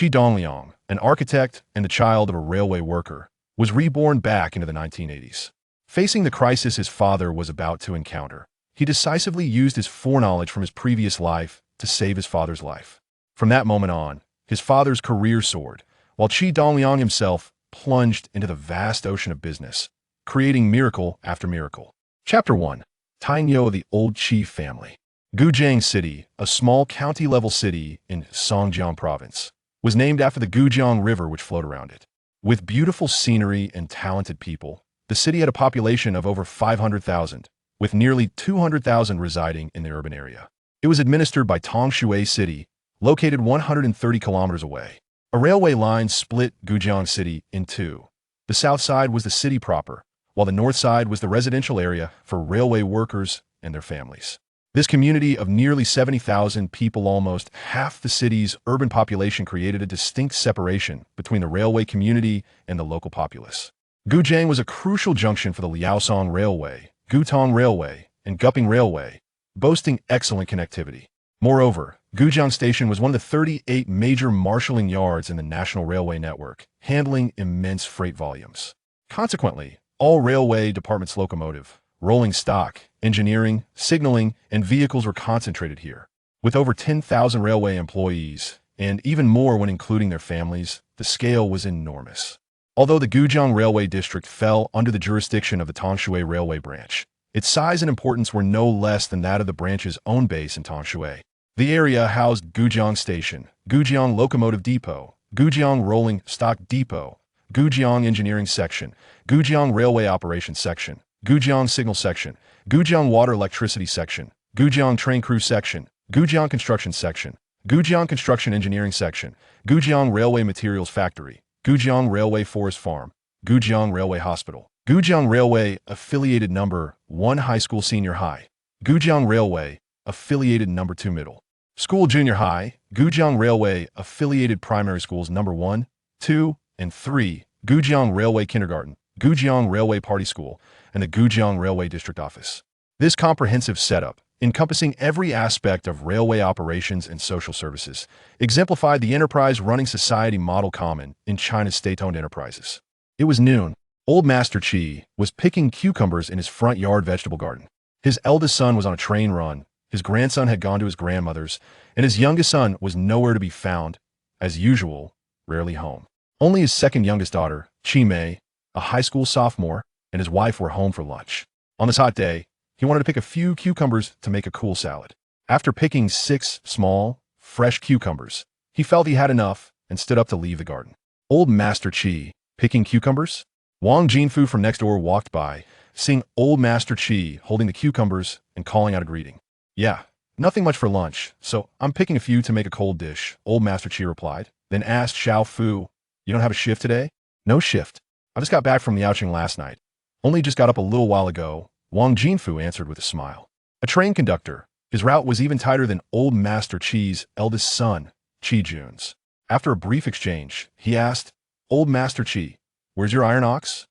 Qi Dongliang, an architect and the child of a railway worker, was reborn back into the 1980s. Facing the crisis his father was about to encounter, he decisively used his foreknowledge from his previous life to save his father's life. From that moment on, his father's career soared, while Qi Dongliang himself plunged into the vast ocean of business, creating miracle after miracle. Chapter 1. Tainyo of the Old Qi Family. Gujang City, a small county-level city in Zhongxing province, was named after the Gujang River which flowed around it. With beautiful scenery and talented people, the city had a population of over 500,000, with nearly 200,000 residing in the urban area. It was administered by Tongshui City, located 130 kilometers away. A railway line split Gujang City in two. The south side was the city proper, while the north side was the residential area for railway workers and their families. This community of nearly 70,000 people, almost half the city's urban population, created a distinct separation between the railway community and the local populace. Gujang was a crucial junction for the Liaosong Railway, Gutong Railway, and Guping Railway, boasting excellent connectivity. Moreover, Gujang Station was one of the 38 major marshalling yards in the national railway network, handling immense freight volumes. Consequently, all railway departments' locomotive, rolling stock, engineering, signaling, and vehicles were concentrated here. With over 10,000 railway employees, and even more when including their families, the scale was enormous. Although the Gujang Railway District fell under the jurisdiction of the Tongshui Railway Branch, its size and importance were no less than that of the branch's own base in Tongshui. The area housed Gujang Station, Gujang Locomotive Depot, Gujang Rolling Stock Depot, Gujang Engineering Section, Gujang Railway Operations Section, Gujang Signal Section, Gujang Water Electricity Section, Gujang Train Crew Section, Gujang Construction Section, Gujang Construction Engineering Section, Gujang Railway Materials Factory, Gujang Railway Forest Farm, Gujang Railway Hospital, Gujang Railway Affiliated Number 1 High School Senior High, Gujang Railway Affiliated Number 2 Middle School Junior High, Gujang Railway Affiliated Primary Schools Number 1, 2, and 3, Gujang Railway Kindergarten, Gujang Railway Party School, and the Gujang Railway District Office. This comprehensive setup, encompassing every aspect of railway operations and social services, exemplified the enterprise-running society model common in China's state-owned enterprises. It was noon. Old Master Qi was picking cucumbers in his front yard vegetable garden. His eldest son was on a train run, his grandson had gone to his grandmother's, and his youngest son was nowhere to be found, as usual, rarely home. Only his second youngest daughter, Qi Mei, a high school sophomore, and his wife were home for lunch. On this hot day, he wanted to pick a few cucumbers to make a cool salad. After picking 6 small, fresh cucumbers, he felt he had enough and stood up to leave the garden. Old Master Qi, picking cucumbers? Wang Jinfu from next door walked by, seeing Old Master Qi holding the cucumbers and calling out a greeting. Yeah, nothing much for lunch, so I'm picking a few to make a cold dish, Old Master Qi replied, then asked Xiao Fu, you don't have a shift today? No shift. I just got back from Liaoqing last night. Only just got up a little while ago, Wang Jinfu answered with a smile. A train conductor, his route was even tighter than Old Master Qi's eldest son, Qi Jun's. After a brief exchange, he asked, Old Master Qi, where's your iron ox?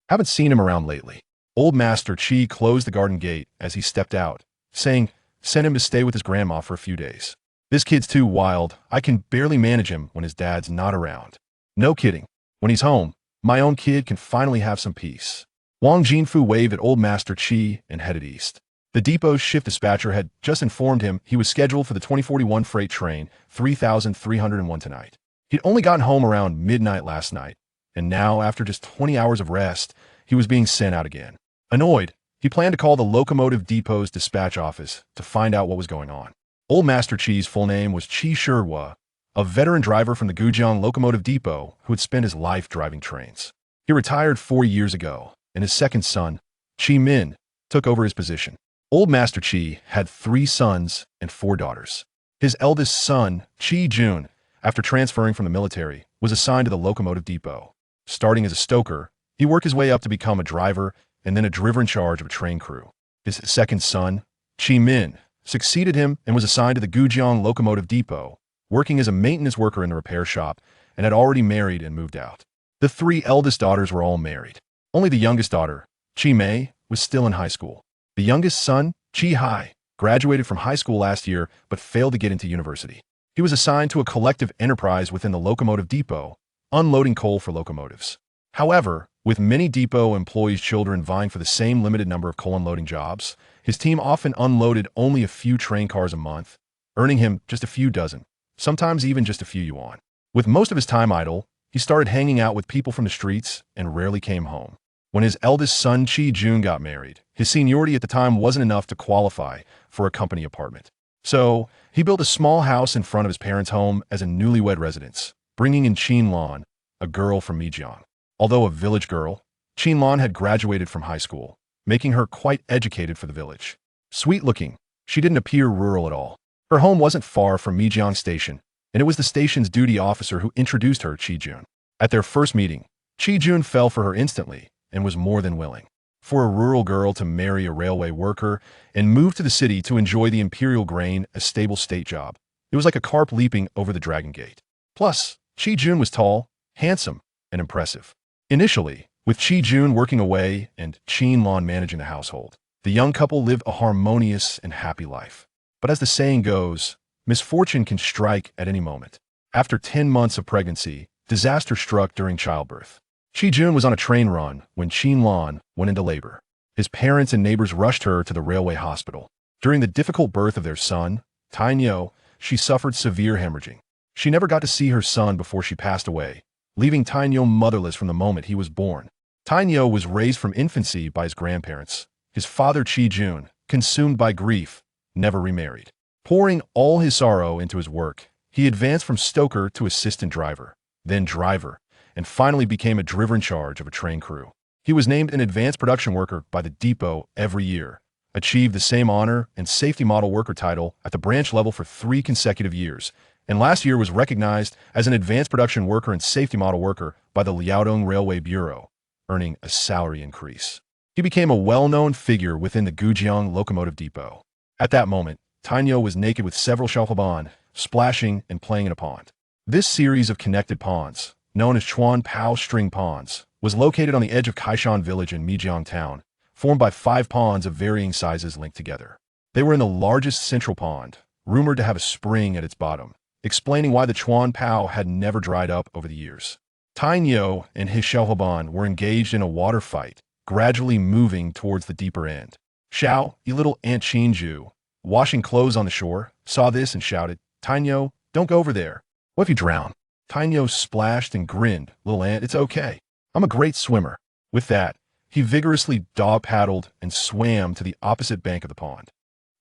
Haven't seen him around lately. Old Master Qi closed the garden gate as he stepped out, saying, send him to stay with his grandma for a few days. This kid's too wild. I can barely manage him when his dad's not around. No kidding. When he's home, my own kid can finally have some peace. Wang Jinfu waved at Old Master Qi and headed east. The depot's shift dispatcher had just informed him he was scheduled for the 2041 freight train 3301 tonight. He'd only gotten home around midnight last night, and now, after just 20 hours of rest, he was being sent out again. Annoyed, he planned to call the locomotive depot's dispatch office to find out what was going on. Old Master Qi's full name was Qi Shihua, a veteran driver from the Gujang Locomotive Depot who had spent his life driving trains. He retired 4 years ago, and his second son, Qi Min, took over his position. Old Master Qi had 3 sons and 4 daughters. His eldest son, Qi Jun, after transferring from the military, was assigned to the locomotive depot. Starting as a stoker, he worked his way up to become a driver and then a driver in charge of a train crew. His second son, Qi Min, succeeded him and was assigned to the Gujang Locomotive Depot, working as a maintenance worker in the repair shop, and had already married and moved out. The 3 eldest daughters were all married. Only the youngest daughter, Qi Mei, was still in high school. The youngest son, Qi Hai, graduated from high school last year but failed to get into university. He was assigned to a collective enterprise within the locomotive depot, unloading coal for locomotives. However, with many depot employees' children vying for the same limited number of coal unloading jobs, his team often unloaded only a few train cars a month, earning him just a few dozen, sometimes even just a few yuan. With most of his time idle, he started hanging out with people from the streets and rarely came home. When his eldest son Qi Jun got married, his seniority at the time wasn't enough to qualify for a company apartment. So, he built a small house in front of his parents' home as a newlywed residence, bringing in Qin Lan, a girl from Gujang. Although a village girl, Qin Lan had graduated from high school, making her quite educated for the village. Sweet-looking, she didn't appear rural at all. Her home wasn't far from Gujang Station, and it was the station's duty officer who introduced her to Qi Jun. At their first meeting, Qi Jun fell for her instantly and was more than willing. For a rural girl to marry a railway worker and move to the city to enjoy the imperial grain, a stable state job, it was like a carp leaping over the Dragon Gate. Plus, Qi Jun was tall, handsome, and impressive. Initially, with Qi Jun working away and Qin Lan managing the household, the young couple lived a harmonious and happy life. But as the saying goes, misfortune can strike at any moment. After 10 months of pregnancy, disaster struck during childbirth. Qi Jun was on a train run when Qin Lan went into labor. His parents and neighbors rushed her to the railway hospital. During the difficult birth of their son, Tainyo, she suffered severe hemorrhaging. She never got to see her son before she passed away, leaving Tainyo motherless from the moment he was born. Tainyo was raised from infancy by his grandparents. His father Qi Jun, consumed by grief, never remarried. Pouring all his sorrow into his work, he advanced from stoker to assistant driver, then driver, and finally became a driver in charge of a train crew. He was named an advanced production worker by the depot every year, achieved the same honor and safety model worker title at the branch level for 3 consecutive years, and last year was recognized as an advanced production worker and safety model worker by the Liaodong Railway Bureau, earning a salary increase. He became a well-known figure within the Gujang locomotive depot. At that moment, Tainyo was naked with several xiaohuban, splashing and playing in a pond. This series of connected ponds, known as Chuan Pao String Ponds, was located on the edge of Kaishan Village in Mijiang Town, formed by 5 ponds of varying sizes linked together. They were in the largest central pond, rumored to have a spring at its bottom, explaining why the Chuan Pao had never dried up over the years. Tainyo and his xiaohuban were engaged in a water fight, gradually moving towards the deeper end. Xiao, you little Aunt Chinju, washing clothes on the shore, saw this and shouted, "Tainyo, don't go over there. What if you drown?" Tainyo splashed and grinned. "Little Aunt, it's okay. I'm a great swimmer." With that, he vigorously dog-paddled and swam to the opposite bank of the pond.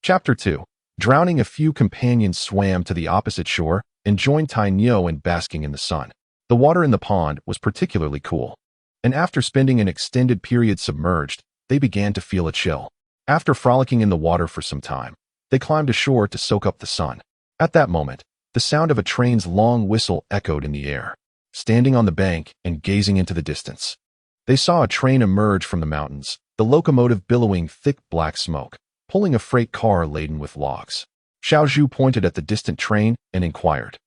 Chapter 2. Drowning, a few companions swam to the opposite shore and joined Tainyo in basking in the sun. The water in the pond was particularly cool, and after spending an extended period submerged, they began to feel a chill. After frolicking in the water for some time, they climbed ashore to soak up the sun. At that moment, the sound of a train's long whistle echoed in the air. Standing on the bank and gazing into the distance, they saw a train emerge from the mountains, the locomotive billowing thick black smoke, pulling a freight car laden with logs. Xiaozhu pointed at the distant train and inquired,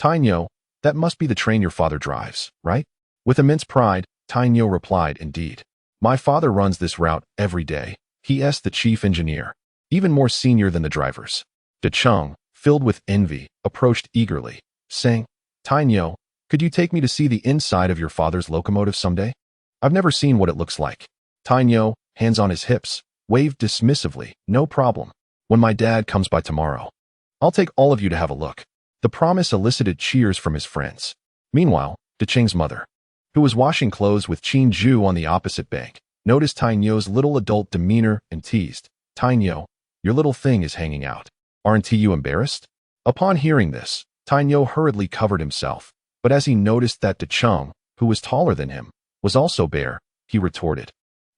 "Tainyo, that must be the train your father drives, right?" With immense pride, Tainyo replied, "Indeed. My father runs this route every day. He is the chief engineer, even more senior than the drivers." De Cheng, filled with envy, approached eagerly, saying, "Tainyo, could you take me to see the inside of your father's locomotive someday? I've never seen what it looks like." Tainyo, hands on his hips, waved dismissively, "No problem. When my dad comes by tomorrow, I'll take all of you to have a look." The promise elicited cheers from his friends. Meanwhile, De Cheng's mother, who was washing clothes with Qin Ju on the opposite bank, noticed Tainyo's little adult demeanor and teased, "Tainyo, your little thing is hanging out. Aren't you embarrassed?" Upon hearing this, Tainyo hurriedly covered himself, but as he noticed that De Cheng, who was taller than him, was also bare, he retorted,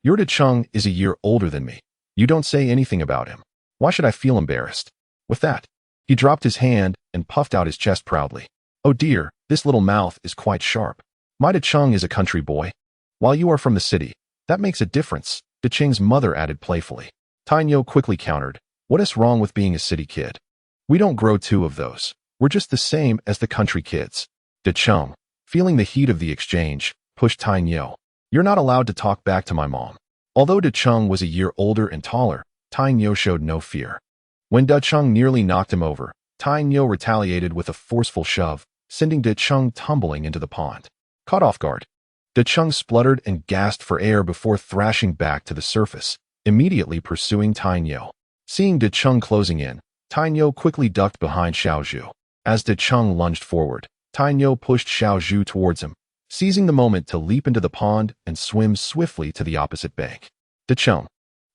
"Your De Cheng is a year older than me. You don't say anything about him. Why should I feel embarrassed?" With that, he dropped his hand and puffed out his chest proudly. "Oh dear, this little mouth is quite sharp. My De Cheng is a country boy, while you are from the city. That makes a difference," De Cheng's mother added playfully. Tainyo quickly countered, "What is wrong with being a city kid? We don't grow 2 of those. We're just the same as the country kids." De Cheng, feeling the heat of the exchange, pushed Tainyo. "You're not allowed to talk back to my mom." Although De Cheng was a year older and taller, Tainyo showed no fear. When De Cheng nearly knocked him over, Niu retaliated with a forceful shove, sending De Cheng tumbling into the pond. Caught off guard, De Cheng spluttered and gasped for air before thrashing back to the surface, immediately pursuing Niu. Seeing De Cheng closing in, Niu quickly ducked behind Xiaozhu. As De Cheng lunged forward, Niu pushed Xiaozhu towards him, seizing the moment to leap into the pond and swim swiftly to the opposite bank. De Cheng,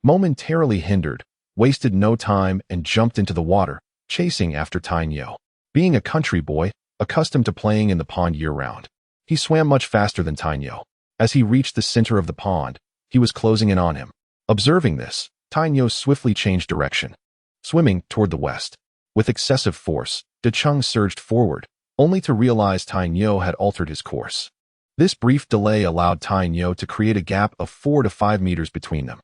momentarily hindered, wasted no time and jumped into the water, chasing after Niu. Being a country boy, accustomed to playing in the pond year-round, he swam much faster than Niu. As he reached the center of the pond, he was closing in on him. Observing this, Niu swiftly changed direction, swimming toward the west. With excessive force, De Cheng surged forward, only to realize Niu had altered his course. This brief delay allowed Niu to create a gap of 4 to 5 meters between them.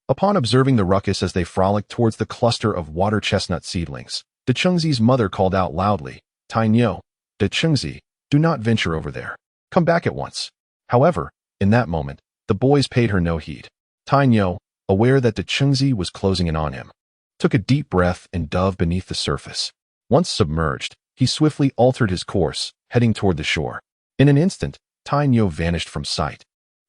Upon observing the ruckus as they frolicked towards the cluster of water chestnut seedlings, De Chengzi's mother called out loudly, "Niu, De Chengzi, do not venture over there. Come back at once." However, in that moment, the boys paid her no heed. Niu, aware that De Chengzi was closing in on him, took a deep breath and dove beneath the surface. Once submerged, he swiftly altered his course, heading toward the shore. In an instant, Niu vanished from sight,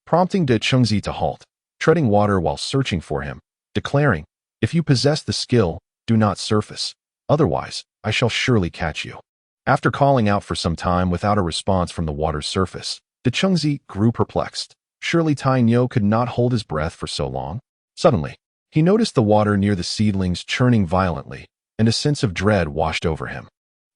prompting De Chengzi to halt, treading water while searching for him, declaring, "If you possess the skill, do not surface. Otherwise, I shall surely catch you." After calling out for some time without a response from the water's surface, De Chengzi grew perplexed. Surely Niu could not hold his breath for so long. Suddenly, he noticed the water near the seedlings churning violently, and a sense of dread washed over him.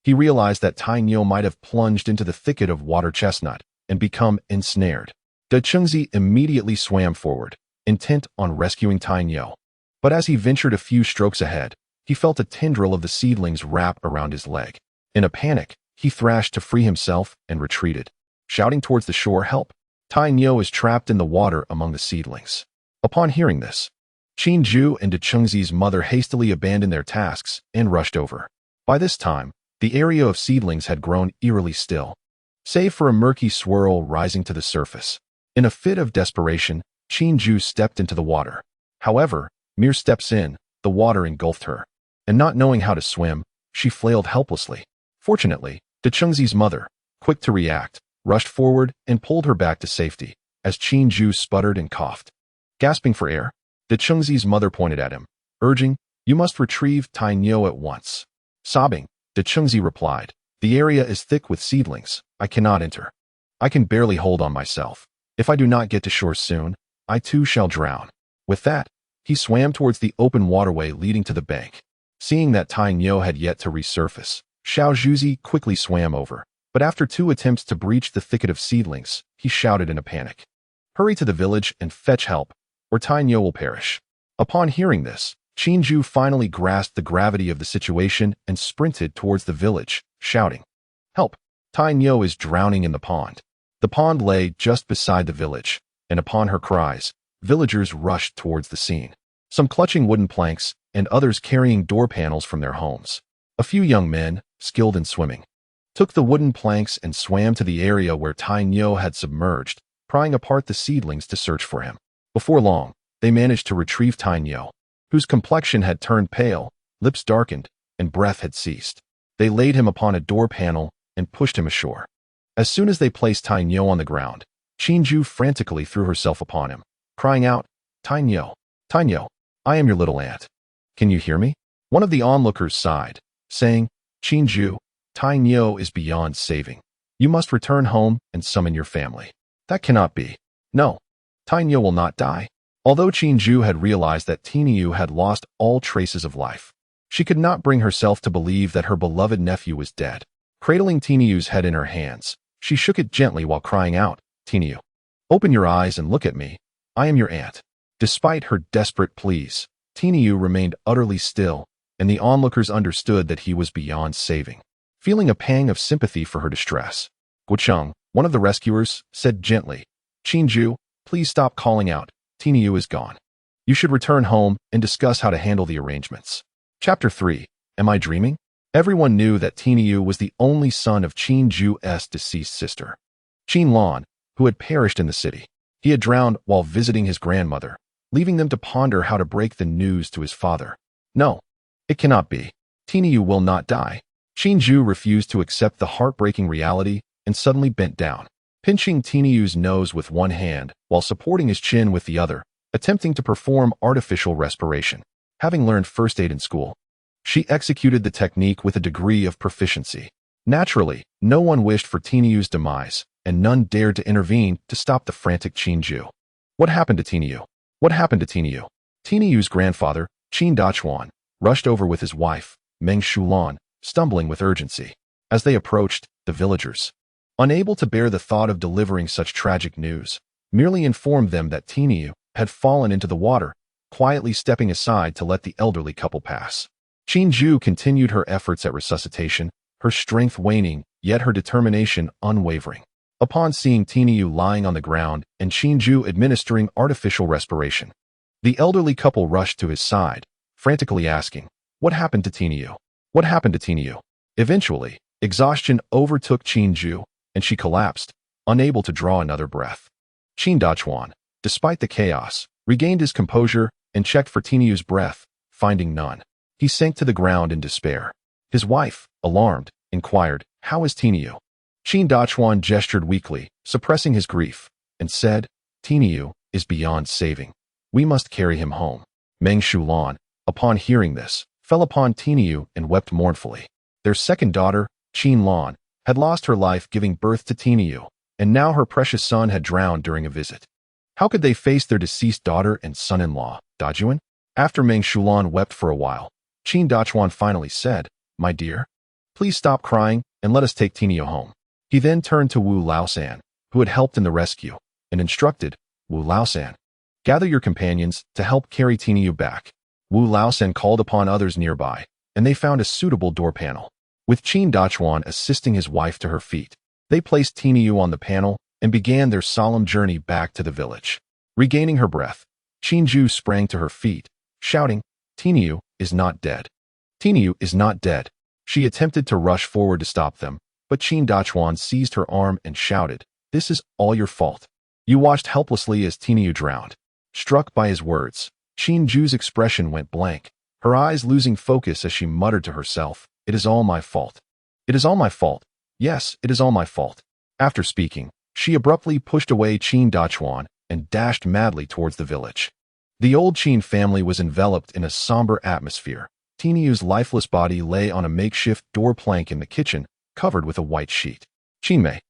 He realized that Niu might have plunged into the thicket of water chestnut and become ensnared. De Chengzi immediately swam forward, intent on rescuing Niu. But as he ventured a few strokes ahead, he felt a tendril of the seedlings wrap around his leg. In a panic, he thrashed to free himself and retreated, shouting towards the shore, "Help! Niu is trapped in the water among the seedlings." Upon hearing this, Qinju and De Chengzi's mother hastily abandoned their tasks and rushed over. By this time, the area of seedlings had grown eerily still, save for a murky swirl rising to the surface. In a fit of desperation, Qinju stepped into the water. However, mere steps in, the water engulfed her, and not knowing how to swim, she flailed helplessly. Fortunately, De Chengzi's mother, quick to react, rushed forward and pulled her back to safety, as Qinju sputtered and coughed. Gasping for air, De Chengzi's mother pointed at him, urging, "You must retrieve Niu at once." Sobbing, De Chengzi replied, "The area is thick with seedlings. I cannot enter. I can barely hold on myself. If I do not get to shore soon, I too shall drown." With that, he swam towards the open waterway leading to the bank. Seeing that Niu had yet to resurface, Xiaozhu quickly swam over, but after 2 attempts to breach the thicket of seedlings, he shouted in a panic, "Hurry to the village and fetch help, or Niu will perish." Upon hearing this, Qinju finally grasped the gravity of the situation and sprinted towards the village, shouting, "Help! Niu is drowning in the pond." The pond lay just beside the village, and upon her cries, villagers rushed towards the scene, some clutching wooden planks and others carrying door panels from their homes. A few young men, skilled in swimming, took the wooden planks and swam to the area where Niu had submerged, prying apart the seedlings to search for him. Before long, they managed to retrieve Niu, whose complexion had turned pale, lips darkened, and breath had ceased. They laid him upon a door panel and pushed him ashore. As soon as they placed Niu on the ground, Qinju frantically threw herself upon him, crying out, Niu, Niu, I am your little aunt. Can you hear me?" One of the onlookers sighed, saying, "Qinju, Niu is beyond saving. You must return home and summon your family." "That cannot be. No, Niu will not die." Although Qinju had realized that Niu had lost all traces of life, she could not bring herself to believe that her beloved nephew was dead. Cradling Niu's head in her hands, she shook it gently while crying out, "Niu, open your eyes and look at me. I am your aunt." Despite her desperate pleas, Niu remained utterly still, and the onlookers understood that he was beyond saving. Feeling a pang of sympathy for her distress, Gujang, one of the rescuers, said gently, "Qinju, please stop calling out. Niu is gone. You should return home and discuss how to handle the arrangements." Chapter 3. Am I dreaming? Everyone knew that Niu was the only son of Qinju's deceased sister, Qinlan, who had perished in the city. He had drowned while visiting his grandmother, leaving them to ponder how to break the news to his father. No, it cannot be. Niu will not die. Qin Zhu refused to accept the heartbreaking reality and suddenly bent down, pinching Tiniyu's nose with one hand while supporting his chin with the other, attempting to perform artificial respiration. Having learned first aid in school, she executed the technique with a degree of proficiency. Naturally, no one wished for Tiniyu's demise, and none dared to intervene to stop the frantic Qin Zhu. What happened to Tiniyu? What happened to Tiniyu? Tiniyu's grandfather, Qin Dongliang, rushed over with his wife, Meng Shulan, stumbling with urgency. As they approached, the villagers, unable to bear the thought of delivering such tragic news, merely informed them that Tiniyu had fallen into the water, quietly stepping aside to let the elderly couple pass. Qin Zhu continued her efforts at resuscitation, her strength waning, yet her determination unwavering. Upon seeing Tiniyu lying on the ground and Qin Zhu administering artificial respiration, the elderly couple rushed to his side, frantically asking, "What happened to Tiniyu? What happened to Tiniyu?" Eventually, exhaustion overtook Qin Zhu, and she collapsed, unable to draw another breath. Qin Dongliang, despite the chaos, regained his composure and checked for Tiniyu's breath, finding none. He sank to the ground in despair. His wife, alarmed, inquired, "How is Tiniyu?" Qin Dongliang gestured weakly, suppressing his grief, and said, "Tiniyu is beyond saving. We must carry him home." Meng Shulan, upon hearing this, fell upon Tiniyu and wept mournfully. Their second daughter, Qin Lan, had lost her life giving birth to Tiniyu, and now her precious son had drowned during a visit. How could they face their deceased daughter and son-in-law, Dajuan? After Meng Shulan wept for a while, Qin Dongliang finally said, "My dear, please stop crying and let us take Tiniyu home." He then turned to Wu Laosan, who had helped in the rescue, and instructed, "Wu Laosan, gather your companions to help carry Tiniyu back." Wu Laosan called upon others nearby, and they found a suitable door panel. With Qin Dongliang assisting his wife to her feet, they placed Tiniyu on the panel and began their solemn journey back to the village. Regaining her breath, Qin Zhu sprang to her feet, shouting, "Tiniyu is not dead. Tiniyu is not dead." She attempted to rush forward to stop them, but Qin Dongliang seized her arm and shouted, "This is all your fault. You watched helplessly as Tiniyu drowned." Struck by his words, Qin Zhu's expression went blank, her eyes losing focus as she muttered to herself, "It is all my fault. It is all my fault. Yes, it is all my fault." After speaking, she abruptly pushed away Qin Dongliang and dashed madly towards the village. The old Qin family was enveloped in a somber atmosphere. Tiniyu's lifeless body lay on a makeshift door plank in the kitchen, covered with a white sheet. Qin Mei,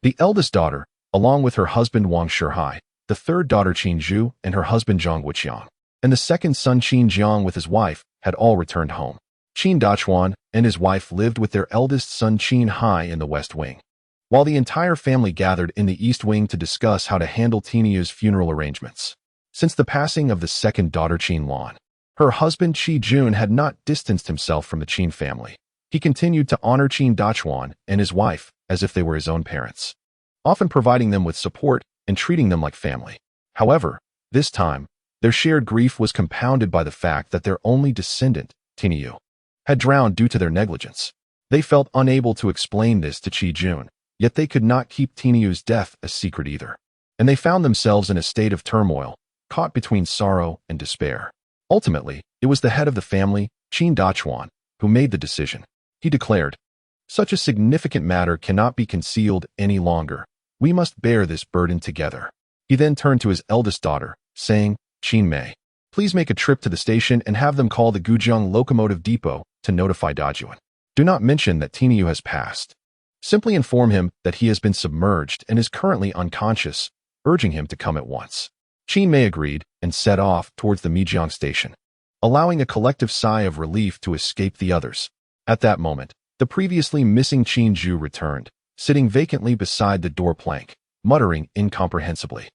the eldest daughter, along with her husband Wang Shihai, the third daughter Qin Zhu and her husband Zhang Guqiang, and the second son Qin Jiang with his wife, had all returned home. Qin Dongliang and his wife lived with their eldest son Qin Hai in the West Wing, while the entire family gathered in the East Wing to discuss how to handle Tiniyu's funeral arrangements. Since the passing of the second daughter Qin Lan, her husband Qi Jun had not distanced himself from the Qin family. He continued to honor Qin Dongliang and his wife as if they were his own parents, often providing them with support and treating them like family. However, this time, their shared grief was compounded by the fact that their only descendant, Tiniyu, had drowned due to their negligence. They felt unable to explain this to Qi Jun, yet they could not keep Tiniyu's death a secret either, and they found themselves in a state of turmoil, caught between sorrow and despair. Ultimately, it was the head of the family, Qin Dongliang, who made the decision. He declared, "Such a significant matter cannot be concealed any longer. We must bear this burden together." He then turned to his eldest daughter, saying, "Qin Mei, please make a trip to the station and have them call the Gujang locomotive depot to notify Dajuan. Do not mention that Tiniyu has passed. Simply inform him that he has been submerged and is currently unconscious, urging him to come at once." Qin Mei agreed and set off towards the Mijiang station, allowing a collective sigh of relief to escape the others. At that moment, the previously missing Qin Zhu returned, sitting vacantly beside the door plank, muttering incomprehensibly.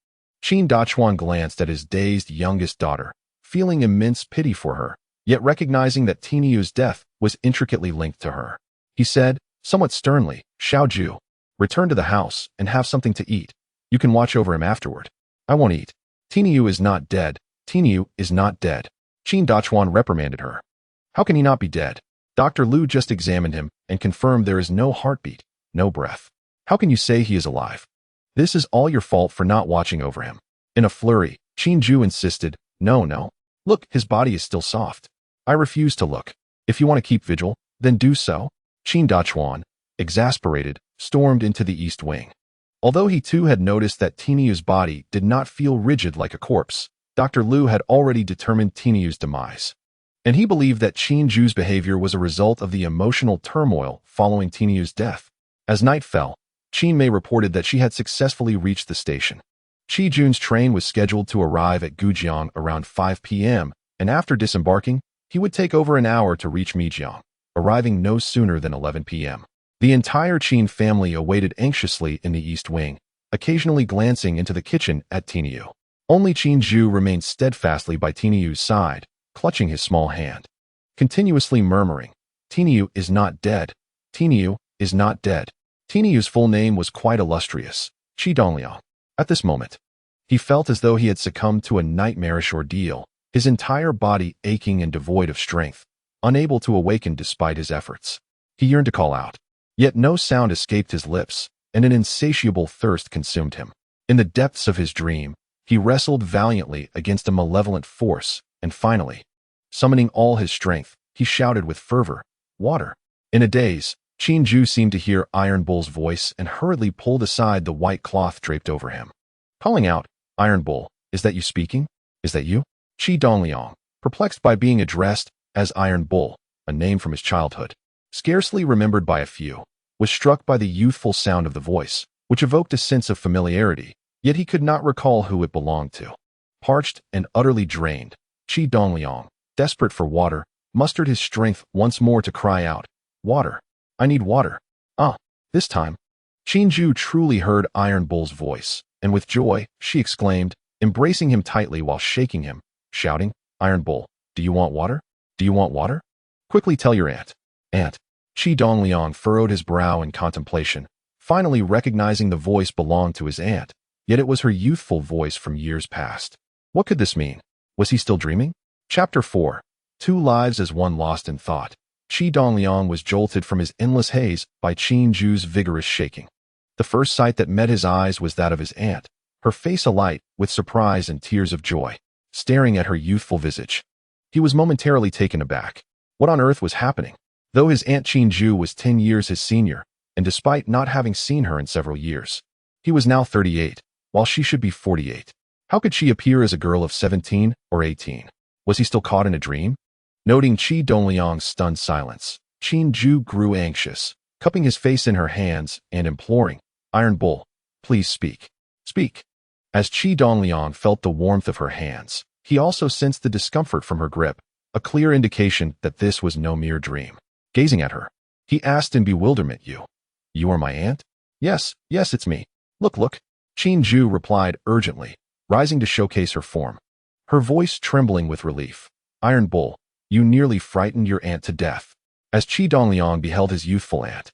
Qin Dongliang glanced at his dazed youngest daughter, feeling immense pity for her, yet recognizing that Tiniyu's death was intricately linked to her. He said, somewhat sternly, "Xiao Zhu, return to the house and have something to eat. You can watch over him afterward." "I won't eat. Tiniyu is not dead. Tiniyu is not dead." Qin Dongliang reprimanded her. "How can he not be dead? Dr. Liu just examined him and confirmed there is no heartbeat, no breath. How can you say he is alive? This is all your fault for not watching over him." In a flurry, Qin Zhu insisted, No. Look, his body is still soft. I refuse to look. If you want to keep vigil, then do so." Qi Dongliang, exasperated, stormed into the east wing. Although he too had noticed that Tinyu's body did not feel rigid like a corpse, Dr. Liu had already determined Tinyu's demise. And he believed that Qin Zhu's behavior was a result of the emotional turmoil following Tinyu's death. As night fell, Qin Mei reported that she had successfully reached the station. Qi Jun's train was scheduled to arrive at Gujang around 5 p.m., and after disembarking, he would take over an hour to reach Mijiang, arriving no sooner than 11 p.m. The entire Qin family awaited anxiously in the east wing, occasionally glancing into the kitchen at Tinyu. Only Qin Zhu remained steadfastly by Tinyu's side, clutching his small hand, continuously murmuring, "Tinyu is not dead. Tinyu is not dead." Tinyu's full name was quite illustrious, Qi Dongliang. At this moment, he felt as though he had succumbed to a nightmarish ordeal, his entire body aching and devoid of strength, unable to awaken despite his efforts. He yearned to call out, yet no sound escaped his lips, and an insatiable thirst consumed him. In the depths of his dream, he wrestled valiantly against a malevolent force, and finally, summoning all his strength, he shouted with fervor, "Water!" In a daze, Qin Zhu seemed to hear Iron Bull's voice and hurriedly pulled aside the white cloth draped over him. Calling out, "Iron Bull, is that you speaking? Is that you?" Qi Dongliang, perplexed by being addressed as Iron Bull, a name from his childhood, scarcely remembered by a few, was struck by the youthful sound of the voice, which evoked a sense of familiarity, yet he could not recall who it belonged to. Parched and utterly drained, Qi Dongliang, desperate for water, mustered his strength once more to cry out, "Water! I need water!" This time, Qin Zhu truly heard Iron Bull's voice, and with joy, she exclaimed, embracing him tightly while shaking him, shouting, "Iron Bull, do you want water? Do you want water? Quickly tell your aunt." Aunt. Qi Dongliang furrowed his brow in contemplation, finally recognizing the voice belonged to his aunt, yet it was her youthful voice from years past. What could this mean? Was he still dreaming? Chapter 4. 2 Lives as One Lost in Thought. Qi Dongliang was jolted from his endless haze by Qin Zhu's vigorous shaking. The first sight that met his eyes was that of his aunt, her face alight with surprise and tears of joy, staring at her youthful visage. He was momentarily taken aback. What on earth was happening? Though his aunt Qin Zhu was 10 years his senior, and despite not having seen her in several years, he was now 38, while she should be 48. How could she appear as a girl of 17 or 18? Was he still caught in a dream? Noting Qi Dongliang's stunned silence, Qin Zhu grew anxious, cupping his face in her hands and imploring, "Iron Bull, please speak. Speak." As Qi Dongliang felt the warmth of her hands, he also sensed the discomfort from her grip, a clear indication that this was no mere dream. Gazing at her, he asked in bewilderment, You are my aunt?" Yes, it's me. Look. Qin Zhu replied urgently, rising to showcase her form, her voice trembling with relief. "Iron Bull, you nearly frightened your aunt to death." As Qi Dongliang beheld his youthful aunt,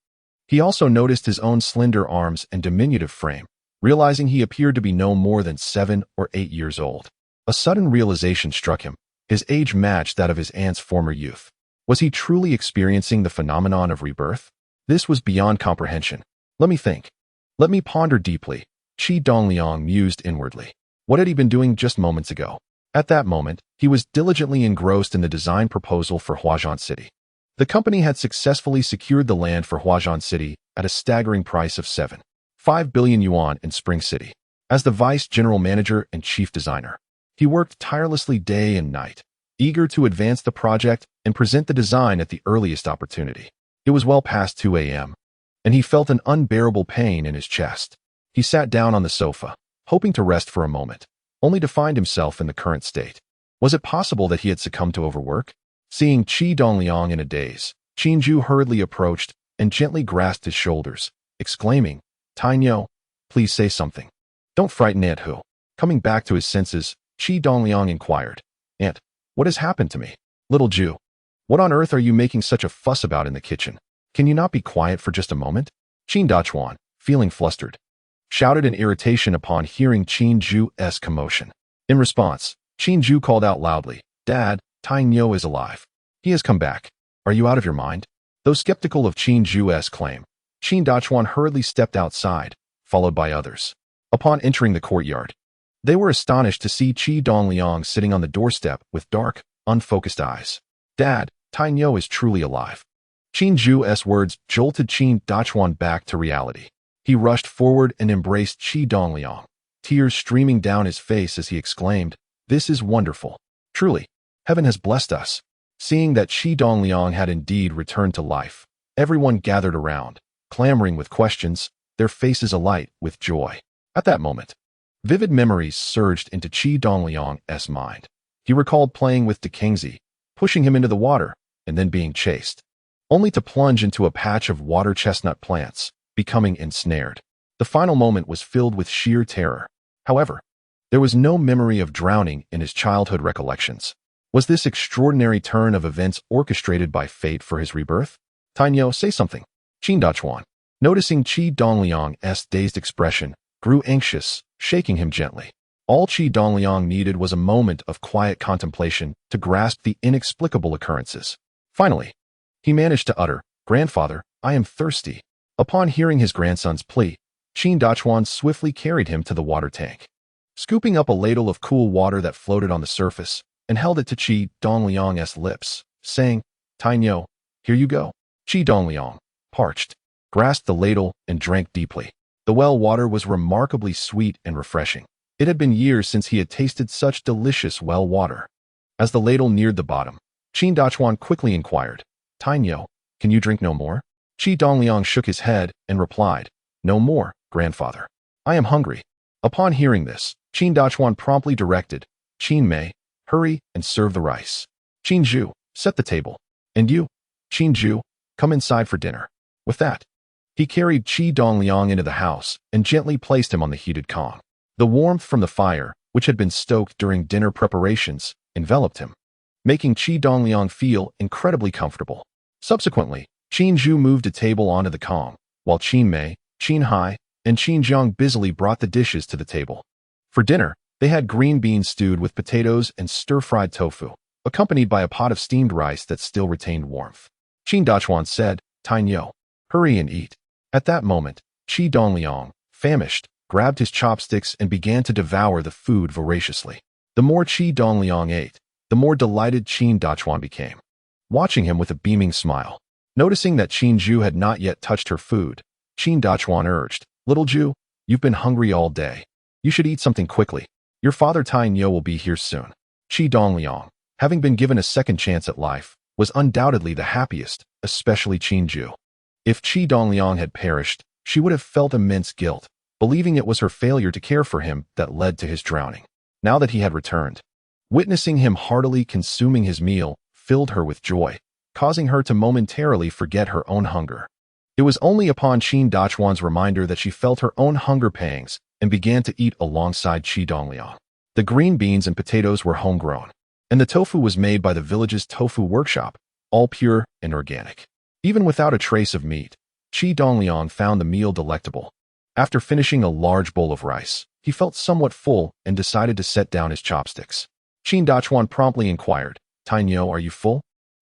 he also noticed his own slender arms and diminutive frame, realizing he appeared to be no more than 7 or 8 years old. A sudden realization struck him. His age matched that of his aunt's former youth. Was he truly experiencing the phenomenon of rebirth? This was beyond comprehension. Let me think. Let me ponder deeply, Qi Dongliang mused inwardly. What had he been doing just moments ago? At that moment, he was diligently engrossed in the design proposal for Huazhan City. The company had successfully secured the land for Huazhan City at a staggering price of 7.5 billion yuan in Spring City. As the vice general manager and chief designer, he worked tirelessly day and night, eager to advance the project and present the design at the earliest opportunity. It was well past 2 a.m., and he felt an unbearable pain in his chest. He sat down on the sofa, hoping to rest for a moment, only to find himself in the current state. Was it possible that he had succumbed to overwork? Seeing Qi Dongliang in a daze, Qin Zhu hurriedly approached and gently grasped his shoulders, exclaiming, "Tinyo, please say something. Don't frighten Aunt Hu." Coming back to his senses, Qi Dongliang inquired, "Aunt, what has happened to me?" "Little Jew, what on earth are you making such a fuss about in the kitchen? Can you not be quiet for just a moment?" Qin Dongliang, feeling flustered, shouted in irritation upon hearing Qin Zhu's commotion. In response, Qin Zhu called out loudly, "Dad, Tinyo is alive. He has come back. Are you out of your mind?" Though skeptical of Qin Zhu's claim, Qin Dongliang hurriedly stepped outside, followed by others. Upon entering the courtyard, they were astonished to see Qi Dongliang sitting on the doorstep with dark, unfocused eyes. "Dad, Tinyo is truly alive." Qin Zhu's words jolted Qin Dachuan back to reality. He rushed forward and embraced Qi Dongliang, tears streaming down his face as he exclaimed, "This is wonderful. Truly, heaven has blessed us." Seeing that Qi Dongliang had indeed returned to life, everyone gathered around, clamoring with questions, their faces alight with joy. At that moment, vivid memories surged into Qi Dongliang's mind. He recalled playing with Zhongxing, pushing him into the water, and then being chased, only to plunge into a patch of water chestnut plants, becoming ensnared. The final moment was filled with sheer terror. However, there was no memory of drowning in his childhood recollections. Was this extraordinary turn of events orchestrated by fate for his rebirth? Tainyo, say something. Qin Dachuan, noticing Qi Dongliang's dazed expression, grew anxious, shaking him gently. All Qi Dongliang needed was a moment of quiet contemplation to grasp the inexplicable occurrences. Finally, he managed to utter, "Grandfather, I am thirsty." Upon hearing his grandson's plea, Qin Dachuan swiftly carried him to the water tank. Scooping up a ladle of cool water that floated on the surface, and held it to Qi Dongliang's lips, saying, "Tainyo, here you go." Qi Dongliang, parched, grasped the ladle and drank deeply. The well water was remarkably sweet and refreshing. It had been years since he had tasted such delicious well water. As the ladle neared the bottom, Qin Dachuan quickly inquired, "Tainyo, can you drink no more?" Qi Dongliang shook his head and replied, "No more, grandfather. I am hungry." Upon hearing this, Qin Dachuan promptly directed, "Qin Mei, hurry and serve the rice. Qin Zhu, set the table. And you, Qin Zhu, come inside for dinner." With that, he carried Qi Dongliang into the house and gently placed him on the heated kong. The warmth from the fire, which had been stoked during dinner preparations, enveloped him, making Qi Dongliang feel incredibly comfortable. Subsequently, Qin Zhu moved a table onto the kong, while Qin Mei, Qin Hai, and Qin Jiang busily brought the dishes to the table. For dinner, they had green beans stewed with potatoes and stir-fried tofu, accompanied by a pot of steamed rice that still retained warmth. Qin Dachuan said, "Tainyo, hurry and eat." At that moment, Qi Dongliang, famished, grabbed his chopsticks and began to devour the food voraciously. The more Qi Dongliang ate, the more delighted Qin Dachuan became, watching him with a beaming smile. Noticing that Qin Zhu had not yet touched her food, Qin Dachuan urged, "Little Zhu, you've been hungry all day. You should eat something quickly. Your father Tainyo will be here soon." Qi Dongliang, having been given a second chance at life, was undoubtedly the happiest, especially Qin Zhu. If Qi Dongliang had perished, she would have felt immense guilt, believing it was her failure to care for him that led to his drowning. Now that he had returned, witnessing him heartily consuming his meal filled her with joy, causing her to momentarily forget her own hunger. It was only upon Qin Dachuan's reminder that she felt her own hunger pangs and began to eat alongside Qi Dongliang. The green beans and potatoes were homegrown, and the tofu was made by the village's tofu workshop, all pure and organic. Even without a trace of meat, Qi Dongliang found the meal delectable. After finishing a large bowl of rice, he felt somewhat full and decided to set down his chopsticks. Qin Dachuan promptly inquired, "Tainyo, are you full?"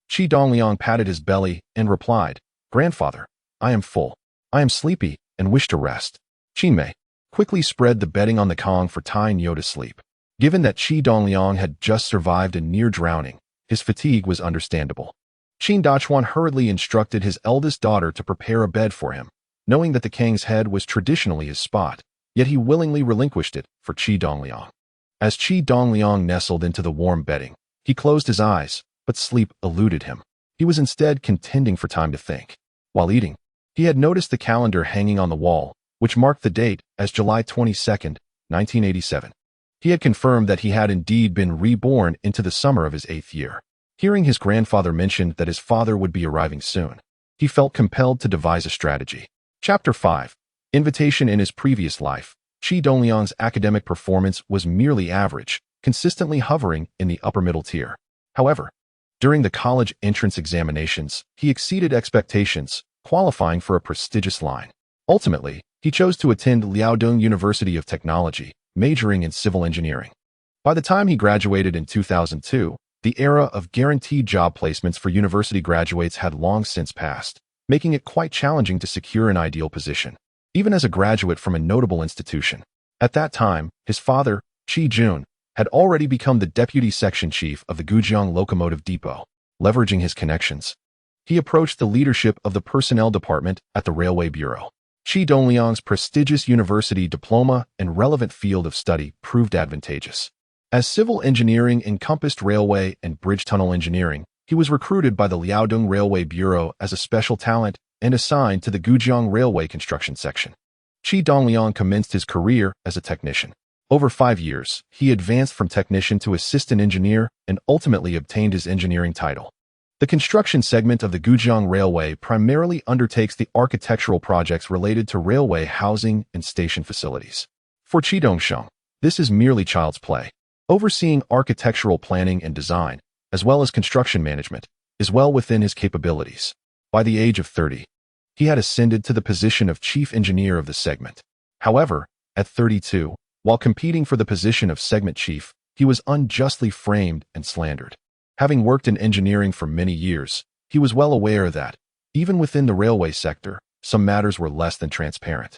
Qi Dongliang patted his belly and replied, "Grandfather, I am full. I am sleepy and wish to rest." Qin Mei quickly spread the bedding on the kong for Tainyo to sleep. Given that Qi Dongliang had just survived a near drowning, his fatigue was understandable. Qin Dachuan hurriedly instructed his eldest daughter to prepare a bed for him, knowing that the king's head was traditionally his spot, yet he willingly relinquished it for Qi Dongliang. As Qi Dongliang nestled into the warm bedding, he closed his eyes, but sleep eluded him. He was instead contending for time to think. While eating, he had noticed the calendar hanging on the wall, which marked the date as July 22nd, 1987. He had confirmed that he had indeed been reborn into the summer of his 8th year. Hearing his grandfather mention that his father would be arriving soon, he felt compelled to devise a strategy. Chapter 5. Invitation. In his previous life, Qi Dongliang's academic performance was merely average, consistently hovering in the upper middle tier. However, during the college entrance examinations, he exceeded expectations, qualifying for a prestigious line. Ultimately, he chose to attend Liaodong University of Technology, majoring in civil engineering. By the time he graduated in 2002, the era of guaranteed job placements for university graduates had long since passed, making it quite challenging to secure an ideal position, even as a graduate from a notable institution. At that time, his father, Qi Jun, had already become the deputy section chief of the Gujang locomotive depot. Leveraging his connections, he approached the leadership of the personnel department at the Railway Bureau. Qi Dongliang's prestigious university diploma and relevant field of study proved advantageous. As civil engineering encompassed railway and bridge tunnel engineering, he was recruited by the Liaodong Railway Bureau as a special talent and assigned to the Gujang Railway Construction Section. Qi Dongliang commenced his career as a technician. Over 5 years, he advanced from technician to assistant engineer and ultimately obtained his engineering title. The construction segment of the Gujang Railway primarily undertakes the architectural projects related to railway housing and station facilities. For Qi Dongliang, this is merely child's play. Overseeing architectural planning and design, as well as construction management, is well within his capabilities. By the age of 30, he had ascended to the position of chief engineer of the segment. However, at 32, while competing for the position of segment chief, he was unjustly framed and slandered. Having worked in engineering for many years, he was well aware that, even within the railway sector, some matters were less than transparent.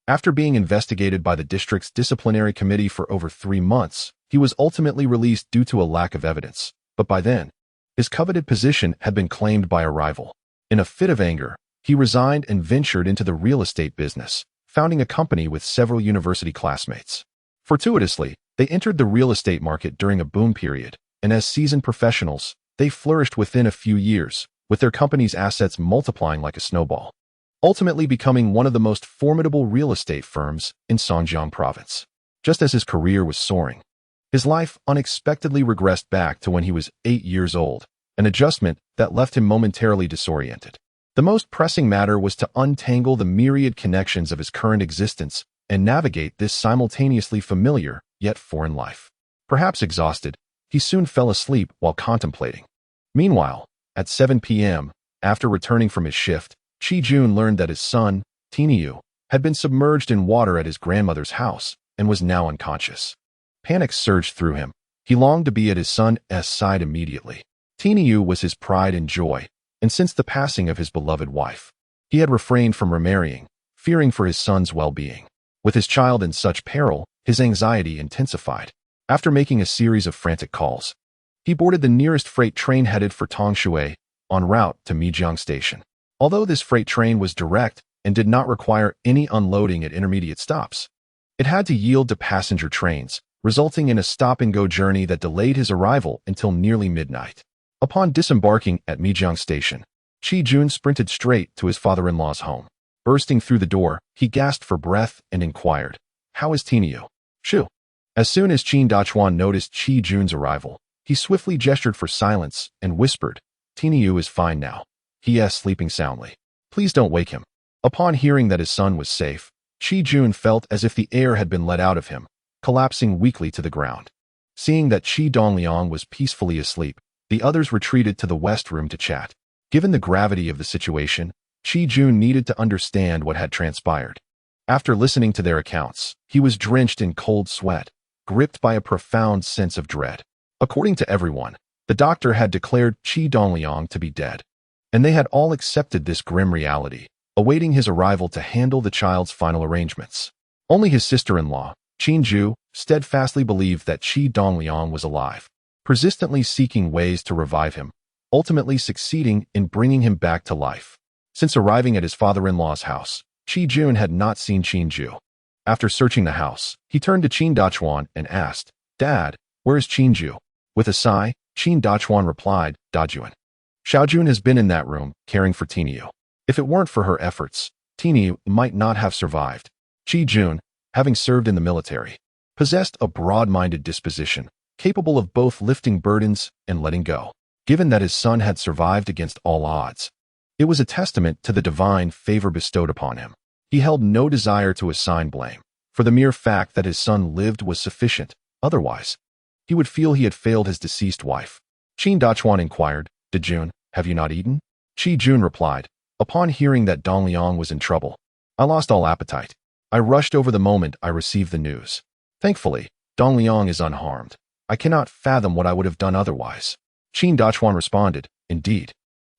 After being investigated by the district's disciplinary committee for over 3 months, he was ultimately released due to a lack of evidence, but by then, his coveted position had been claimed by a rival. In a fit of anger, he resigned and ventured into the real estate business, founding a company with several university classmates. Fortuitously, they entered the real estate market during a boom period, and as seasoned professionals, they flourished within a few years, with their company's assets multiplying like a snowball, ultimately becoming one of the most formidable real estate firms in Zhongxing province. Just as his career was soaring, his life unexpectedly regressed back to when he was 8 years old, an adjustment that left him momentarily disoriented. The most pressing matter was to untangle the myriad connections of his current existence and navigate this simultaneously familiar yet foreign life. Perhaps exhausted, he soon fell asleep while contemplating. Meanwhile, at 7 p.m., after returning from his shift, Qi Jun learned that his son, Tiniu, had been submerged in water at his grandmother's house and was now unconscious. Panic surged through him. He longed to be at his son's side immediately. Tiniu was his pride and joy, and since the passing of his beloved wife, he had refrained from remarrying, fearing for his son's well-being. With his child in such peril, his anxiety intensified. After making a series of frantic calls, he boarded the nearest freight train headed for Tongshui, en route to Mijiang Station. Although this freight train was direct and did not require any unloading at intermediate stops, it had to yield to passenger trains, resulting in a stop-and-go journey that delayed his arrival until nearly midnight. Upon disembarking at Mijiang Station, Qi Jun sprinted straight to his father-in-law's home. Bursting through the door, he gasped for breath and inquired, "How is Tiniu?" "Shoo." As soon as Qin Dachuan noticed Qi Jun's arrival, he swiftly gestured for silence and whispered, "Tiniu is fine now. He is sleeping soundly. Please don't wake him." Upon hearing that his son was safe, Qi Jun felt as if the air had been let out of him, collapsing weakly to the ground. Seeing that Qi Dongliang was peacefully asleep, the others retreated to the west room to chat. Given the gravity of the situation, Qi Jun needed to understand what had transpired. After listening to their accounts, he was drenched in cold sweat, gripped by a profound sense of dread. According to everyone, the doctor had declared Qi Dongliang to be dead, and they had all accepted this grim reality, awaiting his arrival to handle the child's final arrangements. Only his sister-in-law, Qin Ju, steadfastly believed that Qi Dongliang was alive, persistently seeking ways to revive him, ultimately succeeding in bringing him back to life. Since arriving at his father-in-law's house, Qi Jun had not seen Qin Ju. After searching the house, he turned to Qin Dachuan and asked, "Dad, where is Qin Ju?" With a sigh, Qin Dachuan replied, "Dajuan. Xiaojun has been in that room, caring for Tiniu. If it weren't for her efforts, Tiniu might not have survived." Qi Jun, having served in the military, possessed a broad-minded disposition, capable of both lifting burdens and letting go. Given that his son had survived against all odds, it was a testament to the divine favor bestowed upon him. He held no desire to assign blame, for the mere fact that his son lived was sufficient. Otherwise, he would feel he had failed his deceased wife. Qin Dachuan inquired, "Dajun, have you not eaten?" Qi Jun replied, "Upon hearing that Dongliang was in trouble, I lost all appetite. I rushed over the moment I received the news. Thankfully, Dongliang is unharmed. I cannot fathom what I would have done otherwise." Qin Dachuan responded, "Indeed.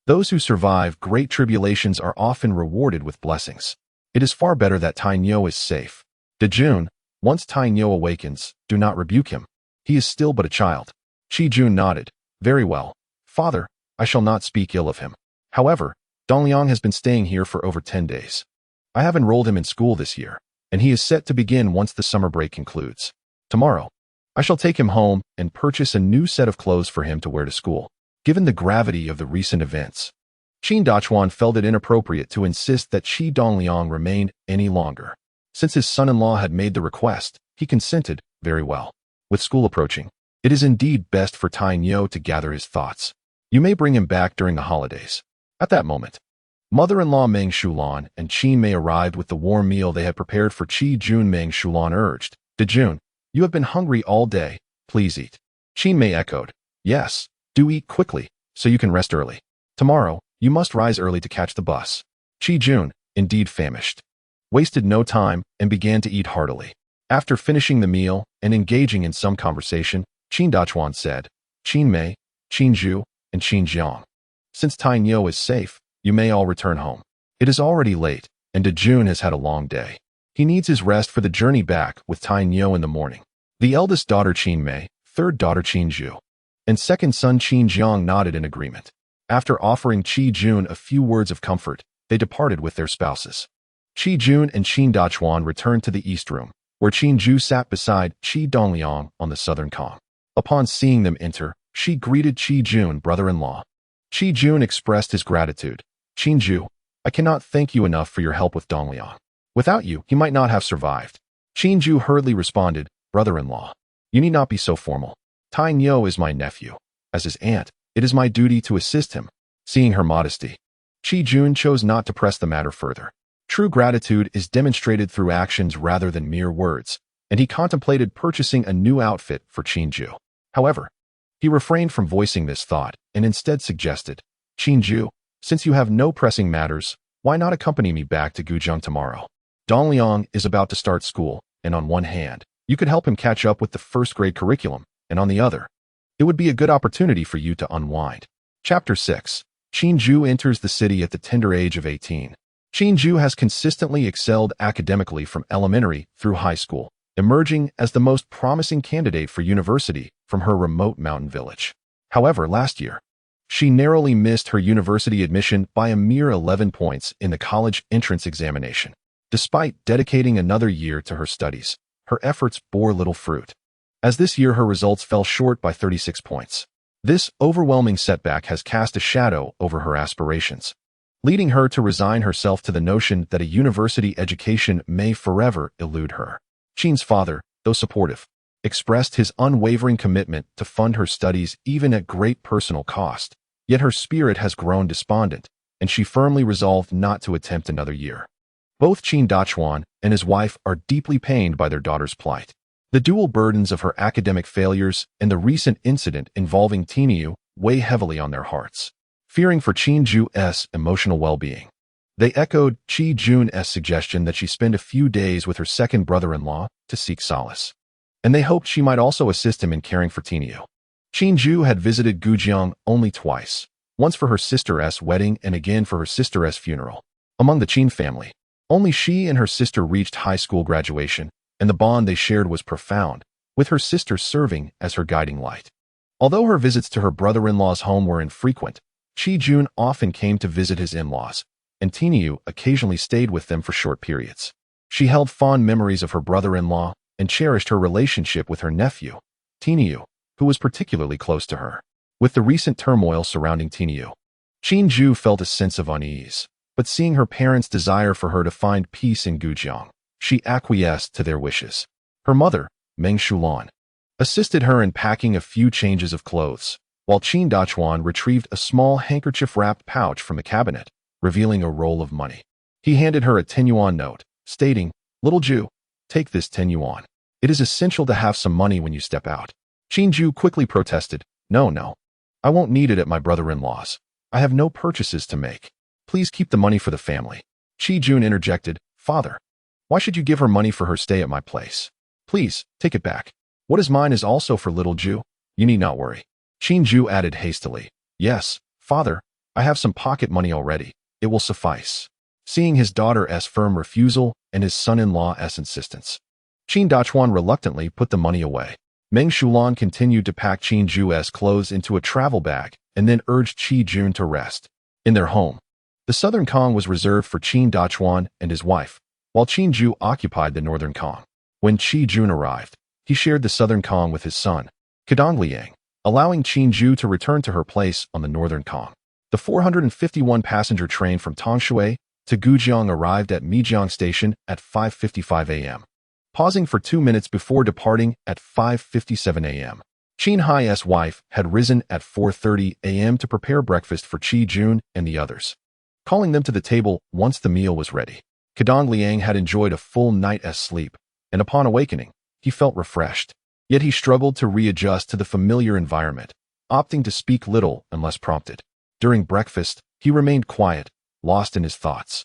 Those who survive great tribulations are often rewarded with blessings. It is far better that Tainyo is safe. Dajun, once Tainyo awakens, do not rebuke him. He is still but a child." Qi Jun nodded, "Very well, father, I shall not speak ill of him." However, Dongliang has been staying here for over 10 days. I have enrolled him in school this year, and he is set to begin once the summer break concludes. Tomorrow, I shall take him home and purchase a new set of clothes for him to wear to school. Given the gravity of the recent events, Qi Dongliang felt it inappropriate to insist that Qi Dongliang remain any longer. Since his son-in-law had made the request, he consented very well. With school approaching, it is indeed best for Tainyo to gather his thoughts. You may bring him back during the holidays. At that moment, mother-in-law Meng Shulan and Qi Mei arrived with the warm meal they had prepared for Qi Jun. Meng Shulan urged, "Jun, you have been hungry all day. Please eat." Qi Mei echoed, "Yes, do eat quickly, so you can rest early. Tomorrow, you must rise early to catch the bus." Qi Jun, indeed famished, wasted no time and began to eat heartily. After finishing the meal and engaging in some conversation, Qin Dongliang said, "Qin Mei, Qin Zhu, and Qin Jiang. Since Tainyo is safe, you may all return home. It is already late, and Jun has had a long day. He needs his rest for the journey back with Tainyo in the morning." The eldest daughter Qin Mei, third daughter Qin Zhu, and second son Qin Jiang nodded in agreement. After offering Qi Jun a few words of comfort, they departed with their spouses. Qi Jun and Qin Dongliang returned to the east room, where Qin Zhu sat beside Qi Dongliang on the southern kong. Upon seeing them enter, she greeted Qi Jun, brother-in-law. Qi Jun expressed his gratitude. "Qin Zhu, I cannot thank you enough for your help with Dongliang. Without you, he might not have survived." Qin Zhu hurriedly responded, "Brother-in-law, you need not be so formal. Tainyo is my nephew. As his aunt, it is my duty to assist him." Seeing her modesty, Qi Jun chose not to press the matter further. True gratitude is demonstrated through actions rather than mere words, and he contemplated purchasing a new outfit for Qin Zhu. However, he refrained from voicing this thought and instead suggested, "Qin Zhu, since you have no pressing matters, why not accompany me back to Gujang tomorrow? Dongliang is about to start school, and on one hand, you could help him catch up with the first-grade curriculum, and on the other, it would be a good opportunity for you to unwind." Chapter 6. Qin Zhu enters the city at the tender age of 18. Qin Zhu has consistently excelled academically from elementary through high school, emerging as the most promising candidate for university from her remote mountain village. However, last year, she narrowly missed her university admission by a mere 11 points in the college entrance examination. Despite dedicating another year to her studies, her efforts bore little fruit, as this year her results fell short by 36 points. This overwhelming setback has cast a shadow over her aspirations, leading her to resign herself to the notion that a university education may forever elude her. Qin's father, though supportive, expressed his unwavering commitment to fund her studies even at great personal cost. Yet her spirit has grown despondent, and she firmly resolved not to attempt another year. Both Qin Dongliang and his wife are deeply pained by their daughter's plight. The dual burdens of her academic failures and the recent incident involving Tainyo weigh heavily on their hearts. Fearing for Qin Zhu's emotional well-being, they echoed Qi Jun's suggestion that she spend a few days with her second brother-in-law to seek solace, and they hoped she might also assist him in caring for Tainyo. Qin Zhu had visited Gujang only twice, once for her sister's wedding and again for her sister's funeral. Among the Qin family, only she and her sister reached high school graduation, and the bond they shared was profound, with her sister serving as her guiding light. Although her visits to her brother-in-law's home were infrequent, Qi Jun often came to visit his in-laws, and Tainyo occasionally stayed with them for short periods. She held fond memories of her brother-in-law and cherished her relationship with her nephew, Tainyo, who was particularly close to her. With the recent turmoil surrounding Tainyo, Qin Zhu felt a sense of unease, but seeing her parents' desire for her to find peace in Gujang, she acquiesced to their wishes. Her mother, Meng Shulan, assisted her in packing a few changes of clothes, while Qin Dongliang retrieved a small handkerchief-wrapped pouch from the cabinet, revealing a roll of money. He handed her a 10-yuan note, stating, "Little Zhu, take this 10 yuan. It is essential to have some money when you step out." Qin Zhu quickly protested, No, I won't need it at my brother-in-law's. I have no purchases to make. Please keep the money for the family." Qi Jun interjected, "Father, why should you give her money for her stay at my place? Please, take it back. What is mine is also for little Zhu. You need not worry." Qin Zhu added hastily, "Yes, father, I have some pocket money already. It will suffice." Seeing his daughter's firm refusal and his son-in-law's insistence, Qin Dongliang reluctantly put the money away. Meng Shulan continued to pack Qin Zhu's clothes into a travel bag and then urged Qi Jun to rest. In their home, the southern Kong was reserved for Qi Dongliang and his wife, while Qi Ju occupied the northern Kong. When Qi Jun arrived, he shared the southern Kong with his son, Qi Dongliang, allowing Qi Ju to return to her place on the northern Kong. The 451-passenger train from Tongshui to Gujang arrived at Mijiang Station at 5:55 a.m., pausing for 2 minutes before departing at 5:57 a.m. Qin Hai's wife had risen at 4:30 a.m. to prepare breakfast for Qi Jun and the others, calling them to the table once the meal was ready. Qi Dongliang had enjoyed a full night's sleep, and upon awakening, he felt refreshed. Yet he struggled to readjust to the familiar environment, opting to speak little unless prompted. During breakfast, he remained quiet, lost in his thoughts.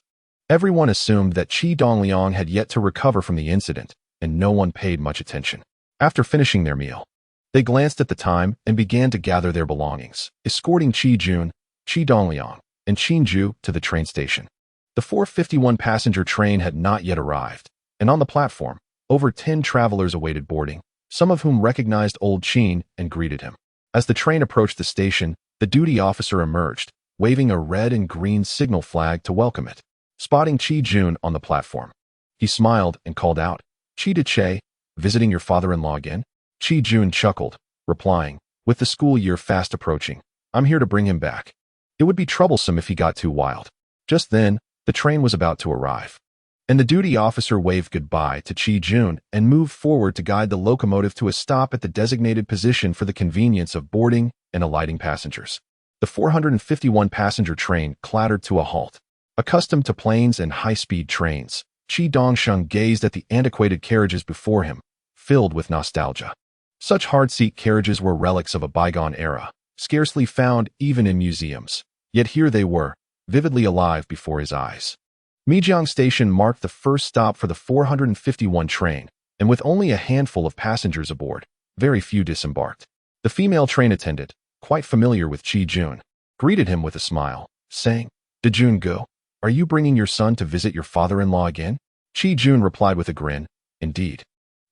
Everyone assumed that Qi Dongliang had yet to recover from the incident, and no one paid much attention. After finishing their meal, they glanced at the time and began to gather their belongings, escorting Qi Jun, Qi Dongliang, and Qin Ju to the train station. The 451-passenger train had not yet arrived, and on the platform, over 10 travelers awaited boarding, some of whom recognized old Qin and greeted him. As the train approached the station, the duty officer emerged, waving a red and green signal flag to welcome it. Spotting Qi Jun on the platform, he smiled and called out, "Qi Che, visiting your father-in-law again?" Qi Jun chuckled, replying, "With the school year fast approaching, I'm here to bring him back. It would be troublesome if he got too wild." Just then, the train was about to arrive, and the duty officer waved goodbye to Qi Jun and moved forward to guide the locomotive to a stop at the designated position for the convenience of boarding and alighting passengers. The 451-passenger train clattered to a halt. Accustomed to planes and high-speed trains, Qi Dongliang gazed at the antiquated carriages before him, filled with nostalgia. Such hard-seat carriages were relics of a bygone era, scarcely found even in museums. Yet here they were, vividly alive before his eyes. Mijiang Station marked the first stop for the 451 train, and with only a handful of passengers aboard, very few disembarked. The female train attendant, quite familiar with Qi Jun, greeted him with a smile, saying, "Did Jun go? Are you bringing your son to visit your father-in-law again?" Qi Jun replied with a grin, "Indeed.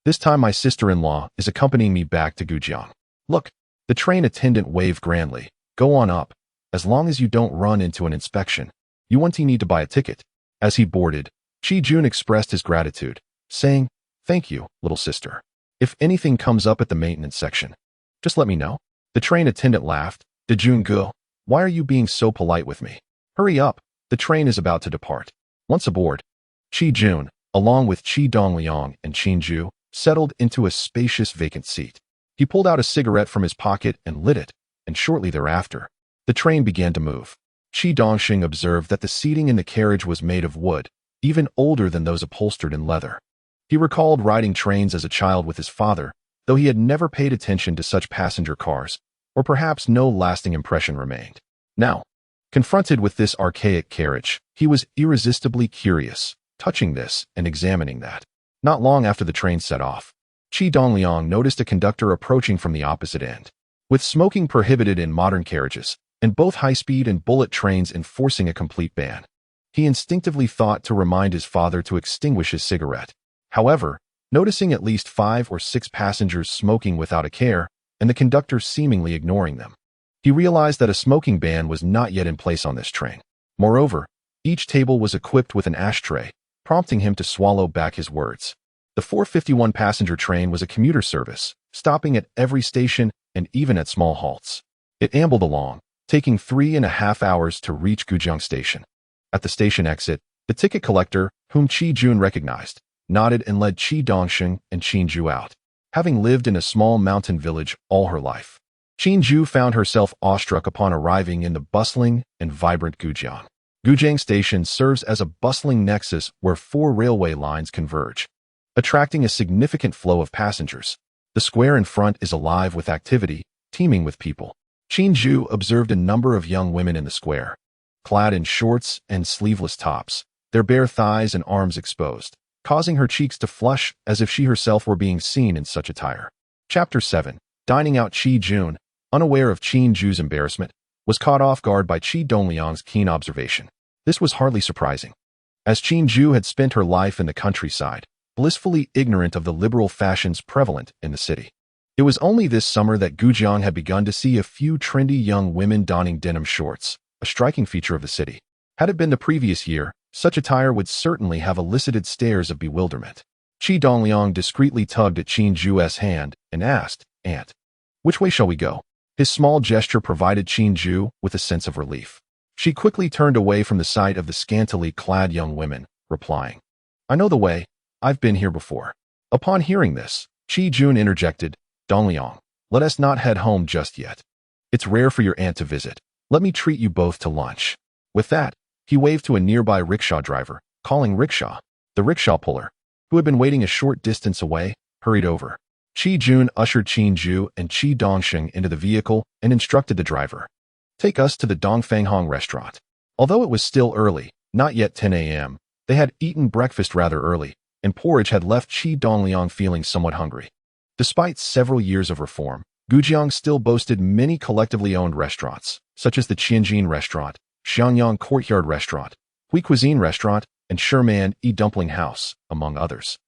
This time my sister-in-law is accompanying me back to Gujang." "Look," the train attendant waved grandly, "go on up. As long as you don't run into an inspection, you won't need to buy a ticket." As he boarded, Qi Jun expressed his gratitude, saying, "Thank you, little sister. If anything comes up at the maintenance section, just let me know." The train attendant laughed. "Did Jun go? Why are you being so polite with me? Hurry up, the train is about to depart." Once aboard, Qi Jun, along with Qi Dongliang and Qin Ju, settled into a spacious vacant seat. He pulled out a cigarette from his pocket and lit it, and shortly thereafter, the train began to move. Qi Dongliang observed that the seating in the carriage was made of wood, even older than those upholstered in leather. He recalled riding trains as a child with his father, though he had never paid attention to such passenger cars, or perhaps no lasting impression remained. Now, confronted with this archaic carriage, he was irresistibly curious, touching this and examining that. Not long after the train set off, Qi Dongliang noticed a conductor approaching from the opposite end. With smoking prohibited in modern carriages, and both high-speed and bullet trains enforcing a complete ban, he instinctively thought to remind his father to extinguish his cigarette. However, noticing at least 5 or 6 passengers smoking without a care, and the conductor seemingly ignoring them, he realized that a smoking ban was not yet in place on this train. Moreover, each table was equipped with an ashtray, prompting him to swallow back his words. The 451-passenger train was a commuter service, stopping at every station and even at small halts. It ambled along, taking 3.5 hours to reach Gujang Station. At the station exit, the ticket collector, whom Qi Jun recognized, nodded and led Qi Dongliang and Qin Ju out. Having lived in a small mountain village all her life, Qin Ju found herself awestruck upon arriving in the bustling and vibrant Gujang. Gujang Station serves as a bustling nexus where 4 railway lines converge, attracting a significant flow of passengers. The square in front is alive with activity, teeming with people. Qin Ju observed a number of young women in the square, clad in shorts and sleeveless tops, their bare thighs and arms exposed, causing her cheeks to flush as if she herself were being seen in such attire. Chapter 7. Dining out. Qi Jun, unaware of Qin Ju's embarrassment, was caught off guard by Qi Dongliang's keen observation. This was hardly surprising, as Qin Ju had spent her life in the countryside, blissfully ignorant of the liberal fashions prevalent in the city. It was only this summer that Gujang had begun to see a few trendy young women donning denim shorts, a striking feature of the city. Had it been the previous year, such attire would certainly have elicited stares of bewilderment. Qi Dongliang discreetly tugged at Qin Zhu's hand and asked, "Aunt, which way shall we go?" His small gesture provided Qin Zhu with a sense of relief. She quickly turned away from the sight of the scantily clad young women, replying, "I know the way. I've been here before." Upon hearing this, Qi Jun interjected, "Dongliang, let us not head home just yet. It's rare for your aunt to visit. Let me treat you both to lunch." With that, he waved to a nearby rickshaw driver, calling rickshaw. The rickshaw puller, who had been waiting a short distance away, hurried over. Qi Jun ushered Qin Zhu and Qi Dongxing into the vehicle and instructed the driver, "Take us to the Dongfanghong restaurant." Although it was still early, not yet 10 a.m., they had eaten breakfast rather early, and porridge had left Qi Dongliang feeling somewhat hungry. Despite several years of reform, Gujang still boasted many collectively owned restaurants, such as the Tianjin Restaurant, Xiangyang Courtyard Restaurant, Hui Cuisine Restaurant, and Sherman E. Dumpling House, among others.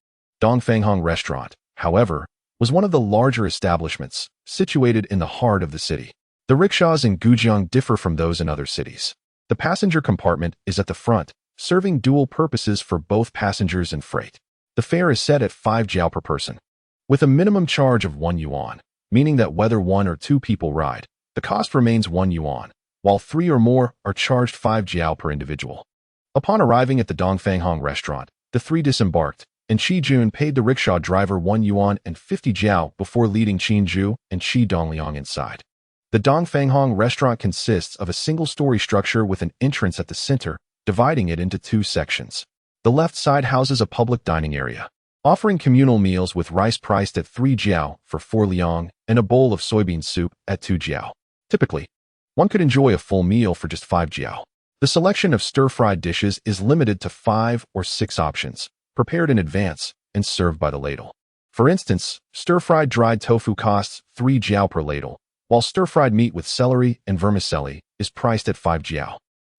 Dongfanghong Restaurant, however, was one of the larger establishments, situated in the heart of the city. The rickshaws in Gujang differ from those in other cities. The passenger compartment is at the front, serving dual purposes for both passengers and freight. The fare is set at 5 jiao per person, with a minimum charge of 1 yuan, meaning that whether 1 or 2 people ride, the cost remains 1 yuan, while 3 or more are charged 5 jiao per individual. Upon arriving at the Dongfanghong restaurant, the three disembarked, and Qi Jun paid the rickshaw driver 1 yuan and 50 jiao before leading Qin Zhu and Qi Dongliang inside. The Dongfanghong restaurant consists of a single-story structure with an entrance at the center, dividing it into 2 sections. The left side houses a public dining area, offering communal meals with rice priced at 3 jiao for 4 liang and a bowl of soybean soup at 2 jiao. Typically, one could enjoy a full meal for just 5 jiao. The selection of stir-fried dishes is limited to 5 or 6 options, prepared in advance and served by the ladle. For instance, stir-fried dried tofu costs 3 jiao per ladle, while stir-fried meat with celery and vermicelli is priced at 5 jiao.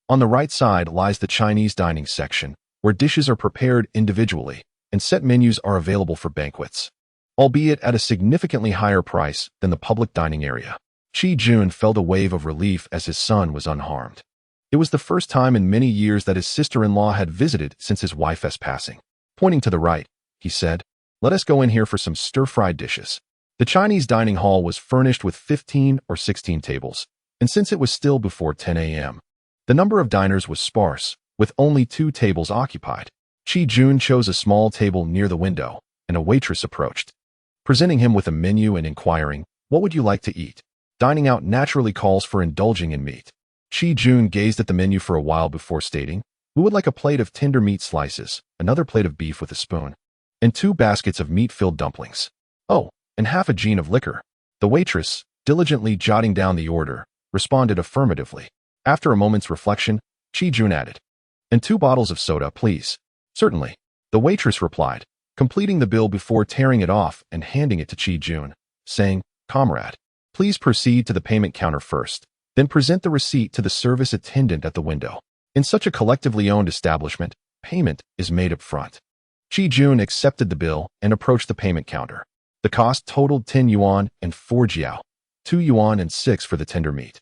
On the right side lies the Chinese dining section, where dishes are prepared individually, and set menus are available for banquets, albeit at a significantly higher price than the public dining area. Qi Jun felt a wave of relief as his son was unharmed. It was the first time in many years that his sister-in-law had visited since his wife's passing. Pointing to the right, he said, "Let us go in here for some stir-fried dishes." The Chinese dining hall was furnished with 15 or 16 tables, and since it was still before 10 a.m., the number of diners was sparse, with only 2 tables occupied. Qi Jun chose a small table near the window, and a waitress approached, presenting him with a menu and inquiring, "What would you like to eat?" Dining out naturally calls for indulging in meat. Qi Jun gazed at the menu for a while before stating, "We would like a plate of tender meat slices, another plate of beef with a spoon, and 2 baskets of meat-filled dumplings. Oh, and half a gin of liquor." The waitress, diligently jotting down the order, responded affirmatively. After a moment's reflection, Qi Jun added, "And 2 bottles of soda, please." "Certainly," the waitress replied, completing the bill before tearing it off and handing it to Qi Jun, saying, "Comrade, please proceed to the payment counter first, then present the receipt to the service attendant at the window." In such a collectively owned establishment, payment is made up front. Qi Jun accepted the bill and approached the payment counter. The cost totaled 10 yuan and 4 jiao, 2 yuan and 6 for the tender meat,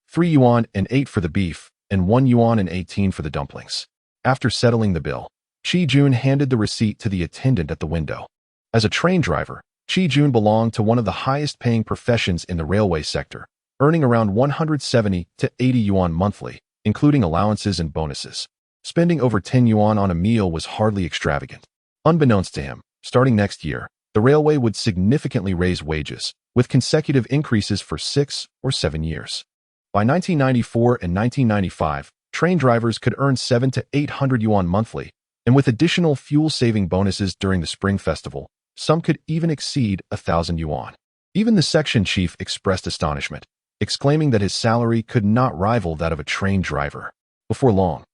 3 yuan and 8 for the beef, and 1 yuan and 18 for the dumplings. After settling the bill, Qi Jun handed the receipt to the attendant at the window. As a train driver, Qi Jun belonged to one of the highest-paying professions in the railway sector, earning around 170 to 80 yuan monthly, including allowances and bonuses. Spending over 10 yuan on a meal was hardly extravagant. Unbeknownst to him, starting next year, the railway would significantly raise wages, with consecutive increases for 6 or 7 years. By 1994 and 1995, train drivers could earn 700 to 800 yuan monthly, and with additional fuel-saving bonuses during the Spring Festival, some could even exceed 1,000 yuan. Even the section chief expressed astonishment, exclaiming that his salary could not rival that of a train driver. Before long,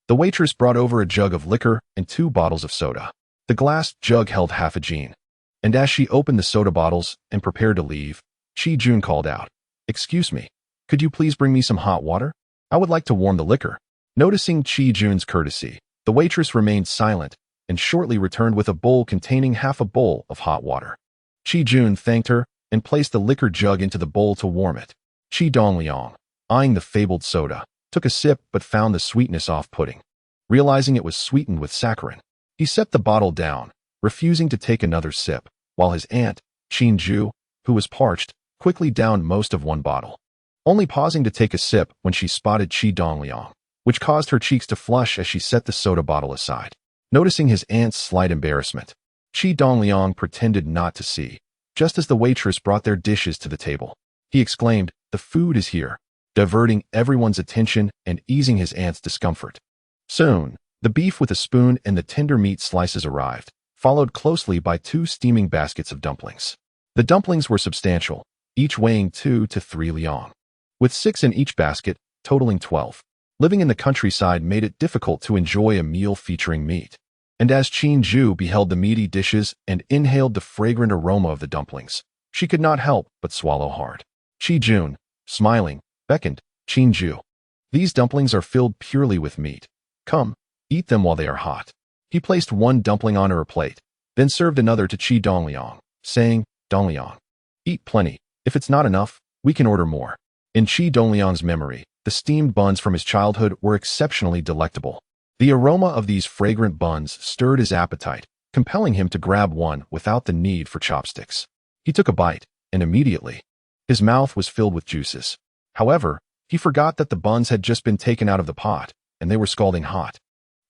the waitress brought over a jug of liquor and 2 bottles of soda. The glass jug held half a gin, and as she opened the soda bottles and prepared to leave, Qi Jun called out, "Excuse me, could you please bring me some hot water? I would like to warm the liquor." Noticing Qi Jun's courtesy, the waitress remained silent and shortly returned with a bowl containing half a bowl of hot water. Qi Jun thanked her and placed the liquor jug into the bowl to warm it. Qi Dongliang, eyeing the fabled soda, took a sip but found the sweetness off-putting. Realizing it was sweetened with saccharin, he set the bottle down, refusing to take another sip, while his aunt, Qin, who was parched, quickly downed most of one bottle, only pausing to take a sip when she spotted Qi Dongliang, which caused her cheeks to flush as she set the soda bottle aside. Noticing his aunt's slight embarrassment, Qi Dongliang pretended not to see, just as the waitress brought their dishes to the table. He exclaimed, "The food is here," diverting everyone's attention and easing his aunt's discomfort. Soon, the beef with a spoon and the tender meat slices arrived, followed closely by 2 steaming baskets of dumplings. The dumplings were substantial, each weighing 2 to 3 liang, with 6 in each basket, totaling 12. Living in the countryside made it difficult to enjoy a meal featuring meat. And as Qin beheld the meaty dishes and inhaled the fragrant aroma of the dumplings, she could not help but swallow hard. Qi, smiling, beckoned, "Qin, these dumplings are filled purely with meat. Come, eat them while they are hot." He placed one dumpling on her plate, then served another to Qi Dongliang, saying, "Dongliang, eat plenty. If it's not enough, we can order more." In Qi Dongliang's memory, the steamed buns from his childhood were exceptionally delectable. The aroma of these fragrant buns stirred his appetite, compelling him to grab one without the need for chopsticks. He took a bite, and immediately, his mouth was filled with juices. However, he forgot that the buns had just been taken out of the pot, and they were scalding hot,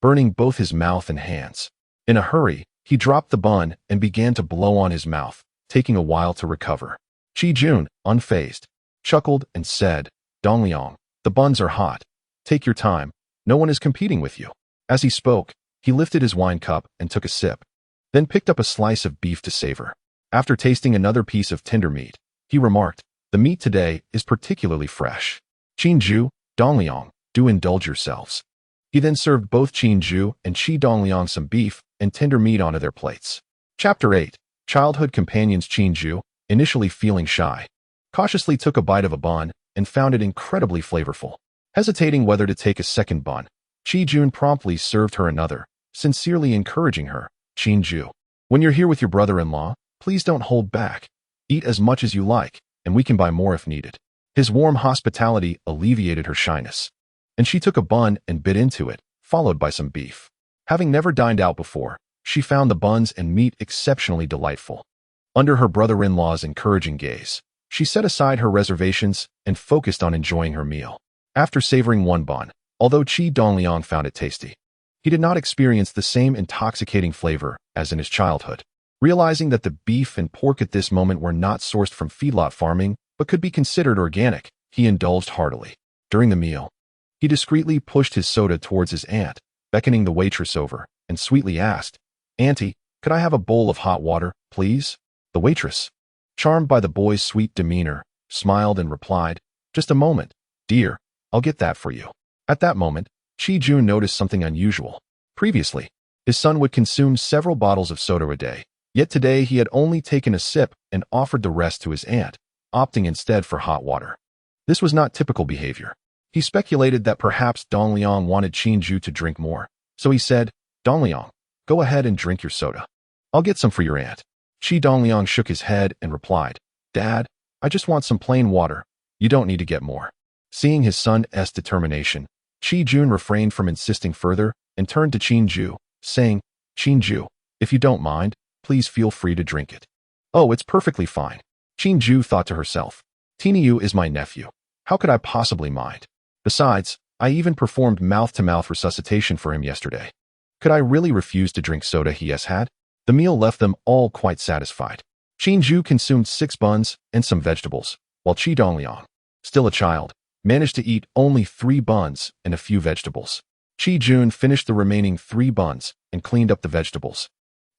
burning both his mouth and hands. In a hurry, he dropped the bun and began to blow on his mouth, taking a while to recover. Qi, unfazed, chuckled and said, "Dongliang, the buns are hot. Take your time. No one is competing with you." As he spoke, he lifted his wine cup and took a sip, then picked up a slice of beef to savor. After tasting another piece of tender meat, he remarked, "The meat today is particularly fresh. Qin, Dongliang, do indulge yourselves." He then served both Qin and Qi Dongliang some beef and tender meat onto their plates. Chapter 8. Childhood companions. Qin, initially feeling shy, cautiously took a bite of a bun and found it incredibly flavorful. Hesitating whether to take a second bun, Qi promptly served her another, sincerely encouraging her, "Qin, when you're here with your brother-in-law, please don't hold back. Eat as much as you like, and we can buy more if needed." His warm hospitality alleviated her shyness, and she took a bun and bit into it, followed by some beef. Having never dined out before, she found the buns and meat exceptionally delightful. Under her brother-in-law's encouraging gaze, she set aside her reservations and focused on enjoying her meal. After savoring one bun, although Qi Dongliang found it tasty, he did not experience the same intoxicating flavor as in his childhood. Realizing that the beef and pork at this moment were not sourced from feedlot farming, but could be considered organic, he indulged heartily. During the meal, he discreetly pushed his soda towards his aunt, beckoning the waitress over, and sweetly asked, "Auntie, could I have a bowl of hot water, please?" The waitress, charmed by the boy's sweet demeanor, smiled and replied, "Just a moment, dear, I'll get that for you." At that moment, Qi noticed something unusual. Previously, his son would consume several bottles of soda a day, yet today he had only taken a sip and offered the rest to his aunt, opting instead for hot water. This was not typical behavior. He speculated that perhaps Dongliang wanted Qin to drink more, so he said, "Dongliang, go ahead and drink your soda. I'll get some for your aunt." Qi Dongliang shook his head and replied, "Dad, I just want some plain water. You don't need to get more." Seeing his son's determination, Qi refrained from insisting further and turned to Qin, saying, "Qin, if you don't mind, please feel free to drink it." "Oh, it's perfectly fine." Qin thought to herself, "Tiniu is my nephew. How could I possibly mind? Besides, I even performed mouth-to-mouth resuscitation for him yesterday. Could I really refuse to drink soda he has had?" The meal left them all quite satisfied. Qin consumed 6 buns and some vegetables, while Qi Dongliang, still a child, managed to eat only 3 buns and a few vegetables. Qi finished the remaining 3 buns and cleaned up the vegetables.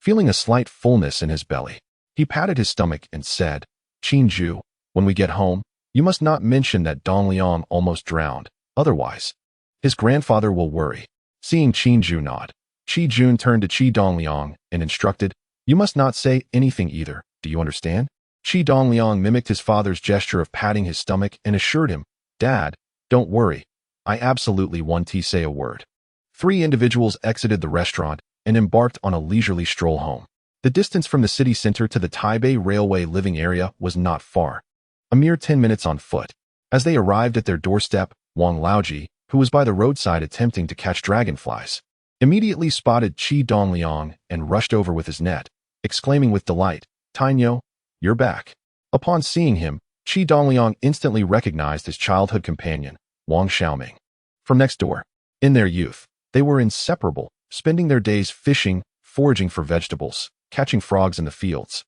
Feeling a slight fullness in his belly, he patted his stomach and said, "Qin, when we get home, you must not mention that Dongliang almost drowned, otherwise his grandfather will worry." Seeing Qin nod, Qi turned to Qi Dongliang and instructed, "You must not say anything either, do you understand?" Qi Dongliang mimicked his father's gesture of patting his stomach and assured him, "Dad, don't worry. I absolutely won't say a word." 3 individuals exited the restaurant and embarked on a leisurely stroll home. The distance from the city center to the Taipei Railway living area was not far, a mere 10 minutes on foot. As they arrived at their doorstep, Wang Laoji, who was by the roadside attempting to catch dragonflies, immediately spotted Qi Dongliang and rushed over with his net, exclaiming with delight, "Tainyo, you're back." Upon seeing him, Qi Dongliang instantly recognized his childhood companion, Wang Xiaoming, from next door. In their youth, they were inseparable, spending their days fishing, foraging for vegetables, catching frogs in the fields,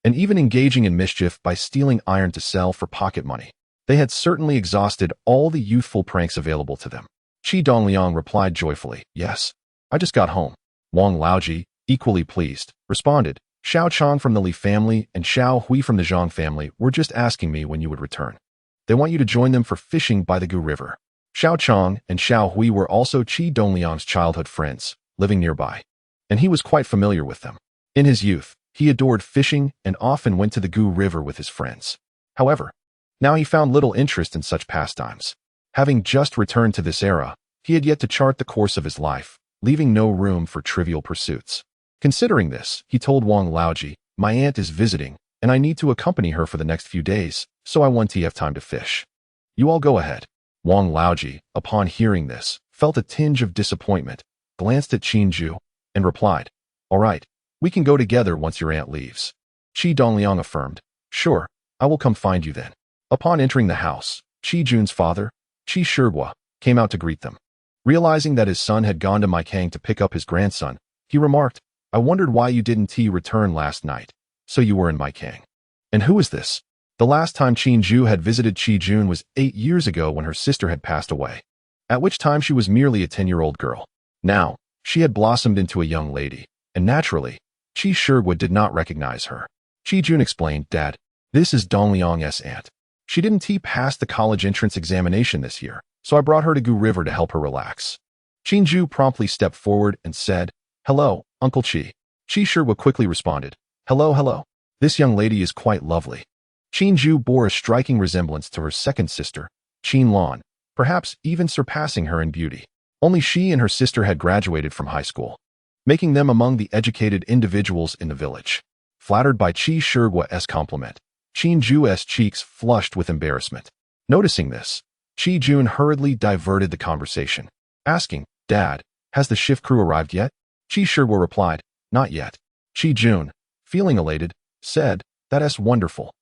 and even engaging in mischief by stealing iron to sell for pocket money. They had certainly exhausted all the youthful pranks available to them. Qi Dongliang replied joyfully, "Yes, I just got home." Wang Laoji, equally pleased, responded, "Xiao Chang from the Li family and Xiao Hui from the Zhang family were just asking me when you would return. They want you to join them for fishing by the Gu River." Xiao Chang and Xiao Hui were also Qi Dongliang's childhood friends, living nearby, and he was quite familiar with them. In his youth, he adored fishing and often went to the Gu River with his friends. However, now he found little interest in such pastimes. Having just returned to this era, he had yet to chart the course of his life, leaving no room for trivial pursuits. Considering this, he told Wang Laoji, "My aunt is visiting, and I need to accompany her for the next few days, so I want to have time to fish. You all go ahead." Wang Laoji, upon hearing this, felt a tinge of disappointment, glanced at Qinju, and replied, "All right, we can go together once your aunt leaves." Qi Dongliang affirmed, "Sure, I will come find you then." Upon entering the house, Qi Jun's father, Qi Shiguo, came out to greet them. Realizing that his son had gone to Maikang to pick up his grandson, he remarked, "I wondered why you didn't return last night, so you were in Maikang. And who is this?" The last time Qinju had visited Qi Jun was 8 years ago when her sister had passed away, at which time she was merely a 10-year-old girl. Now, she had blossomed into a young lady, and naturally, Qi Shiguo did not recognize her. Qi Jun explained, "Dad, this is Dongliang's aunt. She didn't pass the college entrance examination this year, so I brought her to Gu River to help her relax." Qinju promptly stepped forward and said, "Hello, Uncle Qi." Qi Shiguo quickly responded, "Hello, hello. This young lady is quite lovely." Qinju bore a striking resemblance to her second sister, Qin Lan, perhaps even surpassing her in beauty. Only she and her sister had graduated from high school, making them among the educated individuals in the village. Flattered by Qi Shiguo's compliment, Qinju's cheeks flushed with embarrassment. Noticing this, Qi Jun hurriedly diverted the conversation, asking, "Dad, has the shift crew arrived yet?" Qi Shiguo replied, "Not yet." Qi Jun, feeling elated, said, "That's wonderful.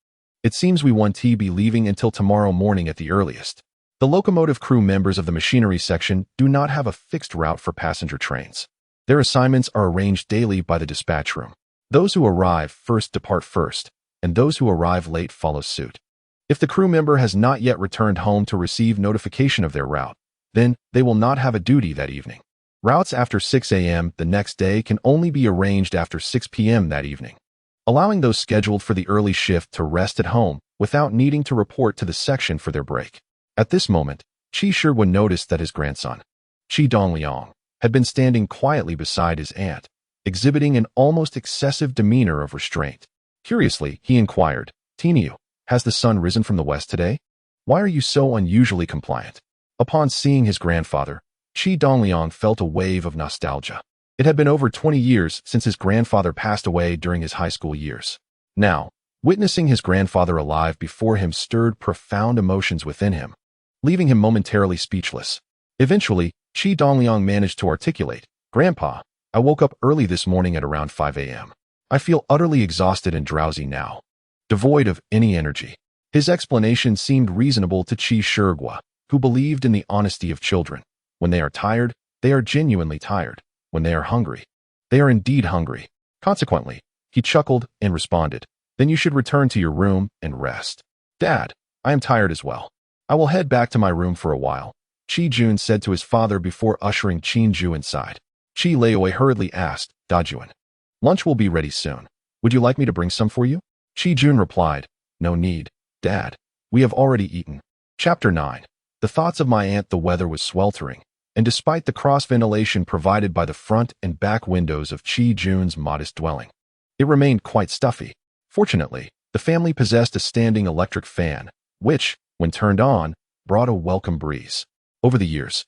It seems we won't be leaving until tomorrow morning at the earliest." The locomotive crew members of the machinery section do not have a fixed route for passenger trains. Their assignments are arranged daily by the dispatch room. Those who arrive first depart first, and those who arrive late follow suit. If the crew member has not yet returned home to receive notification of their route, then they will not have a duty that evening. Routes after 6 a.m. the next day can only be arranged after 6 p.m. that evening, allowing those scheduled for the early shift to rest at home without needing to report to the section for their break. At this moment, Qi Shiguo noticed that his grandson, Qi Dongliang, had been standing quietly beside his aunt, exhibiting an almost excessive demeanor of restraint. Curiously, he inquired, "Tinyu, has the sun risen from the west today? Why are you so unusually compliant?" Upon seeing his grandfather, Qi Dongliang felt a wave of nostalgia. It had been over 20 years since his grandfather passed away during his high school years. Now, witnessing his grandfather alive before him stirred profound emotions within him, leaving him momentarily speechless. Eventually, Qi Dongliang managed to articulate, "Grandpa, I woke up early this morning at around 5 a.m. I feel utterly exhausted and drowsy now, devoid of any energy." His explanation seemed reasonable to Qi Shiguo, who believed in the honesty of children. When they are tired, they are genuinely tired. When they are hungry, they are indeed hungry. Consequently, he chuckled and responded, "Then you should return to your room and rest." "Dad, I am tired as well. I will head back to my room for a while," Qi Jun said to his father before ushering Qinju inside. Qi Laoe hurriedly asked, "Dajuan, lunch will be ready soon. Would you like me to bring some for you?" Qi Jun replied, "No need, Dad. We have already eaten." Chapter 9. The thoughts of my aunt. The weather was sweltering, and despite the cross-ventilation provided by the front and back windows of Qi Jun's modest dwelling, it remained quite stuffy. Fortunately, the family possessed a standing electric fan, which, when turned on, brought a welcome breeze. Over the years,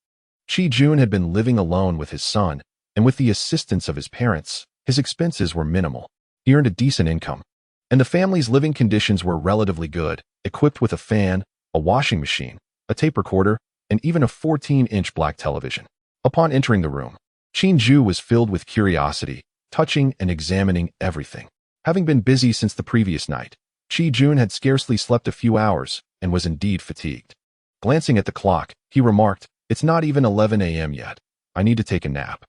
Qi Jun had been living alone with his son, and with the assistance of his parents, his expenses were minimal. He earned a decent income, and the family's living conditions were relatively good, equipped with a fan, a washing machine, a tape recorder, and even a 14-inch black television. Upon entering the room, Qin was filled with curiosity, touching and examining everything. Having been busy since the previous night, Qi had scarcely slept a few hours and was indeed fatigued. Glancing at the clock, he remarked, "It's not even 11 a.m. yet. I need to take a nap.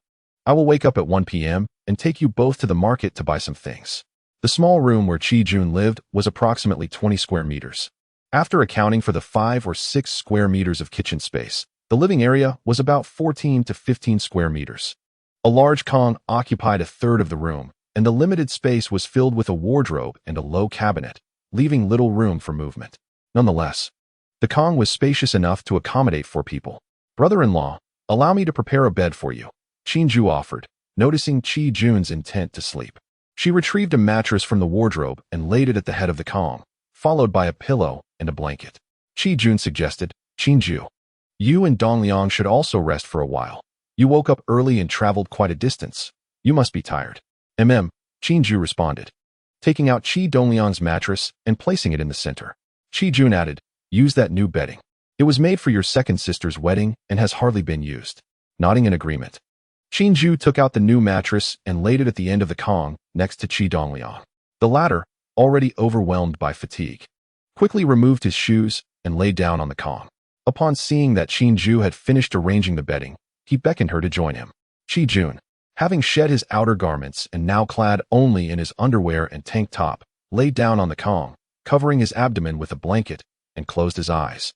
I will wake up at 1 p.m. and take you both to the market to buy some things." The small room where Qi lived was approximately 20 square meters. After accounting for the 5 or 6 square meters of kitchen space, the living area was about 14 to 15 square meters. A large Kong occupied a third of the room, and the limited space was filled with a wardrobe and a low cabinet, leaving little room for movement. Nonetheless, the Kong was spacious enough to accommodate 4 people. "Brother-in-law, allow me to prepare a bed for you," Qin offered, noticing Qi intent to sleep. She retrieved a mattress from the wardrobe and laid it at the head of the Kong, followed by a pillow and a blanket. Qi suggested, "Qin, you and Dongliang should also rest for a while. You woke up early and traveled quite a distance. You must be tired." Qin responded, taking out Qi Dongliang's mattress and placing it in the center. Qi added, "Use that new bedding. It was made for your second sister's wedding and has hardly been used." Nodding in agreement, Qin took out the new mattress and laid it at the end of the Kong next to Qi Dongliang. The latter, already overwhelmed by fatigue, quickly removed his shoes and lay down on the Kong. Upon seeing that Qin had finished arranging the bedding, he beckoned her to join him. Qi, having shed his outer garments and now clad only in his underwear and tank top, lay down on the Kong, covering his abdomen with a blanket, and closed his eyes,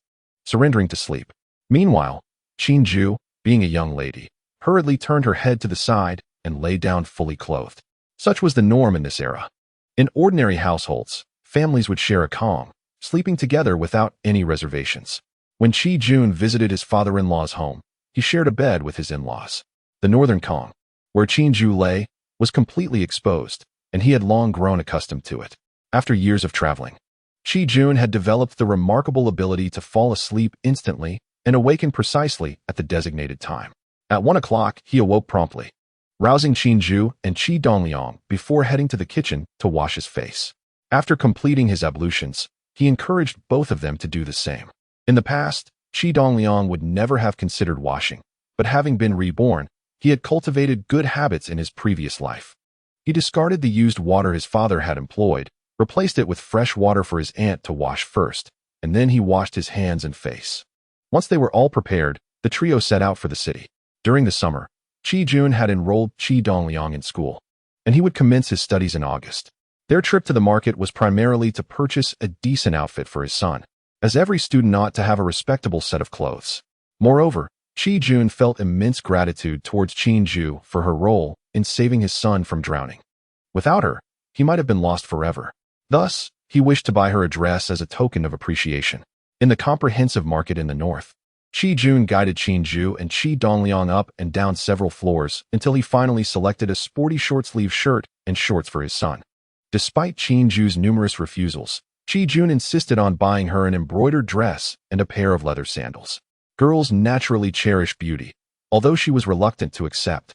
surrendering to sleep. Meanwhile, Qin, being a young lady, hurriedly turned her head to the side and lay down fully clothed. Such was the norm in this era. In ordinary households, families would share a Kong, sleeping together without any reservations. When Qi visited his father-in-law's home, he shared a bed with his in-laws. The northern Kong, where Qin lay, was completely exposed, and he had long grown accustomed to it. After years of traveling, Qi had developed the remarkable ability to fall asleep instantly and awaken precisely at the designated time. At 1 o'clock, he awoke promptly, rousing Qin and Qi Dongliang before heading to the kitchen to wash his face. After completing his ablutions, he encouraged both of them to do the same. In the past, Qi Dongliang would never have considered washing, but having been reborn, he had cultivated good habits in his previous life. He discarded the used water his father had employed, replaced it with fresh water for his aunt to wash first, and then he washed his hands and face. Once they were all prepared, the trio set out for the city. During the summer, Qi had enrolled Qi Dongliang in school, and he would commence his studies in August. Their trip to the market was primarily to purchase a decent outfit for his son, as every student ought to have a respectable set of clothes. Moreover, Qi felt immense gratitude towards Qin for her role in saving his son from drowning. Without her, he might have been lost forever. Thus, he wished to buy her a dress as a token of appreciation. In the comprehensive market in the north, Qi guided Qin and Qi Dongliang up and down several floors until he finally selected a sporty short-sleeve shirt and shorts for his son. Despite Qin's numerous refusals, Qi insisted on buying her an embroidered dress and a pair of leather sandals. Girls naturally cherish beauty, although she was reluctant to accept.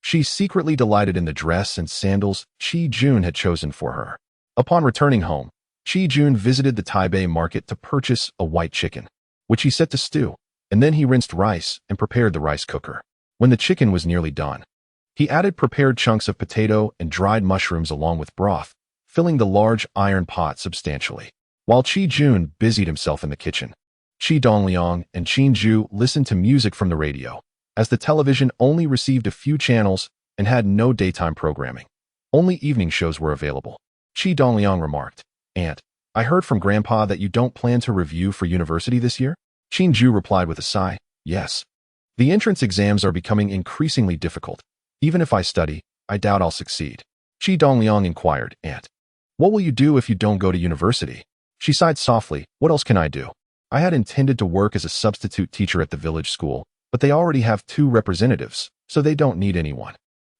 She secretly delighted in the dress and sandals Qi had chosen for her. Upon returning home, Qi visited the Taipei market to purchase a white chicken, which he set to stew, and then he rinsed rice and prepared the rice cooker. When the chicken was nearly done, he added prepared chunks of potato and dried mushrooms along with broth, filling the large iron pot substantially. While Qi busied himself in the kitchen, Qi Dongliang and Qin listened to music from the radio, as the television only received a few channels and had no daytime programming. Only evening shows were available. Qi Dongliang remarked, "Aunt, I heard from Grandpa that you don't plan to review for university this year?" Qin replied with a sigh, "Yes. The entrance exams are becoming increasingly difficult. Even if I study, I doubt I'll succeed." Qi Dongliang inquired, "Aunt, what will you do if you don't go to university?" She sighed softly, "What else can I do? I had intended to work as a substitute teacher at the village school, but they already have 2 representatives, so they don't need anyone.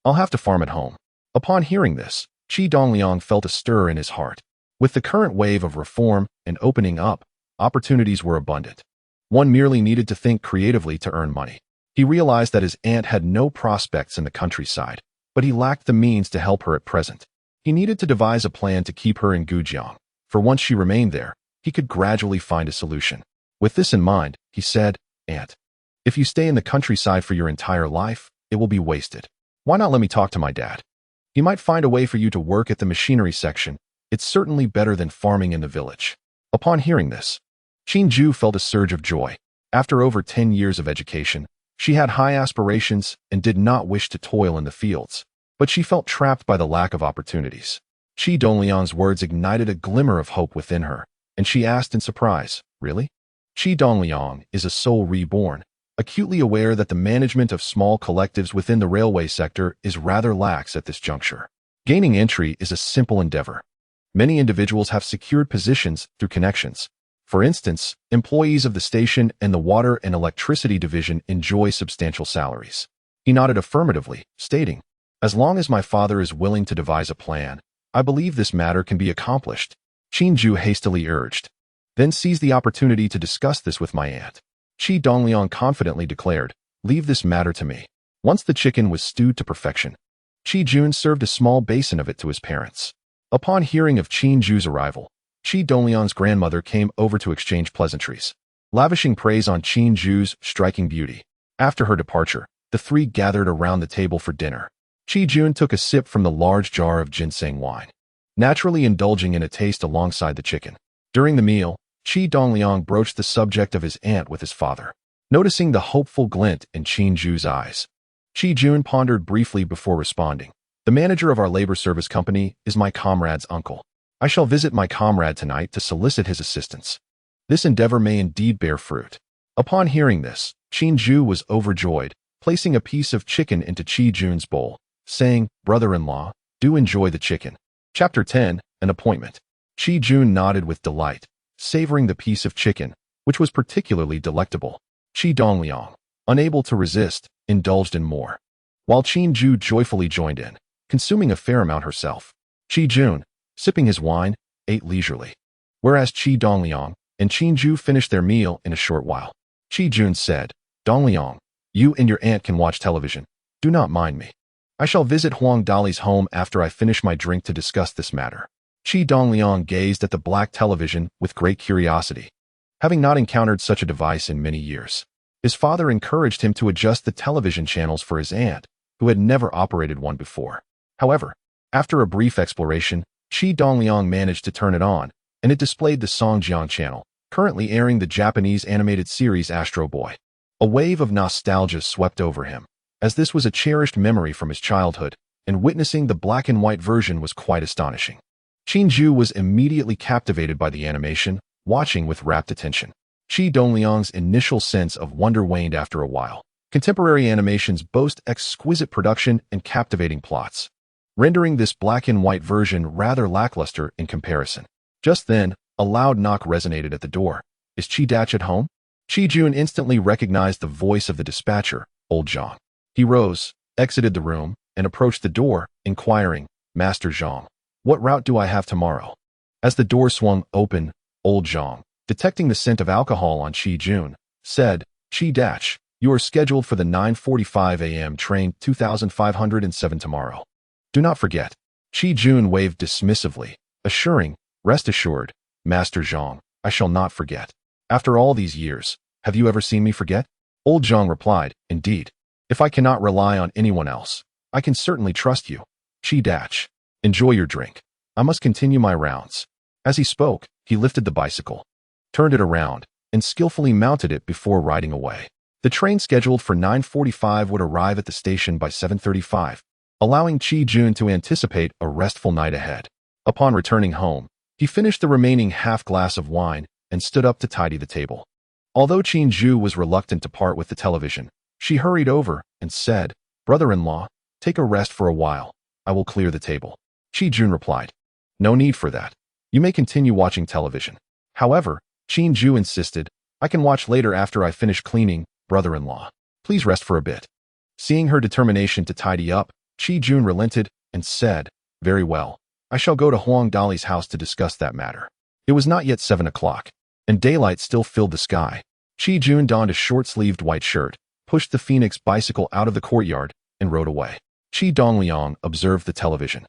I'll have to farm at home." Upon hearing this, Qi Dongliang felt a stir in his heart. With the current wave of reform and opening up, opportunities were abundant. One merely needed to think creatively to earn money. He realized that his aunt had no prospects in the countryside, but he lacked the means to help her at present. He needed to devise a plan to keep her in Gujang, for once she remained there, he could gradually find a solution. With this in mind, he said, Aunt. If you stay in the countryside for your entire life, it will be wasted. Why not let me talk to my dad? He might find a way for you to work at the machinery section. It's certainly better than farming in the village. Upon hearing this, Qinju felt a surge of joy. After over 10 years of education, she had high aspirations and did not wish to toil in the fields, but she felt trapped by the lack of opportunities. Qi Dongliang's words ignited a glimmer of hope within her, and she asked in surprise, "Really?" Qi Dongliang is a soul reborn, acutely aware that the management of small collectives within the railway sector is rather lax at this juncture. Gaining entry is a simple endeavor. Many individuals have secured positions through connections. For instance, employees of the station and the water and electricity division enjoy substantial salaries. He nodded affirmatively, stating, "As long as my father is willing to devise a plan, I believe this matter can be accomplished." Qinju hastily urged. "Then seize the opportunity to discuss this with my aunt." Qi Dongliang confidently declared, "Leave this matter to me." Once the chicken was stewed to perfection, Qi Jun served a small basin of it to his parents. Upon hearing of Qinju's arrival, Qi Dongliang's grandmother came over to exchange pleasantries, lavishing praise on Qinju's striking beauty. After her departure, the three gathered around the table for dinner. Qi Jun took a sip from the large jar of ginseng wine, naturally indulging in a taste alongside the chicken. During the meal, Qi Dongliang broached the subject of his aunt with his father. Noticing the hopeful glint in Qinju's eyes, Qi Jun pondered briefly before responding. "The manager of our labor service company is my comrade's uncle. I shall visit my comrade tonight to solicit his assistance. This endeavor may indeed bear fruit." Upon hearing this, Qinju was overjoyed, placing a piece of chicken into Qi Jun's bowl, saying, "Brother-in-law, do enjoy the chicken." Chapter 10, An Appointment. Qi Jun nodded with delight, savoring the piece of chicken, which was particularly delectable. Qi Dongliang, unable to resist, indulged in more, while Qinju joyfully joined in, consuming a fair amount herself. Qi Jun, sipping his wine, ate leisurely, whereas Qi Dongliang and Qinju finished their meal in a short while. Qi Jun said, "Dongliang, you and your aunt can watch television. Do not mind me. I shall visit Huang Dali's home after I finish my drink to discuss this matter." Qi Dongliang gazed at the black television with great curiosity, having not encountered such a device in many years. His father encouraged him to adjust the television channels for his aunt, who had never operated one before. However, after a brief exploration, Qi Dongliang managed to turn it on, and it displayed the Zhongxing channel, currently airing the Japanese animated series Astro Boy. A wave of nostalgia swept over him, as this was a cherished memory from his childhood, and witnessing the black-and-white version was quite astonishing. Qinju was immediately captivated by the animation, watching with rapt attention. Qi Dongliang's initial sense of wonder waned after a while. Contemporary animations boast exquisite production and captivating plots, rendering this black-and-white version rather lackluster in comparison. Just then, a loud knock resonated at the door. "Is Qi Dach at home?" Qi Jun instantly recognized the voice of the dispatcher, old Zhang. He rose, exited the room, and approached the door, inquiring, "Master Zhang, what route do I have tomorrow?" As the door swung open, old Zhang, detecting the scent of alcohol on Qi Jun, said, "Qi Dach, you are scheduled for the 9:45 a.m. train 2507 tomorrow. Do not forget." Qi Jun waved dismissively, assuring, "Rest assured, Master Zhang, I shall not forget. After all these years, have you ever seen me forget?" Old Zhang replied, "Indeed. If I cannot rely on anyone else, I can certainly trust you. Qi Dach, enjoy your drink. I must continue my rounds." As he spoke, he lifted the bicycle, turned it around, and skillfully mounted it before riding away. The train scheduled for 9:45 would arrive at the station by 7:35, allowing Qi Jun to anticipate a restful night ahead. Upon returning home, he finished the remaining half-glass of wine and stood up to tidy the table. Although Qinju was reluctant to part with the television, she hurried over and said, "Brother-in-law, take a rest for a while. I will clear the table." Qi Jun replied, "No need for that. You may continue watching television." However, Qinju insisted, "I can watch later after I finish cleaning, brother-in-law. Please rest for a bit." Seeing her determination to tidy up, Qi Jun relented and said, "Very well. I shall go to Huang Dali's house to discuss that matter." It was not yet 7 o'clock, and daylight still filled the sky. Qi Jun donned a short-sleeved white shirt, pushed the Phoenix bicycle out of the courtyard, and rode away. Qi Dongliang observed the television,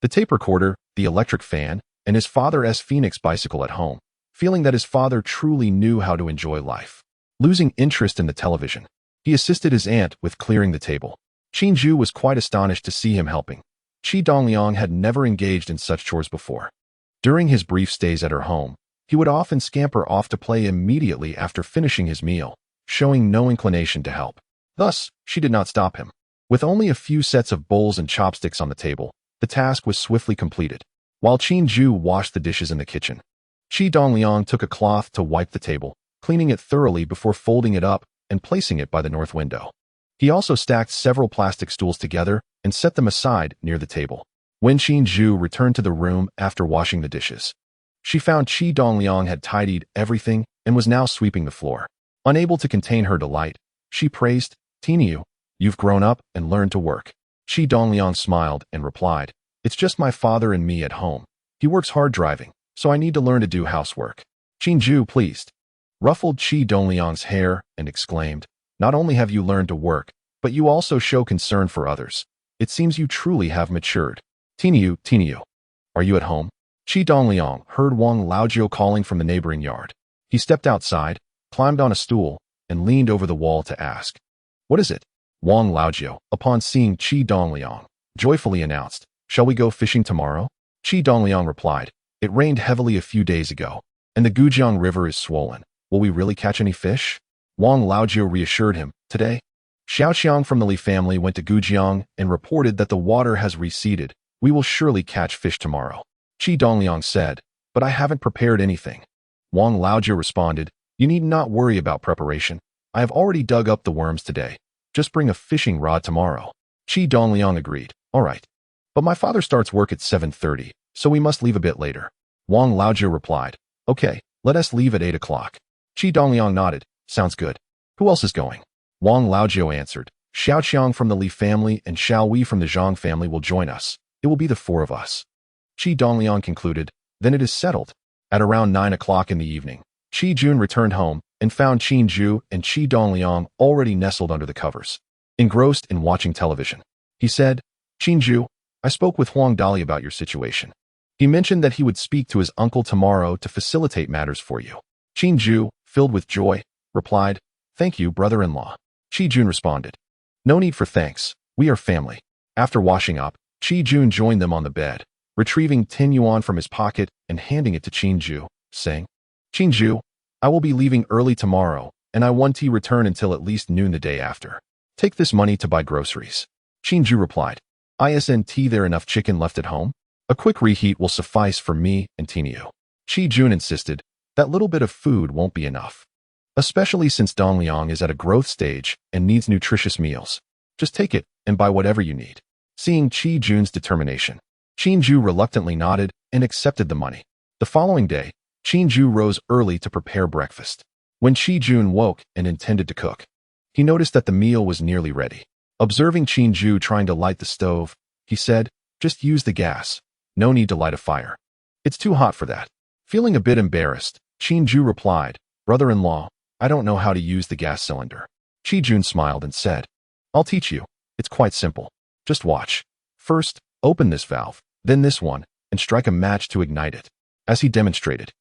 the tape recorder, the electric fan, and his father's Phoenix bicycle at home, feeling that his father truly knew how to enjoy life. losing interest in the television. He assisted his aunt with clearing the table. Qi was quite astonished to see him helping. Qi Dongliang had never engaged in such chores before. During his brief stays at her home, he would often scamper off to play immediately after finishing his meal, showing no inclination to help. Thus, she did not stop him. With only a few sets of bowls and chopsticks on the table, the task was swiftly completed. While Qi washed the dishes in the kitchen, Qi Dongliang took a cloth to wipe the table, cleaning it thoroughly before folding it up and placing it by the north window. He also stacked several plastic stools together and set them aside near the table. When Qi returned to the room after washing the dishes, she found Qi Dongliang had tidied everything and was now sweeping the floor. Unable to contain her delight, she praised, "Tinyu, you've grown up and learned to work." Qi Dongliang smiled and replied, "It's just my father and me at home. He works hard driving, so I need to learn to do housework." Qi pleased, ruffled Qi Dongliang's hair and exclaimed, "Not only have you learned to work, but you also show concern for others. It seems you truly have matured." Tinyu, are you at home?" Qi Dongliang heard Wang Laojiu calling from the neighboring yard. He stepped outside, climbed on a stool, and leaned over the wall to ask, "What is it?" Wang Laojiu, upon seeing Qi Dongliang, joyfully announced, "Shall we go fishing tomorrow?" Qi Dongliang replied, "It rained heavily a few days ago, and the Gujang River is swollen. Will we really catch any fish?" Wang Laojiu reassured him, "Today, Xiaoqiang from the Li family went to Gujang and reported that the water has receded. We will surely catch fish tomorrow." Qi Dongliang said, "But I haven't prepared anything." Wang Laojiu responded, "You need not worry about preparation. I have already dug up the worms today. Just bring a fishing rod tomorrow." Qi Dongliang agreed, "All right. But my father starts work at 7:30, so we must leave a bit later." Wang Laojiu replied, "Okay, let us leave at 8 o'clock." Qi Dongliang nodded, "Sounds good. Who else is going?" Wang Laojiu answered, "Xiaoqiang from the Li family and Xiao Wei from the Zhang family will join us. It will be the four of us." Qi Dongliang concluded, "Then it is settled." At around 9 o'clock in the evening, Qi returned home and found Qi and Qi Dongliang already nestled under the covers, engrossed in watching television. He said, "Qi, I spoke with Huang Dali about your situation. He mentioned that he would speak to his uncle tomorrow to facilitate matters for you." Qi, filled with joy, replied, "Thank you, brother-in-law." Qi responded, "No need for thanks. We are family." After washing up, Qi joined them on the bed, retrieving 10 yuan from his pocket and handing it to Qi, saying, "Qi, I will be leaving early tomorrow, and I won't return until at least noon the day after. Take this money to buy groceries." Qi replied, "Isn't there enough chicken left at home? A quick reheat will suffice for me and Tinyu." Qi insisted, "That little bit of food won't be enough, especially since Dongliang is at a growth stage and needs nutritious meals. Just take it and buy whatever you need." Seeing Qi determination, Qi reluctantly nodded and accepted the money. The following day, Qi rose early to prepare breakfast. When Qi woke and intended to cook, he noticed that the meal was nearly ready. Observing Qi trying to light the stove, he said, "Just use the gas. No need to light a fire. It's too hot for that." Feeling a bit embarrassed, Qi replied, "Brother-in-law, I don't know how to use the gas cylinder." Qi smiled and said, "I'll teach you. It's quite simple. Just watch. First, open this valve, then this one, and strike a match to ignite it." As he demonstrated,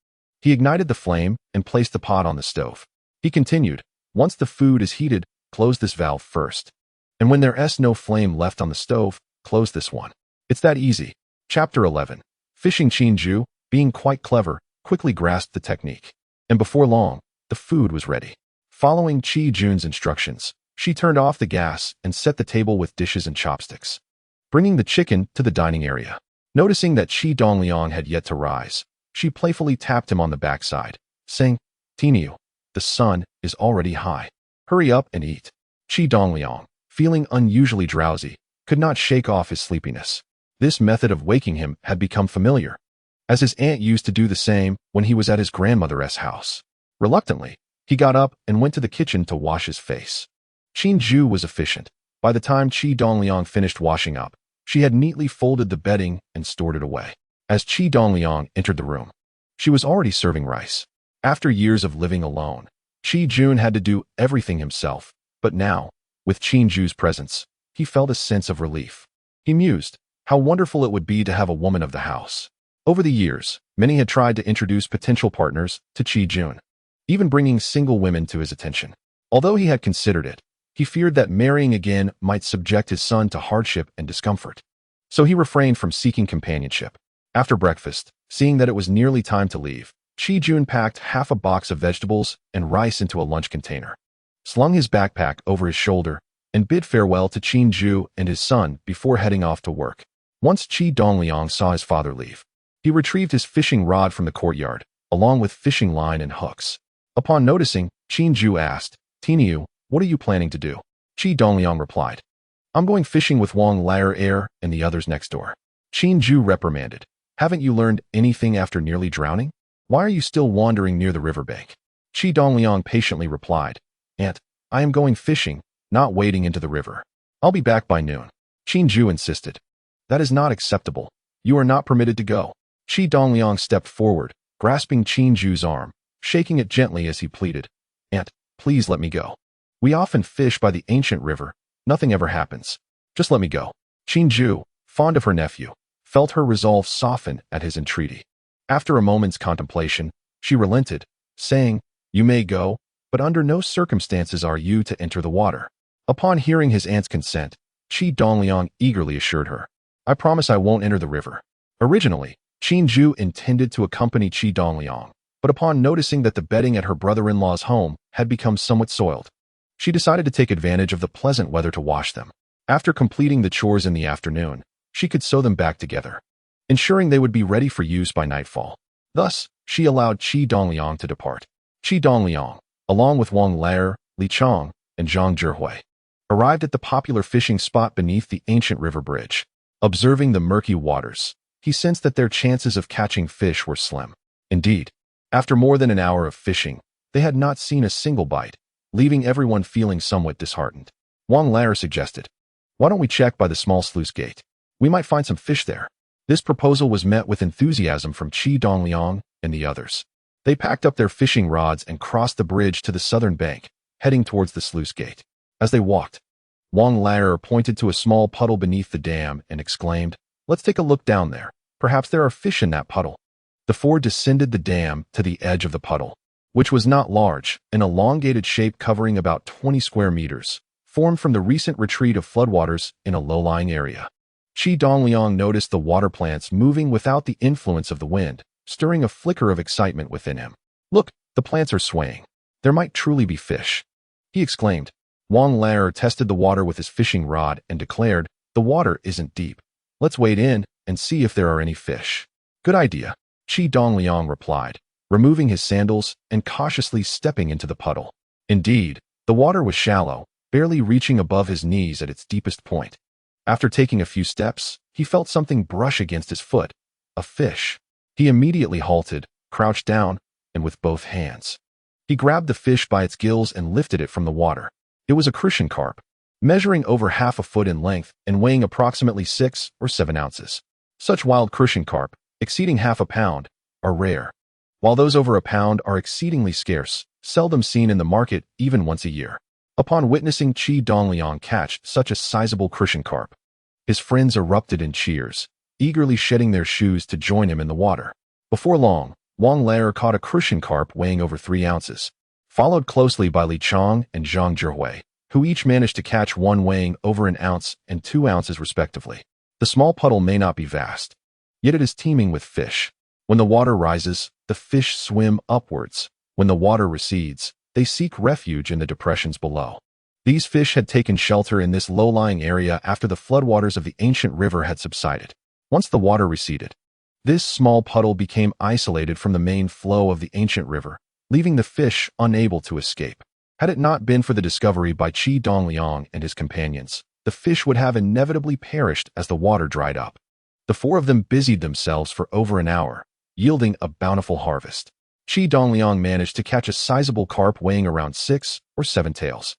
he ignited the flame and placed the pot on the stove. He continued, "Once the food is heated, close this valve first. And when there's no flame left on the stove, close this one. It's that easy." Chapter 11. Fishing. Qi, being quite clever, quickly grasped the technique. And before long, the food was ready. Following Qi's instructions, she turned off the gas and set the table with dishes and chopsticks, bringing the chicken to the dining area. Noticing that Qi Dongliang had yet to rise, she playfully tapped him on the backside, saying, "Tinyu, the sun is already high. Hurry up and eat." Qi Dongliang, feeling unusually drowsy, could not shake off his sleepiness. This method of waking him had become familiar, as his aunt used to do the same when he was at his grandmother's house. Reluctantly, he got up and went to the kitchen to wash his face. Qi was efficient. By the time Qi Dongliang finished washing up, she had neatly folded the bedding and stored it away. As Qi Dongliang entered the room, she was already serving rice. After years of living alone, Qi had to do everything himself, but now, with Qi's presence, he felt a sense of relief. He mused, how wonderful it would be to have a woman of the house. Over the years, many had tried to introduce potential partners to Qi. even bringing single women to his attention. Although he had considered it, he feared that marrying again might subject his son to hardship and discomfort. So he refrained from seeking companionship. After breakfast, seeing that it was nearly time to leave, Qi Jun packed half a box of vegetables and rice into a lunch container, slung his backpack over his shoulder, and bid farewell to Qin Ju and his son before heading off to work. Once Qi Dongliang saw his father leave, he retrieved his fishing rod from the courtyard, along with fishing line and hooks. Upon noticing, Qin Ju asked, "Tiniu, what are you planning to do?" Qi Dongliang replied, "I'm going fishing with Wang Lair and the others next door." Qin Ju reprimanded, "Haven't you learned anything after nearly drowning? Why are you still wandering near the riverbank?" Qi Dongliang patiently replied, "Aunt, I am going fishing, not wading into the river. I'll be back by noon." Qin Ju insisted, "That is not acceptable. You are not permitted to go." Qi Dongliang stepped forward, grasping Qin Ju's arm, shaking it gently as he pleaded, "Aunt, please let me go. We often fish by the ancient river. Nothing ever happens. Just let me go." Qin Ju, fond of her nephew, felt her resolve soften at his entreaty. After a moment's contemplation, she relented, saying, "You may go, but under no circumstances are you to enter the water." Upon hearing his aunt's consent, Qi Dongliang eagerly assured her, "I promise I won't enter the river." Originally, Qin Ju intended to accompany Qi Dongliang, but upon noticing that the bedding at her brother-in-law's home had become somewhat soiled, she decided to take advantage of the pleasant weather to wash them. After completing the chores in the afternoon, she could sew them back together, ensuring they would be ready for use by nightfall. Thus, she allowed Qi Dongliang to depart. Qi Dongliang, along with Wang Lair, Li Chang, and Zhang Zhihui, arrived at the popular fishing spot beneath the ancient river bridge. Observing the murky waters, he sensed that their chances of catching fish were slim. Indeed, after more than an hour of fishing, they had not seen a single bite, leaving everyone feeling somewhat disheartened. Wang Lair suggested, "Why don't we check by the small sluice gate? We might find some fish there." This proposal was met with enthusiasm from Qi Dongliang and the others. They packed up their fishing rods and crossed the bridge to the southern bank, heading towards the sluice gate. As they walked, Wang Lair pointed to a small puddle beneath the dam and exclaimed, "Let's take a look down there. Perhaps there are fish in that puddle." The four descended the dam to the edge of the puddle, which was not large, an elongated shape covering about 20 square meters, formed from the recent retreat of floodwaters in a low-lying area. Qi Dongliang noticed the water plants moving without the influence of the wind, stirring a flicker of excitement within him. "Look, the plants are swaying. There might truly be fish," he exclaimed. Wang Lair tested the water with his fishing rod and declared, "The water isn't deep. Let's wade in and see if there are any fish." "Good idea," Qi Dongliang replied, removing his sandals and cautiously stepping into the puddle. Indeed, the water was shallow, barely reaching above his knees at its deepest point. After taking a few steps, he felt something brush against his foot, a fish. He immediately halted, crouched down, and with both hands, he grabbed the fish by its gills and lifted it from the water. It was a crucian carp, measuring over half a foot in length and weighing approximately 6 or 7 ounces. Such wild crucian carp, exceeding half a pound, are rare, while those over a pound are exceedingly scarce, seldom seen in the market even once a year. Upon witnessing Qi Dongliang catch such a sizable crucian carp, his friends erupted in cheers, eagerly shedding their shoes to join him in the water. Before long, Wang Lair caught a crucian carp weighing over 3 ounces, followed closely by Li Chang and Zhang Zhihui, who each managed to catch one weighing over an ounce and 2 ounces respectively. The small puddle may not be vast, yet it is teeming with fish. When the water rises, the fish swim upwards. When the water recedes, they seek refuge in the depressions below. These fish had taken shelter in this low-lying area after the floodwaters of the ancient river had subsided. Once the water receded, this small puddle became isolated from the main flow of the ancient river, leaving the fish unable to escape. Had it not been for the discovery by Qi Dongliang and his companions, the fish would have inevitably perished as the water dried up. The four of them busied themselves for over an hour, yielding a bountiful harvest. Qi Dongliang managed to catch a sizable carp weighing around 6 or 7 tails,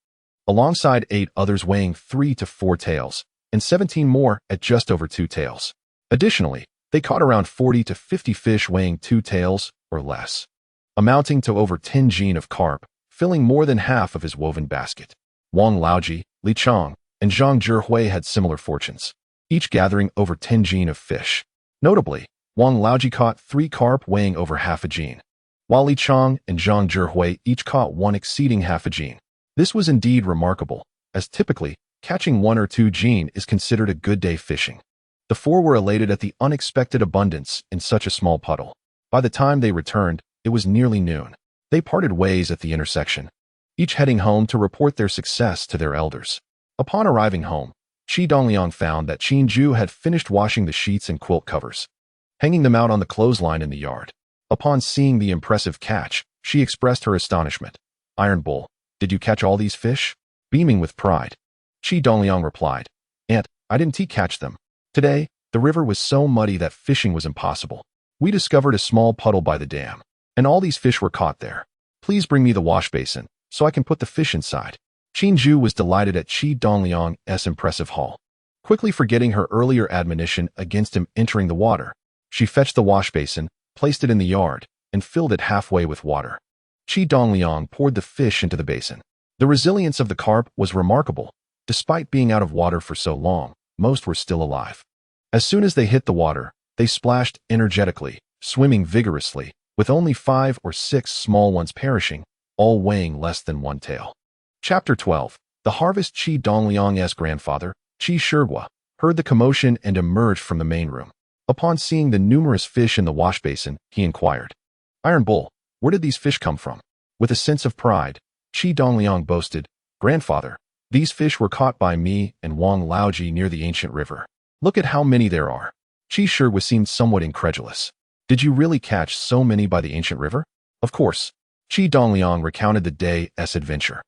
alongside 8 others weighing 3 to 4 tails, and 17 more at just over 2 tails. Additionally, they caught around 40 to 50 fish weighing 2 tails or less, amounting to over 10 jin of carp, filling more than half of his woven basket. Wang Laoji, Li Chang, and Zhang Zhihui had similar fortunes, each gathering over 10 jin of fish. Notably, Wang Laoji caught 3 carp weighing over half a jin, while Li Chong and Zhang Zhihui each caught one exceeding half a gene. This was indeed remarkable, as typically, catching 1 or 2 gene is considered a good day fishing. The 4 were elated at the unexpected abundance in such a small puddle. By the time they returned, it was nearly noon. They parted ways at the intersection, each heading home to report their success to their elders. Upon arriving home, Qi Dongliang found that Qinju had finished washing the sheets and quilt covers, hanging them out on the clothesline in the yard. Upon seeing the impressive catch, she expressed her astonishment. "Iron Bull, did you catch all these fish?" Beaming with pride, Qi Dongliang replied, "Aunt, I didn't catch them. Today, the river was so muddy that fishing was impossible. We discovered a small puddle by the dam, and all these fish were caught there. Please bring me the wash basin, so I can put the fish inside." Qinju was delighted at Qi Dongliang's impressive haul. Quickly forgetting her earlier admonition against him entering the water, she fetched the wash basin, placed it in the yard, and filled it halfway with water. Qi Dongliang poured the fish into the basin. The resilience of the carp was remarkable. Despite being out of water for so long, most were still alive. As soon as they hit the water, they splashed energetically, swimming vigorously, with only 5 or 6 small ones perishing, all weighing less than 1 tael. Chapter 12. The harvest. Qi Dongliang's grandfather, Qi Shigua, heard the commotion and emerged from the main room. Upon seeing the numerous fish in the wash basin, he inquired, "Iron Bull, where did these fish come from?" With a sense of pride, Qi Dongliang boasted, "Grandfather, these fish were caught by me and Wang Laoji near the ancient river. Look at how many there are." Qi Shigua seemed somewhat incredulous. "Did you really catch so many by the ancient river?" "Of course." Qi Dongliang recounted the day's adventure,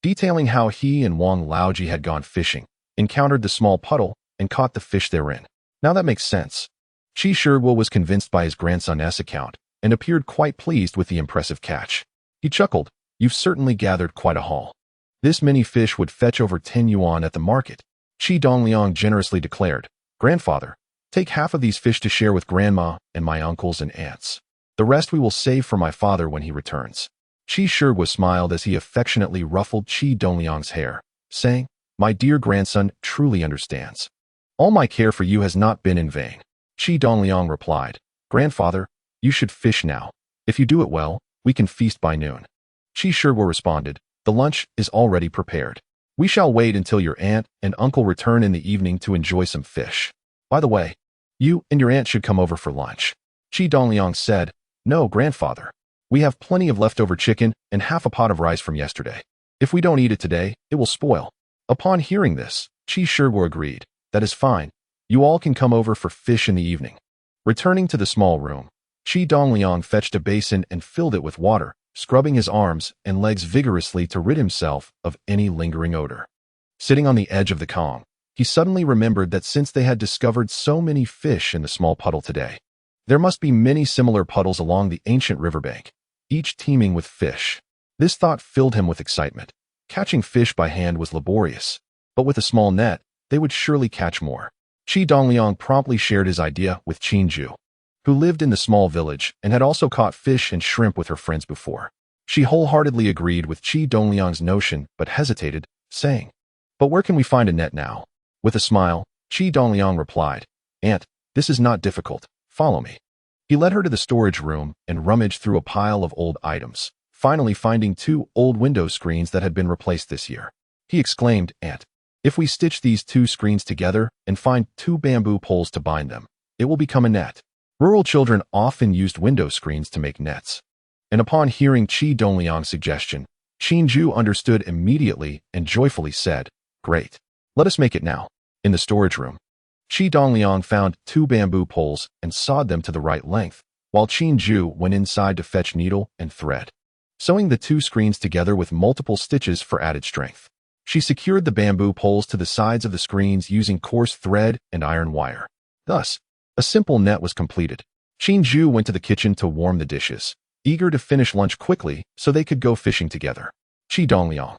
detailing how he and Wang Laoji had gone fishing, encountered the small puddle, and caught the fish therein. "Now that makes sense." Qi Shigua was convinced by his grandson's account and appeared quite pleased with the impressive catch. He chuckled, "You've certainly gathered quite a haul. This many fish would fetch over 10 yuan at the market." Qi Dongliang generously declared, "Grandfather, take half of these fish to share with Grandma and my uncles and aunts. The rest we will save for my father when he returns." Qi Shigua smiled as he affectionately ruffled Qi Dongliang's hair, saying, "My dear grandson truly understands. All my care for you has not been in vain." Qi Dongliang replied, "Grandfather, you should fish now. If you do it well, we can feast by noon." Qi Shigua responded, "The lunch is already prepared. We shall wait until your aunt and uncle return in the evening to enjoy some fish. By the way, you and your aunt should come over for lunch." Qi Dongliang said, "No, grandfather. We have plenty of leftover chicken and half a pot of rice from yesterday. If we don't eat it today, it will spoil." Upon hearing this, Qi Shigua agreed, "That is fine. You all can come over for fish in the evening." Returning to the small room, Qi Dongliang fetched a basin and filled it with water, scrubbing his arms and legs vigorously to rid himself of any lingering odor. Sitting on the edge of the Kong, he suddenly remembered that since they had discovered so many fish in the small puddle today, there must be many similar puddles along the ancient riverbank, each teeming with fish. This thought filled him with excitement. Catching fish by hand was laborious, but with a small net, they would surely catch more. Qi Dongliang promptly shared his idea with Qinju, who lived in the small village and had also caught fish and shrimp with her friends before. She wholeheartedly agreed with Qi Dongliang's notion but hesitated, saying, "But where can we find a net now?" With a smile, Qi Dongliang replied, "Aunt, this is not difficult. Follow me." He led her to the storage room and rummaged through a pile of old items, finally finding 2 old window screens that had been replaced this year. He exclaimed, "Aunt, if we stitch these 2 screens together and find 2 bamboo poles to bind them, it will become a net." Rural children often used window screens to make nets. And upon hearing Qi Dongliang's suggestion, Qinju understood immediately and joyfully said, "Great. Let us make it now." In the storage room, Qi Dongliang found 2 bamboo poles and sawed them to the right length, while Qinju went inside to fetch needle and thread, sewing the 2 screens together with multiple stitches for added strength. She secured the bamboo poles to the sides of the screens using coarse thread and iron wire. Thus, a simple net was completed. Qinju went to the kitchen to warm the dishes, eager to finish lunch quickly so they could go fishing together. Qi Dongliang,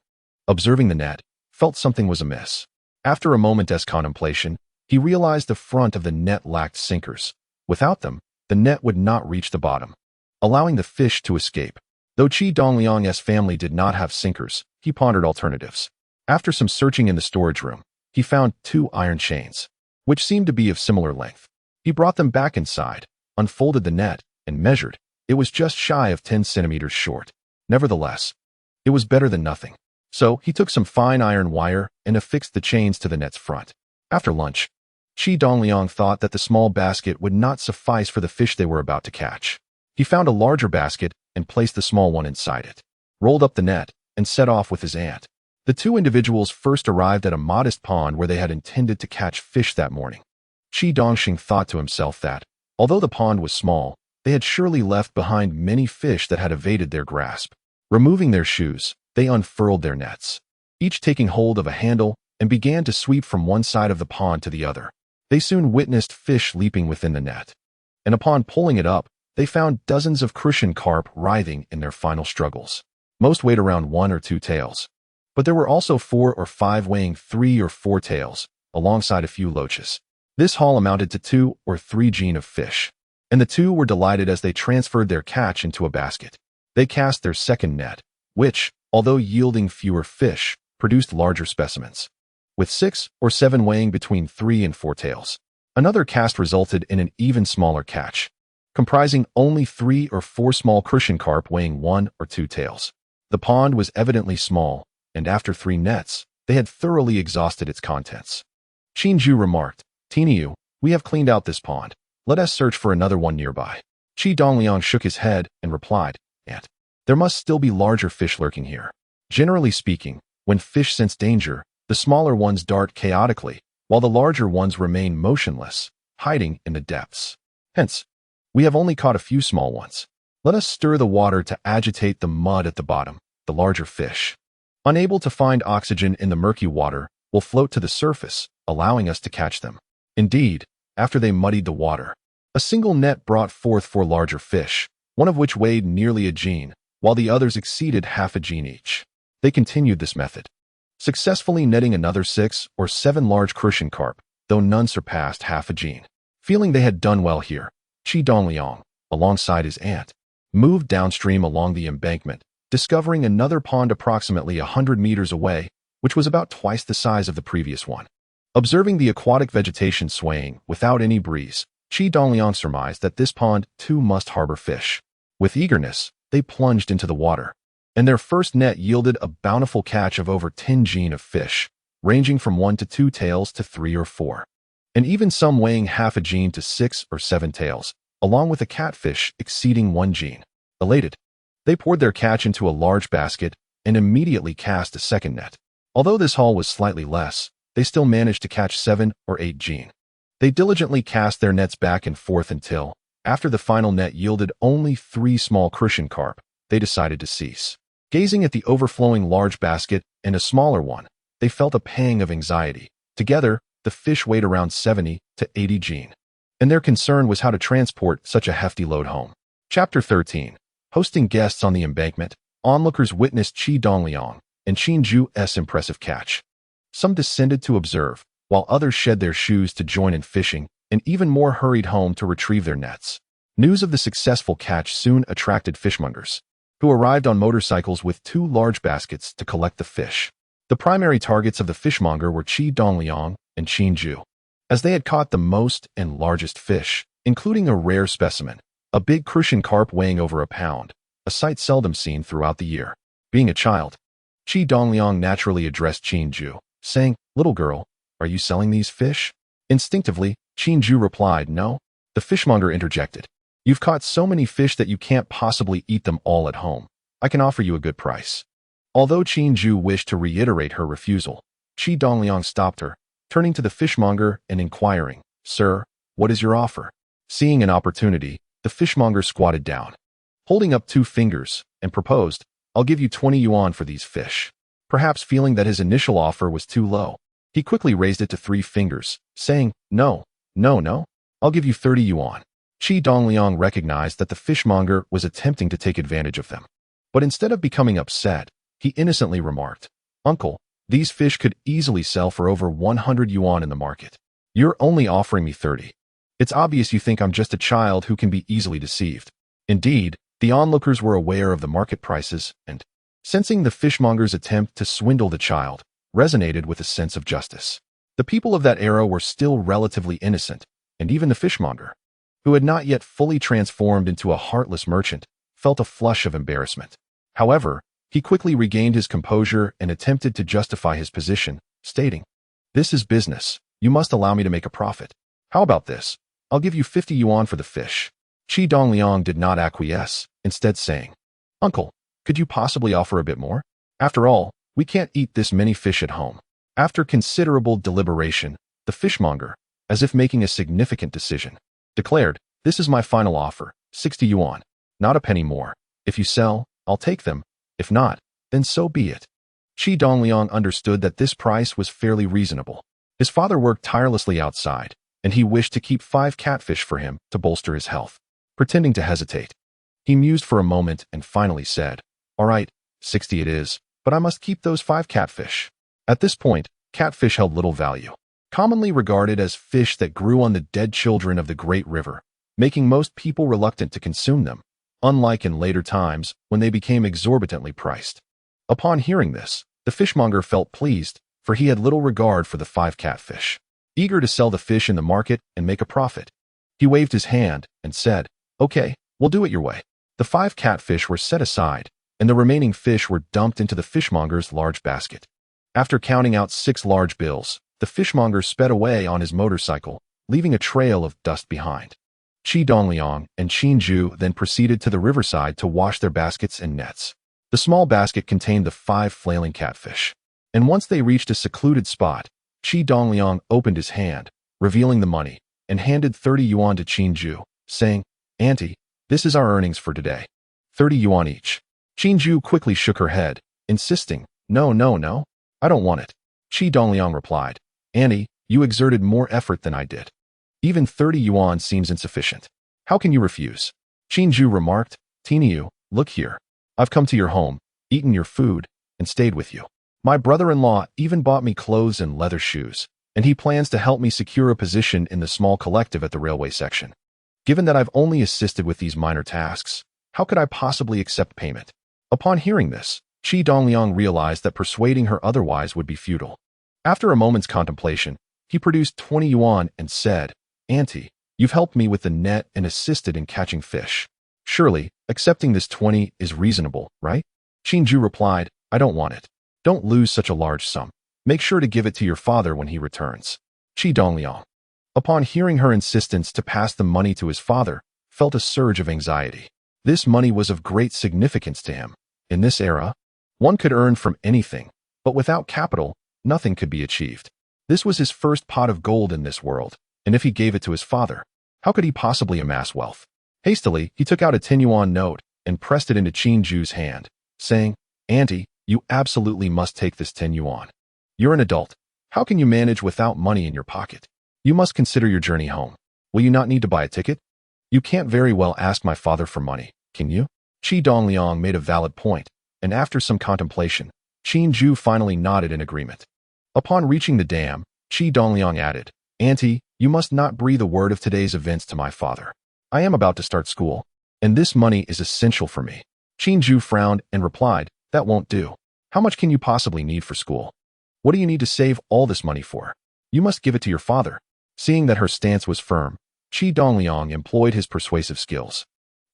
observing the net, felt something was amiss. After a moment's contemplation, he realized the front of the net lacked sinkers. Without them, the net would not reach the bottom, allowing the fish to escape. Though Qi Dongliang's family did not have sinkers, he pondered alternatives. After some searching in the storage room, he found 2 iron chains, which seemed to be of similar length. He brought them back inside, unfolded the net, and measured, It was just shy of 10 centimeters short. Nevertheless, it was better than nothing. So he took some fine iron wire and affixed the chains to the net's front. After lunch, Qi Dongliang thought that the small basket would not suffice for the fish they were about to catch. He found a larger basket and placed the small one inside it, rolled up the net, and set off with his aunt. The two individuals first arrived at a modest pond where they had intended to catch fish that morning. Qi Dongliang thought to himself that, although the pond was small, they had surely left behind many fish that had evaded their grasp. Removing their shoes, they unfurled their nets, each taking hold of a handle, and began to sweep from one side of the pond to the other. They soon witnessed fish leaping within the net, and upon pulling it up, they found dozens of crucian carp writhing in their final struggles. Most weighed around 1 or 2 taels, but there were also 4 or 5 weighing 3 or 4 taels, alongside a few loaches. This haul amounted to 2 or 3 jin of fish, and the two were delighted as they transferred their catch into a basket. They cast their second net, which, although yielding fewer fish, produced larger specimens, with 6 or 7 weighing between 3 and 4 taels. Another cast resulted in an even smaller catch, comprising only 3 or 4 small crucian carp weighing 1 or 2 taels. The pond was evidently small, and after 3 nets, they had thoroughly exhausted its contents. Qinju remarked, "Tiniu, we have cleaned out this pond. Let us search for another one nearby." Qi Dongliang shook his head and replied, "Aunt, there must still be larger fish lurking here. Generally speaking, when fish sense danger, the smaller ones dart chaotically, while the larger ones remain motionless, hiding in the depths. Hence, we have only caught a few small ones. Let us stir the water to agitate the mud at the bottom. The larger fish, unable to find oxygen in the murky water, will float to the surface, allowing us to catch them." Indeed, after they muddied the water, a single net brought forth 4 larger fish, one of which weighed nearly a jin, while the others exceeded half a jin each. They continued this method, successfully netting another 6 or 7 large crucian carp, though none surpassed half a jin. Feeling they had done well here, Qi Dongliang, alongside his aunt, moved downstream along the embankment, discovering another pond approximately 100 meters away, which was about twice the size of the previous one. Observing the aquatic vegetation swaying without any breeze, Qi Dongliang surmised that this pond too must harbor fish. With eagerness, they plunged into the water, and their first net yielded a bountiful catch of over 10 jin of fish, ranging from 1 to 2 taels to 3 or 4, and even some weighing half a jin to 6 or 7 taels, along with a catfish exceeding 1 jin. Elated, they poured their catch into a large basket and immediately cast a second net. Although this haul was slightly less, they still managed to catch 7 or 8 jin. They diligently cast their nets back and forth until, after the final net yielded only 3 small crucian carp, they decided to cease. Gazing at the overflowing large basket and a smaller one, they felt a pang of anxiety. Together, the fish weighed around 70 to 80 jin, and their concern was how to transport such a hefty load home. Chapter 13. Hosting guests on the embankment, onlookers witnessed Qi Dongliang and Qinju's impressive catch. Some descended to observe, while others shed their shoes to join in fishing, and even more hurried home to retrieve their nets. News of the successful catch soon attracted fishmongers, who arrived on motorcycles with 2 large baskets to collect the fish. The primary targets of the fishmonger were Qi Dongliang and Qinju, as they had caught the most and largest fish, including a rare specimen, a big crucian carp weighing over a pound, a sight seldom seen throughout the year. Being a child, Qi Dongliang naturally addressed Qinju, saying, "Little girl, are you selling these fish?" Instinctively, Qinju replied, "No." The fishmonger interjected, "You've caught so many fish that you can't possibly eat them all at home. I can offer you a good price." Although Qinju wished to reiterate her refusal, Qi Dongliang stopped her, turning to the fishmonger and inquiring, "Sir, what is your offer?" Seeing an opportunity, the fishmonger squatted down, holding up 2 fingers, and proposed, "I'll give you 20 yuan for these fish." Perhaps feeling that his initial offer was too low, he quickly raised it to 3 fingers, saying, No, I'll give you 30 yuan. Qi Dongliang recognized that the fishmonger was attempting to take advantage of them. But instead of becoming upset, he innocently remarked, "Uncle, these fish could easily sell for over 100 yuan in the market. You're only offering me 30. It's obvious you think I'm just a child who can be easily deceived." Indeed, the onlookers were aware of the market prices and, sensing the fishmonger's attempt to swindle the child, resonated with a sense of justice. The people of that era were still relatively innocent, and even the fishmonger, who had not yet fully transformed into a heartless merchant, felt a flush of embarrassment. However, he quickly regained his composure and attempted to justify his position, stating, "This is business. You must allow me to make a profit. How about this? I'll give you 50 yuan for the fish." Qi Dongliang did not acquiesce, instead saying, "Uncle, could you possibly offer a bit more? After all, we can't eat this many fish at home." After considerable deliberation, the fishmonger, as if making a significant decision, declared, "This is my final offer, 60 yuan. Not a penny more. If you sell, I'll take them. If not, then so be it." Qi Dongliang understood that this price was fairly reasonable. His father worked tirelessly outside, and he wished to keep 5 catfish for him to bolster his health. Pretending to hesitate, he mused for a moment and finally said, "All right, 60 it is, but I must keep those 5 catfish." At this point, catfish held little value, commonly regarded as fish that grew on the dead children of the Great River, making most people reluctant to consume them, unlike in later times when they became exorbitantly priced. Upon hearing this, the fishmonger felt pleased, for he had little regard for the 5 catfish. Eager to sell the fish in the market and make a profit, he waved his hand and said, "Okay, we'll do it your way." The 5 catfish were set aside, and the remaining fish were dumped into the fishmonger's large basket. After counting out 6 large bills, the fishmonger sped away on his motorcycle, leaving a trail of dust behind. Qi Dongliang and Qin Zhu then proceeded to the riverside to wash their baskets and nets. The small basket contained the 5 flailing catfish, and once they reached a secluded spot, Qi Dongliang opened his hand, revealing the money, and handed 30 yuan to Qin Zhu, saying, "Auntie, this is our earnings for today. 30 yuan each." Qin Zhu quickly shook her head, insisting, No, I don't want it." Qi Dongliang replied, "Auntie, you exerted more effort than I did. Even 30 yuan seems insufficient. How can you refuse?" Qin Zhu remarked, "Tiniu, look here. I've come to your home, eaten your food, and stayed with you. My brother-in-law even bought me clothes and leather shoes, and he plans to help me secure a position in the small collective at the railway section. Given that I've only assisted with these minor tasks, how could I possibly accept payment?" Upon hearing this, Qi Dongliang realized that persuading her otherwise would be futile. After a moment's contemplation, he produced 20 yuan and said, "Auntie, you've helped me with the net and assisted in catching fish. Surely, accepting this 20 is reasonable, right?" Qin Zhu replied, "I don't want it. Don't lose such a large sum. Make sure to give it to your father when he returns." Qi Dongliang, upon hearing her insistence to pass the money to his father, felt a surge of anxiety. This money was of great significance to him. In this era, one could earn from anything, but without capital, nothing could be achieved. This was his first pot of gold in this world, and if he gave it to his father, how could he possibly amass wealth? Hastily, he took out a 10 yuan note and pressed it into Qin Zhu's hand, saying, "Auntie, you absolutely must take this 10 yuan. You're an adult. How can you manage without money in your pocket? You must consider your journey home. Will you not need to buy a ticket? You can't very well ask my father for money, can you?" Qi Dongliang made a valid point, and after some contemplation, Qin Zhu finally nodded in agreement. Upon reaching the dam, Qi Dongliang added, "Auntie, you must not breathe a word of today's events to my father. I am about to start school, and this money is essential for me." Qin Zhu frowned and replied, "That won't do. How much can you possibly need for school? What do you need to save all this money for? You must give it to your father." Seeing that her stance was firm, Qi Dongliang employed his persuasive skills,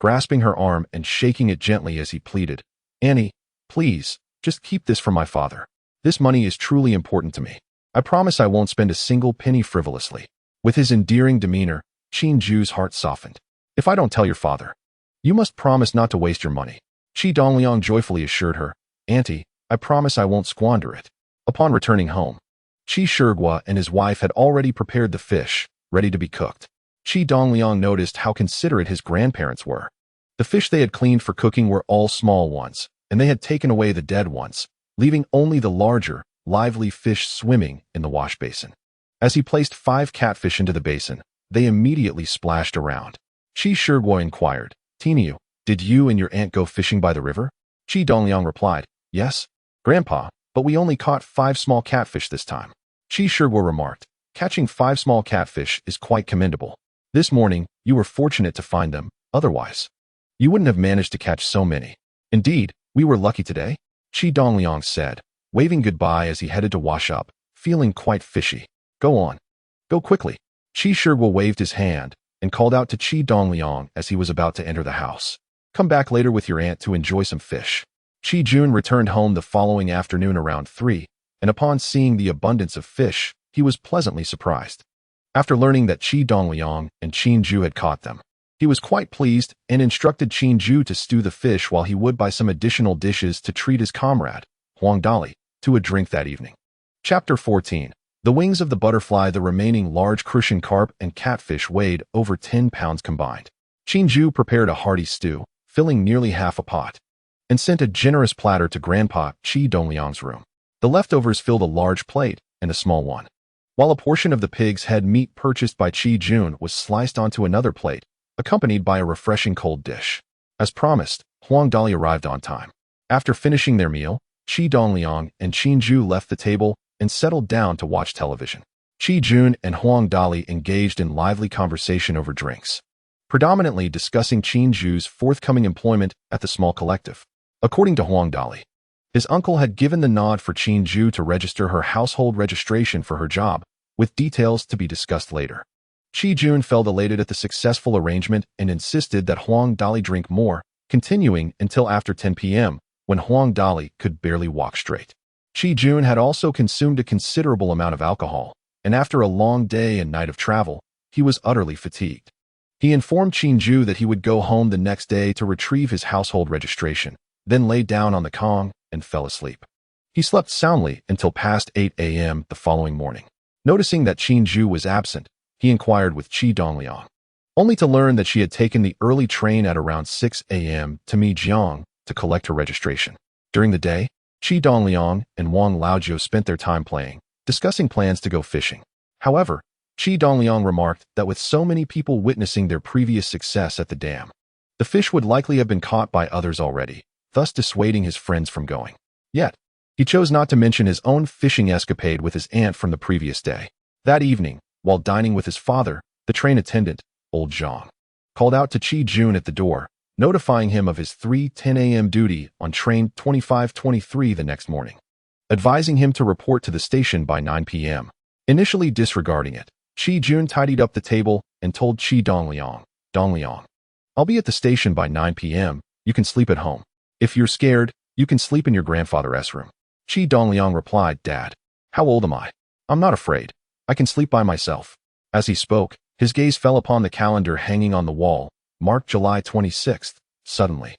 grasping her arm and shaking it gently as he pleaded, "Annie, please, just keep this for my father. This money is truly important to me. I promise I won't spend a single penny frivolously." With his endearing demeanor, Qin Zhu's heart softened. "If I don't tell your father, you must promise not to waste your money." Qi Dongliang joyfully assured her, "Auntie, I promise I won't squander it." Upon returning home, Qi Shigua and his wife had already prepared the fish, ready to be cooked. Qi Dongliang noticed how considerate his grandparents were. The fish they had cleaned for cooking were all small ones, and they had taken away the dead ones, leaving only the larger, lively fish swimming in the wash basin. As he placed 5 catfish into the basin, they immediately splashed around. Qi Shigua inquired, "Tiniu, did you and your aunt go fishing by the river?" Qi Dongliang replied, "Yes, Grandpa, but we only caught 5 small catfish this time." Qi Shigua remarked, "Catching 5 small catfish is quite commendable. This morning, you were fortunate to find them, otherwise you wouldn't have managed to catch so many." "Indeed, we were lucky today," Qi Dongliang said, waving goodbye as he headed to wash up, feeling quite fishy. "Go on. Go quickly." Qi Shigua waved his hand, and called out to Qi Dongliang as he was about to enter the house. "Come back later with your aunt to enjoy some fish." Qi Jun returned home the following afternoon around 3, and upon seeing the abundance of fish, he was pleasantly surprised. After learning that Qi Dongliang and Qin Ju had caught them, he was quite pleased and instructed Qin Ju to stew the fish while he would buy some additional dishes to treat his comrade, Huang Dali, to a drink that evening. Chapter 14. The wings of the butterfly. The remaining large crucian carp and catfish weighed over 10 pounds combined. Qin Ju prepared a hearty stew, filling nearly half a pot, and sent a generous platter to Grandpa Qi Dongliang's room. The leftovers filled a large plate and a small one, while a portion of the pig's head meat purchased by Qi Jun was sliced onto another plate, accompanied by a refreshing cold dish. As promised, Huang Dali arrived on time. After finishing their meal, Qi Dongliang and Qin Ju left the table and settled down to watch television. Qi Jun and Huang Dali engaged in lively conversation over drinks, predominantly discussing Qin Ju's forthcoming employment at the small collective. According to Huang Dali, his uncle had given the nod for Qin Ju to register her household registration for her job, with details to be discussed later. Qi Jun felt elated at the successful arrangement and insisted that Huang Dali drink more, continuing until after 10 p.m., when Huang Dali could barely walk straight. Qi Jun had also consumed a considerable amount of alcohol, and after a long day and night of travel, he was utterly fatigued. He informed Qin Ju that he would go home the next day to retrieve his household registration, then lay down on the Kong and fell asleep. He slept soundly until past 8 a.m. the following morning. Noticing that Qin Ju was absent, he inquired with Qi Dongliang, only to learn that she had taken the early train at around 6 a.m. to Mijiang to collect her registration. During the day, Qi Dongliang and Wang Laojiu spent their time playing, discussing plans to go fishing. However, Qi Dongliang remarked that with so many people witnessing their previous success at the dam, the fish would likely have been caught by others already, thus dissuading his friends from going. Yet, he chose not to mention his own fishing escapade with his aunt from the previous day. That evening, while dining with his father, the train attendant, old Zhang, called out to Qi Jun at the door, notifying him of his 3:10 a.m. duty on train 2523 the next morning, advising him to report to the station by 9 p.m. Initially disregarding it, Qi Jun tidied up the table and told Qi Dongliang, "I'll be at the station by 9 p.m. You can sleep at home. If you're scared, you can sleep in your grandfather's room." Qi Dongliang replied, "Dad, how old am I? I'm not afraid. I can sleep by myself." As he spoke, his gaze fell upon the calendar hanging on the wall, marked July 26th. Suddenly,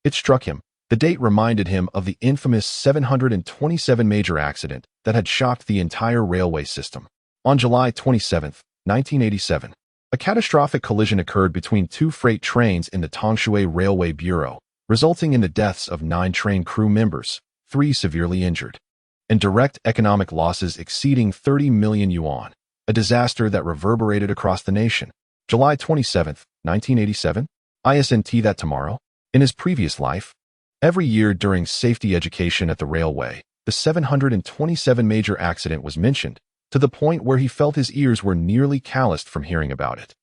it struck him. The date reminded him of the infamous 727 major accident that had shocked the entire railway system. On July 27, 1987, a catastrophic collision occurred between two freight trains in the Tongshui Railway Bureau, resulting in the deaths of 9 train crew members, 3 severely injured, and direct economic losses exceeding 30 million yuan, a disaster that reverberated across the nation. July 27, 1987, ISNT. That tomorrow, in his previous life, every year during safety education at the railway, the 727 major accident was mentioned, to the point where he felt his ears were nearly calloused from hearing about it.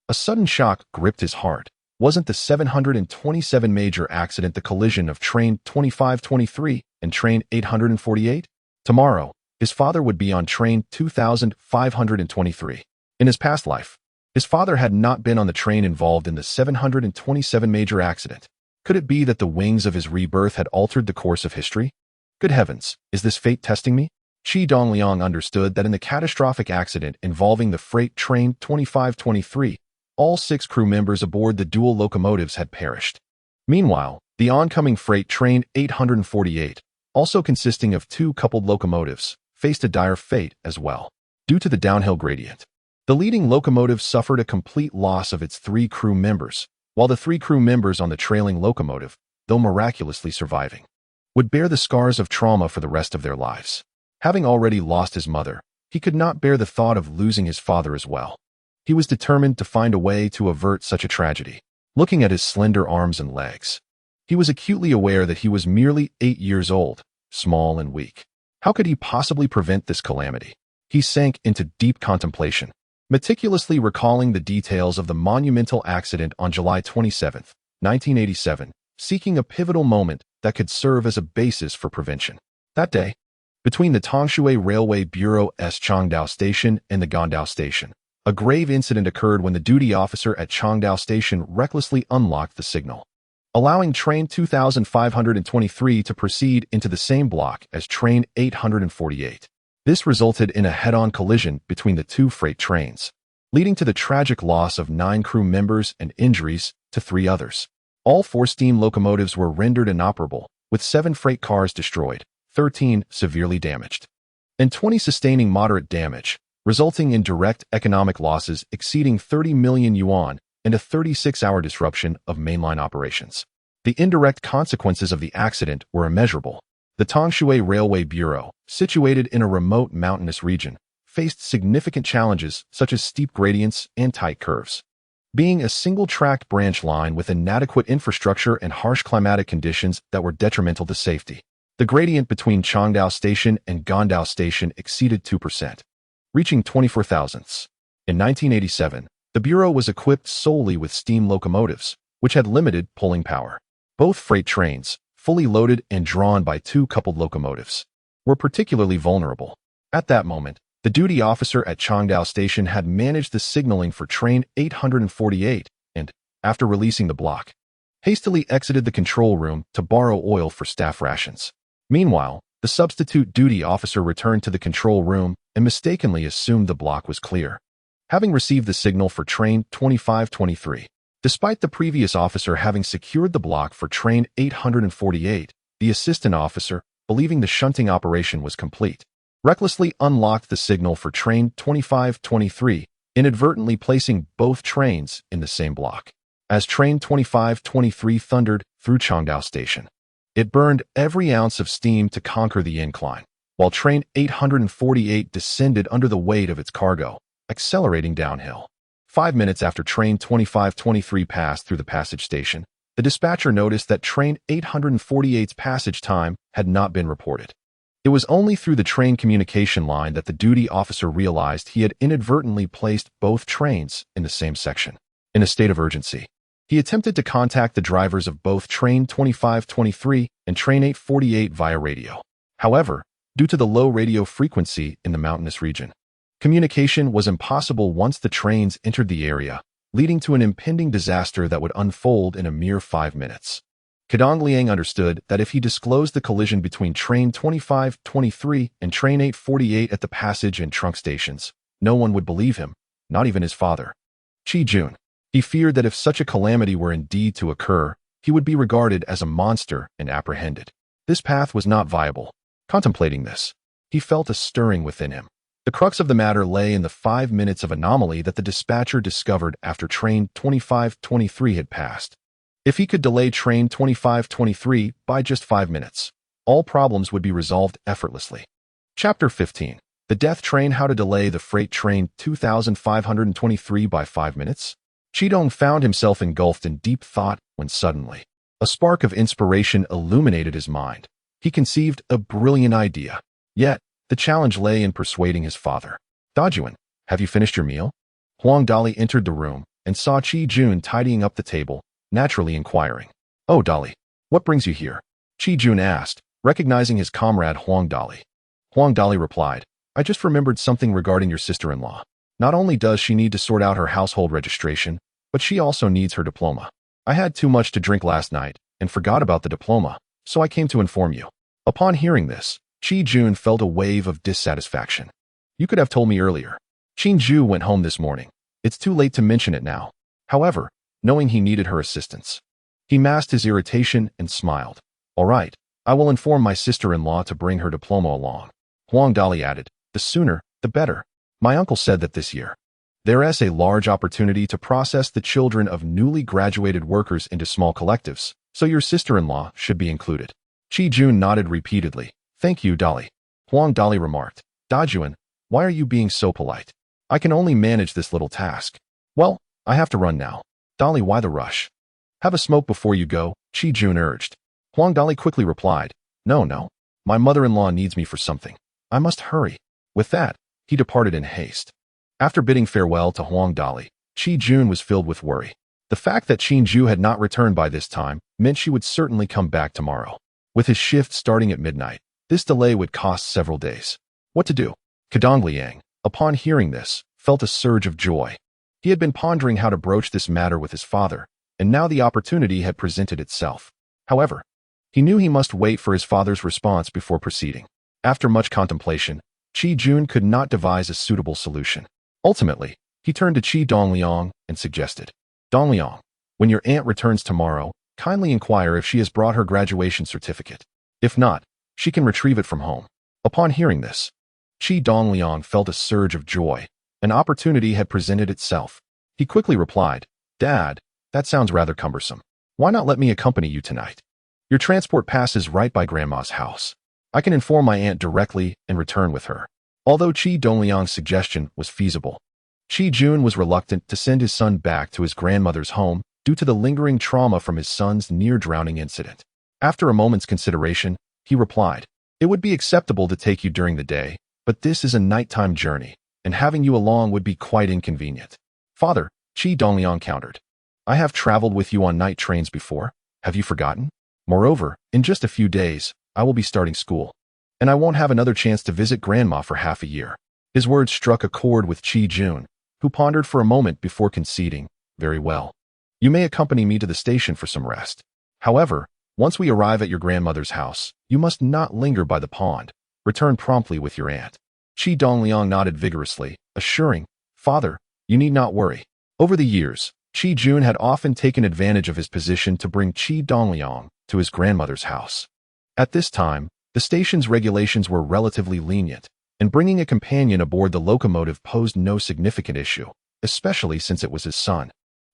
A sudden shock gripped his heart. Wasn't the 727 major accident the collision of train 2523 and train 848? Tomorrow, his father would be on train 2523. In his past life, his father had not been on the train involved in the 727 major accident. Could it be that the wings of his rebirth had altered the course of history? Good heavens, is this fate testing me? Qi Dongliang understood that in the catastrophic accident involving the freight train 2523, all 6 crew members aboard the dual locomotives had perished. Meanwhile, the oncoming freight train 848, also consisting of 2 coupled locomotives, faced a dire fate as well. Due to the downhill gradient, the leading locomotive suffered a complete loss of its 3 crew members, while the 3 crew members on the trailing locomotive, though miraculously surviving, would bear the scars of trauma for the rest of their lives. Having already lost his mother, he could not bear the thought of losing his father as well. He was determined to find a way to avert such a tragedy. Looking at his slender arms and legs, he was acutely aware that he was merely 8 years old, small and weak. How could he possibly prevent this calamity? He sank into deep contemplation, meticulously recalling the details of the monumental accident on July 27, 1987, seeking a pivotal moment that could serve as a basis for prevention. That day, between the Tongshui Railway Bureau's Changdao Station and the Gandao Station, A grave incident occurred when the duty officer at Changdao Station recklessly unlocked the signal, allowing train 2523 to proceed into the same block as train 848. This resulted in a head-on collision between the two freight trains, leading to the tragic loss of 9 crew members and injuries to 3 others. All 4 steam locomotives were rendered inoperable, with 7 freight cars destroyed, 13 severely damaged, and 20 sustaining moderate damage, resulting in direct economic losses exceeding 30 million yuan and a 36-hour disruption of mainline operations. The indirect consequences of the accident were immeasurable. The Tongshui Railway Bureau, situated in a remote mountainous region, faced significant challenges such as steep gradients and tight curves. Being a single-tracked branch line with inadequate infrastructure and harsh climatic conditions that were detrimental to safety, the gradient between Changdao Station and Gondao Station exceeded 2%, reaching 24 thousandths. In 1987, the Bureau was equipped solely with steam locomotives, which had limited pulling power. Both freight trains, fully loaded and drawn by 2 coupled locomotives, were particularly vulnerable. At that moment, the duty officer at Changdao Station had managed the signaling for train 848 and, after releasing the block, hastily exited the control room to borrow oil for staff rations. Meanwhile, the substitute duty officer returned to the control room and mistakenly assumed the block was clear, having received the signal for train 2523. Despite the previous officer having secured the block for train 848, the assistant officer, believing the shunting operation was complete, recklessly unlocked the signal for train 2523, inadvertently placing both trains in the same block. As train 2523 thundered through Changdao Station, it burned every ounce of steam to conquer the incline, while train 848 descended under the weight of its cargo, accelerating downhill. 5 minutes after train 2523 passed through the passage station, the dispatcher noticed that train 848's passage time had not been reported. It was only through the train communication line that the duty officer realized he had inadvertently placed both trains in the same section. In a state of urgency, he attempted to contact the drivers of both train 2523 and train 848 via radio. However, due to the low radio frequency in the mountainous region, communication was impossible once the trains entered the area, leading to an impending disaster that would unfold in a mere 5 minutes. Qi Dongliang understood that if he disclosed the collision between train 2523 and train 848 at the passage and trunk stations, no one would believe him, not even his father, Qi Jun. He feared that if such a calamity were indeed to occur, he would be regarded as a monster and apprehended. This path was not viable. Contemplating this, he felt a stirring within him. The crux of the matter lay in the 5 minutes of anomaly that the dispatcher discovered after train 2523 had passed. If he could delay train 2523 by just 5 minutes, all problems would be resolved effortlessly. Chapter 15. The Death Train: How to Delay the Freight Train 2523 by 5 minutes? Qi Dong found himself engulfed in deep thought when suddenly, a spark of inspiration illuminated his mind. He conceived a brilliant idea. Yet, the challenge lay in persuading his father. "Dajuan, have you finished your meal?" Huang Dali entered the room and saw Qi Jun tidying up the table, naturally inquiring, "Oh, Dali, what brings you here?" Qi Jun asked, recognizing his comrade Huang Dali. Huang Dali replied, "I just remembered something regarding your sister-in-law. Not only does she need to sort out her household registration, but she also needs her diploma. I had too much to drink last night and forgot about the diploma, so I came to inform you." Upon hearing this, Qi Jun felt a wave of dissatisfaction. "You could have told me earlier. Qin Ju went home this morning. It's too late to mention it now." However, knowing he needed her assistance, he masked his irritation and smiled. "All right, I will inform my sister-in-law to bring her diploma along." Huang Dali added, "The sooner, the better. My uncle said that this year there is a large opportunity to process the children of newly graduated workers into small collectives, so your sister-in-law should be included." Qi Jun nodded repeatedly. "Thank you, Dali." Huang Dali remarked, "Dajuan, why are you being so polite? I can only manage this little task." "Well, I have to run now." "Dali, why the rush? Have a smoke before you go," Qi Jun urged. Huang Dali quickly replied, No, my mother-in-law needs me for something. I must hurry." With that, he departed in haste. After bidding farewell to Huang Dali, Qi Jun was filled with worry. The fact that Qin Ju had not returned by this time meant she would certainly come back tomorrow. With his shift starting at midnight, this delay would cost several days. What to do? Qi Dongliang, upon hearing this, felt a surge of joy. He had been pondering how to broach this matter with his father, and now the opportunity had presented itself. However, he knew he must wait for his father's response before proceeding. After much contemplation, Qi Jun could not devise a suitable solution. Ultimately, he turned to Qi Dongliang and suggested, "Dongliang, when your aunt returns tomorrow, kindly inquire if she has brought her graduation certificate. If not, she can retrieve it from home." Upon hearing this, Qi Dongliang felt a surge of joy. An opportunity had presented itself. He quickly replied, "Dad, that sounds rather cumbersome. Why not let me accompany you tonight? Your transport passes right by Grandma's house. I can inform my aunt directly and return with her." Although Qi Dongliang's suggestion was feasible, Qi Jun was reluctant to send his son back to his grandmother's home due to the lingering trauma from his son's near-drowning incident. After a moment's consideration, he replied, "It would be acceptable to take you during the day, but this is a nighttime journey, and having you along would be quite inconvenient." "Father," Qi Dongliang countered, "I have traveled with you on night trains before. Have you forgotten? Moreover, in just a few days, I will be starting school, and I won't have another chance to visit Grandma for half a year." His words struck a chord with Qi Jun, who pondered for a moment before conceding, "Very well. You may accompany me to the station for some rest. However, once we arrive at your grandmother's house, you must not linger by the pond. Return promptly with your aunt." Qi Dongliang nodded vigorously, assuring, "Father, you need not worry." Over the years, Qi Jun had often taken advantage of his position to bring Qi Dongliang to his grandmother's house. At this time, the station's regulations were relatively lenient, and bringing a companion aboard the locomotive posed no significant issue, especially since it was his son.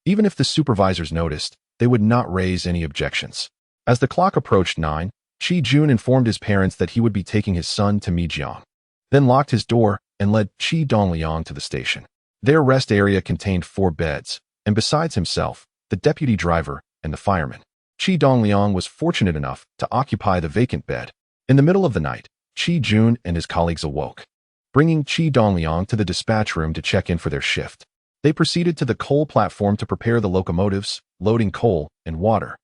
Even if the supervisors noticed, they would not raise any objections. As the clock approached 9, Qi Jun informed his parents that he would be taking his son to Gujang, then locked his door and led Qi Dongliang to the station. Their rest area contained 4 beds, and besides himself, the deputy driver and the fireman, Qi Dongliang was fortunate enough to occupy the vacant bed. In the middle of the night, Qi Jun and his colleagues awoke, bringing Qi Dongliang to the dispatch room to check in for their shift. They proceeded to the coal platform to prepare the locomotives, loading coal and water.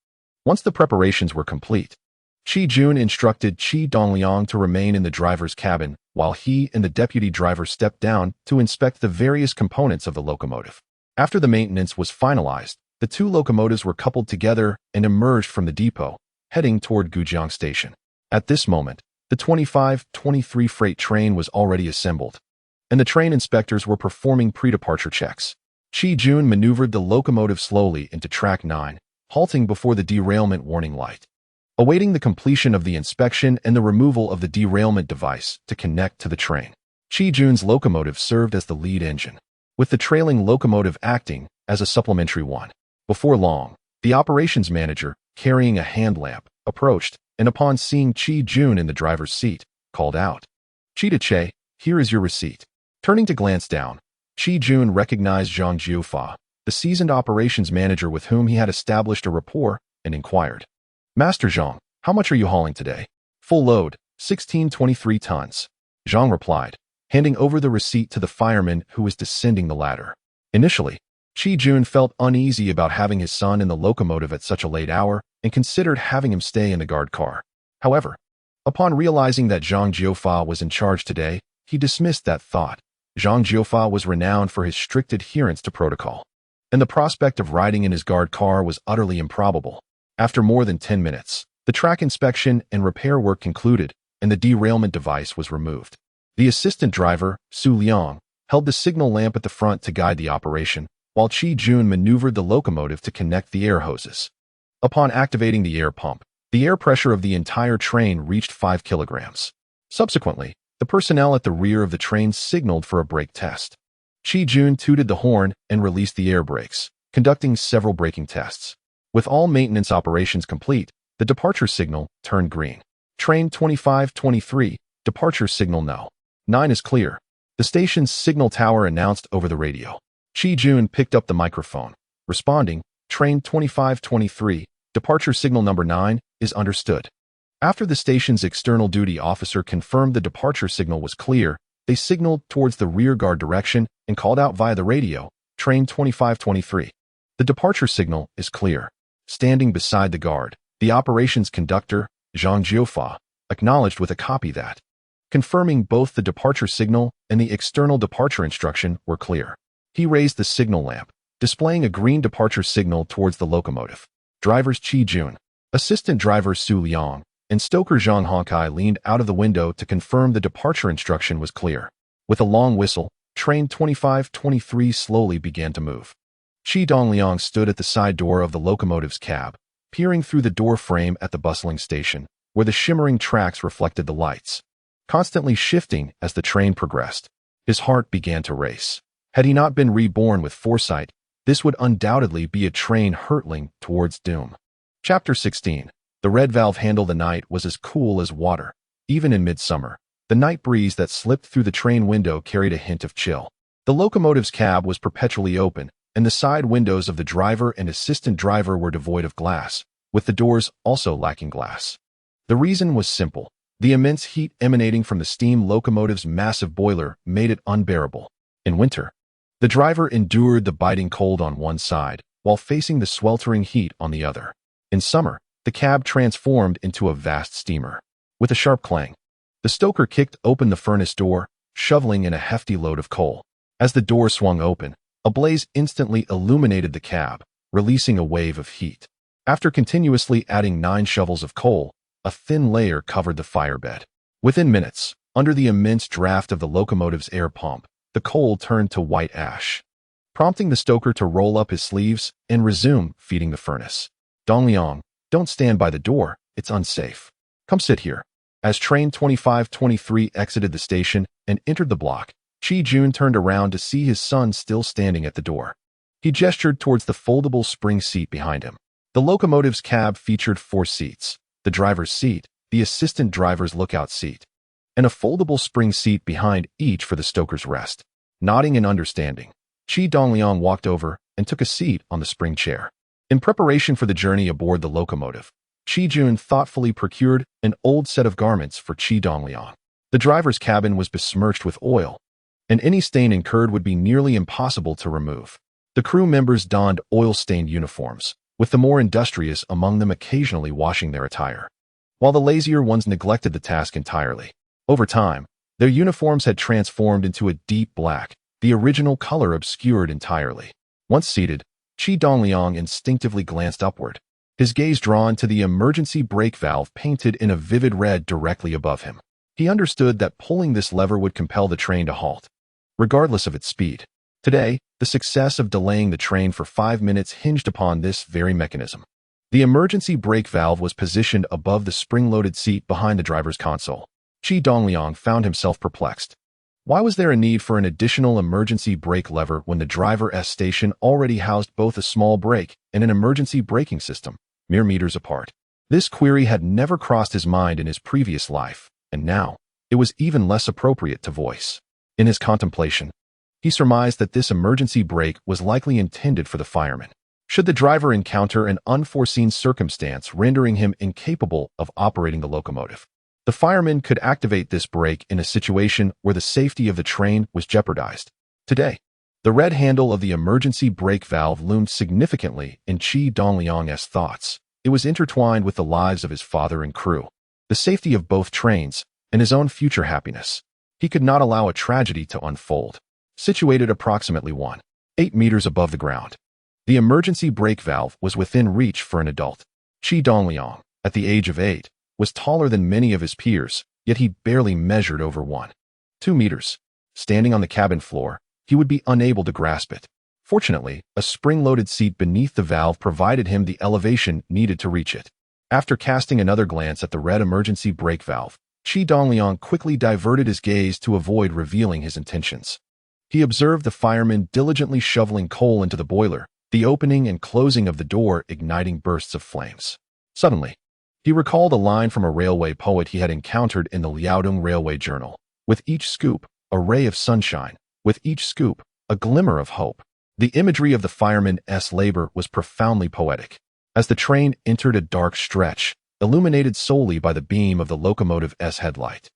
Once the preparations were complete, Qi Jun instructed Qi Dongliang to remain in the driver's cabin while he and the deputy driver stepped down to inspect the various components of the locomotive. After the maintenance was finalized, the 2 locomotives were coupled together and emerged from the depot, heading toward Gujang station. At this moment, the 2523 freight train was already assembled, and the train inspectors were performing pre-departure checks. Qi Jun maneuvered the locomotive slowly into track 9, halting before the derailment warning light. Awaiting the completion of the inspection and the removal of the derailment device to connect to the train, Qi Jun's locomotive served as the lead engine, with the trailing locomotive acting as a supplementary one. Before long, the operations manager, carrying a hand lamp, approached, and upon seeing Qi Jun in the driver's seat, called out, "Che, here is your receipt." Turning to glance down, Qi Jun recognized Zhang Jiufa, the seasoned operations manager with whom he had established a rapport, and inquired, "Master Zhang, how much are you hauling today?" "Full load, 1623 tons." Zhang replied, handing over the receipt to the fireman who was descending the ladder. Initially, Qi Jun felt uneasy about having his son in the locomotive at such a late hour and considered having him stay in the guard car. However, upon realizing that Zhang Jiufa was in charge today, he dismissed that thought. Zhang Jiufa was renowned for his strict adherence to protocol, and the prospect of riding in his guard car was utterly improbable. After more than 10 minutes, the track inspection and repair work concluded, and the derailment device was removed. The assistant driver, Su Liang, held the signal lamp at the front to guide the operation, while Qi Jun maneuvered the locomotive to connect the air hoses. Upon activating the air pump, the air pressure of the entire train reached 5 kilograms. Subsequently, the personnel at the rear of the train signaled for a brake test. Qi Jun tooted the horn and released the air brakes, conducting several braking tests. With all maintenance operations complete, the departure signal turned green. Train 2523, departure signal no. 9 is clear. The station's signal tower announced over the radio. Qi Jun picked up the microphone, responding, "Train 2523, departure signal number 9, is understood." After the station's external duty officer confirmed the departure signal was clear, they signaled towards the rear guard direction and called out via the radio, "Train 2523. The departure signal is clear." Standing beside the guard, the operations conductor, Zhang Jiufa, acknowledged with a copy that confirming both the departure signal and the external departure instruction were clear. He raised the signal lamp, displaying a green departure signal towards the locomotive. Drivers Qi Jun, assistant driver Su Liang, and stoker Zhang Hongkai leaned out of the window to confirm the departure instruction was clear. With a long whistle, train 2523 slowly began to move. Qi Dongliang stood at the side door of the locomotive's cab, peering through the door frame at the bustling station, where the shimmering tracks reflected the lights. Constantly shifting as the train progressed, his heart began to race. Had he not been reborn with foresight, this would undoubtedly be a train hurtling towards doom. Chapter 16. The red valve handle. The night was as cool as water. Even in midsummer, the night breeze that slipped through the train window carried a hint of chill. The locomotive's cab was perpetually open, and the side windows of the driver and assistant driver were devoid of glass, with the doors also lacking glass. The reason was simple. The immense heat emanating from the steam locomotive's massive boiler made it unbearable. In winter, the driver endured the biting cold on one side, while facing the sweltering heat on the other. In summer, the cab transformed into a vast steamer. With a sharp clang, the stoker kicked open the furnace door, shoveling in a hefty load of coal. As the door swung open, a blaze instantly illuminated the cab, releasing a wave of heat. After continuously adding 9 shovels of coal, a thin layer covered the firebed. Within minutes, under the immense draft of the locomotive's air pump, the coal turned to white ash, prompting the stoker to roll up his sleeves and resume feeding the furnace. Dongliang, don't stand by the door, it's unsafe. Come sit here. As train 2523 exited the station and entered the block, Qi Jun turned around to see his son still standing at the door. He gestured towards the foldable spring seat behind him. The locomotive's cab featured 4 seats: the driver's seat, the assistant driver's lookout seat, and a foldable spring seat behind each for the stoker's rest. Nodding in understanding, Qi Dongliang walked over and took a seat on the spring chair. In preparation for the journey aboard the locomotive, Qi Jun thoughtfully procured an old set of garments for Qi Dongliang. The driver's cabin was besmirched with oil, and any stain incurred would be nearly impossible to remove. The crew members donned oil-stained uniforms, with the more industrious among them occasionally washing their attire, while the lazier ones neglected the task entirely. Over time, their uniforms had transformed into a deep black, the original color obscured entirely. Once seated, Qi Dongliang instinctively glanced upward, his gaze drawn to the emergency brake valve painted in a vivid red directly above him. He understood that pulling this lever would compel the train to halt, regardless of its speed. Today, the success of delaying the train for 5 minutes hinged upon this very mechanism. The emergency brake valve was positioned above the spring-loaded seat behind the driver's console. Qi Dongliang found himself perplexed. Why was there a need for an additional emergency brake lever when the driver's station already housed both a small brake and an emergency braking system, mere meters apart? This query had never crossed his mind in his previous life, and now it was even less appropriate to voice. In his contemplation, he surmised that this emergency brake was likely intended for the fireman. Should the driver encounter an unforeseen circumstance rendering him incapable of operating the locomotive, the fireman could activate this brake in a situation where the safety of the train was jeopardized. Today, the red handle of the emergency brake valve loomed significantly in Qi Dongliang's thoughts. It was intertwined with the lives of his father and crew, the safety of both trains, and his own future happiness. He could not allow a tragedy to unfold. Situated approximately 1.8 meters above the ground, the emergency brake valve was within reach for an adult. Qi Dongliang, at the age of 8, was taller than many of his peers, yet he barely measured over 1.2 meters. Standing on the cabin floor, he would be unable to grasp it. Fortunately, a spring-loaded seat beneath the valve provided him the elevation needed to reach it. After casting another glance at the red emergency brake valve, Qi Dongliang quickly diverted his gaze to avoid revealing his intentions. He observed the fireman diligently shoveling coal into the boiler, the opening and closing of the door igniting bursts of flames. Suddenly, he recalled a line from a railway poet he had encountered in the Liaodong Railway Journal. With each scoop, a ray of sunshine. With each scoop, a glimmer of hope. The imagery of the fireman's labor was profoundly poetic. As the train entered a dark stretch, illuminated solely by the beam of the locomotive's headlight,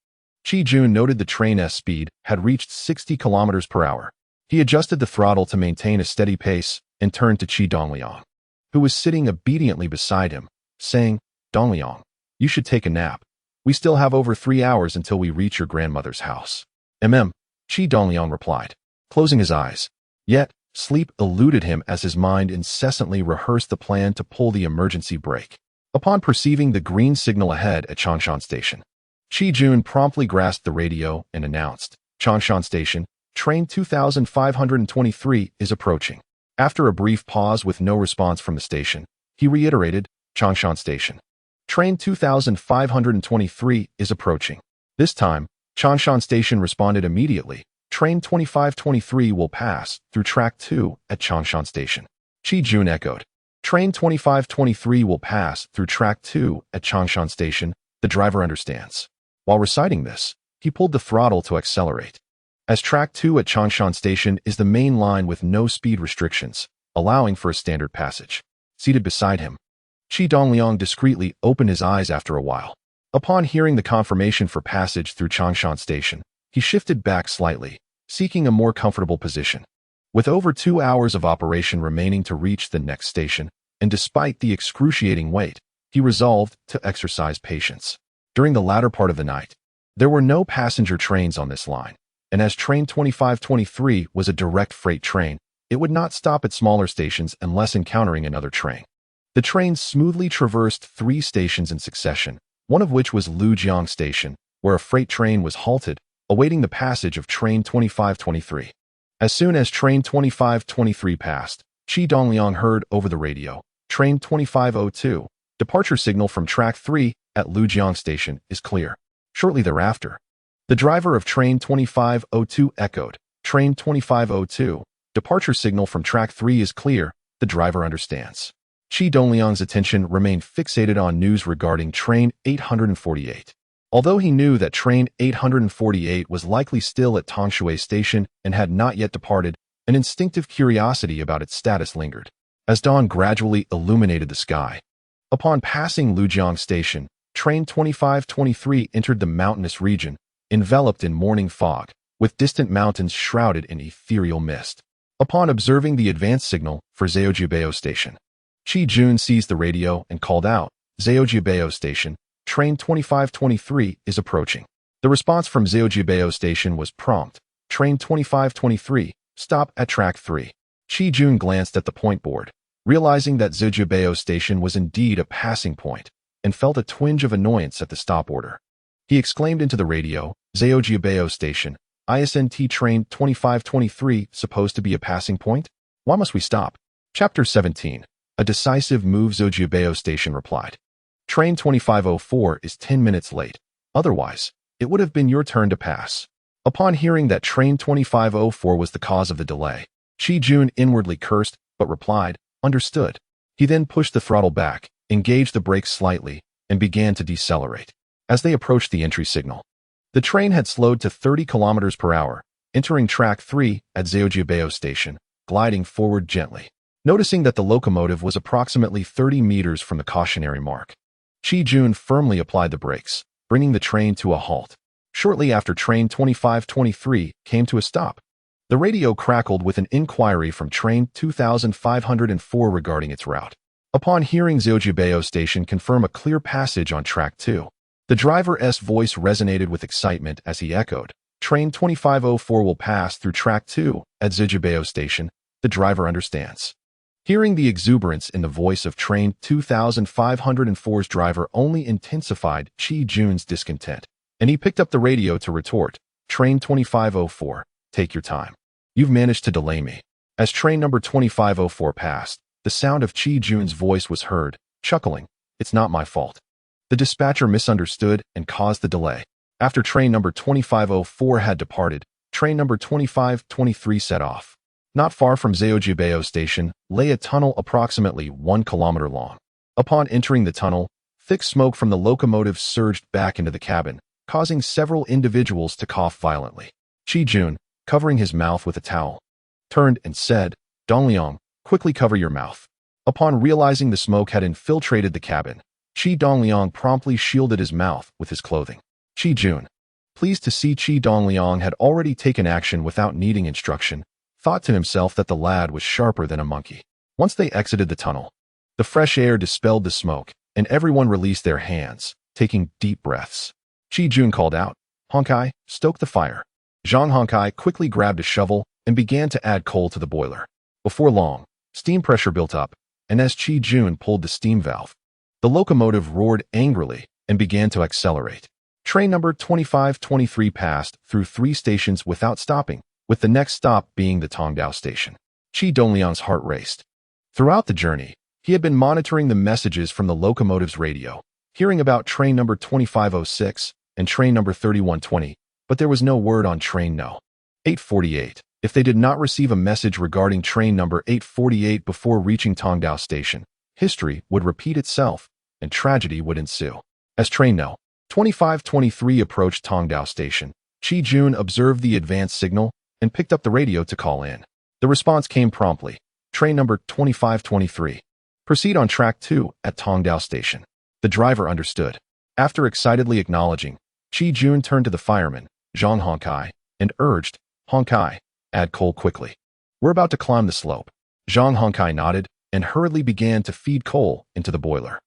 Qi Jun noted the train's speed had reached 60 kilometers per hour. He adjusted the throttle to maintain a steady pace and turned to Qi Dongliang, who was sitting obediently beside him, saying, "Dongliang, you should take a nap. We still have over 3 hours until we reach your grandmother's house. Qi Dongliang replied, closing his eyes. Yet, sleep eluded him as his mind incessantly rehearsed the plan to pull the emergency brake. Upon perceiving the green signal ahead at Zhongxing Station, Qi Jun promptly grasped the radio and announced, Zhongxing Station, train 2523 is approaching. After a brief pause with no response from the station, he reiterated, Zhongxing Station. Train 2523 is approaching. This time, Zhongxing Station responded immediately, train 2523 will pass through track 2 at Zhongxing Station. Qi Jun echoed, train 2523 will pass through track 2 at Zhongxing Station, the driver understands. While reciting this, he pulled the throttle to accelerate. As track 2 at Zhongxing Station is the main line with no speed restrictions, allowing for a standard passage. Seated beside him, Qi Dongliang discreetly opened his eyes after a while. Upon hearing the confirmation for passage through Zhongxing Station, he shifted back slightly, seeking a more comfortable position. With over 2 hours of operation remaining to reach the next station, and despite the excruciating wait, he resolved to exercise patience. During the latter part of the night, there were no passenger trains on this line, and as train 2523 was a direct freight train, it would not stop at smaller stations unless encountering another train. The train smoothly traversed 3 stations in succession, one of which was Lujiang Station, where a freight train was halted, awaiting the passage of train 2523. As soon as train 2523 passed, Qi Dongliang heard over the radio, train 2502, departure signal from track 3 at Lujiang Station is clear. Shortly thereafter, the driver of train 2502 echoed, train 2502, departure signal from track 3 is clear, the driver understands. Qi Dongliang's attention remained fixated on news regarding train 848. Although he knew that train 848 was likely still at Tongshui Station and had not yet departed, an instinctive curiosity about its status lingered. As dawn gradually illuminated the sky, upon passing Lujiang Station, train 2523 entered the mountainous region, enveloped in morning fog, with distant mountains shrouded in ethereal mist. Upon observing the advance signal for Zheojiabao Station, Qi Jun seized the radio and called out, Zheojiabao Station, train 2523 is approaching. The response from Zheojiabao Station was prompt, train 2523, stop at track 3. Qi Jun glanced at the point board, realizing that Zheojiabao Station was indeed a passing point, and felt a twinge of annoyance at the stop order. He exclaimed into the radio, Zheojiabao Station, ISNT train 2523 supposed to be a passing point? Why must we stop? Chapter 17. A decisive move. Zheojiabao Station replied. Train 2504 is 10 minutes late. Otherwise, it would have been your turn to pass. Upon hearing that train 2504 was the cause of the delay, Qi Jun inwardly cursed, but replied, understood. He then pushed the throttle back, engaged the brakes slightly, and began to decelerate. As they approached the entry signal, the train had slowed to 30 km per hour, entering track 3 at Zheojiabao Station, gliding forward gently. Noticing that the locomotive was approximately 30 meters from the cautionary mark, Qi Jun firmly applied the brakes, bringing the train to a halt. Shortly after train 2523 came to a stop, the radio crackled with an inquiry from train 2504 regarding its route. Upon hearing Zheojiabao Station confirm a clear passage on track 2, the driver's voice resonated with excitement as he echoed, train 2504 will pass through track 2 at Zheojiabao Station, the driver understands. Hearing the exuberance in the voice of train 2504's driver only intensified Qi Jun's discontent, and he picked up the radio to retort, train 2504, take your time. You've managed to delay me. As train number 2504 passed, the sound of Qi Jun's voice was heard, chuckling, it's not my fault. The dispatcher misunderstood and caused the delay. After train number 2504 had departed, train number 2523 set off. Not far from Zheojiabao Station lay a tunnel approximately 1 kilometer long. Upon entering the tunnel, thick smoke from the locomotive surged back into the cabin, causing several individuals to cough violently. Qi Jun, covering his mouth with a towel, turned and said, Dongliang, quickly cover your mouth. Upon realizing the smoke had infiltrated the cabin, Qi Dongliang promptly shielded his mouth with his clothing. Qi Jun, pleased to see Qi Dongliang had already taken action without needing instruction, thought to himself that the lad was sharper than a monkey. Once they exited the tunnel, the fresh air dispelled the smoke, and everyone released their hands, taking deep breaths. Qi Jun called out, "Honkai, stoke the fire." Zhang Honkai quickly grabbed a shovel and began to add coal to the boiler. Before long, steam pressure built up, and as Qi Jun pulled the steam valve, the locomotive roared angrily and began to accelerate. Train number 2523 passed through 3 stations without stopping, with the next stop being the Tongdao station. Qi Dongliang's heart raced. Throughout the journey, he had been monitoring the messages from the locomotive's radio, hearing about train number 2506 and train number 3120, but there was no word on train no. 848. If they did not receive a message regarding train number 848 before reaching Tongdao station, history would repeat itself, and tragedy would ensue. As train no. 2523 approached Tongdao station, Qi Jun observed the advanced signal and picked up the radio to call in. The response came promptly. Train number 2523. Proceed on track 2 at Tongdao station. The driver understood. After excitedly acknowledging, Qi Jun turned to the fireman, Zhang Honkai, and urged, "Honkai, add coal quickly. We're about to climb the slope." Zhang Honkai nodded and hurriedly began to feed coal into the boiler.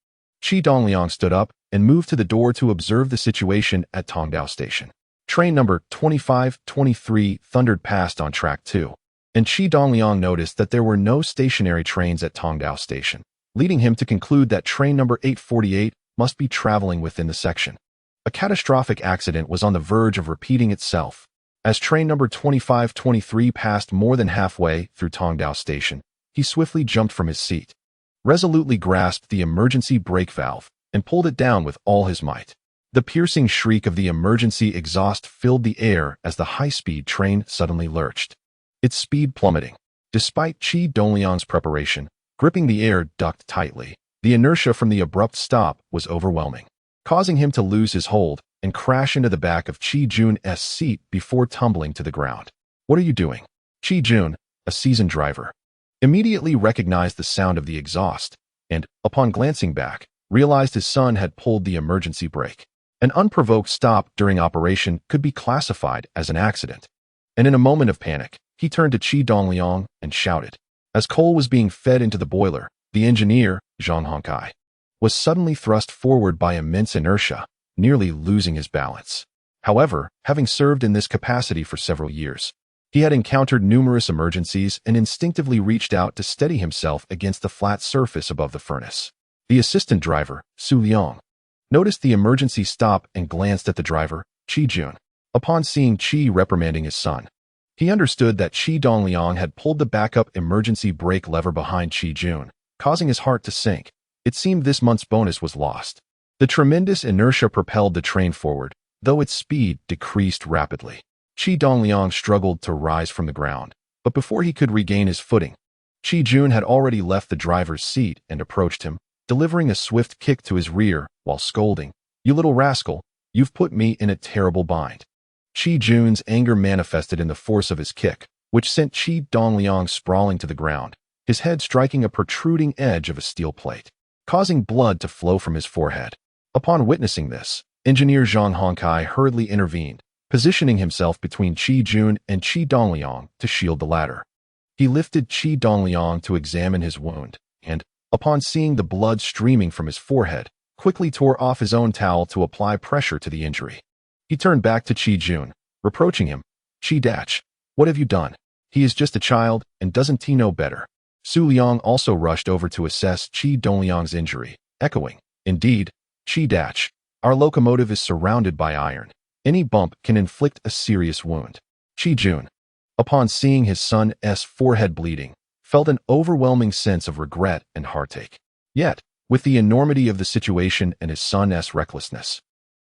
Qi Dongliang stood up and moved to the door to observe the situation at Tongdao station. Train number 2523 thundered past on track 2, and Qi Dongliang noticed that there were no stationary trains at Tongdao station, leading him to conclude that train number 848 must be traveling within the section. A catastrophic accident was on the verge of repeating itself. As train number 2523 passed more than halfway through Tongdao station, he swiftly jumped from his seat, resolutely grasped the emergency brake valve, and pulled it down with all his might. The piercing shriek of the emergency exhaust filled the air as the high-speed train suddenly lurched, its speed plummeting. Despite Qi Dongliang's preparation, gripping the air duct tightly, the inertia from the abrupt stop was overwhelming, causing him to lose his hold and crash into the back of Qi Jun's seat before tumbling to the ground. "What are you doing?" Qi Jun, a seasoned driver, immediately recognized the sound of the exhaust and, upon glancing back, realized his son had pulled the emergency brake. An unprovoked stop during operation could be classified as an accident. And in a moment of panic, he turned to Qi Dongliang and shouted. As coal was being fed into the boiler, the engineer, Zhang Honkai, was suddenly thrust forward by immense inertia, nearly losing his balance. However, having served in this capacity for several years, he had encountered numerous emergencies and instinctively reached out to steady himself against the flat surface above the furnace. The assistant driver, Su Liang, noticed the emergency stop and glanced at the driver, Qi Jun. Upon seeing Qi reprimanding his son, he understood that Qi Dongliang had pulled the backup emergency brake lever behind Qi Jun, causing his heart to sink. It seemed this month's bonus was lost. The tremendous inertia propelled the train forward, though its speed decreased rapidly. Qi Dongliang struggled to rise from the ground, but before he could regain his footing, Qi Jun had already left the driver's seat and approached him, delivering a swift kick to his rear while scolding, "You little rascal, you've put me in a terrible bind." Qi Jun's anger manifested in the force of his kick, which sent Qi Dongliang sprawling to the ground, his head striking a protruding edge of a steel plate, causing blood to flow from his forehead. Upon witnessing this, engineer Zhang Honkai hurriedly intervened, positioning himself between Qi Jun and Qi Dongliang to shield the latter. He lifted Qi Dongliang to examine his wound, and, upon seeing the blood streaming from his forehead, quickly tore off his own towel to apply pressure to the injury. He turned back to Qi Jun, reproaching him, "Qi Dach, what have you done? He is just a child, and doesn't he know better?" Su Liang also rushed over to assess Qi Dongliang's injury, echoing, "Indeed, Qi Dach, our locomotive is surrounded by iron. Any bump can inflict a serious wound." Qi Jun, upon seeing his son's forehead bleeding, felt an overwhelming sense of regret and heartache. Yet, with the enormity of the situation and his son's recklessness,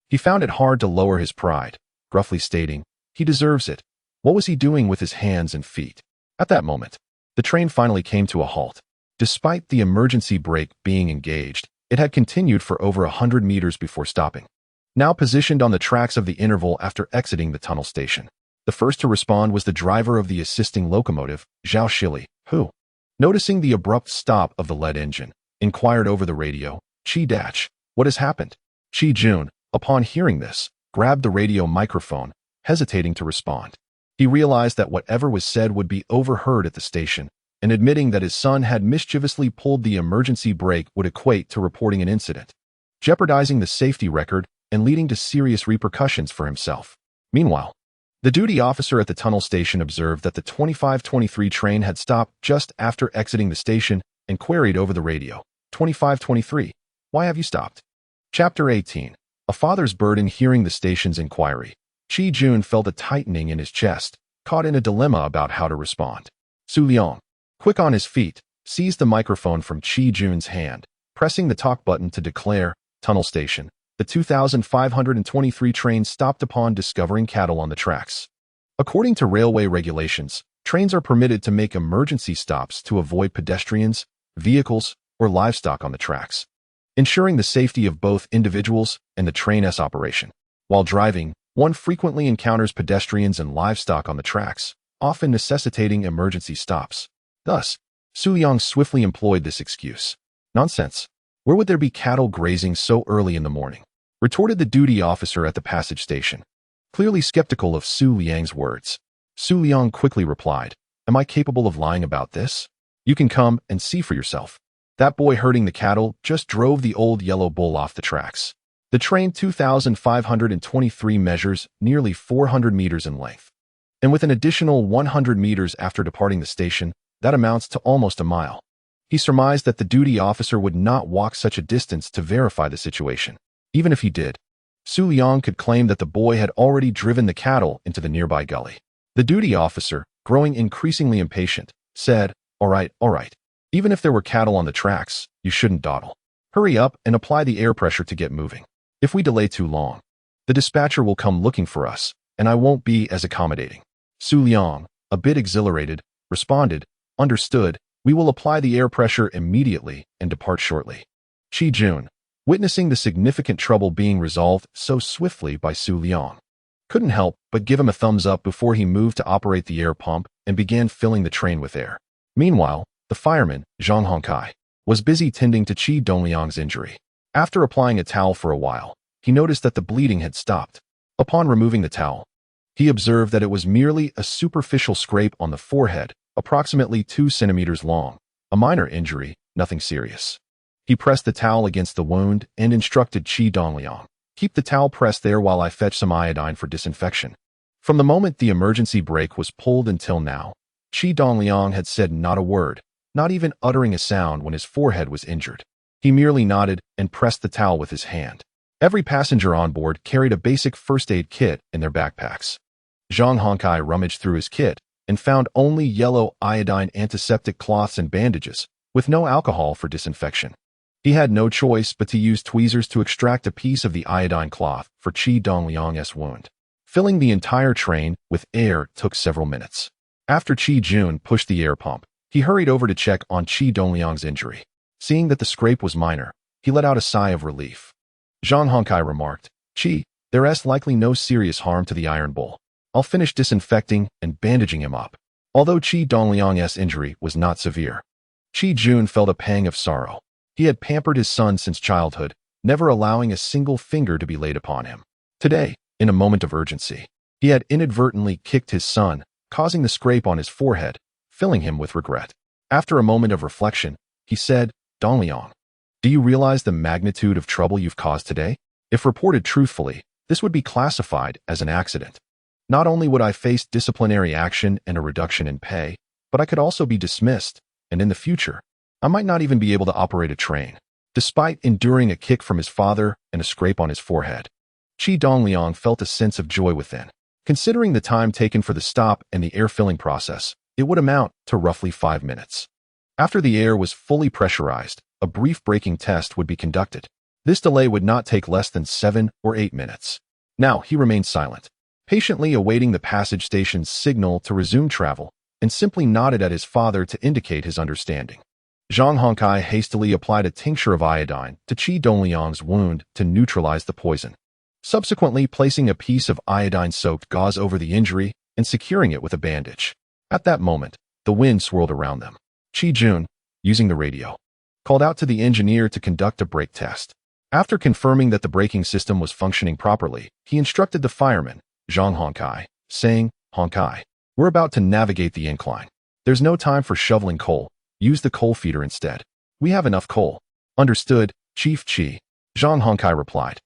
he found it hard to lower his pride, gruffly stating, "He deserves it. What was he doing with his hands and feet?" At that moment, the train finally came to a halt. Despite the emergency brake being engaged, it had continued for over 100 meters before stopping. Now positioned on the tracks of the interval after exiting the tunnel station, the first to respond was the driver of the assisting locomotive, Zhao Shili, who, noticing the abrupt stop of the lead engine, inquired over the radio, "Qi Dach, what has happened?" Qi Jun, upon hearing this, grabbed the radio microphone, hesitating to respond. He realized that whatever was said would be overheard at the station, and admitting that his son had mischievously pulled the emergency brake would equate to reporting an incident. jeopardizing the safety record and leading to serious repercussions for himself. Meanwhile, the duty officer at the tunnel station observed that the 2523 train had stopped just after exiting the station and queried over the radio, "2523, why have you stopped?" Chapter 18. A father's burden. Hearing the station's inquiry, Qi Jun felt a tightening in his chest, caught in a dilemma about how to respond. Su Liang, quick on his feet, seized the microphone from Qi Jun's hand, pressing the talk button to declare, "Tunnel station. The 2523 train stopped upon discovering cattle on the tracks." According to railway regulations, trains are permitted to make emergency stops to avoid pedestrians, vehicles, or livestock on the tracks, ensuring the safety of both individuals and the train's operation. While driving, one frequently encounters pedestrians and livestock on the tracks, often necessitating emergency stops. Thus, Su Liang swiftly employed this excuse. "Nonsense. Where would there be cattle grazing so early in the morning?" retorted the duty officer at the passage station. Clearly skeptical of Su Liang's words, Su Liang quickly replied, "Am I capable of lying about this? You can come and see for yourself. That boy herding the cattle just drove the old yellow bull off the tracks." The train 2523 measures nearly 400 meters in length, and with an additional 100 meters after departing the station, that amounts to almost a mile. He surmised that the duty officer would not walk such a distance to verify the situation. Even if he did, Su Liang could claim that the boy had already driven the cattle into the nearby gully. The duty officer, growing increasingly impatient, said, all right. Even if there were cattle on the tracks, you shouldn't dawdle. Hurry up and apply the air pressure to get moving. If we delay too long, the dispatcher will come looking for us, and I won't be as accommodating." Su Liang, a bit exhilarated, responded, "Understood. We will apply the air pressure immediately and depart shortly." Qi Jun, witnessing the significant trouble being resolved so swiftly by Su Liang, couldn't help but give him a thumbs up before he moved to operate the air pump and began filling the train with air. Meanwhile, the fireman, Zhongxing, was busy tending to Qi Dongliang's injury. After applying a towel for a while, he noticed that the bleeding had stopped. Upon removing the towel, he observed that it was merely a superficial scrape on the forehead, approximately 2 centimeters long, a minor injury, nothing serious. He pressed the towel against the wound and instructed Qi Dongliang, "Keep the towel pressed there while I fetch some iodine for disinfection." From the moment the emergency brake was pulled until now, Qi Dongliang had said not a word, not even uttering a sound when his forehead was injured. He merely nodded and pressed the towel with his hand. Every passenger on board carried a basic first aid kit in their backpacks. Zhongxing rummaged through his kit and found only yellow iodine antiseptic cloths and bandages, with no alcohol for disinfection. He had no choice but to use tweezers to extract a piece of the iodine cloth for Qi Dongliang's wound. Filling the entire train with air took several minutes. After Qi Jun pushed the air pump, he hurried over to check on Qi Dongliang's injury. Seeing that the scrape was minor, he let out a sigh of relief. Zhongxing remarked, "Qi, there's likely no serious harm to the iron bull. I'll finish disinfecting and bandaging him up." Although Qi Dongliang's injury was not severe, Qi Jun felt a pang of sorrow. He had pampered his son since childhood, never allowing a single finger to be laid upon him. Today, in a moment of urgency, he had inadvertently kicked his son, causing the scrape on his forehead, filling him with regret. After a moment of reflection, he said, "Dongliang, do you realize the magnitude of trouble you've caused today? If reported truthfully, this would be classified as an accident. Not only would I face disciplinary action and a reduction in pay, but I could also be dismissed, and in the future, I might not even be able to operate a train." Despite enduring a kick from his father and a scrape on his forehead, Qi Dongliang felt a sense of joy within. Considering the time taken for the stop and the air filling process, it would amount to roughly 5 minutes. After the air was fully pressurized, a brief braking test would be conducted. This delay would not take less than 7 or 8 minutes. Now he remained silent, patiently awaiting the passage station's signal to resume travel, and simply nodded at his father to indicate his understanding. Zhongxing hastily applied a tincture of iodine to Qi Dongliang's wound to neutralize the poison, subsequently placing a piece of iodine-soaked gauze over the injury and securing it with a bandage. At that moment, the wind swirled around them. Qi Jun, using the radio, called out to the engineer to conduct a brake test. After confirming that the braking system was functioning properly, he instructed the fireman, Zhongxing, saying, "Honkai, we're about to navigate the incline. There's no time for shoveling coal. Use the coal feeder instead. We have enough coal." "Understood, Chief Qi." Zhang Hongkai replied,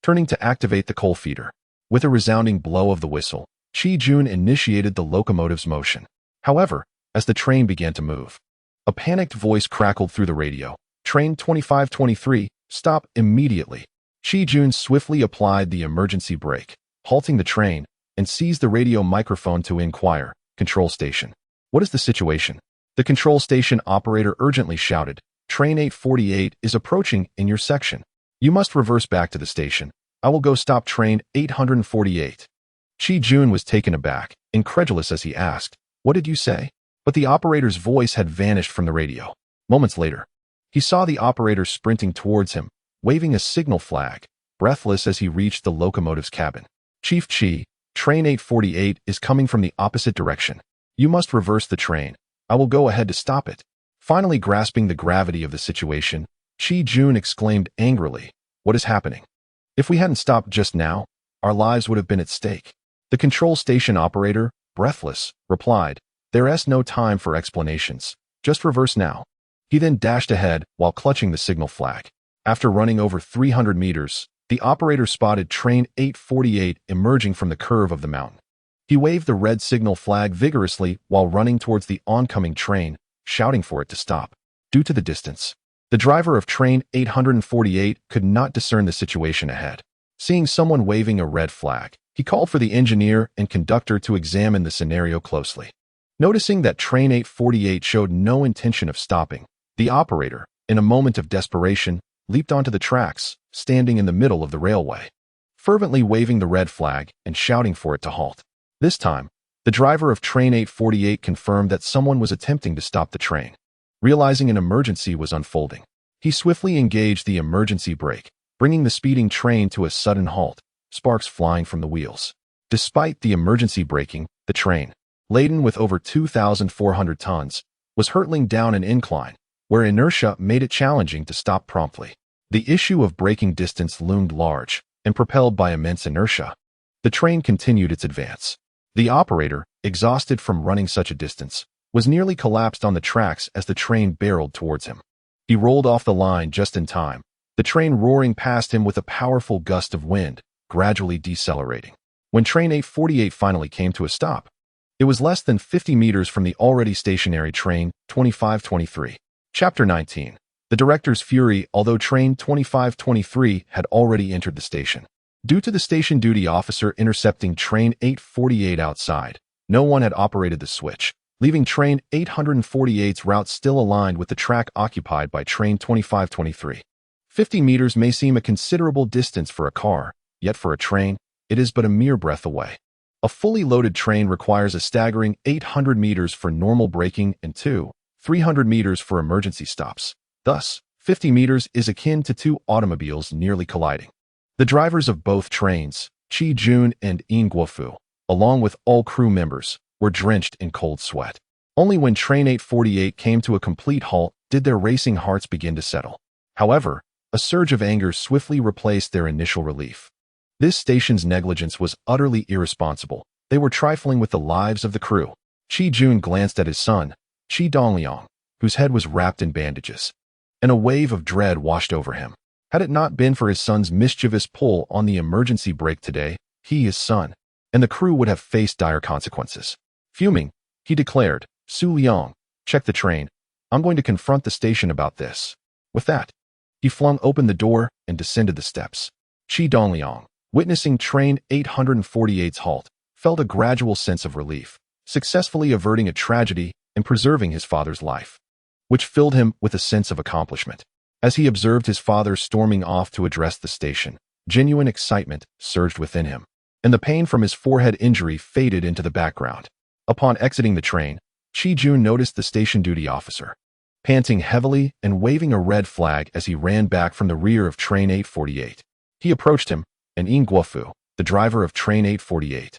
turning to activate the coal feeder. With a resounding blow of the whistle, Qi Jun initiated the locomotive's motion. However, as the train began to move, a panicked voice crackled through the radio. Train 2523, stop immediately. Qi Jun swiftly applied the emergency brake, halting the train, and seized the radio microphone to inquire. Control station. What is the situation? The control station operator urgently shouted. Train 848 is approaching in your section. You must reverse back to the station. I will go stop train 848. Qi Jun was taken aback, incredulous as he asked, what did you say? But the operator's voice had vanished from the radio. Moments later, he saw the operator sprinting towards him, waving a signal flag, breathless as he reached the locomotive's cabin. Chief Qi, train 848 is coming from the opposite direction. You must reverse the train. I will go ahead to stop it. Finally grasping the gravity of the situation, Qi Jun exclaimed angrily, what is happening? If we hadn't stopped just now, our lives would have been at stake. The control station operator, breathless, replied, there is no time for explanations. Just reverse now. He then dashed ahead while clutching the signal flag. After running over 300 meters, the operator spotted train 848 emerging from the curve of the mountain. He waved the red signal flag vigorously while running towards the oncoming train, shouting for it to stop. Due to the distance, the driver of train 848 could not discern the situation ahead. Seeing someone waving a red flag, he called for the engineer and conductor to examine the scenario closely. Noticing that train 848 showed no intention of stopping, the operator, in a moment of desperation, leaped onto the tracks, standing in the middle of the railway, fervently waving the red flag and shouting for it to halt. This time, the driver of train 848 confirmed that someone was attempting to stop the train. Realizing an emergency was unfolding, he swiftly engaged the emergency brake, bringing the speeding train to a sudden halt, sparks flying from the wheels. Despite the emergency braking, the train, laden with over 2,400 tons, was hurtling down an incline, where inertia made it challenging to stop promptly. The issue of braking distance loomed large, and propelled by immense inertia, the train continued its advance. The operator, exhausted from running such a distance, was nearly collapsed on the tracks as the train barreled towards him. He rolled off the line just in time, the train roaring past him with a powerful gust of wind, gradually decelerating. When train 848 finally came to a stop, it was less than 50 meters from the already stationary train 2523. Chapter 19. The director's fury. Although train 2523 had already entered the station, due to the station duty officer intercepting train 848 outside, no one had operated the switch, leaving train 848's route still aligned with the track occupied by train 2523. 50 meters may seem a considerable distance for a car, yet for a train, it is but a mere breath away. A fully loaded train requires a staggering 800 meters for normal braking and 300 meters for emergency stops. Thus, 50 meters is akin to two automobiles nearly colliding. The drivers of both trains, Qi Jun and Yin Guofu, along with all crew members, were drenched in cold sweat. Only when train 848 came to a complete halt did their racing hearts begin to settle. However, a surge of anger swiftly replaced their initial relief. This station's negligence was utterly irresponsible. They were trifling with the lives of the crew. Qi Jun glanced at his son, Qi Dongliang, whose head was wrapped in bandages, and a wave of dread washed over him. Had it not been for his son's mischievous pull on the emergency brake today, he, his son, and the crew would have faced dire consequences. Fuming, he declared, Su Liang, check the train. I'm going to confront the station about this. With that, he flung open the door and descended the steps. Qi Dongliang, witnessing train 848's halt, felt a gradual sense of relief, successfully averting a tragedy and preserving his father's life, which filled him with a sense of accomplishment. As he observed his father storming off to address the station, genuine excitement surged within him, and the pain from his forehead injury faded into the background. Upon exiting the train, Qi Jun noticed the station duty officer, panting heavily and waving a red flag as he ran back from the rear of train 848. He approached him, and Yin Guofu, the driver of train 848,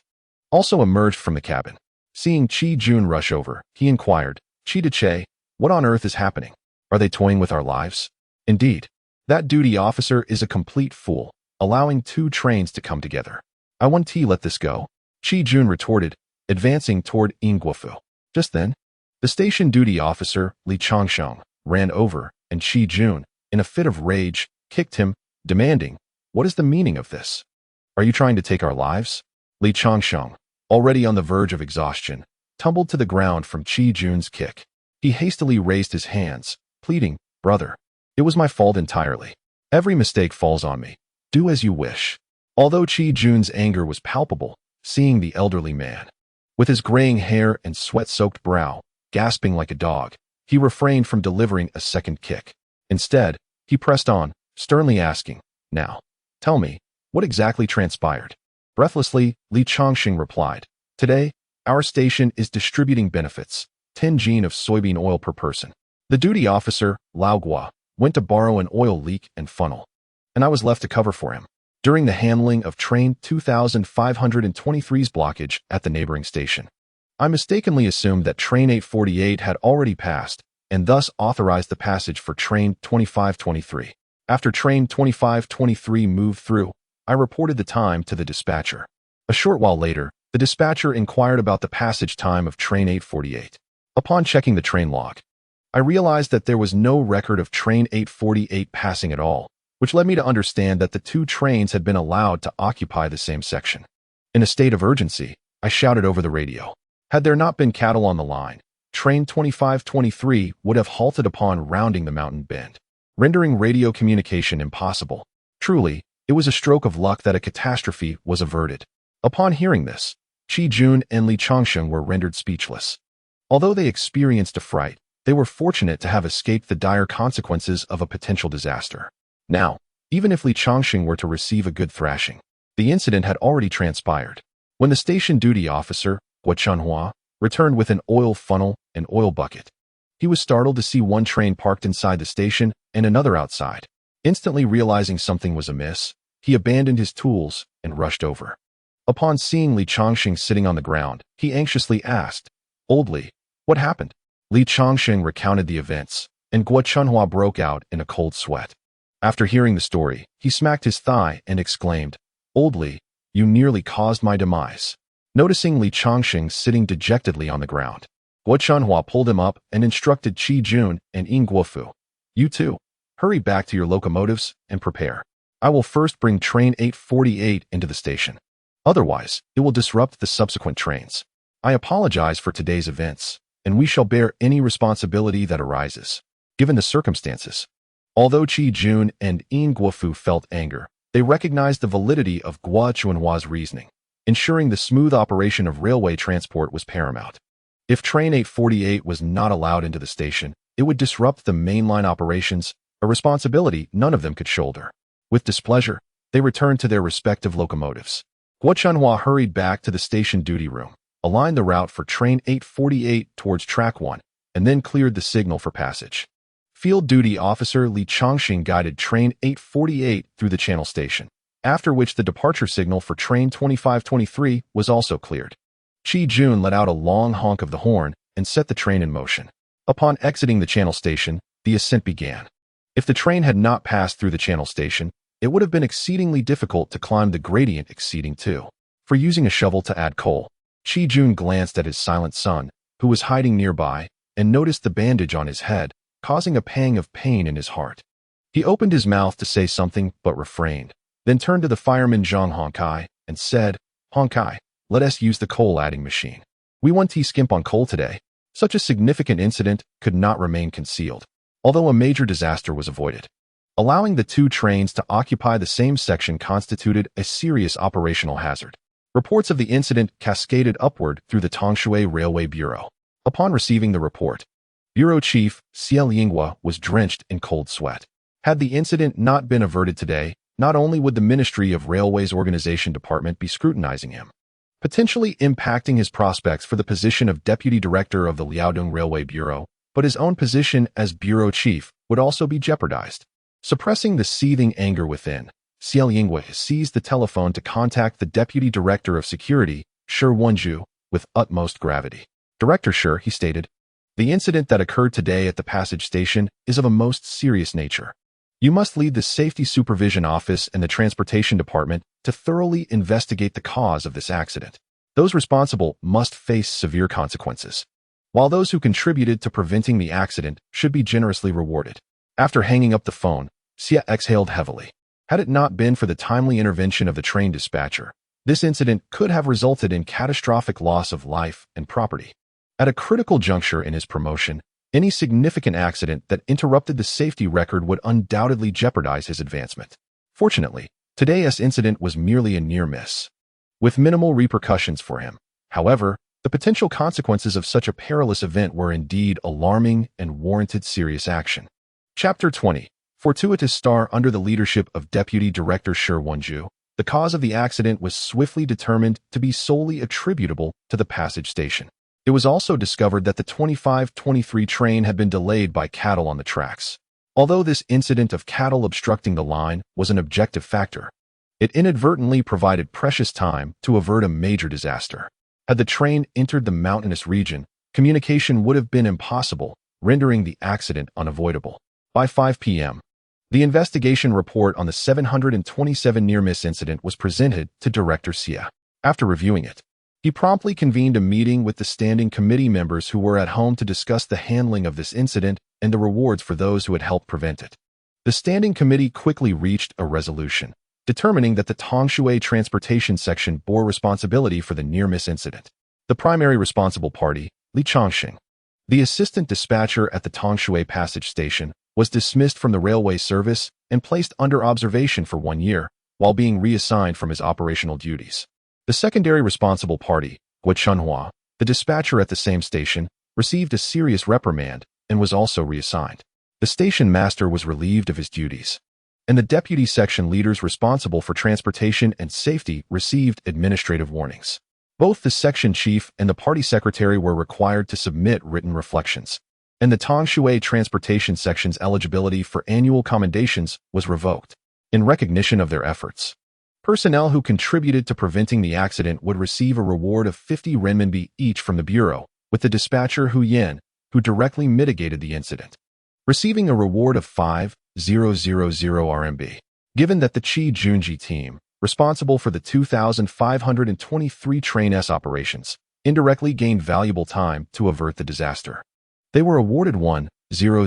also emerged from the cabin. Seeing Qi Jun rush over, he inquired, Qi Deche, what on earth is happening? Are they toying with our lives? Indeed, that duty officer is a complete fool, allowing two trains to come together. I won't let this go, Qi Jun retorted, advancing toward Yin Guofu. Just then, the station duty officer, Li Changsheng, ran over, and Qi Jun, in a fit of rage, kicked him, demanding, "What is the meaning of this? Are you trying to take our lives?" Li Changsheng, already on the verge of exhaustion, tumbled to the ground from Qi Jun's kick. He hastily raised his hands, pleading, "Brother, it was my fault entirely. Every mistake falls on me. Do as you wish." Although Qi Jun's anger was palpable, seeing the elderly man, with his graying hair and sweat-soaked brow, gasping like a dog, he refrained from delivering a second kick. Instead, he pressed on, sternly asking, "Now, tell me, what exactly transpired?" Breathlessly, Li Changxing replied, "Today, our station is distributing benefits, 10 gene of soybean oil per person. The duty officer, Lao Gua, went to borrow an oil leak and funnel, and I was left to cover for him during the handling of train 2523's blockage at the neighboring station. I mistakenly assumed that train 848 had already passed, and thus authorized the passage for train 2523. After train 2523 moved through, I reported the time to the dispatcher. A short while later, the dispatcher inquired about the passage time of train 848. Upon checking the train log, I realized that there was no record of train 848 passing at all, which led me to understand that the two trains had been allowed to occupy the same section. In a state of urgency, I shouted over the radio. Had there not been cattle on the line, train 2523 would have halted upon rounding the mountain bend, rendering radio communication impossible. Truly, it was a stroke of luck that a catastrophe was averted. Upon hearing this, Qi Jun and Li Changsheng were rendered speechless. Although they experienced a fright, they were fortunate to have escaped the dire consequences of a potential disaster. Now, even if Li Changxing were to receive a good thrashing, the incident had already transpired. When the station duty officer, Hua Chunhua, returned with an oil funnel and oil bucket, he was startled to see one train parked inside the station and another outside. Instantly realizing something was amiss, he abandoned his tools and rushed over. Upon seeing Li Changxing sitting on the ground, he anxiously asked, "Old Li, what happened?" Li Changxing recounted the events, and Hua Chunhua broke out in a cold sweat. After hearing the story, he smacked his thigh and exclaimed, "Old Li, you nearly caused my demise." Noticing Li Changxing sitting dejectedly on the ground, Hua Chunhua pulled him up and instructed Qi Jun and Ying Guofu, "You two, hurry back to your locomotives and prepare. I will first bring train 848 into the station. Otherwise, it will disrupt the subsequent trains. I apologize for today's events, and we shall bear any responsibility that arises, given the circumstances." Although Qi Jun and Ying Guofu felt anger, they recognized the validity of Hua Chunhua's reasoning. Ensuring the smooth operation of railway transport was paramount. If train 848 was not allowed into the station, it would disrupt the mainline operations, a responsibility none of them could shoulder. With displeasure, they returned to their respective locomotives. Hua Chunhua hurried back to the station duty room, aligned the route for train 848 towards track 1, and then cleared the signal for passage. Field duty officer Li Changxing guided train 848 through the channel station, after which the departure signal for train 2523 was also cleared. Qi Jun let out a long honk of the horn and set the train in motion. Upon exiting the channel station, the ascent began. If the train had not passed through the channel station, it would have been exceedingly difficult to climb the gradient exceeding 2. For using a shovel to add coal, Qi Jun glanced at his silent son, who was hiding nearby, and noticed the bandage on his head, causing a pang of pain in his heart. He opened his mouth to say something but refrained, then turned to the fireman Zhang Hongkai and said, "Hongkai, let us use the coal-adding machine. We want to skimp on coal today." Such a significant incident could not remain concealed, although a major disaster was avoided. Allowing the two trains to occupy the same section constituted a serious operational hazard. Reports of the incident cascaded upward through the Tongshui Railway Bureau. Upon receiving the report, Bureau Chief Xiao Yinghua was drenched in cold sweat. Had the incident not been averted today, not only would the Ministry of Railways Organization Department be scrutinizing him, potentially impacting his prospects for the position of Deputy Director of the Liaodong Railway Bureau, but his own position as Bureau Chief would also be jeopardized. Suppressing the seething anger within, Xiao Yinghua seized the telephone to contact the Deputy Director of Security, Shi Wenju, with utmost gravity. "Director Shi," he stated, "the incident that occurred today at the passage station is of a most serious nature. You must lead the Safety Supervision Office and the Transportation Department to thoroughly investigate the cause of this accident. Those responsible must face severe consequences, while those who contributed to preventing the accident should be generously rewarded." After hanging up the phone, Xia exhaled heavily. Had it not been for the timely intervention of the train dispatcher, this incident could have resulted in catastrophic loss of life and property. At a critical juncture in his promotion, any significant accident that interrupted the safety record would undoubtedly jeopardize his advancement. Fortunately, today's incident was merely a near miss, with minimal repercussions for him. However, the potential consequences of such a perilous event were indeed alarming and warranted serious action. Chapter 20. Fortuitous star. Under the leadership of Deputy Director Shi Wenju, the cause of the accident was swiftly determined to be solely attributable to the passage station. It was also discovered that the 2523 train had been delayed by cattle on the tracks. Although this incident of cattle obstructing the line was an objective factor, it inadvertently provided precious time to avert a major disaster. Had the train entered the mountainous region, communication would have been impossible, rendering the accident unavoidable. By 5 p.m., the investigation report on the 727 near-miss incident was presented to Director Xia. After reviewing it, he promptly convened a meeting with the standing committee members who were at home to discuss the handling of this incident and the rewards for those who had helped prevent it. The standing committee quickly reached a resolution, determining that the Tongshui Transportation Section bore responsibility for the near-miss incident. The primary responsible party, Li Zhongxing, the assistant dispatcher at the Tongshui Passage Station, was dismissed from the railway service and placed under observation for 1 year, while being reassigned from his operational duties. The secondary responsible party, Gujang, the dispatcher at the same station, received a serious reprimand and was also reassigned. The station master was relieved of his duties, and the deputy section leaders responsible for transportation and safety received administrative warnings. Both the section chief and the party secretary were required to submit written reflections, and the Tongshui Transportation Section's eligibility for annual commendations was revoked. In recognition of their efforts, personnel who contributed to preventing the accident would receive a reward of 50 renminbi each from the bureau, with the dispatcher Hu Yan, who directly mitigated the incident, receiving a reward of 5,000 RMB. Given that the Qi Dongliang team, responsible for the 2,523 train S operations, indirectly gained valuable time to avert the disaster, they were awarded 1,000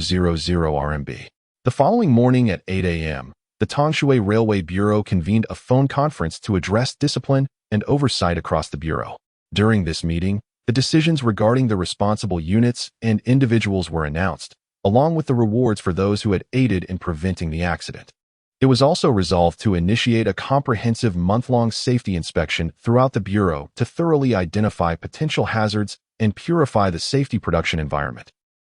RMB. The following morning at 8 a.m., the Tongshui Railway Bureau convened a phone conference to address discipline and oversight across the bureau. During this meeting, the decisions regarding the responsible units and individuals were announced, along with the rewards for those who had aided in preventing the accident. It was also resolved to initiate a comprehensive month-long safety inspection throughout the bureau to thoroughly identify potential hazards and purify the safety production environment.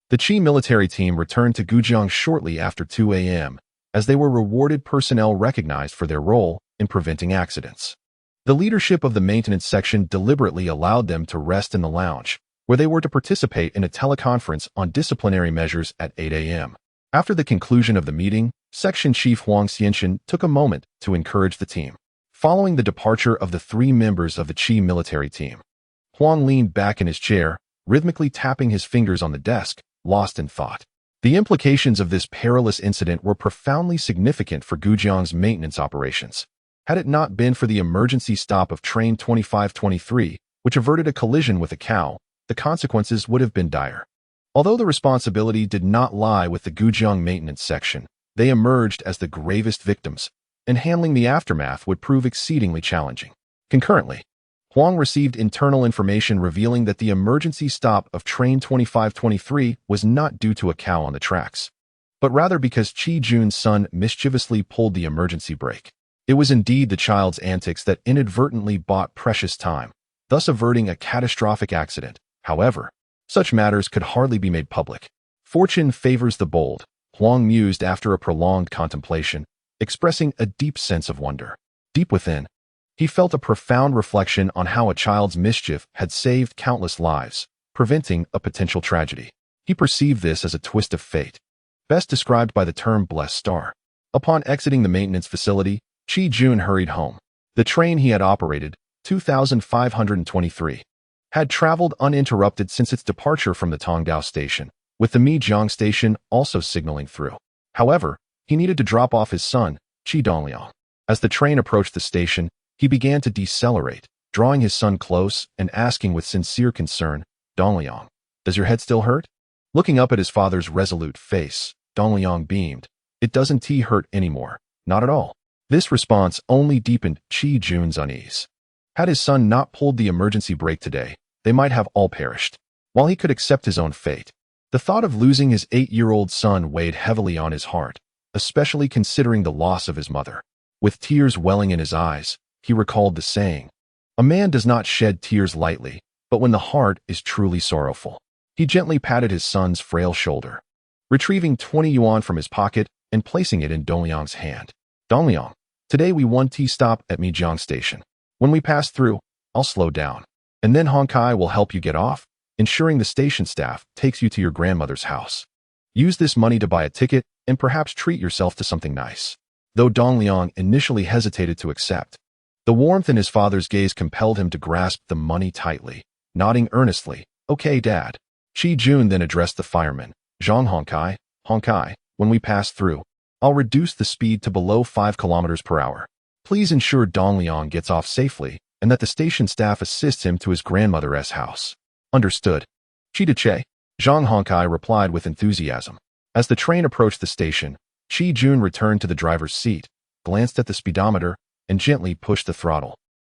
The Qi military team returned to Gujang shortly after 2 a.m., as they were rewarded personnel recognized for their role in preventing accidents. The leadership of the maintenance section deliberately allowed them to rest in the lounge, where they were to participate in a teleconference on disciplinary measures at 8 a.m. After the conclusion of the meeting, Section Chief Huang Xianxian took a moment to encourage the team. Following the departure of the 3 members of the Qi military team, Huang leaned back in his chair, rhythmically tapping his fingers on the desk, lost in thought. The implications of this perilous incident were profoundly significant for Gujang's maintenance operations. Had it not been for the emergency stop of train 2523, which averted a collision with a cow, the consequences would have been dire. Although the responsibility did not lie with the Gujang maintenance section, they emerged as the gravest victims, and handling the aftermath would prove exceedingly challenging. Concurrently, Huang received internal information revealing that the emergency stop of train 2523 was not due to a cow on the tracks, but rather because Qi Jun's son mischievously pulled the emergency brake. It was indeed the child's antics that inadvertently bought precious time, thus averting a catastrophic accident. However, such matters could hardly be made public. Fortune favors the bold, Huang mused after a prolonged contemplation, expressing a deep sense of wonder. Deep within, he felt a profound reflection on how a child's mischief had saved countless lives, preventing a potential tragedy. He perceived this as a twist of fate, best described by the term blessed star. Upon exiting the maintenance facility, Qi Jun hurried home. The train he had operated, 2523, had traveled uninterrupted since its departure from the Tongdao station, with the Mijiang station also signaling through. However, he needed to drop off his son, Qi Dongliang. As the train approached the station, he began to decelerate, drawing his son close and asking with sincere concern, "Dongliang, does your head still hurt?" Looking up at his father's resolute face, Dongliang beamed. "It doesn't hurt anymore, not at all." This response only deepened Qi Jun's unease. Had his son not pulled the emergency brake today, they might have all perished. While he could accept his own fate, the thought of losing his 8-year-old son weighed heavily on his heart, especially considering the loss of his mother. With tears welling in his eyes, he recalled the saying, "A man does not shed tears lightly, but when the heart is truly sorrowful." He gently patted his son's frail shoulder, retrieving 20 yuan from his pocket and placing it in Dongliang's hand. "Dongliang, today we one tea stop at Mijiang Station. When we pass through, I'll slow down, and then Honkai will help you get off, ensuring the station staff takes you to your grandmother's house. Use this money to buy a ticket and perhaps treat yourself to something nice." Though Dongliang initially hesitated to accept, the warmth in his father's gaze compelled him to grasp the money tightly, nodding earnestly, "Okay, Dad." Qi Jun then addressed the fireman, "Zhang Honkai, when we pass through, I'll reduce the speed to below 5 kilometers per hour. Please ensure Dongliang gets off safely and that the station staff assists him to his grandmother's house." "Understood." "Qi Deche," Zhang Honkai replied with enthusiasm. As the train approached the station, Qi Jun returned to the driver's seat, glanced at the speedometer, and gently pushed the throttle,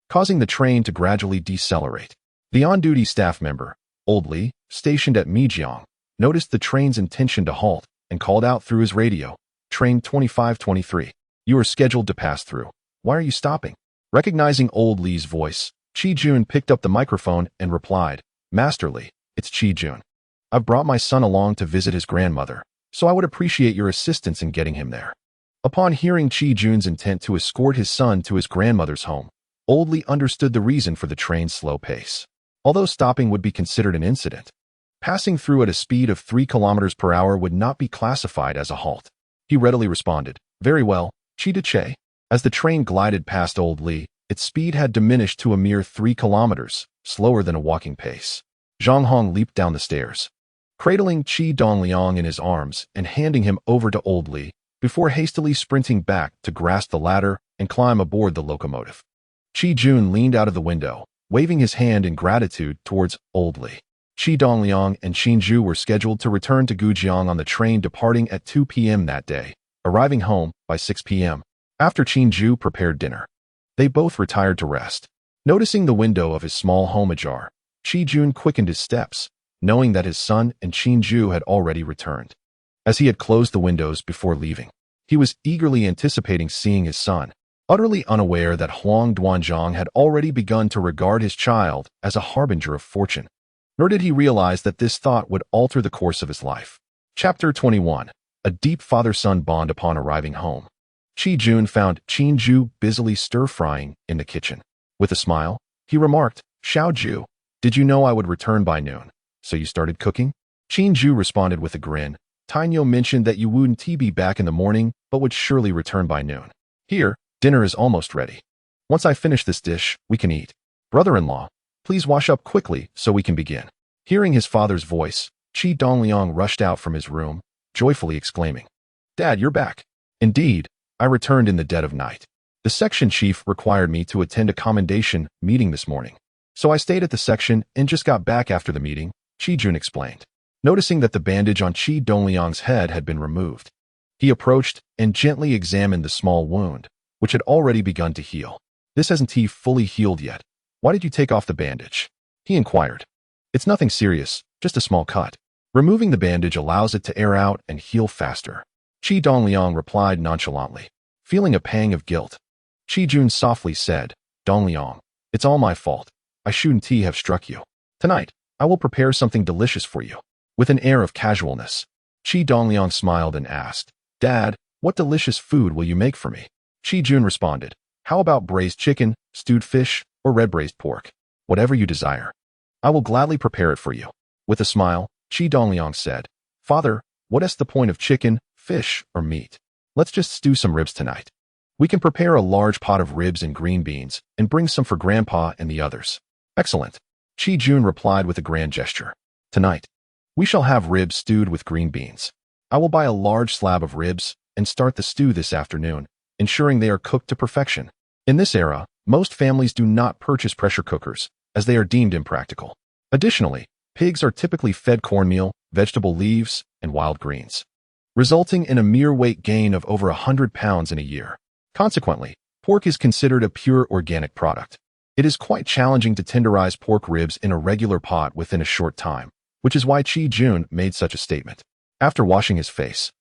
causing the train to gradually decelerate. The on-duty staff member, Old Li, stationed at Mijiang, noticed the train's intention to halt and called out through his radio, "Train 2523. You are scheduled to pass through. Why are you stopping?" Recognizing Old Li's voice, Qi Jun picked up the microphone and replied, "Master Li, it's Qi Jun. I've brought my son along to visit his grandmother, so I would appreciate your assistance in getting him there." Upon hearing Qi Jun's intent to escort his son to his grandmother's home, Old Li understood the reason for the train's slow pace. Although stopping would be considered an incident, passing through at a speed of 3 kilometers per hour would not be classified as a halt. He readily responded, "Very well, Qi Deche." As the train glided past Old Li, its speed had diminished to a mere 3 kilometers, slower than a walking pace. Zhang Hong leaped down the stairs, cradling Qi Dongliang in his arms and handing him over to Old Li, before hastily sprinting back to grasp the ladder and climb aboard the locomotive. Qi Jun leaned out of the window, waving his hand in gratitude towards Old Li. Qi Dongliang and Qinju were scheduled to return to Gujang on the train departing at 2 p.m. that day, arriving home by 6 p.m. After Qinju prepared dinner, they both retired to rest. Noticing the window of his small home ajar, Qi Jun quickened his steps, knowing that his son and Qinju had already returned. As he had closed the windows before leaving, he was eagerly anticipating seeing his son, utterly unaware that Huang Duanzhang had already begun to regard his child as a harbinger of fortune. Nor did he realize that this thought would alter the course of his life. Chapter 21. A deep father-son bond upon arriving home. Qi Jun found Qinju busily stir-frying in the kitchen. With a smile, he remarked, "Xiaoju, did you know I would return by noon? So you started cooking?" Qinju responded with a grin. "Tainyo mentioned that you wouldn't be back in the morning, but would surely return by noon. Here, dinner is almost ready. Once I finish this dish, we can eat. Brother-in-law, please wash up quickly so we can begin." Hearing his father's voice, Qi Dongliang rushed out from his room, joyfully exclaiming, "Dad, you're back." "Indeed, I returned in the dead of night. The section chief required me to attend a commendation meeting this morning, so I stayed at the section and just got back after the meeting," Qi Jun explained. Noticing that the bandage on Qi Dongliang's head had been removed, he approached and gently examined the small wound, which had already begun to heal. "This hasn't fully healed yet. Why did you take off the bandage?" he inquired. "It's nothing serious, just a small cut. Removing the bandage allows it to air out and heal faster," Qi Dongliang replied nonchalantly. Feeling a pang of guilt, Qi Jun softly said, "Dongliang, it's all my fault. I shouldn't have struck you. Tonight, I will prepare something delicious for you." With an air of casualness, Qi Dongliang smiled and asked, "Dad, what delicious food will you make for me?" Qi Jun responded, "How about braised chicken, stewed fish, or red braised pork? Whatever you desire. I will gladly prepare it for you." With a smile, Qi Dongliang said, "Father, what is the point of chicken, fish, or meat? Let's just stew some ribs tonight. We can prepare a large pot of ribs and green beans and bring some for Grandpa and the others." "Excellent," Qi Jun replied with a grand gesture. "Tonight, we shall have ribs stewed with green beans. I will buy a large slab of ribs and start the stew this afternoon, ensuring they are cooked to perfection." In this era, most families do not purchase pressure cookers, as they are deemed impractical. Additionally, pigs are typically fed cornmeal, vegetable leaves, and wild greens, resulting in a mere weight gain of over 100 pounds in a year. Consequently, pork is considered a pure organic product. It is quite challenging to tenderize pork ribs in a regular pot within a short time, which is why Qi Jun made such a statement. After washing his face,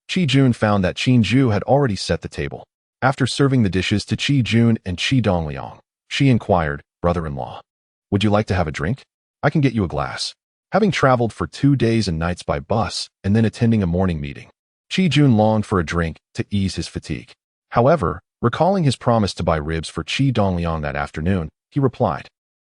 Qi Jun found that Qin Zhu had already set the table. After serving the dishes to Qi Jun and Qi Dongliang, she inquired, "Brother-in-law, would you like to have a drink? I can get you a glass." Having traveled for 2 days and nights by bus and then attending a morning meeting, Qi Jun longed for a drink to ease his fatigue. However, recalling his promise to buy ribs for Qi Dongliang that afternoon, he replied,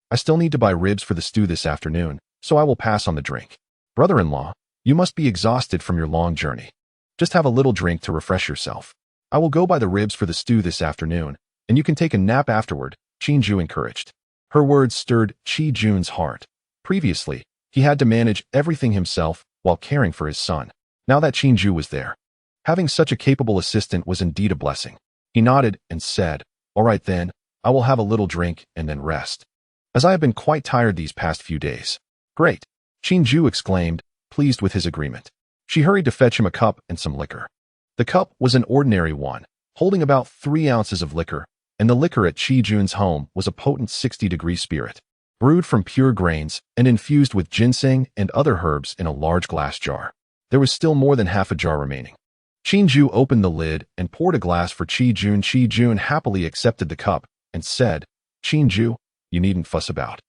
"I still need to buy ribs for the stew this afternoon, so I will pass on the drink. Brother-in-law, you must be exhausted from your long journey. Just have a little drink to refresh yourself. I will go buy the ribs for the stew this afternoon, and you can take a nap afterward," Qin Zhu encouraged. Her words stirred Qi Jun's heart. Previously, he had to manage everything himself while caring for his son. Now that Qin Zhu was there, having such a capable assistant was indeed a blessing. He nodded and said, "All right then, I will have a little drink and then rest, as I have been quite tired these past few days." "Great," Qin Zhu exclaimed, pleased with his agreement. She hurried to fetch him a cup and some liquor. The cup was an ordinary one, holding about 3 ounces of liquor, and the liquor at Qi Jun's home was a potent 60-degree spirit, brewed from pure grains and infused with ginseng and other herbs in a large glass jar. There was still more than half a jar remaining. Qin Zhu opened the lid and poured a glass for Qi Jun. Qi Jun happily accepted the cup and said, "Qin Zhu, you needn't fuss about.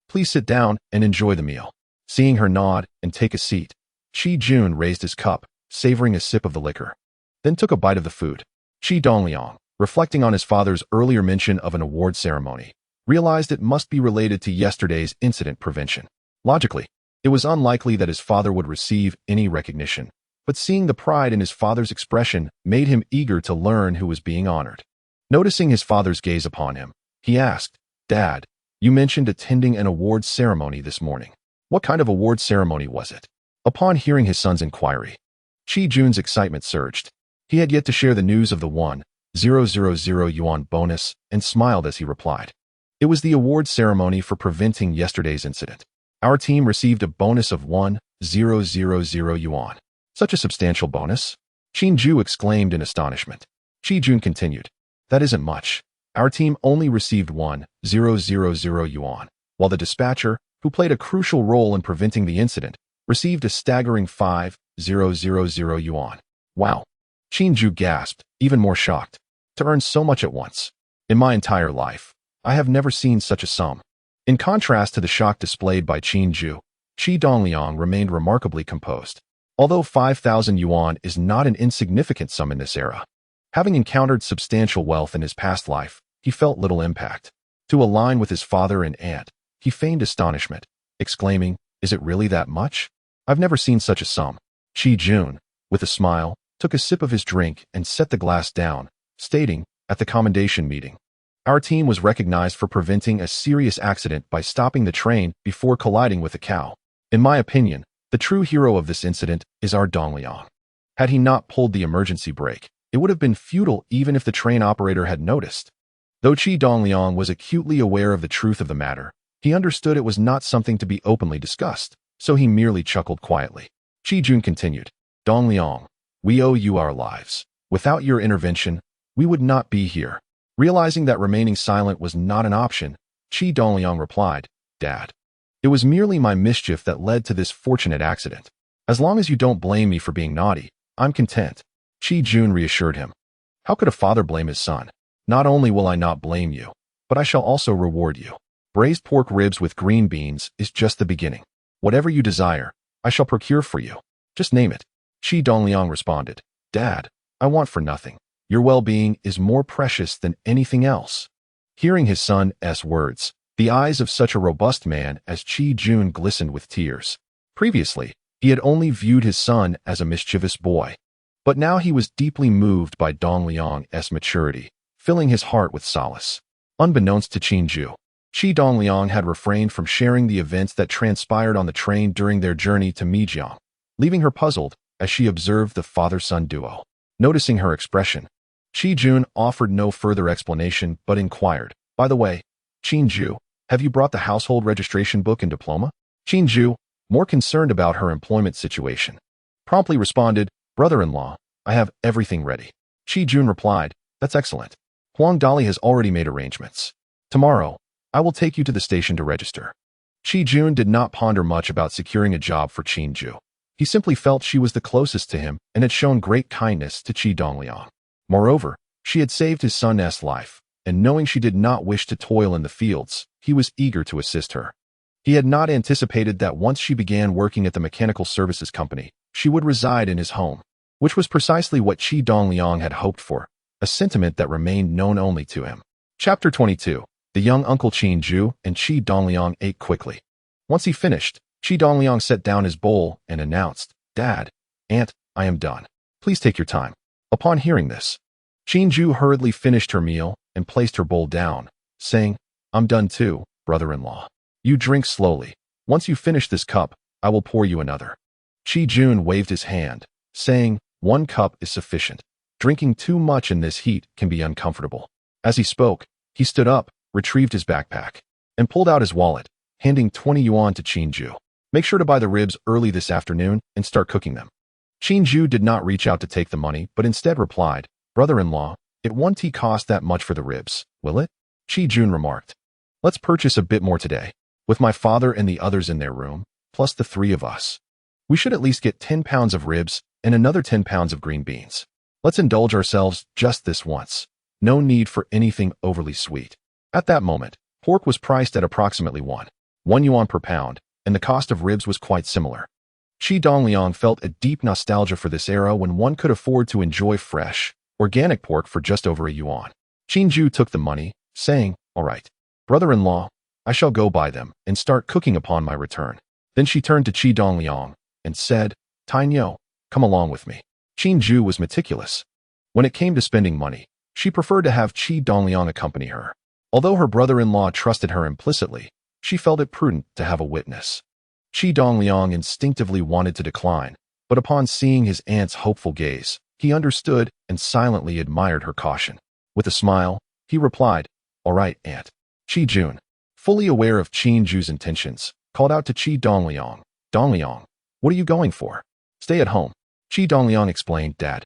Please sit down and enjoy the meal." Seeing her nod and take a seat, Qi Jun raised his cup, savoring a sip of the liquor, then took a bite of the food. Qi Dongliang, reflecting on his father's earlier mention of an award ceremony, realized it must be related to yesterday's incident prevention. Logically, it was unlikely that his father would receive any recognition, but seeing the pride in his father's expression made him eager to learn who was being honored. Noticing his father's gaze upon him, he asked, "Dad, you mentioned attending an award ceremony this morning. What kind of award ceremony was it?" Upon hearing his son's inquiry, Qi Jun's excitement surged. He had yet to share the news of the 1,000 yuan bonus and smiled as he replied, "It was the award ceremony for preventing yesterday's incident. Our team received a bonus of 1,000 yuan. Such a substantial bonus?" Qin Zhu exclaimed in astonishment. Qi Jun continued, "That isn't much. Our team only received 1,000 yuan, while the dispatcher, who played a crucial role in preventing the incident, received a staggering 5,000 yuan. Wow." Qin Zhu gasped, even more shocked. To earn so much at once. In my entire life, I have never seen such a sum. In contrast to the shock displayed by Qin Zhu, Qi Dongliang remained remarkably composed. Although 5,000 yuan is not an insignificant sum in this era, having encountered substantial wealth in his past life, he felt little impact. To align with his father and aunt, he feigned astonishment, exclaiming, "Is it really that much? I've never seen such a sum." Qi Jun, with a smile, took a sip of his drink and set the glass down, stating, "At the commendation meeting, our team was recognized for preventing a serious accident by stopping the train before colliding with a cow. In my opinion, the true hero of this incident is our Dongliang. Had he not pulled the emergency brake, it would have been futile even if the train operator had noticed." Though Qi Dongliang was acutely aware of the truth of the matter, he understood it was not something to be openly discussed, so he merely chuckled quietly. Qi Jun continued, "Dongliang, we owe you our lives. Without your intervention, we would not be here." Realizing that remaining silent was not an option, Qi Dongliang replied, "Dad, it was merely my mischief that led to this fortunate accident. As long as you don't blame me for being naughty, I'm content." Qi Jun reassured him. How could a father blame his son? "Not only will I not blame you, but I shall also reward you. Braised pork ribs with green beans is just the beginning. Whatever you desire, I shall procure for you. Just name it." Qi Dongliang responded, "Dad, I want for nothing. Your well-being is more precious than anything else." Hearing his son's words, the eyes of such a robust man as Qi Jun glistened with tears. Previously, he had only viewed his son as a mischievous boy, but now he was deeply moved by Dongliang's maturity, filling his heart with solace. Unbeknownst to Qin Zhu, Qi Dongliang had refrained from sharing the events that transpired on the train during their journey to Gujang, leaving her puzzled as she observed the father-son duo. Noticing her expression, Qi Jun offered no further explanation but inquired, "By the way, Qin Zhu, have you brought the household registration book and diploma?" Qin Zhu, more concerned about her employment situation, promptly responded, "Brother-in-law, I have everything ready." Qi Jun replied, "That's excellent. Huang Dali has already made arrangements. Tomorrow, I will take you to the station to register. Qi Jun did not ponder much about securing a job for Qin Ju. He simply felt she was the closest to him and had shown great kindness to Qi Dongliang. Moreover, she had saved his son's life, and knowing she did not wish to toil in the fields, he was eager to assist her. He had not anticipated that once she began working at the mechanical services company, she would reside in his home, which was precisely what Qi Dongliang had hoped for, a sentiment that remained known only to him. Chapter 22. The young uncle Qin Ju and Qi Dongliang ate quickly. Once he finished, Qi Dongliang set down his bowl and announced, "Dad, Aunt, I am done. Please take your time." Upon hearing this, Qin Ju hurriedly finished her meal and placed her bowl down, saying, "I'm done too, brother-in-law. You drink slowly. Once you finish this cup, I will pour you another." Qi Jun waved his hand, saying, "1 cup is sufficient. Drinking too much in this heat can be uncomfortable." As he spoke, he stood up, retrieved his backpack, and pulled out his wallet, handing 20 yuan to Qin Ju. "Make sure to buy the ribs early this afternoon and start cooking them." Qin Ju did not reach out to take the money, but instead replied, "Brother-in-law, it won't cost that much for the ribs, will it?" Qi Jun remarked, "Let's purchase a bit more today. With my father and the others in their room, plus the 3 of us, we should at least get 10 pounds of ribs and another 10 pounds of green beans. Let's indulge ourselves just this once. No need for anything overly sweet." At that moment, pork was priced at approximately 1 yuan per pound, and the cost of ribs was quite similar. Qi Dongliang felt a deep nostalgia for this era when one could afford to enjoy fresh, organic pork for just over a yuan. Qin Ju took the money, saying, "All right, brother-in-law, I shall go buy them and start cooking upon my return." Then she turned to Qi Dongliang and said, "Tainyo, come along with me." Qin Ju was meticulous. When it came to spending money, she preferred to have Qi Dongliang accompany her. Although her brother-in-law trusted her implicitly, she felt it prudent to have a witness. Qi Dongliang instinctively wanted to decline, but upon seeing his aunt's hopeful gaze, he understood and silently admired her caution. With a smile, he replied, "All right, Aunt." Qi Jun, fully aware of Qin Ju's intentions, called out to Qi Dongliang, "Dongliang, what are you going for?" "Stay at home." Qi Dongliang explained, "Dad,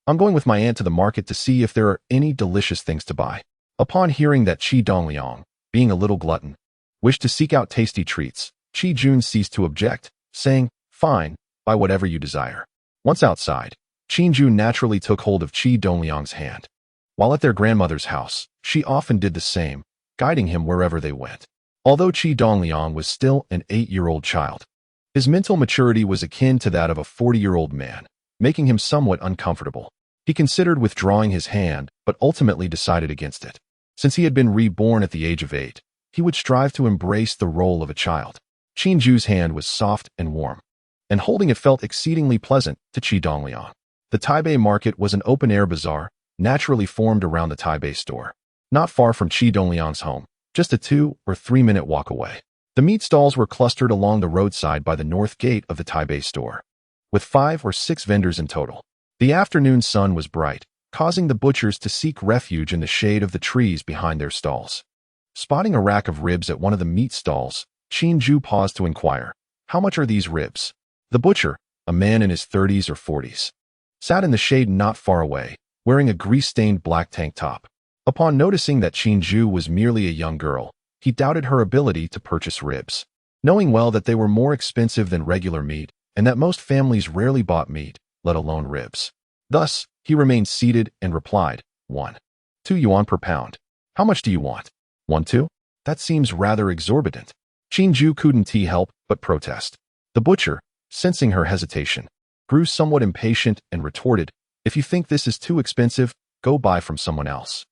I'm going with my aunt to the market to see if there are any delicious things to buy." Upon hearing that Qi Dongliang, being a little glutton, wished to seek out tasty treats, Qi Jun ceased to object, saying, "Fine, buy whatever you desire." Once outside, Qin Ju naturally took hold of Qi Dongliang's hand. While at their grandmother's house, she often did the same, guiding him wherever they went. Although Qi Dongliang was still an 8-year-old child, his mental maturity was akin to that of a 40-year-old man, making him somewhat uncomfortable. He considered withdrawing his hand, but ultimately decided against it. Since he had been reborn at the age of 8, he would strive to embrace the role of a child. Qin Ju's hand was soft and warm, and holding it felt exceedingly pleasant to Qi Dongliang. The Taipei market was an open-air bazaar, naturally formed around the Taipei store, not far from Qi Dongliang's home, just a 2 or 3 minute walk away. The meat stalls were clustered along the roadside by the north gate of the Taipei store, with 5 or 6 vendors in total. The afternoon sun was bright, causing the butchers to seek refuge in the shade of the trees behind their stalls. Spotting a rack of ribs at one of the meat stalls, Qin Ju paused to inquire, "How much are these ribs?" The butcher, a man in his 30s or 40s, sat in the shade not far away, wearing a grease-stained black tank top. Upon noticing that Qin Ju was merely a young girl, he doubted her ability to purchase ribs. Knowing well that they were more expensive than regular meat, and that most families rarely bought meat, let alone ribs. Thus, he remained seated and replied, 2 yuan per pound. How much do you want? 2? That seems rather exorbitant." Qin Ju couldn't help but protest. The butcher, sensing her hesitation, grew somewhat impatient and retorted, "If you think this is too expensive, go buy from someone else."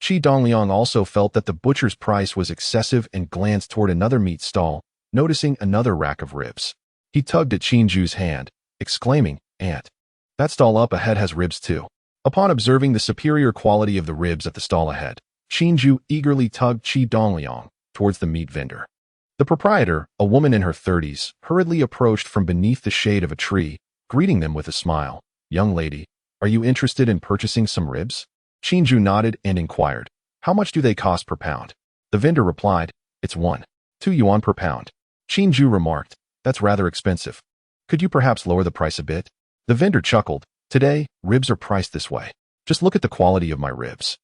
Qi Dongliang also felt that the butcher's price was excessive and glanced toward another meat stall, noticing another rack of ribs. He tugged at Qin Ju's hand, exclaiming, "Aunt, that stall up ahead has ribs too." Upon observing the superior quality of the ribs at the stall ahead, Qin Ju eagerly tugged Qi Dongliang towards the meat vendor. The proprietor, a woman in her 30s, hurriedly approached from beneath the shade of a tree, greeting them with a smile. "Young lady, are you interested in purchasing some ribs?" Qin Ju nodded and inquired, "How much do they cost per pound?" The vendor replied, "It's 2 yuan per pound." Qin Ju remarked, "That's rather expensive. Could you perhaps lower the price a bit?" The vendor chuckled, "Today, ribs are priced this way. Just look at the quality of my ribs.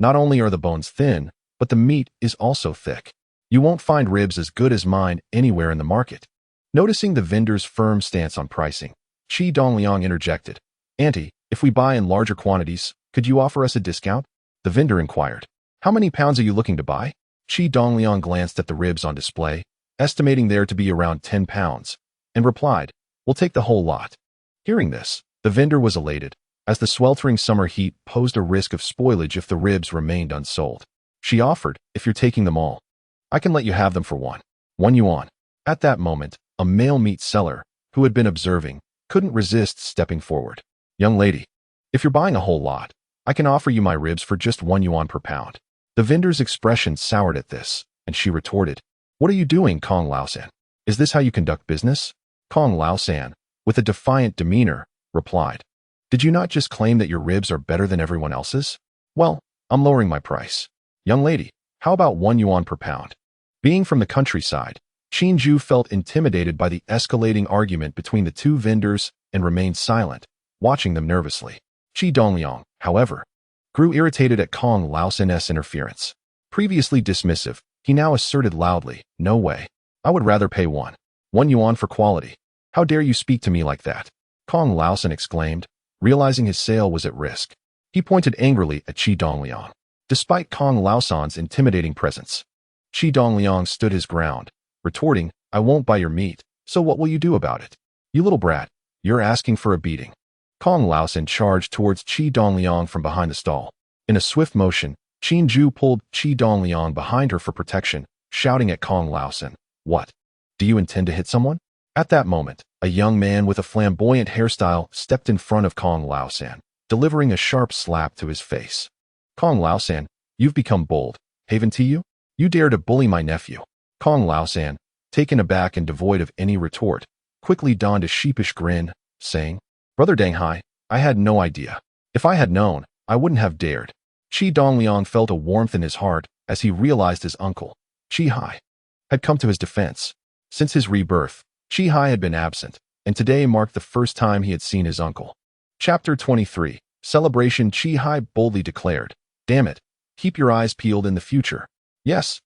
Not only are the bones thin, but the meat is also thick. You won't find ribs as good as mine anywhere in the market. Noticing the vendor's firm stance on pricing, Qi Dongliang interjected, Auntie, if we buy in larger quantities, could you offer us a discount? The vendor inquired. How many pounds are you looking to buy? Qi Dongliang glanced at the ribs on display, estimating there to be around 10 pounds, and replied, We'll take the whole lot. Hearing this, the vendor was elated, as the sweltering summer heat posed a risk of spoilage if the ribs remained unsold. She offered, If you're taking them all, I can let you have them for 1 yuan. At that moment, a male meat seller, who had been observing, couldn't resist stepping forward. Young lady, if you're buying a whole lot, I can offer you my ribs for just 1 yuan per pound. The vendor's expression soured at this, and she retorted, What are you doing, Kong Laosan? Is this how you conduct business? Kong Laosan, with a defiant demeanor, replied, Did you not just claim that your ribs are better than everyone else's? Well, I'm lowering my price. Young lady, how about 1 yuan per pound? Being from the countryside, Qinju felt intimidated by the escalating argument between the two vendors and remained silent, watching them nervously. Qi Dongliang, however, grew irritated at Kong Laosan's interference. Previously dismissive, he now asserted loudly, No way. I would rather pay 1 yuan for quality. How dare you speak to me like that? Kong Laosan exclaimed, realizing his sale was at risk. He pointed angrily at Qi Dongliang. Despite Kong Laosan's intimidating presence, Qi Dongliang stood his ground, retorting, I won't buy your meat, so what will you do about it? You little brat, you're asking for a beating. Kong Laosan charged towards Qi Dongliang from behind the stall. In a swift motion, Qinju pulled Qi Dongliang behind her for protection, shouting at Kong Laosan, What? Do you intend to hit someone? At that moment, a young man with a flamboyant hairstyle stepped in front of Kong Laosan, delivering a sharp slap to his face. Kong Laosan, you've become bold, haven't you? You dare to bully my nephew. Kong Laosan, taken aback and devoid of any retort, quickly donned a sheepish grin, saying, Brother Danghai, I had no idea. If I had known, I wouldn't have dared. Qi Dongliang felt a warmth in his heart as he realized his uncle, Qi Hai, had come to his defense. Since his rebirth, Qi Hai had been absent, and today marked the first time he had seen his uncle. Chapter 23, Celebration. Qi Hai boldly declared, Damn it, keep your eyes peeled in the future. Yes,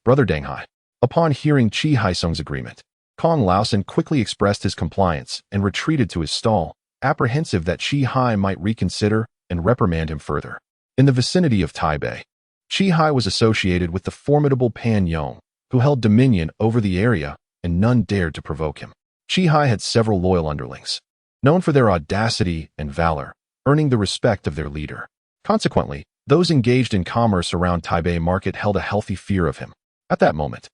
Brother Danghai. Upon hearing Qi Haisung's agreement, Kong Laosan quickly expressed his compliance and retreated to his stall, apprehensive that Qi Hai might reconsider and reprimand him further. In the vicinity of Taipei, Qi Hai was associated with the formidable Pan Yong, who held dominion over the area, and none dared to provoke him. Qi Hai had several loyal underlings, known for their audacity and valor, earning the respect of their leader. Consequently, those engaged in commerce around Taipei market held a healthy fear of him. At that moment,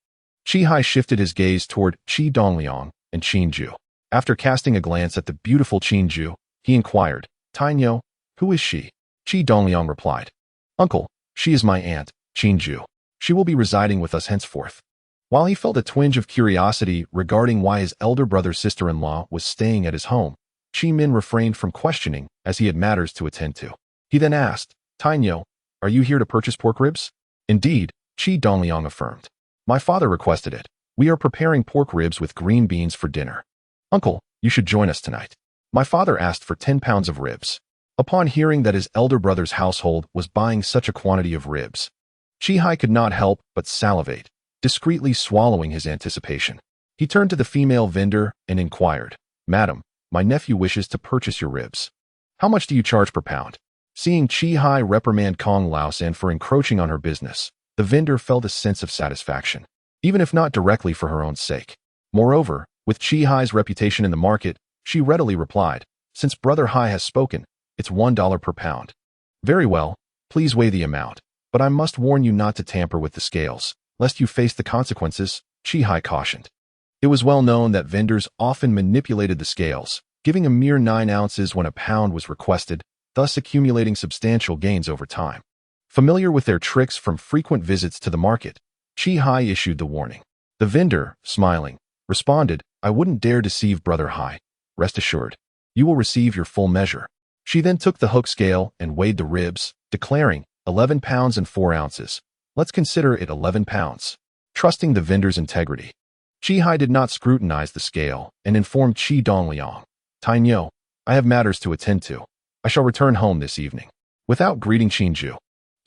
Qi Hai shifted his gaze toward Qi Dongliang and Qinju. After casting a glance at the beautiful Qinju, he inquired, Tainyo, who is she? Qi Dongliang replied, Uncle, she is my aunt, Qinju. She will be residing with us henceforth. While he felt a twinge of curiosity regarding why his elder brother's sister-in-law was staying at his home, Qi Min refrained from questioning as he had matters to attend to. He then asked, Tainyo, are you here to purchase pork ribs? Indeed, Qi Dongliang affirmed. My father requested it. We are preparing pork ribs with green beans for dinner. Uncle, you should join us tonight. My father asked for 10 pounds of ribs. Upon hearing that his elder brother's household was buying such a quantity of ribs, Qi Hai could not help but salivate, discreetly swallowing his anticipation. He turned to the female vendor and inquired, Madam, my nephew wishes to purchase your ribs. How much do you charge per pound? Seeing Qi Hai reprimand Kong Laosan for encroaching on her business, the vendor felt a sense of satisfaction, even if not directly for her own sake. Moreover, with Qi Hai's reputation in the market, she readily replied, Since Brother Hai has spoken, it's $1 per pound. Very well, please weigh the amount, but I must warn you not to tamper with the scales, lest you face the consequences, Qi Hai cautioned. It was well known that vendors often manipulated the scales, giving a mere 9 ounces when a pound was requested, thus accumulating substantial gains over time. Familiar with their tricks from frequent visits to the market, Qi Hai issued the warning. The vendor, smiling, responded, I wouldn't dare deceive Brother Hai. Rest assured, you will receive your full measure. She then took the hook scale and weighed the ribs, declaring, 11 pounds and 4 ounces. Let's consider it 11 pounds. Trusting the vendor's integrity, Qi Hai did not scrutinize the scale and informed Qi Dongliang, Tainyo, I have matters to attend to. I shall return home this evening. Without greeting Qinju,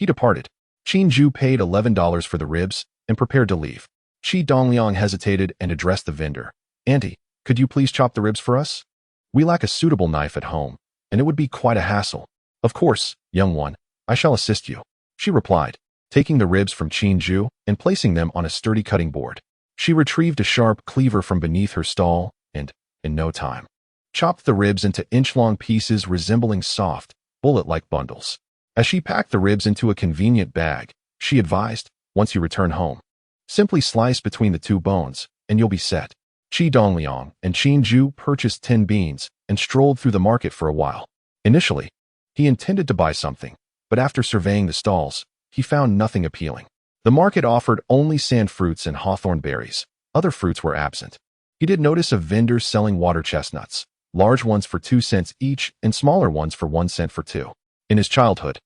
He departed. Qi paid $11 for the ribs and prepared to leave. Qi Dongliang hesitated and addressed the vendor. "Auntie, could you please chop the ribs for us? We lack a suitable knife at home, and it would be quite a hassle." "Of course, young one, I shall assist you," she replied, taking the ribs from Qi and placing them on a sturdy cutting board. She retrieved a sharp cleaver from beneath her stall and, in no time, chopped the ribs into inch-long pieces resembling soft, bullet-like bundles. As she packed the ribs into a convenient bag, she advised, "Once you return home, simply slice between the two bones, and you'll be set." Qi Dongliang and Qi purchased 10 beans and strolled through the market for a while. Initially, he intended to buy something, but after surveying the stalls, he found nothing appealing. The market offered only sand fruits and hawthorn berries. Other fruits were absent. He did notice a vendor selling water chestnuts, large ones for 2 cents each and smaller ones for 1 cent for 2. In his childhood,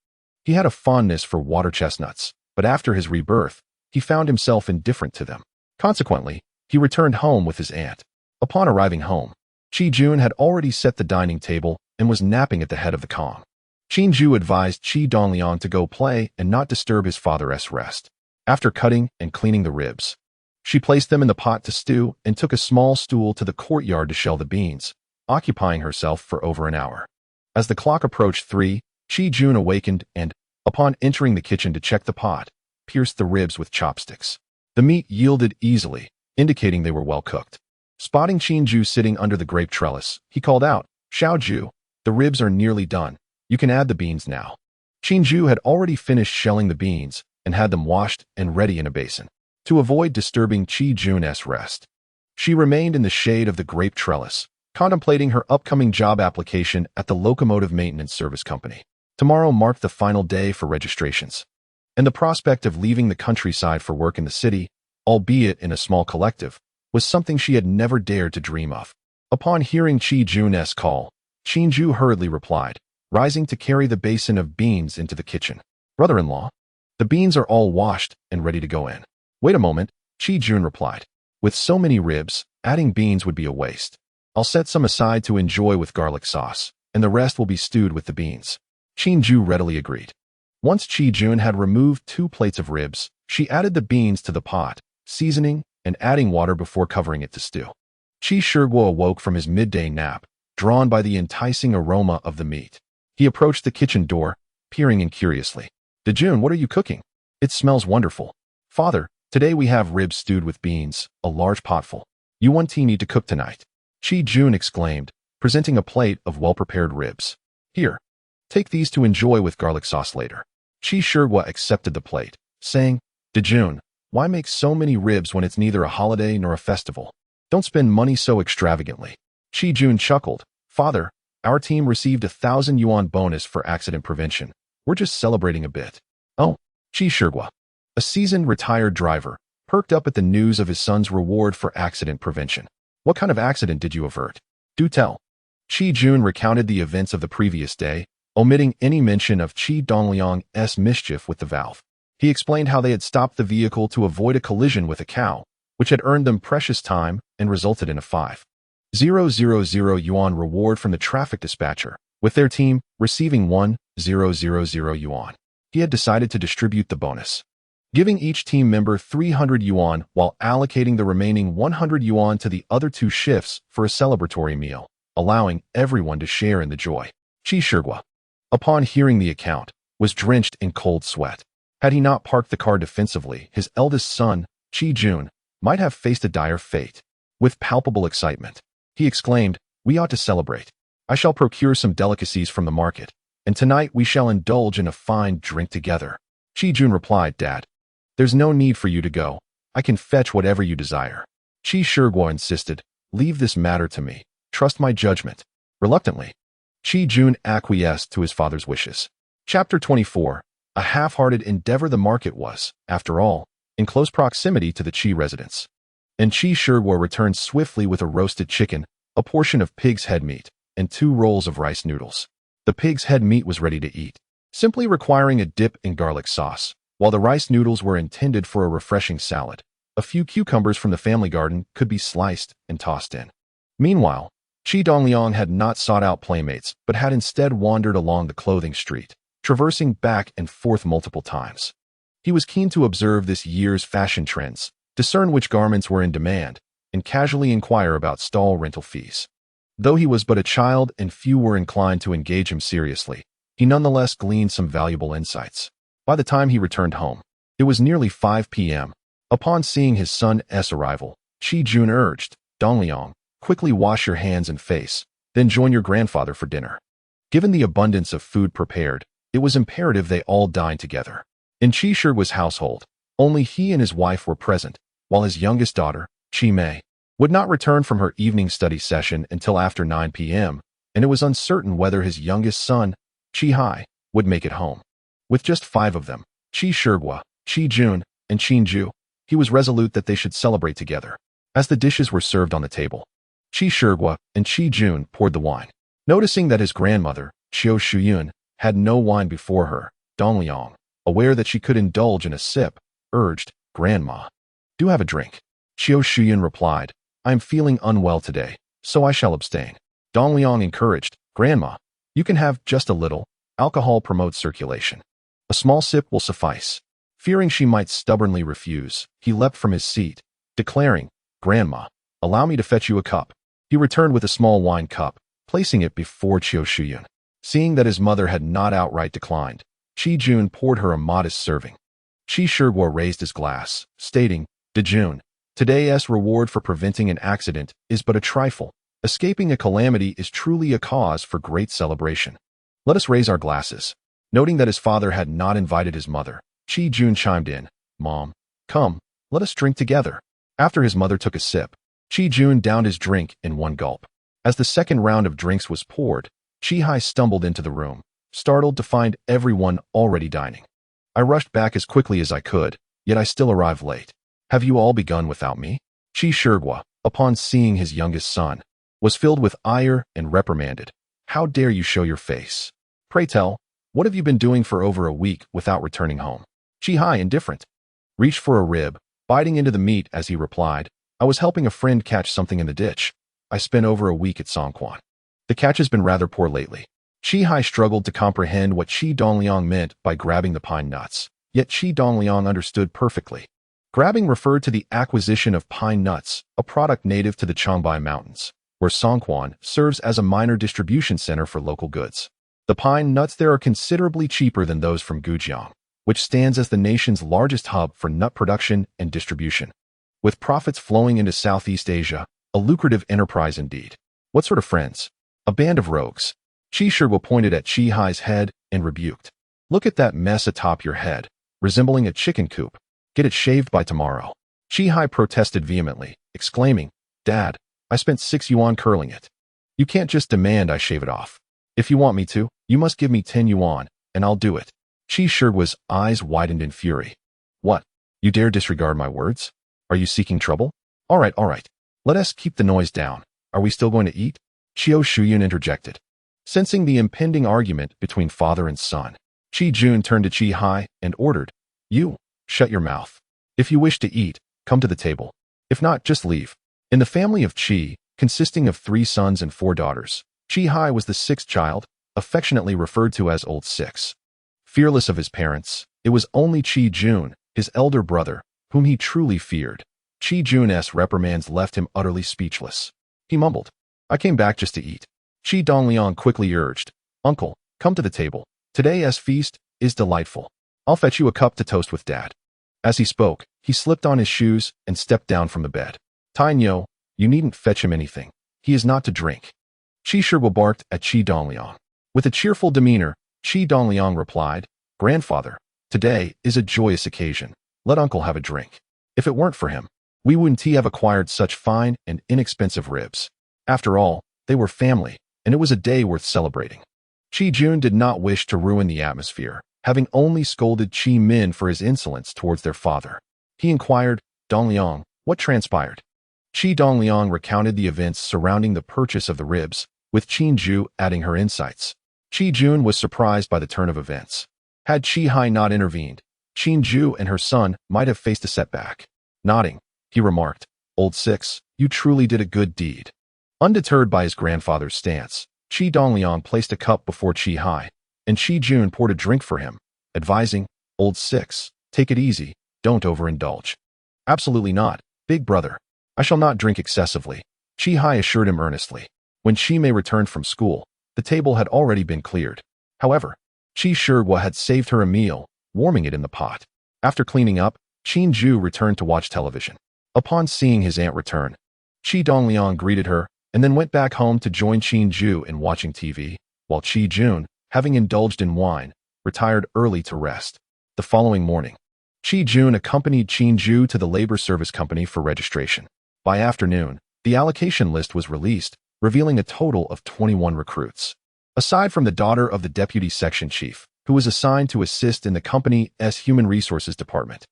he had a fondness for water chestnuts, but after his rebirth, he found himself indifferent to them. Consequently, he returned home with his aunt. Upon arriving home, Qi had already set the dining table and was napping at the head of the Kong. Qi advised Qi Dongliang to go play and not disturb his father's rest. After cutting and cleaning the ribs, she placed them in the pot to stew and took a small stool to the courtyard to shell the beans, occupying herself for over an hour. As the clock approached 3, Qi awakened and, upon entering the kitchen to check the pot, pierced the ribs with chopsticks. The meat yielded easily, indicating they were well cooked. Spotting Qi sitting under the grape trellis, he called out, "Xiaoju, the ribs are nearly done. You can add the beans now." Qi had already finished shelling the beans and had them washed and ready in a basin. To avoid disturbing Qi's rest, she remained in the shade of the grape trellis, contemplating her upcoming job application at the Locomotive Maintenance Service Company. Tomorrow marked the final day for registrations, and the prospect of leaving the countryside for work in the city, albeit in a small collective, was something she had never dared to dream of. Upon hearing Qi's call, Qi hurriedly replied, rising to carry the basin of beans into the kitchen. "Brother-in-law, the beans are all washed and ready to go in." "Wait a moment," Qi replied. "With so many ribs, adding beans would be a waste. I'll set some aside to enjoy with garlic sauce, and the rest will be stewed with the beans." Qi readily agreed. Once Qi had removed 2 plates of ribs, she added the beans to the pot, seasoning and adding water before covering it to stew. Qi awoke from his midday nap, drawn by the enticing aroma of the meat. He approached the kitchen door, peering in curiously. "Dejun, what are you cooking? It smells wonderful." "Father, today we have ribs stewed with beans, a large potful. You want need to cook tonight," Qi exclaimed, presenting a plate of well-prepared ribs. "Here, take these to enjoy with garlic sauce later." Qi accepted the plate, saying, "Dejun, why make so many ribs when it's neither a holiday nor a festival? Don't spend money so extravagantly." Qi chuckled, "Father, our team received 1,000 yuan bonus for accident prevention. We're just celebrating a bit." "Oh," Qi, a seasoned retired driver, perked up at the news of his son's reward for accident prevention. "What kind of accident did you avert? Do tell." Qi recounted the events of the previous day, omitting any mention of Qi Dongliang's mischief with the valve. He explained how they had stopped the vehicle to avoid a collision with a cow, which had earned them precious time and resulted in a 5,000 yuan reward from the traffic dispatcher, with their team receiving 1,000 yuan. He had decided to distribute the bonus, giving each team member 300 yuan while allocating the remaining 100 yuan to the other 2 shifts for a celebratory meal, allowing everyone to share in the joy. Qi, upon hearing the account, was drenched in cold sweat. Had he not parked the car defensively, his eldest son, Qi, might have faced a dire fate. With palpable excitement, he exclaimed, "We ought to celebrate. I shall procure some delicacies from the market, and tonight we shall indulge in a fine drink together." Qi replied, "Dad, there's no need for you to go. I can fetch whatever you desire." Qi insisted, "Leave this matter to me. Trust my judgment." Reluctantly, Qi acquiesced to his father's wishes. Chapter 24. A half-hearted endeavor. The market was, after all, in close proximity to the Qi residence, and Qi returned swiftly with a roasted chicken, a portion of pig's head meat, and 2 rolls of rice noodles. The pig's head meat was ready to eat, simply requiring a dip in garlic sauce, while the rice noodles were intended for a refreshing salad. A few cucumbers from the family garden could be sliced and tossed in. Meanwhile, Qi Dongliang had not sought out playmates, but had instead wandered along the clothing street, traversing back and forth multiple times. He was keen to observe this year's fashion trends, discern which garments were in demand, and casually inquire about stall rental fees. Though he was but a child and few were inclined to engage him seriously, he nonetheless gleaned some valuable insights. By the time he returned home, it was nearly 5 p.m. Upon seeing his son's arrival, Qi Jun urged, "Dongliang, quickly wash your hands and face, then join your grandfather for dinner." Given the abundance of food prepared, it was imperative they all dine together. In Qi Shigua's household, only he and his wife were present, while his youngest daughter, Qi Mei, would not return from her evening study session until after 9 p.m., and it was uncertain whether his youngest son, Qi Hai, would make it home. With just 5 of them, Qi Shigua, Qi Jun, and Qin Ju, he was resolute that they should celebrate together. As the dishes were served on the table, Qi Shigua and Qi Jun poured the wine. Noticing that his grandmother, Qiu Shuyun, had no wine before her, Dongliang, aware that she could indulge in a sip, urged, "Grandma, do have a drink." Qiu Shuyun replied, "I am feeling unwell today, so I shall abstain." Dongliang encouraged, "Grandma, you can have just a little. Alcohol promotes circulation. A small sip will suffice." Fearing she might stubbornly refuse, he leapt from his seat, declaring, "Grandma, allow me to fetch you a cup." He returned with a small wine cup, placing it before Qiu Shuyun. Seeing that his mother had not outright declined, Qi Jun poured her a modest serving. Qi Shigua raised his glass, stating, "De Jun, today's reward for preventing an accident is but a trifle. Escaping a calamity is truly a cause for great celebration. Let us raise our glasses." Noting that his father had not invited his mother, Qi Jun chimed in, "Mom, come, let us drink together." After his mother took a sip, Qi Jun downed his drink in one gulp. As the second round of drinks was poured, Qi Hai stumbled into the room, startled to find everyone already dining. "I rushed back as quickly as I could, yet I still arrived late. Have you all begun without me?" Qi Shigua, upon seeing his youngest son, was filled with ire and reprimanded. "How dare you show your face? Pray tell, what have you been doing for over a week without returning home?" Qi Hai, indifferent, reached for a rib, biting into the meat as he replied, "I was helping a friend catch something in the ditch. I spent over a week at Songquan. The catch has been rather poor lately." Qi Hai struggled to comprehend what Qi Dongliang meant by grabbing the pine nuts, yet Qi Dongliang understood perfectly. Grabbing referred to the acquisition of pine nuts, a product native to the Changbai Mountains, where Songquan serves as a minor distribution center for local goods. The pine nuts there are considerably cheaper than those from Gujang, which stands as the nation's largest hub for nut production and distribution. With profits flowing into Southeast Asia, a lucrative enterprise indeed. "What sort of friends?" "A band of rogues." Qi Shigua pointed at Qi Hai's head and rebuked. "Look at that mess atop your head, resembling a chicken coop. Get it shaved by tomorrow." Qi Hai protested vehemently, exclaiming, "Dad, I spent 6 yuan curling it. You can't just demand I shave it off. If you want me to, you must give me 10 yuan, and I'll do it." Qi Shigua's eyes widened in fury. "What? You dare disregard my words? Are you seeking trouble? All right. Let us keep the noise down. Are we still going to eat?" Qiu Shuyun interjected. Sensing the impending argument between father and son, Qi Jun turned to Qi Hai and ordered, "You, shut your mouth. If you wish to eat, come to the table. If not, just leave." In the family of Qi, consisting of 3 sons and 4 daughters, Qi Hai was the 6th child, affectionately referred to as Old Six. Fearless of his parents, it was only Qi Jun, his elder brother, whom he truly feared. Qi Jun's reprimands left him utterly speechless. He mumbled, "I came back just to eat." Qi Dongliang quickly urged, "Uncle, come to the table. Today's feast is delightful. I'll fetch you a cup to toast with Dad." As he spoke, he slipped on his shoes and stepped down from the bed. "Tainyo, you needn't fetch him anything. He is not to drink." Qi Shigua barked at Qi Dongliang. With a cheerful demeanor, Qi Dongliang replied, "Grandfather, today is a joyous occasion. Let Uncle have a drink. If it weren't for him, we wouldn't have acquired such fine and inexpensive ribs. After all, they were family, and it was a day worth celebrating." Qi Jun did not wish to ruin the atmosphere, having only scolded Qi Min for his insolence towards their father. He inquired, "Dongliang, what transpired?" Qi Dongliang recounted the events surrounding the purchase of the ribs, with Qin Ju adding her insights. Qi Jun was surprised by the turn of events. Had Qi Hai not intervened, Qin Ju and her son might have faced a setback. Nodding, he remarked, "Old Six, you truly did a good deed." Undeterred by his grandfather's stance, Qi Dongliang placed a cup before Qi Hai, and Qi Jun poured a drink for him, advising, "Old Six, take it easy, don't overindulge." "Absolutely not, big brother. I shall not drink excessively," Qi Hai assured him earnestly. When Qi Mei returned from school, the table had already been cleared. However, Qi Shihua had saved her a meal, warming it in the pot. After cleaning up, Qin Zhu returned to watch television. Upon seeing his aunt return, Qi Dongliang greeted her and then went back home to join Qin Zhu in watching TV, while Qi Jun, having indulged in wine, retired early to rest. The following morning, Qi Jun accompanied Qin Zhu to the labor service company for registration. By afternoon, the allocation list was released, revealing a total of 21 recruits. Aside from the daughter of the deputy section chief, who was assigned to assist in the company's human resources department,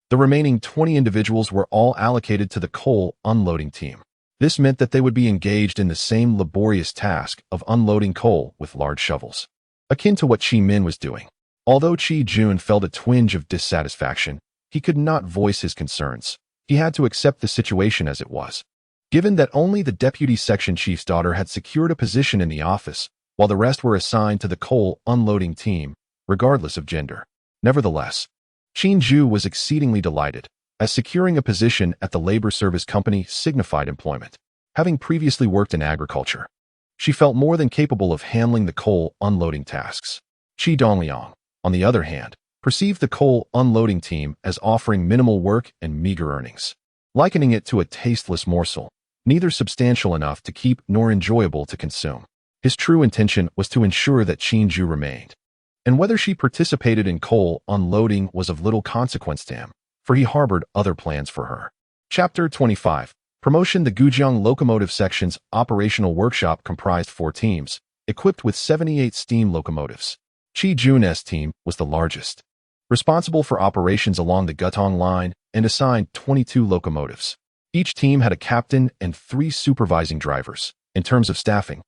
the remaining 20 individuals were all allocated to the coal unloading team. This meant that they would be engaged in the same laborious task of unloading coal with large shovels, akin to what Qi Min was doing. Although Qi Jun felt a twinge of dissatisfaction, he could not voice his concerns. He had to accept the situation as it was. Given that only the deputy section chief's daughter had secured a position in the office, while the rest were assigned to the coal unloading team, regardless of gender. Nevertheless, Qin Zhu was exceedingly delighted, as securing a position at the labor service company signified employment. Having previously worked in agriculture, she felt more than capable of handling the coal unloading tasks. Qi Dongliang, on the other hand, perceived the coal unloading team as offering minimal work and meager earnings, likening it to a tasteless morsel, neither substantial enough to keep nor enjoyable to consume. His true intention was to ensure that Qin Zhu remained, and whether she participated in coal unloading was of little consequence to him, for he harbored other plans for her. Chapter 25. Promotion. The Gujang locomotive section's operational workshop comprised 4 teams, equipped with 78 steam locomotives. Qi Jun's team was the largest, responsible for operations along the Gutong line and assigned 22 locomotives. Each team had a captain and 3 supervising drivers. In terms of staffing,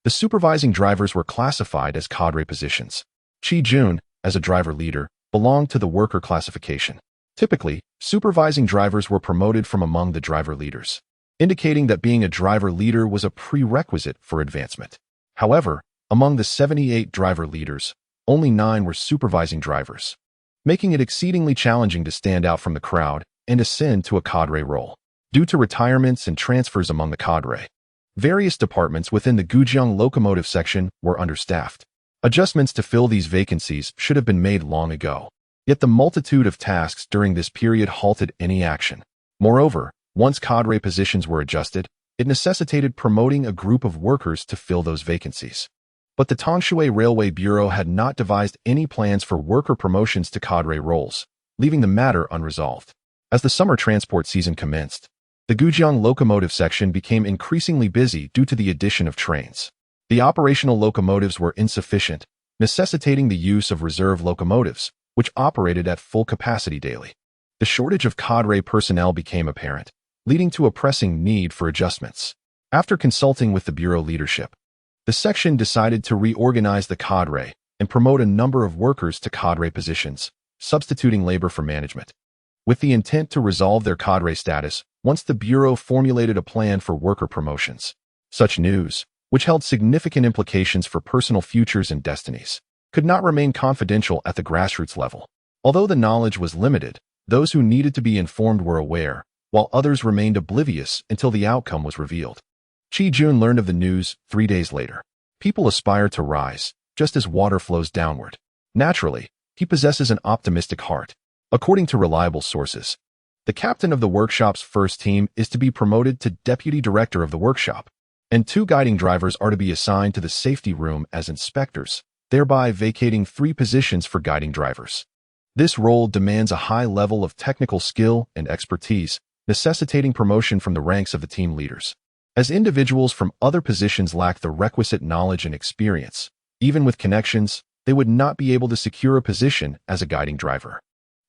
the supervising drivers were classified as cadre positions. Qi Jun, as a driver leader, belonged to the worker classification. Typically, supervising drivers were promoted from among the driver leaders, indicating that being a driver leader was a prerequisite for advancement. However, among the 78 driver leaders, only 9 were supervising drivers, making it exceedingly challenging to stand out from the crowd and ascend to a cadre role. Due to retirements and transfers among the cadre, various departments within the Gujang locomotive section were understaffed. Adjustments to fill these vacancies should have been made long ago, yet the multitude of tasks during this period halted any action. Moreover, once cadre positions were adjusted, it necessitated promoting a group of workers to fill those vacancies. But the Tongshui Railway Bureau had not devised any plans for worker promotions to cadre roles, leaving the matter unresolved. As the summer transport season commenced, the Gujang locomotive section became increasingly busy due to the addition of trains. The operational locomotives were insufficient, necessitating the use of reserve locomotives, which operated at full capacity daily. The shortage of cadre personnel became apparent, leading to a pressing need for adjustments. After consulting with the Bureau leadership, the section decided to reorganize the cadre and promote a number of workers to cadre positions, substituting labor for management, with the intent to resolve their cadre status once the Bureau formulated a plan for worker promotions. Such news, which held significant implications for personal futures and destinies, could not remain confidential at the grassroots level. Although the knowledge was limited, those who needed to be informed were aware, while others remained oblivious until the outcome was revealed. Qi Jun learned of the news 3 days later. People aspire to rise, just as water flows downward. Naturally, he possesses an optimistic heart. According to reliable sources, the captain of the workshop's first team is to be promoted to deputy director of the workshop, and 2 guiding drivers are to be assigned to the safety room as inspectors, thereby vacating 3 positions for guiding drivers. This role demands a high level of technical skill and expertise, necessitating promotion from the ranks of the team leaders. As individuals from other positions lack the requisite knowledge and experience, even with connections, they would not be able to secure a position as a guiding driver.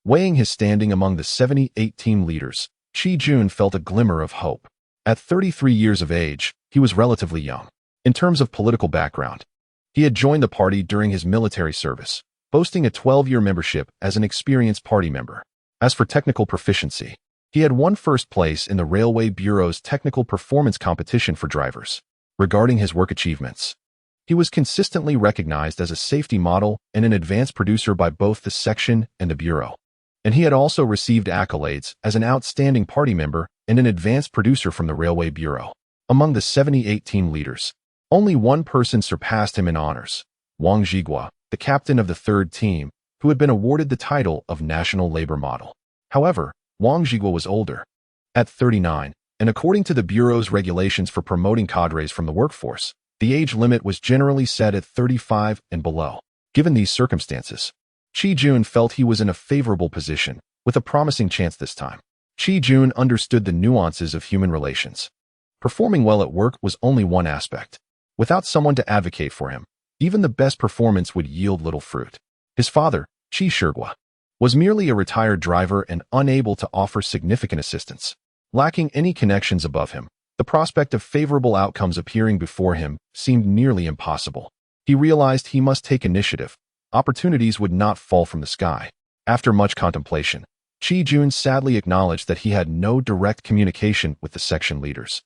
Weighing his standing among the 78 team leaders, Qi Jun felt a glimmer of hope. At 33 years of age, he was relatively young. In terms of political background, he had joined the party during his military service, boasting a 12-year membership as an experienced party member. As for technical proficiency, he had won first place in the Railway Bureau's technical performance competition for drivers. Regarding his work achievements, he He was consistently recognized as a safety model and an advanced producer by both the section and the bureau. And he had also received accolades as an outstanding party member and an advanced producer from the Railway Bureau. Among the 78 team leaders, only one person surpassed him in honors, Wang Zhigua, the captain of the third team, who had been awarded the title of National Labor Model. However, Wang Zhigua was older, at 39, and according to the Bureau's regulations for promoting cadres from the workforce, the age limit was generally set at 35 and below. Given these circumstances, Qi Jun felt he was in a favorable position, with a promising chance this time. Qi Jun understood the nuances of human relations. Performing well at work was only one aspect. Without someone to advocate for him, even the best performance would yield little fruit. His father, Qi Shigua, was merely a retired driver and unable to offer significant assistance. Lacking any connections above him, the prospect of favorable outcomes appearing before him seemed nearly impossible. He realized he must take initiative. Opportunities would not fall from the sky. After much contemplation, Qi Jun sadly acknowledged that he had no direct communication with the section leaders,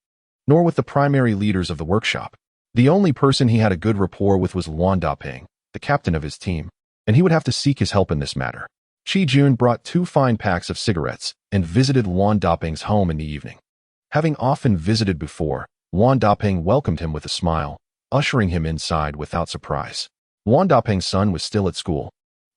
nor with the primary leaders of the workshop. The only person he had a good rapport with was Luan Daping, the captain of his team, and he would have to seek his help in this matter. Qi Jun brought 2 fine packs of cigarettes and visited Luan Daping's home in the evening. Having often visited before, Luan Daping welcomed him with a smile, ushering him inside without surprise. Luan Daping's son was still at school,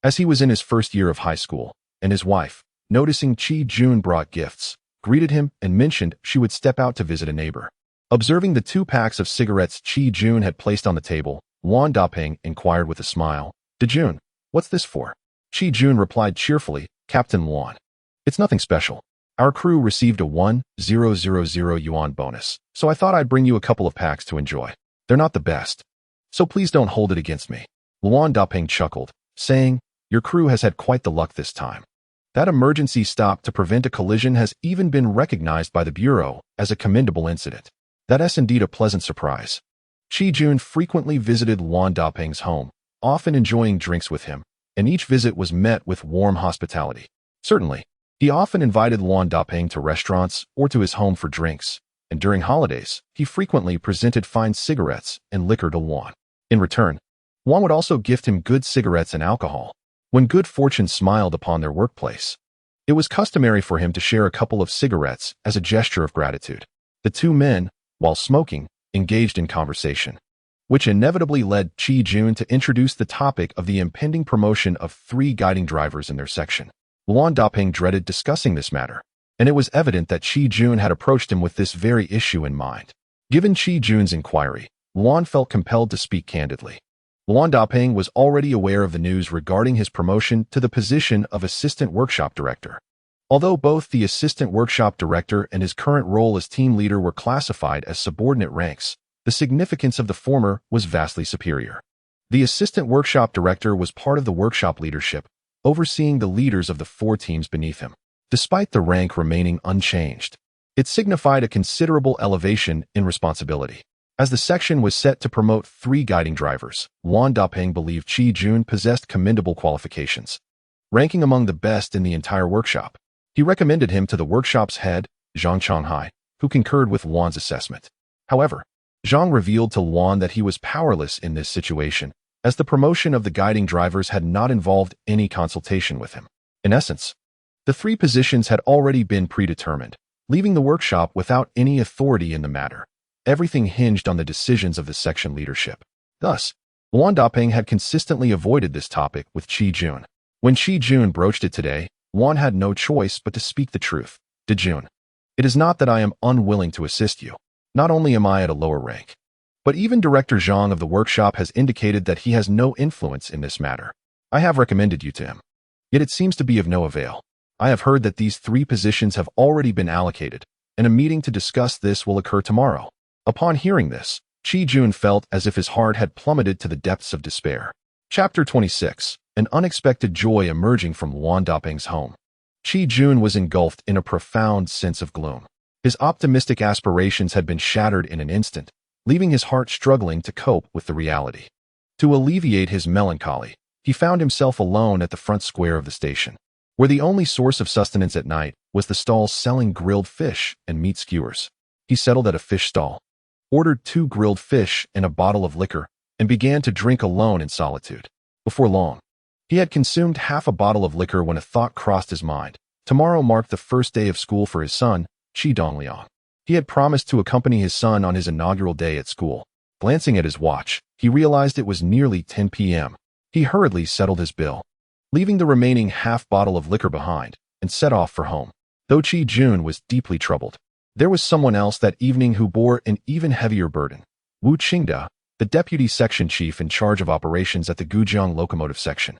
as he was in his first year of high school, and his wife, noticing Qi Jun brought gifts, greeted him and mentioned she would step out to visit a neighbor. Observing the 2 packs of cigarettes Qi Jun had placed on the table, Luan Daping inquired with a smile, "Jun, what's this for?" Qi Jun replied cheerfully, "Captain Luan, it's nothing special. Our crew received a 1,000 yuan bonus, so I thought I'd bring you a couple of packs to enjoy. They're not the best, so please don't hold it against me." Luan Daping chuckled, saying, "Your crew has had quite the luck this time." That emergency stop to prevent a collision has even been recognized by the Bureau as a commendable incident. That's indeed a pleasant surprise. Qi Jun frequently visited Luan Daping's home, often enjoying drinks with him, and each visit was met with warm hospitality. Certainly, he often invited Luan Daping to restaurants or to his home for drinks, and during holidays, he frequently presented fine cigarettes and liquor to Luan. In return, Luan would also gift him good cigarettes and alcohol. When good fortune smiled upon their workplace, it was customary for him to share a couple of cigarettes as a gesture of gratitude. The 2 men, while smoking, engaged in conversation, which inevitably led Qi Jun to introduce the topic of the impending promotion of 3 guiding drivers in their section. Luan Daping dreaded discussing this matter, and it was evident that Qi Jun had approached him with this very issue in mind. Given Qi Jun's inquiry, Luan felt compelled to speak candidly. Luan Daping was already aware of the news regarding his promotion to the position of assistant workshop director. Although both the assistant workshop director and his current role as team leader were classified as subordinate ranks, the significance of the former was vastly superior. The assistant workshop director was part of the workshop leadership, overseeing the leaders of the 4 teams beneath him. Despite the rank remaining unchanged, it signified a considerable elevation in responsibility. As the section was set to promote 3 guiding drivers, Luan Daping believed Qi Jun possessed commendable qualifications, ranking among the best in the entire workshop. He recommended him to the workshop's head, Zhongxing, who concurred with Luan's assessment. However, Zhang revealed to Luan that he was powerless in this situation, as the promotion of the guiding drivers had not involved any consultation with him. In essence, the 3 positions had already been predetermined, leaving the workshop without any authority in the matter. Everything hinged on the decisions of the section leadership. Thus, Luan Daping had consistently avoided this topic with Qi Jun. When Qi Jun broached it today, Luan had no choice but to speak the truth. "Jun, it is not that I am unwilling to assist you. Not only am I at a lower rank, but even Director Zhang of the workshop has indicated that he has no influence in this matter. I have recommended you to him, yet it seems to be of no avail. I have heard that these 3 positions have already been allocated, and a meeting to discuss this will occur tomorrow." Upon hearing this, Qi Jun felt as if his heart had plummeted to the depths of despair. Chapter 26. An unexpected joy emerging from Luan Daping's home. Qi Jun was engulfed in a profound sense of gloom. His optimistic aspirations had been shattered in an instant, leaving his heart struggling to cope with the reality. To alleviate his melancholy, he found himself alone at the front square of the station, where the only source of sustenance at night was the stalls selling grilled fish and meat skewers. He settled at a fish stall, ordered 2 grilled fish and a bottle of liquor, and began to drink alone in solitude. Before long, he had consumed half a bottle of liquor when a thought crossed his mind. Tomorrow marked the first day of school for his son, Qi Dongliang. He had promised to accompany his son on his inaugural day at school. Glancing at his watch, he realized it was nearly 10 p.m. He hurriedly settled his bill, leaving the remaining half bottle of liquor behind, and set off for home. Though Qi Jun was deeply troubled, there was someone else that evening who bore an even heavier burden. Wu Qingde, the deputy section chief in charge of operations at the Gujang locomotive section.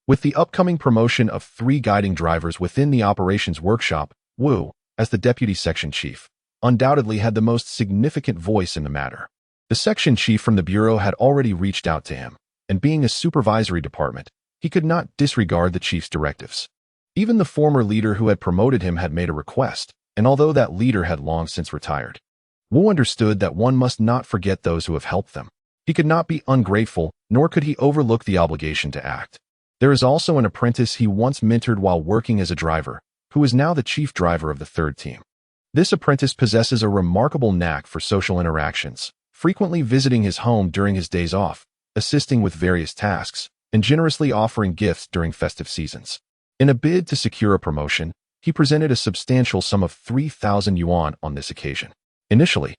With the upcoming promotion of 3 guiding drivers within the operations workshop, Wu, as the deputy section chief, undoubtedly had the most significant voice in the matter. The section chief from the bureau had already reached out to him, and being a supervisory department, he could not disregard the chief's directives. Even the former leader who had promoted him had made a request, and although that leader had long since retired, Wu understood that one must not forget those who have helped them. He could not be ungrateful, nor could he overlook the obligation to act. There is also an apprentice he once mentored while working as a driver, who is now the chief driver of the 3rd team. This apprentice possesses a remarkable knack for social interactions, frequently visiting his home during his days off, assisting with various tasks, and generously offering gifts during festive seasons. In a bid to secure a promotion, he presented a substantial sum of 3,000 yuan on this occasion. Initially,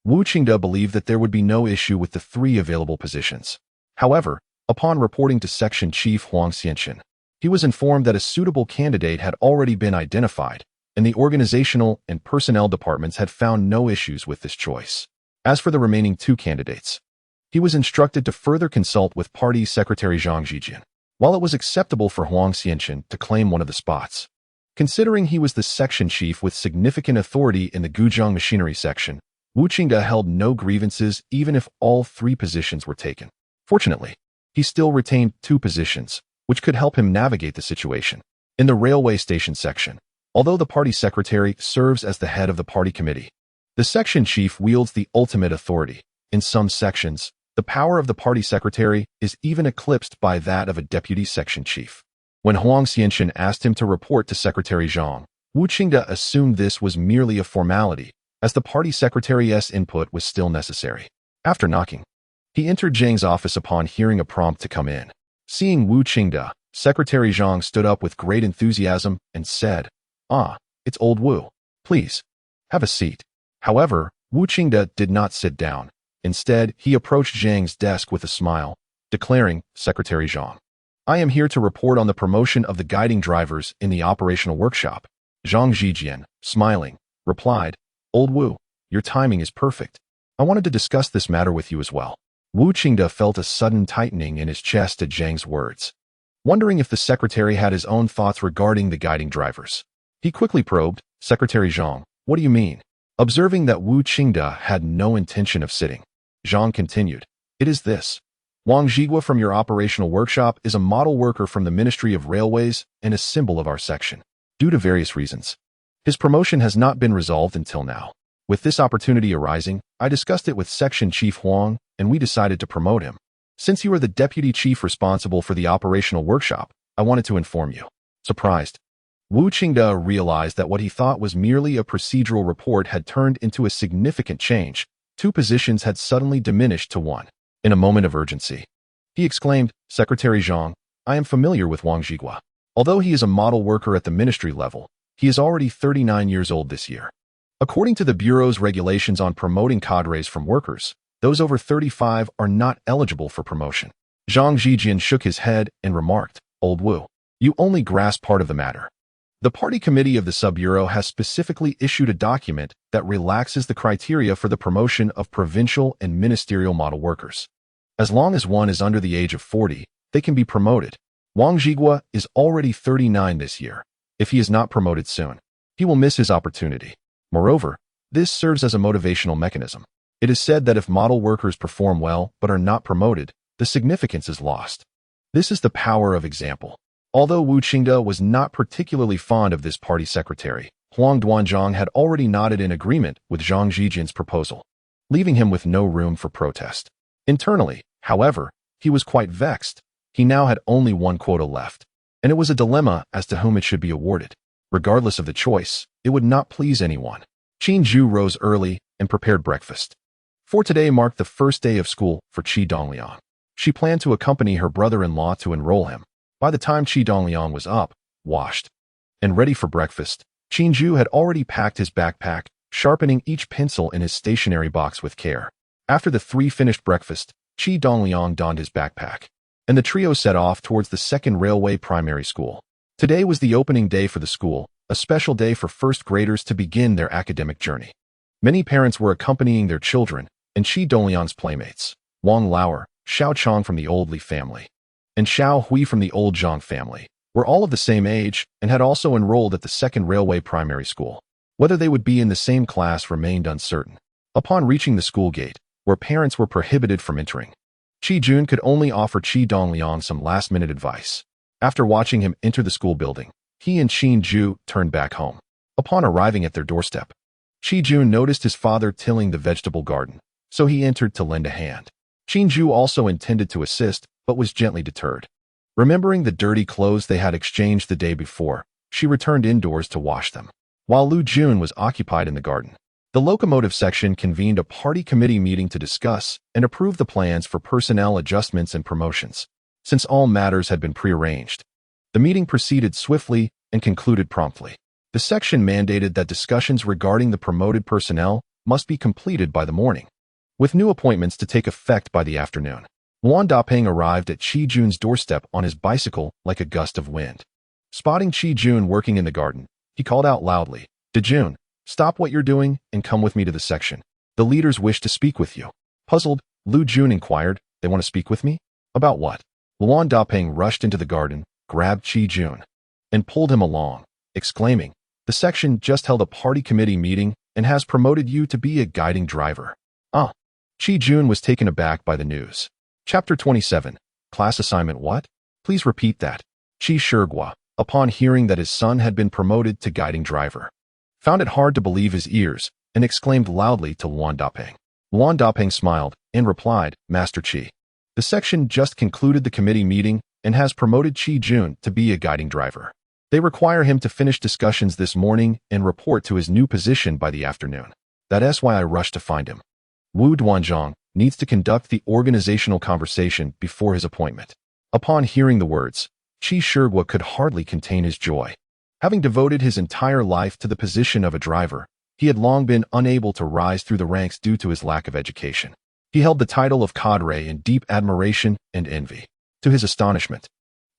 Wu Qingde believed that there would be no issue with the 3 available positions. However, upon reporting to Section Chief Huang Xianchen, he was informed that a suitable candidate had already been identified, and the organizational and personnel departments had found no issues with this choice. As for the remaining 2 candidates, he was instructed to further consult with Party Secretary Zhongxing. While it was acceptable for Huang Xianchen to claim one of the spots, considering he was the section chief with significant authority in the Gujang machinery section, Wu Qingde held no grievances even if all 3 positions were taken. Fortunately, he still retained 2 positions, which could help him navigate the situation. In the railway station section, although the party secretary serves as the head of the party committee, the section chief wields the ultimate authority. In some sections, the power of the party secretary is even eclipsed by that of a deputy section chief. When Huang Xianchen asked him to report to Secretary Zhang, Wu Qingde assumed this was merely a formality, as the party secretary's input was still necessary. After knocking, he entered Zhang's office upon hearing a prompt to come in. Seeing Wu Qingde, Secretary Zhang stood up with great enthusiasm and said, "Ah, it's old Wu. Please, have a seat." However, Wu Qingde did not sit down. Instead, he approached Zhang's desk with a smile, declaring, "Secretary Zhang, I am here to report on the promotion of the guiding drivers in the operational workshop." Zhang Zhijian, smiling, replied, "Old Wu, your timing is perfect. I wanted to discuss this matter with you as well." Wu Qingde felt a sudden tightening in his chest at Zhang's words, wondering if the secretary had his own thoughts regarding the guiding drivers. He quickly probed, "Secretary Zhang, what do you mean?" Observing that Wu Qingde had no intention of sitting, Zhang continued, "It is this. Wang Zhigua from your operational workshop is a model worker from the Ministry of Railways and a symbol of our section. Due to various reasons, his promotion has not been resolved until now. With this opportunity arising, I discussed it with Section Chief Huang, and we decided to promote him. Since you are the deputy chief responsible for the operational workshop, I wanted to inform you." Surprised, Wu Qingde realized that what he thought was merely a procedural report had turned into a significant change. 2 positions had suddenly diminished to 1. In a moment of urgency, he exclaimed, "Secretary Zhang, I am familiar with Wang Zhigua. Although he is a model worker at the ministry level, he is already 39 years old this year. According to the Bureau's regulations on promoting cadres from workers, those over 35 are not eligible for promotion." Zhang Zhijian shook his head and remarked, "Old Wu, you only grasp part of the matter. The party committee of the sub-bureau has specifically issued a document that relaxes the criteria for the promotion of provincial and ministerial model workers. As long as one is under the age of 40, they can be promoted. Wang Zhigua is already 39 this year. If he is not promoted soon, he will miss his opportunity. Moreover, this serves as a motivational mechanism. It is said that if model workers perform well but are not promoted, the significance is lost. This is the power of example." Although Wu Qingde was not particularly fond of this party secretary, Huang Duanzhang had already nodded in agreement with Zhang Zhijian's proposal, leaving him with no room for protest. Internally, however, he was quite vexed. He now had only 1 quota left, and it was a dilemma as to whom it should be awarded. Regardless of the choice, it would not please anyone. Qin Zhu rose early and prepared breakfast. For today marked the first day of school for Qi Dongliang. She planned to accompany her brother-in-law to enroll him. By the time Qi Dongliang was up, washed, and ready for breakfast, Qinju had already packed his backpack, sharpening each pencil in his stationery box with care. After the three finished breakfast, Qi Dongliang donned his backpack, and the trio set off towards the second railway primary school. Today was the opening day for the school, a special day for first graders to begin their academic journey. Many parents were accompanying their children, and Qi Dongliang's playmates, Wang Lauer, Xiao Chong from the old Li family, and Xiao Hui from the old Zhang family, were all of the same age and had also enrolled at the second railway primary school. Whether they would be in the same class remained uncertain. Upon reaching the school gate, where parents were prohibited from entering, Qi Jun could only offer Qi Dongliang some last-minute advice. After watching him enter the school building, he and Qinju turned back home. Upon arriving at their doorstep, Qi Jun noticed his father tilling the vegetable garden, so he entered to lend a hand. Qinju also intended to assist, but was gently deterred. Remembering the dirty clothes they had exchanged the day before, she returned indoors to wash them. While Lu Jun was occupied in the garden, the locomotive section convened a party committee meeting to discuss and approve the plans for personnel adjustments and promotions. Since all matters had been prearranged, the meeting proceeded swiftly and concluded promptly. The section mandated that discussions regarding the promoted personnel must be completed by the morning, with new appointments to take effect by the afternoon. Luan Dapeng arrived at Qi Jun's doorstep on his bicycle like a gust of wind. Spotting Qi Jun working in the garden, he called out loudly, "Jun, stop what you're doing and come with me to the section. The leaders wish to speak with you." Puzzled, Lu Jun inquired, "They want to speak with me? About what?" Luan Dapeng rushed into the garden, grabbed Qi Jun, and pulled him along, exclaiming, "The section just held a party committee meeting and has promoted you to be a guiding driver." Ah! Qi Jun was taken aback by the news. Chapter 27. Class assignment what? Please repeat that. Qi Shigua, upon hearing that his son had been promoted to guiding driver, found it hard to believe his ears and exclaimed loudly to Luan Dapeng. Luan Dapeng smiled and replied, "Master Qi, the section just concluded the committee meeting and has promoted Qi Jun to be a guiding driver. They require him to finish discussions this morning and report to his new position by the afternoon. That's why I rushed to find him. Wu Duanzhang needs to conduct the organizational conversation before his appointment." Upon hearing the words, Qi Shigua could hardly contain his joy. Having devoted his entire life to the position of a driver, he had long been unable to rise through the ranks due to his lack of education. He held the title of cadre in deep admiration and envy. To his astonishment,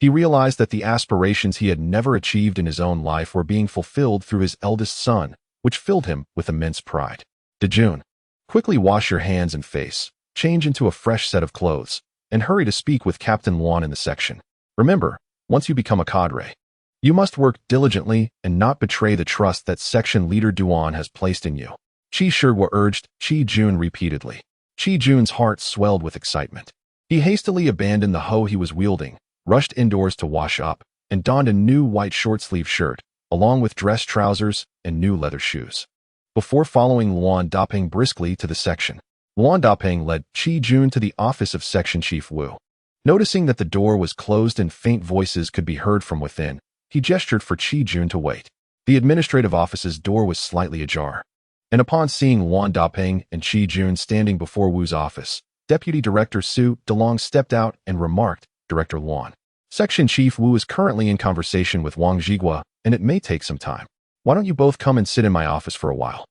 he realized that the aspirations he had never achieved in his own life were being fulfilled through his eldest son, which filled him with immense pride. Jun, quickly wash your hands and face, change into a fresh set of clothes, and hurry to speak with Captain Luan in the section. Remember, once you become a cadre, you must work diligently and not betray the trust that section leader Duan has placed in you." Qi Shigua urged Qi Jun repeatedly. Qi Jun's heart swelled with excitement. He hastily abandoned the hoe he was wielding, rushed indoors to wash up, and donned a new white short-sleeve shirt, along with dress trousers and new leather shoes. Before following Luan Dapeng briskly to the section, Luan Dapeng led Qi Jun to the office of Section Chief Wu. Noticing that the door was closed and faint voices could be heard from within, he gestured for Qi Jun to wait. The administrative office's door was slightly ajar, and upon seeing Luan Dapeng and Qi Jun standing before Wu's office, Deputy Director Su Delong stepped out and remarked, "Director Luan, Section Chief Wu is currently in conversation with Wang Zhigua, and it may take some time. Why don't you both come and sit in my office for a while?"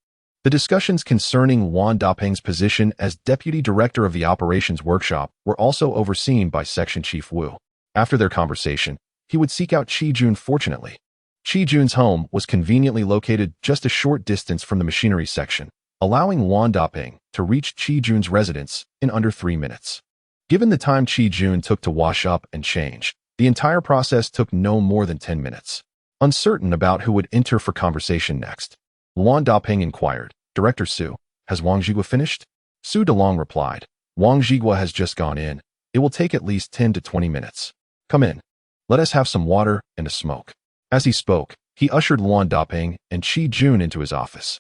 The discussions concerning Luan Dapeng's position as Deputy Director of the Operations Workshop were also overseen by Section Chief Wu. After their conversation, he would seek out Qi Jun. Fortunately, Qi Jun's home was conveniently located just a short distance from the machinery section, allowing Luan Dapeng to reach Qi Jun's residence in under 3 minutes. Given the time Qi Jun took to wash up and change, the entire process took no more than 10 minutes. Uncertain about who would enter for conversation next, Luan Dapeng inquired, "Director Su, has Wang Zhigua finished?" Su Delong replied, "Wang Zhigua has just gone in. It will take at least 10 to 20 minutes. Come in. Let us have some water and a smoke." As he spoke, he ushered Luan Dapeng and Qi Jun into his office.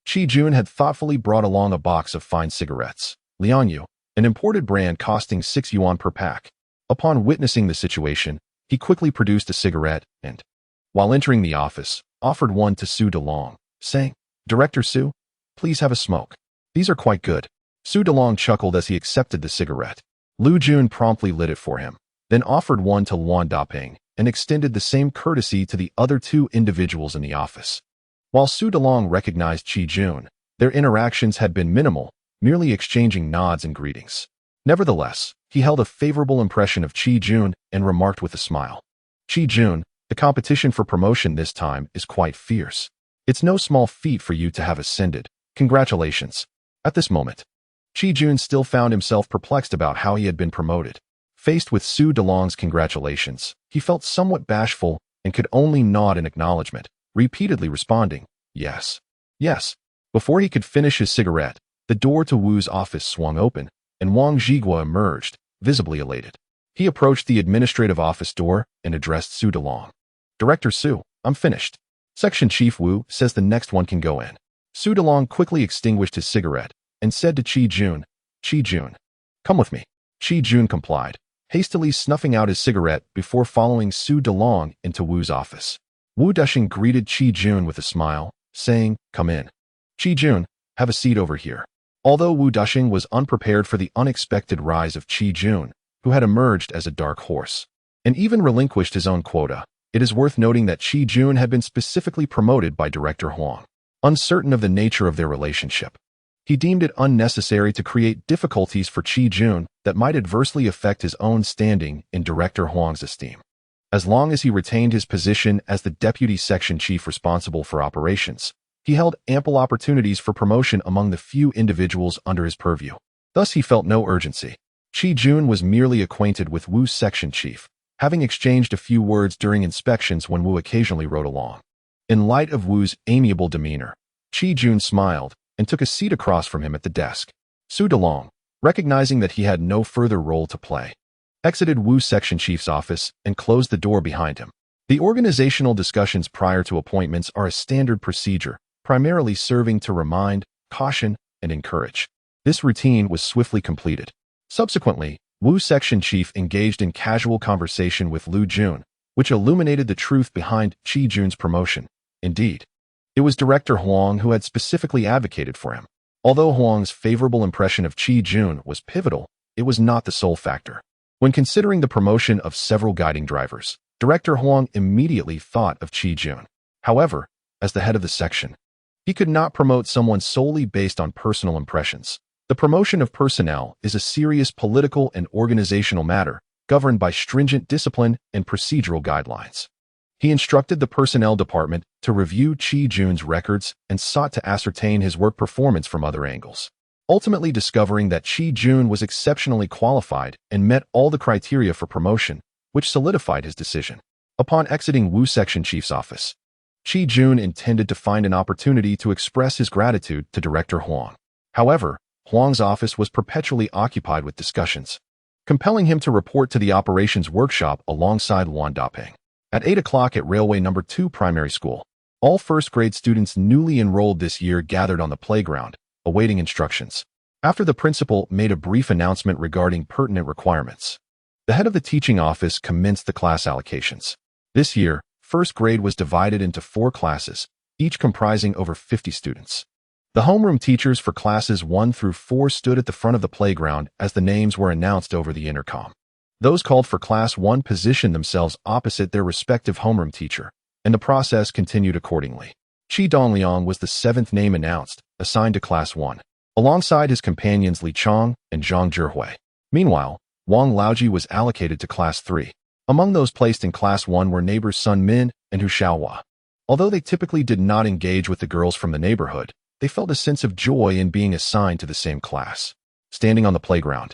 Qi Jun had thoughtfully brought along a box of fine cigarettes, Lianyu, an imported brand costing 6 yuan per pack. Upon witnessing the situation, he quickly produced a cigarette and, while entering the office, offered one to Su Delong, saying, "Director Su, please have a smoke. These are quite good." Su Delong chuckled as he accepted the cigarette. Lu Jun promptly lit it for him, then offered one to Luan Daping and extended the same courtesy to the other two individuals in the office. While Su Delong recognized Qi Jun, their interactions had been minimal, merely exchanging nods and greetings. Nevertheless, he held a favorable impression of Qi Jun and remarked with a smile, "Qi Jun, the competition for promotion this time is quite fierce. It's no small feat for you to have ascended. Congratulations." At this moment, Qi Jun still found himself perplexed about how he had been promoted. Faced with Su Delong's congratulations, he felt somewhat bashful and could only nod in acknowledgement, repeatedly responding, "Yes, yes." Before he could finish his cigarette, the door to Wu's office swung open, and Wang Zhigua emerged, visibly elated. He approached the administrative office door and addressed Su Delong. "Director Su, I'm finished. Section Chief Wu says the next one can go in." Su Delong quickly extinguished his cigarette and said to Qi Jun, "Qi Jun, come with me." Qi Jun complied, hastily snuffing out his cigarette before following Su Delong into Wu's office. Wu Dushing greeted Qi Jun with a smile, saying, "Come in. Qi Jun, have a seat over here." Although Wu Dushing was unprepared for the unexpected rise of Qi Jun, who had emerged as a dark horse, and even relinquished his own quota, it is worth noting that Qi Jun had been specifically promoted by Director Huang. Uncertain of the nature of their relationship, he deemed it unnecessary to create difficulties for Qi Jun that might adversely affect his own standing in Director Huang's esteem. As long as he retained his position as the deputy section chief responsible for operations, he held ample opportunities for promotion among the few individuals under his purview. Thus he felt no urgency. Qi Jun was merely acquainted with Wu's section chief, having exchanged a few words during inspections when Wu occasionally rode along. In light of Wu's amiable demeanor, Qi Jun smiled and took a seat across from him at the desk. Su Delong, recognizing that he had no further role to play, exited Wu's section chief's office and closed the door behind him. The organizational discussions prior to appointments are a standard procedure, primarily serving to remind, caution, and encourage. This routine was swiftly completed. Subsequently, Wu's section chief engaged in casual conversation with Lu Jun, which illuminated the truth behind Qi Jun's promotion. Indeed, it was Director Huang who had specifically advocated for him. Although Huang's favorable impression of Qi Jun was pivotal, it was not the sole factor. When considering the promotion of several guiding drivers, Director Huang immediately thought of Qi Jun. However, as the head of the section, he could not promote someone solely based on personal impressions. The promotion of personnel is a serious political and organizational matter, governed by stringent discipline and procedural guidelines. He instructed the personnel department to review Qi Jun's records and sought to ascertain his work performance from other angles, ultimately discovering that Qi Jun was exceptionally qualified and met all the criteria for promotion, which solidified his decision. Upon exiting Wu section chief's office, Qi Jun intended to find an opportunity to express his gratitude to Director Huang. However, Huang's office was perpetually occupied with discussions, compelling him to report to the operations workshop alongside Luan Daping. At 8 o'clock at Railway No. 2 Primary School, all first-grade students newly enrolled this year gathered on the playground, awaiting instructions. After the principal made a brief announcement regarding pertinent requirements, the head of the teaching office commenced the class allocations. This year, first grade was divided into 4 classes, each comprising over 50 students. The homeroom teachers for classes 1 through 4 stood at the front of the playground as the names were announced over the intercom. Those called for Class 1 positioned themselves opposite their respective homeroom teacher, and the process continued accordingly. Qi Dongliang was the 7th name announced, assigned to Class 1, alongside his companions Li Chong and Zhang Zhihui. Meanwhile, Wang Laoji was allocated to Class 3. Among those placed in Class 1 were neighbors Sun Min and Hu Xiaohua. Although they typically did not engage with the girls from the neighborhood, they felt a sense of joy in being assigned to the same class. Standing on the playground,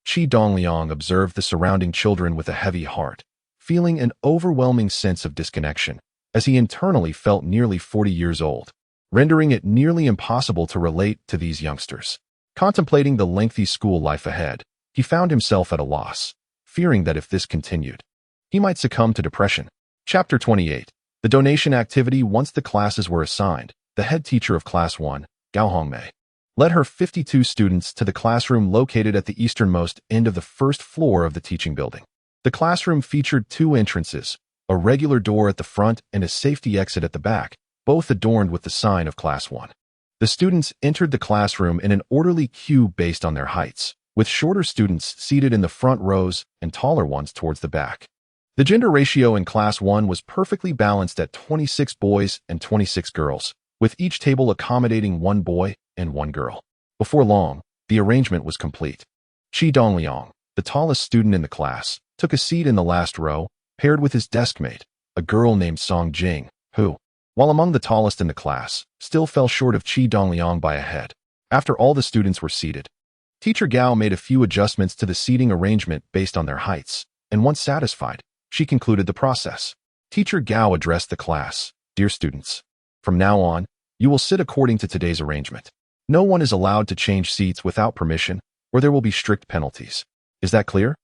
Qi Dongliang observed the surrounding children with a heavy heart, feeling an overwhelming sense of disconnection, as he internally felt nearly 40 years old, rendering it nearly impossible to relate to these youngsters. Contemplating the lengthy school life ahead, he found himself at a loss, fearing that if this continued, he might succumb to depression. Chapter 28. The donation activity. Once the classes were assigned, the head teacher of Class 1, Gao Hongmei, led her 52 students to the classroom located at the easternmost end of the first floor of the teaching building. The classroom featured 2 entrances, a regular door at the front and a safety exit at the back, both adorned with the sign of Class 1. The students entered the classroom in an orderly queue based on their heights, with shorter students seated in the front rows and taller ones towards the back. The gender ratio in Class 1 was perfectly balanced at 26 boys and 26 girls, with each table accommodating one boy and one girl. Before long, the arrangement was complete. Qi Dongliang, the tallest student in the class, took a seat in the last row, paired with his deskmate, a girl named Zhongxing, who, while among the tallest in the class, still fell short of Qi Dongliang by a head. After all the students were seated, Teacher Gao made a few adjustments to the seating arrangement based on their heights, and once satisfied, she concluded the process. Teacher Gao addressed the class. Dear students, from now on, you will sit according to today's arrangement. No one is allowed to change seats without permission, or there will be strict penalties. Is that clear?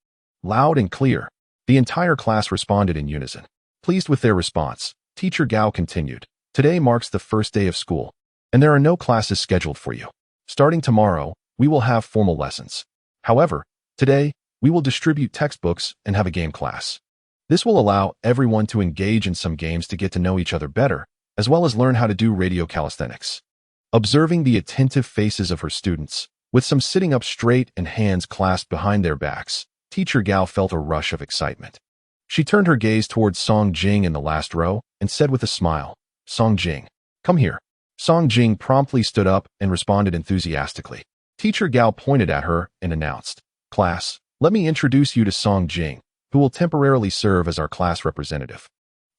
Loud and clear. The entire class responded in unison. Pleased with their response, Teacher Gao continued. Today marks the first day of school, and there are no classes scheduled for you. Starting tomorrow, we will have formal lessons. However, today, we will distribute textbooks and have a game class. This will allow everyone to engage in some games to get to know each other better, as well as learn how to do radio calisthenics. Observing the attentive faces of her students, with some sitting up straight and hands clasped behind their backs, Teacher Gao felt a rush of excitement. She turned her gaze towards Zhongxing in the last row and said with a smile, Zhongxing, come here. Zhongxing promptly stood up and responded enthusiastically. Teacher Gao pointed at her and announced, Class, let me introduce you to Zhongxing, who will temporarily serve as our class representative.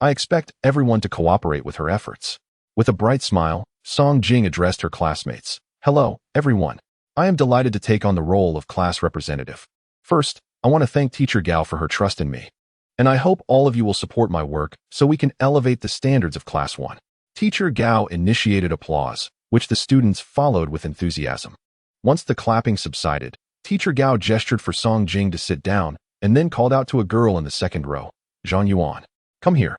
I expect everyone to cooperate with her efforts. With a bright smile, Zhongxing addressed her classmates. Hello, everyone. I am delighted to take on the role of class representative. First, I want to thank Teacher Gao for her trust in me. And I hope all of you will support my work so we can elevate the standards of Class 1. Teacher Gao initiated applause, which the students followed with enthusiasm. Once the clapping subsided, Teacher Gao gestured for Zhongxing to sit down and then called out to a girl in the second row, Zhang Yuan. Come here.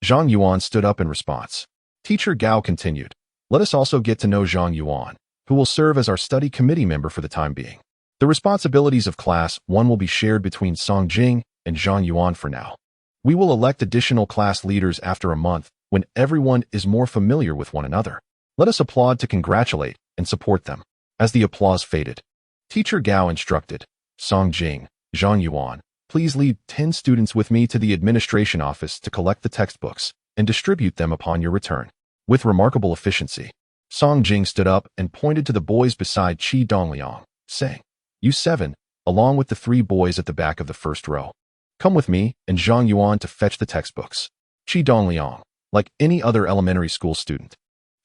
Zhang Yuan stood up in response. Teacher Gao continued, let us also get to know Zhang Yuan, who will serve as our study committee member for the time being. The responsibilities of Class 1 will be shared between Zhongxing and Zhang Yuan for now. We will elect additional class leaders after a month when everyone is more familiar with one another. Let us applaud to congratulate and support them. As the applause faded, Teacher Gao instructed, Zhongxing, Zhang Yuan, please lead 10 students with me to the administration office to collect the textbooks and distribute them upon your return. With remarkable efficiency, Zhongxing stood up and pointed to the boys beside Qi Dongliang, saying, You 7, along with the 3 boys at the back of the first row. Come with me and Zhang Yuan to fetch the textbooks. Qi Dongliang, like any other elementary school student,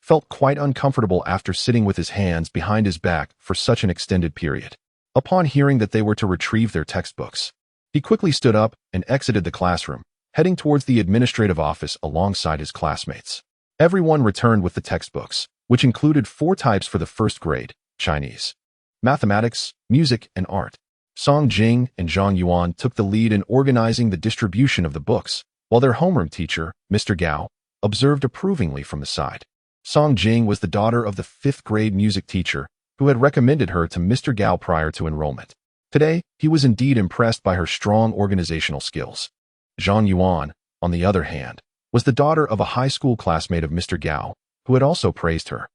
felt quite uncomfortable after sitting with his hands behind his back for such an extended period. Upon hearing that they were to retrieve their textbooks, he quickly stood up and exited the classroom, heading towards the administrative office alongside his classmates. Everyone returned with the textbooks, which included 4 types for the first grade: Chinese, mathematics, music, and art. Zhongxing and Zhang Yuan took the lead in organizing the distribution of the books, while their homeroom teacher, Mr. Gao, observed approvingly from the side. Zhongxing was the daughter of the 5th grade music teacher who had recommended her to Mr. Gao prior to enrollment. Today, he was indeed impressed by her strong organizational skills. Zhang Yuan, on the other hand, was the daughter of a high school classmate of Mr. Gao, who had also praised her,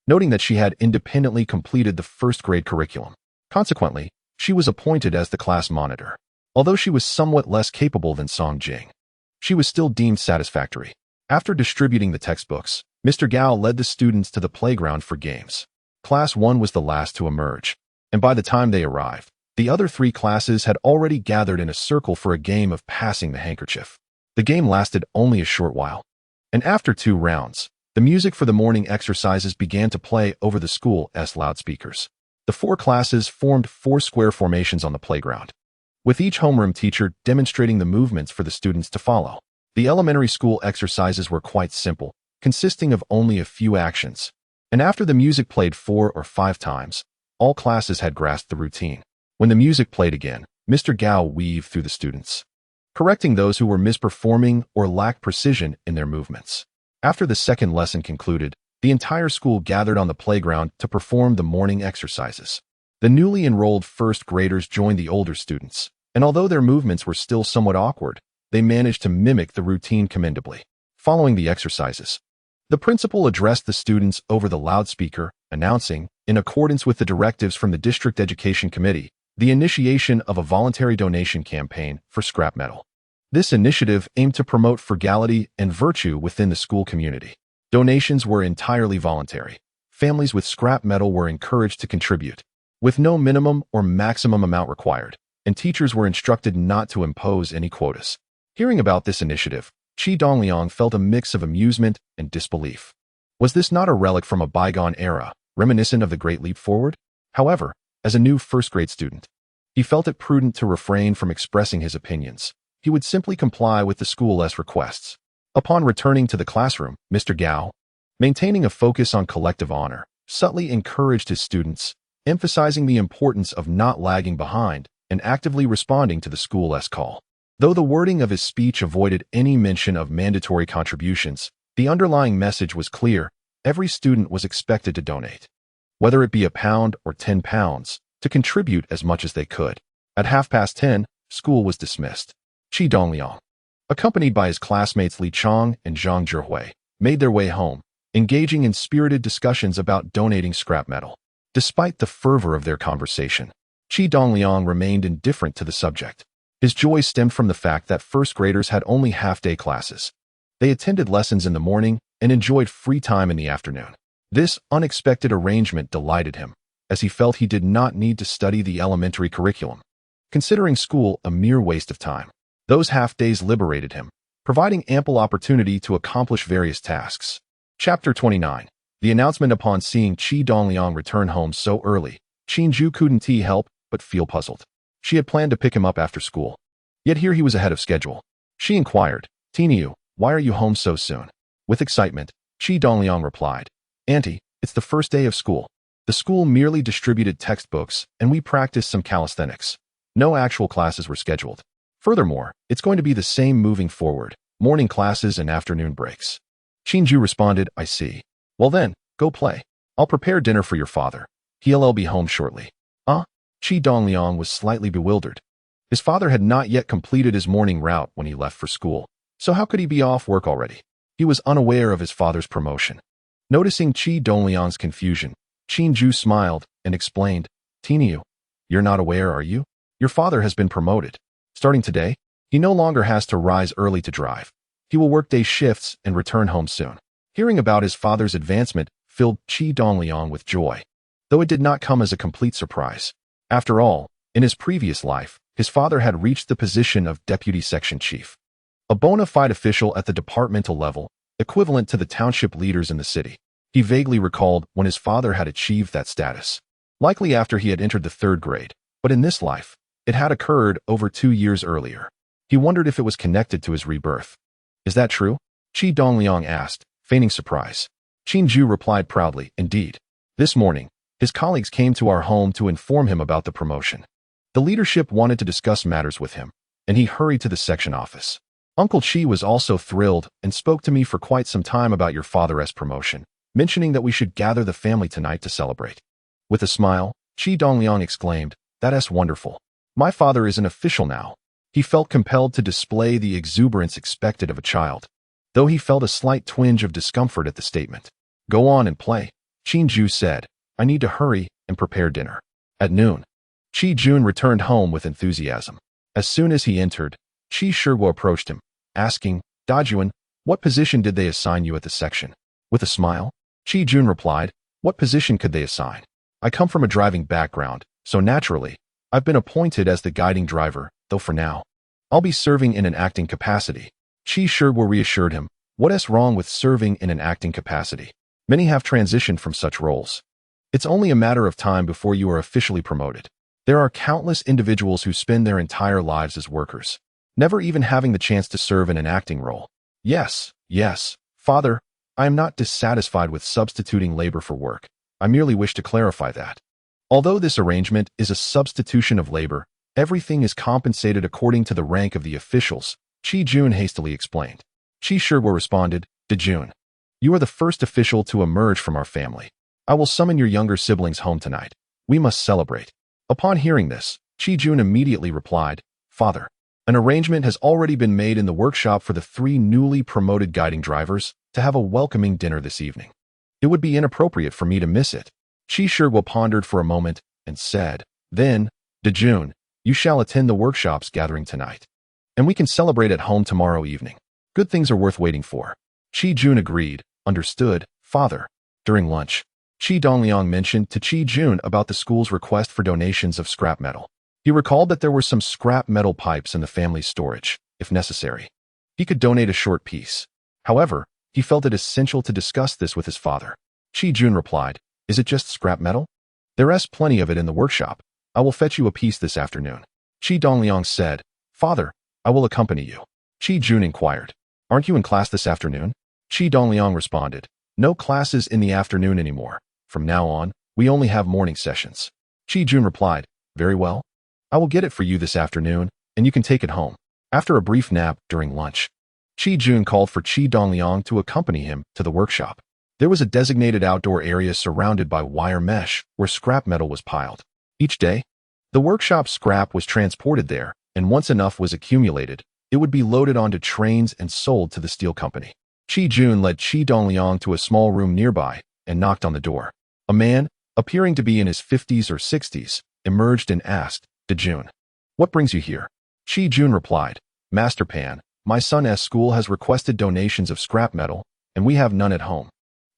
noting that she had independently completed the 1st grade curriculum. Consequently, she was appointed as the class monitor. Although she was somewhat less capable than Zhongxing, she was still deemed satisfactory. After distributing the textbooks, Mr. Gao led the students to the playground for games. Class 1 was the last to emerge, and by the time they arrived, the other 3 classes had already gathered in a circle for a game of passing the handkerchief. The game lasted only a short while, and after 2 rounds, the music for the morning exercises began to play over the school's loudspeakers. The 4 classes formed 4 square formations on the playground, with each homeroom teacher demonstrating the movements for the students to follow. The elementary school exercises were quite simple, consisting of only a few actions, and after the music played 4 or 5 times, all classes had grasped the routine. When the music played again, Mr. Gao weaved through the students, correcting those who were misperforming or lacked precision in their movements. After the second lesson concluded, the entire school gathered on the playground to perform the morning exercises. The newly enrolled 1st graders joined the older students, and although their movements were still somewhat awkward, they managed to mimic the routine commendably. Following the exercises, the principal addressed the students over the loudspeaker, announcing, in accordance with the directives from the District Education Committee, the initiation of a voluntary donation campaign for scrap metal. This initiative aimed to promote frugality and virtue within the school community. Donations were entirely voluntary. Families with scrap metal were encouraged to contribute, with no minimum or maximum amount required, and teachers were instructed not to impose any quotas. Hearing about this initiative, Qi Dongliang felt a mix of amusement and disbelief. Was this not a relic from a bygone era, reminiscent of the Great Leap Forward? However, as a new first-grade student, he felt it prudent to refrain from expressing his opinions. He would simply comply with the school's requests. Upon returning to the classroom, Mr. Gao, maintaining a focus on collective honor, subtly encouraged his students, emphasizing the importance of not lagging behind and actively responding to the school's call. Though the wording of his speech avoided any mention of mandatory contributions, the underlying message was clear: every student was expected to donate, whether it be £1 or £10, to contribute as much as they could. At 10:30, school was dismissed. Qi Dongliang, accompanied by his classmates Li Chang and Zhang Zhihui, made their way home, engaging in spirited discussions about donating scrap metal. Despite the fervor of their conversation, Qi Dongliang remained indifferent to the subject. His joy stemmed from the fact that first graders had only half-day classes. They attended lessons in the morning and enjoyed free time in the afternoon. This unexpected arrangement delighted him, as he felt he did not need to study the elementary curriculum, considering school a mere waste of time. Those half-days liberated him, providing ample opportunity to accomplish various tasks. Chapter 29. The announcement. Upon seeing Qi Dongliang return home so early, Qinju couldn't help but feel puzzled. She had planned to pick him up after school, yet here he was ahead of schedule. She inquired, "Tiniu, why are you home so soon?" With excitement, Qi Dongliang replied, "Auntie, it's the first day of school. The school merely distributed textbooks and we practiced some calisthenics. No actual classes were scheduled. Furthermore, it's going to be the same moving forward, morning classes and afternoon breaks." Qinju responded, "I see. Well then, go play. I'll prepare dinner for your father. He'll be home shortly." Qi Dongliang was slightly bewildered. His father had not yet completed his morning route when he left for school, so how could he be off work already? He was unaware of his father's promotion. Noticing Qi Dongliang's confusion, Qinju smiled and explained, "Tiniu, you're not aware, are you? Your father has been promoted. Starting today, he no longer has to rise early to drive. He will work day shifts and return home soon." Hearing about his father's advancement filled Qi Dongliang with joy, though it did not come as a complete surprise. After all, in his previous life, his father had reached the position of deputy section chief, a bona fide official at the departmental level, equivalent to the township leaders in the city. He vaguely recalled when his father had achieved that status, likely after he had entered the 3rd grade, but in this life, it had occurred over 2 years earlier. He wondered if it was connected to his rebirth. "Is that true?" Qi Dongliang asked, feigning surprise. Qinju replied proudly, "Indeed. This morning, his colleagues came to our home to inform him about the promotion. The leadership wanted to discuss matters with him, and he hurried to the section office. Uncle Qi was also thrilled and spoke to me for quite some time about your father's promotion, mentioning that we should gather the family tonight to celebrate." With a smile, Qi Dongliang exclaimed, "That's wonderful. My father is an official now." He felt compelled to display the exuberance expected of a child, though he felt a slight twinge of discomfort at the statement. "Go on and play," Qinju said. "I need to hurry and prepare dinner." At noon, Qi Jun returned home with enthusiasm. As soon as he entered, Qi Shiguo approached him, asking, "Dajuan, what position did they assign you at the section?" With a smile, Qi Jun replied, "What position could they assign? I come from a driving background, so naturally, I've been appointed as the guiding driver, though for now, I'll be serving in an acting capacity." Qi Shiguo reassured him, "What's wrong with serving in an acting capacity? Many have transitioned from such roles. It's only a matter of time before you are officially promoted. There are countless individuals who spend their entire lives as workers, never even having the chance to serve in an acting role." Yes, father, I am not dissatisfied with substituting labor for work. I merely wish to clarify that, although this arrangement is a substitution of labor, everything is compensated according to the rank of the officials, Qi Jun hastily explained. Qi Shiguo responded, "Dejun, you are the first official to emerge from our family. I will summon your younger siblings home tonight. We must celebrate." Upon hearing this, Qi Jun immediately replied, "Father, an arrangement has already been made in the workshop for the 3 newly promoted guiding drivers to have a welcoming dinner this evening. It would be inappropriate for me to miss it." Qi Shiguo pondered for a moment and said, "Then, June, you shall attend the workshop's gathering tonight, and we can celebrate at home tomorrow evening. Good things are worth waiting for. Qi Jun agreed. Understood, father. During lunch, Qi Dongliang mentioned to Qi Jun about the school's request for donations of scrap metal. He recalled that there were some scrap metal pipes in the family's storage, if necessary. He could donate a short piece. However, he felt it essential to discuss this with his father. Qi Jun replied, "Is it just scrap metal? There is plenty of it in the workshop. I will fetch you a piece this afternoon." Qi Dongliang said, "Father, I will accompany you." Qi Jun inquired, "Aren't you in class this afternoon?" Qi Dongliang responded, "No classes in the afternoon anymore. From now on, we only have morning sessions." Qi Jun replied, "Very well. I will get it for you this afternoon, and you can take it home." After a brief nap during lunch, Qi Jun called for Qi Dongliang to accompany him to the workshop. There was a designated outdoor area surrounded by wire mesh where scrap metal was piled. Each day, the workshop scrap was transported there, and once enough was accumulated, it would be loaded onto trains and sold to the steel company. Qi Jun led Qi Dongliang to a small room nearby and knocked on the door. A man, appearing to be in his 50s or 60s, emerged and asked, "Jun, what brings you here?" Qi Jun replied, "Master Pan, my son's school has requested donations of scrap metal, and we have none at home.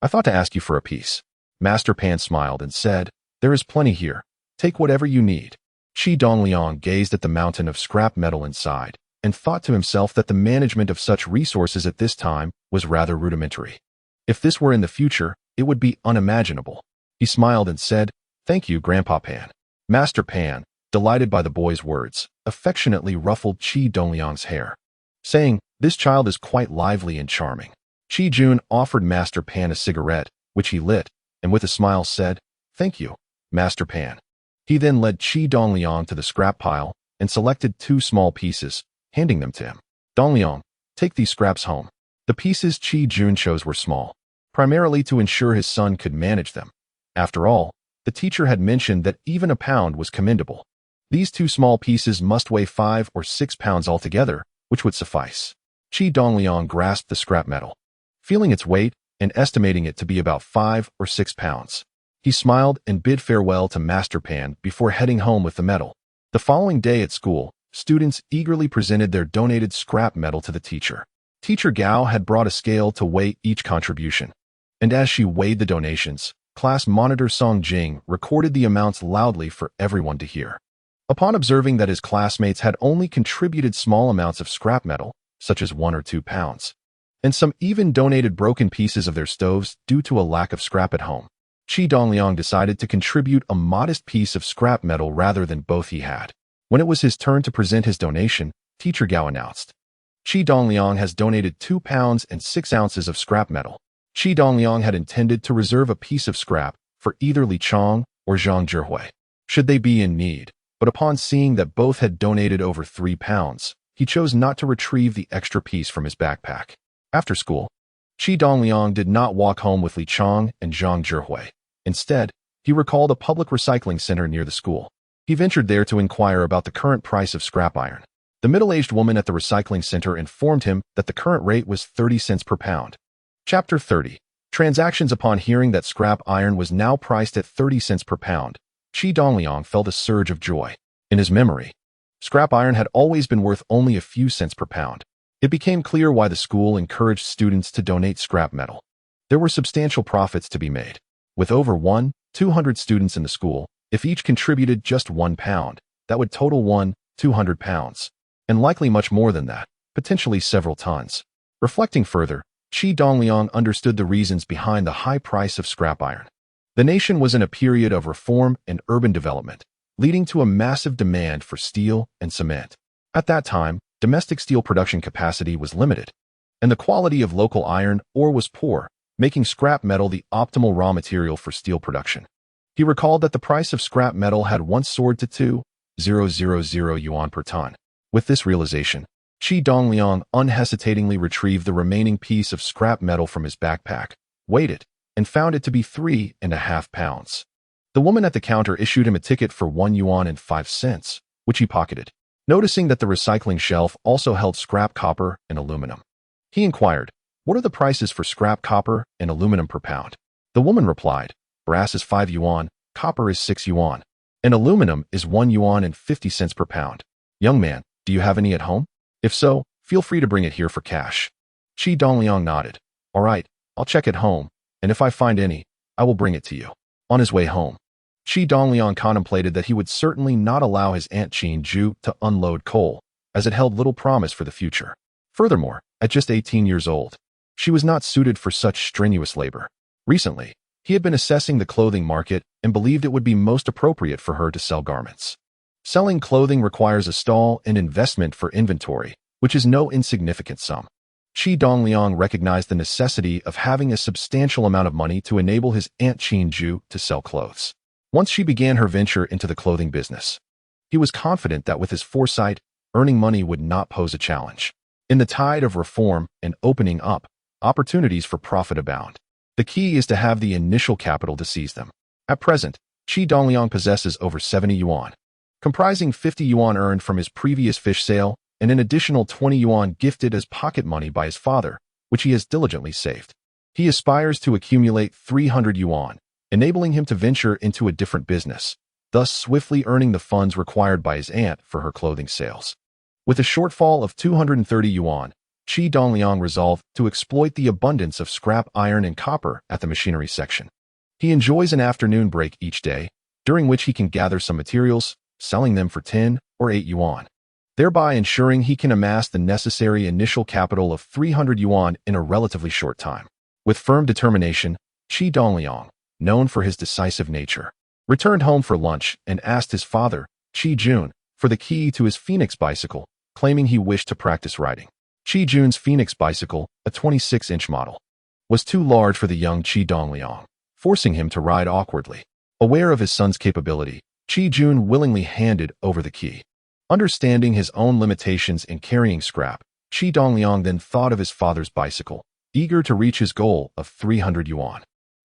I thought to ask you for a piece." Master Pan smiled and said, "There is plenty here. Take whatever you need." Qi Dongliang gazed at the mountain of scrap metal inside and thought to himself that the management of such resources at this time was rather rudimentary. If this were in the future, it would be unimaginable. He smiled and said, "Thank you, Grandpa Pan." Master Pan, delighted by the boy's words, affectionately ruffled Qi Dongliang's hair, saying, "This child is quite lively and charming." Qi Jun offered Master Pan a cigarette, which he lit, and with a smile said, "Thank you, Master Pan." He then led Qi Dongliang to the scrap pile and selected 2 small pieces, handing them to him. "Dongliang, take these scraps home." The pieces Qi Jun chose were small, primarily to ensure his son could manage them. After all, the teacher had mentioned that even a pound was commendable. These 2 small pieces must weigh 5 or 6 pounds altogether, which would suffice. Qi Dongliang grasped the scrap metal, feeling its weight and estimating it to be about 5 or 6 pounds. He smiled and bid farewell to Master Pan before heading home with the metal. The following day at school, students eagerly presented their donated scrap metal to the teacher. Teacher Gao had brought a scale to weigh each contribution, and as she weighed the donations, class monitor Zhongxing recorded the amounts loudly for everyone to hear. Upon observing that his classmates had only contributed small amounts of scrap metal, such as 1 or 2 pounds, and some even donated broken pieces of their stoves due to a lack of scrap at home, Qi Dongliang decided to contribute a modest piece of scrap metal rather than both he had. When it was his turn to present his donation, Teacher Gao announced, "Qi Dongliang has donated 2 pounds and 6 ounces of scrap metal." Qi Dongliang had intended to reserve a piece of scrap for either Li Chong or Zhang Zhihui, should they be in need, but upon seeing that both had donated over 3 pounds, he chose not to retrieve the extra piece from his backpack. After school, Qi Dongliang did not walk home with Li Chong and Zhang Zhihui. Instead, he recalled a public recycling center near the school. He ventured there to inquire about the current price of scrap iron. The middle-aged woman at the recycling center informed him that the current rate was 30 cents per pound. Chapter 30. Transactions. Upon hearing that scrap iron was now priced at 30 cents per pound, Qi Dongliang felt a surge of joy. In his memory, scrap iron had always been worth only a few cents per pound. It became clear why the school encouraged students to donate scrap metal. There were substantial profits to be made. With over 200 students in the school, if each contributed just 1 pound, that would total 200 pounds, and likely much more than that, potentially several tons. Reflecting further, Qi Dongliang understood the reasons behind the high price of scrap iron. The nation was in a period of reform and urban development, leading to a massive demand for steel and cement. At that time, domestic steel production capacity was limited, and the quality of local iron ore was poor, making scrap metal the optimal raw material for steel production. He recalled that the price of scrap metal had once soared to 2,000 yuan per ton. With this realization, Qi Dongliang unhesitatingly retrieved the remaining piece of scrap metal from his backpack, weighed it, and found it to be 3.5 pounds. The woman at the counter issued him a ticket for 1 yuan and 5 cents, which he pocketed. Noticing that the recycling shelf also held scrap copper and aluminum, he inquired, "What are the prices for scrap copper and aluminum per pound?" The woman replied, "Brass is 5 yuan, copper is 6 yuan." and aluminum is 1 yuan and 50 cents per pound. Young man, do you have any at home? If so, feel free to bring it here for cash. Qi Dongliang nodded. All right, I'll check at home, and if I find any, I will bring it to you. On his way home, Qi Dongliang contemplated that he would certainly not allow his Aunt Qin to unload coal, as it held little promise for the future. Furthermore, at just 18 years old, she was not suited for such strenuous labor. Recently, he had been assessing the clothing market and believed it would be most appropriate for her to sell garments. Selling clothing requires a stall and investment for inventory, which is no insignificant sum. Qi Dongliang recognized the necessity of having a substantial amount of money to enable his Aunt Qin to sell clothes. Once she began her venture into the clothing business, he was confident that with his foresight, earning money would not pose a challenge. In the tide of reform and opening up, opportunities for profit abound. The key is to have the initial capital to seize them. At present, Qi Dongliang possesses over 70 yuan, comprising 50 yuan earned from his previous fish sale and an additional 20 yuan gifted as pocket money by his father, which he has diligently saved. He aspires to accumulate 300 yuan, enabling him to venture into a different business, thus swiftly earning the funds required by his aunt for her clothing sales. With a shortfall of 230 yuan, Qi Dongliang resolved to exploit the abundance of scrap iron and copper at the machinery section. He enjoys an afternoon break each day, during which he can gather some materials, selling them for 10 or 8 yuan, thereby ensuring he can amass the necessary initial capital of 300 yuan in a relatively short time. With firm determination, Qi Dongliang, known for his decisive nature, returned home for lunch and asked his father, Qi Jun, for the key to his Phoenix bicycle, claiming he wished to practice riding. Qi Jun's Phoenix bicycle, a 26-inch model, was too large for the young Qi Dongliang, forcing him to ride awkwardly. Aware of his son's capability, Qi Jun willingly handed over the key. Understanding his own limitations in carrying scrap, Qi Dongliang then thought of his father's bicycle, eager to reach his goal of 300 yuan.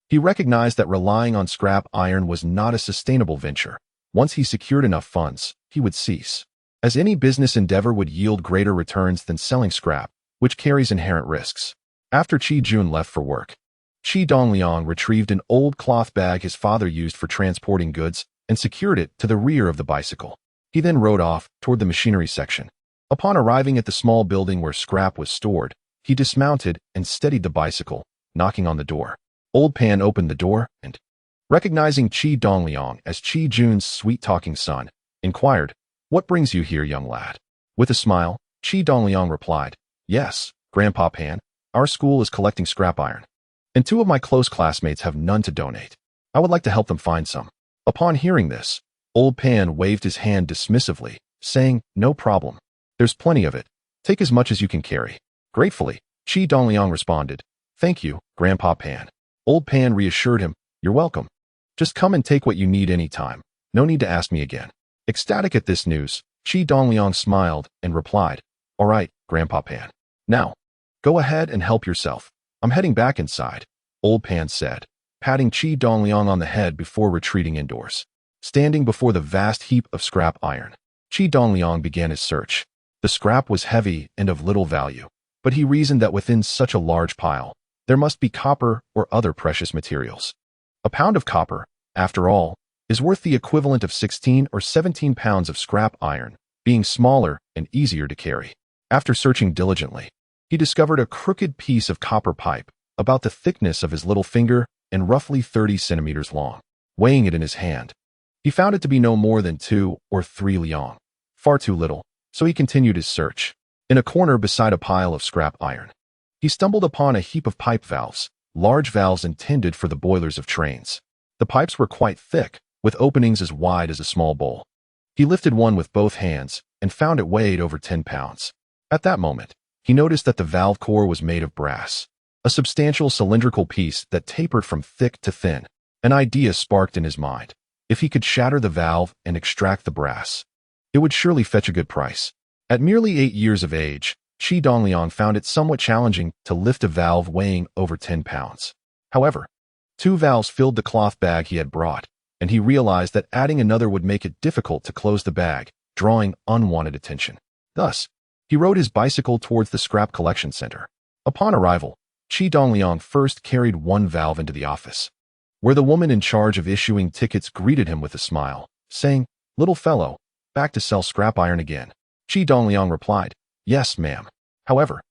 He recognized that relying on scrap iron was not a sustainable venture. Once he secured enough funds, he would cease, as any business endeavor would yield greater returns than selling scrap, which carries inherent risks. After Qi Jun left for work, Qi Dongliang retrieved an old cloth bag his father used for transporting goods and secured it to the rear of the bicycle. He then rode off toward the machinery section. Upon arriving at the small building where scrap was stored, he dismounted and steadied the bicycle, knocking on the door. Old Pan opened the door and, recognizing Qi Dongliang as Qi Jun's sweet-talking son, inquired, "What brings you here, young lad?" With a smile, Qi Dongliang replied, "Yes, Grandpa Pan, our school is collecting scrap iron, and 2 of my close classmates have none to donate. I would like to help them find some." Upon hearing this, Old Pan waved his hand dismissively, saying, "No problem. There's plenty of it. Take as much as you can carry." Gratefully, Qi Dongliang responded, "Thank you, Grandpa Pan." Old Pan reassured him, "You're welcome. Just come and take what you need any time. No need to ask me again." Ecstatic at this news, Qi Dongliang smiled and replied, "All right, Grandpa Pan. Now, go ahead and help yourself. I'm heading back inside," Old Pan said, patting Qi Dongliang on the head before retreating indoors. Standing before the vast heap of scrap iron, Qi Dongliang began his search. The scrap was heavy and of little value, but he reasoned that within such a large pile, there must be copper or other precious materials. A pound of copper, after all, is worth the equivalent of 16 or 17 pounds of scrap iron, being smaller and easier to carry. After searching diligently, he discovered a crooked piece of copper pipe, about the thickness of his little finger and roughly 30 centimeters long. Weighing it in his hand, he found it to be no more than 2 or 3 liang, far too little, so he continued his search. In a corner beside a pile of scrap iron, he stumbled upon a heap of pipe valves, large valves intended for the boilers of trains. The pipes were quite thick, with openings as wide as a small bowl. He lifted one with both hands and found it weighed over 10 pounds. At that moment, he noticed that the valve core was made of brass, a substantial cylindrical piece that tapered from thick to thin. An idea sparked in his mind. If he could shatter the valve and extract the brass, it would surely fetch a good price. At merely 8 years of age, Qi Dongliang found it somewhat challenging to lift a valve weighing over 10 pounds. However, 2 valves filled the cloth bag he had brought, and he realized that adding another would make it difficult to close the bag, drawing unwanted attention. Thus, he rode his bicycle towards the scrap collection center. Upon arrival, Qi Dongliang first carried 1 valve into the office, where the woman in charge of issuing tickets greeted him with a smile, saying, "Little fellow, back to sell scrap iron again?" Qi Dongliang replied, "Yes, ma'am. However,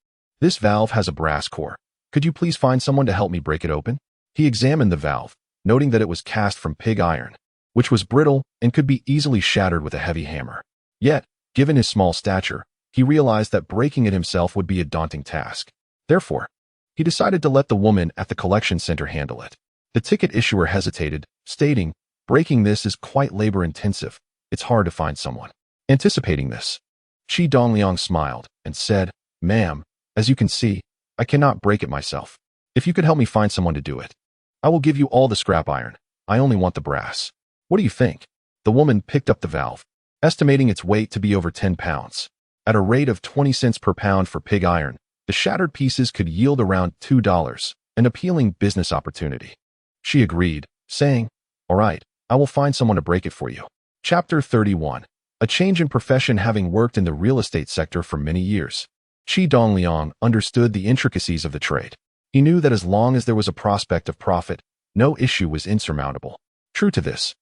this valve has a brass core. Could you please find someone to help me break it open?" He examined the valve, noting that it was cast from pig iron, which was brittle and could be easily shattered with a heavy hammer. Yet, given his small stature, he realized that breaking it himself would be a daunting task. Therefore, he decided to let the woman at the collection center handle it. The ticket issuer hesitated, stating, "Breaking this is quite labor-intensive. It's hard to find someone." Anticipating this, Qi Dongliang smiled and said, "Ma'am, as you can see, I cannot break it myself. If you could help me find someone to do it, I will give you all the scrap iron. I only want the brass. What do you think?" The woman picked up the valve, estimating its weight to be over 10 pounds. At a rate of 20 cents per pound for pig iron, the shattered pieces could yield around $2, an appealing business opportunity. She agreed, saying, "All right, I will find someone to break it for you." Chapter 31. A change in profession. Having worked in the real estate sector for many years, Qi Dongliang understood the intricacies of the trade. He knew that as long as there was a prospect of profit, no issue was insurmountable. True to this,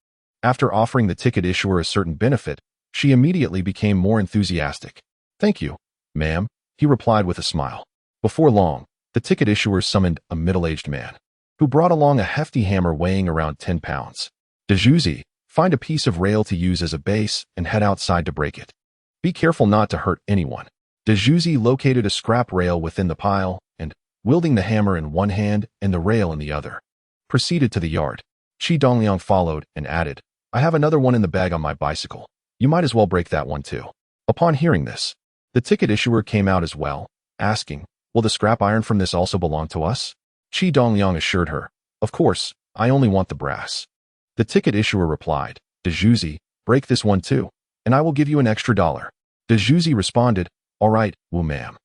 after offering the ticket issuer a certain benefit, she immediately became more enthusiastic. "Thank you, ma'am," he replied with a smile. Before long, the ticket issuer summoned a middle-aged man, who brought along a hefty hammer weighing around 10 pounds. "Dejuzi, find a piece of rail to use as a base and head outside to break it. Be careful not to hurt anyone." Dejuzi located a scrap rail within the pile and, wielding the hammer in one hand and the rail in the other, proceeded to the yard. Qi Dongliang followed and added, "I have another one in the bag on my bicycle. You might as well break that one too." Upon hearing this, the ticket issuer came out as well, asking, "Will the scrap iron from this also belong to us?" Qi Dongliang assured her, "Of course, I only want the brass." The ticket issuer replied, "Dejuzi, break this one too, and I will give you an extra $1." Dejuzi responded, "All right, ma'am."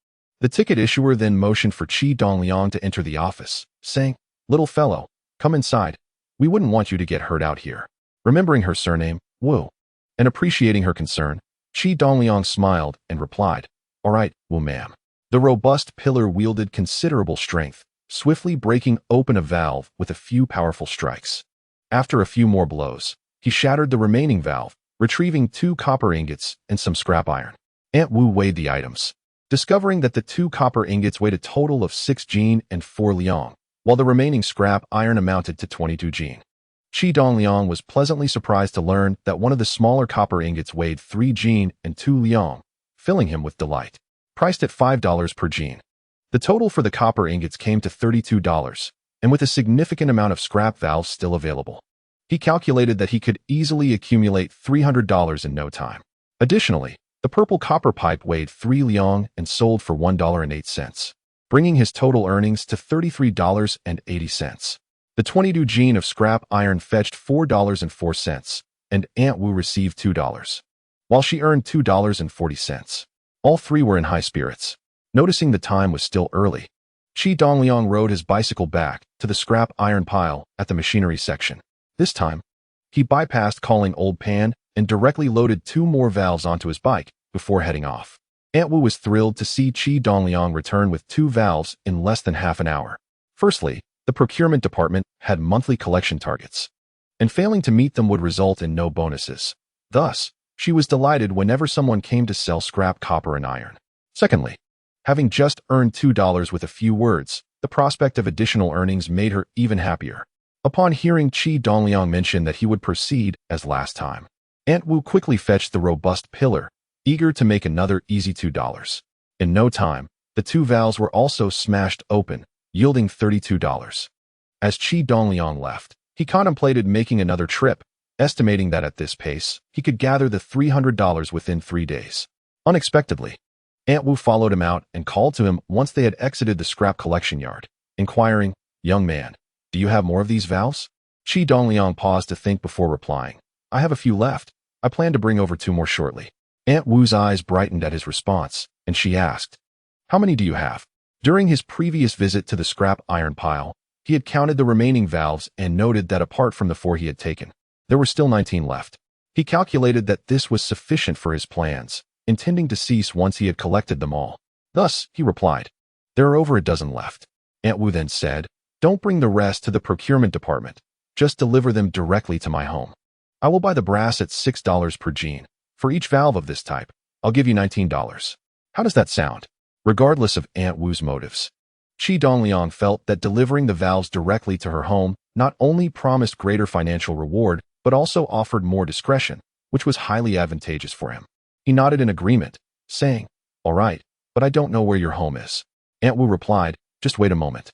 The ticket issuer then motioned for Qi Dongliang to enter the office, saying, "Little fellow, come inside. We wouldn't want you to get hurt out here." Remembering her surname, Wu, and appreciating her concern, Qi Dongliang smiled and replied, "All right, ma'am." The robust pillar wielded considerable strength, swiftly breaking open a valve with a few powerful strikes. After a few more blows, he shattered the remaining valve, retrieving 2 copper ingots and some scrap iron. Aunt Wu weighed the items, discovering that the 2 copper ingots weighed a total of 6 jin and 4 liang, while the remaining scrap iron amounted to 22 jin. Qi Dongliang was pleasantly surprised to learn that one of the smaller copper ingots weighed 3 jin and 2 liang, filling him with delight. Priced at $5 per jin, the total for the copper ingots came to $32, and with a significant amount of scrap valves still available, he calculated that he could easily accumulate $300 in no time. Additionally, the purple copper pipe weighed 3 liang and sold for $1.08, bringing his total earnings to $33.80. The 22 jin of scrap iron fetched $4.04, and Aunt Wu received $2, while she earned $2.40. All three were in high spirits. Noticing the time was still early, Qi Dongliang rode his bicycle back to the scrap iron pile at the machinery section. This time, he bypassed calling Old Pan and directly loaded 2 more valves onto his bike before heading off. Aunt Wu was thrilled to see Qi Dongliang return with 2 valves in less than half an hour. Firstly, the procurement department had monthly collection targets, and failing to meet them would result in no bonuses. Thus, she was delighted whenever someone came to sell scrap copper and iron. Secondly, having just earned $2 with a few words, the prospect of additional earnings made her even happier. Upon hearing Qi Dongliang mention that he would proceed as last time, Aunt Wu quickly fetched the robust pillar, eager to make another easy $2. In no time, the 2 valves were also smashed open, yielding $32. As Qi Dongliang left, he contemplated making another trip, estimating that at this pace, he could gather the $300 within 3 days. Unexpectedly, Aunt Wu followed him out and called to him once they had exited the scrap collection yard, inquiring, "Young man, do you have more of these valves?" Qi Dongliang paused to think before replying, "I have a few left. I plan to bring over 2 more shortly." Aunt Wu's eyes brightened at his response, and she asked, "How many do you have?" During his previous visit to the scrap iron pile, he had counted the remaining valves and noted that apart from the 4 he had taken, there were still 19 left. He calculated that this was sufficient for his plans, intending to cease once he had collected them all. Thus, he replied, "There are over a dozen left." Aunt Wu then said, "Don't bring the rest to the procurement department. Just deliver them directly to my home." I will buy the brass at $6 per gene. For each valve of this type, I'll give you $19. How does that sound? Regardless of Aunt Wu's motives, Qi Dongliang felt that delivering the valves directly to her home not only promised greater financial reward, but also offered more discretion, which was highly advantageous for him. He nodded in agreement, saying, "All right, but I don't know where your home is." Aunt Wu replied, "Just wait a moment.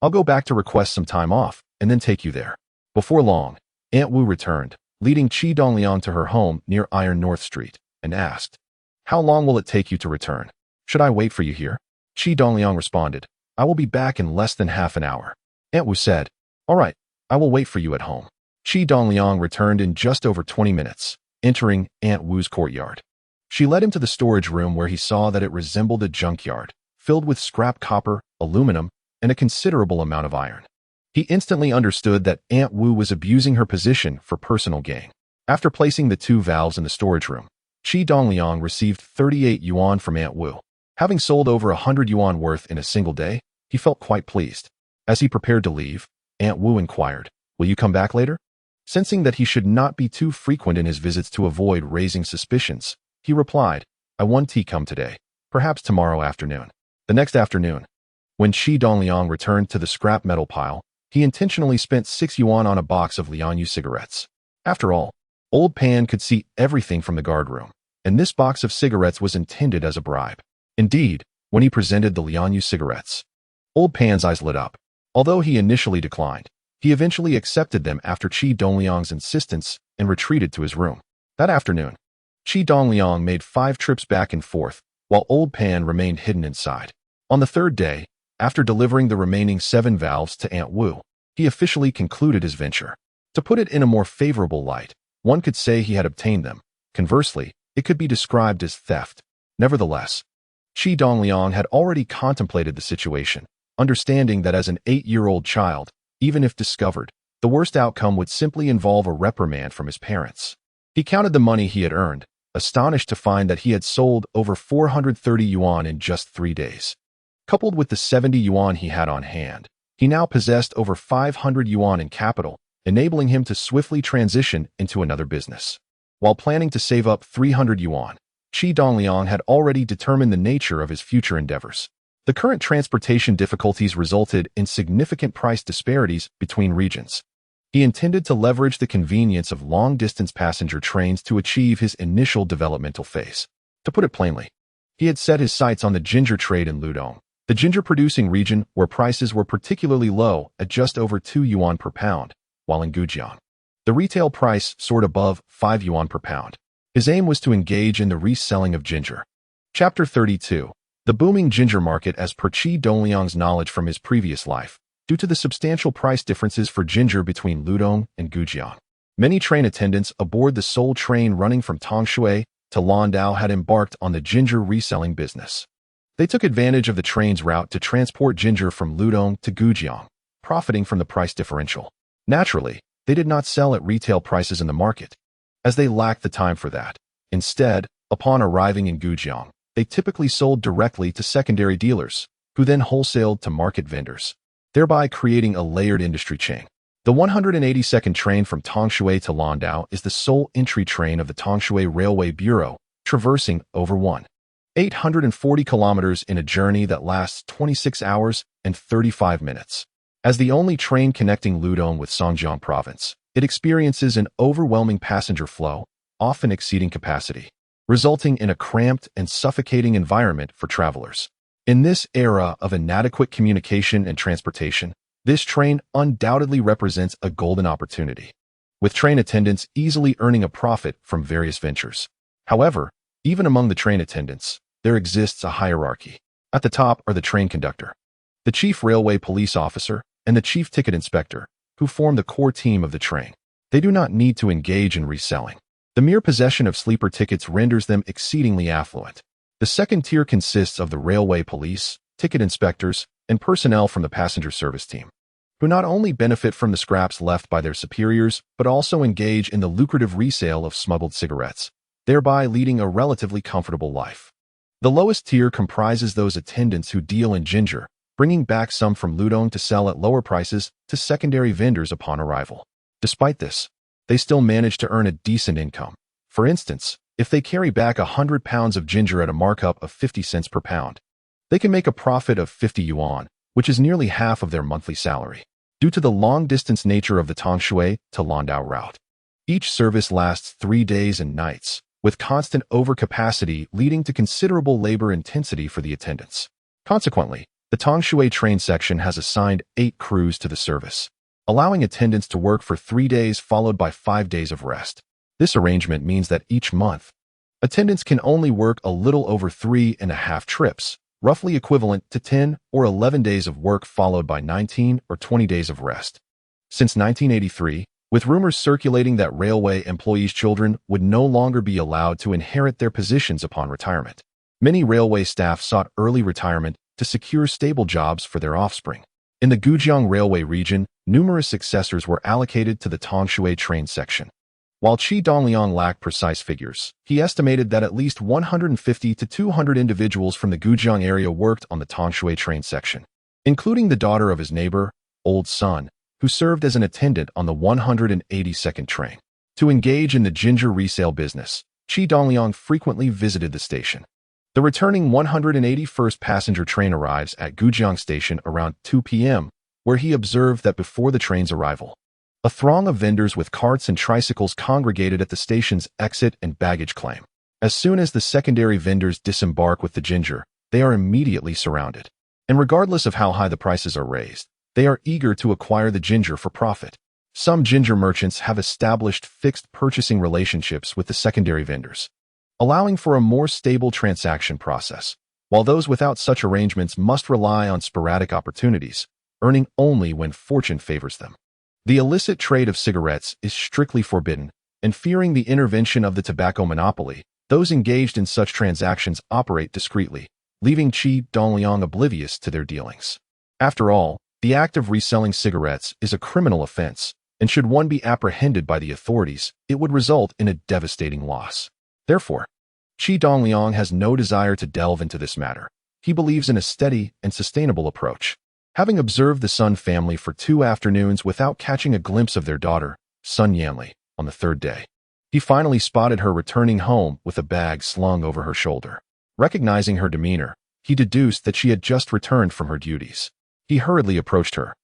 I'll go back to request some time off and then take you there." Before long, Aunt Wu returned, leading Qi Dongliang to her home near Iron North Street, and asked, "How long will it take you to return? Should I wait for you here?" Qi Dongliang responded, "I will be back in less than half an hour." Aunt Wu said, "All right, I will wait for you at home." Qi Dongliang returned in just over 20 minutes, entering Aunt Wu's courtyard. She led him to the storage room where he saw that it resembled a junkyard, filled with scrap copper, aluminum, and a considerable amount of iron. He instantly understood that Aunt Wu was abusing her position for personal gain. After placing the 2 valves in the storage room, Qi Dongliang received 38 yuan from Aunt Wu. Having sold over 100 yuan worth in a single day, he felt quite pleased. As he prepared to leave, Aunt Wu inquired, "Will you come back later?" Sensing that he should not be too frequent in his visits to avoid raising suspicions, he replied, "I won't come today, perhaps tomorrow afternoon." The next afternoon, when Qi Dongliang returned to the scrap metal pile, he intentionally spent 6 yuan on a box of Lianyu cigarettes. After all, Old Pan could see everything from the guardroom, and this box of cigarettes was intended as a bribe. Indeed, when he presented the Lianyu cigarettes, Old Pan's eyes lit up. Although he initially declined, he eventually accepted them after Qi Dongliang's insistence and retreated to his room. That afternoon, Qi Dongliang made 5 trips back and forth, while Old Pan remained hidden inside. On the 3rd day, after delivering the remaining 7 valves to Aunt Wu, he officially concluded his venture. To put it in a more favorable light, one could say he had obtained them. Conversely, it could be described as theft. Nevertheless, Qi Dongliang had already contemplated the situation, understanding that as an 8-year-old child, even if discovered, the worst outcome would simply involve a reprimand from his parents. He counted the money he had earned, astonished to find that he had sold over 430 yuan in just 3 days. Coupled with the 70 yuan he had on hand, he now possessed over 500 yuan in capital, enabling him to swiftly transition into another business. While planning to save up 300 yuan, Qi Dongliang had already determined the nature of his future endeavors. The current transportation difficulties resulted in significant price disparities between regions. He intended to leverage the convenience of long-distance passenger trains to achieve his initial developmental phase. To put it plainly, he had set his sights on the ginger trade in Ludong, the ginger-producing region where prices were particularly low at just over 2 yuan per pound, while in Gujang, the retail price soared above 5 yuan per pound. His aim was to engage in the reselling of ginger. Chapter 32. The booming ginger market. As per Qi Dongliang's knowledge from his previous life, due to the substantial price differences for ginger between Ludong and Gujang, many train attendants aboard the sole train running from Tongshui to Landau had embarked on the ginger reselling business. They took advantage of the train's route to transport ginger from Ludong to Gujang, profiting from the price differential. Naturally, they did not sell at retail prices in the market, as they lacked the time for that. Instead, upon arriving in Gujang, they typically sold directly to secondary dealers, who then wholesaled to market vendors, thereby creating a layered industry chain. The 182nd train from Tongshui to Landau is the sole entry train of the Tongshui Railway Bureau, traversing over 1,840 kilometers in a journey that lasts 26 hours and 35 minutes. As the only train connecting Ludong with Zhongxing province, it experiences an overwhelming passenger flow, often exceeding capacity, resulting in a cramped and suffocating environment for travelers. In this era of inadequate communication and transportation, this train undoubtedly represents a golden opportunity, with train attendants easily earning a profit from various ventures. However, even among the train attendants, there exists a hierarchy. At the top are the train conductor, the chief railway police officer, and the chief ticket inspector, who form the core team of the train. They do not need to engage in reselling. The mere possession of sleeper tickets renders them exceedingly affluent. The second tier consists of the railway police, ticket inspectors, and personnel from the passenger service team, who not only benefit from the scraps left by their superiors, but also engage in the lucrative resale of smuggled cigarettes, thereby leading a relatively comfortable life. The lowest tier comprises those attendants who deal in ginger, bringing back some from Ludong to sell at lower prices to secondary vendors upon arrival. Despite this, they still manage to earn a decent income. For instance, if they carry back 100 pounds of ginger at a markup of 50 cents per pound, they can make a profit of 50 yuan, which is nearly half of their monthly salary. Due to the long-distance nature of the Tongshui to Landau route, each service lasts 3 days and nights, with constant overcapacity leading to considerable labor intensity for the attendants. Consequently, the Tongshui train section has assigned 8 crews to the service, allowing attendants to work for 3 days followed by 5 days of rest. This arrangement means that each month, attendants can only work a little over 3.5 trips, roughly equivalent to 10 or 11 days of work followed by 19 or 20 days of rest. Since 1983, with rumors circulating that railway employees' children would no longer be allowed to inherit their positions upon retirement, many railway staff sought early retirement to secure stable jobs for their offspring. In the Gujang railway region, numerous successors were allocated to the Tongshui train section. While Qi Dongliang lacked precise figures, he estimated that at least 150 to 200 individuals from the Gujang area worked on the Tongshui train section, including the daughter of his neighbor, old son, who served as an attendant on the 182nd train. To engage in the ginger resale business, Qi Dongliang frequently visited the station. The returning 181st passenger train arrives at Gujang Station around 2 p.m., where he observed that before the train's arrival, a throng of vendors with carts and tricycles congregated at the station's exit and baggage claim. As soon as the secondary vendors disembark with the ginger, they are immediately surrounded. And regardless of how high the prices are raised, they are eager to acquire the ginger for profit. Some ginger merchants have established fixed purchasing relationships with the secondary vendors, allowing for a more stable transaction process, while those without such arrangements must rely on sporadic opportunities, earning only when fortune favors them. The illicit trade of cigarettes is strictly forbidden, and fearing the intervention of the tobacco monopoly, those engaged in such transactions operate discreetly, leaving Qi Dongliang oblivious to their dealings. After all, the act of reselling cigarettes is a criminal offense, and should one be apprehended by the authorities, it would result in a devastating loss. Therefore, Qi Dongliang has no desire to delve into this matter. He believes in a steady and sustainable approach. Having observed the Sun family for 2 afternoons without catching a glimpse of their daughter, Sun Yanli, on the 3rd day, he finally spotted her returning home with a bag slung over her shoulder. Recognizing her demeanor, he deduced that she had just returned from her duties. He hurriedly approached her,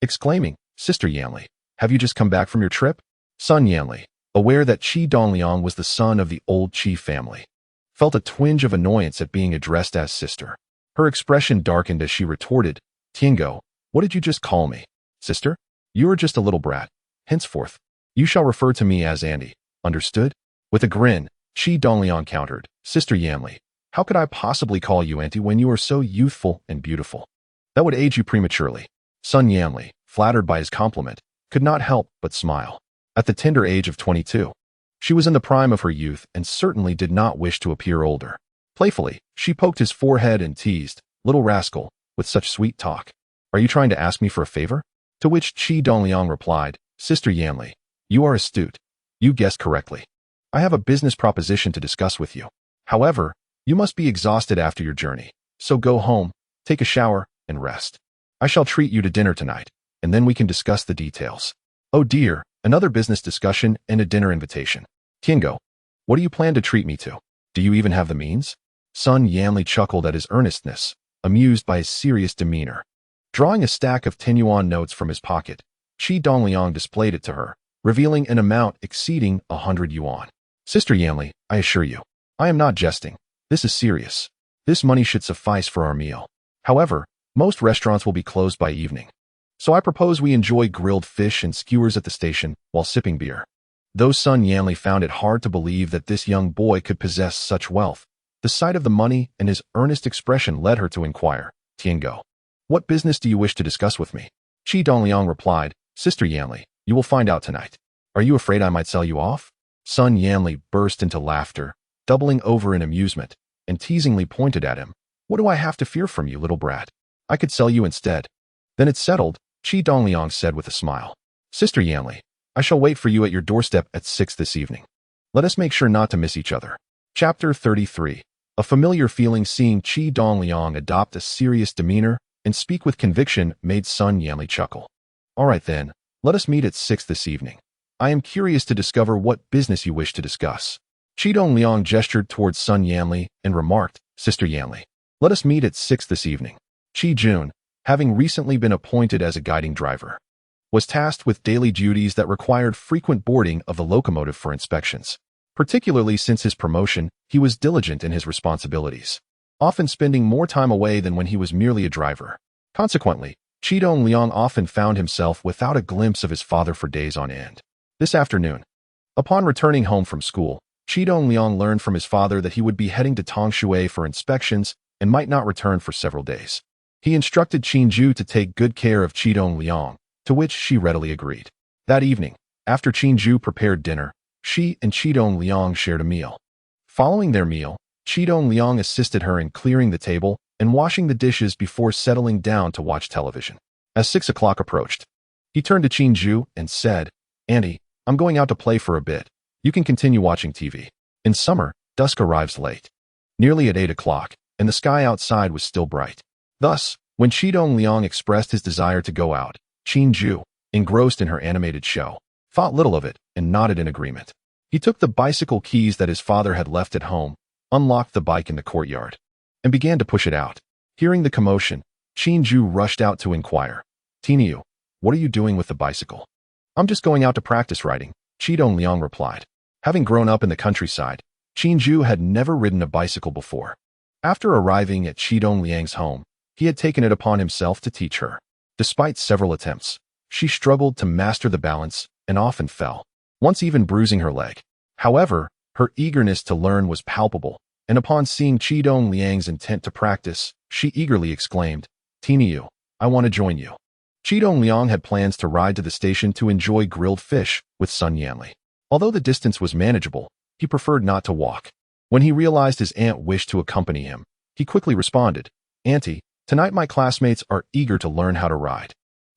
exclaiming, "Sister Yanli, have you just come back from your trip?" Sun Yanli, aware that Qi Dongliang was the son of the old Qi family, felt a twinge of annoyance at being addressed as sister. Her expression darkened as she retorted, "Tiango, what did you just call me? Sister? You are just a little brat. Henceforth, you shall refer to me as Andy. Understood?" With a grin, Qi Dongliang countered, "Sister Yanli, how could I possibly call you auntie when you are so youthful and beautiful? That would age you prematurely." Sun Yanli, flattered by his compliment, could not help but smile. At the tender age of 22, she was in the prime of her youth and certainly did not wish to appear older. Playfully, she poked his forehead and teased, "Little rascal, with such sweet talk. Are you trying to ask me for a favor?" To which Qi Dongliang replied, "Sister Yanli, you are astute. You guessed correctly. I have a business proposition to discuss with you. However, you must be exhausted after your journey, so go home, take a shower, and rest. I shall treat you to dinner tonight, and then we can discuss the details." "Oh dear, another business discussion and a dinner invitation. Tiango, what do you plan to treat me to? Do you even have the means?" Sun Yanli chuckled at his earnestness, amused by his serious demeanor. Drawing a stack of 10 yuan notes from his pocket, Qi Dongliang displayed it to her, revealing an amount exceeding 100 yuan. "Sister Yanli, I assure you, I am not jesting. This is serious. This money should suffice for our meal. However, most restaurants will be closed by evening, so I propose we enjoy grilled fish and skewers at the station while sipping beer." Though Sun Yanli found it hard to believe that this young boy could possess such wealth, the sight of the money and his earnest expression led her to inquire, "Tiango, what business do you wish to discuss with me?" Qi Dongliang replied, "Sister Yanli, you will find out tonight. Are you afraid I might sell you off?" Sun Yanli burst into laughter, doubling over in amusement, and teasingly pointed at him. "What do I have to fear from you, little brat? I could sell you instead." "Then it's settled," Qi Dongliang said with a smile. "Sister Yanli, I shall wait for you at your doorstep at 6 this evening. Let us make sure not to miss each other." Chapter 33. A familiar feeling seeing Qi Dongliang adopt a serious demeanor and speak with conviction made Sun Yanli chuckle. "All right then, let us meet at 6 this evening. I am curious to discover what business you wish to discuss. Qi Dongliang gestured towards Sun Yanli and remarked, Sister Yanli, let us meet at 6 this evening. Qi Jun, having recently been appointed as a guiding driver, was tasked with daily duties that required frequent boarding of the locomotive for inspections. Particularly since his promotion, he was diligent in his responsibilities, often spending more time away than when he was merely a driver. Consequently, Qi Dongliang often found himself without a glimpse of his father for days on end. This afternoon, upon returning home from school, Qi Dongliang learned from his father that he would be heading to Tongshui for inspections and might not return for several days. He instructed Qinju to take good care of Qi Dongliang, to which she readily agreed. That evening, after Qinju prepared dinner, she and Qi Dongliang shared a meal. Following their meal, Qi Dongliang assisted her in clearing the table and washing the dishes before settling down to watch television. As 6 o'clock approached, he turned to Qinju and said, Auntie, I'm going out to play for a bit. You can continue watching TV. In summer, dusk arrives late. Nearly at 8 o'clock, and the sky outside was still bright. Thus, when Qi Dongliang expressed his desire to go out, Qinju, engrossed in her animated show, thought little of it and nodded in agreement. He took the bicycle keys that his father had left at home, unlocked the bike in the courtyard, and began to push it out. Hearing the commotion, Qinju rushed out to inquire, Tiniu, what are you doing with the bicycle? I'm just going out to practice riding, Qi Dongliang replied. Having grown up in the countryside, Qinju had never ridden a bicycle before. After arriving at Qi Dongliang's home, he had taken it upon himself to teach her. Despite several attempts, she struggled to master the balance and often fell, once even bruising her leg. However, her eagerness to learn was palpable, and upon seeing Qi Dongliang's intent to practice, she eagerly exclaimed, Tiniu, I want to join you. Qi Dongliang had plans to ride to the station to enjoy grilled fish with Sun Yanli. Although the distance was manageable, he preferred not to walk. When he realized his aunt wished to accompany him, he quickly responded, Auntie, tonight my classmates are eager to learn how to ride.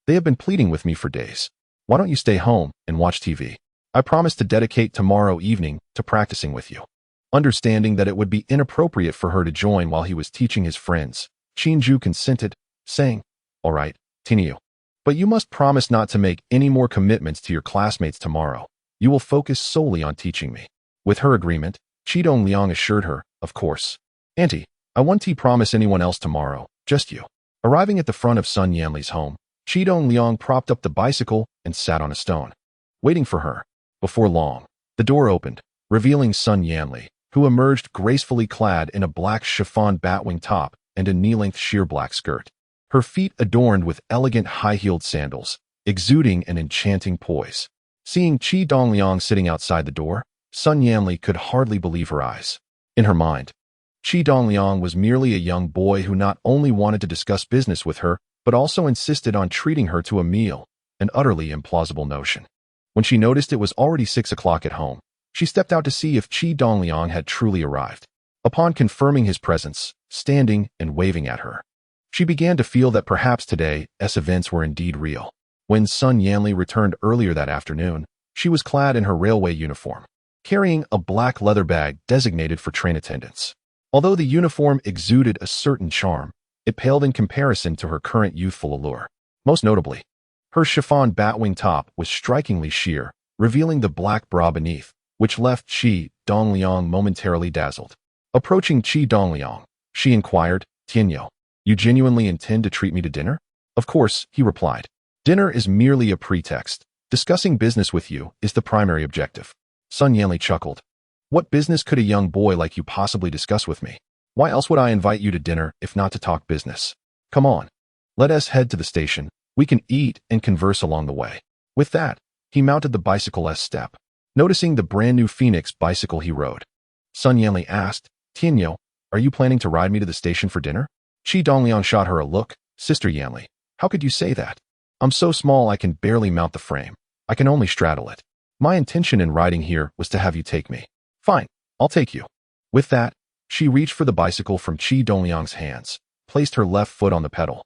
They have been pleading with me for days. Why don't you stay home and watch TV? I promise to dedicate tomorrow evening to practicing with you. Understanding that it would be inappropriate for her to join while he was teaching his friends, Qinju consented, saying, All right, Tiniu. But you must promise not to make any more commitments to your classmates tomorrow. You will focus solely on teaching me. With her agreement, Qi Dongliang assured her, Of course. Auntie, I won't promise anyone else tomorrow, just you. Arriving at the front of Sun Yanli's home, Qi Dongliang propped up the bicycle and sat on a stone, waiting for her. Before long, the door opened, revealing Sun Yanli, who emerged gracefully clad in a black chiffon batwing top and a knee-length sheer black skirt. Her feet adorned with elegant high-heeled sandals, exuding an enchanting poise. Seeing Qi Dongliang sitting outside the door, Sun Yanli could hardly believe her eyes. In her mind, Qi Dongliang was merely a young boy who not only wanted to discuss business with her, but also insisted on treating her to a meal, an utterly implausible notion. When she noticed it was already 6 o'clock at home, she stepped out to see if Qi Dongliang had truly arrived. Upon confirming his presence, standing and waving at her, she began to feel that perhaps today's events were indeed real. When Sun Yanli returned earlier that afternoon, she was clad in her railway uniform, carrying a black leather bag designated for train attendants. Although the uniform exuded a certain charm, it paled in comparison to her current youthful allure. Most notably, her chiffon batwing top was strikingly sheer, revealing the black bra beneath, which left Qi Dongliang momentarily dazzled. Approaching Qi Dongliang, she inquired, Tianyo, you genuinely intend to treat me to dinner? Of course, he replied. Dinner is merely a pretext. Discussing business with you is the primary objective. Sun Yanli chuckled. What business could a young boy like you possibly discuss with me? Why else would I invite you to dinner if not to talk business? Come on. Let us head to the station. We can eat and converse along the way. With that, he mounted the bicycle's step. Noticing the brand new Phoenix bicycle he rode, Sun Yanli asked, Tianyo, are you planning to ride me to the station for dinner? Qi Dongliang shot her a look. Sister Yanli, how could you say that? I'm so small I can barely mount the frame. I can only straddle it. My intention in riding here was to have you take me. Fine, I'll take you. With that, she reached for the bicycle from Qi Dongliang's hands, placed her left foot on the pedal,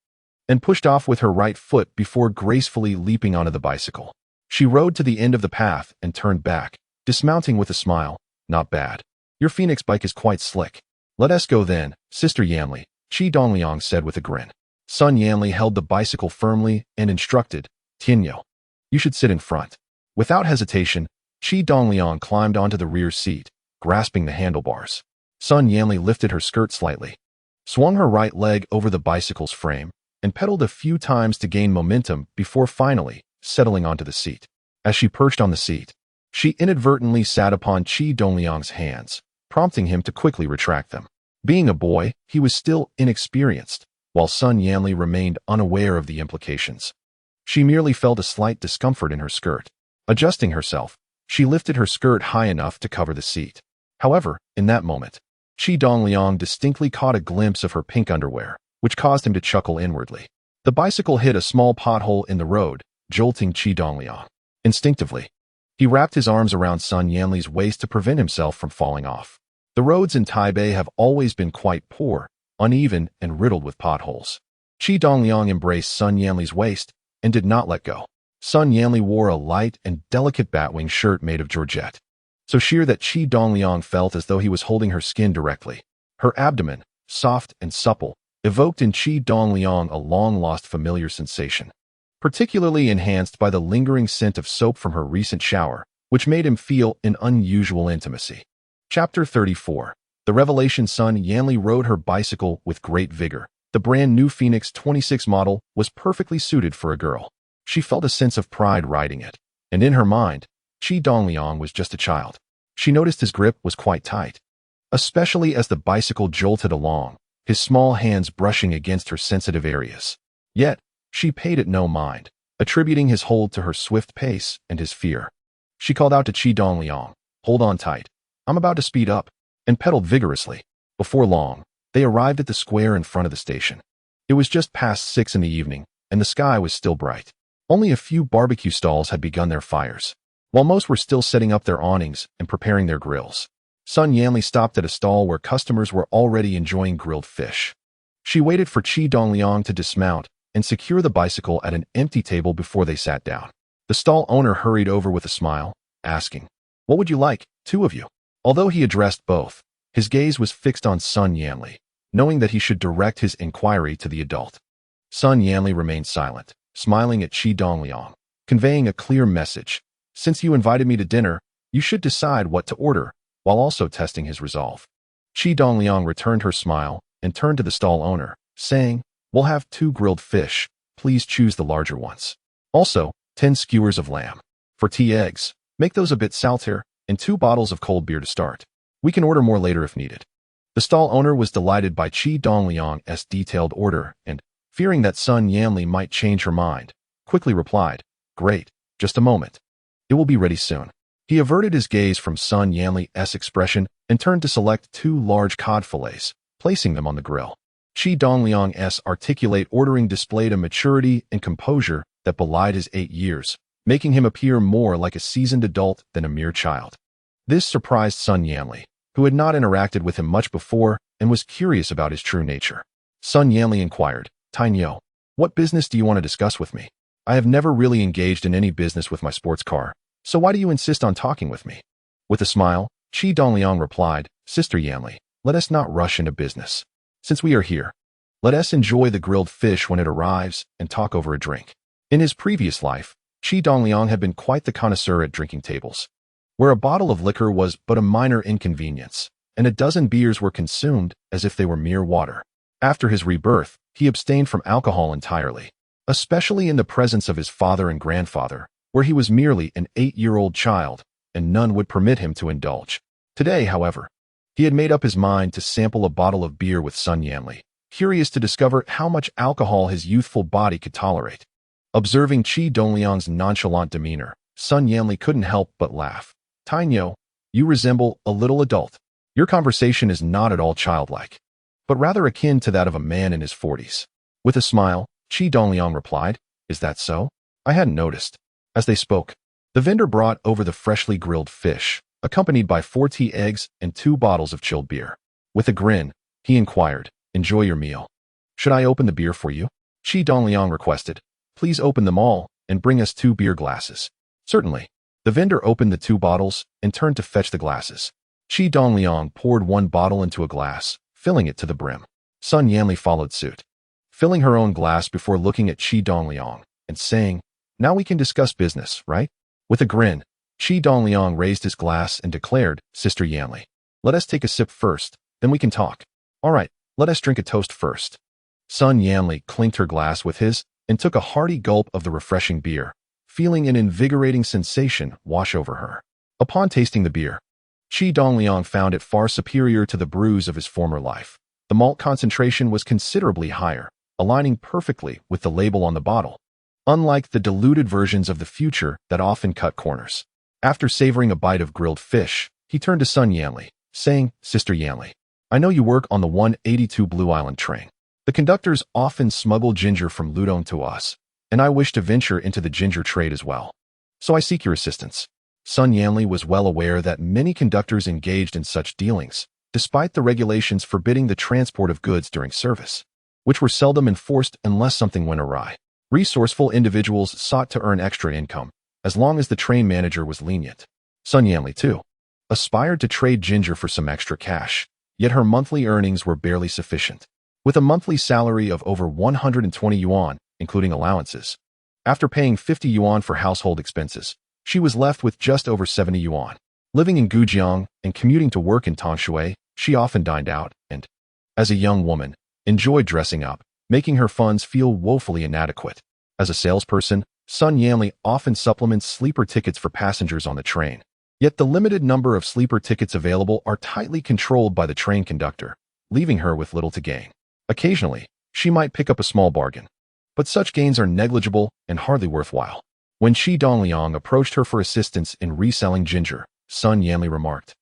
and pushed off with her right foot before gracefully leaping onto the bicycle. She rode to the end of the path and turned back, dismounting with a smile. Not bad. Your Phoenix bike is quite slick. Let us go then, Sister Yanli, Qi Dongliang said with a grin. Sun Yanli held the bicycle firmly and instructed, Tianyo, you should sit in front. Without hesitation, Qi Dongliang climbed onto the rear seat, grasping the handlebars. Sun Yanli lifted her skirt slightly, swung her right leg over the bicycle's frame, and pedaled a few times to gain momentum before finally settling onto the seat. As she perched on the seat, she inadvertently sat upon Qi Dongliang's hands, prompting him to quickly retract them. Being a boy, he was still inexperienced, while Sun Yanli remained unaware of the implications. She merely felt a slight discomfort in her skirt. Adjusting herself, she lifted her skirt high enough to cover the seat. However, in that moment, Qi Dongliang distinctly caught a glimpse of her pink underwear, which caused him to chuckle inwardly. The bicycle hit a small pothole in the road, jolting Qi Dongliang. Instinctively, he wrapped his arms around Sun Yanli's waist to prevent himself from falling off. The roads in Taipei have always been quite poor, uneven, and riddled with potholes. Qi Dongliang embraced Sun Yanli's waist and did not let go. Sun Yanli wore a light and delicate batwing shirt made of georgette, so sheer that Qi Dongliang felt as though he was holding her skin directly. Her abdomen, soft and supple, evoked in Qi Dongliang a long-lost familiar sensation, particularly enhanced by the lingering scent of soap from her recent shower, which made him feel an unusual intimacy. Chapter 34. The revelation. Sun Yanli rode her bicycle with great vigor. The brand new Phoenix 26 model was perfectly suited for a girl. She felt a sense of pride riding it, and in her mind, Qi Dongliang was just a child. She noticed his grip was quite tight, especially as the bicycle jolted along, his small hands brushing against her sensitive areas. Yet, she paid it no mind, attributing his hold to her swift pace and his fear. She called out to Qi Dongliang, "Hold on tight. I'm about to speed up," and pedaled vigorously. Before long, they arrived at the square in front of the station. It was just past 6 in the evening, and the sky was still bright. Only a few barbecue stalls had begun their fires, while most were still setting up their awnings and preparing their grills. Sun Yanli stopped at a stall where customers were already enjoying grilled fish. She waited for Qi Dongliang to dismount and secure the bicycle at an empty table before they sat down. The stall owner hurried over with a smile, asking, "What would you like, two of you?" Although he addressed both, his gaze was fixed on Sun Yanli, knowing that he should direct his inquiry to the adult. Sun Yanli remained silent, smiling at Qi Dongliang, conveying a clear message. "Since you invited me to dinner, you should decide what to order," while also testing his resolve. Qi Dongliang returned her smile and turned to the stall owner, saying, "We'll have 2 grilled fish. Please choose the larger ones. Also, 10 skewers of lamb. For tea eggs, make those a bit saltier, and 2 bottles of cold beer to start. We can order more later if needed." The stall owner was delighted by Qi Dongliang's detailed order and, fearing that Sun Yanli might change her mind, quickly replied, "Great, just a moment. It will be ready soon." He averted his gaze from Sun Yanli's expression and turned to select 2 large cod fillets, placing them on the grill. Qi Dongliang's articulate ordering displayed a maturity and composure that belied his 8 years, making him appear more like a seasoned adult than a mere child. This surprised Sun Yanli, who had not interacted with him much before and was curious about his true nature. Sun Yanli inquired, "Tainyo, what business do you want to discuss with me? I have never really engaged in any business with my sports car, so why do you insist on talking with me?" With a smile, Qi Dongliang replied, "Sister Yanli, let us not rush into business. Since we are here, let us enjoy the grilled fish when it arrives and talk over a drink." In his previous life, Qi Dongliang had been quite the connoisseur at drinking tables, where a bottle of liquor was but a minor inconvenience, and a dozen beers were consumed as if they were mere water. After his rebirth, he abstained from alcohol entirely, especially in the presence of his father and grandfather, where he was merely an 8-year-old child, and none would permit him to indulge. Today, however, he had made up his mind to sample a bottle of beer with Sun Yanli, curious to discover how much alcohol his youthful body could tolerate. Observing Qi Dongliang's nonchalant demeanor, Sun Yanli couldn't help but laugh. "Tainyo, you resemble a little adult. Your conversation is not at all childlike, but rather akin to that of a man in his 40s. With a smile, Qi Dongliang replied, "Is that so? I hadn't noticed." As they spoke, the vendor brought over the freshly grilled fish, accompanied by 4 tea eggs and 2 bottles of chilled beer. With a grin, he inquired, "Enjoy your meal. Should I open the beer for you?" Qi Dongliang requested, "Please open them all and bring us 2 beer glasses." "Certainly." The vendor opened the 2 bottles and turned to fetch the glasses. Qi Dongliang poured 1 bottle into a glass, filling it to the brim. Sun Yanli followed suit, filling her own glass before looking at Qi Dongliang and saying, "Now we can discuss business, right?" With a grin, Qi Dongliang raised his glass and declared, "Sister Yanli, let us take a sip first, then we can talk." "All right, let us drink a toast first." Sun Yanli clinked her glass with his and took a hearty gulp of the refreshing beer, feeling an invigorating sensation wash over her. Upon tasting the beer, Qi Dongliang found it far superior to the brews of his former life. The malt concentration was considerably higher, aligning perfectly with the label on the bottle, unlike the diluted versions of the future that often cut corners. After savoring a bite of grilled fish, he turned to Sun Yanli, saying, "Sister Yanli, I know you work on the 182 Blue Island train. The conductors often smuggle ginger from Ludong to us, and I wish to venture into the ginger trade as well. So I seek your assistance." Sun Yanli was well aware that many conductors engaged in such dealings, despite the regulations forbidding the transport of goods during service, which were seldom enforced unless something went awry. Resourceful individuals sought to earn extra income, as long as the train manager was lenient. Sun Yanli, too, aspired to trade ginger for some extra cash, yet her monthly earnings were barely sufficient. With a monthly salary of over 120 yuan, including allowances, after paying 50 yuan for household expenses, she was left with just over 70 yuan. Living in Gujang and commuting to work in Tongshui, she often dined out and, as a young woman, enjoyed dressing up, making her funds feel woefully inadequate. As a salesperson, Sun Yanli often supplements sleeper tickets for passengers on the train. Yet the limited number of sleeper tickets available are tightly controlled by the train conductor, leaving her with little to gain. Occasionally, she might pick up a small bargain, but such gains are negligible and hardly worthwhile. When Qi Dongliang approached her for assistance in reselling ginger, Sun Yanli remarked,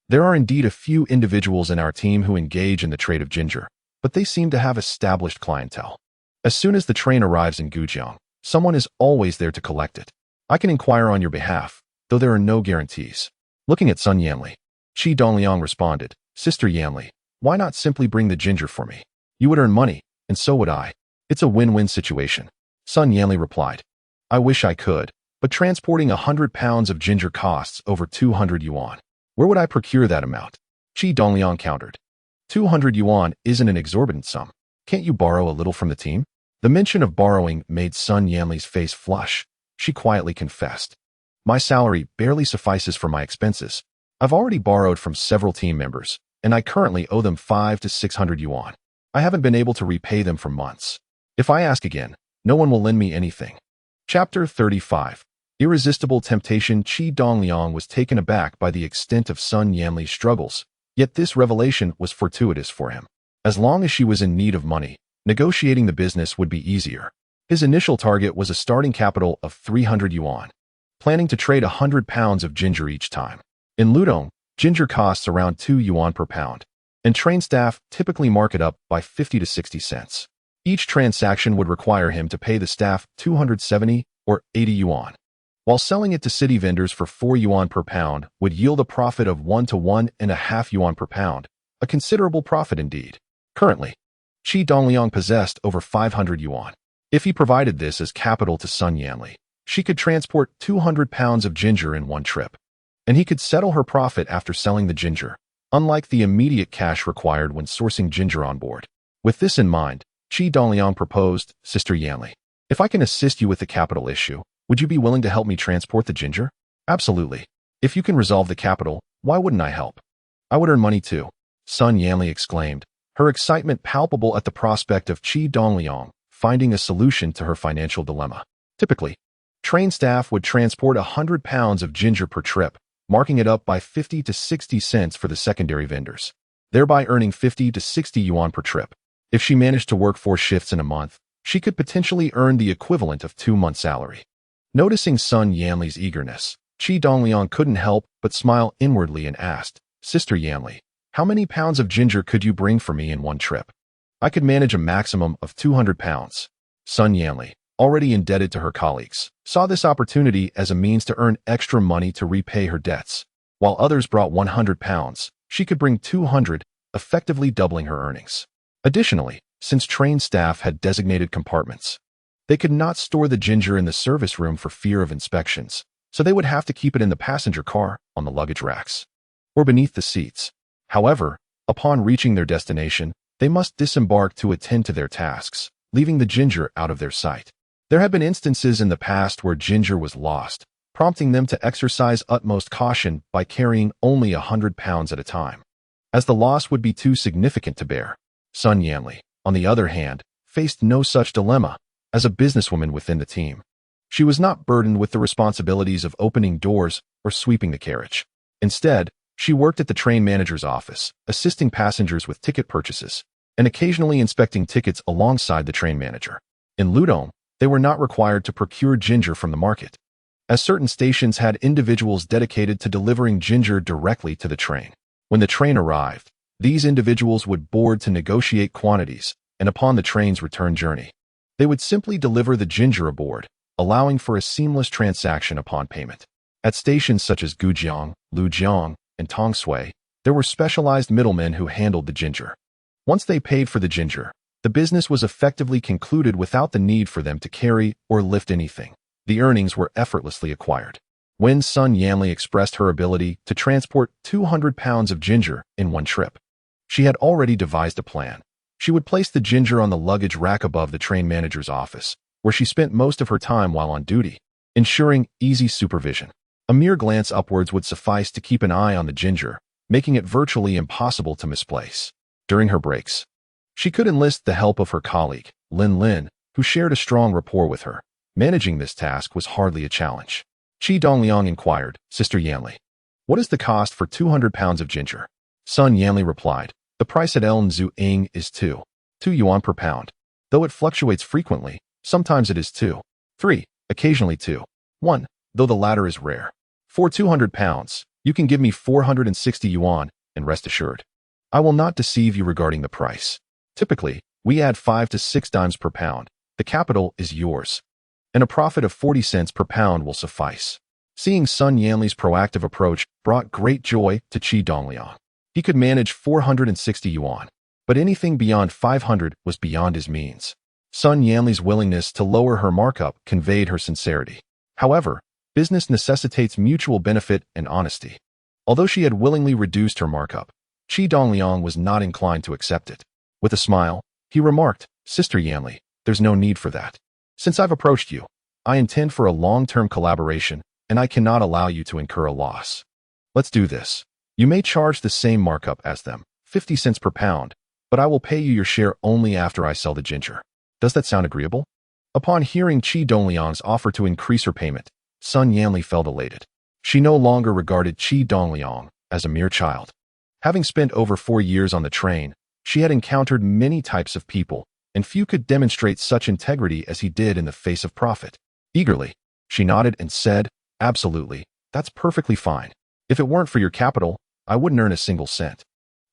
"There are indeed a few individuals in our team who engage in the trade of ginger, but they seem to have established clientele. As soon as the train arrives in Gujang, someone is always there to collect it. I can inquire on your behalf, though there are no guarantees." Looking at Sun Yanli, Qi Dongliang responded, "Sister Yanli, why not simply bring the ginger for me? You would earn money, and so would I. It's a win-win situation." Sun Yanli replied, "I wish I could, but transporting 100 pounds of ginger costs over 200 yuan. Where would I procure that amount?" Qi Dongliang countered, 200 yuan isn't an exorbitant sum. Can't you borrow a little from the team?" The mention of borrowing made Sun Yanli's face flush. She quietly confessed, "My salary barely suffices for my expenses. I've already borrowed from several team members, and I currently owe them 500 to 600 yuan. I haven't been able to repay them for months. If I ask again, no one will lend me anything." Chapter 35. Irresistible Temptation. Qi Dongliang was taken aback by the extent of Sun Yanli's struggles, yet this revelation was fortuitous for him. As long as she was in need of money, negotiating the business would be easier. His initial target was a starting capital of 300 yuan, planning to trade 100 pounds of ginger each time. In Ludong, ginger costs around 2 yuan per pound, and train staff typically mark it up by 50 to 60 cents. Each transaction would require him to pay the staff 270 or 80 yuan, while selling it to city vendors for 4 yuan per pound would yield a profit of 1 to 1.5 yuan per pound, a considerable profit indeed. Currently, Qi Dongliang possessed over 500 yuan. If he provided this as capital to Sun Yanli, she could transport 200 pounds of ginger in one trip, and he could settle her profit after selling the ginger, unlike the immediate cash required when sourcing ginger on board. With this in mind, Qi Dongliang proposed, "Sister Yanli, if I can assist you with the capital issue, would you be willing to help me transport the ginger?" "Absolutely. If you can resolve the capital, why wouldn't I help? I would earn money too," Sun Yanli exclaimed, her excitement palpable at the prospect of Qi Dongliang finding a solution to her financial dilemma. Typically, train staff would transport 100 pounds of ginger per trip, marking it up by 50 to 60 cents for the secondary vendors, thereby earning 50 to 60 yuan per trip. If she managed to work 4 shifts in a month, she could potentially earn the equivalent of 2 months' salary. Noticing Sun Yanli's eagerness, Qi Dongliang couldn't help but smile inwardly and asked, "Sister Yanli, how many pounds of ginger could you bring for me in one trip?" "I could manage a maximum of 200 pounds. Sun Yanli, already indebted to her colleagues, saw this opportunity as a means to earn extra money to repay her debts. While others brought 100 pounds, she could bring 200, effectively doubling her earnings. Additionally, since train staff had designated compartments, they could not store the ginger in the service room for fear of inspections, so they would have to keep it in the passenger car, on the luggage racks, or beneath the seats. However, upon reaching their destination, they must disembark to attend to their tasks, leaving the ginger out of their sight. There have been instances in the past where ginger was lost, prompting them to exercise utmost caution by carrying only 100 pounds at a time, as the loss would be too significant to bear. Sun Yanli, on the other hand, faced no such dilemma. As a businesswoman within the team, she was not burdened with the responsibilities of opening doors or sweeping the carriage. Instead, she worked at the train manager's office, assisting passengers with ticket purchases, and occasionally inspecting tickets alongside the train manager. In Ludong, they were not required to procure ginger from the market, as certain stations had individuals dedicated to delivering ginger directly to the train. When the train arrived, these individuals would board to negotiate quantities, and upon the train's return journey, they would simply deliver the ginger aboard, allowing for a seamless transaction upon payment. At stations such as Gujang, Lujiang, and Tongshui, there were specialized middlemen who handled the ginger. Once they paid for the ginger, the business was effectively concluded without the need for them to carry or lift anything. The earnings were effortlessly acquired. When Sun Yanli expressed her ability to transport 200 pounds of ginger in one trip, she had already devised a plan. She would place the ginger on the luggage rack above the train manager's office, where she spent most of her time while on duty, ensuring easy supervision. A mere glance upwards would suffice to keep an eye on the ginger, making it virtually impossible to misplace. During her breaks, she could enlist the help of her colleague, Lin Lin, who shared a strong rapport with her. Managing this task was hardly a challenge. Qi Dongliang inquired, "Sister Yanli, what is the cost for 200 pounds of ginger?" Sun Yanli replied, "The price at Zhongxing is 2 yuan per pound, though it fluctuates frequently. Sometimes it is 2, 3, occasionally 2, 1, though the latter is rare. For 200 pounds, you can give me 460 yuan, and rest assured, I will not deceive you regarding the price. Typically, we add 5 to 6 dimes per pound. The capital is yours, and a profit of 40 cents per pound will suffice." Seeing Sun Yanli's proactive approach brought great joy to Qi Dongliang. He could manage 460 yuan, but anything beyond 500 was beyond his means. Sun Yanli's willingness to lower her markup conveyed her sincerity. However, business necessitates mutual benefit and honesty. Although she had willingly reduced her markup, Qi Dongliang was not inclined to accept it. With a smile, he remarked, "Sister Yanli, there's no need for that. Since I've approached you, I intend for a long-term collaboration, and I cannot allow you to incur a loss. Let's do this. You may charge the same markup as them, 50 cents per pound, but I will pay you your share only after I sell the ginger. Does that sound agreeable?" Upon hearing Qi Dongliang's offer to increase her payment, Sun Yanli felt elated. She no longer regarded Qi Dongliang as a mere child. Having spent over 4 years on the train, she had encountered many types of people, and few could demonstrate such integrity as he did in the face of profit. Eagerly, she nodded and said, "Absolutely, that's perfectly fine. If it weren't for your capital, I wouldn't earn a single cent.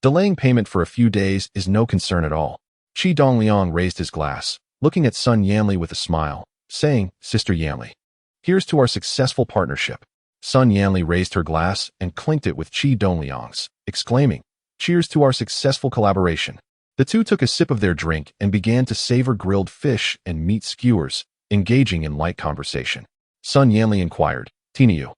Delaying payment for a few days is no concern at all." Qi Dongliang raised his glass, looking at Sun Yanli with a smile, saying, "Sister Yanli, here's to our successful partnership." Sun Yanli raised her glass and clinked it with Qi Dongliang's, exclaiming, "Cheers to our successful collaboration." The two took a sip of their drink and began to savor grilled fish and meat skewers, engaging in light conversation. Sun Yanli inquired, "Tiniu,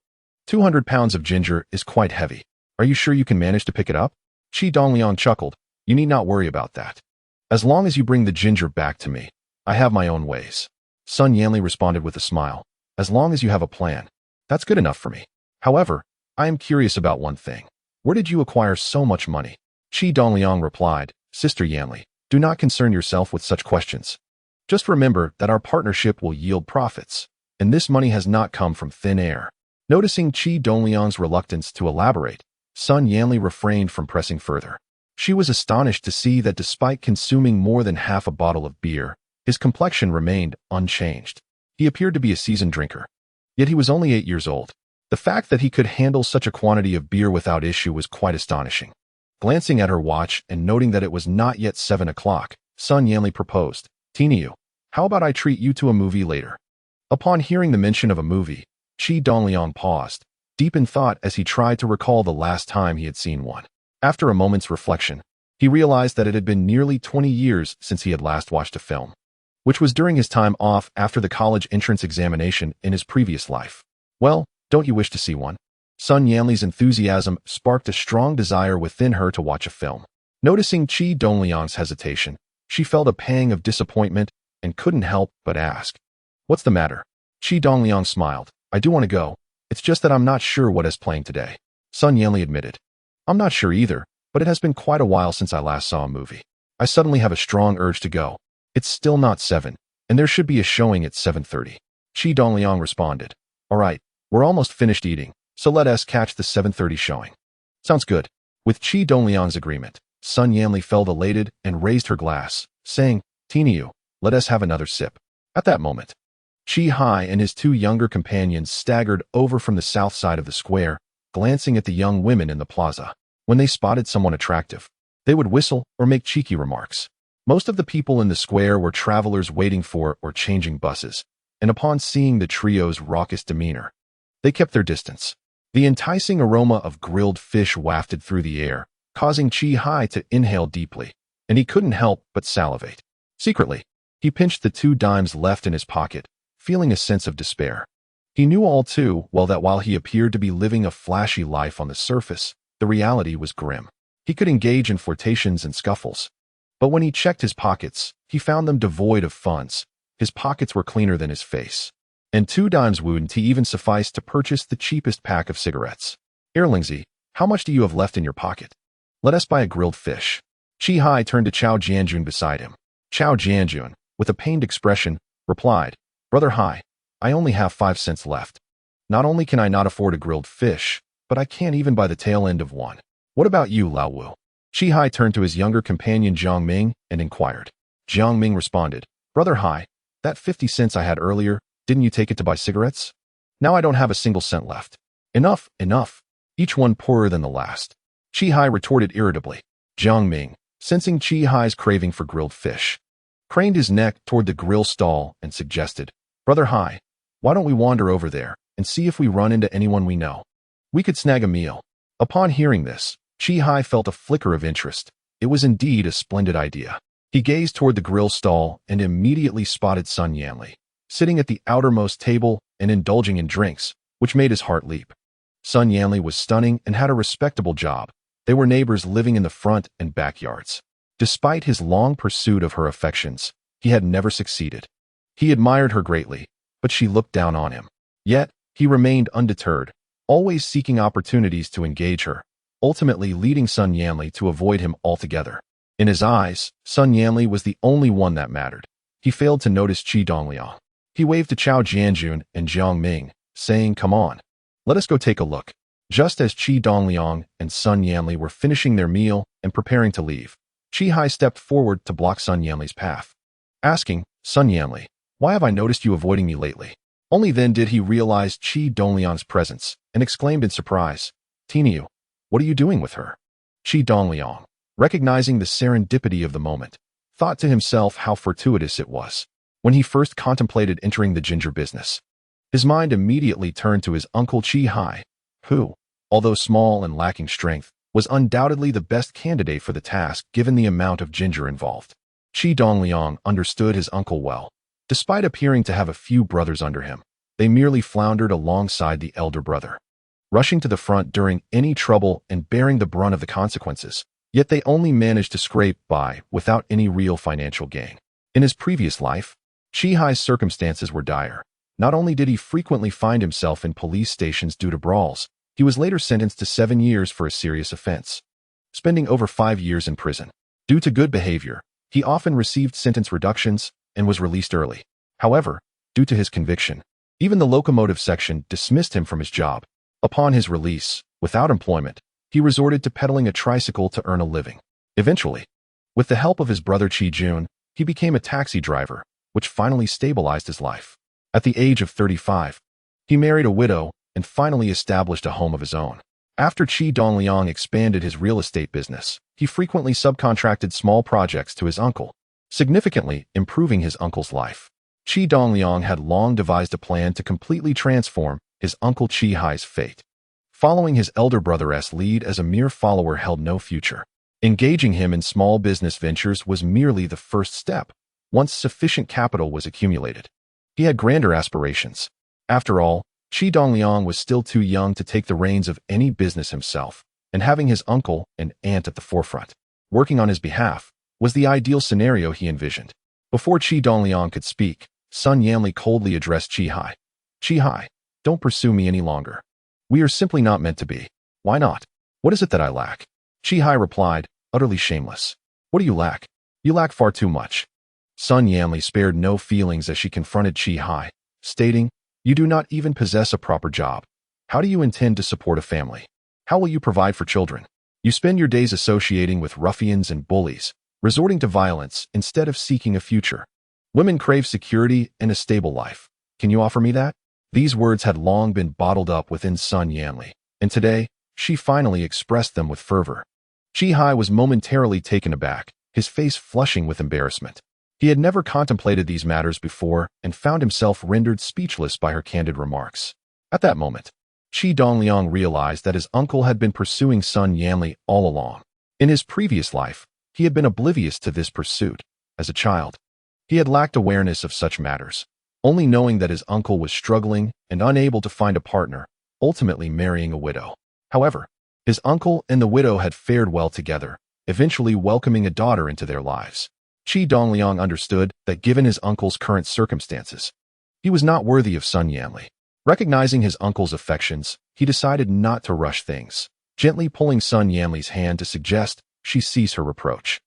200 pounds of ginger is quite heavy. Are you sure you can manage to pick it up?" Qi Dongliang chuckled, "You need not worry about that. As long as you bring the ginger back to me, I have my own ways." Sun Yanli responded with a smile, "As long as you have a plan, that's good enough for me. However, I am curious about one thing. Where did you acquire so much money?" Qi Dongliang replied, "Sister Yanli, do not concern yourself with such questions. Just remember that our partnership will yield profits, and this money has not come from thin air." Noticing Qi Dongliang's reluctance to elaborate, Sun Yanli refrained from pressing further. She was astonished to see that despite consuming more than half a bottle of beer, his complexion remained unchanged. He appeared to be a seasoned drinker. Yet he was only 8 years old. The fact that he could handle such a quantity of beer without issue was quite astonishing. Glancing at her watch and noting that it was not yet 7 o'clock, Sun Yanli proposed, "Tiniu, how about I treat you to a movie later?" Upon hearing the mention of a movie, Qi Dongliang paused, deep in thought as he tried to recall the last time he had seen one. After a moment's reflection, he realized that it had been nearly 20 years since he had last watched a film, which was during his time off after the college entrance examination in his previous life. "Well, don't you wish to see one?" Sun Yanli's enthusiasm sparked a strong desire within her to watch a film. Noticing Qi Dongliang's hesitation, she felt a pang of disappointment and couldn't help but ask, "What's the matter?" Qi Dongliang smiled, "I do want to go, It's just that I'm not sure what is playing today, Sun Yanli admitted. I'm not sure either, but it has been quite a while since I last saw a movie. I suddenly have a strong urge to go. It's still not 7, and there should be a showing at 7:30. Qi Dongliang responded. All right, we're almost finished eating, so let us catch the 7:30 showing. Sounds good. With Qi Dongliang's agreement, Sun Yanli felt elated and raised her glass, saying, Tiniu, let us have another sip. At that moment, Qi Hai and his 2 younger companions staggered over from the south side of the square, glancing at the young women in the plaza. When they spotted someone attractive, they would whistle or make cheeky remarks. Most of the people in the square were travelers waiting for or changing buses, and upon seeing the trio's raucous demeanor, they kept their distance. The enticing aroma of grilled fish wafted through the air, causing Qi Hai to inhale deeply, and he couldn't help but salivate. Secretly, he pinched the 2 dimes left in his pocket, feeling a sense of despair. He knew all too well that while he appeared to be living a flashy life on the surface, the reality was grim. He could engage in flirtations and scuffles, but when he checked his pockets, he found them devoid of funds. His pockets were cleaner than his face, and 2 dimes wouldn't even suffice to purchase the cheapest pack of cigarettes. Erlingzi, how much do you have left in your pocket? Let us buy a grilled fish. Qi Hai turned to Chao Jianjun beside him. Chao Jianjun, with a pained expression, replied, Brother Hai, I only have 5 cents left. Not only can I not afford a grilled fish, but I can't even buy the tail end of one. What about you, Lao Wu? Qi Hai turned to his younger companion Zhongxing and inquired. Zhongxing responded, Brother Hai, that 50 cents I had earlier, didn't you take it to buy cigarettes? Now I don't have a single cent left. Enough, enough. Each one poorer than the last. Qi Hai retorted irritably. Zhongxing, sensing Qi Hai's craving for grilled fish, craned his neck toward the grill stall and suggested, Brother Hai, why don't we wander over there and see if we run into anyone we know? We could snag a meal. Upon hearing this, Qi Hai felt a flicker of interest. It was indeed a splendid idea. He gazed toward the grill stall and immediately spotted Sun Yanli, sitting at the outermost table and indulging in drinks, which made his heart leap. Sun Yanli was stunning and had a respectable job. They were neighbors living in the front and backyards. Despite his long pursuit of her affections, he had never succeeded. He admired her greatly, but she looked down on him. Yet, he remained undeterred, always seeking opportunities to engage her, ultimately leading Sun Yanli to avoid him altogether. In his eyes, Sun Yanli was the only one that mattered. He failed to notice Qi Dongliang. He waved to Chao Jianjun and Jiang Ming, saying, Come on, let us go take a look. Just as Qi Dongliang and Sun Yanli were finishing their meal and preparing to leave, Qi Hai stepped forward to block Sun Yanli's path, asking, Sun Yanli, why have I noticed you avoiding me lately? Only then did he realize Qi Dongliang's presence and exclaimed in surprise, Tiniu, what are you doing with her? Qi Dongliang, recognizing the serendipity of the moment, thought to himself how fortuitous it was. When he first contemplated entering the ginger business, his mind immediately turned to his uncle Qi Hai, who, although small and lacking strength, was undoubtedly the best candidate for the task given the amount of ginger involved. Qi Dongliang understood his uncle well. Despite appearing to have a few brothers under him, they merely floundered alongside the elder brother, rushing to the front during any trouble and bearing the brunt of the consequences. Yet they only managed to scrape by without any real financial gain. In his previous life, Qi Hai's circumstances were dire. Not only did he frequently find himself in police stations due to brawls, he was later sentenced to 7 years for a serious offense, spending over 5 years in prison. Due to good behavior, he often received sentence reductions and was released early. However, due to his conviction, even the locomotive section dismissed him from his job. Upon his release, without employment, he resorted to pedaling a tricycle to earn a living. Eventually, with the help of his brother Qi Jun, he became a taxi driver, which finally stabilized his life. At the age of 35, he married a widow and finally established a home of his own. After Qi Dongliang expanded his real estate business, he frequently subcontracted small projects to his uncle, significantly improving his uncle's life. Qi Dongliang had long devised a plan to completely transform his uncle Qi Hai's fate. Following his elder brother's lead as a mere follower held no future. Engaging him in small business ventures was merely the first step, once sufficient capital was accumulated. He had grander aspirations. After all, Qi Dongliang was still too young to take the reins of any business himself, and having his uncle and aunt at the forefront, working on his behalf, was the ideal scenario he envisioned. Before Qi Dongliang could speak, Sun Yanli coldly addressed Qi Hai. Qi Hai, Don't pursue me any longer. We are simply not meant to be. Why not? What is it that I lack? Qi Hai replied, utterly shameless. What do you lack? You lack far too much. Sun Yanli spared no feelings as she confronted Qi Hai, stating, You do not even possess a proper job. How do you intend to support a family? How will you provide for children? You spend your days associating with ruffians and bullies, resorting to violence instead of seeking a future. Women crave security and a stable life. Can you offer me that? These words had long been bottled up within Sun Yanli, and today, she finally expressed them with fervor. Qi Hai was momentarily taken aback, his face flushing with embarrassment. He had never contemplated these matters before and found himself rendered speechless by her candid remarks. At that moment, Qi Dongliang realized that his uncle had been pursuing Sun Yanli all along. In his previous life, he had been oblivious to this pursuit. As a child, he had lacked awareness of such matters, only knowing that his uncle was struggling and unable to find a partner, ultimately marrying a widow. However, his uncle and the widow had fared well together, eventually welcoming a daughter into their lives. Qi Dongliang understood that given his uncle's current circumstances, he was not worthy of Sun Yanli. Recognizing his uncle's affections, he decided not to rush things, gently pulling Sun Yanli's hand to suggest she cease her reproach.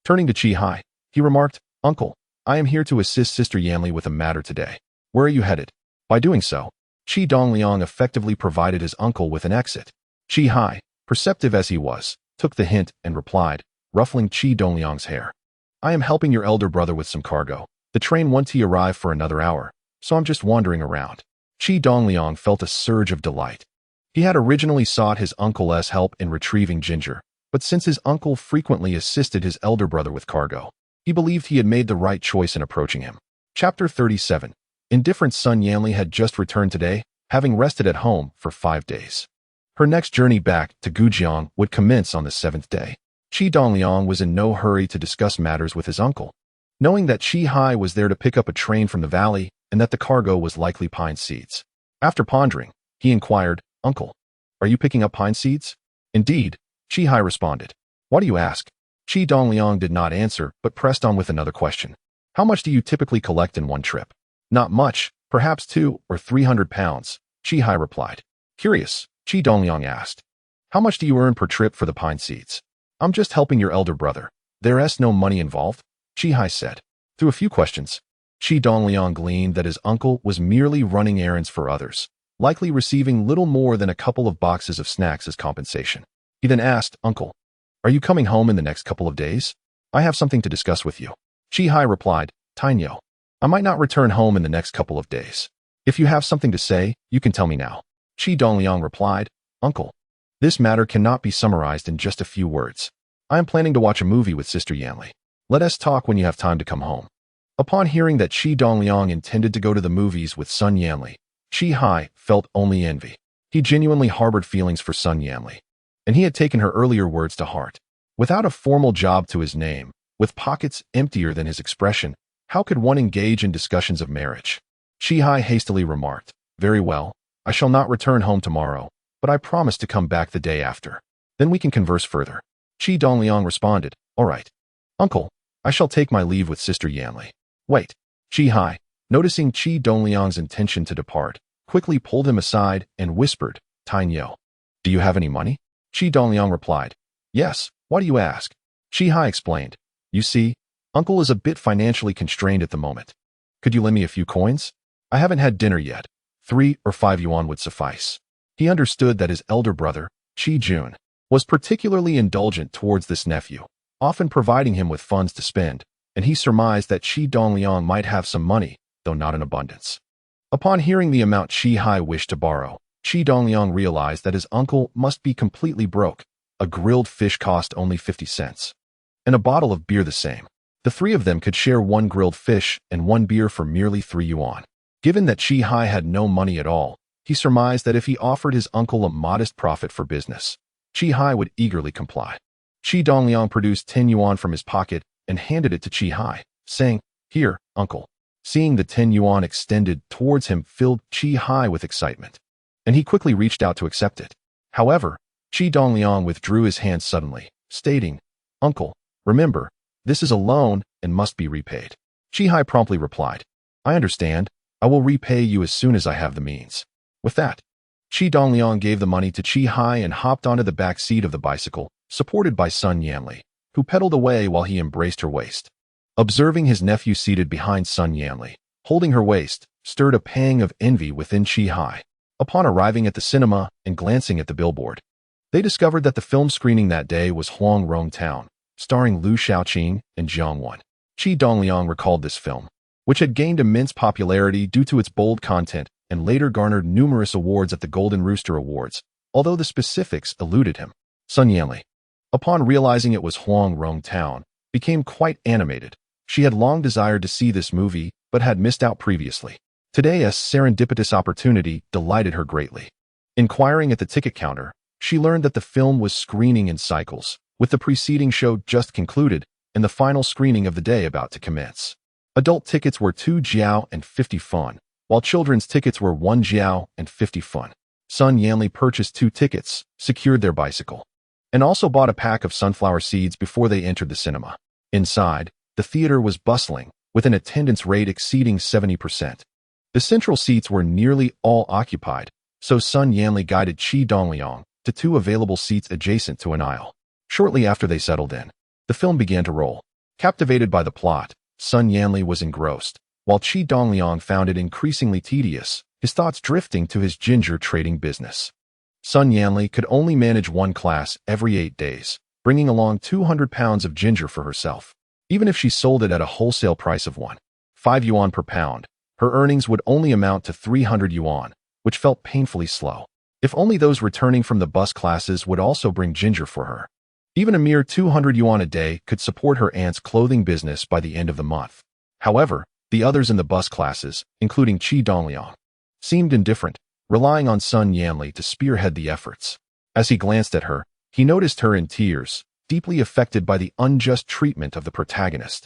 Turning to Qi Hai, he remarked, Uncle, I am here to assist Sister Yanli with a matter today. Where are you headed? By doing so, Qi Dongliang effectively provided his uncle with an exit. Qi Hai, perceptive as he was, took the hint and replied, ruffling Qi Dongliang's hair. I am helping your elder brother with some cargo. The train won't arrive for another hour, so I'm just wandering around. Qi Dongliang felt a surge of delight. He had originally sought his uncle's help in retrieving ginger, but since his uncle frequently assisted his elder brother with cargo, he believed he had made the right choice in approaching him. Chapter 37. Indifferent Sun Yanli had just returned today, having rested at home for 5 days. Her next journey back to Gujang would commence on the 7th day. Qi Dongliang was in no hurry to discuss matters with his uncle, knowing that Qi Hai was there to pick up a train from the valley and that the cargo was likely pine seeds. After pondering, he inquired, Uncle, are you picking up pine seeds? Indeed, Qi Hai responded. Why do you ask? Qi Dongliang did not answer, but pressed on with another question. How much do you typically collect in one trip? Not much, perhaps 200 or 300 pounds, Qi Hai replied. Curious, Qi Dongliang asked. How much do you earn per trip for the pine seeds? I'm just helping your elder brother. There's no money involved, Qi Hai said. Through a few questions, Qi Dongliang gleaned that his uncle was merely running errands for others, likely receiving little more than a couple of boxes of snacks as compensation. He then asked, Uncle, are you coming home in the next couple of days? I have something to discuss with you. Qi Hai replied, Tainyo, I might not return home in the next couple of days. If you have something to say, you can tell me now. Qi Dongliang replied, Uncle, this matter cannot be summarized in just a few words. I am planning to watch a movie with Sister Yanli. Let us talk when you have time to come home. Upon hearing that Qi Dongliang intended to go to the movies with Sun Yanli, Qi Hai felt only envy. He genuinely harbored feelings for Sun Yanli, and he had taken her earlier words to heart. Without a formal job to his name, with pockets emptier than his expression, how could one engage in discussions of marriage? Qi Hai hastily remarked, Very well, I shall not return home tomorrow, but I promise to come back the day after. Then we can converse further. Qi Dongliang responded, All right. Uncle, I shall take my leave with Sister Yanli. Wait. Qi Hai, noticing Qi Dongliang's intention to depart, quickly pulled him aside and whispered, Tainyo, do you have any money? Qi Dongliang replied, Yes, why do you ask? Qi Hai explained, You see, Uncle is a bit financially constrained at the moment. Could you lend me a few coins? I haven't had dinner yet. 3 or 5 yuan would suffice. He understood that his elder brother, Qi Jun, was particularly indulgent towards this nephew, often providing him with funds to spend, and he surmised that Qi Dongliang might have some money, though not in abundance. Upon hearing the amount Qi Hai wished to borrow, Qi Dongliang realized that his uncle must be completely broke. A grilled fish cost only 50 cents, and a bottle of beer the same. The three of them could share 1 grilled fish and 1 beer for merely 3 yuan. Given that Qi Hai had no money at all, he surmised that if he offered his uncle a modest profit for business, Qi Hai would eagerly comply. Qi Dongliang produced 10 yuan from his pocket and handed it to Qi Hai, saying, Here, uncle. Seeing the 10 yuan extended towards him filled Qi Hai with excitement, and he quickly reached out to accept it. However, Qi Dongliang withdrew his hand suddenly, stating, Uncle, remember, this is a loan and must be repaid. Qi Hai promptly replied, I understand. I will repay you as soon as I have the means. With that, Qi Dongliang gave the money to Qi Hai and hopped onto the back seat of the bicycle, supported by Sun Yanli, who pedaled away while he embraced her waist. Observing his nephew seated behind Sun Yanli, holding her waist, stirred a pang of envy within Qi Hai. Upon arriving at the cinema and glancing at the billboard, they discovered that the film screening that day was Huang Rong Town, starring Liu Shaoqing and Jiang Wan. Qi Dongliang recalled this film, which had gained immense popularity due to its bold content and later garnered numerous awards at the Golden Rooster Awards, although the specifics eluded him. Sun Yanli, upon realizing it was Huang Rong Town, became quite animated. She had long desired to see this movie, but had missed out previously. Today, a serendipitous opportunity delighted her greatly. Inquiring at the ticket counter, she learned that the film was screening in cycles, with the preceding show just concluded and the final screening of the day about to commence. Adult tickets were 2 jiao and 50 fun, while children's tickets were 1 jiao and 50 fun. Sun Yanli purchased 2 tickets, secured their bicycle, and also bought a pack of sunflower seeds before they entered the cinema. Inside, the theater was bustling, with an attendance rate exceeding 70%. The central seats were nearly all occupied, so Sun Yanli guided Qi Dongliang to 2 available seats adjacent to an aisle. Shortly after they settled in, the film began to roll. Captivated by the plot, Sun Yanli was engrossed, while Qi Dongliang found it increasingly tedious, his thoughts drifting to his ginger trading business. Sun Yanli could only manage 1 class every 8 days, bringing along 200 pounds of ginger for herself. Even if she sold it at a wholesale price of 1.5 yuan per pound, her earnings would only amount to 300 yuan, which felt painfully slow. If only those returning from the bus classes would also bring ginger for her. Even a mere 200 yuan a day could support her aunt's clothing business by the end of the month. However, the others in the bus classes, including Qi Dongliang, seemed indifferent, relying on Sun Yanli to spearhead the efforts. As he glanced at her, he noticed her in tears, deeply affected by the unjust treatment of the protagonist.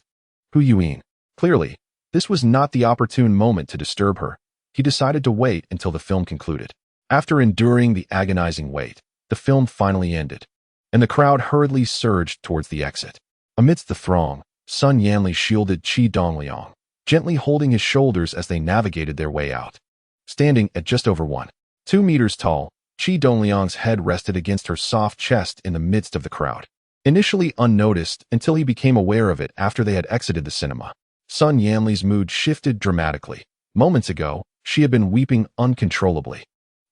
Hu Yuan. Clearly, this was not the opportune moment to disturb her. He decided to wait until the film concluded. After enduring the agonizing wait, the film finally ended, and the crowd hurriedly surged towards the exit. Amidst the throng, Sun Yanli shielded Qi Dongliang, gently holding his shoulders as they navigated their way out. Standing at just over 1.2 meters tall, Qi Dongliang's head rested against her soft chest in the midst of the crowd. Initially unnoticed until he became aware of it after they had exited the cinema, Sun Yanli's mood shifted dramatically. Moments ago, she had been weeping uncontrollably.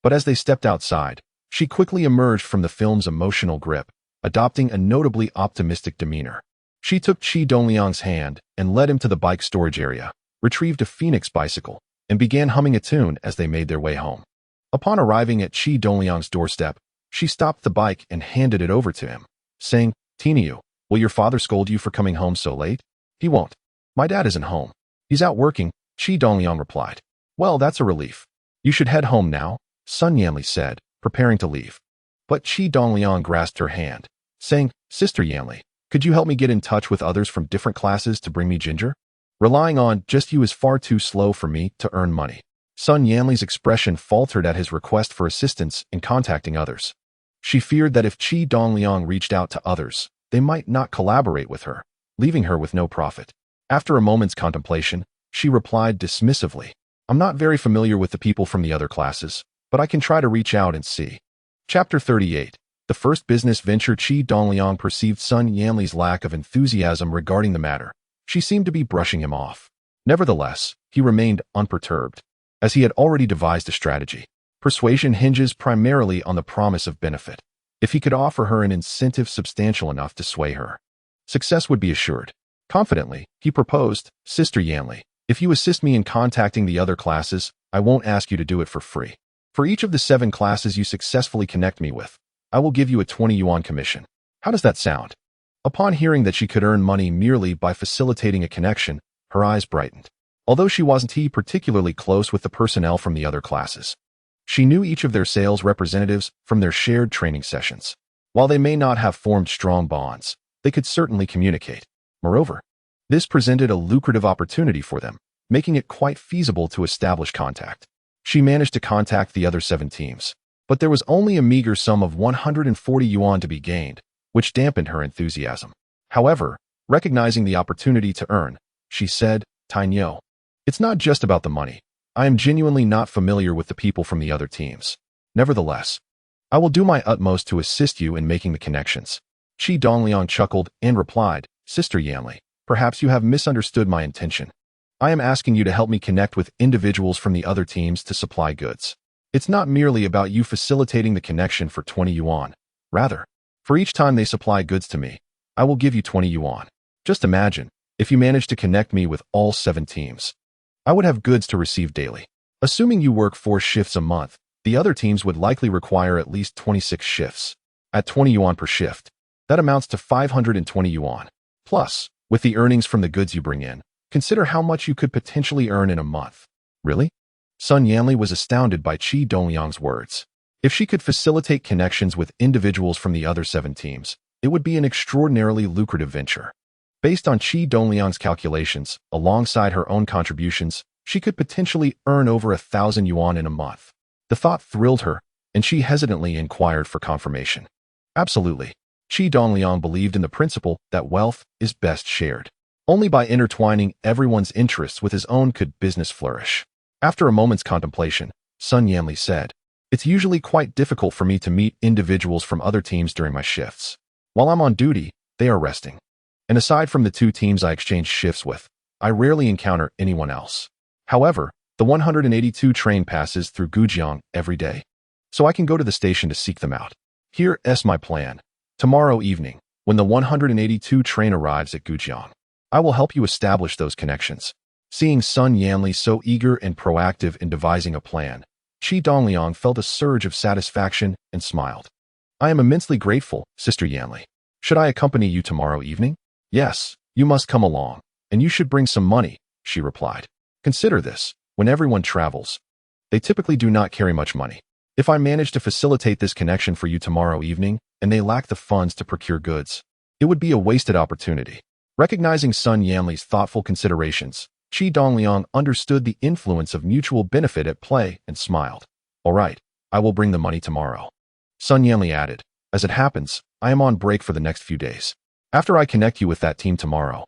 But as they stepped outside, she quickly emerged from the film's emotional grip, adopting a notably optimistic demeanor. She took Qi Dongliang's hand and led him to the bike storage area, retrieved a Phoenix bicycle, and began humming a tune as they made their way home. Upon arriving at Qi Dongliang's doorstep, she stopped the bike and handed it over to him, saying, "Tiniu, will your father scold you for coming home so late?" "He won't. My dad isn't home. He's out working," Qi Dongliang replied. "Well, that's a relief. You should head home now," Sun Yanli said, preparing to leave. But Qi Dongliang grasped her hand, saying, "Sister Yanli, could you help me get in touch with others from different classes to bring me ginger? Relying on just you is far too slow for me to earn money." Sun Yanli's expression faltered at his request for assistance in contacting others. She feared that if Qi Dongliang reached out to others, they might not collaborate with her, leaving her with no profit. After a moment's contemplation, she replied dismissively, "I'm not very familiar with the people from the other classes, but I can try to reach out and see." Chapter 38. The first business venture. Qi Dongliang perceived Sun Yanli's lack of enthusiasm regarding the matter. She seemed to be brushing him off. Nevertheless, he remained unperturbed, as he had already devised a strategy. Persuasion hinges primarily on the promise of benefit. If he could offer her an incentive substantial enough to sway her, success would be assured. Confidently, he proposed, "Sister Yanli, if you assist me in contacting the other classes, I won't ask you to do it for free. For each of the 7 classes you successfully connect me with, I will give you a 20 yuan commission. How does that sound?" Upon hearing that she could earn money merely by facilitating a connection, her eyes brightened. Although she wasn't particularly close with the personnel from the other classes, she knew each of their sales representatives from their shared training sessions. While they may not have formed strong bonds, they could certainly communicate. Moreover, this presented a lucrative opportunity for them, making it quite feasible to establish contact. She managed to contact the other 7 teams, but there was only a meager sum of 140 yuan to be gained, which dampened her enthusiasm. However, recognizing the opportunity to earn, she said, "Tainyo, it's not just about the money. I am genuinely not familiar with the people from the other teams. Nevertheless, I will do my utmost to assist you in making the connections. Qi Dongliang chuckled and replied, Sister Yanli, perhaps you have misunderstood my intention. I am asking you to help me connect with individuals from the other teams to supply goods. It's not merely about you facilitating the connection for 20 yuan. Rather, for each time they supply goods to me, I will give you 20 yuan. Just imagine, if you manage to connect me with all 7 teams. I would have goods to receive daily. Assuming you work 4 shifts a month, the other teams would likely require at least 26 shifts. At 20 yuan per shift, that amounts to 520 yuan. Plus, with the earnings from the goods you bring in, consider how much you could potentially earn in a month. Really? Sun Yanli was astounded by Qi Dongliang's words. If she could facilitate connections with individuals from the other 7 teams, it would be an extraordinarily lucrative venture. Based on Qi Dongliang's calculations, alongside her own contributions, she could potentially earn over 1,000 yuan in a month. The thought thrilled her, and she hesitantly inquired for confirmation. Absolutely. Qi Dongliang believed in the principle that wealth is best shared. Only by intertwining everyone's interests with his own could business flourish. After a moment's contemplation, Sun Yanli said, It's usually quite difficult for me to meet individuals from other teams during my shifts. While I'm on duty, they are resting. And aside from the 2 teams I exchange shifts with, I rarely encounter anyone else. However, the 182 train passes through Gujang every day, so I can go to the station to seek them out. Here's my plan. Tomorrow evening, when the 182 train arrives at Gujang, I will help you establish those connections. Seeing Sun Yanli so eager and proactive in devising a plan, Qi Dongliang felt a surge of satisfaction and smiled. I am immensely grateful, Sister Yanli. Should I accompany you tomorrow evening? Yes, you must come along, and you should bring some money, she replied. Consider this. When everyone travels, they typically do not carry much money. If I manage to facilitate this connection for you tomorrow evening, and they lack the funds to procure goods, it would be a wasted opportunity. Recognizing Sun Yanli's thoughtful considerations, Qi Dongliang understood the influence of mutual benefit at play and smiled. All right, I will bring the money tomorrow. Sun Yanli added, As it happens, I am on break for the next few days. After I connect you with that team tomorrow,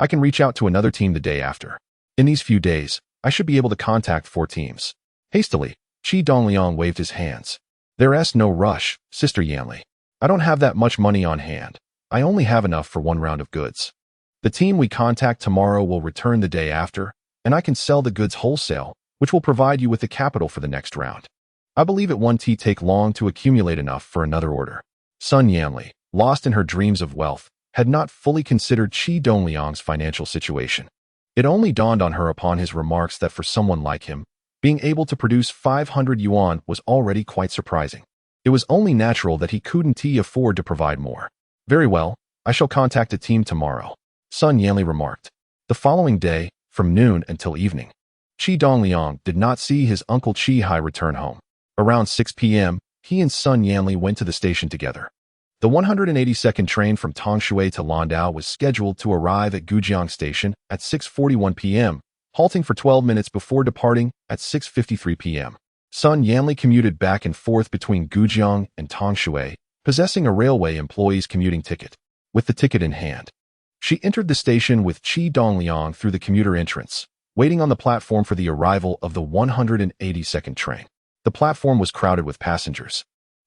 I can reach out to another team the day after. In these few days, I should be able to contact 4 teams. Hastily, Qi Dongliang waved his hands. There's no rush, Sister Yanli. I don't have that much money on hand. I only have enough for 1 round of goods. The team we contact tomorrow will return the day after, and I can sell the goods wholesale, which will provide you with the capital for the next round. I believe it won't take long to accumulate enough for another order. Sun Yanli, lost in her dreams of wealth, had not fully considered Qi Dongliang's financial situation. It only dawned on her upon his remarks that for someone like him, being able to produce 500 yuan was already quite surprising. It was only natural that he couldn't afford to provide more. Very well, I shall contact a team tomorrow, Sun Yanli remarked. The following day, from noon until evening, Qi Dongliang did not see his uncle Qi Hai return home. Around 6 p.m., he and Sun Yanli went to the station together. The 182nd train from Tongshui to Landau was scheduled to arrive at Gujang Station at 6:41 p.m., halting for 12 minutes before departing at 6:53 p.m. Sun Yanli commuted back and forth between Gujang and Tongshui, possessing a railway employee's commuting ticket. With the ticket in hand, she entered the station with Qi Dongliang through the commuter entrance, waiting on the platform for the arrival of the 182nd train. The platform was crowded with passengers,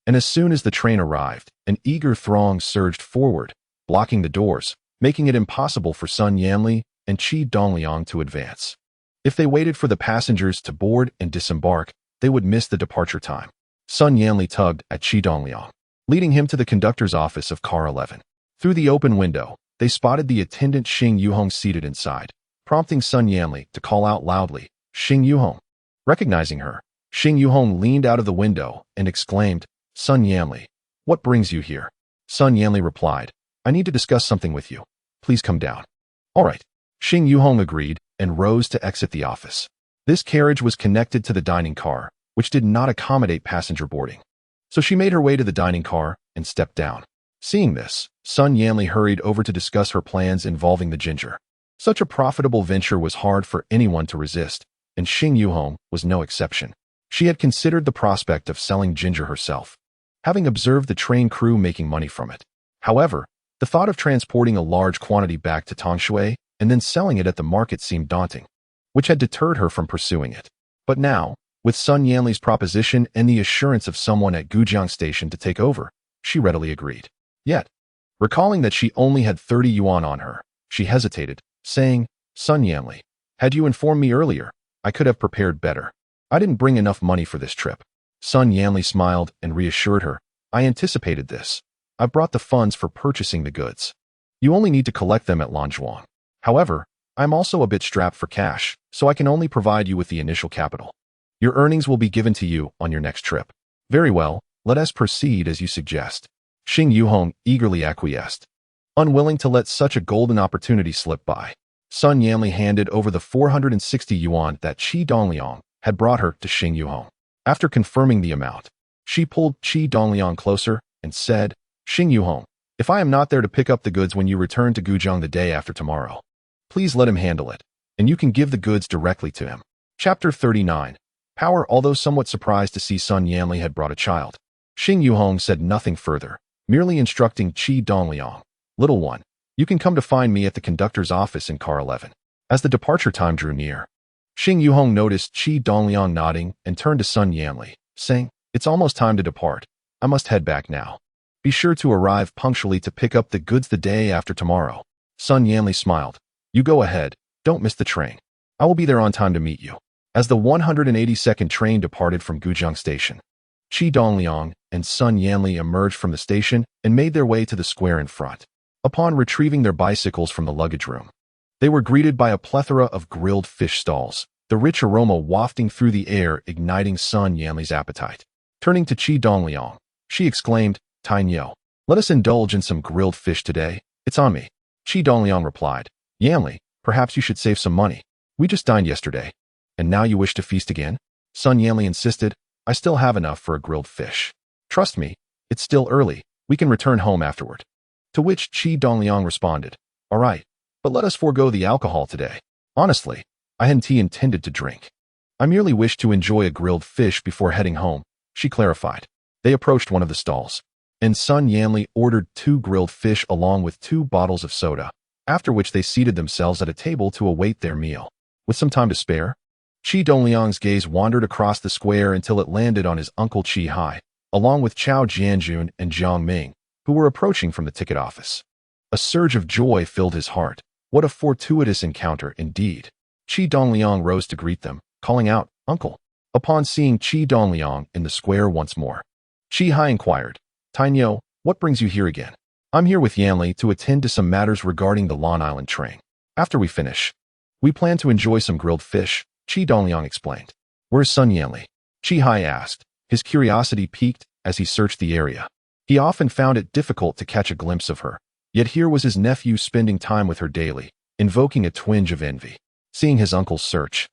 and as soon as the train arrived, an eager throng surged forward, blocking the doors, making it impossible for Sun Yanli and Qi Dongliang to advance. If they waited for the passengers to board and disembark, they would miss the departure time. Sun Yanli tugged at Qi Dongliang, leading him to the conductor's office of car 11. Through the open window, they spotted the attendant Xing Yuhong seated inside, prompting Sun Yanli to call out loudly, Xing Yuhong. Recognizing her, Xing Yuhong leaned out of the window and exclaimed, Sun Yanli, what brings you here? Sun Yanli replied, I need to discuss something with you. Please come down. All right. Xing Yuhong agreed and rose to exit the office. This carriage was connected to the dining car, which did not accommodate passenger boarding. So she made her way to the dining car and stepped down. Seeing this, Sun Yanli hurried over to discuss her plans involving the ginger. Such a profitable venture was hard for anyone to resist, and Xing Yuhong was no exception. She had considered the prospect of selling ginger herself, having observed the train crew making money from it. However, the thought of transporting a large quantity back to Tongshui and then selling it at the market seemed daunting, which had deterred her from pursuing it. But now, with Sun Yanli's proposition and the assurance of someone at Gujang station to take over, she readily agreed. Yet, recalling that she only had 30 yuan on her, she hesitated, saying, Sun Yanli, had you informed me earlier, I could have prepared better. I didn't bring enough money for this trip. Sun Yanli smiled and reassured her, I anticipated this. I brought the funds for purchasing the goods. You only need to collect them at Lanzhuang. However, I'm also a bit strapped for cash, so I can only provide you with the initial capital. Your earnings will be given to you on your next trip. Very well, let us proceed as you suggest. Xing Yuhong eagerly acquiesced, unwilling to let such a golden opportunity slip by. Sun Yanli handed over the 460 yuan that Qi Dongliang had brought her to Xing Yuhong. After confirming the amount, she pulled Qi Dongliang closer and said, Xing Yuhong, if I am not there to pick up the goods when you return to Gujang the day after tomorrow, please let him handle it, and you can give the goods directly to him. Chapter 39. Power. Although somewhat surprised to see Sun Yanli had brought a child, Xing Yuhong said nothing further, merely instructing Qi Dongliang, Little one, you can come to find me at the conductor's office in car 11. As the departure time drew near, Xing Yuhong noticed Qi Dongliang nodding and turned to Sun Yanli, saying, It's almost time to depart. I must head back now. Be sure to arrive punctually to pick up the goods the day after tomorrow. Sun Yanli smiled. You go ahead. Don't miss the train. I will be there on time to meet you. As the 182nd train departed from Gujang station, Qi Dongliang and Sun Yanli emerged from the station and made their way to the square in front. Upon retrieving their bicycles from the luggage room, they were greeted by a plethora of grilled fish stalls, the rich aroma wafting through the air, igniting Sun Yanli's appetite. Turning to Qi Dongliang, she exclaimed, Tainyo, let us indulge in some grilled fish today. It's on me. Qi Dongliang replied, Yanli, perhaps you should save some money. We just dined yesterday. And now you wish to feast again? Sun Yanli insisted, I still have enough for a grilled fish. Trust me, it's still early. We can return home afterward. To which Qi Dongliang responded, All right, but let us forego the alcohol today. Honestly, I hadn't intended to drink. I merely wished to enjoy a grilled fish before heading home, she clarified. They approached one of the stalls, and Sun Yanli ordered 2 grilled fish along with 2 bottles of soda, after which they seated themselves at a table to await their meal. With some time to spare, Qi Dongliang's gaze wandered across the square until it landed on his uncle Qi Hai, along with Chao Jianjun and Jiang Ming, who were approaching from the ticket office. A surge of joy filled his heart. What a fortuitous encounter indeed. Qi Dongliang rose to greet them, calling out, Uncle. Upon seeing Qi Dongliang in the square once more, Qi Hai inquired, Tainyo, what brings you here again? I'm here with Yanli to attend to some matters regarding the Long Island train. After we finish, we plan to enjoy some grilled fish, Qi Dongliang explained. Where's Sun Yanli? Qi Hai asked, his curiosity piqued as he searched the area. He often found it difficult to catch a glimpse of her, yet here was his nephew spending time with her daily, invoking a twinge of envy. Seeing his uncle's search,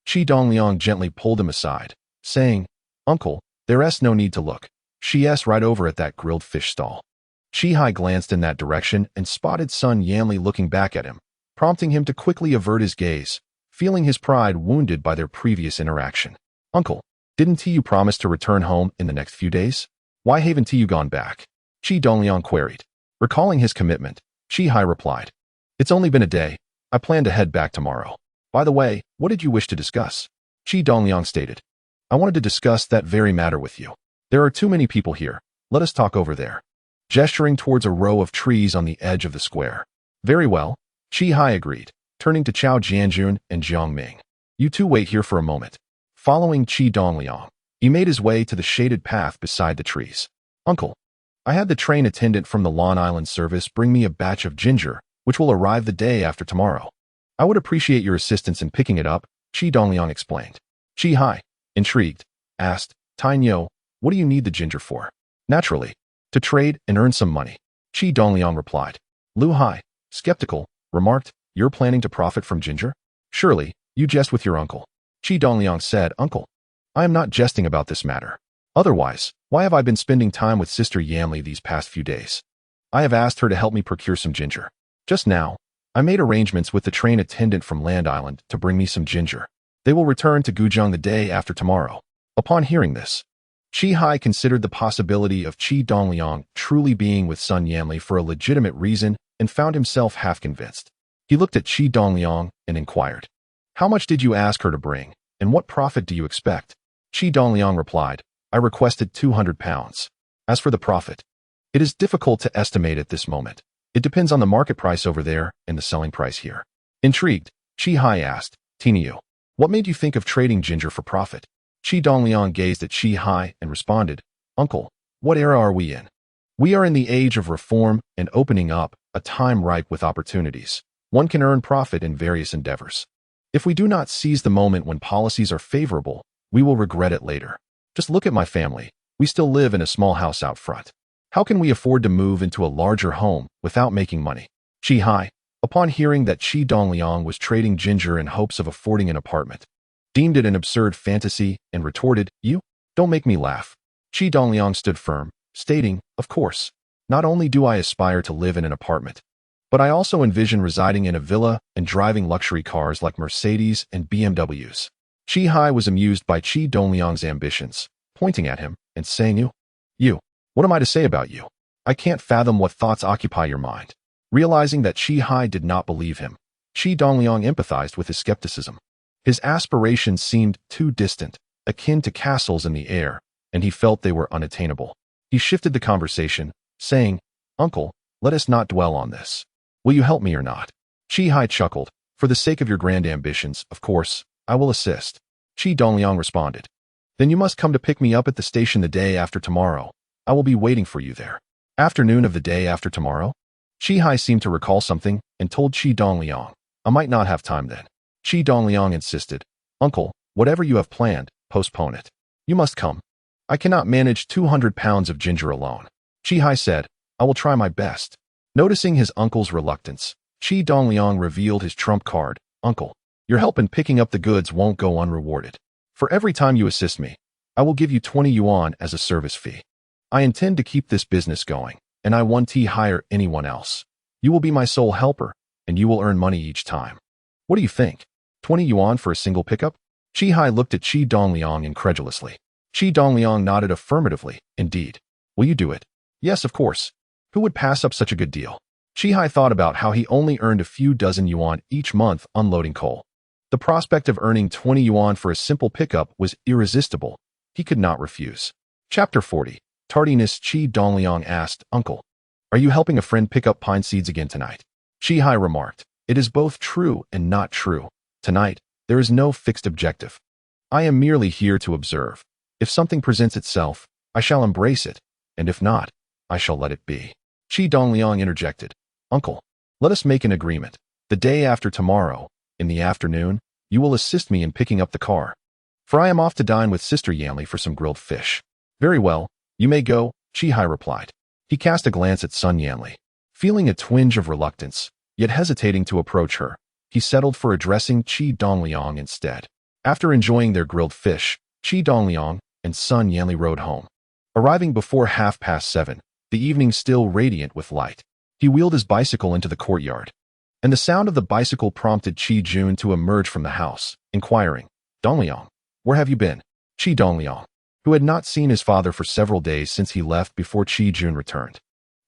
Qi Dongliang gently pulled him aside, saying, Uncle, there's no need to look. She's right over at that grilled fish stall. Qi Hai glanced in that direction and spotted Sun Yanli looking back at him, prompting him to quickly avert his gaze, feeling his pride wounded by their previous interaction. Uncle, didn't you promise to return home in the next few days? Why haven't you gone back? Qi Dongliang queried. Recalling his commitment, Qi Hai replied, It's only been a day. I plan to head back tomorrow. By the way, what did you wish to discuss? Qi Dongliang stated, I wanted to discuss that very matter with you. There are too many people here. Let us talk over there. Gesturing towards a row of trees on the edge of the square. Very well, Qi Hai agreed, turning to Chao Jianjun and Jiang Ming. You two wait here for a moment. Following Qi Dongliang, he made his way to the shaded path beside the trees. Uncle, I had the train attendant from the Long Island service bring me a batch of ginger, which will arrive the day after tomorrow. I would appreciate your assistance in picking it up, Qi Dongliang explained. Qi Hai, intrigued, asked, Tainyo, what do you need the ginger for? Naturally, to trade and earn some money. Qi Dongliang replied. Lu Hai, skeptical, remarked, You're planning to profit from ginger? Surely, you jest with your uncle. Qi Dongliang said, Uncle, I am not jesting about this matter. Otherwise, why have I been spending time with Sister Yanli these past few days? I have asked her to help me procure some ginger. Just now, I made arrangements with the train attendant from Land Island to bring me some ginger. They will return to Gujang the day after tomorrow. Upon hearing this, Qi Hai considered the possibility of Qi Dongliang truly being with Sun Yanli for a legitimate reason and found himself half convinced. He looked at Qi Dongliang and inquired, How much did you ask her to bring? And what profit do you expect? Qi Dongliang replied, I requested 200 pounds. As for the profit, it is difficult to estimate at this moment. It depends on the market price over there and the selling price here. Intrigued, Qi Hai asked, Tiniu, what made you think of trading ginger for profit? Qi Dongliang gazed at Qi Hai and responded, Uncle, what era are we in? We are in the age of reform and opening up, a time ripe with opportunities. One can earn profit in various endeavors. If we do not seize the moment when policies are favorable, we will regret it later. Just look at my family. We still live in a small house out front. How can we afford to move into a larger home without making money? Qi Hai, upon hearing that Qi Dongliang was trading ginger in hopes of affording an apartment, deemed it an absurd fantasy and retorted, You? Don't make me laugh. Qi Dongliang stood firm, stating, Of course, not only do I aspire to live in an apartment, but I also envision residing in a villa and driving luxury cars like Mercedes and BMWs. Qi Hai was amused by Qi Dongliang's ambitions, pointing at him and saying, You, what am I to say about you? I can't fathom what thoughts occupy your mind. Realizing that Qi Hai did not believe him, Qi Dongliang empathized with his skepticism. His aspirations seemed too distant, akin to castles in the air, and he felt they were unattainable. He shifted the conversation, saying, Uncle, let us not dwell on this. Will you help me or not? Qi Hai chuckled. For the sake of your grand ambitions, of course, I will assist. Qi Dongliang responded. Then you must come to pick me up at the station the day after tomorrow. I will be waiting for you there. Afternoon of the day after tomorrow? Qi Hai seemed to recall something and told Qi Dongliang, I might not have time then. Qi Dongliang insisted, Uncle, whatever you have planned, postpone it. You must come. I cannot manage 200 pounds of ginger alone. Qi Hai said, I will try my best. Noticing his uncle's reluctance, Qi Dongliang revealed his trump card, Uncle, your help in picking up the goods won't go unrewarded. For every time you assist me, I will give you 20 yuan as a service fee. I intend to keep this business going, and I won't hire anyone else. You will be my sole helper, and you will earn money each time. What do you think? 20 yuan for a single pickup? Qi Hai looked at Qi Dongliang incredulously. Qi Dongliang nodded affirmatively, Indeed. Will you do it? Yes, of course. Who would pass up such a good deal? Qi Hai thought about how he only earned a few dozen yuan each month unloading coal. The prospect of earning 20 yuan for a simple pickup was irresistible. He could not refuse. Chapter 40. Tardiness. Qi Dongliang asked, Uncle, are you helping a friend pick up pine seeds again tonight? Qi Hai remarked, It is both true and not true. Tonight, there is no fixed objective. I am merely here to observe. If something presents itself, I shall embrace it, and if not, I shall let it be. Qi Dongliang interjected, Uncle, let us make an agreement. The day after tomorrow, in the afternoon, you will assist me in picking up the car. For I am off to dine with Sister Yanli for some grilled fish. Very well, you may go, Qi Hai replied. He cast a glance at Sun Yanli. Feeling a twinge of reluctance, yet hesitating to approach her, he settled for addressing Qi Dongliang instead. After enjoying their grilled fish, Qi Dongliang and Sun Yanli rode home. Arriving before 7:30, the evening still radiant with light, he wheeled his bicycle into the courtyard. And the sound of the bicycle prompted Qi Jun to emerge from the house, inquiring, Dongliang, where have you been? Qi Dongliang, who had not seen his father for several days since he left before Qi Jun returned,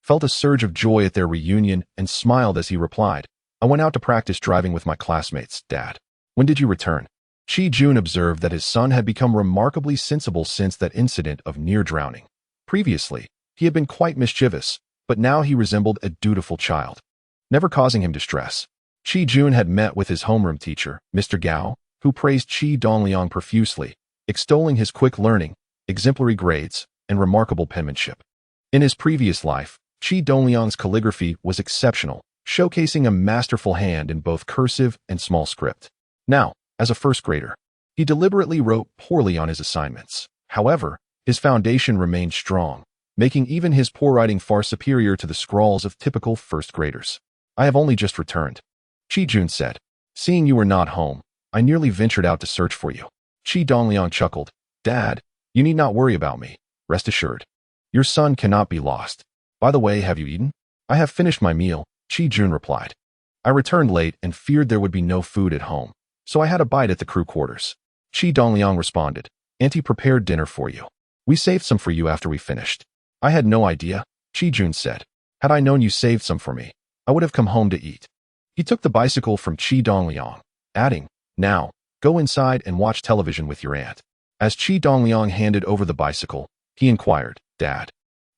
felt a surge of joy at their reunion and smiled as he replied, I went out to practice driving with my classmates, Dad. When did you return? Qi Jun observed that his son had become remarkably sensible since that incident of near drowning. Previously, he had been quite mischievous, but now he resembled a dutiful child, never causing him distress. Qi Jun had met with his homeroom teacher, Mr. Gao, who praised Qi Dongliang profusely, extolling his quick learning, exemplary grades, and remarkable penmanship. In his previous life, Qi Dongliang's calligraphy was exceptional, showcasing a masterful hand in both cursive and small script. Now, as a first grader, he deliberately wrote poorly on his assignments. However, his foundation remained strong, making even his poor writing far superior to the scrawls of typical first graders. I have only just returned, Qi Jun said. Seeing you were not home, I nearly ventured out to search for you. Qi Dongliang chuckled. Dad, you need not worry about me. Rest assured. Your son cannot be lost. By the way, have you eaten? I have finished my meal, Qi Jun replied. I returned late and feared there would be no food at home, so I had a bite at the crew quarters. Qi Dongliang responded. Auntie prepared dinner for you. We saved some for you after we finished. I had no idea, Qi Jun said. Had I known you saved some for me, I would have come home to eat. He took the bicycle from Qi Dongliang, adding, Now, Go inside and watch television with your aunt. As Qi Dongliang handed over the bicycle, he inquired, Dad,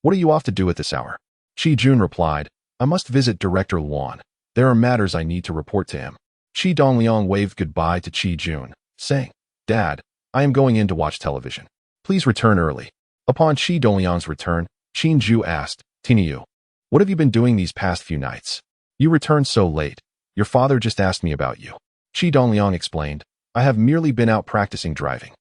what are you off to do at this hour? Qi Jun replied, I must visit Director Luan. There are matters I need to report to him. Qi Dongliang waved goodbye to Qi Jun, saying, Dad, I am going in to watch television. Please return early. Upon Qi Dongliang's return, Qin Ju asked, Yu, what have you been doing these past few nights? You returned so late. Your father just asked me about you. Qi Dongliang explained, I have merely been out practicing driving.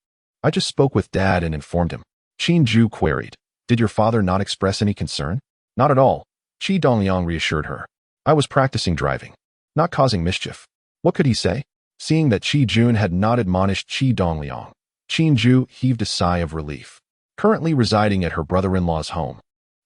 I just spoke with Dad and informed him. Qin Ju queried, Did your father not express any concern? Not at all. Qi Dongliang reassured her. I was practicing driving, not causing mischief. What could he say? Seeing that Qi Jun had not admonished Qi Dongliang, Qin Ju heaved a sigh of relief. Currently residing at her brother-in-law's home,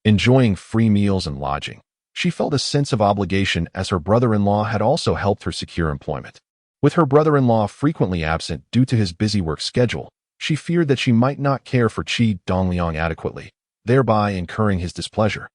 enjoying free meals and lodging, she felt a sense of obligation as her brother-in-law had also helped her secure employment. With her brother-in-law frequently absent due to his busy work schedule, she feared that she might not care for Qi Dongliang adequately, thereby incurring his displeasure,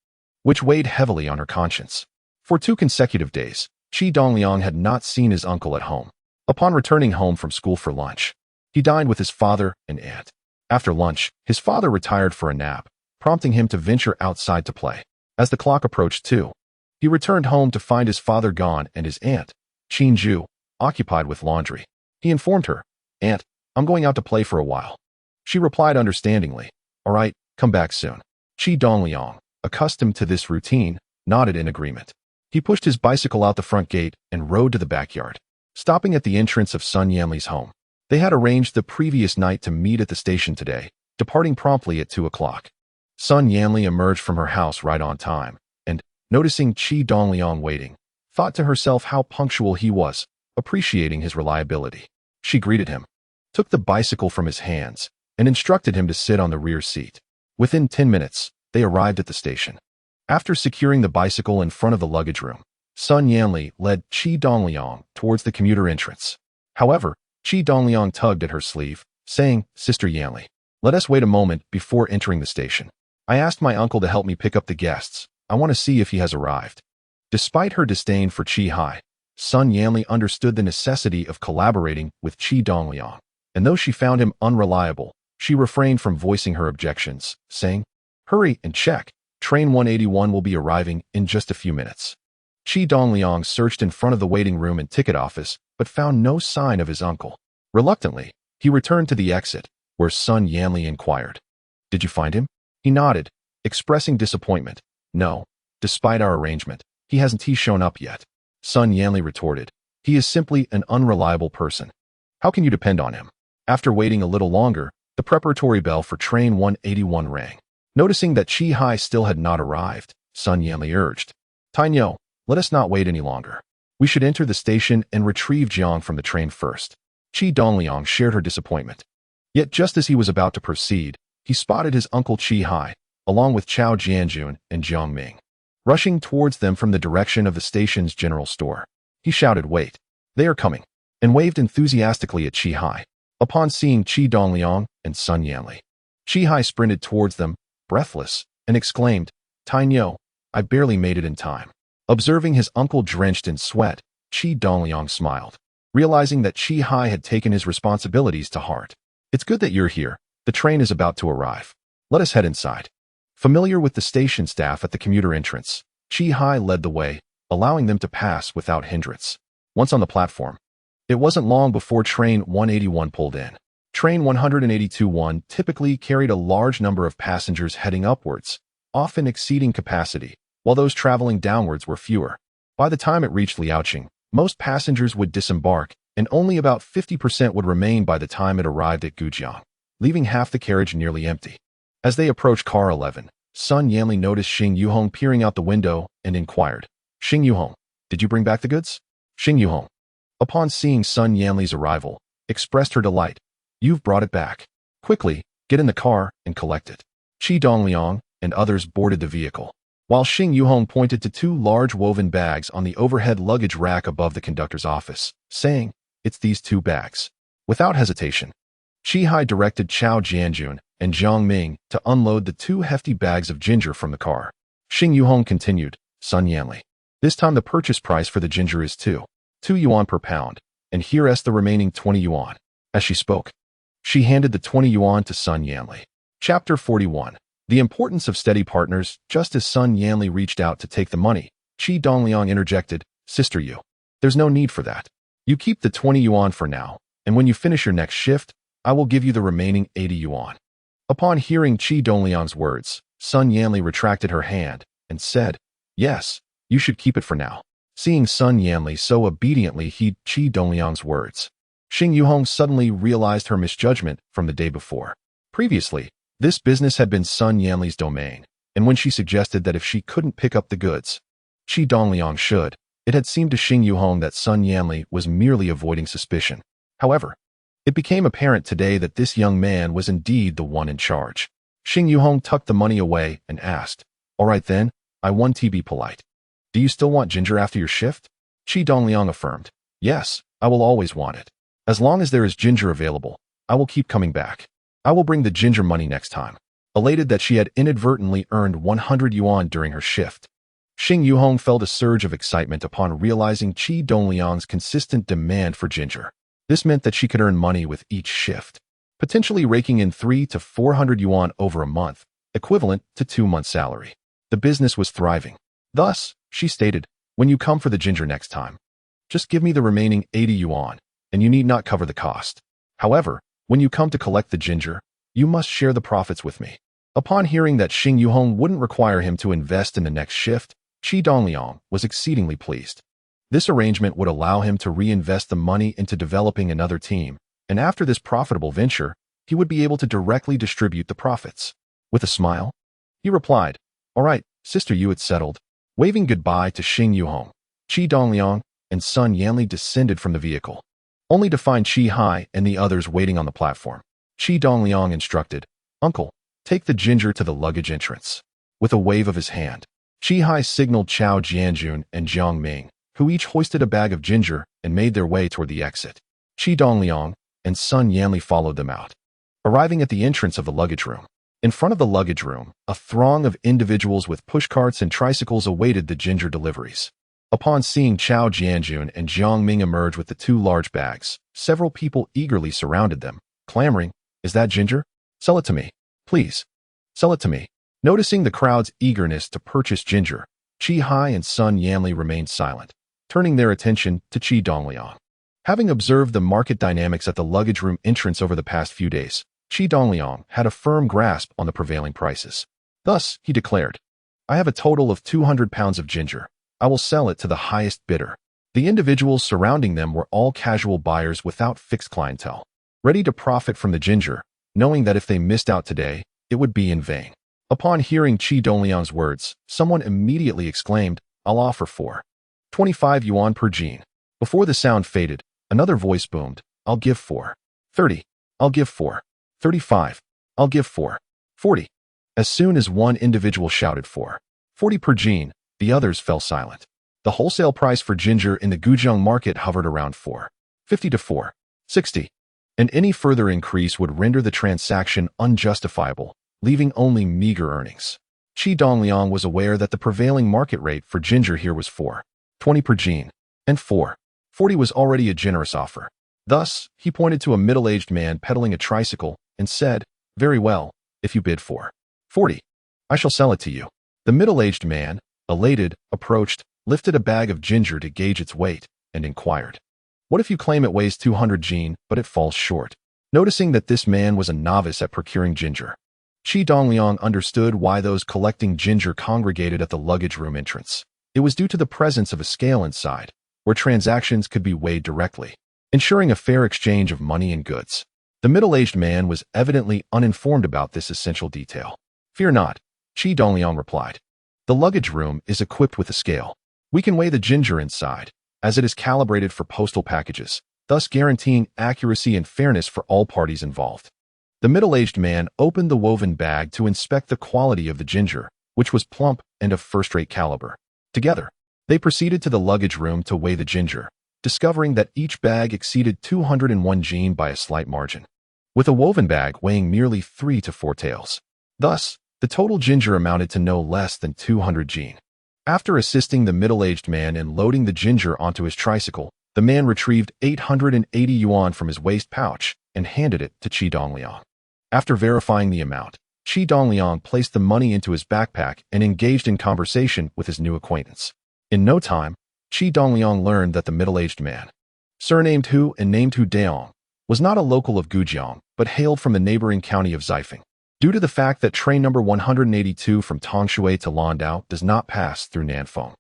which weighed heavily on her conscience. For 2 consecutive days, Qi Dongliang had not seen his uncle at home. Upon returning home from school for lunch, he dined with his father and aunt. After lunch, his father retired for a nap, prompting him to venture outside to play. As the clock approached 2, he returned home to find his father gone and his aunt, Qin Ju, occupied with laundry. He informed her, Aunt, I'm going out to play for a while. She replied understandingly, All right, come back soon. Qi Dongliang, accustomed to this routine, nodded in agreement. He pushed his bicycle out the front gate and rode to the backyard, stopping at the entrance of Sun Yanli's home. They had arranged the previous night to meet at the station today, departing promptly at 2 o'clock. Sun Yanli emerged from her house right on time, and, noticing Qi Dongliang waiting, thought to herself how punctual he was, appreciating his reliability. She greeted him, took the bicycle from his hands, and instructed him to sit on the rear seat. Within 10 minutes, they arrived at the station. After securing the bicycle in front of the luggage room, Sun Yanli led Qi Dongliang towards the commuter entrance. However, Qi Dongliang tugged at her sleeve, saying, Sister Yanli, let us wait a moment before entering the station. I asked my uncle to help me pick up the guests. I want to see if he has arrived. Despite her disdain for Qi Hai, Sun Yanli understood the necessity of collaborating with Qi Dongliang, and though she found him unreliable, she refrained from voicing her objections, saying, Hurry and check. Train 181 will be arriving in just a few minutes. Qi Dongliang searched in front of the waiting room and ticket office, but found no sign of his uncle. Reluctantly, he returned to the exit, where Sun Yanli inquired, Did you find him? He nodded, expressing disappointment. No, despite our arrangement, he hasn't shown up yet. Sun Yanli retorted, He is simply an unreliable person. How can you depend on him? After waiting a little longer, the preparatory bell for train 181 rang. Noticing that Qi Hai still had not arrived, Sun Yanli urged, Tainyo, let us not wait any longer. We should enter the station and retrieve Jiang from the train first. Qi Dongliang shared her disappointment. Yet just as he was about to proceed, he spotted his uncle Qi Hai, along with Chao Jianjun and Jiang Ming, rushing towards them from the direction of the station's general store. He shouted, Wait, they are coming, and waved enthusiastically at Qi Hai. Upon seeing Qi Dongliang and Sun Yanli, Qi Hai sprinted towards them, breathless, and exclaimed, Tainyo, I barely made it in time. Observing his uncle drenched in sweat, Qi Dongliang smiled, realizing that Qi Hai had taken his responsibilities to heart. It's good that you're here. The train is about to arrive. Let us head inside. Familiar with the station staff at the commuter entrance, Qi Hai led the way, allowing them to pass without hindrance. Once on the platform, it wasn't long before train 181 pulled in. Train 182-1 typically carried a large number of passengers heading upwards, often exceeding capacity, while those traveling downwards were fewer. By the time it reached Liaoqing, most passengers would disembark, and only about 50% would remain by the time it arrived at Gujang, leaving half the carriage nearly empty. As they approached car 11, Sun Yanli noticed Xing Yuhong peering out the window and inquired, Xing Yuhong, did you bring back the goods? Xing Yuhong, upon seeing Sun Yanli's arrival, expressed her delight. You've brought it back. Quickly, get in the car and collect it. Qi Dongliang and others boarded the vehicle, while Xing Yuhong pointed to 2 large woven bags on the overhead luggage rack above the conductor's office, saying, It's these 2 bags. Without hesitation, Qi Hai directed Chao Jianjun and Jiang Ming to unload the 2 hefty bags of ginger from the car. Xing Yuhong continued, Sun Yanli, this time the purchase price for the ginger is 2 yuan per pound, and here's the remaining 20 yuan. As she spoke, she handed the 20 yuan to Sun Yanli. Chapter 41. The importance of steady partners. Just as Sun Yanli reached out to take the money, Qi Dongliang interjected, "Sister Yu, there's no need for that. You keep the 20 yuan for now, and when you finish your next shift, I will give you the remaining 80 yuan." Upon hearing Qi Dongliang's words, Sun Yanli retracted her hand and said, "Yes, you should keep it for now." Seeing Sun Yanli so obediently heed Qi Dongliang's words, Xing Yuhong suddenly realized her misjudgment from the day before. Previously, this business had been Sun Yanli's domain, and when she suggested that if she couldn't pick up the goods, Qi Dongliang should, it had seemed to Xing Yuhong that Sun Yanli was merely avoiding suspicion. However, it became apparent today that this young man was indeed the one in charge. Xing Yuhong tucked the money away and asked, "All right then, I want to be polite. Do you still want ginger after your shift?" Qi Dongliang affirmed, "Yes, I will always want it. As long as there is ginger available, I will keep coming back. I will bring the ginger money next time." Elated that she had inadvertently earned 100 yuan during her shift, Xing Yuhong felt a surge of excitement upon realizing Qi Dongliang's consistent demand for ginger. This meant that she could earn money with each shift, potentially raking in 300 to 400 yuan over a month, equivalent to 2 months' salary. The business was thriving. Thus, she stated, "When you come for the ginger next time, just give me the remaining 80 yuan, and you need not cover the cost. However, when you come to collect the ginger, you must share the profits with me." Upon hearing that Xing Yuhong wouldn't require him to invest in the next shift, Qi Dongliang was exceedingly pleased. This arrangement would allow him to reinvest the money into developing another team, and after this profitable venture, he would be able to directly distribute the profits. With a smile, he replied, "All right, Sister Yu, it's settled." Waving goodbye to Xing Yuhong, Qi Dongliang and Sun Yanli descended from the vehicle, only to find Qi Hai and the others waiting on the platform. Qi Dongliang instructed, "Uncle, take the ginger to the luggage entrance." With a wave of his hand, Qi Hai signaled Chao Jianjun and Jiang Ming, who each hoisted a bag of ginger and made their way toward the exit. Qi Dongliang and Sun Yanli followed them out. Arriving at the entrance of the luggage room, in front of the luggage room, a throng of individuals with pushcarts and tricycles awaited the ginger deliveries. Upon seeing Chao Jianjun and Jiang Ming emerge with the 2 large bags, several people eagerly surrounded them, clamoring, "Is that ginger? Sell it to me. Please. Sell it to me." Noticing the crowd's eagerness to purchase ginger, Qi Hai and Sun Yanli remained silent, turning their attention to Qi Dongliang. Having observed the market dynamics at the luggage room entrance over the past few days, Qi Dongliang had a firm grasp on the prevailing prices. Thus, he declared, "I have a total of 200 pounds of ginger. I will sell it to the highest bidder." The individuals surrounding them were all casual buyers without fixed clientele, ready to profit from the ginger, knowing that if they missed out today, it would be in vain. Upon hearing Qi Dongliang's words, someone immediately exclaimed, "I'll offer 25 yuan per jean." Before the sound faded, another voice boomed, "I'll give 30. I'll give 35. I'll give 40. As soon as one individual shouted 40 per jean, the others fell silent. The wholesale price for ginger in the Gujang market hovered around 4.50 to 4.60, and any further increase would render the transaction unjustifiable, leaving only meager earnings. Qi Dongliang was aware that the prevailing market rate for ginger here was 4.20 per jean, and 4.40 was already a generous offer. Thus, he pointed to a middle-aged man pedaling a tricycle and said, "Very well, if you bid 4.40, I shall sell it to you." The middle-aged man, elated, approached, lifted a bag of ginger to gauge its weight, and inquired, "What if you claim it weighs 200 jin, but it falls short?" Noticing that this man was a novice at procuring ginger, Qi Dongliang understood why those collecting ginger congregated at the luggage room entrance. It was due to the presence of a scale inside, where transactions could be weighed directly, ensuring a fair exchange of money and goods. The middle-aged man was evidently uninformed about this essential detail. "Fear not," Qi Dongliang replied. "The luggage room is equipped with a scale. We can weigh the ginger inside, as it is calibrated for postal packages, thus guaranteeing accuracy and fairness for all parties involved." The middle-aged man opened the woven bag to inspect the quality of the ginger, which was plump and of first-rate caliber. Together, they proceeded to the luggage room to weigh the ginger, discovering that each bag exceeded 201 jin by a slight margin, with a woven bag weighing merely 3 to 4 taels. Thus, the total ginger amounted to no less than 200 jin. After assisting the middle-aged man in loading the ginger onto his tricycle, the man retrieved 880 yuan from his waist pouch and handed it to Qi Dongliang. After verifying the amount, Qi Dongliang placed the money into his backpack and engaged in conversation with his new acquaintance. In no time, Qi Dongliang learned that the middle-aged man, surnamed Hu and named Hu Daong, was not a local of Gujang, but hailed from the neighboring county of Zifeng. Due to the fact that train number 182 from Tongshui to Landau does not pass through Nanfeng,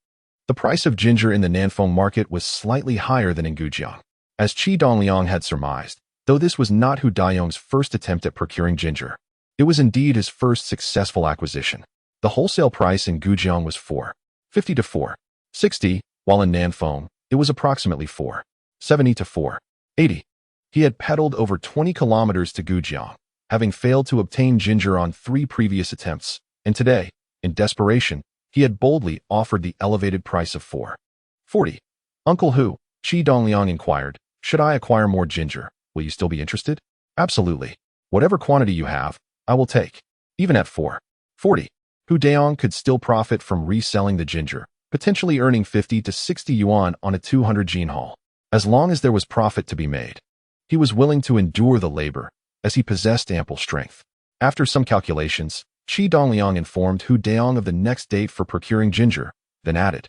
the price of ginger in the Nanfeng market was slightly higher than in Gujang. As Qi Dongliang had surmised, though this was not Hu Daong's first attempt at procuring ginger, it was indeed his first successful acquisition. The wholesale price in Gujang was 4.50 to 4.60, while in Nanfeng, it was approximately 4.70 to 4.80. He had pedaled over 20 kilometers to Gujang, having failed to obtain ginger on 3 previous attempts, and today, in desperation, he had boldly offered the elevated price of 4.40. Uncle Hu, Qi Dongliang inquired, should I acquire more ginger, will you still be interested? Absolutely. Whatever quantity you have, I will take. Even at 4.40, Hu Daong could still profit from reselling the ginger, potentially earning 50 to 60 yuan on a 200 jin haul. As long as there was profit to be made, he was willing to endure the labor, as he possessed ample strength. After some calculations, Qi Dongliang informed Hu Daong of the next date for procuring ginger, then added,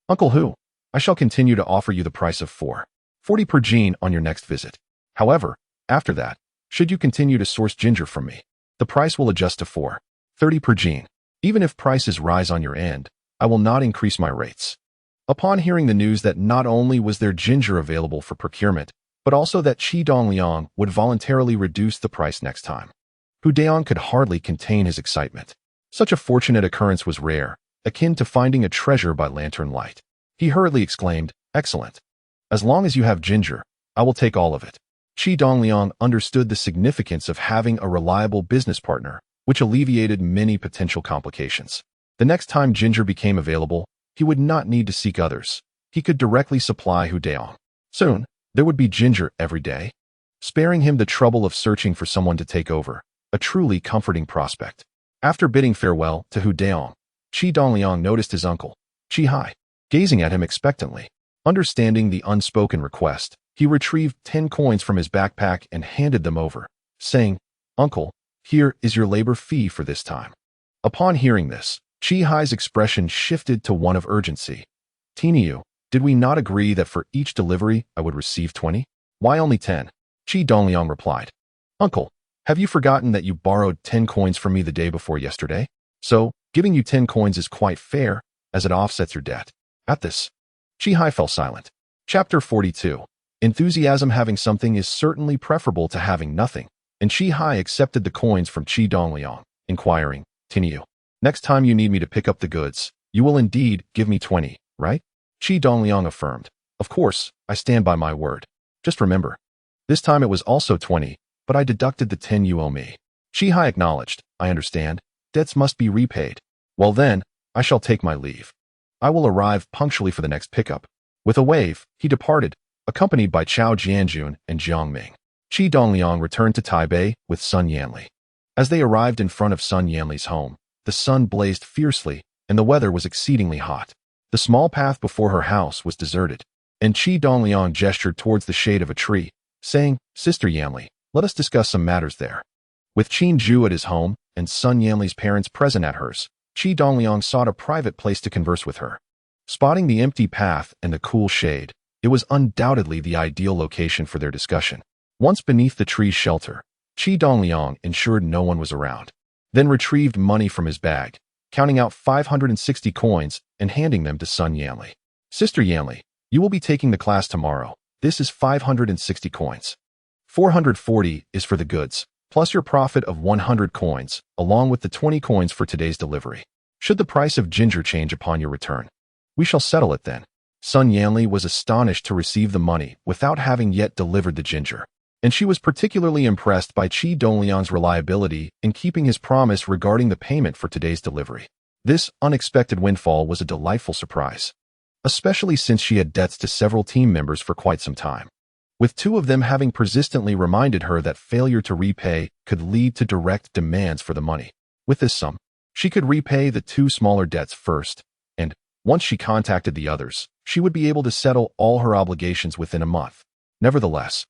Uncle Hu, I shall continue to offer you the price of 4.40 per jin on your next visit. However, after that, should you continue to source ginger from me, the price will adjust to 4.30 per jin. Even if prices rise on your end, I will not increase my rates. Upon hearing the news that not only was there ginger available for procurement, but also that Qi Dongliang would voluntarily reduce the price next time, Hu Daong could hardly contain his excitement. Such a fortunate occurrence was rare, akin to finding a treasure by lantern light. He hurriedly exclaimed, Excellent. As long as you have ginger, I will take all of it. Qi Dongliang understood the significance of having a reliable business partner, which alleviated many potential complications. The next time ginger became available, he would not need to seek others. He could directly supply Hu Daong. Soon, there would be ginger every day, sparing him the trouble of searching for someone to take over, a truly comforting prospect. After bidding farewell to Hu Daong, Qi Dongliang noticed his uncle, Qi Hai, gazing at him expectantly. Understanding the unspoken request, he retrieved 10 coins from his backpack and handed them over, saying, Uncle, here is your labor fee for this time. Upon hearing this, Qi Hai's expression shifted to one of urgency. Tiniu, did we not agree that for each delivery I would receive 20? Why only 10? Qi Dongliang replied, Uncle, have you forgotten that you borrowed 10 coins from me the day before yesterday? So, giving you 10 coins is quite fair, as it offsets your debt. At this, Qi Hai fell silent. Chapter 42. Enthusiasm having something is certainly preferable to having nothing, and Qi Hai accepted the coins from Qi Dongliang, inquiring, Tiniu, next time you need me to pick up the goods, you will indeed give me 20, right? Qi Dongliang affirmed, Of course, I stand by my word. Just remember, this time it was also 20, but I deducted the 10 you owe me. Qi Hai acknowledged, I understand. Debts must be repaid. Well then, I shall take my leave. I will arrive punctually for the next pickup. With a wave, he departed, accompanied by Chao Jianjun and Jiang Ming. Qi Dongliang returned to Taipei with Sun Yanli. As they arrived in front of Sun Yanli's home, the sun blazed fiercely, and the weather was exceedingly hot. The small path before her house was deserted, and Qi Dongliang gestured towards the shade of a tree, saying, Sister Yanli, let us discuss some matters there. With Qin Zhu at his home, and Sun Yanli's parents present at hers, Qi Dongliang sought a private place to converse with her. Spotting the empty path and the cool shade, it was undoubtedly the ideal location for their discussion. Once beneath the tree's shelter, Qi Dongliang ensured no one was around, then retrieved money from his bag, counting out 560 coins and handing them to Sun Yanli. Sister Yanli, you will be taking the class tomorrow. This is 560 coins. 440 is for the goods, plus your profit of 100 coins, along with the 20 coins for today's delivery. Should the price of ginger change upon your return, we shall settle it then. Sun Yanli was astonished to receive the money without having yet delivered the ginger, and she was particularly impressed by Qi Dongliang's reliability in keeping his promise regarding the payment for today's delivery. This unexpected windfall was a delightful surprise, especially since she had debts to several team members for quite some time, with 2 of them having persistently reminded her that failure to repay could lead to direct demands for the money. With this sum, she could repay the 2 smaller debts first, and, once she contacted the others, she would be able to settle all her obligations within a month. Nevertheless,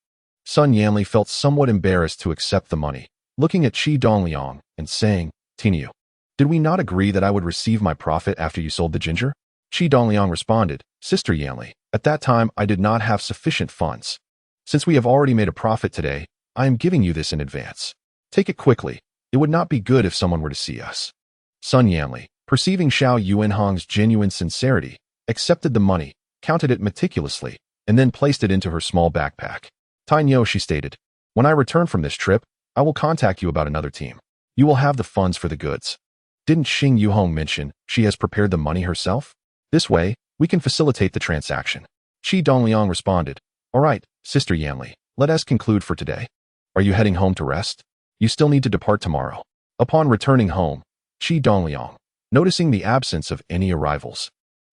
Sun Yanli felt somewhat embarrassed to accept the money, looking at Qi Dongliang and saying, "Tiniu, did we not agree that I would receive my profit after you sold the ginger?" Qi Dongliang responded, "Sister Yanli, at that time I did not have sufficient funds. Since we have already made a profit today, I am giving you this in advance. Take it quickly. It would not be good if someone were to see us." Sun Yanli, perceiving Xiao Yuanhong's genuine sincerity, accepted the money, counted it meticulously, and then placed it into her small backpack. "Tainyo," she stated, "when I return from this trip, I will contact you about another team. You will have the funds for the goods. Didn't Xing Yuhong mention she has prepared the money herself? This way, we can facilitate the transaction." Qi Dongliang responded, "All right, Sister Yanli, let us conclude for today. Are you heading home to rest? You still need to depart tomorrow." Upon returning home, Qi Dongliang, noticing the absence of any arrivals,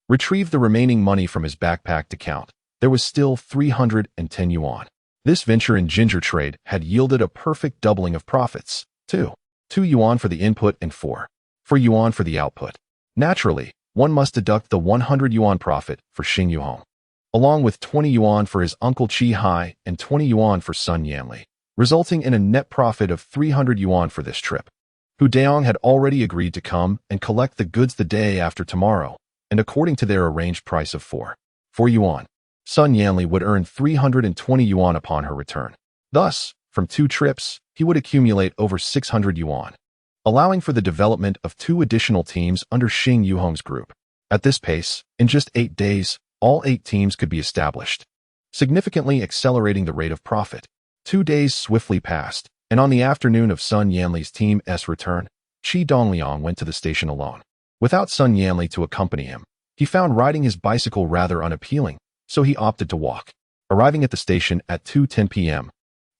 retrieved the remaining money from his backpack to count. There was still 310 yuan. This venture in ginger trade had yielded a perfect doubling of profits, 2 yuan for the input and 4 yuan for the output. Naturally, one must deduct the 100 yuan profit for Xing Yuhong, along with 20 yuan for his uncle Qi Hai and 20 yuan for Sun Yanli, resulting in a net profit of 300 yuan for this trip. Hu Daong had already agreed to come and collect the goods the day after tomorrow, and according to their arranged price of 4 yuan, Sun Yanli would earn 320 yuan upon her return. Thus, from 2 trips, he would accumulate over 600 yuan, allowing for the development of 2 additional teams under Xing Yuhong's group. At this pace, in just 8 days, all 8 teams could be established, significantly accelerating the rate of profit. 2 days swiftly passed, and on the afternoon of Sun Yanli's team's return, Qi Dongliang went to the station alone. Without Sun Yanli to accompany him, he found riding his bicycle rather unappealing, so he opted to walk. Arriving at the station at 2:10 p.m.,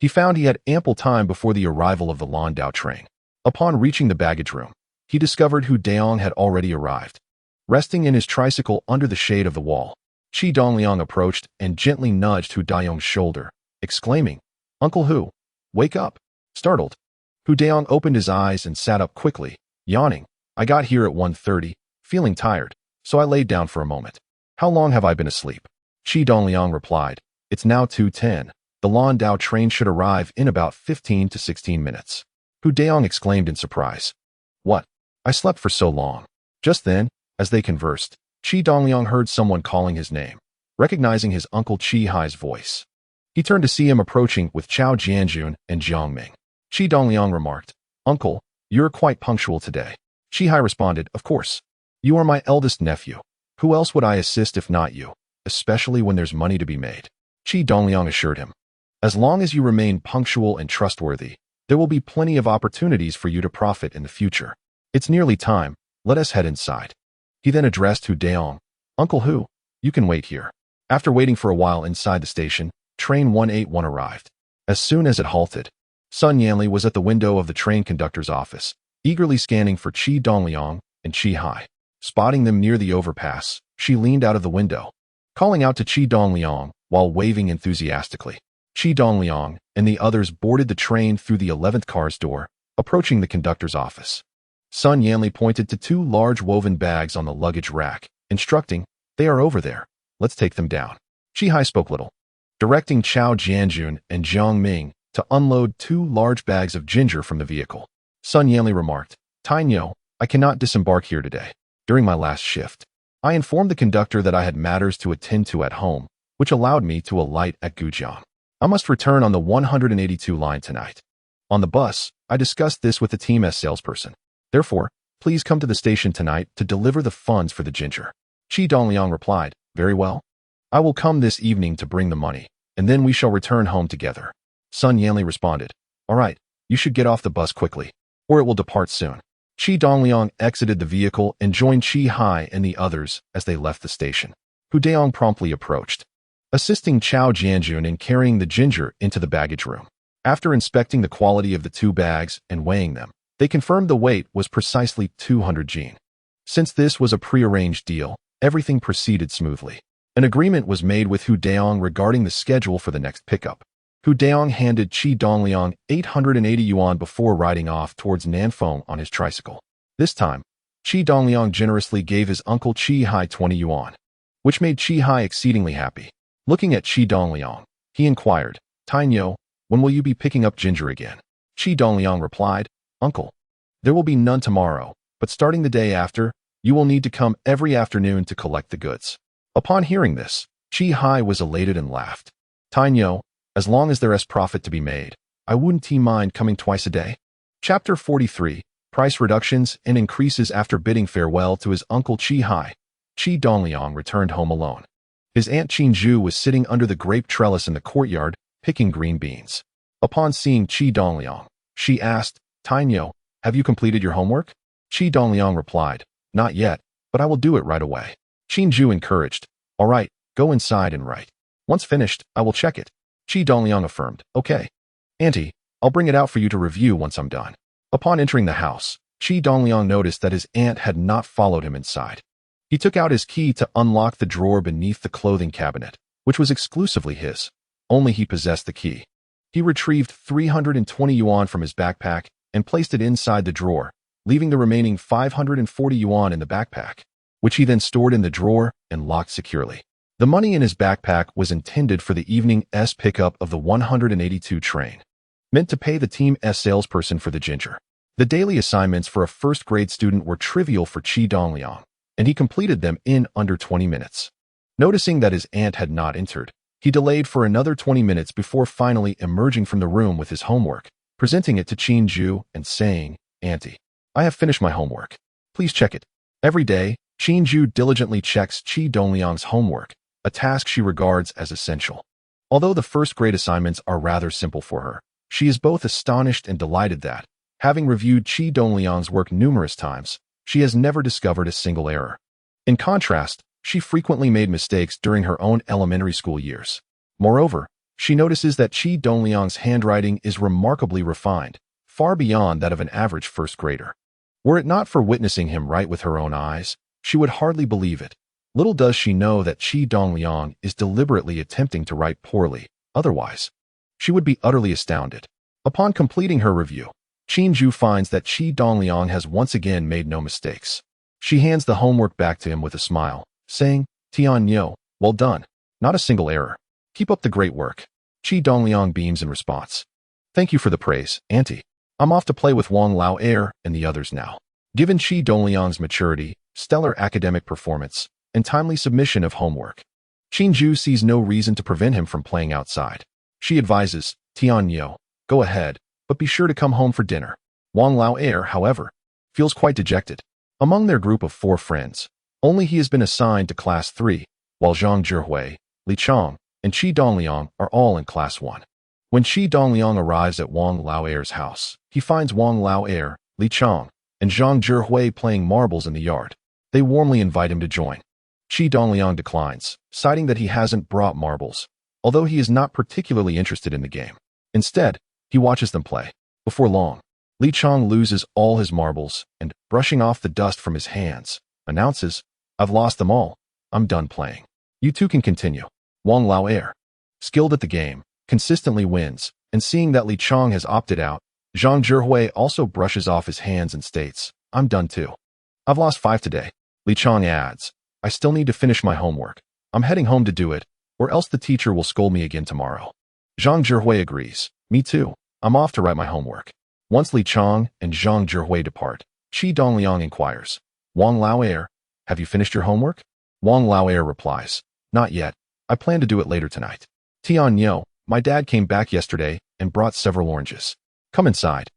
he found he had ample time before the arrival of the Landau train. Upon reaching the baggage room, he discovered Hu Daong had already arrived. Resting in his tricycle under the shade of the wall, Qi Dongliang approached and gently nudged Hu Daong's shoulder, exclaiming, "Uncle Hu, wake up." Startled, Hu Daong opened his eyes and sat up quickly, yawning. "I got here at 1:30, feeling tired, so I laid down for a moment. How long have I been asleep?" Qi Dongliang replied, "It's now 2:10. The Landau train should arrive in about 15 to 16 minutes. Hu Daong exclaimed in surprise. "What? I slept for so long." Just then, as they conversed, Qi Dongliang heard someone calling his name, recognizing his uncle Qi Hai's voice. He turned to see him approaching with Chao Jianjun and Jiang Ming. Qi Dongliang remarked, "Uncle, you're quite punctual today." Qi Hai responded, "Of course. You are my eldest nephew. Who else would I assist if not you, especially when there's money to be made?" Qi Dongliang assured him, "As long as you remain punctual and trustworthy, there will be plenty of opportunities for you to profit in the future. It's nearly time. Let us head inside." He then addressed Hu Daong, "Uncle Hu, you can wait here." After waiting for a while inside the station, train 181 arrived. As soon as it halted, Sun Yanli was at the window of the train conductor's office, eagerly scanning for Qi Dongliang and Qi Hai. Spotting them near the overpass, she leaned out of the window, calling out to Qi Dongliang while waving enthusiastically. Qi Dongliang and the others boarded the train through the 11th car's door, approaching the conductor's office. Sun Yanli pointed to 2 large woven bags on the luggage rack, instructing, "They are over there. Let's take them down." Qi Hai spoke little, directing Chao Jianjun and Jiang Ming to unload 2 large bags of ginger from the vehicle. Sun Yanli remarked, "Tainyo, I cannot disembark here today. During my last shift, I informed the conductor that I had matters to attend to at home, which allowed me to alight at Gujang. I must return on the 182 line tonight. On the bus, I discussed this with the team's salesperson. Therefore, please come to the station tonight to deliver the funds for the ginger." Qi Dongliang replied, "Very well. I will come this evening to bring the money, and then we shall return home together." Sun Yanli responded, "All right, you should get off the bus quickly, or it will depart soon." Qi Dongliang exited the vehicle and joined Qi Hai and the others as they left the station. Hu Daong promptly approached, assisting Chao Jianjun in carrying the ginger into the baggage room. After inspecting the quality of the 2 bags and weighing them, they confirmed the weight was precisely 200 jin. Since this was a prearranged deal, everything proceeded smoothly. An agreement was made with Hu Daong regarding the schedule for the next pickup. Hu Daong handed Qi Dongliang 880 yuan before riding off towards Nanfeng on his tricycle. This time, Qi Dongliang generously gave his uncle Qi Hai 20 yuan, which made Qi Hai exceedingly happy. Looking at Qi Dongliang, he inquired, Tainyo, when will you be picking up ginger again? Qi Dongliang replied, Uncle, there will be none tomorrow, but starting the day after, you will need to come every afternoon to collect the goods. Upon hearing this, Qi Hai was elated and laughed. Tainyo, as long as there is profit to be made, I wouldn't mind coming twice a day. Chapter 43, Price Reductions and Increases. After bidding farewell to his uncle Qi Hai, Qi Dongliang returned home alone. His aunt Qinju was sitting under the grape trellis in the courtyard, picking green beans. Upon seeing Qi Dongliang, she asked, Tainyo, have you completed your homework? Qi Dongliang replied, not yet, but I will do it right away. Qinju encouraged, all right, go inside and write. Once finished, I will check it. Qi Dongliang affirmed, okay. Auntie, I'll bring it out for you to review once I'm done. Upon entering the house, Qi Dongliang noticed that his aunt had not followed him inside. He took out his key to unlock the drawer beneath the clothing cabinet, which was exclusively his. Only he possessed the key. He retrieved 320 yuan from his backpack and placed it inside the drawer, leaving the remaining 540 yuan in the backpack, which he then stored in the drawer and locked securely. The money in his backpack was intended for the evening's pickup of the 182 train, meant to pay the team's salesperson for the ginger. The daily assignments for a first-grade student were trivial for Qi Dongliang, and he completed them in under 20 minutes. Noticing that his aunt had not entered, he delayed for another 20 minutes before finally emerging from the room with his homework, presenting it to Qinju and saying, Auntie, I have finished my homework. Please check it. Every day, Qinju diligently checks Qi Dongliang's homework, a task she regards as essential. Although the first-grade assignments are rather simple for her, she is both astonished and delighted that, having reviewed Qi Dongliang's work numerous times, she has never discovered a single error. In contrast, she frequently made mistakes during her own elementary school years. Moreover, she notices that Qi Dongliang's handwriting is remarkably refined, far beyond that of an average first grader. Were it not for witnessing him write with her own eyes, she would hardly believe it. Little does she know that Qi Dongliang is deliberately attempting to write poorly, otherwise, she would be utterly astounded. Upon completing her review, Qinju finds that Qi Dongliang has once again made no mistakes. She hands the homework back to him with a smile, saying, Tianyo, well done. Not a single error. Keep up the great work. Qi Dongliang beams in response. Thank you for the praise, Auntie. I'm off to play with Wang Lao Air and the others now. Given Qi Dongliang's maturity, stellar academic performance, and timely submission of homework, Qinju sees no reason to prevent him from playing outside. She advises, Tianyo, go ahead, but be sure to come home for dinner. Wang Lao Air, however, feels quite dejected. Among their group of 4 friends, only he has been assigned to Class 3, while Zhang Zhihui, Li Chang, and Qi Dongliang are all in Class 1. When Qi Dongliang arrives at Wang Lao Air's house, he finds Wang Lao Air, Li Chang, and Zhang Zhihui playing marbles in the yard. They warmly invite him to join. Qi Dongliang declines, citing that he hasn't brought marbles, although he is not particularly interested in the game. Instead, he watches them play. Before long, Li Chang loses all his marbles and, brushing off the dust from his hands, announces, I've lost them all. I'm done playing. You two can continue. Wang Lao Air, skilled at the game, consistently wins, and seeing that Li Chang has opted out, Zhang Zhihui also brushes off his hands and states, I'm done too. I've lost 5 today. Li Chang adds, I still need to finish my homework. I'm heading home to do it, or else the teacher will scold me again tomorrow. Zhang Zhihui agrees. Me too. I'm off to write my homework. Once Li Chang and Zhang Zhihui depart, Qi Dongliang inquires, Wang Lao Air, have you finished your homework? Wang Lao Air replies, not yet. I plan to do it later tonight. Tianyo, my dad came back yesterday and brought several oranges. Come inside,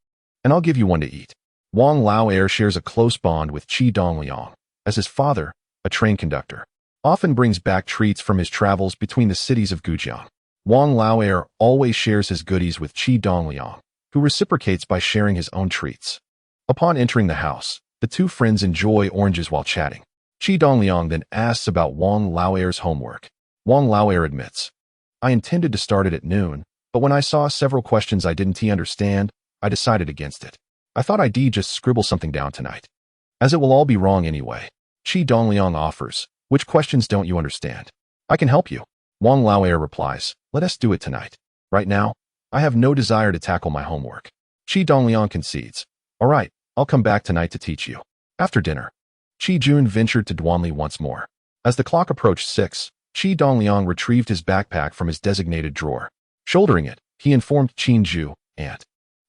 and I'll give you one to eat. Wang Lao Air shares a close bond with Qi Dongliang, as his father, a train conductor, often brings back treats from his travels between the cities of Gujang. Wang Lao Air always shares his goodies with Qi Dongliang, who reciprocates by sharing his own treats. Upon entering the house, the 2 friends enjoy oranges while chatting. Qi Dongliang then asks about Wang Lao Air's homework. Wang Lao Air admits, I intended to start it at noon, but when I saw several questions I didn't understand, I decided against it. I thought I'd just scribble something down tonight, as it will all be wrong anyway. Qi Dongliang offers, which questions don't you understand? I can help you. Wang Lao Air replies, let us do it tonight. Right now, I have no desire to tackle my homework. Qi Dongliang concedes. All right, I'll come back tonight to teach you. After dinner, Qi Jun ventured to Duanli once more. As the clock approached 6, Qi Dongliang retrieved his backpack from his designated drawer. Shouldering it, he informed Qinju, "Aunt,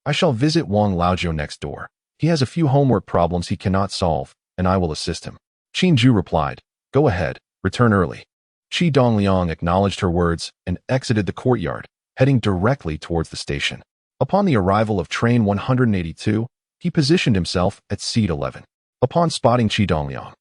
I shall visit Wang Laozhou next door. He has a few homework problems he cannot solve, and I will assist him." Qinju replied, "Go ahead, return early." Qi Dongliang acknowledged her words and exited the courtyard, heading directly towards the station. Upon the arrival of train 182, he positioned himself at seat 11. Upon spotting Qi Dongliang,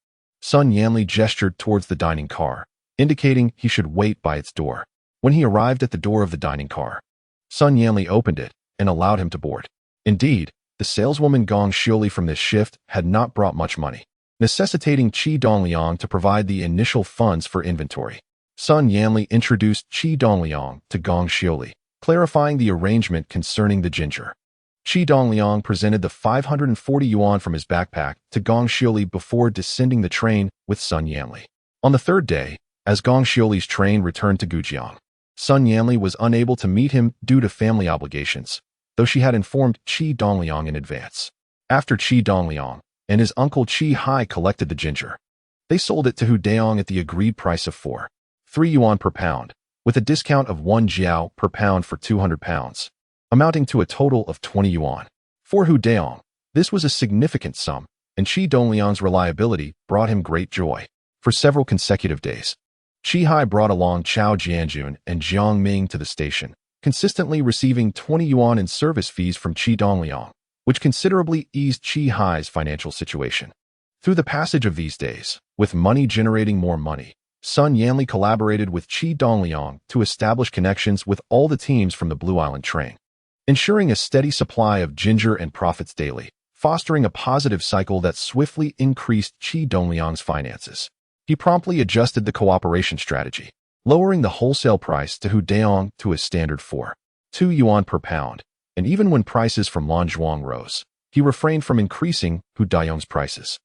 Sun Yanli gestured towards the dining car, indicating he should wait by its door. When he arrived at the door of the dining car, Sun Yanli opened it and allowed him to board. Indeed, the saleswoman Gong Xiuli from this shift had not brought much money, necessitating Qi Dongliang to provide the initial funds for inventory. Sun Yanli introduced Qi Dongliang to Gong Xiuli, clarifying the arrangement concerning the ginger. Qi Dongliang presented the 540 yuan from his backpack to Gong Xiuli before descending the train with Sun Yanli. On the third day, as Gong Xiuli's train returned to Gujang, Sun Yanli was unable to meet him due to family obligations, though she had informed Qi Dongliang in advance. After Qi Dongliang and his uncle Qi Hai collected the ginger, they sold it to Hu Daong at the agreed price of 3 yuan per pound, with a discount of 1 jiao per pound for 200 pounds, amounting to a total of 20 yuan. For Hu Daong, this was a significant sum, and Qi Dongliang's reliability brought him great joy. For several consecutive days, Qi Hai brought along Chao Jianjun and Jiang Ming to the station, consistently receiving 20 yuan in service fees from Qi Dongliang, which considerably eased Qi Hai's financial situation. Through the passage of these days, with money generating more money, Sun Yanli collaborated with Qi Dongliang to establish connections with all the teams from the Blue Island train, ensuring a steady supply of ginger and profits daily, fostering a positive cycle that swiftly increased Qi Dongliang's finances. He promptly adjusted the cooperation strategy, lowering the wholesale price to Hu Daong to a standard 2 yuan per pound, and even when prices from Lanzhuang rose, he refrained from increasing Hu Daong's prices.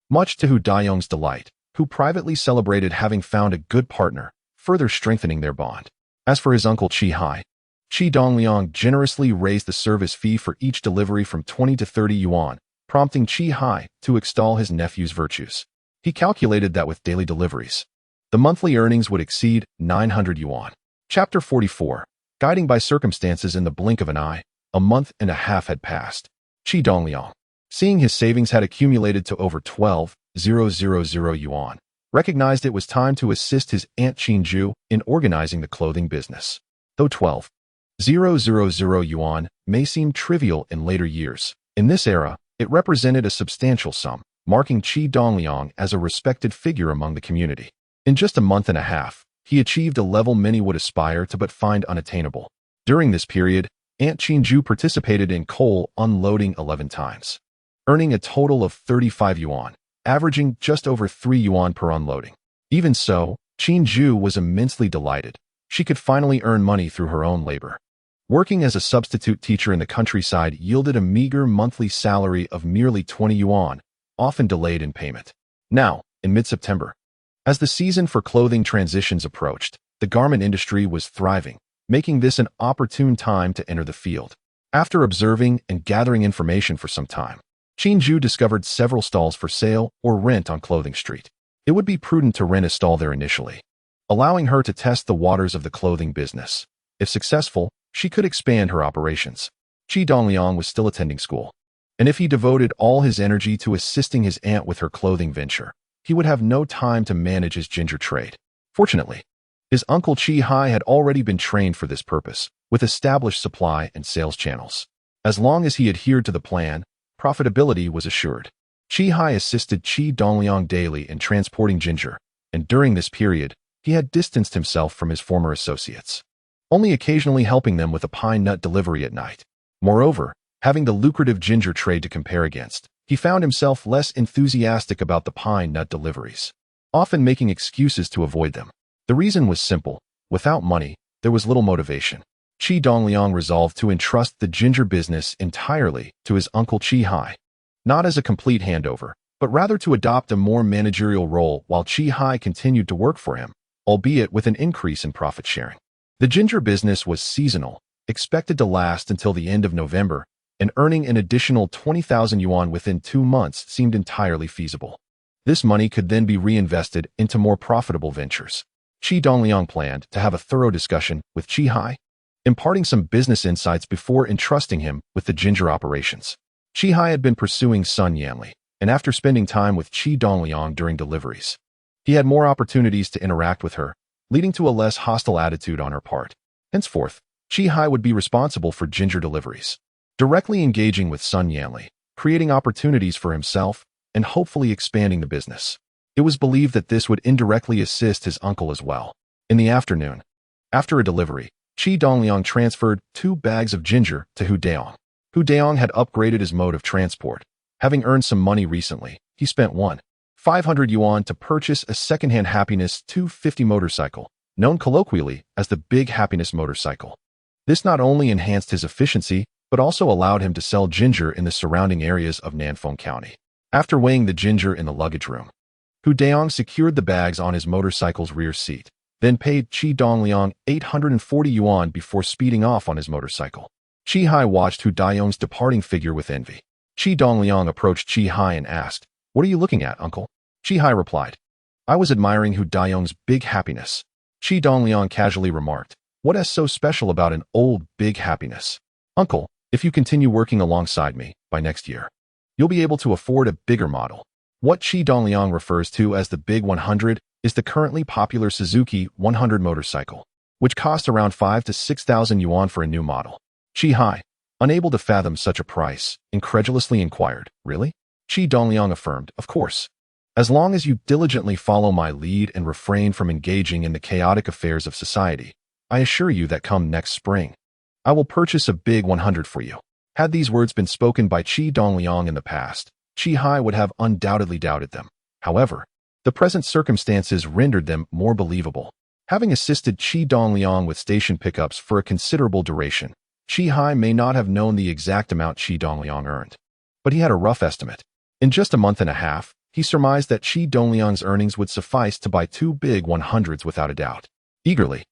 Much to Hu Daong's delight, who privately celebrated having found a good partner, further strengthening their bond. As for his uncle Qi Hai, Qi Dongliang generously raised the service fee for each delivery from 20 to 30 yuan, prompting Qi Hai to extol his nephew's virtues. He calculated that with daily deliveries, the monthly earnings would exceed 900 yuan. Chapter 44. Guiding by circumstances in the blink of an eye, a month and a half had passed. Qi Dongliang, seeing his savings had accumulated to over 12,000 yuan, recognized it was time to assist his aunt Qinju in organizing the clothing business. Though 12,000 yuan may seem trivial in later years, in this era, it represented a substantial sum, marking Qi Dongliang as a respected figure among the community. In just a month and a half, he achieved a level many would aspire to but find unattainable. During this period, Aunt Qinju participated in coal unloading 11 times, earning a total of 35 yuan, averaging just over 3 yuan per unloading. Even so, Qinju was immensely delighted. She could finally earn money through her own labor. Working as a substitute teacher in the countryside yielded a meager monthly salary of merely 20 yuan, often delayed in payment. Now, in mid-September, as the season for clothing transitions approached, the garment industry was thriving, making this an opportune time to enter the field. After observing and gathering information for some time, Qinju discovered several stalls for sale or rent on Clothing Street. It would be prudent to rent a stall there initially, allowing her to test the waters of the clothing business. If successful, she could expand her operations. Qi Dongliang was still attending school, and if he devoted all his energy to assisting his aunt with her clothing venture, he would have no time to manage his ginger trade. Fortunately, his uncle Qi Hai had already been trained for this purpose, with established supply and sales channels. As long as he adhered to the plan, profitability was assured. Qi Hai assisted Qi Dongliang daily in transporting ginger, and during this period, he had distanced himself from his former associates, only occasionally helping them with a pine nut delivery at night. Moreover, having the lucrative ginger trade to compare against, he found himself less enthusiastic about the pine nut deliveries, often making excuses to avoid them. The reason was simple. Without money, there was little motivation. Qi Dongliang resolved to entrust the ginger business entirely to his uncle Qi Hai, not as a complete handover, but rather to adopt a more managerial role while Qi Hai continued to work for him, albeit with an increase in profit sharing. The ginger business was seasonal, expected to last until the end of November, and earning an additional 20,000 yuan within 2 months seemed entirely feasible. This money could then be reinvested into more profitable ventures. Qi Dongliang planned to have a thorough discussion with Qi Hai, imparting some business insights before entrusting him with the ginger operations. Qi Hai had been pursuing Sun Yanli, and after spending time with Qi Dongliang during deliveries, he had more opportunities to interact with her, leading to a less hostile attitude on her part. Henceforth, Qi Hai would be responsible for ginger deliveries, directly engaging with Sun Yanli, creating opportunities for himself and hopefully expanding the business. It was believed that this would indirectly assist his uncle as well. In the afternoon, after a delivery, Qi Dongliang transferred 2 bags of ginger to Hu Daong. Hu Daong had upgraded his mode of transport. Having earned some money recently, he spent 500 yuan to purchase a second-hand Happiness 250 motorcycle, known colloquially as the Big Happiness motorcycle. This not only enhanced his efficiency, but also allowed him to sell ginger in the surrounding areas of Nanfeng County. After weighing the ginger in the luggage room, Hu Daong secured the bags on his motorcycle's rear seat, then paid Qi Dongliang 840 yuan before speeding off on his motorcycle. Qi Hai watched Hu Daong's departing figure with envy. Qi Dongliang approached Qi Hai and asked, "What are you looking at, uncle?" Qi Hai replied, "I was admiring Hu Daong's Big Happiness." Qi Dongliang casually remarked, "What is so special about an old Big Happiness?" "Uncle, if you continue working alongside me, by next year, you'll be able to afford a bigger model." What Qi Dongliang refers to as the Big 100 is the currently popular Suzuki 100 motorcycle, which costs around 5,000 to 6,000 yuan for a new model. Qi Hai, unable to fathom such a price, incredulously inquired, "Really?" Qi Dongliang affirmed, "Of course. As long as you diligently follow my lead and refrain from engaging in the chaotic affairs of society, I assure you that come next spring, I will purchase a Big 100 for you." Had these words been spoken by Qi Dongliang in the past, Qi Hai would have undoubtedly doubted them. However, the present circumstances rendered them more believable. Having assisted Qi Dongliang with station pickups for a considerable duration, Qi Hai may not have known the exact amount Qi Dongliang earned, but he had a rough estimate. In just a month and a half, he surmised that Qi Dongliang's earnings would suffice to buy 2 Big 100s without a doubt. Eagerly,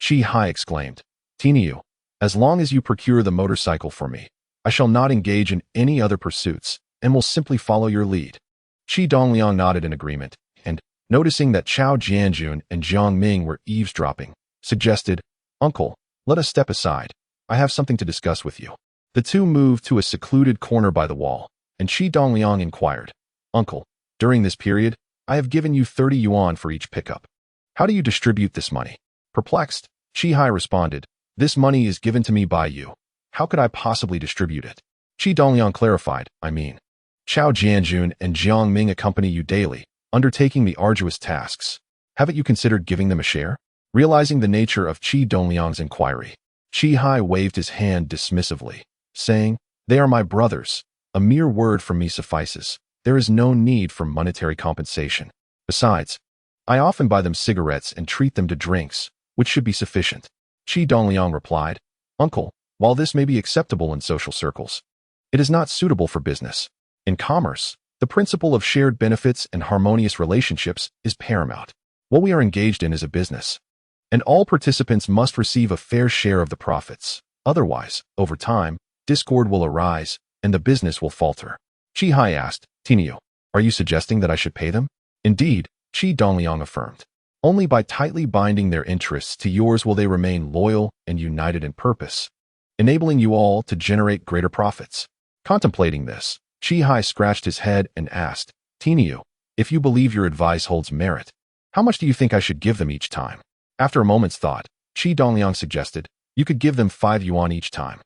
Qi Hai exclaimed, "Tiniu, as long as you procure the motorcycle for me, I shall not engage in any other pursuits and will simply follow your lead." Qi Dongliang nodded in agreement, and, noticing that Chao Jianjun and Jiang Ming were eavesdropping, suggested, "Uncle, let us step aside. I have something to discuss with you." The two moved to a secluded corner by the wall, and Qi Dongliang inquired, "Uncle, during this period, I have given you 30 yuan for each pickup. How do you distribute this money?" Perplexed, Qi Hai responded, "This money is given to me by you. How could I possibly distribute it?" Qi Dongliang clarified, "I mean, Chao Jianjun and Jiang Ming accompany you daily, undertaking the arduous tasks. Haven't you considered giving them a share?" Realizing the nature of Qi Dongliang's inquiry, Qi Hai waved his hand dismissively, saying, "They are my brothers. A mere word from me suffices. There is no need for monetary compensation. Besides, I often buy them cigarettes and treat them to drinks, which should be sufficient." Qi Dongliang replied, "Uncle, while this may be acceptable in social circles, it is not suitable for business. In commerce, the principle of shared benefits and harmonious relationships is paramount. What we are engaged in is a business, and all participants must receive a fair share of the profits. Otherwise, over time, discord will arise, and the business will falter." Qi Hai asked, "Tiniu, are you suggesting that I should pay them?" "Indeed," Qi Dongliang affirmed. "Only by tightly binding their interests to yours will they remain loyal and united in purpose, enabling you all to generate greater profits." Contemplating this, Qi Hai scratched his head and asked, "Tiniu, if you believe your advice holds merit, how much do you think I should give them each time?" After a moment's thought, Qi Dongliang suggested, "You could give them 5 yuan each time.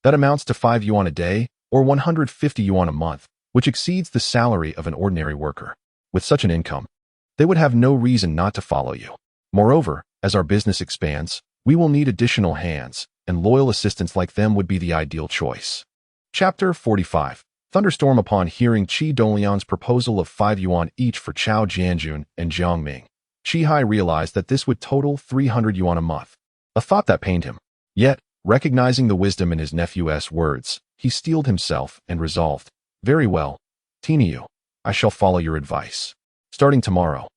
That amounts to 5 yuan a day, or 150 yuan a month, which exceeds the salary of an ordinary worker. With such an income, they would have no reason not to follow you. Moreover, as our business expands, we will need additional hands, and loyal assistants like them would be the ideal choice." Chapter 45. Thunderstorm. Upon hearing Qi Dongliang's proposal of 5 yuan each for Chao Jianjun and Jiang Ming, Qi Hai realized that this would total 300 yuan a month, a thought that pained him. Yet, recognizing the wisdom in his nephew's words, he steeled himself and resolved, "Very well, Tiniu, I shall follow your advice. Starting tomorrow,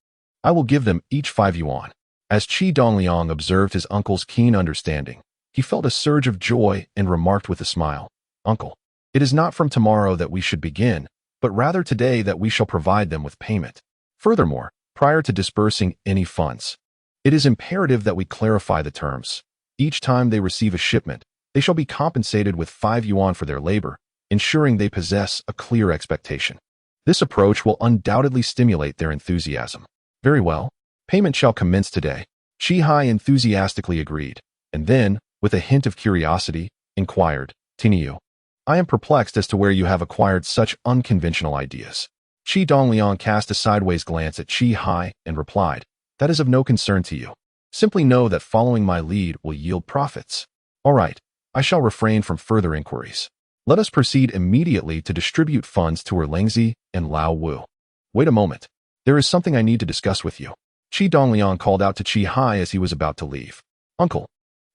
I will give them each 5 yuan." As Qi Dongliang observed his uncle's keen understanding, he felt a surge of joy and remarked with a smile, "Uncle, it is not from tomorrow that we should begin, but rather today that we shall provide them with payment. Furthermore, prior to disbursing any funds, it is imperative that we clarify the terms. Each time they receive a shipment, they shall be compensated with 5 yuan for their labor, ensuring they possess a clear expectation. This approach will undoubtedly stimulate their enthusiasm. Very well. Payment shall commence today. Qi Hai enthusiastically agreed, and then, with a hint of curiosity, inquired, Tiniu, I am perplexed as to where you have acquired such unconventional ideas. Qi Dongliang cast a sideways glance at Qi Hai and replied, that is of no concern to you. Simply know that following my lead will yield profits. All right, I shall refrain from further inquiries. Let us proceed immediately to distribute funds to Erlangzi and Lao Wu. Wait a moment. There is something I need to discuss with you. Qi Dongliang called out to Qi Hai as he was about to leave. Uncle,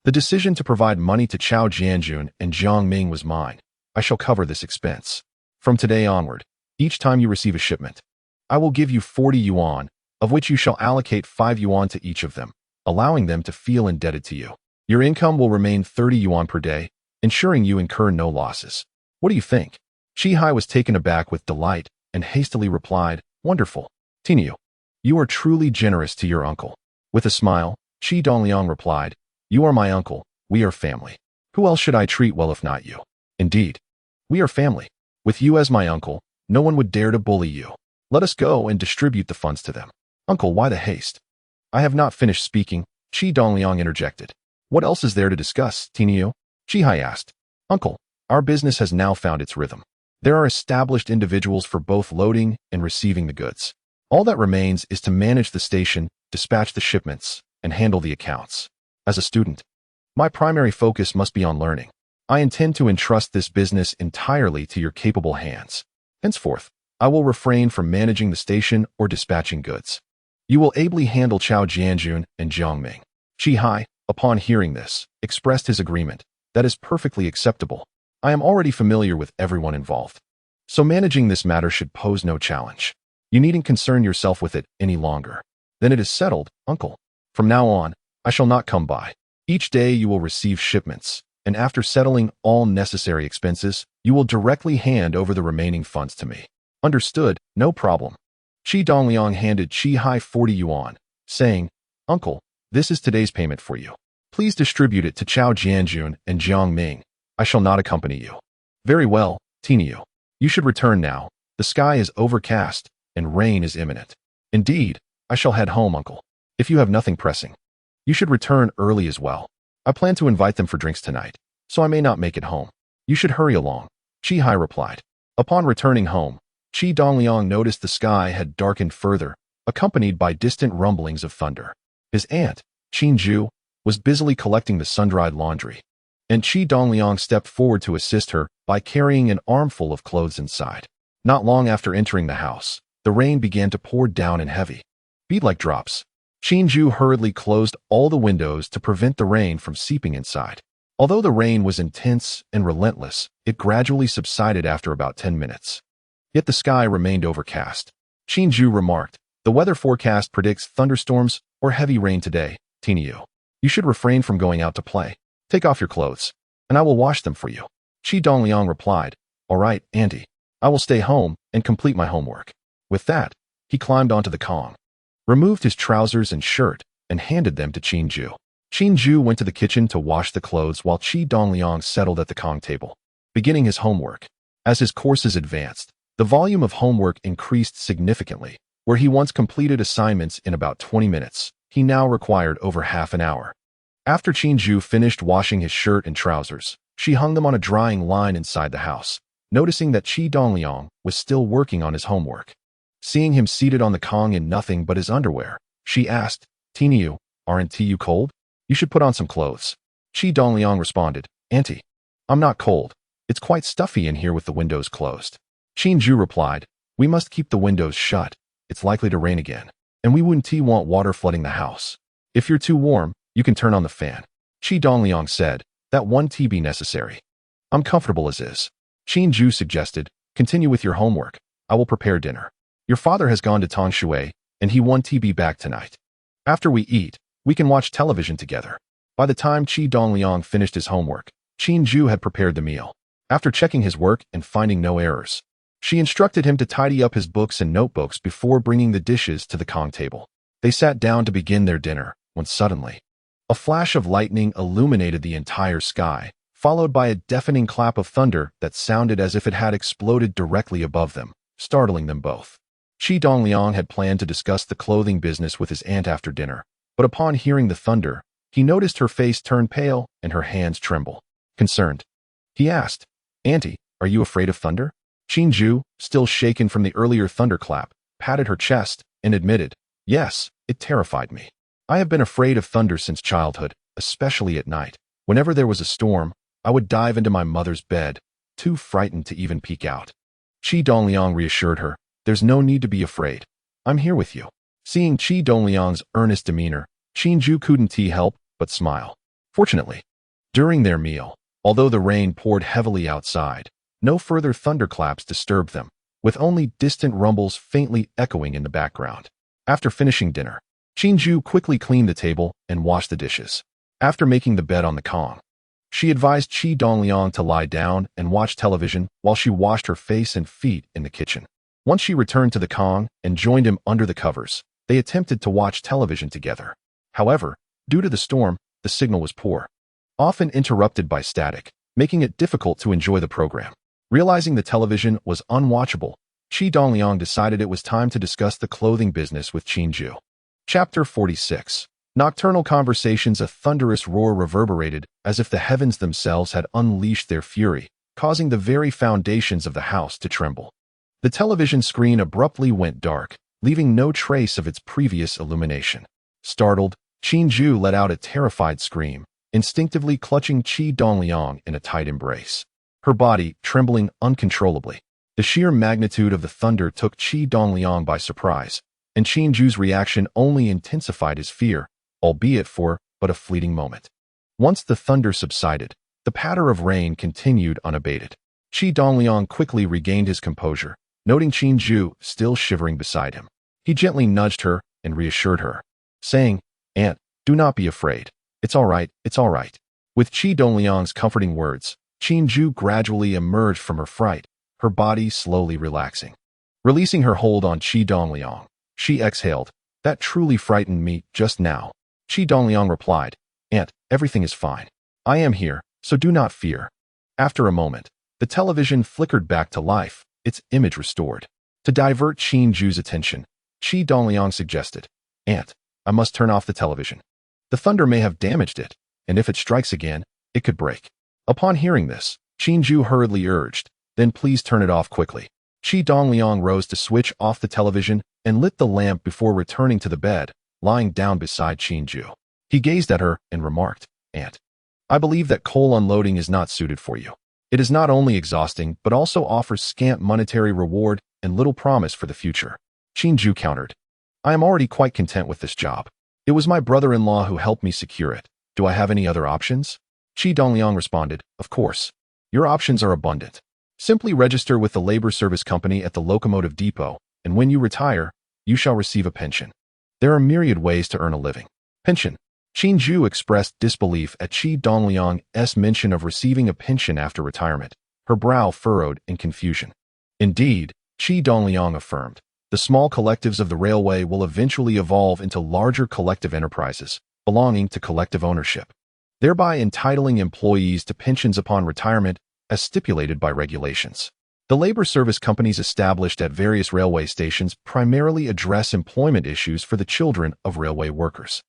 the decision to provide money to Chao Jianjun and Jiang Ming was mine. I shall cover this expense. From today onward, each time you receive a shipment, I will give you 40 yuan, of which you shall allocate 5 yuan to each of them, allowing them to feel indebted to you. Your income will remain 30 yuan per day, ensuring you incur no losses. What do you think? Qi Hai was taken aback with delight and hastily replied, wonderful. Tiniu, you are truly generous to your uncle. With a smile, Qi Dongliang replied, you are my uncle, we are family. Who else should I treat well if not you? Indeed, we are family. With you as my uncle, no one would dare to bully you. Let us go and distribute the funds to them. Uncle, why the haste? I have not finished speaking, Qi Dongliang interjected. What else is there to discuss, Tiniu? Qi Hai asked. Uncle, our business has now found its rhythm. There are established individuals for both loading and receiving the goods. All that remains is to manage the station, dispatch the shipments, and handle the accounts. As a student, my primary focus must be on learning. I intend to entrust this business entirely to your capable hands. Henceforth, I will refrain from managing the station or dispatching goods. You will ably handle Chao Jianjun and Jiang Ming. Qi Hai, upon hearing this, expressed his agreement. That is perfectly acceptable. I am already familiar with everyone involved. So managing this matter should pose no challenge. You needn't concern yourself with it any longer. Then it is settled, uncle. From now on, I shall not come by. Each day you will receive shipments, and after settling all necessary expenses, you will directly hand over the remaining funds to me. Understood, no problem. Qi Dongliang handed Qi Hai 40 yuan, saying, Uncle, this is today's payment for you. Please distribute it to Chao Jianjun and Jiang Ming. I shall not accompany you. Very well, Tiniu. You should return now. The sky is overcast, and rain is imminent. Indeed, I shall head home, uncle. If you have nothing pressing, you should return early as well. I plan to invite them for drinks tonight, so I may not make it home. You should hurry along, Qi Hai replied. Upon returning home, Qi Dongliang noticed the sky had darkened further, accompanied by distant rumblings of thunder. His aunt, Qin Ju, was busily collecting the sun-dried laundry, and Qi Dongliang stepped forward to assist her by carrying an armful of clothes inside. Not long after entering the house, the rain began to pour down in heavy, bead-like drops. Qin Ju hurriedly closed all the windows to prevent the rain from seeping inside. Although the rain was intense and relentless, it gradually subsided after about 10 minutes. Yet the sky remained overcast. Qin Ju remarked, the weather forecast predicts thunderstorms or heavy rain today, Tiniu. You should refrain from going out to play. Take off your clothes, and I will wash them for you. Qi Dongliang replied, all right, auntie. I will stay home and complete my homework. With that, he climbed onto the Kong, removed his trousers and shirt, and handed them to Qin Ju. Qin Ju went to the kitchen to wash the clothes while Qi Dongliang settled at the Kong table, beginning his homework. As his courses advanced, the volume of homework increased significantly. Where he once completed assignments in about 20 minutes, he now required over half an hour. After Qin Ju finished washing his shirt and trousers, she hung them on a drying line inside the house, noticing that Qi Dongliang was still working on his homework. Seeing him seated on the Kong in nothing but his underwear, she asked, Tiniu, aren't you cold? You should put on some clothes. Qi Dongliang responded, Auntie, I'm not cold. It's quite stuffy in here with the windows closed. Qin Ju replied, we must keep the windows shut. It's likely to rain again, and we wouldn't want water flooding the house. If you're too warm, you can turn on the fan. Qi Dongliang said, that won't be necessary. I'm comfortable as is. Qin Ju suggested, continue with your homework. I will prepare dinner. Your father has gone to Tongshui, and he won't be back tonight. After we eat, we can watch television together. By the time Qi Dongliang finished his homework, Qin Ju had prepared the meal. After checking his work and finding no errors, she instructed him to tidy up his books and notebooks before bringing the dishes to the Kong table. They sat down to begin their dinner, when suddenly, A flash of lightning illuminated the entire sky, followed by a deafening clap of thunder that sounded as if it had exploded directly above them, startling them both. Qi Dongliang had planned to discuss the clothing business with his aunt after dinner, but upon hearing the thunder, he noticed her face turn pale and her hands tremble. Concerned, he asked, "Auntie, are you afraid of thunder?" Qinju, still shaken from the earlier thunderclap, patted her chest and admitted, "Yes, it terrified me. I have been afraid of thunder since childhood, especially at night. Whenever there was a storm, I would dive into my mother's bed, too frightened to even peek out." Qi Dongliang reassured her, "There's no need to be afraid. I'm here with you." Seeing Qi Dongliang's earnest demeanor, Qinju couldn't help but smile. Fortunately, during their meal, although the rain poured heavily outside, no further thunderclaps disturbed them, with only distant rumbles faintly echoing in the background. After finishing dinner, Qinju quickly cleaned the table and washed the dishes. After making the bed on the Kong, she advised Qi Dongliang to lie down and watch television while she washed her face and feet in the kitchen. Once she returned to the Kong and joined him under the covers, they attempted to watch television together. However, due to the storm, the signal was poor, often interrupted by static, making it difficult to enjoy the program. Realizing the television was unwatchable, Qi Dongliang decided it was time to discuss the clothing business with Qinju. Chapter 46. Nocturnal conversations. A thunderous roar reverberated as if the heavens themselves had unleashed their fury, causing the very foundations of the house to tremble. The television screen abruptly went dark, leaving no trace of its previous illumination. Startled, Qinju let out a terrified scream, instinctively clutching Qi Dongliang in a tight embrace, her body trembling uncontrollably. The sheer magnitude of the thunder took Qi Dongliang by surprise, and Qinju's reaction only intensified his fear, albeit for but a fleeting moment. Once the thunder subsided, the patter of rain continued unabated. Qi Dongliang quickly regained his composure, noting Qinju still shivering beside him. He gently nudged her and reassured her, saying, "Aunt, do not be afraid. It's all right, it's all right." With Qi Dongliang's comforting words, Qinju gradually emerged from her fright, her body slowly relaxing. Releasing her hold on Qi Dongliang, she exhaled, "That truly frightened me just now." Qi Dongliang replied, "Aunt, everything is fine. I am here, so do not fear." After a moment, the television flickered back to life, its image restored. To divert Qinju's attention, Qi Dongliang suggested, "Aunt, I must turn off the television. The thunder may have damaged it, and if it strikes again, it could break." Upon hearing this, Qinju hurriedly urged, "Then please turn it off quickly." Qi Dongliang rose to switch off the television and lit the lamp before returning to the bed, lying down beside Qinju. He gazed at her and remarked, "Aunt, I believe that coal unloading is not suited for you. It is not only exhausting but also offers scant monetary reward and little promise for the future." Qinju countered, "I am already quite content with this job. It was my brother-in-law who helped me secure it. Do I have any other options?" Qi Dongliang responded, "Of course. Your options are abundant. Simply register with the labor service company at the locomotive depot, and when you retire, you shall receive a pension. There are myriad ways to earn a living." Pension. Qinju expressed disbelief at Qi Dongliang's mention of receiving a pension after retirement, her brow furrowed in confusion. Indeed, Qi Dongliang affirmed, the small collectives of the railway will eventually evolve into larger collective enterprises, belonging to collective ownership, thereby entitling employees to pensions upon retirement as stipulated by regulations. The labor service companies established at various railway stations primarily address employment issues for the children of railway workers.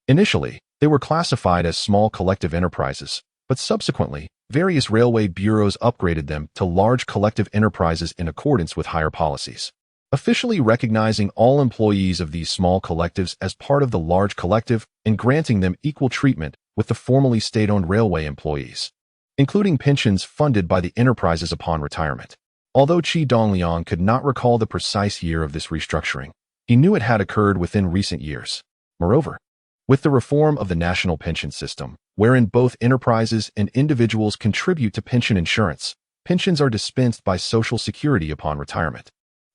Initially, they were classified as small collective enterprises, but subsequently, various railway bureaus upgraded them to large collective enterprises in accordance with higher policies, officially recognizing all employees of these small collectives as part of the large collective and granting them equal treatment with the formerly state-owned railway employees, including pensions funded by the enterprises upon retirement. Although Qi Dongliang could not recall the precise year of this restructuring, he knew it had occurred within recent years. Moreover, with the reform of the national pension system, wherein both enterprises and individuals contribute to pension insurance, pensions are dispensed by Social Security upon retirement,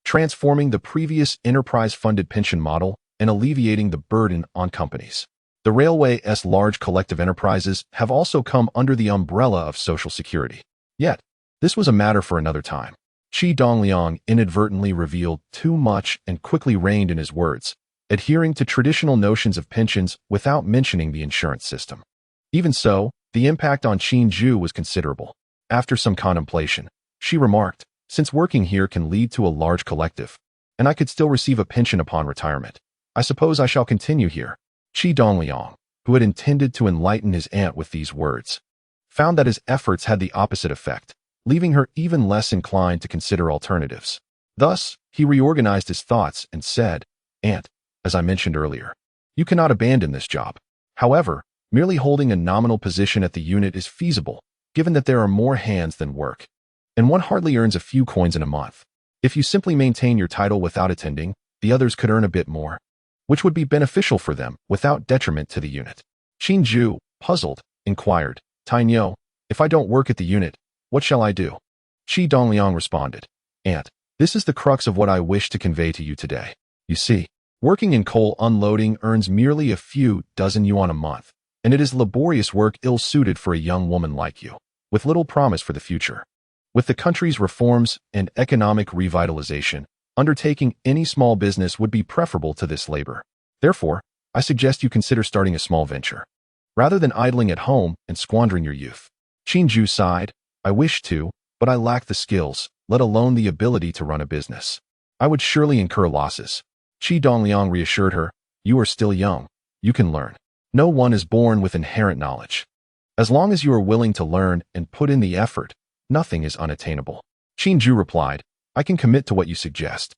transforming the previous enterprise-funded pension model and alleviating the burden on companies. The railway's large collective enterprises have also come under the umbrella of Social Security. Yet, this was a matter for another time. Qi Dongliang inadvertently revealed too much and quickly reined in his words, adhering to traditional notions of pensions without mentioning the insurance system. Even so, the impact on Qi was considerable. After some contemplation, she remarked, "Since working here can lead to a large collective, and I could still receive a pension upon retirement, I suppose I shall continue here." Qi Dongliang, who had intended to enlighten his aunt with these words, found that his efforts had the opposite effect, leaving her even less inclined to consider alternatives. Thus, he reorganized his thoughts and said, "Aunt, as I mentioned earlier, you cannot abandon this job. However, merely holding a nominal position at the unit is feasible, given that there are more hands than work, and one hardly earns a few coins in a month. If you simply maintain your title without attending, the others could earn a bit more, which would be beneficial for them without detriment to the unit." Qi, puzzled, inquired, "Tainyo, if I don't work at the unit, what shall I do?" Qi Dongliang responded, "Aunt, this is the crux of what I wish to convey to you today. You see, working in coal unloading earns merely a few dozen yuan a month, and it is laborious work ill-suited for a young woman like you, with little promise for the future. With the country's reforms and economic revitalization, undertaking any small business would be preferable to this labor. Therefore, I suggest you consider starting a small venture, rather than idling at home and squandering your youth." Qi sighed, "I wish to, but I lack the skills, let alone the ability to run a business. I would surely incur losses." Qi Dongliang reassured her, "You are still young. You can learn. No one is born with inherent knowledge. As long as you are willing to learn and put in the effort, nothing is unattainable." Qi replied, "I can commit to what you suggest,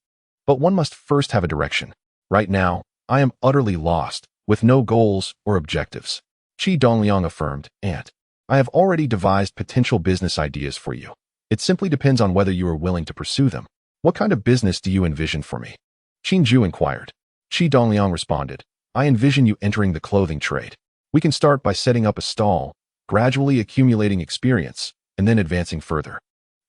but one must first have a direction. Right now, I am utterly lost, with no goals or objectives." Qi Dongliang affirmed, "Aunt, I have already devised potential business ideas for you. It simply depends on whether you are willing to pursue them. What kind of business do you envision for me?" Qi inquired. Qi Dongliang responded, "I envision you entering the clothing trade. We can start by setting up a stall, gradually accumulating experience, and then advancing further."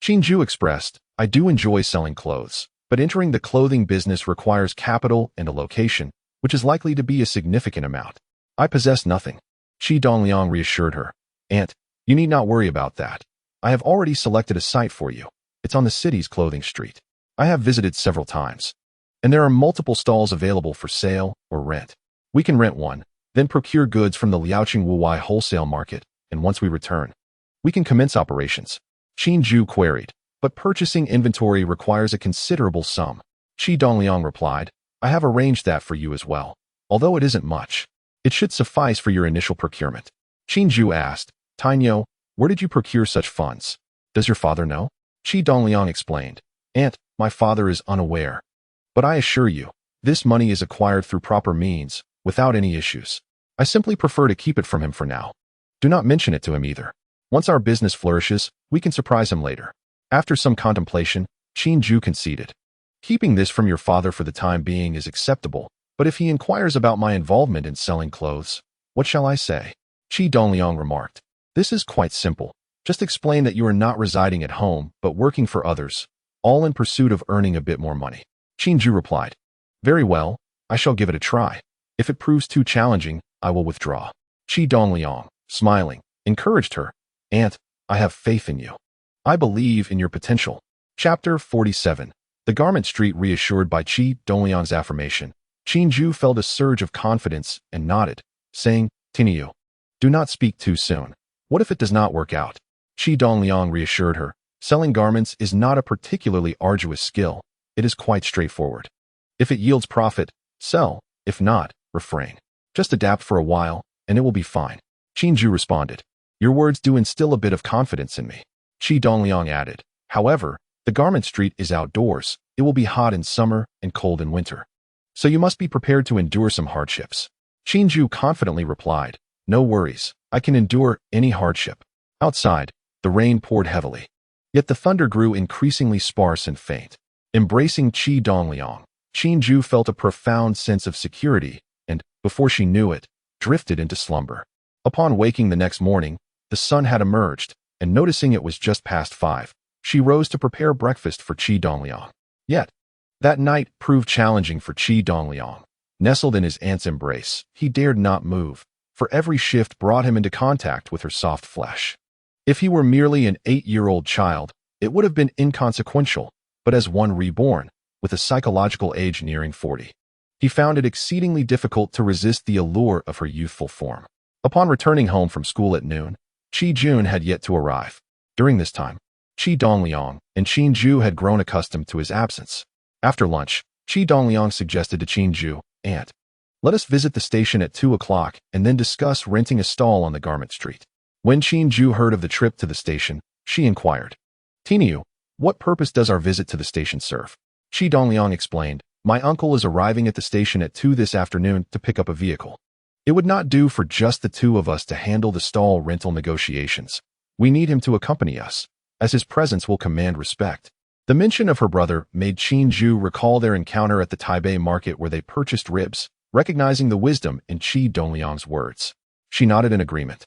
Qi expressed, "I do enjoy selling clothes, but entering the clothing business requires capital and a location, which is likely to be a significant amount. I possess nothing." Qi Dongliang reassured her, "Aunt, you need not worry about that. I have already selected a site for you. It's on the city's clothing street. I have visited several times, and there are multiple stalls available for sale or rent. We can rent one, then procure goods from the Liaoqing Wuwai wholesale market, and once we return, we can commence operations." Qi queried, "But purchasing inventory requires a considerable sum." Qi Dongliang replied, "I have arranged that for you as well, although it isn't much. It should suffice for your initial procurement." Qi asked, "Tainyo, where did you procure such funds? Does your father know?" Qi Dongliang explained, "Aunt, my father is unaware. But I assure you, this money is acquired through proper means, without any issues. I simply prefer to keep it from him for now. Do not mention it to him either. Once our business flourishes, we can surprise him later." After some contemplation, Qi conceded, "Keeping this from your father for the time being is acceptable, but if he inquires about my involvement in selling clothes, what shall I say?" Qi Dongliang remarked, "This is quite simple. Just explain that you are not residing at home, but working for others, all in pursuit of earning a bit more money." Qi replied, "Very well, I shall give it a try. If it proves too challenging, I will withdraw." Qi Dongliang, smiling, encouraged her, "Aunt, I have faith in you. I believe in your potential." Chapter 47. The Garment Street. Reassured by Qi Dongliang's affirmation, Qi felt a surge of confidence and nodded, saying, "Tinyu, do not speak too soon. What if it does not work out?" Qi Dongliang reassured her, "Selling garments is not a particularly arduous skill. It is quite straightforward. If it yields profit, sell. If not, refrain. Just adapt for a while, and it will be fine." Qi responded, "Your words do instill a bit of confidence in me." Qi Dongliang added, "However, the Garment Street is outdoors. It will be hot in summer and cold in winter. So you must be prepared to endure some hardships." Qi confidently replied, "No worries. I can endure any hardship." Outside, the rain poured heavily. Yet the thunder grew increasingly sparse and faint. Embracing Qi Dongliang, Qi felt a profound sense of security and, before she knew it, drifted into slumber. Upon waking the next morning, the sun had emerged, and noticing it was just past 5, she rose to prepare breakfast for Qi Dongliang. Yet, that night proved challenging for Qi Dongliang. Nestled in his aunt's embrace, he dared not move, for every shift brought him into contact with her soft flesh. If he were merely an 8-year-old child, it would have been inconsequential, but as one reborn, with a psychological age nearing 40, He found it exceedingly difficult to resist the allure of her youthful form. Upon returning home from school at noon, Qi Jun had yet to arrive. During this time, Qi Dongliang and Qin Ju had grown accustomed to his absence. After lunch, Qi Dongliang suggested to Qin Ju, "Aunt, let us visit the station at 2 o'clock and then discuss renting a stall on the garment street." When Qin Ju heard of the trip to the station, she inquired, "Tiniu, what purpose does our visit to the station serve?" Qi Dongliang explained, "My uncle is arriving at the station at 2 this afternoon to pick up a vehicle. It would not do for just the two of us to handle the stall rental negotiations. We need him to accompany us, as his presence will command respect." The mention of her brother made Qin Ju recall their encounter at the Taipei market where they purchased ribs, recognizing the wisdom in Qi Dongliang's words. She nodded in agreement.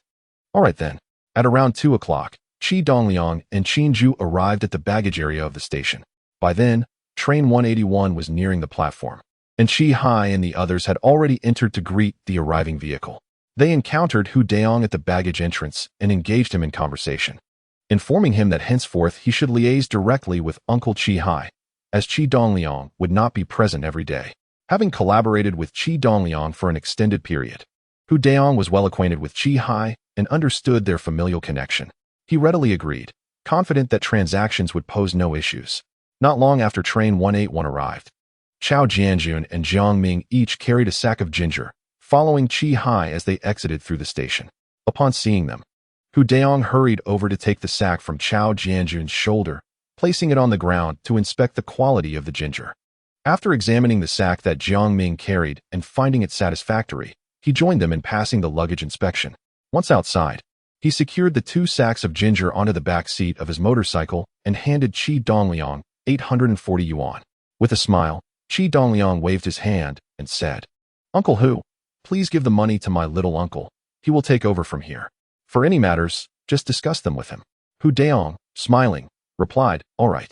All right then. At around 2 o'clock, Qi Dongliang and Qin Ju arrived at the baggage area of the station. By then, train 181 was nearing the platform, and Qi Hai and the others had already entered to greet the arriving vehicle. They encountered Hu Daong at the baggage entrance and engaged him in conversation, informing him that henceforth he should liaise directly with Uncle Qi Hai, as Qi Dongliang would not be present every day. Having collaborated with Qi Dongliang for an extended period, Hu Daong was well acquainted with Qi Hai and understood their familial connection. He readily agreed, confident that transactions would pose no issues. Not long after train 181 arrived, Chao Jianjun and Jiang Ming each carried a sack of ginger, following Qi Hai as they exited through the station. Upon seeing them, Hu Daong hurried over to take the sack from Chao Jianjun's shoulder, placing it on the ground to inspect the quality of the ginger. After examining the sack that Jiang Ming carried and finding it satisfactory, he joined them in passing the luggage inspection. Once outside, he secured the 2 sacks of ginger onto the back seat of his motorcycle and handed Qi Dongliang 840 yuan. With a smile, Qi Dongliang waved his hand and said, "Uncle Hu, please give the money to my little uncle. He will take over from here. For any matters, just discuss them with him." Hu Daong, smiling, replied, "All right,"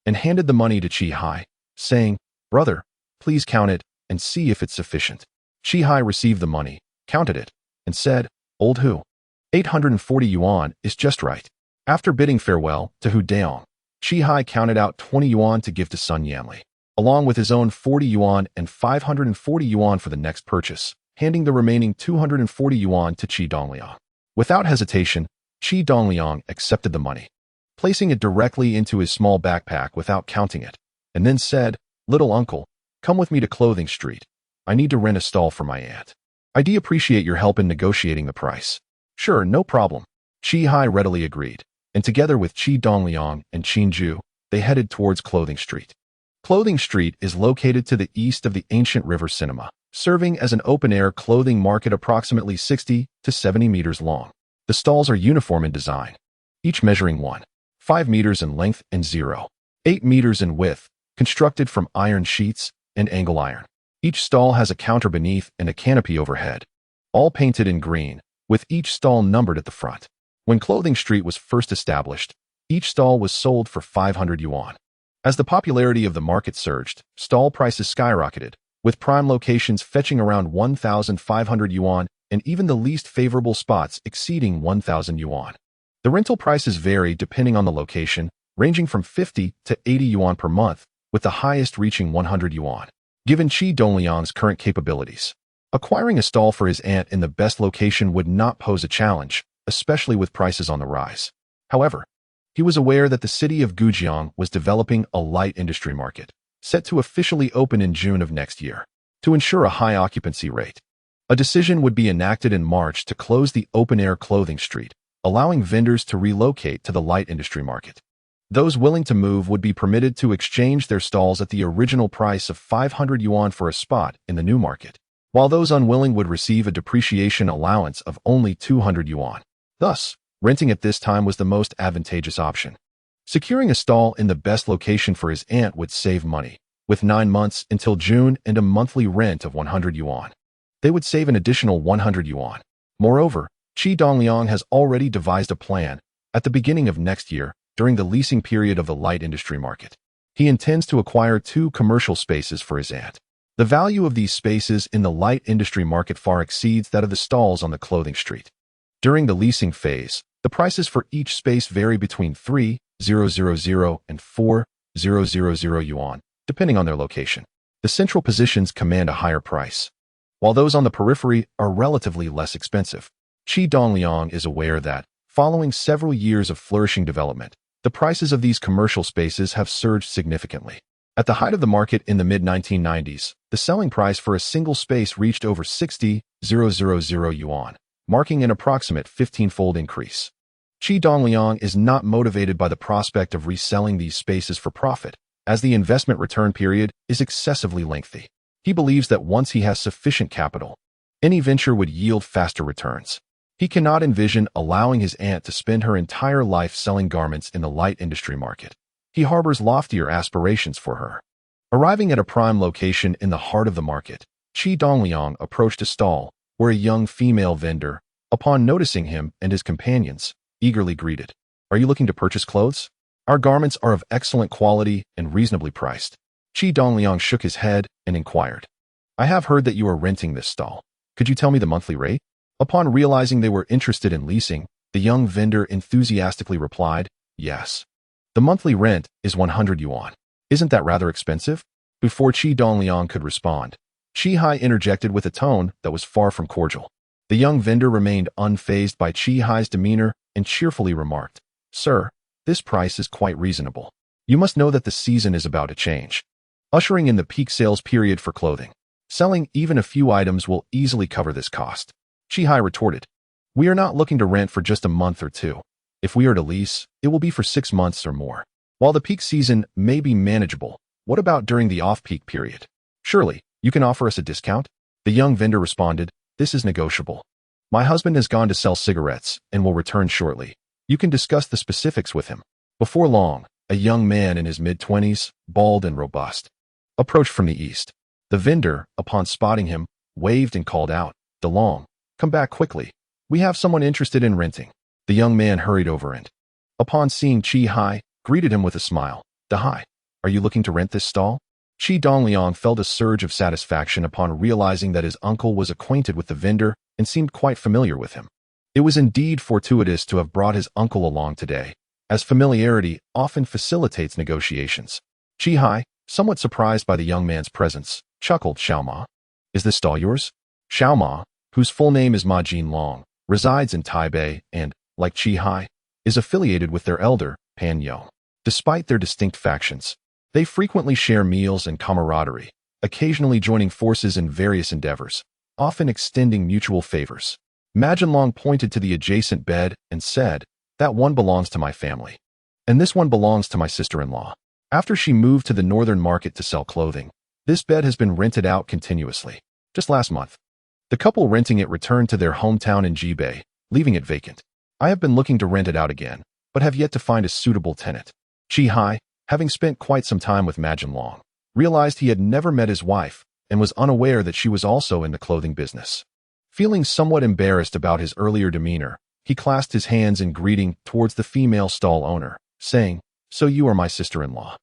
and handed the money to Qi Hai, saying, "Brother, please count it and see if it's sufficient." Qi Hai received the money, counted it, and said, "Old Hu, 840 yuan is just right." After bidding farewell to Hu Daong, Qi Hai counted out 20 yuan to give to Sun Yanli, along with his own 40 yuan and 540 yuan for the next purchase, handing the remaining 240 yuan to Qi Dongliang. Without hesitation, Qi Dongliang accepted the money, placing it directly into his small backpack without counting it, and then said, "Little uncle, come with me to Clothing Street. I need to rent a stall for my aunt. I do appreciate your help in negotiating the price." "Sure, no problem." Qi Hai readily agreed, and together with Qi Dongliang and Qin Ju, they headed towards Clothing Street. Clothing Street is located to the east of the ancient river Cinema, serving as an open-air clothing market approximately 60 to 70 meters long. The stalls are uniform in design, each measuring 1.5 meters in length and 0.8 meters in width, constructed from iron sheets and angle iron. Each stall has a counter beneath and a canopy overhead, all painted in green, with each stall numbered at the front. When Clothing Street was first established, each stall was sold for 500 yuan. As the popularity of the market surged, stall prices skyrocketed, with prime locations fetching around 1,500 yuan and even the least favorable spots exceeding 1,000 yuan. The rental prices vary depending on the location, ranging from 50 to 80 yuan per month, with the highest reaching 100 yuan. Given Qi Dongliang's current capabilities, acquiring a stall for his aunt in the best location would not pose a challenge, especially with prices on the rise. However, he was aware that the city of Gujang was developing a light industry market, set to officially open in June of next year. To ensure a high occupancy rate, a decision would be enacted in March to close the open-air Clothing Street, allowing vendors to relocate to the light industry market. Those willing to move would be permitted to exchange their stalls at the original price of 500 yuan for a spot in the new market, while those unwilling would receive a depreciation allowance of only 200 yuan. Thus, renting at this time was the most advantageous option. Securing a stall in the best location for his aunt would save money, with 9 months until June and a monthly rent of 100 yuan. They would save an additional 100 yuan. Moreover, Qi Dongliang has already devised a plan. At the beginning of next year, during the leasing period of the light industry market, he intends to acquire 2 commercial spaces for his aunt. The value of these spaces in the light industry market far exceeds that of the stalls on the Clothing Street. During the leasing phase, the prices for each space vary between 3,000 and 4,000 yuan, depending on their location. The central positions command a higher price, while those on the periphery are relatively less expensive. Qi Dongliang is aware that, following several years of flourishing development, the prices of these commercial spaces have surged significantly. At the height of the market in the mid-1990s, the selling price for a single space reached over 60,000 yuan, marking an approximate 15-fold increase. Qi Dongliang is not motivated by the prospect of reselling these spaces for profit, as the investment return period is excessively lengthy. He believes that once he has sufficient capital, any venture would yield faster returns. He cannot envision allowing his aunt to spend her entire life selling garments in the light industry market. He harbors loftier aspirations for her. Arriving at a prime location in the heart of the market, Qi Dongliang approached a stall where a young female vendor, upon noticing him and his companions, eagerly greeted. "Are you looking to purchase clothes? Our garments are of excellent quality and reasonably priced." Qi Dongliang shook his head and inquired, "I have heard that you are renting this stall. Could you tell me the monthly rate?" Upon realizing they were interested in leasing, the young vendor enthusiastically replied, "Yes. The monthly rent is 100 yuan. Isn't that rather expensive?" Before Qi Dongliang could respond, Qi Hai interjected with a tone that was far from cordial. The young vendor remained unfazed by Qi Hai's demeanor and cheerfully remarked, "Sir, this price is quite reasonable. You must know that the season is about to change, ushering in the peak sales period for clothing. Selling even a few items will easily cover this cost." Qi Hai retorted, "We are not looking to rent for just a month or two. If we are to lease, it will be for 6 months or more. While the peak season may be manageable, what about during the off-peak period? Surely, you can offer us a discount?" The young vendor responded, "This is negotiable. My husband has gone to sell cigarettes and will return shortly. You can discuss the specifics with him." Before long, a young man in his mid-20s, bald and robust, approached from the east. The vendor, upon spotting him, waved and called out, "DeLong, come back quickly. We have someone interested in renting." The young man hurried over and, upon seeing Qi Hai, greeted him with a smile. "Dahai, are you looking to rent this stall?" Qi Dongliang felt a surge of satisfaction upon realizing that his uncle was acquainted with the vendor and seemed quite familiar with him. It was indeed fortuitous to have brought his uncle along today, as familiarity often facilitates negotiations. Qi Hai, somewhat surprised by the young man's presence, chuckled. "Xiao Ma, is this stall yours?" Xiao Ma, whose full name is Ma Jinlong, resides in Taipei and, like Qi Hai, is affiliated with their elder, Pan Yong. Despite their distinct factions, they frequently share meals and camaraderie, occasionally joining forces in various endeavors, often extending mutual favors. Ma Jinlong pointed to the adjacent bed and said, "That one belongs to my family, and this one belongs to my sister-in-law. After she moved to the northern market to sell clothing, this bed has been rented out continuously. Just last month, the couple renting it returned to their hometown in Jibei, leaving it vacant. I have been looking to rent it out again, but have yet to find a suitable tenant." Qi Hai, having spent quite some time with Ma Jinlong, realized he had never met his wife and was unaware that she was also in the clothing business. Feeling somewhat embarrassed about his earlier demeanor, he clasped his hands in greeting towards the female stall owner, saying, "So you are my sister-in-law.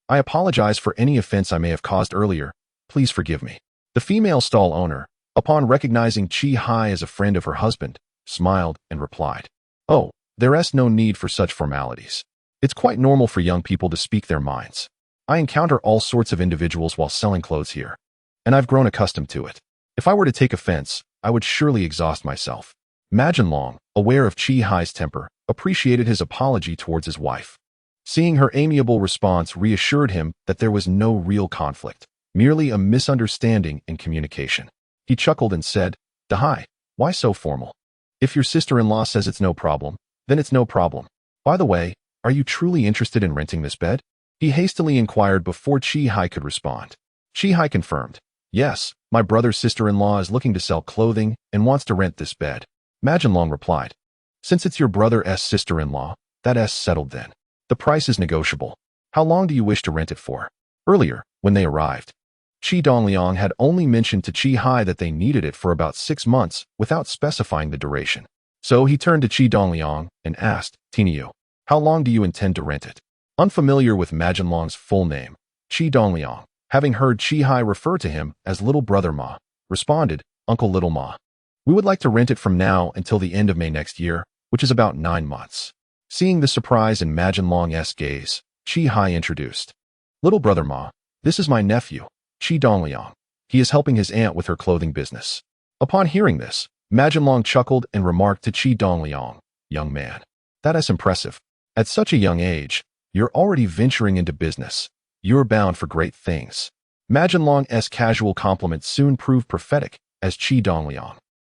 I apologize for any offense I may have caused earlier. Please forgive me." The female stall owner, upon recognizing Qi Hai as a friend of her husband, smiled and replied, "Oh, there's no need for such formalities. It's quite normal for young people to speak their minds. I encounter all sorts of individuals while selling clothes here, and I've grown accustomed to it. If I were to take offense, I would surely exhaust myself." Ma Jinlong, aware of Qi Hai's temper, appreciated his apology towards his wife. Seeing her amiable response reassured him that there was no real conflict, merely a misunderstanding in communication. He chuckled and said, "Dahai, why so formal? If your sister-in-law says it's no problem, then it's no problem. By the way, are you truly interested in renting this bed?" He hastily inquired before Qi Hai could respond. Qi Hai confirmed, "Yes, my brother's sister-in-law is looking to sell clothing and wants to rent this bed." Ma Jinlong replied, "Since it's your brother's sister-in-law, that's settled then. The price is negotiable. How long do you wish to rent it for?" Earlier, when they arrived, Qi Dongliang had only mentioned to Qi Hai that they needed it for about 6 months without specifying the duration. So he turned to Qi Dongliang and asked, "Tiniu, how long do you intend to rent it?" Unfamiliar with Ma Jinlong's full name, Qi Dongliang, having heard Qi Hai refer to him as Little Brother Ma, responded, "Uncle Little Ma, we would like to rent it from now until the end of May next year, which is about 9 months. Seeing the surprise in Ma Jinlong's gaze, Qi Hai introduced, "Little Brother Ma, this is my nephew, Qi Dongliang. He is helping his aunt with her clothing business. Upon hearing this, Ma Jinlong chuckled and remarked to Qi Dongliang, young man, that is impressive. At such a young age, you're already venturing into business. You're bound for great things. Ma Jinlong's casual compliment soon proved prophetic as Qi Dongliang,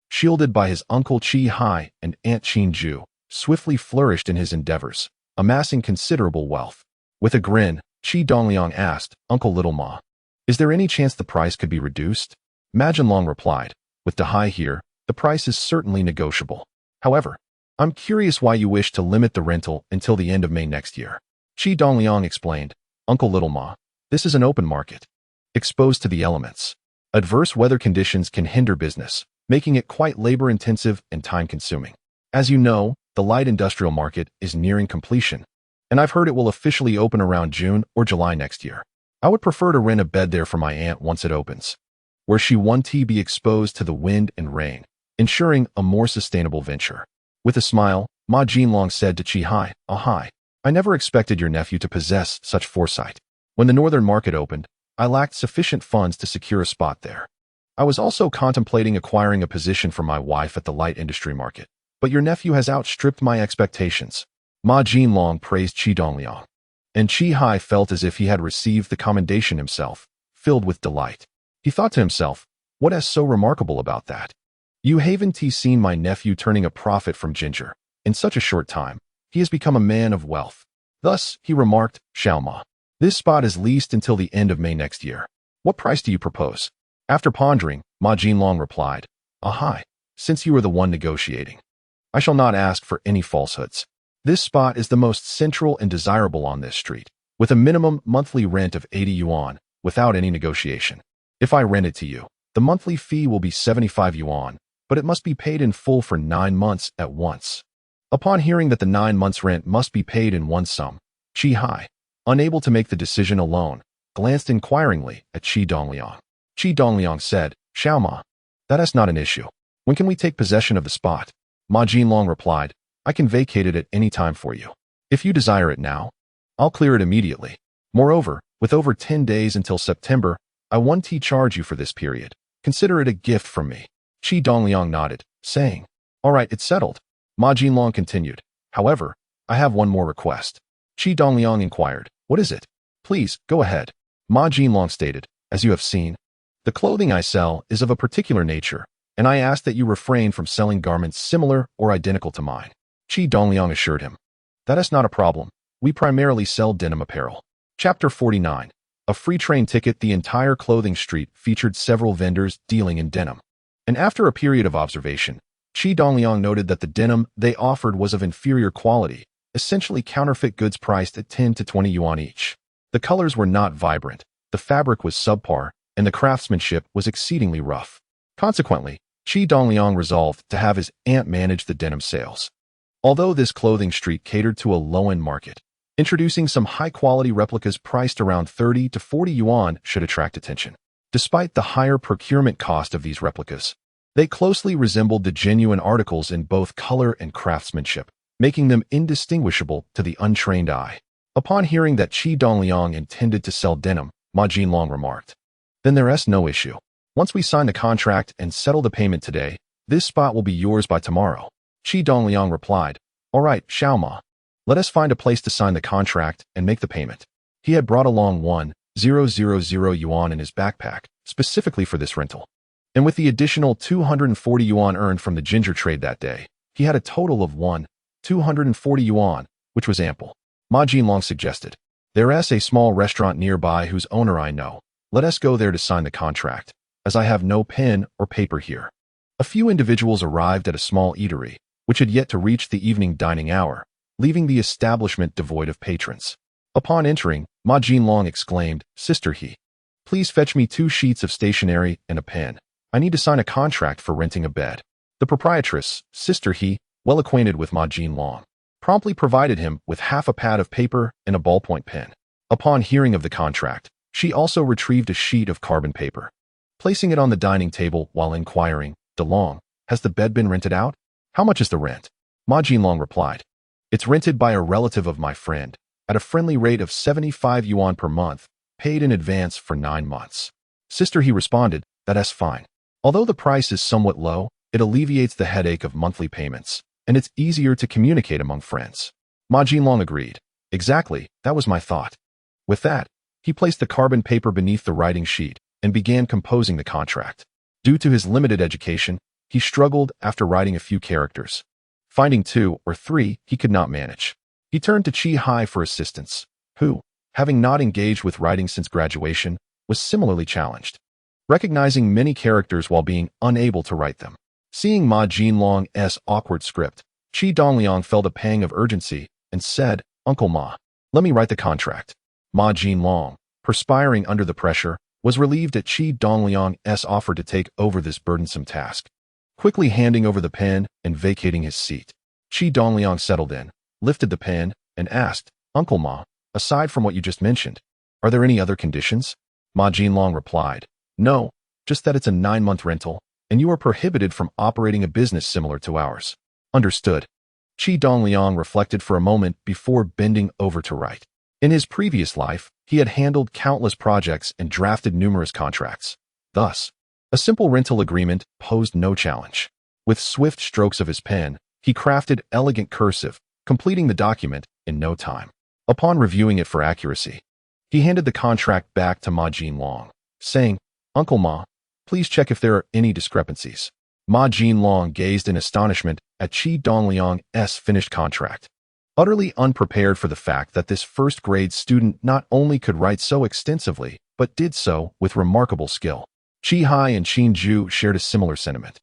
shielded by his uncle Qi Hai and aunt Qin Ju, swiftly flourished in his endeavors, amassing considerable wealth. With a grin, Qi Dongliang asked, Uncle Little Ma, is there any chance the price could be reduced? Ma Jinlong replied, with the Hai here, the price is certainly negotiable. However, I'm curious why you wish to limit the rental until the end of May next year. Qi Dongliang explained, Uncle Little Ma, this is an open market, exposed to the elements. Adverse weather conditions can hinder business, making it quite labor-intensive and time-consuming. As you know, the light industrial market is nearing completion, and I've heard it will officially open around June or July next year. I would prefer to rent a bed there for my aunt once it opens, where she won't be exposed to the wind and rain, ensuring a more sustainable venture. With a smile, Ma Jinlong said to Qi Hai, Hai, I never expected your nephew to possess such foresight. When the northern market opened, I lacked sufficient funds to secure a spot there. I was also contemplating acquiring a position for my wife at the light industry market, but your nephew has outstripped my expectations. Ma Jinlong praised Qi Dongliang, and Qi Hai felt as if he had received the commendation himself, filled with delight. He thought to himself, what is so remarkable about that? You haven't seen my nephew turning a profit from ginger. In such a short time, he has become a man of wealth. Thus, he remarked, Xiao Ma, this spot is leased until the end of May next year. What price do you propose? After pondering, Ma Jinlong replied, Hai, since you are the one negotiating, I shall not ask for any falsehoods. This spot is the most central and desirable on this street, with a minimum monthly rent of 80 yuan, without any negotiation. If I rent it to you, the monthly fee will be 75 yuan, but it must be paid in full for 9 months at once. Upon hearing that the 9 months' rent must be paid in one sum, Qi Hai, unable to make the decision alone, glanced inquiringly at Qi Dongliang. Qi Dongliang said, Xiao Ma, that is not an issue. When can we take possession of the spot? Ma Jinlong replied, I can vacate it at any time for you. If you desire it now, I'll clear it immediately. Moreover, with over 10 days until September, I won't charge you for this period. Consider it a gift from me. Qi Dongliang nodded, saying, all right, it's settled. Ma Jinlong continued, however, I have one more request. Qi Dongliang inquired, what is it? Please, go ahead. Ma Jinlong stated, as you have seen, the clothing I sell is of a particular nature, and I ask that you refrain from selling garments similar or identical to mine. Qi Dongliang assured him, that is not a problem. We primarily sell denim apparel. Chapter 49. A free train ticket. The entire clothing street featured several vendors dealing in denim. And after a period of observation, Qi Dongliang noted that the denim they offered was of inferior quality, essentially counterfeit goods priced at 10 to 20 yuan each. The colors were not vibrant, the fabric was subpar, and the craftsmanship was exceedingly rough. Consequently, Qi Dongliang resolved to have his aunt manage the denim sales. Although this clothing street catered to a low-end market, introducing some high-quality replicas priced around 30 to 40 yuan should attract attention. Despite the higher procurement cost of these replicas, they closely resembled the genuine articles in both color and craftsmanship, making them indistinguishable to the untrained eye. Upon hearing that Qi Dongliang intended to sell denim, Ma Jinlong remarked, then there's no issue. Once we sign the contract and settle the payment today, this spot will be yours by tomorrow. Qi Dongliang replied, all right, Xiao Ma, let us find a place to sign the contract and make the payment. He had brought along 1,000 yuan in his backpack, specifically for this rental. And with the additional 240 yuan earned from the ginger trade that day, he had a total of 240 yuan, which was ample. Ma Jinlong suggested, there's a small restaurant nearby whose owner I know. Let us go there to sign the contract, as I have no pen or paper here. A few individuals arrived at a small eatery, which had yet to reach the evening dining hour, leaving the establishment devoid of patrons. Upon entering, Ma Jinlong exclaimed, Sister He, please fetch me 2 sheets of stationery and a pen. I need to sign a contract for renting a bed. The proprietress, Sister He, well acquainted with Ma Jinlong, promptly provided him with half a pad of paper and a ballpoint pen. Upon hearing of the contract, she also retrieved a sheet of carbon paper. Placing it on the dining table while inquiring, DeLong, has the bed been rented out? How much is the rent? Ma Jinlong replied, it's rented by a relative of my friend, at a friendly rate of 75 yuan per month, paid in advance for 9 months. Sister, he responded, that's fine. Although the price is somewhat low, it alleviates the headache of monthly payments, and it's easier to communicate among friends. Ma Jinlong agreed. Exactly, that was my thought. With that, he placed the carbon paper beneath the writing sheet and began composing the contract. Due to his limited education, he struggled after writing a few characters. Finding 2 or 3, he could not manage. He turned to Qi Hai for assistance, who, having not engaged with writing since graduation, was similarly challenged, recognizing many characters while being unable to write them. Seeing Ma Jinlong's awkward script, Qi Dongliang felt a pang of urgency and said, Uncle Ma, let me write the contract. Ma Jinlong, perspiring under the pressure, was relieved at Qi Dongliang's offer to take over this burdensome task. Quickly handing over the pen and vacating his seat, Qi Dongliang settled in, lifted the pen, and asked, Uncle Ma, aside from what you just mentioned, are there any other conditions? Ma Jinlong replied, No, just that it's a 9-month rental, and you are prohibited from operating a business similar to ours. Understood. Qi Dongliang reflected for a moment before bending over to write. In his previous life, he had handled countless projects and drafted numerous contracts. Thus, a simple rental agreement posed no challenge. With swift strokes of his pen, he crafted elegant cursive, completing the document in no time. Upon reviewing it for accuracy, he handed the contract back to Ma Jinlong, saying, Uncle Ma, please check if there are any discrepancies. Ma Jinlong gazed in astonishment at Qi Dongliang's finished contract, utterly unprepared for the fact that this first-grade student not only could write so extensively, but did so with remarkable skill. Qi Hai and Qin Ju shared a similar sentiment.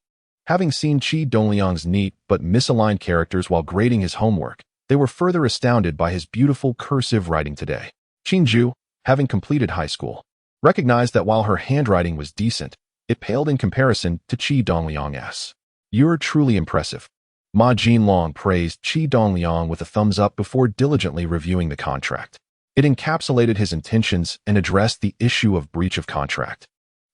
Having seen Qi Dongliang's neat but misaligned characters while grading his homework, they were further astounded by his beautiful cursive writing today. Qin Ju, having completed high school, recognized that while her handwriting was decent, it paled in comparison to Qi Dongliang's. You're truly impressive. Ma Jinlong praised Qi Dongliang with a thumbs up before diligently reviewing the contract. It encapsulated his intentions and addressed the issue of breach of contract,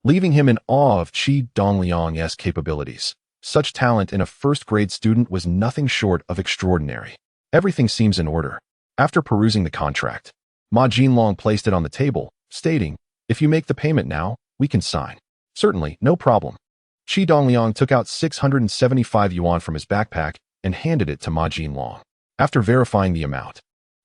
leaving him in awe of Qi Dongliang's capabilities. Such talent in a first-grade student was nothing short of extraordinary. Everything seems in order. After perusing the contract, Ma Jinlong placed it on the table, stating, If you make the payment now, we can sign. Certainly, no problem. Qi Dongliang took out 675 yuan from his backpack and handed it to Ma Jinlong. After verifying the amount,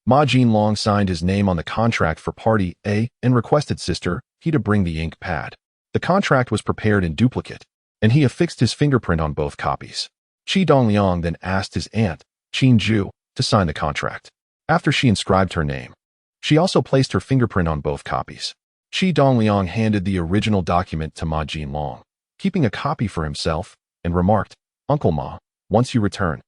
Ma Jinlong signed his name on the contract for Party A and requested Sister He to bring the ink pad. The contract was prepared in duplicate, and he affixed his fingerprint on both copies. Qi Dongliang then asked his aunt, Qin Ju, to sign the contract. After she inscribed her name, she also placed her fingerprint on both copies. Qi Dongliang handed the original document to Ma Jinlong, keeping a copy for himself, and remarked, Uncle Ma, once you return,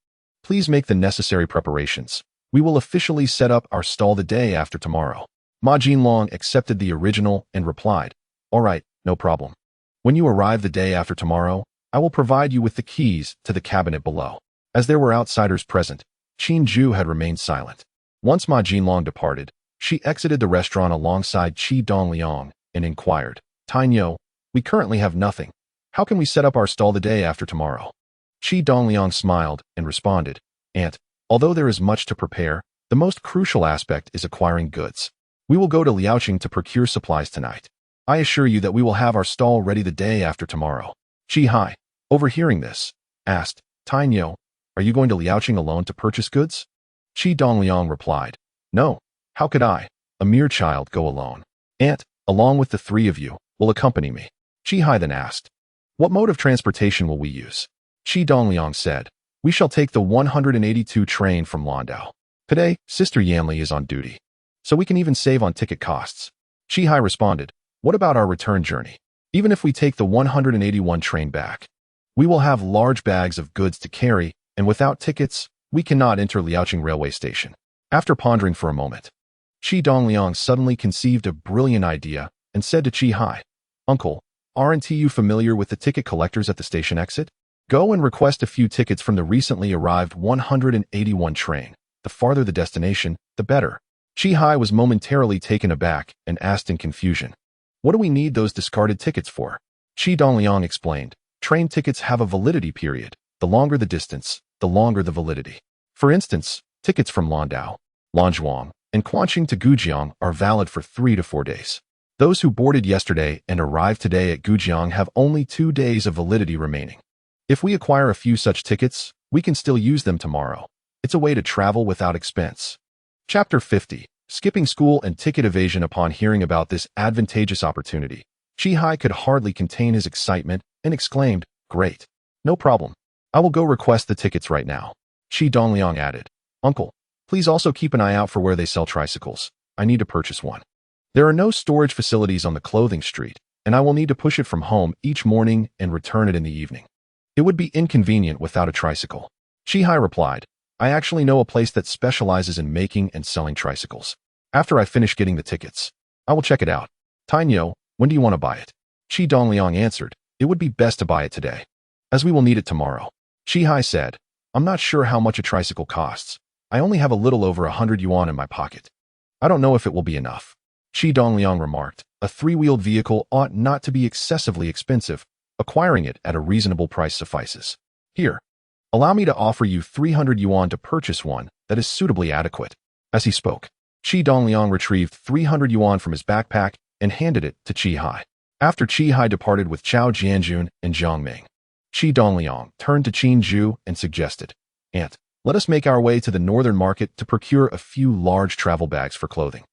please make the necessary preparations. We will officially set up our stall the day after tomorrow. Ma Jinlong accepted the original and replied, All right, no problem. When you arrive the day after tomorrow, I will provide you with the keys to the cabinet below. As there were outsiders present, Qin Ju had remained silent. Once Ma Jinlong departed, she exited the restaurant alongside Qi Dongliang and inquired, Tainyo, we currently have nothing. How can we set up our stall the day after tomorrow? Qi Dongliang smiled and responded, Aunt, although there is much to prepare, the most crucial aspect is acquiring goods. We will go to Liaoqing to procure supplies tonight. I assure you that we will have our stall ready the day after tomorrow. Qi Hai, overhearing this, asked, Tainyo, are you going to Liaoqing alone to purchase goods? Qi Dongliang replied, No, how could I, a mere child, go alone? Aunt, along with the 3 of you, will accompany me. Qi Hai then asked, What mode of transportation will we use? Qi Dongliang said, We shall take the 182 train from Landau. Today, Sister Yanli is on duty, so we can even save on ticket costs. Qi Hai responded, What about our return journey? Even if we take the 181 train back, we will have large bags of goods to carry, and without tickets, we cannot enter Liaoqing railway station. After pondering for a moment, Qi Dongliang suddenly conceived a brilliant idea and said to Qi Hai, Uncle, aren't you familiar with the ticket collectors at the station exit? Go and request a few tickets from the recently arrived 181 train. The farther the destination, the better. Qi Hai was momentarily taken aback and asked in confusion, What do we need those discarded tickets for? Qi Dongliang explained, Train tickets have a validity period. The longer the distance, the longer the validity. For instance, tickets from Landau, Langzhuang, and Quanqing to Gujang are valid for 3 to 4 days. Those who boarded yesterday and arrived today at Gujang have only 2 days of validity remaining. If we acquire a few such tickets, we can still use them tomorrow. It's a way to travel without expense. Chapter 50. Skipping school and ticket evasion. Upon hearing about this advantageous opportunity, Qi could hardly contain his excitement and exclaimed, "Great. No problem. I will go request the tickets right now." Qi Dongliang added, "Uncle, please also keep an eye out for where they sell tricycles. I need to purchase one. There are no storage facilities on the clothing street, and I will need to push it from home each morning and return it in the evening. It would be inconvenient without a tricycle." Qi replied, "I actually know a place that specializes in making and selling tricycles. After I finish getting the tickets, I will check it out." "Tainyo, when do you want to buy it?" Qi Dongliang answered, "It would be best to buy it today, as we will need it tomorrow." Qi said, "I'm not sure how much a tricycle costs. I only have a little over 100 yuan in my pocket. I don't know if it will be enough." Qi Dongliang remarked, "A 3-wheeled vehicle ought not to be excessively expensive. Acquiring it at a reasonable price suffices. Here, allow me to offer you 300 yuan to purchase one that is suitably adequate." As he spoke, Qi Dongliang retrieved 300 yuan from his backpack and handed it to Qi. After Qi departed with Chao Jianjun and Zhang Ming, Qi Dongliang turned to Qin Zhu and suggested, "Aunt, let us make our way to the northern market to procure a few large travel bags for clothing.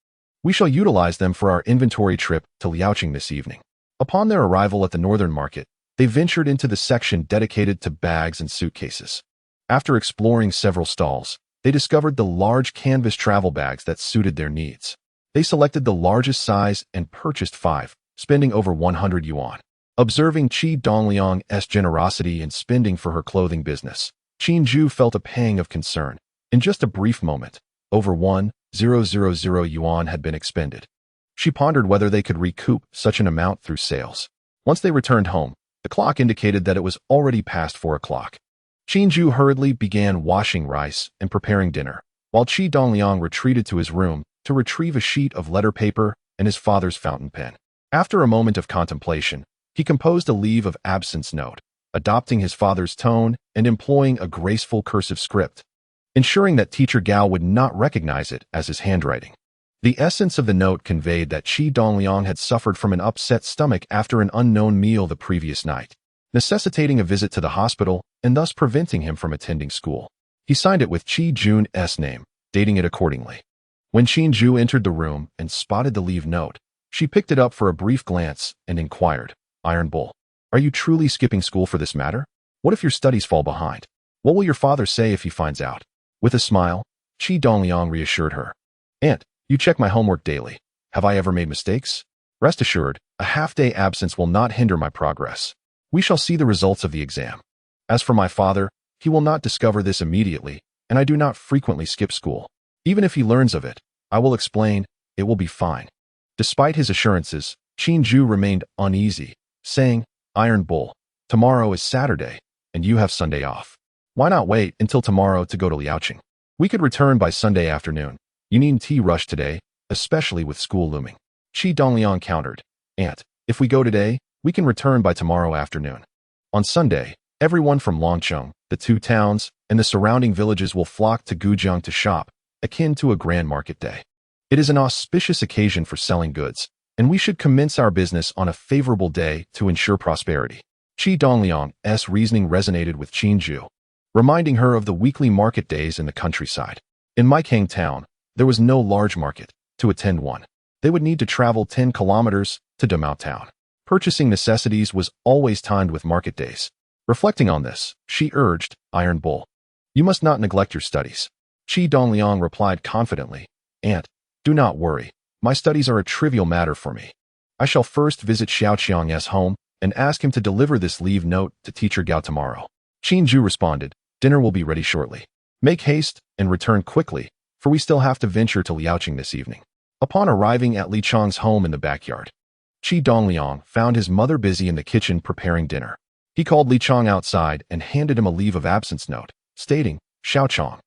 We shall utilize them for our inventory trip to Liaoqing this evening." Upon their arrival at the northern market, they ventured into the section dedicated to bags and suitcases. After exploring several stalls, they discovered the large canvas travel bags that suited their needs. They selected the largest size and purchased 5, spending over 100 yuan. Observing Qi Dongliang's generosity in spending for her clothing business, Qin Zhu felt a pang of concern. In just a brief moment, over 1,000 yuan had been expended. She pondered whether they could recoup such an amount through sales. Once they returned home, the clock indicated that it was already past 4 o'clock. Qin Zhu hurriedly began washing rice and preparing dinner, while Qi Dongliang retreated to his room to retrieve a sheet of letter paper and his father's fountain pen. After a moment of contemplation, he composed a leave of absence note, adopting his father's tone and employing a graceful cursive script, ensuring that Teacher Gao would not recognize it as his handwriting. The essence of the note conveyed that Qi Dongliang had suffered from an upset stomach after an unknown meal the previous night, necessitating a visit to the hospital and thus preventing him from attending school. He signed it with Qi Jun's name, dating it accordingly. When Qin Zhu entered the room and spotted the leave note, she picked it up for a brief glance and inquired, "Iron Bull, are you truly skipping school for this matter? What if your studies fall behind? What will your father say if he finds out?" With a smile, Qi Dongliang reassured her, "Aunt, you check my homework daily. Have I ever made mistakes? Rest assured, a half-day absence will not hinder my progress. We shall see the results of the exam. As for my father, he will not discover this immediately, and I do not frequently skip school. Even if he learns of it, I will explain, it will be fine." Despite his assurances, Qin Zhu remained uneasy, saying, "Iron Bull, tomorrow is Saturday, and you have Sunday off. Why not wait until tomorrow to go to Liaoqing? We could return by Sunday afternoon. You needn't rush today, especially with school looming." Qi Dongliang countered, "Aunt, if we go today, we can return by tomorrow afternoon. On Sunday, everyone from Longcheng, the 2 towns, and the surrounding villages will flock to Gujang to shop, akin to a grand market day. It is an auspicious occasion for selling goods, and we should commence our business on a favorable day to ensure prosperity." Qi Dongliang's reasoning resonated with Qin Zhu, reminding her of the weekly market days in the countryside. In Maikang town, there was no large market. To attend one, they would need to travel 10 kilometers to Dumao town. Purchasing necessities was always timed with market days. Reflecting on this, she urged, "Iron Bull, you must not neglect your studies." Qi Dongliang replied confidently, "Aunt, do not worry. My studies are a trivial matter for me. I shall first visit Xiaoqiang's home and ask him to deliver this leave note to Teacher Gao tomorrow." Qin Zhu responded, "Dinner will be ready shortly. Make haste and return quickly, for we still have to venture to Liaoqing this evening." Upon arriving at Li Chang's home in the backyard, Qi Dongliang found his mother busy in the kitchen preparing dinner. He called Li Chang outside and handed him a leave of absence note, stating, "Xiao Chang,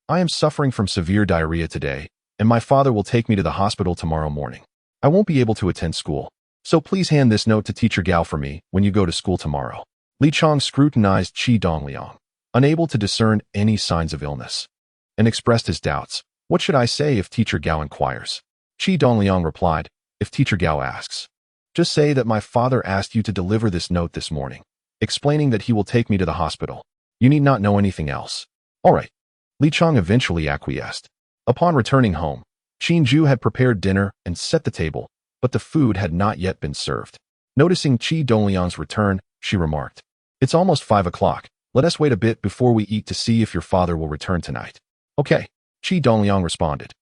I am suffering from severe diarrhea today, and my father will take me to the hospital tomorrow morning. I won't be able to attend school, so please hand this note to Teacher Gao for me when you go to school tomorrow." Li Chang scrutinized Qi Dongliang, unable to discern any signs of illness, and expressed his doubts. "What should I say if Teacher Gao inquires?" Qi Dongliang replied, if Teacher Gao asks. Just say that my father asked you to deliver this note this morning, explaining that he will take me to the hospital. You need not know anything else. All right. Li Chang eventually acquiesced. Upon returning home, Qinju had prepared dinner and set the table, but the food had not yet been served. Noticing Qi Dongliang's return, she remarked, "It's almost 5 o'clock. Let us wait a bit before we eat to see if your father will return tonight." "Okay," Qi Dongliang responded.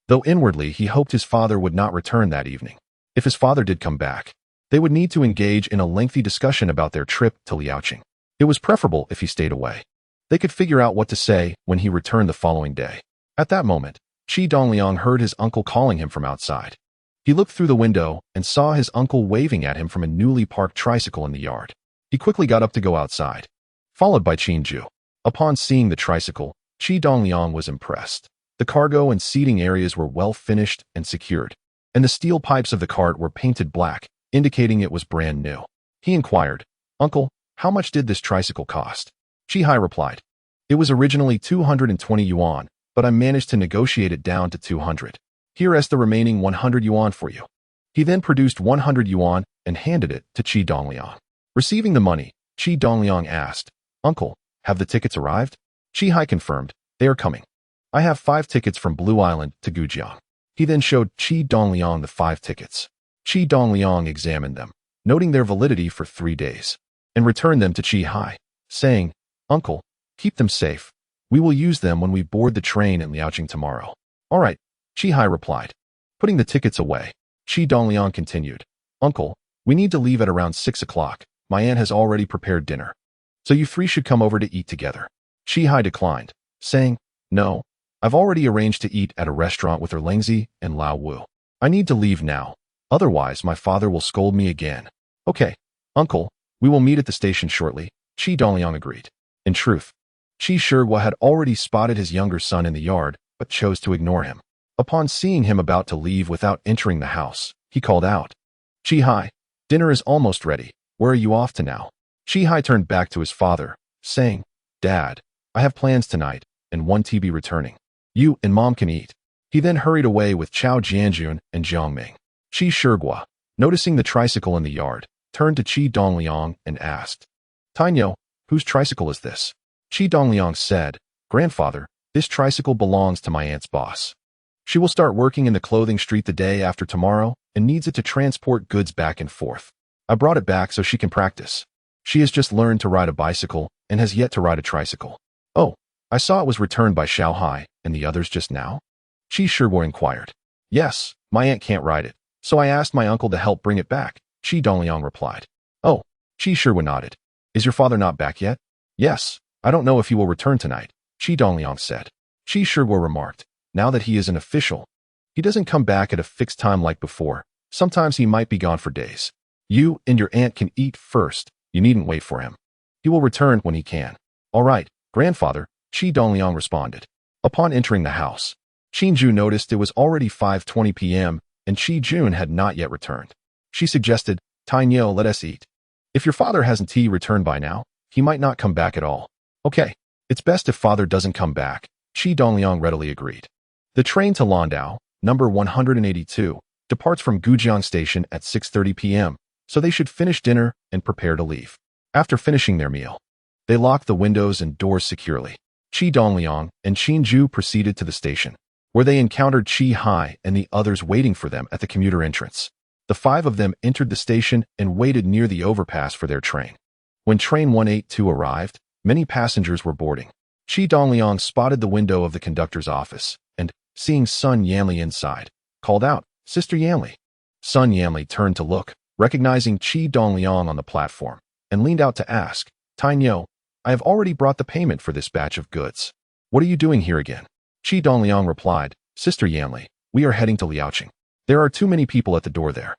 Though inwardly he hoped his father would not return that evening. If his father did come back, they would need to engage in a lengthy discussion about their trip to Liaoqing. It was preferable if he stayed away. They could figure out what to say when he returned the following day. At that moment, Qi Dongliang heard his uncle calling him from outside. He looked through the window and saw his uncle waving at him from a newly parked tricycle in the yard. He quickly got up to go outside, followed by Qinju. Upon seeing the tricycle, Qi Dongliang was impressed. The cargo and seating areas were well finished and secured, and the steel pipes of the cart were painted black, indicating it was brand new. He inquired, "Uncle, how much did this tricycle cost?" Qi Hai replied, "It was originally 220 yuan, but I managed to negotiate it down to 200. Here is the remaining 100 yuan for you." He then produced 100 yuan and handed it to Qi Dongliang. Receiving the money, Qi Dongliang asked, "Uncle, have the tickets arrived?" Qi Hai confirmed, "They are coming. I have 5 tickets from Blue Island to Gujang." He then showed Qi Dongliang the 5 tickets. Qi Dongliang examined them, noting their validity for 3 days, and returned them to Qi Hai, saying, "Uncle, keep them safe. We will use them when we board the train in Liaoqing tomorrow." "All right," Qi Hai replied. Putting the tickets away, Qi Dongliang continued, "Uncle, we need to leave at around 6 o'clock. My aunt has already prepared dinner, so you 3 should come over to eat together." Qi Hai declined, saying, "No, I've already arranged to eat at a restaurant with Erlangzi and Lao Wu. I need to leave now, otherwise my father will scold me again." "Okay, uncle, we will meet at the station shortly," Qi Dongliang agreed. In truth, Qi Shigua had already spotted his younger son in the yard, but chose to ignore him. Upon seeing him about to leave without entering the house, he called out, "Qi Hai, dinner is almost ready. Where are you off to now?" Qi Hai turned back to his father, saying, "Dad, I have plans tonight, and 1 TB returning. You and Mom can eat." He then hurried away with Chao Jianjun and Jiangming. Qi Shigua, noticing the tricycle in the yard, turned to Qi Dongliang and asked, "Tainyo, whose tricycle is this?" Qi Dongliang said, "Grandfather, this tricycle belongs to my aunt's boss. She will start working in the clothing street the day after tomorrow and needs it to transport goods back and forth. I brought it back so she can practice. She has just learned to ride a bicycle and has yet to ride a tricycle." "Oh, I saw it was returned by Xiao Hai and the others just now?" Qi Shigua inquired. "Yes, my aunt can't ride it, so I asked my uncle to help bring it back," Qi Dongliang replied. "Oh," Qi Shigua nodded. "Is your father not back yet?" "Yes, I don't know if he will return tonight," Qi Dongliang said. Qi Shigua remarked, "Now that he is an official, he doesn't come back at a fixed time like before. Sometimes he might be gone for days. You and your aunt can eat first. You needn't wait for him. He will return when he can." "All right, grandfather," Qi Dongliang responded. Upon entering the house, Qinju noticed it was already 5:20 p.m. and Qi Jun had not yet returned. She suggested, "Tainyo, let us eat. If your father hasn't returned by now, he might not come back at all." "Okay, it's best if father doesn't come back," Qi Dongliang readily agreed. The train to Landau, number 182, departs from Gujang station at 6:30 p.m., so they should finish dinner and prepare to leave. After finishing their meal, they locked the windows and doors securely. Qi Dongliang and Qinju proceeded to the station, where they encountered Qi Hai and the others waiting for them at the commuter entrance. The 5 of them entered the station and waited near the overpass for their train. When train 182 arrived, many passengers were boarding. Qi Dongliang spotted the window of the conductor's office and, seeing Sun Yanli inside, called out, "Sister Yanli." Sun Yanli turned to look, recognizing Qi Dongliang on the platform, and leaned out to ask, "Tainyo, I have already brought the payment for this batch of goods. What are you doing here again?" Qi Dongliang replied, "Sister Yanli, we are heading to Liaoqing. There are too many people at the door there.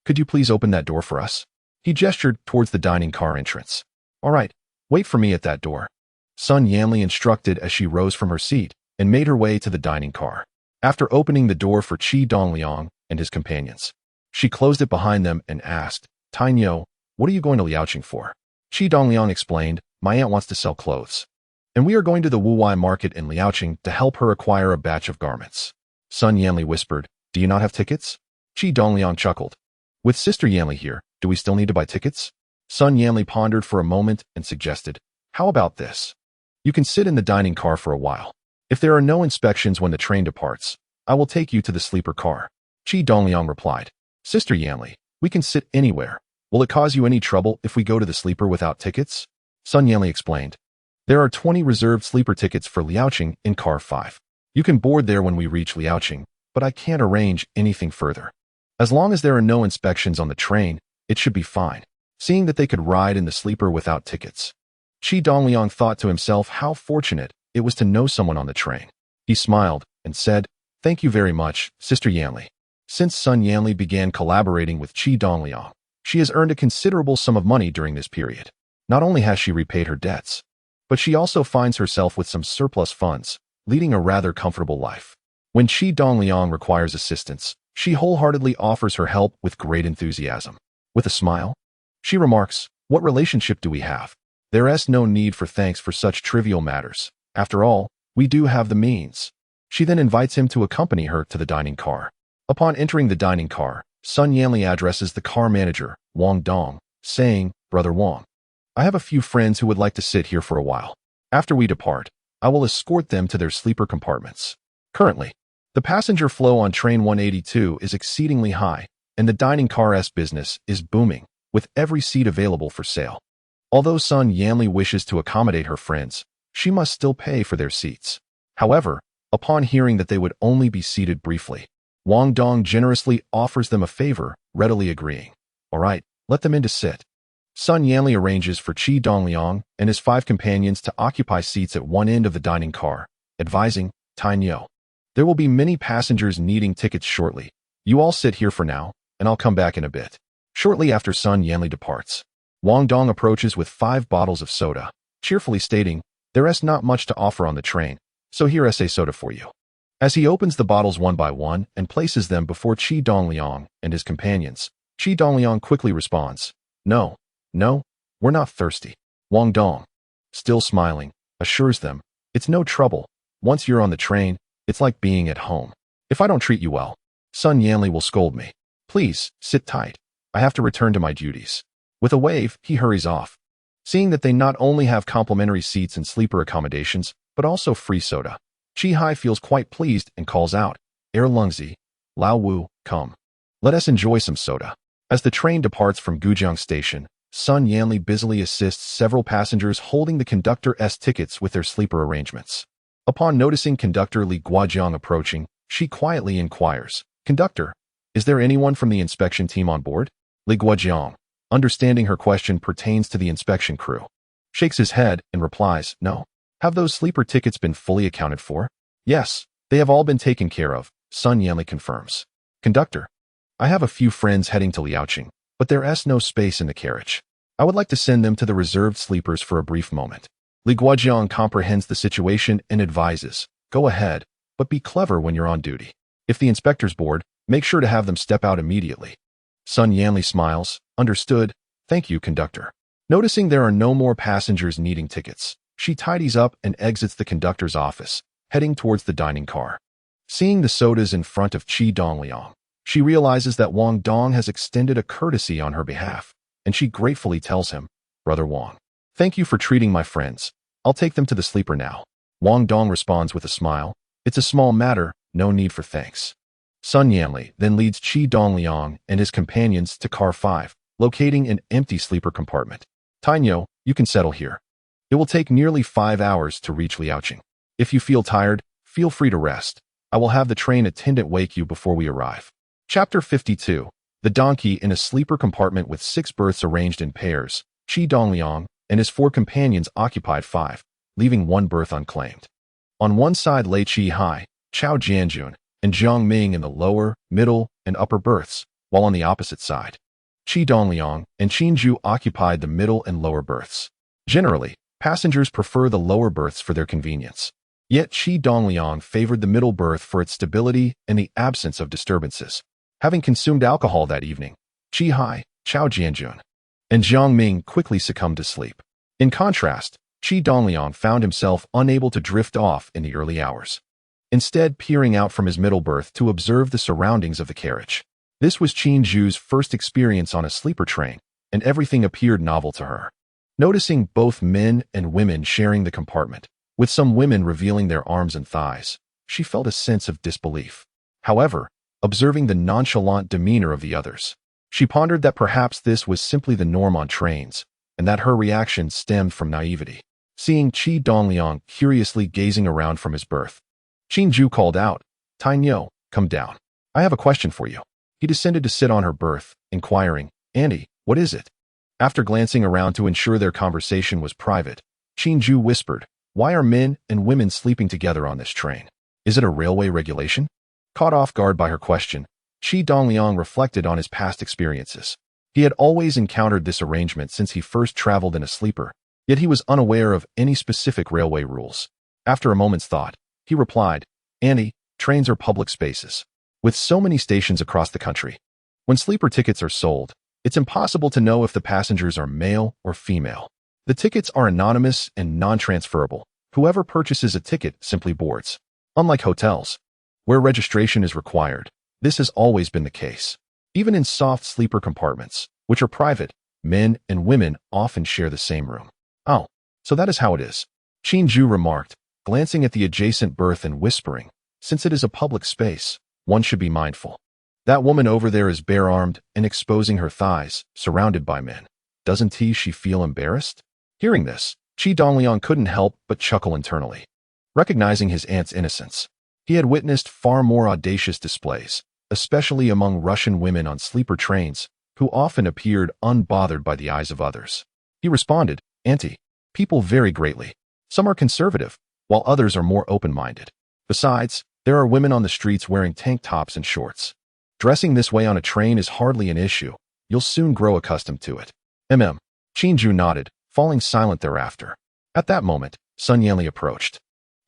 Could you please open that door for us?" He gestured towards the dining car entrance. "All right, wait for me at that door." Sun Yanli instructed as she rose from her seat and made her way to the dining car. After opening the door for Qi Dongliang and his companions, she closed it behind them and asked, "Tainyo, what are you going to Liaoqing for?" Qi Dongliang explained, "My aunt wants to sell clothes, and we are going to the Wuwai market in Liaoqing to help her acquire a batch of garments." Sun Yanli whispered, "Do you not have tickets?" Qi Dongliang chuckled. With Sister Yanli here, do we still need to buy tickets? Sun Yanli pondered for a moment and suggested, how about this? You can sit in the dining car for a while. If there are no inspections when the train departs, I will take you to the sleeper car. Qi Dongliang replied. Sister Yanli, we can sit anywhere. Will it cause you any trouble if we go to the sleeper without tickets? Sun Yanli explained. There are 20 reserved sleeper tickets for Liaoqing in car 5. You can board there when we reach Liaoqing, but I can't arrange anything further. As long as there are no inspections on the train, it should be fine. Seeing that they could ride in the sleeper without tickets, Qi Dongliang thought to himself how fortunate it was to know someone on the train. He smiled and said, Thank you very much, Sister Yanli. Since Sun Yanli began collaborating with Qi Dongliang, she has earned a considerable sum of money during this period. Not only has she repaid her debts, but she also finds herself with some surplus funds, leading a rather comfortable life. When Qi Dongliang requires assistance, she wholeheartedly offers her help with great enthusiasm. With a smile, she remarks, What relationship do we have? There is no need for thanks for such trivial matters. After all, we do have the means. She then invites him to accompany her to the dining car. Upon entering the dining car, Sun Yanli addresses the car manager, Wang Dong, saying, Brother Wang, I have a few friends who would like to sit here for a while. After we depart, I will escort them to their sleeper compartments. Currently, the passenger flow on train 182 is exceedingly high, and the dining car's business is booming, with every seat available for sale. Although Sun Yanli wishes to accommodate her friends, she must still pay for their seats. However, upon hearing that they would only be seated briefly, Wang Dong generously offers them a favor, readily agreeing. All right, let them in to sit. Sun Yanli arranges for Qi Dongliang and his 5 companions to occupy seats at one end of the dining car, advising, Tainyo, there will be many passengers needing tickets shortly. You all sit here for now, and I'll come back in a bit. Shortly after Sun Yanli departs, Wang Dong approaches with 5 bottles of soda, cheerfully stating, There is not much to offer on the train, so here is a soda for you. As he opens the bottles one by one and places them before Qi Dongliang and his companions, Qi Dongliang quickly responds, No, we're not thirsty. Wang Dong, still smiling, assures them, It's no trouble. Once you're on the train, it's like being at home. If I don't treat you well, Sun Yanli will scold me. Please, sit tight. I have to return to my duties. With a wave, he hurries off. Seeing that they not only have complimentary seats and sleeper accommodations, but also free soda, Qi Hai feels quite pleased and calls out, Lungzi, Lao Wu, come. Let us enjoy some soda. As the train departs from Gujang station, Sun Yanli busily assists several passengers holding the conductor's tickets with their sleeper arrangements. Upon noticing conductor Li Guojiang approaching, she quietly inquires, Conductor, is there anyone from the inspection team on board? Li Guojiang, understanding her question pertains to the inspection crew, shakes his head and replies, No. Have those sleeper tickets been fully accounted for? Yes, they have all been taken care of, Sun Yanli confirms. Conductor, I have a few friends heading to Liaoqing, but there is no space in the carriage. I would like to send them to the reserved sleepers for a brief moment. Li Guojiang comprehends the situation and advises, Go ahead, but be clever when you're on duty. If the inspector's bored, make sure to have them step out immediately. Sun Yanli smiles, Understood, thank you, conductor. Noticing there are no more passengers needing tickets, she tidies up and exits the conductor's office, heading towards the dining car. Seeing the sodas in front of Qi Dongliang, she realizes that Wang Dong has extended a courtesy on her behalf, and she gratefully tells him, Brother Wang, thank you for treating my friends. I'll take them to the sleeper now. Wang Dong responds with a smile, It's a small matter, no need for thanks. Sun Yanli then leads Qi Dongliang and his companions to car 5, locating an empty sleeper compartment. Tainyo, you can settle here. It will take nearly 5 hours to reach Liaoqing. If you feel tired, feel free to rest. I will have the train attendant wake you before we arrive. Chapter 52. The donkey in a sleeper compartment with 6 berths arranged in pairs. Qi Dongliang and his 4 companions occupied 5, leaving 1 berth unclaimed. On one side lay Qi Hai, Chao Jianjun, and Zhang Ming in the lower, middle, and upper berths, while on the opposite side, Qi Dongliang and Qinju occupied the middle and lower berths. Generally, passengers prefer the lower berths for their convenience. Yet Qi Dongliang favored the middle berth for its stability and the absence of disturbances. Having consumed alcohol that evening, Qi Hai, Chao Jianjun, and Zhang Ming quickly succumbed to sleep. In contrast, Qi Dongliang found himself unable to drift off in the early hours, instead peering out from his middle berth to observe the surroundings of the carriage. This was Qin Zhu's first experience on a sleeper train, and everything appeared novel to her. Noticing both men and women sharing the compartment, with some women revealing their arms and thighs, she felt a sense of disbelief. However, observing the nonchalant demeanor of the others, she pondered that perhaps this was simply the norm on trains, and that her reaction stemmed from naivety. Seeing Qi Dongliang curiously gazing around from his berth, Qin Zhu called out, "Tainyo, come down. I have a question for you." He descended to sit on her berth, inquiring, "Auntie, what is it?" After glancing around to ensure their conversation was private, Qin Zhu whispered, "Why are men and women sleeping together on this train? Is it a railway regulation?" Caught off guard by her question, Qi Dongliang reflected on his past experiences. He had always encountered this arrangement since he first traveled in a sleeper, yet he was unaware of any specific railway rules. After a moment's thought, he replied, "Auntie, trains are public spaces, with so many stations across the country. When sleeper tickets are sold, it's impossible to know if the passengers are male or female. The tickets are anonymous and non-transferable. Whoever purchases a ticket simply boards. Unlike hotels, where registration is required, this has always been the case. Even in soft sleeper compartments, which are private, men and women often share the same room." "Oh, so that is how it is," Qin Zhu remarked, glancing at the adjacent berth and whispering, "Since it is a public space, one should be mindful. That woman over there is bare-armed and exposing her thighs, surrounded by men. Doesn't she feel embarrassed?" Hearing this, Qi Dongliang couldn't help but chuckle internally. Recognizing his aunt's innocence, he had witnessed far more audacious displays, especially among Russian women on sleeper trains, who often appeared unbothered by the eyes of others. He responded, "Auntie, people vary greatly. Some are conservative, while others are more open-minded. Besides, there are women on the streets wearing tank tops and shorts. Dressing this way on a train is hardly an issue. You'll soon grow accustomed to it." Qin Zhu nodded, falling silent thereafter. At that moment, Sun Yanli approached,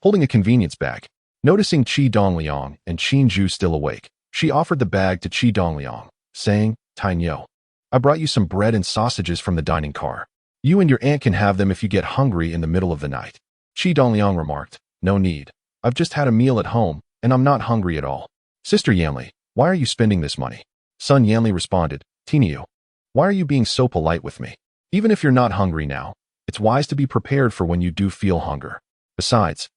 holding a convenience bag. Noticing Qi Dongliang and Qin Zhu still awake, she offered the bag to Qi Dongliang, saying, "Tainyo, I brought you some bread and sausages from the dining car. You and your aunt can have them if you get hungry in the middle of the night." Qi Dongliang remarked, "No need. I've just had a meal at home, and I'm not hungry at all." "Sister Yanli, why are you spending this money?" Sun Yanli responded, "Tainyo, why are you being so polite with me? Even if you're not hungry now, it's wise to be prepared for when you do feel hunger. Besides,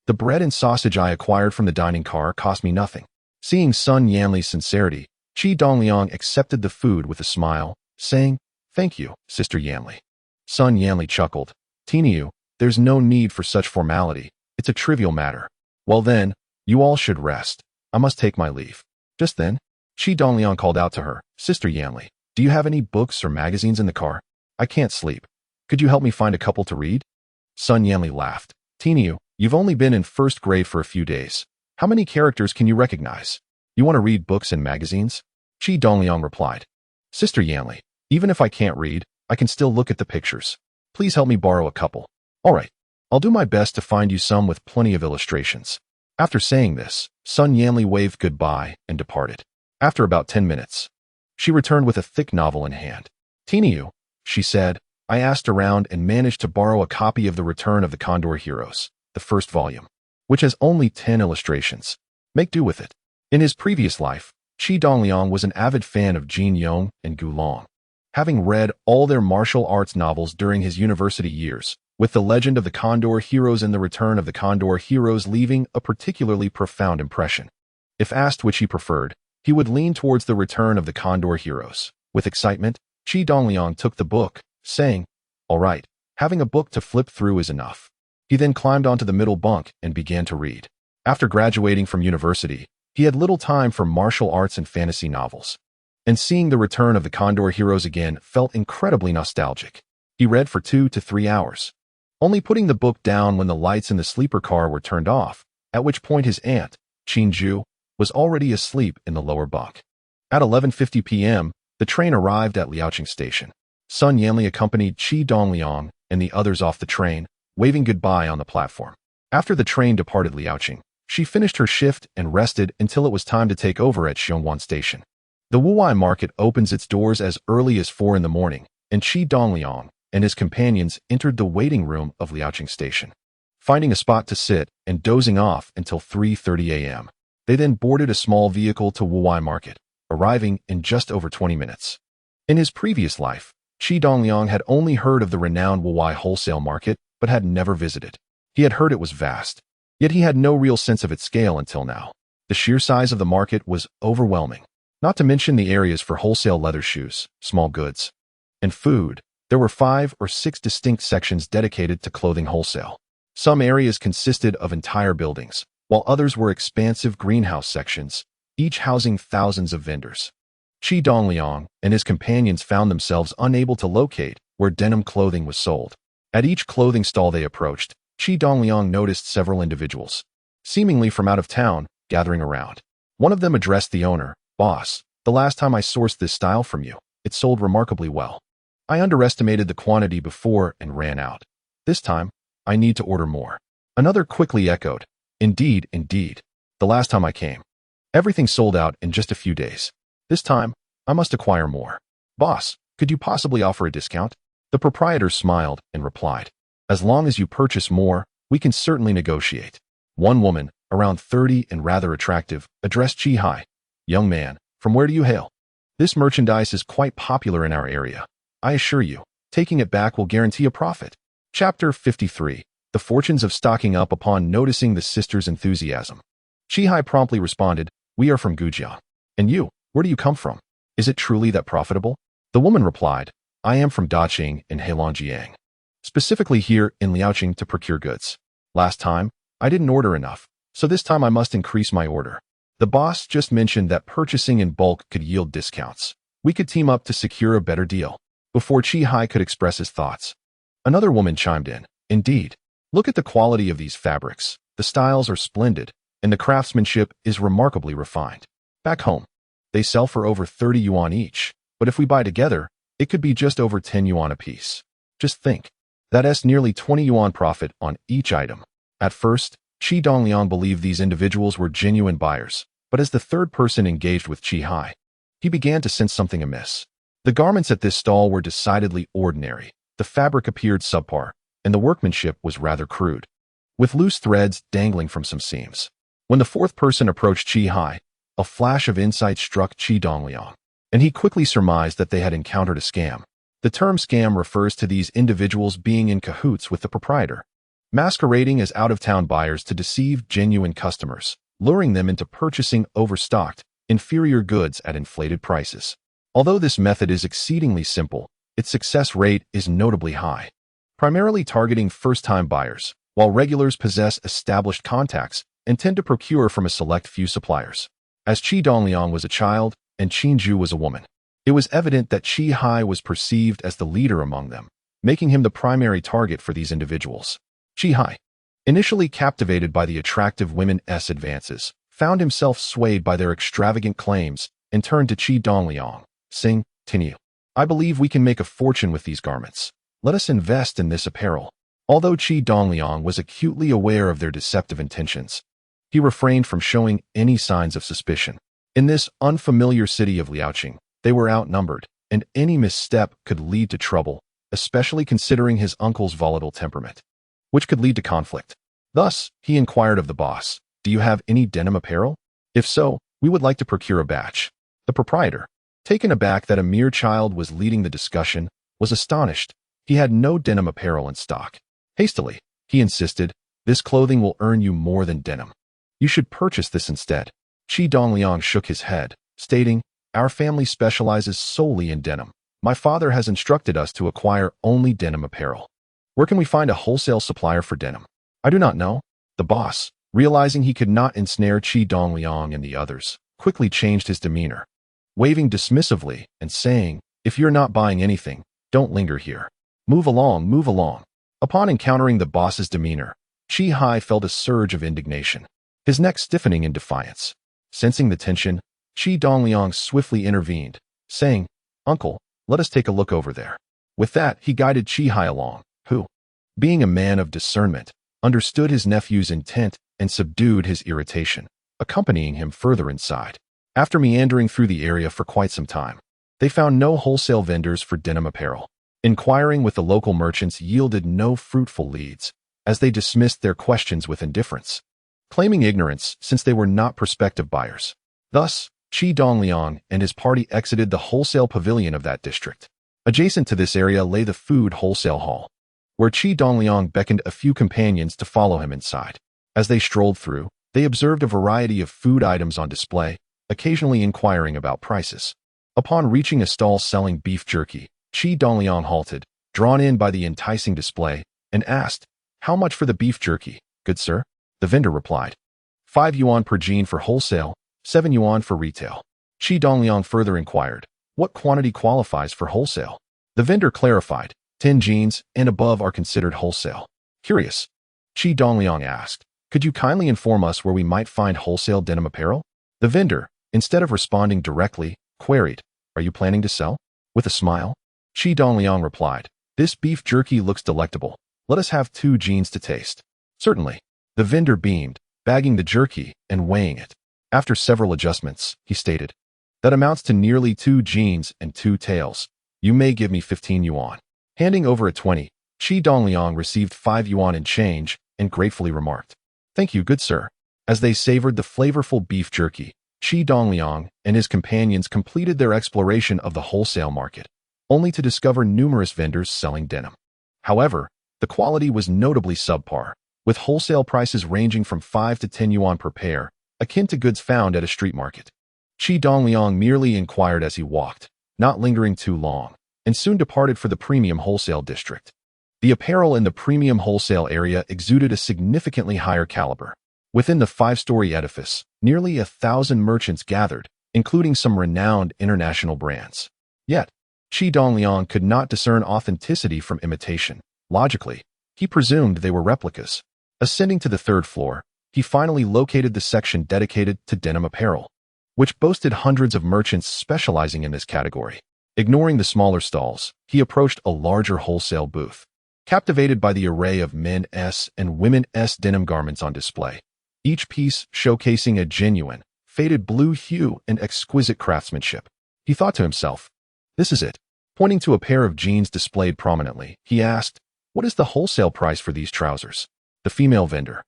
the bread and sausage I acquired from the dining car cost me nothing." Seeing Sun Yanli's sincerity, Qi Dongliang accepted the food with a smile, saying, "Thank you, Sister Yanli." Sun Yanli chuckled, "Tainyo, there's no need for such formality. It's a trivial matter. Well then, you all should rest. I must take my leave." Just then, Qi Dongliang called out to her, "Sister Yanli, do you have any books or magazines in the car? I can't sleep. Could you help me find a couple to read?" Sun Yanli laughed. "Tainyo, you've only been in first grade for a few days. How many characters can you recognize? You want to read books and magazines?" Qi Dongliang replied, "Sister Yanli, even if I can't read, I can still look at the pictures. Please help me borrow a couple." "All right, I'll do my best to find you some with plenty of illustrations." After saying this, Sun Yanli waved goodbye and departed. After about 10 minutes, she returned with a thick novel in hand. "Tainyo," she said, "I asked around and managed to borrow a copy of The Return of the Condor Heroes, the first volume, which has only 10 illustrations. Make do with it." In his previous life, Qi Dongliang was an avid fan of Jin Yong and Gulong, having read all their martial arts novels during his university years, with The Legend of the Condor Heroes and The Return of the Condor Heroes leaving a particularly profound impression. If asked which he preferred, he would lean towards The Return of the Condor Heroes. With excitement, Qi Dongliang took the book, saying, "All right, having a book to flip through is enough." He then climbed onto the middle bunk and began to read. After graduating from university, he had little time for martial arts and fantasy novels, and seeing The Return of the Condor Heroes again felt incredibly nostalgic. He read for 2 to 3 hours, only putting the book down when the lights in the sleeper car were turned off, at which point his aunt, Qin Zhu, was already asleep in the lower bunk. At 11:50 p.m., the train arrived at Liaoqing Station. Sun Yanli accompanied Qi Dongliang and the others off the train, waving goodbye on the platform. After the train departed Liaoqing, she finished her shift and rested until it was time to take over at Zhongxing Station. The Wuwai market opens its doors as early as 4 in the morning, and Qi Dongliang and his companions entered the waiting room of Liaoqing Station. Finding a spot to sit and dozing off until 3:30 a.m., they then boarded a small vehicle to Wuwai Market, arriving in just over 20 minutes. In his previous life, Qi Dongliang had only heard of the renowned Wuwai wholesale market, but had never visited. He had heard it was vast, yet he had no real sense of its scale until now. The sheer size of the market was overwhelming, not to mention the areas for wholesale leather shoes, small goods, and food. There were 5 or 6 distinct sections dedicated to clothing wholesale. Some areas consisted of entire buildings, while others were expansive greenhouse sections, each housing thousands of vendors. Qi Dongliang and his companions found themselves unable to locate where denim clothing was sold. At each clothing stall they approached, Qi Dongliang noticed several individuals, seemingly from out of town, gathering around. One of them addressed the owner, "Boss, the last time I sourced this style from you, it sold remarkably well. I underestimated the quantity before and ran out. This time, I need to order more." Another quickly echoed, "Indeed, indeed. The last time I came, everything sold out in just a few days. This time, I must acquire more. Boss, could you possibly offer a discount?" The proprietor smiled and replied, "As long as you purchase more, we can certainly negotiate." One woman, around 30 and rather attractive, addressed Qi Hai, "Young man, from where do you hail? This merchandise is quite popular in our area. I assure you, taking it back will guarantee a profit." Chapter 53. The Fortunes of Stocking Up. Upon noticing the sister's enthusiasm, Qi Hai promptly responded, "We are from Gujang. And you, where do you come from? Is it truly that profitable?" The woman replied, "I am from Daqing in Heilongjiang, specifically here in Liaoqing to procure goods. Last time, I didn't order enough, so this time I must increase my order. The boss just mentioned that purchasing in bulk could yield discounts. We could team up to secure a better deal." Before Qi Hai could express his thoughts, another woman chimed in, "Indeed, look at the quality of these fabrics. The styles are splendid, and the craftsmanship is remarkably refined. Back home, they sell for over 30 yuan each, but if we buy together, it could be just over 10 yuan apiece. Just think, that's nearly 20 yuan profit on each item." At first, Qi Dongliang believed these individuals were genuine buyers, but as the third person engaged with Qi Hai, he began to sense something amiss. The garments at this stall were decidedly ordinary, the fabric appeared subpar, and the workmanship was rather crude, with loose threads dangling from some seams. When the fourth person approached Qi Hai, a flash of insight struck Qi Dongliang, and he quickly surmised that they had encountered a scam. The term scam refers to these individuals being in cahoots with the proprietor, masquerading as out-of-town buyers to deceive genuine customers, luring them into purchasing overstocked, inferior goods at inflated prices. Although this method is exceedingly simple, its success rate is notably high, primarily targeting first-time buyers, while regulars possess established contacts and tend to procure from a select few suppliers. As Qi Dongliang was a child and Qin Ju was a woman, it was evident that Qi Hai was perceived as the leader among them, making him the primary target for these individuals. Qi Hai, initially captivated by the attractive women's advances, found himself swayed by their extravagant claims and turned to Qi Dongliang, saying, "Tinyu, I believe we can make a fortune with these garments. Let us invest in this apparel." Although Qi Dongliang was acutely aware of their deceptive intentions, he refrained from showing any signs of suspicion. In this unfamiliar city of Liaoqing, they were outnumbered, and any misstep could lead to trouble, especially considering his uncle's volatile temperament, which could lead to conflict. Thus, he inquired of the boss, "Do you have any denim apparel? If so, we would like to procure a batch." The proprietor, taken aback that a mere child was leading the discussion, was astonished. He had no denim apparel in stock. Hastily, he insisted, "This clothing will earn you more than denim. You should purchase this instead." Qi Dongliang shook his head, stating, "Our family specializes solely in denim. My father has instructed us to acquire only denim apparel. Where can we find a wholesale supplier for denim?" "I do not know." The boss, realizing he could not ensnare Qi Dongliang and the others, quickly changed his demeanor, waving dismissively and saying, "If you're not buying anything, don't linger here. Move along, move along." Upon encountering the boss's demeanor, Qi Hai felt a surge of indignation, his neck stiffening in defiance. Sensing the tension, Qi Dongliang swiftly intervened, saying, "Uncle, let us take a look over there." With that, he guided Qi Hai along, who, being a man of discernment, understood his nephew's intent and subdued his irritation, accompanying him further inside. After meandering through the area for quite some time, they found no wholesale vendors for denim apparel. Inquiring with the local merchants yielded no fruitful leads, as they dismissed their questions with indifference, claiming ignorance since they were not prospective buyers. Thus, Qi Dongliang and his party exited the wholesale pavilion of that district. Adjacent to this area lay the food wholesale hall, where Qi Dongliang beckoned a few companions to follow him inside. As they strolled through, they observed a variety of food items on display, occasionally inquiring about prices. Upon reaching a stall selling beef jerky, Qi Dongliang halted, drawn in by the enticing display, and asked, "How much for the beef jerky, good sir?" The vendor replied, 5 yuan per jean for wholesale, 7 yuan for retail. Qi Dongliang further inquired, "What quantity qualifies for wholesale?" The vendor clarified, 10 jeans and above are considered wholesale. Curious, Qi Dongliang asked, "Could you kindly inform us where we might find wholesale denim apparel?" The vendor, instead of responding directly, queried, "Are you planning to sell?" With a smile, Qi Dongliang replied, "This beef jerky looks delectable. Let us have 2 jeans to taste." "Certainly." The vendor beamed, bagging the jerky and weighing it. After several adjustments, he stated, "That amounts to nearly 2 jeans and 2 tails. You may give me 15 yuan. Handing over a 20, Qi Dongliang received 5 yuan in change and gratefully remarked, "Thank you, good sir." As they savored the flavorful beef jerky, Qi Dongliang and his companions completed their exploration of the wholesale market, only to discover numerous vendors selling denim. However, the quality was notably subpar, with wholesale prices ranging from 5 to 10 yuan per pair, akin to goods found at a street market. Qi Dongliang merely inquired as he walked, not lingering too long, and soon departed for the premium wholesale district. The apparel in the premium wholesale area exuded a significantly higher caliber. Within the 5-story edifice, nearly 1,000 merchants gathered, including some renowned international brands. Yet, Qi Dongliang could not discern authenticity from imitation. Logically, he presumed they were replicas. Ascending to the 3rd floor, he finally located the section dedicated to denim apparel, which boasted hundreds of merchants specializing in this category. Ignoring the smaller stalls, he approached a larger wholesale booth. Captivated by the array of men's and women's denim garments on display, each piece showcasing a genuine, faded blue hue and exquisite craftsmanship, he thought to himself, "This is it." Pointing to a pair of jeans displayed prominently, he asked, "What is the wholesale price for these trousers?" The female vendor,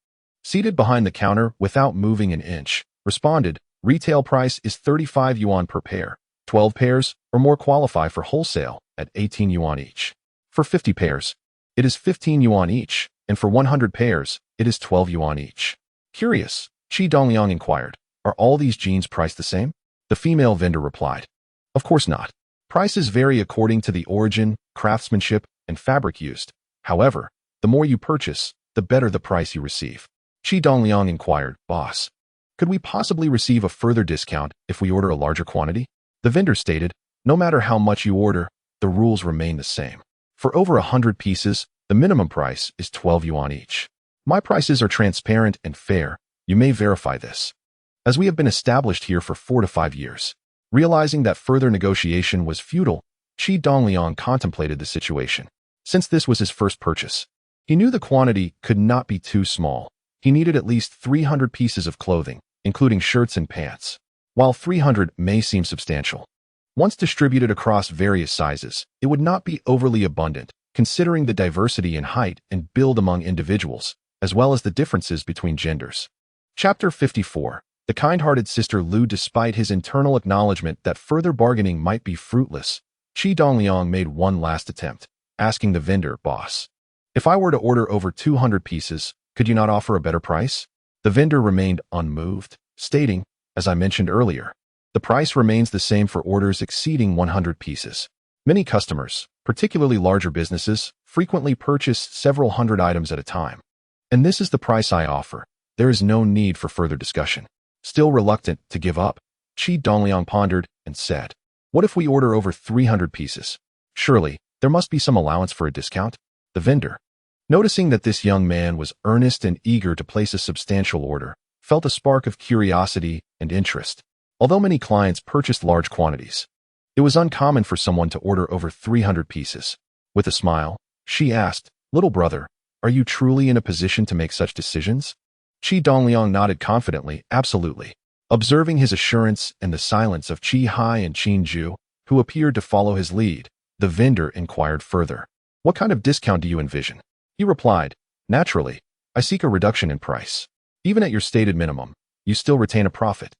seated behind the counter without moving an inch, responded, "Retail price is 35 yuan per pair. 12 pairs or more qualify for wholesale at 18 yuan each. For 50 pairs, it is 15 yuan each, and for 100 pairs, it is 12 yuan each." Curious, Qi Dongliang inquired, "Are all these jeans priced the same?" The female vendor replied, "Of course not. Prices vary according to the origin, craftsmanship, and fabric used. However, the more you purchase, the better the price you receive." Qi Dongliang inquired, "Boss, could we possibly receive a further discount if we order a larger quantity?" The vendor stated, "No matter how much you order, the rules remain the same. For over 100 pieces, the minimum price is 12 yuan each. My prices are transparent and fair. You may verify this, as we have been established here for 4 to 5 years." Realizing that further negotiation was futile, Qi Dongliang contemplated the situation. Since this was his first purchase, he knew the quantity could not be too small. He needed at least 300 pieces of clothing, including shirts and pants. While 300 may seem substantial, once distributed across various sizes, it would not be overly abundant, considering the diversity in height and build among individuals, as well as the differences between genders. Chapter 54. The kind-hearted Sister Lu. Despite his internal acknowledgement that further bargaining might be fruitless, Qi Dongliang made one last attempt, asking the vendor, "Boss, if I were to order over 200 pieces, could you not offer a better price?" The vendor remained unmoved, stating, "As I mentioned earlier, the price remains the same for orders exceeding 100 pieces. Many customers, particularly larger businesses, frequently purchase several hundred items at a time. And this is the price I offer. There is no need for further discussion." Still reluctant to give up, Qi Dongliang pondered and said, "What if we order over 300 pieces? Surely, there must be some allowance for a discount?" The vendor, noticing that this young man was earnest and eager to place a substantial order, felt a spark of curiosity and interest. Although many clients purchased large quantities, it was uncommon for someone to order over 300 pieces. With a smile, she asked, "Little brother, are you truly in a position to make such decisions?" Qi Dongliang nodded confidently, "Absolutely." Observing his assurance and the silence of Qi Hai and Qin Ju, who appeared to follow his lead, the vendor inquired further, "What kind of discount do you envision?" He replied, "Naturally, I seek a reduction in price. Even at your stated minimum, you still retain a profit."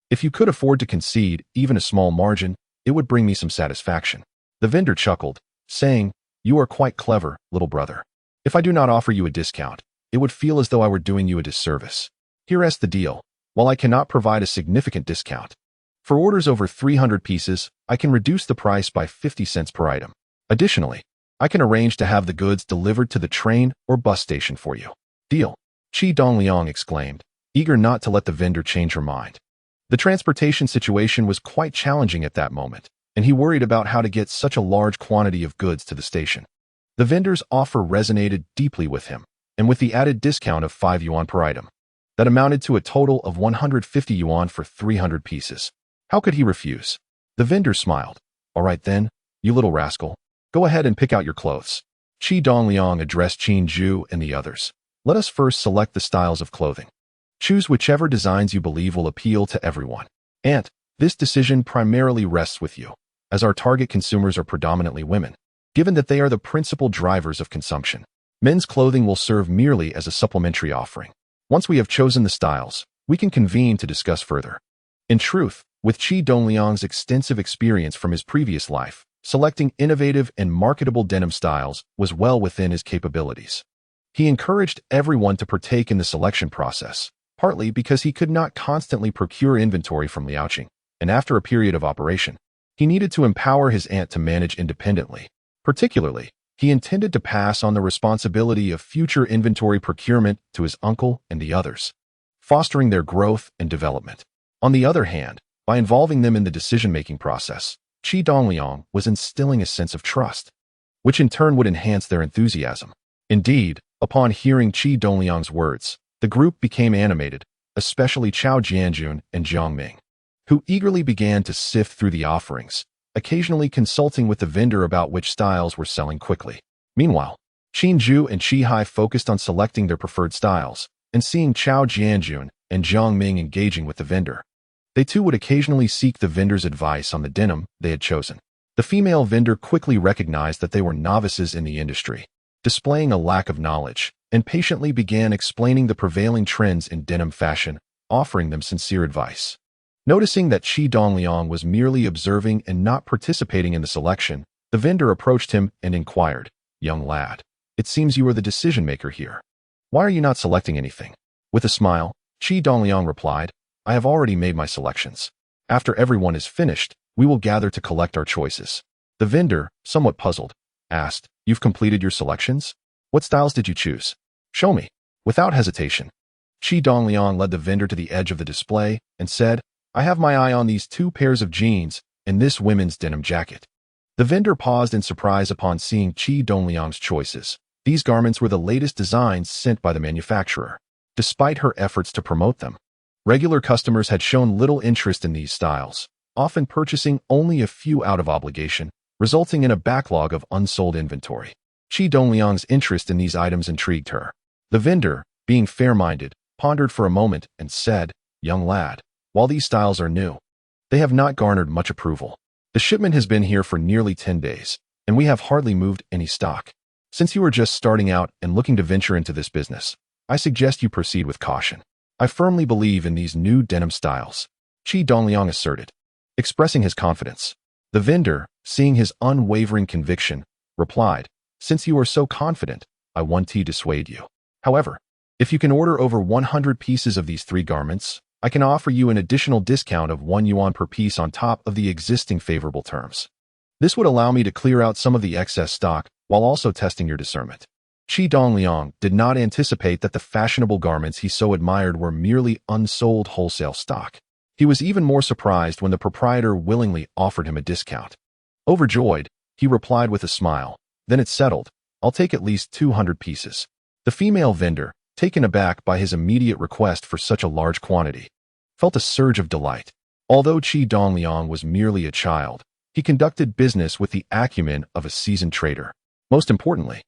If you could afford to concede even a small margin, it would bring me some satisfaction. The vendor chuckled, saying, "You are quite clever, little brother. If I do not offer you a discount, it would feel as though I were doing you a disservice. Here's the deal. While I cannot provide a significant discount, for orders over 300 pieces, I can reduce the price by 50 cents per item. Additionally, I can arrange to have the goods delivered to the train or bus station for you." "Deal," Qi Dongliang exclaimed, eager not to let the vendor change her mind. The transportation situation was quite challenging at that moment, and he worried about how to get such a large quantity of goods to the station. The vendor's offer resonated deeply with him, and with the added discount of 5 yuan per item, that amounted to a total of 150 yuan for 300 pieces. How could he refuse? The vendor smiled. "All right then, you little rascal. Go ahead and pick out your clothes." Qi Dongliang addressed Qin Zhu and the others. "Let us first select the styles of clothing. Choose whichever designs you believe will appeal to everyone. And this decision primarily rests with you, as our target consumers are predominantly women, given that they are the principal drivers of consumption. Men's clothing will serve merely as a supplementary offering. Once we have chosen the styles, we can convene to discuss further." In truth, with Qi Dongliang's extensive experience from his previous life, selecting innovative and marketable denim styles was well within his capabilities. He encouraged everyone to partake in the selection process, partly because he could not constantly procure inventory from Liaoqing, and after a period of operation, he needed to empower his aunt to manage independently. Particularly, he intended to pass on the responsibility of future inventory procurement to his uncle and the others, fostering their growth and development. On the other hand, by involving them in the decision-making process, Qi Dongliang was instilling a sense of trust, which in turn would enhance their enthusiasm. Indeed, upon hearing Qi Dongliang's words, the group became animated, especially Chao Jianjun and Zhang Ming, who eagerly began to sift through the offerings, occasionally consulting with the vendor about which styles were selling quickly. Meanwhile, Qin Zhu and Qi Hai focused on selecting their preferred styles, and seeing Chao Jianjun and Zhang Ming engaging with the vendor. They too would occasionally seek the vendor's advice on the denim they had chosen. The female vendor quickly recognized that they were novices in the industry, displaying a lack of knowledge, and patiently began explaining the prevailing trends in denim fashion, offering them sincere advice. Noticing that Qi Dongliang was merely observing and not participating in the selection, the vendor approached him and inquired, "Young lad, it seems you are the decision-maker here. Why are you not selecting anything?" With a smile, Qi Dongliang replied, "I have already made my selections. After everyone is finished, we will gather to collect our choices." The vendor, somewhat puzzled, asked, "You've completed your selections? What styles did you choose? Show me." Without hesitation, Qi Dongliang led the vendor to the edge of the display and said, "I have my eye on these 2 pairs of jeans and this women's denim jacket." The vendor paused in surprise upon seeing Qi Dongliang's choices. These garments were the latest designs sent by the manufacturer. Despite her efforts to promote them, regular customers had shown little interest in these styles, often purchasing only a few out of obligation, resulting in a backlog of unsold inventory. Qi Dongliang's interest in these items intrigued her. The vendor, being fair-minded, pondered for a moment and said, "Young lad, while these styles are new, they have not garnered much approval. The shipment has been here for nearly 10 days, and we have hardly moved any stock. Since you are just starting out and looking to venture into this business, I suggest you proceed with caution. I firmly believe in these new denim styles," Qi Dongliang asserted, expressing his confidence. The vendor, seeing his unwavering conviction, replied, "Since you are so confident, I want to dissuade you. However, if you can order over 100 pieces of these 3 garments, I can offer you an additional discount of 1 yuan per piece on top of the existing favorable terms. This would allow me to clear out some of the excess stock while also testing your discernment." Qi Dongliang did not anticipate that the fashionable garments he so admired were merely unsold wholesale stock. He was even more surprised when the proprietor willingly offered him a discount. Overjoyed, he replied with a smile, "Then it's settled. I'll take at least 200 pieces." The female vendor, taken aback by his immediate request for such a large quantity, felt a surge of delight. Although Qi Dongliang was merely a child, he conducted business with the acumen of a seasoned trader. Most importantly,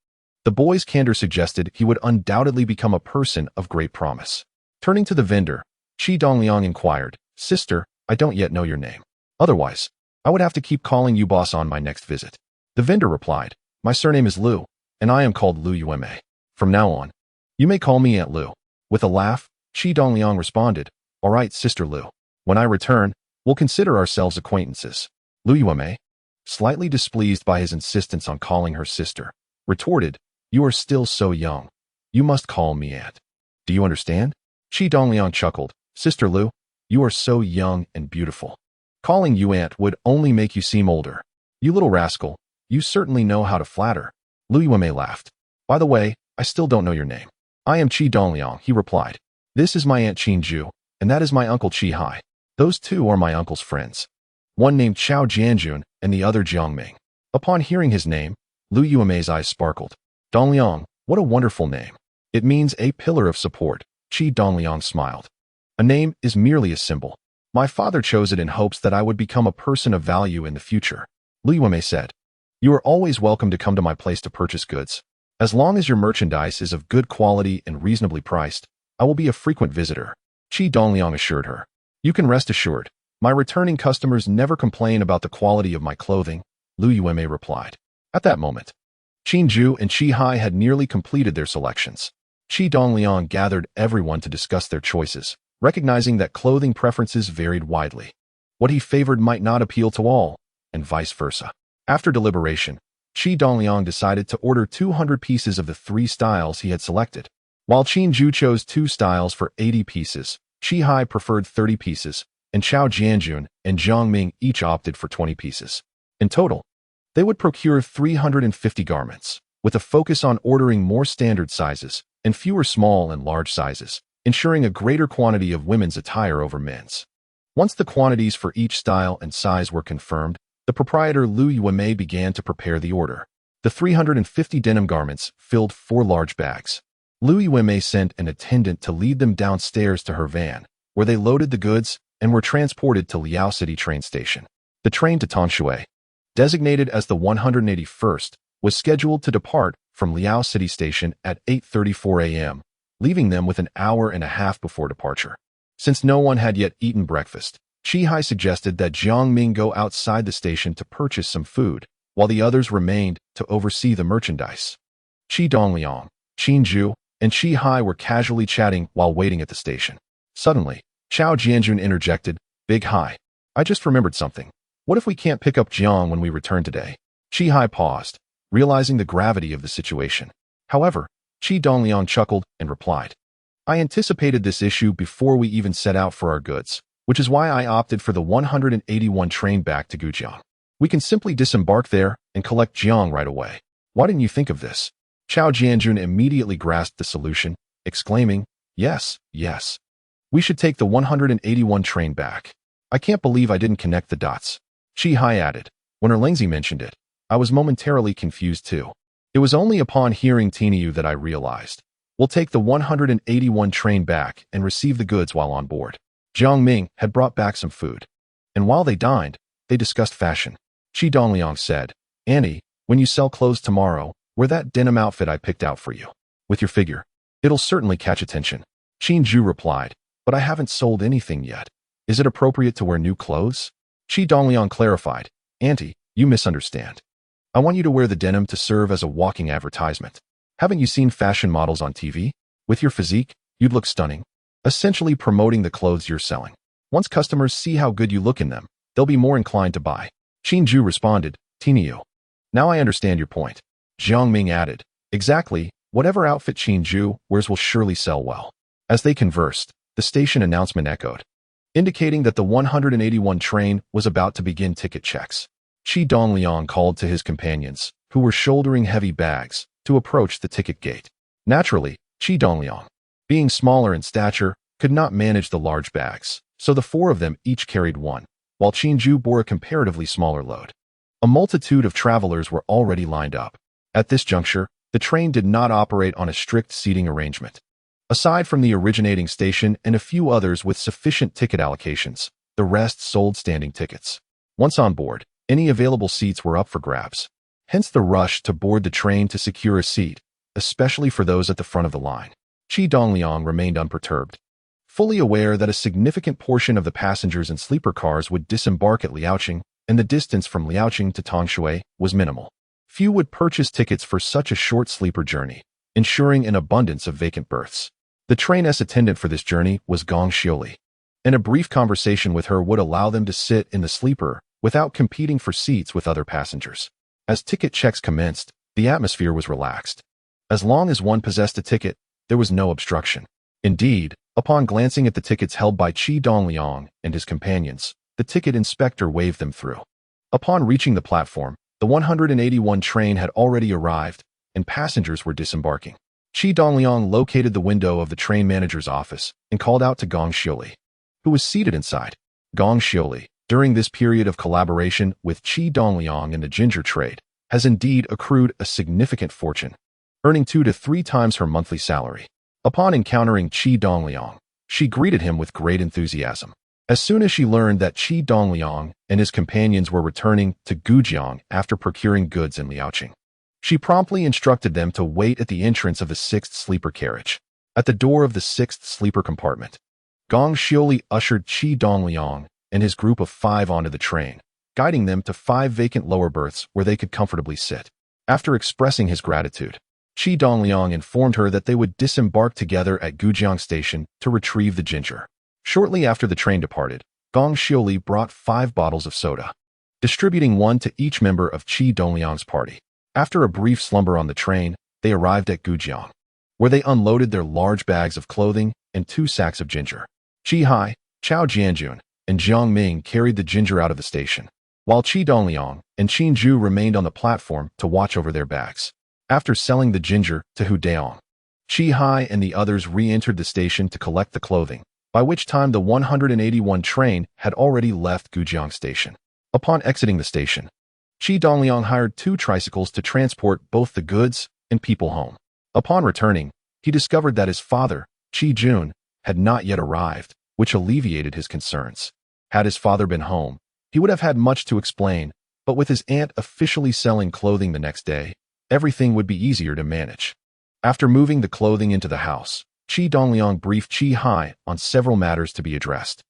the boy's candor suggested he would undoubtedly become a person of great promise. Turning to the vendor, Qi Dongliang inquired, "Sister, I don't yet know your name. Otherwise, I would have to keep calling you boss on my next visit." The vendor replied, "My surname is Liu, and I am called Liu Yueme. From now on, you may call me Aunt Liu." With a laugh, Qi Dongliang responded, "All right, Sister Liu. When I return, we'll consider ourselves acquaintances. Lu Yuemei, slightly displeased by his insistence on calling her sister, retorted, "You are still so young. You must call me aunt. Do you understand?" Qi Dongliang chuckled, "Sister Lu, you are so young and beautiful. Calling you aunt would only make you seem older. You little rascal, you certainly know how to flatter." Lu Yuemei laughed. "By the way, I still don't know your name." "I am Qi Dongliang," he replied. "This is my aunt Qinju, and that is my uncle Qi Hai. Those two are my uncle's friends. One named Chao Jianjun and the other Jiangming." Upon hearing his name, Lu Yuemei's eyes sparkled. "Dongliang, what a wonderful name. It means a pillar of support." Qi Dongliang smiled. "A name is merely a symbol. My father chose it in hopes that I would become a person of value in the future." Lu Yuemei said, "You are always welcome to come to my place to purchase goods. As long as your merchandise is of good quality and reasonably priced, I will be a frequent visitor." Qi Dongliang assured her. "You can rest assured. My returning customers never complain about the quality of my clothing," Lu Yuemei replied. At that moment, Qinju and Qi Hai had nearly completed their selections. Qi Dongliang gathered everyone to discuss their choices, recognizing that clothing preferences varied widely. What he favored might not appeal to all, and vice versa. After deliberation, Qi Dongliang decided to order 200 pieces of the 3 styles he had selected. While Qinju chose 2 styles for 80 pieces, Qi Hai preferred 30 pieces, and Chao Jianjun and Jiangming each opted for 20 pieces. In total, they would procure 350 garments, with a focus on ordering more standard sizes and fewer small and large sizes, ensuring a greater quantity of women's attire over men's. Once the quantities for each style and size were confirmed, the proprietor Lu Yuemei began to prepare the order. The 350 denim garments filled 4 large bags. Lu Yuemei sent an attendant to lead them downstairs to her van, where they loaded the goods and were transported to Liao City train station. The train to Tangshui, designated as the 181st, was scheduled to depart from Liao City station at 8:34 a.m., leaving them with an hour and a half before departure. Since no one had yet eaten breakfast, Qi Hai suggested that Jiangming go outside the station to purchase some food, while the others remained to oversee the merchandise. Qi Dongliang, Qinju, and Qi Hai were casually chatting while waiting at the station. Suddenly, Chao Jianjun interjected, "Big Hai, I just remembered something. What if we can't pick up Jiang when we return today?" Qi Hai paused, realizing the gravity of the situation. However, Qi Dongliang chuckled and replied, "I anticipated this issue before we even set out for our goods, which is why I opted for the 181 train back to Gujang. We can simply disembark there and collect Jiang right away. Why didn't you think of this?" Chao Jianjun immediately grasped the solution, exclaiming, "Yes, yes. We should take the 181 train back. I can't believe I didn't connect the dots." Qi Hai added, "When Erlangzi mentioned it, I was momentarily confused too. It was only upon hearing Tiniu that I realized. We'll take the 181 train back and receive the goods while on board." Jiangming had brought back some food, and while they dined, they discussed fashion. Qi Dongliang said, "Annie, when you sell clothes tomorrow, wear that denim outfit I picked out for you. With your figure, it'll certainly catch attention." Qinju replied, "But I haven't sold anything yet. Is it appropriate to wear new clothes?" Qi Dongliang clarified, "Auntie, you misunderstand. I want you to wear the denim to serve as a walking advertisement. Haven't you seen fashion models on TV? With your physique, you'd look stunning. Essentially promoting the clothes you're selling. Once customers see how good you look in them, they'll be more inclined to buy." Qinju responded, "Tiniu. Now I understand your point." Jiangming added, "Exactly, whatever outfit Qinju wears will surely sell well." As they conversed, the station announcement echoed, indicating that the 181 train was about to begin ticket checks. Qi Dongliang called to his companions, who were shouldering heavy bags, to approach the ticket gate. Naturally, Qi Dongliang, being smaller in stature, could not manage the large bags, so the 4 of them each carried one, while Qinju bore a comparatively smaller load. A multitude of travelers were already lined up. At this juncture, the train did not operate on a strict seating arrangement. Aside from the originating station and a few others with sufficient ticket allocations, the rest sold standing tickets. Once on board, any available seats were up for grabs. Hence the rush to board the train to secure a seat, especially for those at the front of the line. Qi Dongliang remained unperturbed, fully aware that a significant portion of the passengers in sleeper cars would disembark at Liaoqing, and the distance from Liaoqing to Tangshui was minimal. Few would purchase tickets for such a short sleeper journey, ensuring an abundance of vacant berths. The train's attendant for this journey was Gong Xiuli. and a brief conversation with her would allow them to sit in the sleeper without competing for seats with other passengers. As ticket checks commenced, the atmosphere was relaxed. As long as one possessed a ticket, there was no obstruction. Indeed, upon glancing at the tickets held by Qi Dongliang and his companions, the ticket inspector waved them through. Upon reaching the platform, the 181 train had already arrived, and passengers were disembarking. Qi Dongliang located the window of the train manager's office and called out to Gong Xiuli, who was seated inside. Gong Xiuli, during this period of collaboration with Qi Dongliang in the ginger trade, has indeed accrued a significant fortune, earning 2 to 3 times her monthly salary. Upon encountering Qi Dongliang, she greeted him with great enthusiasm. As soon as she learned that Qi Dongliang and his companions were returning to Gujang after procuring goods in Liaoqing, she promptly instructed them to wait at the entrance of the 6th sleeper carriage. At the door of the 6th sleeper compartment, Gong Xiuli ushered Qi Dongliang and his group of 5 onto the train, guiding them to 5 vacant lower berths where they could comfortably sit. After expressing his gratitude, Qi Dongliang informed her that they would disembark together at Gujang station to retrieve the ginger. Shortly after the train departed, Gong Xiuli brought 5 bottles of soda, distributing one to each member of Qi Dongliang's party. After a brief slumber on the train, they arrived at Gujang, where they unloaded their large bags of clothing and 2 sacks of ginger. Qi Hai, Chao Jianjun, and Jiang Ming carried the ginger out of the station, while Qi Dongliang and Qin Zhu remained on the platform to watch over their bags. After selling the ginger to Hu Daong, Qi Hai and the others re-entered the station to collect the clothing, by which time the 181 train had already left Gujang station. Upon exiting the station, Qi Dongliang hired 2 tricycles to transport both the goods and people home. Upon returning, he discovered that his father, Qi Jun, had not yet arrived, which alleviated his concerns. Had his father been home, he would have had much to explain, but with his aunt officially selling clothing the next day, everything would be easier to manage. After moving the clothing into the house, Qi Dongliang briefed Qi Hai on several matters to be addressed,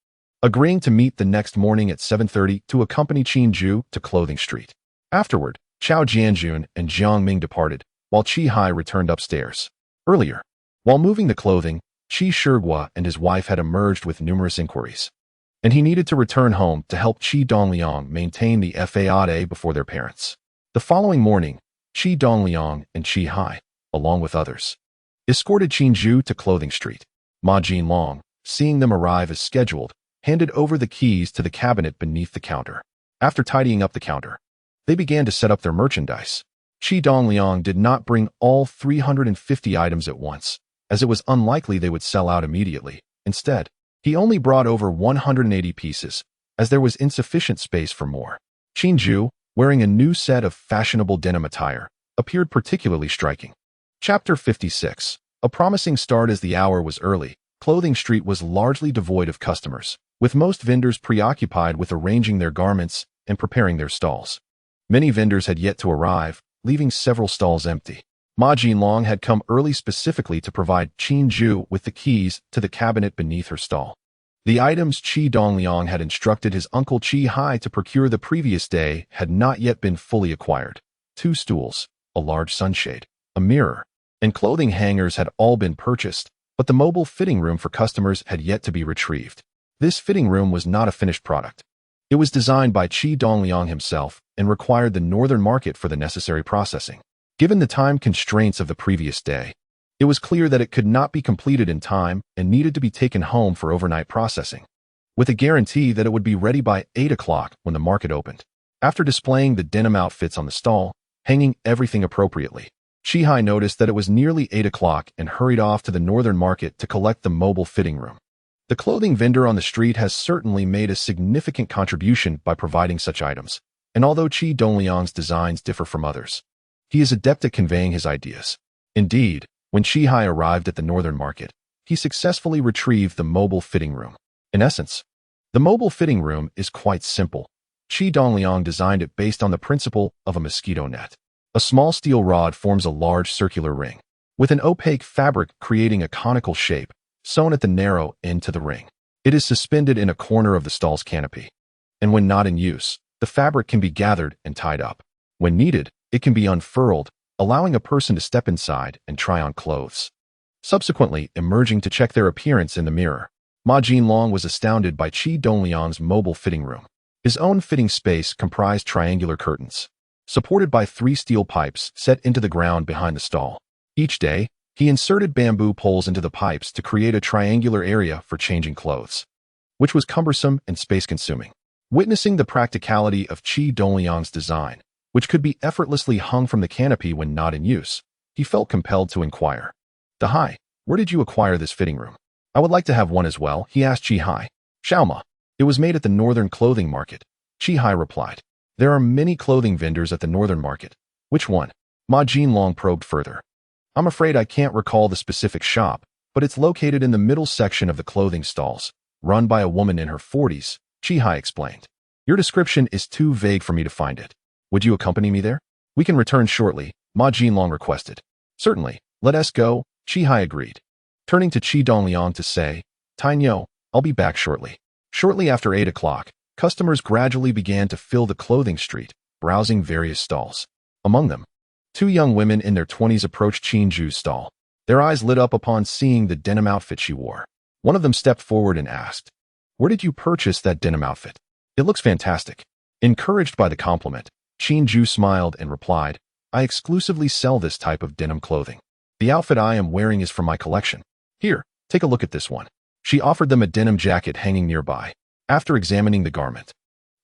agreeing to meet the next morning at 7:30 to accompany Qin Zhu to Clothing Street. Afterward, Chao Jianjun and Jiang Ming departed, while Qi Hai returned upstairs. Earlier, while moving the clothing, Qi Shiguo and his wife had emerged with numerous inquiries, and he needed to return home to help Qi Dongliang maintain the fade before their parents. The following morning, Qi Dongliang and Qi Hai, along with others, escorted Qin Zhu to Clothing Street. Ma Jinlong, seeing them arrive as scheduled, handed over the keys to the cabinet beneath the counter. After tidying up the counter, they began to set up their merchandise. Qi Dongliang did not bring all 350 items at once, as it was unlikely they would sell out immediately. Instead, he only brought over 180 pieces, as there was insufficient space for more. Qin Zhu, wearing a new set of fashionable denim attire, appeared particularly striking. Chapter 56. A promising start. As the hour was early, Clothing Street was largely devoid of customers, with most vendors preoccupied with arranging their garments and preparing their stalls. Many vendors had yet to arrive, leaving several stalls empty. Ma Jinlong had come early specifically to provide Qin Zhu with the keys to the cabinet beneath her stall. The items Qi Dongliang had instructed his uncle Qi Hai to procure the previous day had not yet been fully acquired. 2 stools, a large sunshade, a mirror, and clothing hangers had all been purchased, but the mobile fitting room for customers had yet to be retrieved. This fitting room was not a finished product. It was designed by Qi Dongliang himself and required the northern market for the necessary processing. Given the time constraints of the previous day, it was clear that it could not be completed in time and needed to be taken home for overnight processing, with a guarantee that it would be ready by 8 o'clock when the market opened. After displaying the denim outfits on the stall, hanging everything appropriately, Qi Hai noticed that it was nearly 8 o'clock and hurried off to the northern market to collect the mobile fitting room. The clothing vendor on the street has certainly made a significant contribution by providing such items, and although Qi Dongliang's designs differ from others, he is adept at conveying his ideas. Indeed, when Qi Hai arrived at the northern market, he successfully retrieved the mobile fitting room. In essence, the mobile fitting room is quite simple. Qi Dongliang designed it based on the principle of a mosquito net. A small steel rod forms a large circular ring, with an opaque fabric creating a conical shape, sewn at the narrow end to the ring. It is suspended in a corner of the stall's canopy, and when not in use, the fabric can be gathered and tied up. When needed, it can be unfurled, allowing a person to step inside and try on clothes, subsequently emerging to check their appearance in the mirror. Ma Jinlong was astounded by Qi Dongliang's mobile fitting room. His own fitting space comprised triangular curtains, supported by 3 steel pipes set into the ground behind the stall. Each day, he inserted bamboo poles into the pipes to create a triangular area for changing clothes, which was cumbersome and space-consuming. Witnessing the practicality of Qi Dongliang's design, which could be effortlessly hung from the canopy when not in use, he felt compelled to inquire. "Hi, where did you acquire this fitting room? I would like to have one as well," he asked Qi Hai. "Xiaoma, it was made at the Northern Clothing Market," Qi Hai replied. "There are many clothing vendors at the Northern Market. Which one?" Ma Jinlong probed further. "I'm afraid I can't recall the specific shop, but it's located in the middle section of the clothing stalls, run by a woman in her 40s, Qi Hai explained. "Your description is too vague for me to find it. Would you accompany me there? We can return shortly," Ma Jinlong requested. "Certainly, let us go," Qi Hai agreed. Turning to Qi Dongliang to say, "Tainyo, I'll be back shortly." Shortly after 8 o'clock, customers gradually began to fill the clothing street, browsing various stalls. Among them, 2 young women in their 20s approached Qinju's stall. Their eyes lit up upon seeing the denim outfit she wore. One of them stepped forward and asked, "Where did you purchase that denim outfit? It looks fantastic." Encouraged by the compliment, Qinju smiled and replied, "I exclusively sell this type of denim clothing. The outfit I am wearing is from my collection. Here, take a look at this one." She offered them a denim jacket hanging nearby. After examining the garment,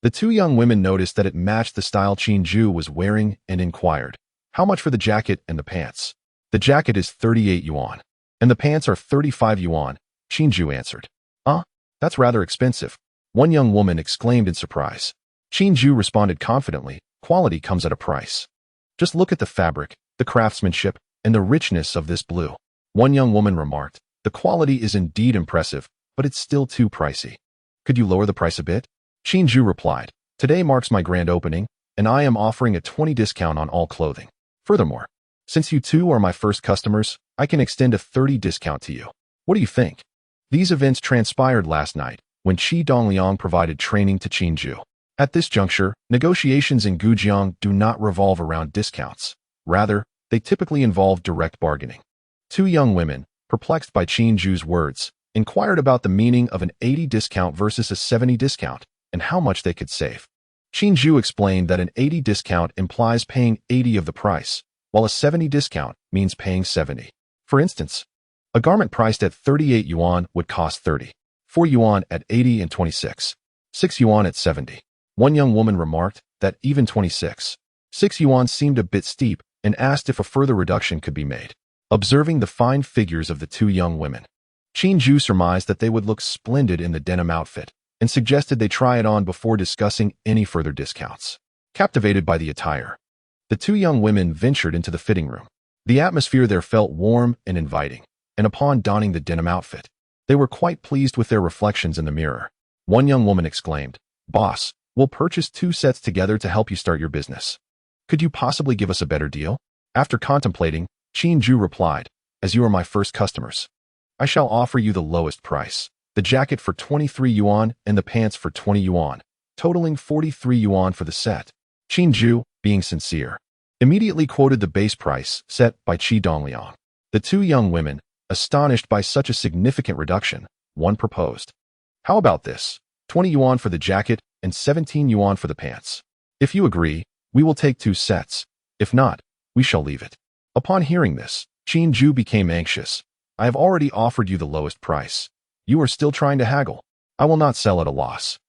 the 2 young women noticed that it matched the style Qinju was wearing and inquired, "How much for the jacket and the pants?" "The jacket is 38 yuan, and the pants are 35 yuan, Qinju answered. That's rather expensive," one young woman exclaimed in surprise. Qinju responded confidently, "Quality comes at a price. Just look at the fabric, the craftsmanship, and the richness of this blue." One young woman remarked, "The quality is indeed impressive, but it's still too pricey. Could you lower the price a bit?" Qinju replied, "Today marks my grand opening, and I am offering a 20% discount on all clothing. Furthermore, since you 2 are my first customers, I can extend a 30% discount to you. What do you think?" These events transpired last night, when Qi Dongliang provided training to Qinju. At this juncture, negotiations in Gujang do not revolve around discounts. Rather, they typically involve direct bargaining. 2 young women, perplexed by Qinju's words, inquired about the meaning of an 80% discount versus a 70% discount, and how much they could save. Qinju explained that an 80% discount implies paying 80% of the price, while a 70% discount means paying 70%. For instance, a garment priced at 38 yuan would cost 30, 4 yuan at 80 and 26, 6 yuan at 70. One young woman remarked that even 26, 6 yuan seemed a bit steep and asked if a further reduction could be made. Observing the fine figures of the 2 young women, Qinju surmised that they would look splendid in the denim outfit and suggested they try it on before discussing any further discounts. Captivated by the attire, the 2 young women ventured into the fitting room. The atmosphere there felt warm and inviting, and upon donning the denim outfit, they were quite pleased with their reflections in the mirror. One young woman exclaimed, "Boss, we'll purchase 2 sets together to help you start your business. Could you possibly give us a better deal?" After contemplating, Qinju replied, "As you are my first customers, I shall offer you the lowest price. The jacket for 23 yuan and the pants for 20 yuan, totaling 43 yuan for the set." Qinju, being sincere, immediately quoted the base price set by Qi Dongliang. The 2 young women, astonished by such a significant reduction, one proposed, "How about this? 20 yuan for the jacket and 17 yuan for the pants. If you agree, we will take 2 sets. If not, we shall leave it." Upon hearing this, Qinju became anxious. "I have already offered you the lowest price. You are still trying to haggle. I will not sell at a loss.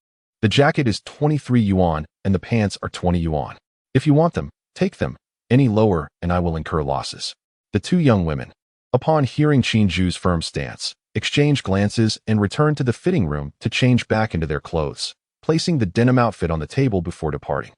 The jacket is 23 yuan and the pants are 20 yuan. If you want them, take them. Any lower and I will incur losses." The 2 young women, upon hearing Qinju's firm stance, exchanged glances and returned to the fitting room to change back into their clothes, placing the denim outfit on the table before departing.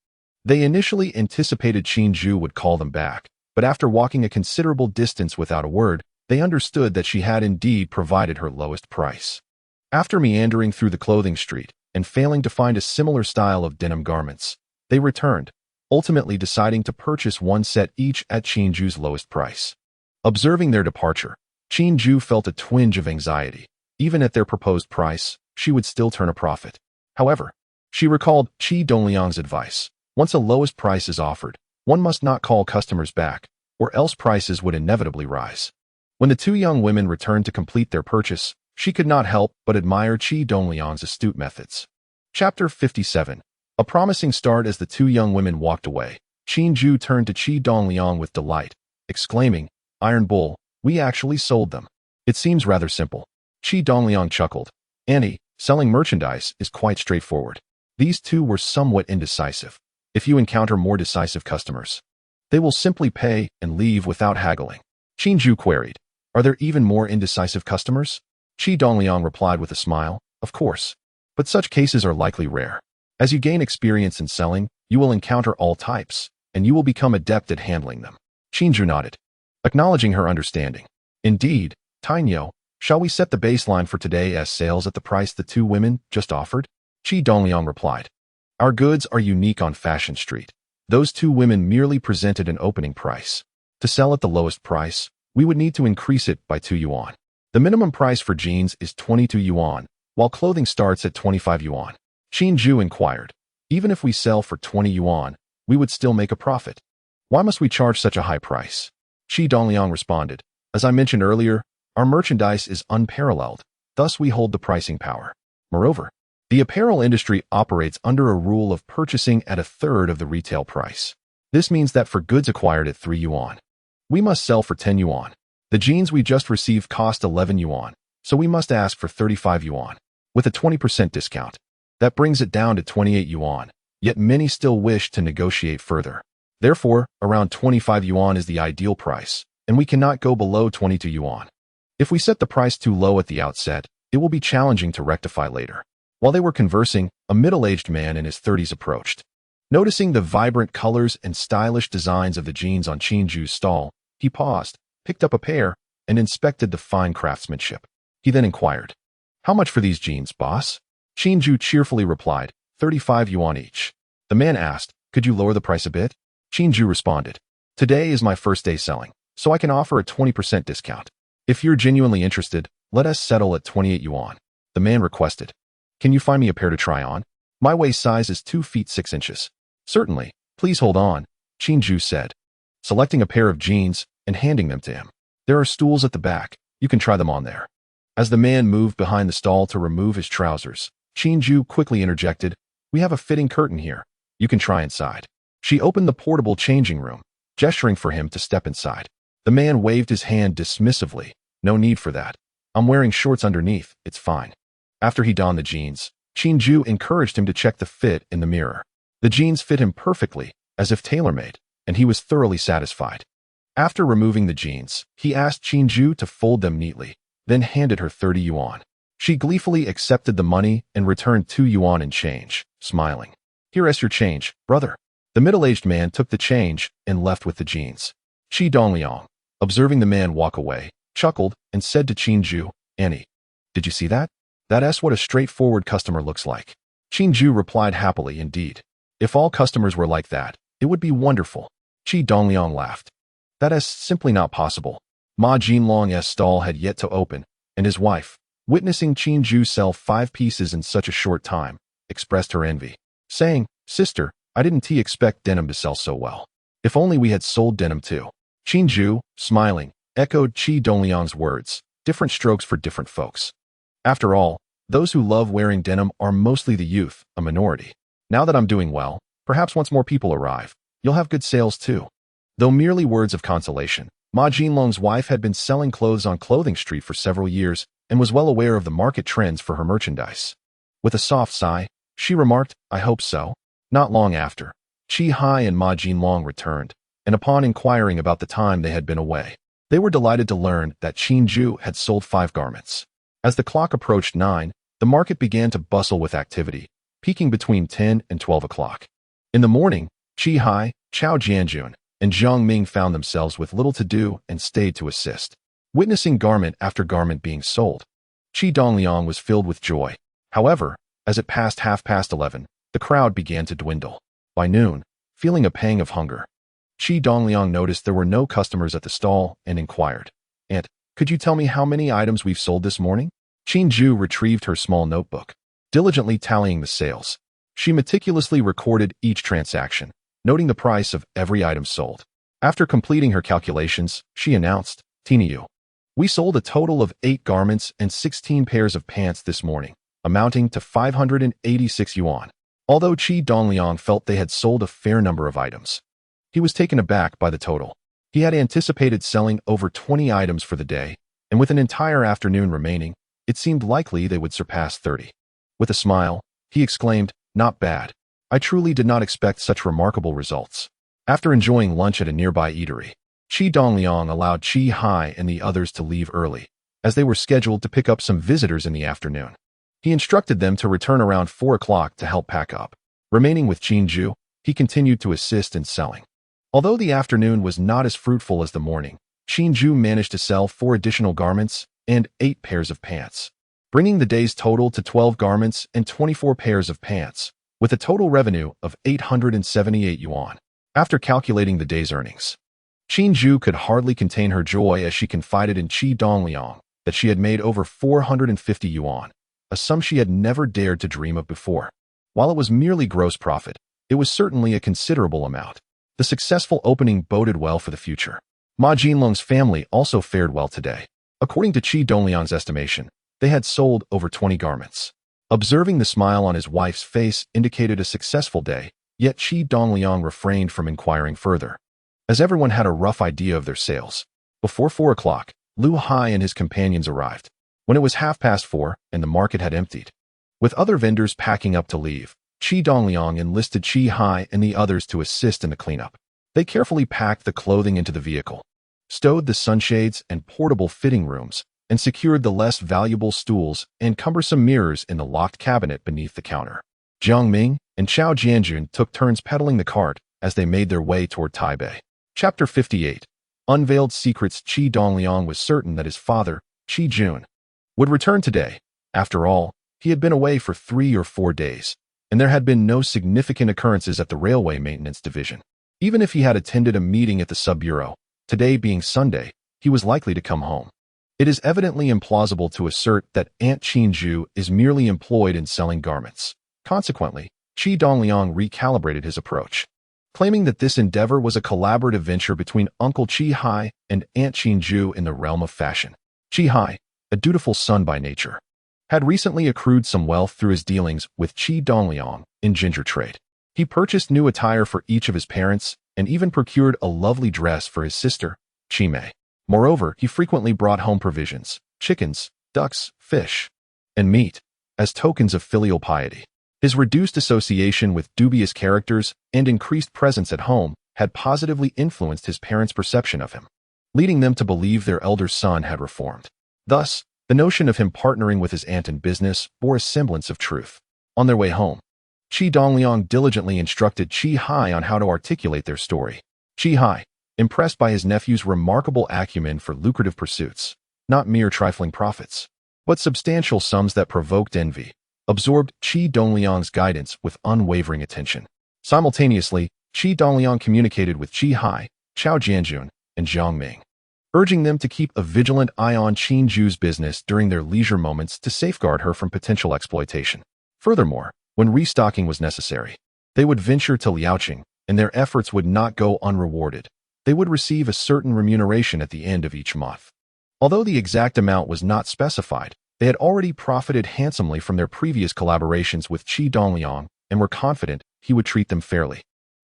They initially anticipated Qinju would call them back, but after walking a considerable distance without a word, they understood that she had indeed provided her lowest price. After meandering through the clothing street and failing to find a similar style of denim garments, they returned, ultimately deciding to purchase 1 set each at Qinju's lowest price. Observing their departure, Qinju felt a twinge of anxiety. Even at their proposed price, she would still turn a profit. However, she recalled Qi Dongliang's advice. Once a lowest price is offered, one must not call customers back, or else prices would inevitably rise. When the 2 young women returned to complete their purchase, She could not help but admire Qi Dongliang's astute methods. Chapter 57. A promising start. As the two young women walked away, Qinju turned to Qi Dongliang with delight, exclaiming, "Iron Bull, we actually sold them. It seems rather simple." Qi Dongliang chuckled. "Annie, selling merchandise is quite straightforward." These two were somewhat indecisive. If you encounter more decisive customers, they will simply pay and leave without haggling. Qinju queried, "Are there even more indecisive customers?" Qi Dongliang replied with a smile, "Of course. But such cases are likely rare. As you gain experience in selling, you will encounter all types, and you will become adept at handling them." Qinju nodded, acknowledging her understanding. "Indeed, Tainyo, shall we set the baseline for today's sales at the price the two women just offered?" Qi Dongliang replied, "Our goods are unique on Fashion Street. Those two women merely presented an opening price. To sell at the lowest price, we would need to increase it by 2 yuan. The minimum price for jeans is 22 yuan, while clothing starts at 25 yuan. Qinju inquired, "Even if we sell for 20 yuan, we would still make a profit. Why must we charge such a high price?" Qi Dongliang responded, "As I mentioned earlier, our merchandise is unparalleled, thus we hold the pricing power. Moreover, the apparel industry operates under a rule of purchasing at a third of the retail price. This means that for goods acquired at 3 yuan, we must sell for 10 yuan. The jeans we just received cost 11 yuan, so we must ask for 35 yuan, with a 20% discount. That brings it down to 28 yuan, yet many still wish to negotiate further. Therefore, around 25 yuan is the ideal price, and we cannot go below 22 yuan. If we set the price too low at the outset, it will be challenging to rectify later." While they were conversing, a middle-aged man in his 30s approached. Noticing the vibrant colors and stylish designs of the jeans on Qinju's stall, he paused, picked up a pair, and inspected the fine craftsmanship. He then inquired, "How much for these jeans, boss?" Qinju cheerfully replied, 35 yuan each. The man asked, "Could you lower the price a bit?" Qinju responded, "Today is my first day selling, so I can offer a 20% discount. If you're genuinely interested, let us settle at 28 yuan. The man requested, "Can you find me a pair to try on? My waist size is 2 feet 6 inches. "Certainly, please hold on," Qinju said, selecting a pair of jeans and handing them to him. "There are stools at the back. You can try them on there." As the man moved behind the stall to remove his trousers, Qinju quickly interjected, "We have a fitting curtain here. You can try inside." She opened the portable changing room, gesturing for him to step inside. The man waved his hand dismissively. "No need for that. I'm wearing shorts underneath, it's fine." After he donned the jeans, Qinju encouraged him to check the fit in the mirror. The jeans fit him perfectly, as if tailor-made, and he was thoroughly satisfied. After removing the jeans, he asked Qinju to fold them neatly, then handed her 30 yuan. She gleefully accepted the money and returned 2 yuan in change, smiling. "Here is your change, brother." The middle-aged man took the change and left with the jeans. Qi Dongliang, observing the man walk away, chuckled and said to Qinju, "Annie, did you see that? That's what a straightforward customer looks like." Qinju replied happily, "Indeed. If all customers were like that, it would be wonderful." Qi Dongliang laughed. "That is simply not possible." Ma Jinlong's stall had yet to open, and his wife, witnessing Qinju sell 5 pieces in such a short time, expressed her envy, saying, "Sister, I didn't expect denim to sell so well. If only we had sold denim too." Qinju, smiling, echoed Qi Dongliang's words, "Different strokes for different folks. After all, those who love wearing denim are mostly the youth, a minority. Now that I'm doing well, perhaps once more people arrive, you'll have good sales too." Though merely words of consolation, Ma Jinlong's wife had been selling clothes on Clothing Street for several years and was well aware of the market trends for her merchandise. With a soft sigh, she remarked, "I hope so." Not long after, Qi Hai and Ma Jinlong returned, and upon inquiring about the time they had been away, they were delighted to learn that Qinju had sold 5 garments. As the clock approached 9, the market began to bustle with activity, peaking between 10 and 12 o'clock. In the morning, Qi Hai, Chao Jianjun, and Zhang Ming found themselves with little to do and stayed to assist. Witnessing garment after garment being sold, Qi Dongliang was filled with joy. However, as it passed 11:30, the crowd began to dwindle. By noon, feeling a pang of hunger, Qi Dongliang noticed there were no customers at the stall and inquired, "Aunt, could you tell me how many items we've sold this morning?" Qinju retrieved her small notebook, diligently tallying the sales. She meticulously recorded each transaction, noting the price of every item sold. After completing her calculations, she announced, "Tiniu, We sold a total of 8 garments and 16 pairs of pants this morning, amounting to 586 yuan. Although Qi Dongliang felt they had sold a fair number of items, he was taken aback by the total. He had anticipated selling over 20 items for the day, and with an entire afternoon remaining, it seemed likely they would surpass 30. With a smile, he exclaimed, "Not bad. I truly did not expect such remarkable results." After enjoying lunch at a nearby eatery, Qi Dongliang allowed Qi Hai and the others to leave early, as they were scheduled to pick up some visitors in the afternoon. He instructed them to return around 4 o'clock to help pack up. Remaining with Qinju, he continued to assist in selling. Although the afternoon was not as fruitful as the morning, Qinju managed to sell 4 additional garments and 8 pairs of pants, bringing the day's total to 12 garments and 24 pairs of pants, with a total revenue of 878 yuan. After calculating the day's earnings, Qinju could hardly contain her joy as she confided in Qi Dongliang that she had made over 450 yuan, a sum she had never dared to dream of before. While it was merely gross profit, it was certainly a considerable amount. The successful opening boded well for the future. Ma Jinlong's family also fared well today. According to Qi Dongliang's estimation, they had sold over 20 garments. Observing the smile on his wife's face indicated a successful day, yet Qi Dongliang refrained from inquiring further, as everyone had a rough idea of their sales. Before 4 o'clock, Lu Hai and his companions arrived, when it was 4:30 and the market had emptied. With other vendors packing up to leave, Qi Dongliang enlisted Qi Hai and the others to assist in the cleanup. They carefully packed the clothing into the vehicle, stowed the sunshades and portable fitting rooms, and secured the less valuable stools and cumbersome mirrors in the locked cabinet beneath the counter. Jiang Ming and Chao Jianjun took turns pedaling the cart as they made their way toward Taipei. Chapter 58. Unveiled Secrets. Qi Dongliang was certain that his father, Qi Jun, would return today. After all, he had been away for 3 or 4 days, and there had been no significant occurrences at the railway maintenance division. Even if he had attended a meeting at the sub-bureau, today being Sunday, he was likely to come home. It is evidently implausible to assert that Aunt Qinju is merely employed in selling garments. Consequently, Qi Dongliang recalibrated his approach, claiming that this endeavor was a collaborative venture between Uncle Qi Hai and Aunt Qinju in the realm of fashion. Qi Hai, a dutiful son by nature, had recently accrued some wealth through his dealings with Qi Dongliang in ginger trade. He purchased new attire for each of his parents and even procured a lovely dress for his sister, Qi Mei. Moreover, he frequently brought home provisions, chickens, ducks, fish, and meat, as tokens of filial piety. His reduced association with dubious characters and increased presence at home had positively influenced his parents' perception of him, leading them to believe their elder son had reformed. Thus, the notion of him partnering with his aunt in business bore a semblance of truth. On their way home, Qi Dongliang diligently instructed Qi Hai on how to articulate their story. Qi Hai, impressed by his nephew's remarkable acumen for lucrative pursuits, not mere trifling profits, but substantial sums that provoked envy, absorbed Qi Dongliang's guidance with unwavering attention. Simultaneously, Qi Dongliang communicated with Qi Hai, Chao Jianjun, and Jiang Ming, urging them to keep a vigilant eye on Qinju's business during their leisure moments to safeguard her from potential exploitation. Furthermore, when restocking was necessary, they would venture to Liaoqing, and their efforts would not go unrewarded. They would receive a certain remuneration at the end of each month. Although the exact amount was not specified, they had already profited handsomely from their previous collaborations with Qi Dongliang and were confident he would treat them fairly.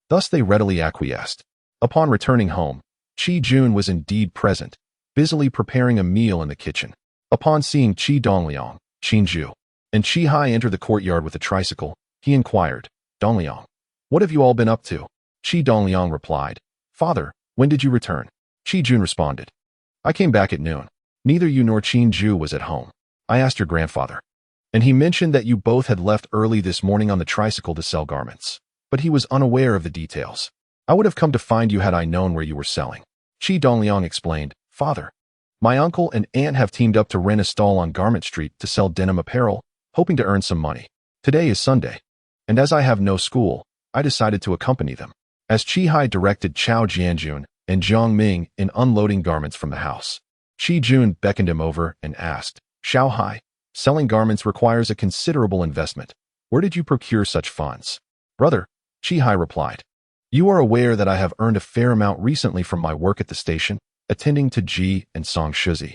Thus they readily acquiesced. Upon returning home, Qi Jun was indeed present, busily preparing a meal in the kitchen. Upon seeing Qi Dongliang, Qinju, and Qi Hai enter the courtyard with a tricycle, he inquired, "Dongliang, what have you all been up to?" Qi Dongliang replied, "Father, when did you return?" Qi Jun responded, "I came back at noon. Neither you nor Qinju was at home. I asked your grandfather, and he mentioned that you both had left early this morning on the tricycle to sell garments, but he was unaware of the details. I would have come to find you had I known where you were selling." Qi Dongliang explained, "Father, my uncle and aunt have teamed up to rent a stall on Garment Street to sell denim apparel, hoping to earn some money. Today is Sunday, and as I have no school, I decided to accompany them." As Qi Hai directed Chao Jianjun and Jiang Ming in unloading garments from the house, Qi Jun beckoned him over and asked, "Xiao Hai, selling garments requires a considerable investment. Where did you procure such funds?" "Brother," Qi Hai replied, "you are aware that I have earned a fair amount recently from my work at the station, attending to Ji and Song Shuzi.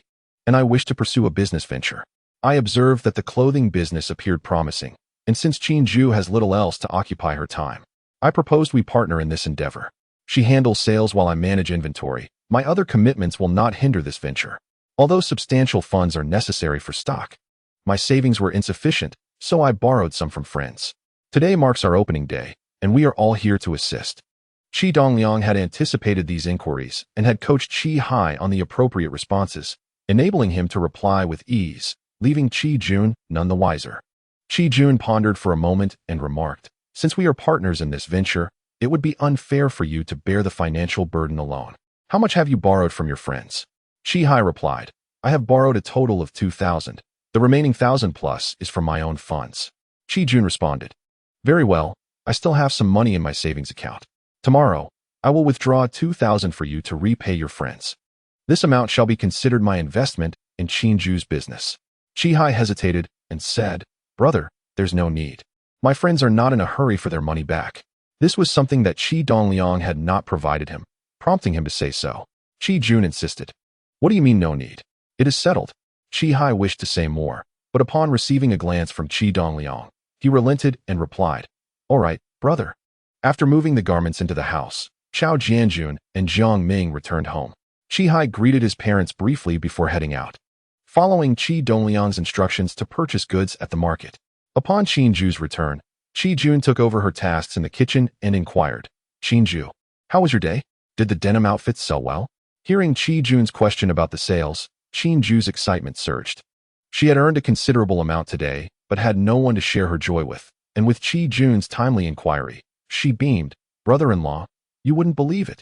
and I wish to pursue a business venture. I observed that the clothing business appeared promising, and since Qinju has little else to occupy her time, I proposed we partner in this endeavor. She handles sales while I manage inventory. My other commitments will not hinder this venture. Although substantial funds are necessary for stock, my savings were insufficient, so I borrowed some from friends. Today marks our opening day, and we are all here to assist. Qi Dongliang had anticipated these inquiries and had coached Qi Hai on the appropriate responses, enabling him to reply with ease, leaving Qi Jun none the wiser. Qi Jun pondered for a moment and remarked, "Since we are partners in this venture, it would be unfair for you to bear the financial burden alone. How much have you borrowed from your friends?" Qi Hai replied, "I have borrowed a total of 2,000. The remaining 1,000 plus is from my own funds." Qi Jun responded, "Very well, I still have some money in my savings account. Tomorrow, I will withdraw 2,000 for you to repay your friends. This amount shall be considered my investment in Qinju's business." Qi Hai hesitated and said, "Brother, there's no need. My friends are not in a hurry for their money back." This was something that Qi Dongliang had not provided him, prompting him to say so. Qi Jun insisted, "What do you mean no need? It is settled." Qi Hai wished to say more, but upon receiving a glance from Qi Dongliang, he relented and replied, "All right, brother." After moving the garments into the house, Chao Jianjun and Jiang Ming returned home. Qi Hai greeted his parents briefly before heading out, following Qi Dongliang's instructions to purchase goods at the market. Upon Qinju's return, Qi Jun took over her tasks in the kitchen and inquired, "Qinju, how was your day? Did the denim outfits sell well?" Hearing Qi Jun's question about the sales, Qinju's excitement surged. She had earned a considerable amount today, but had no one to share her joy with, and with Qi Jun's timely inquiry, she beamed, "Brother-in-law, you wouldn't believe it.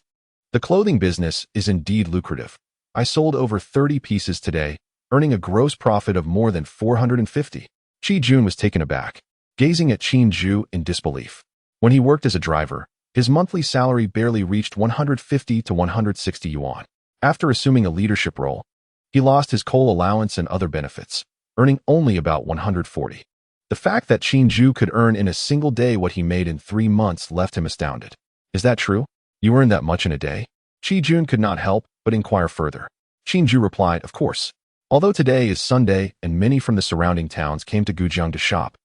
The clothing business is indeed lucrative. I sold over 30 pieces today, earning a gross profit of more than 450. Qi Jun was taken aback, gazing at Qinju in disbelief. When he worked as a driver, his monthly salary barely reached 150 to 160 yuan. After assuming a leadership role, he lost his coal allowance and other benefits, earning only about 140. The fact that Qinju could earn in a single day what he made in 3 months left him astounded. "Is that true? You earn that much in a day?" Qi Jun could not help but inquire further. Qinju replied, "Of course. Although today is Sunday and many from the surrounding towns came to Gujang to shop,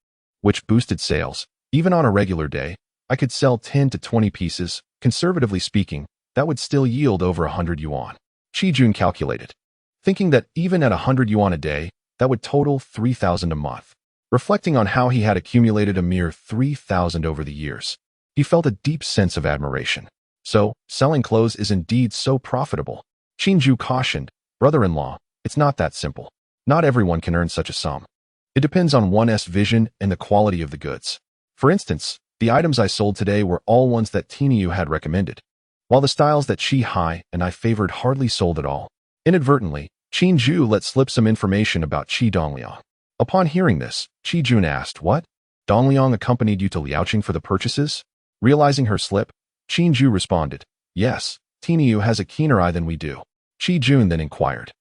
which boosted sales, even on a regular day, I could sell 10 to 20 pieces. Conservatively speaking, that would still yield over 100 yuan. Qi Jun calculated, thinking that even at 100 yuan a day, that would total 3,000 a month. Reflecting on how he had accumulated a mere 3,000 over the years, he felt a deep sense of admiration. So, selling clothes is indeed so profitable. Qinju cautioned, "Brother-in-law, it's not that simple. Not everyone can earn such a sum. It depends on one's vision and the quality of the goods. For instance, the items I sold today were all ones that Tiniu had recommended, while the styles that Qi Hai and I favored hardly sold at all." Inadvertently, Qinju let slip some information about Qi Dongliang. Upon hearing this, Qi Jun asked, "What? Dongliang accompanied you to Liaoqing for the purchases?" Realizing her slip, Qinju responded, "Yes, Tiniu has a keener eye than we do." Qi Jun then inquired,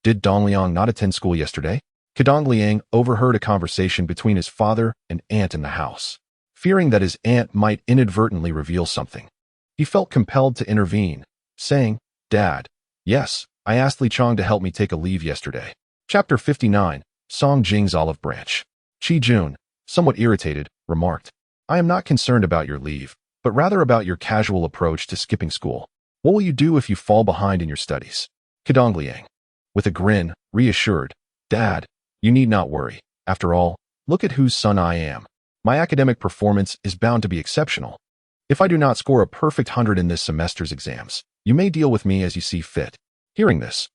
"Did Dongliang not attend school yesterday?" Qi Dongliang overheard a conversation between his father and aunt in the house. Fearing that his aunt might inadvertently reveal something, he felt compelled to intervene, saying, "Dad, yes, I asked Li Chong to help me take a leave yesterday." Chapter 59, Zhongxing's Olive Branch. Qi Jun, somewhat irritated, remarked, "I am not concerned about your leave, but rather about your casual approach to skipping school. What will you do if you fall behind in your studies?" Qi Dongliang, with a grin, reassured, "Dad, you need not worry. After all, look at whose son I am. My academic performance is bound to be exceptional. If I do not score a perfect 100 in this semester's exams, you may deal with me as you see fit." Hearing this,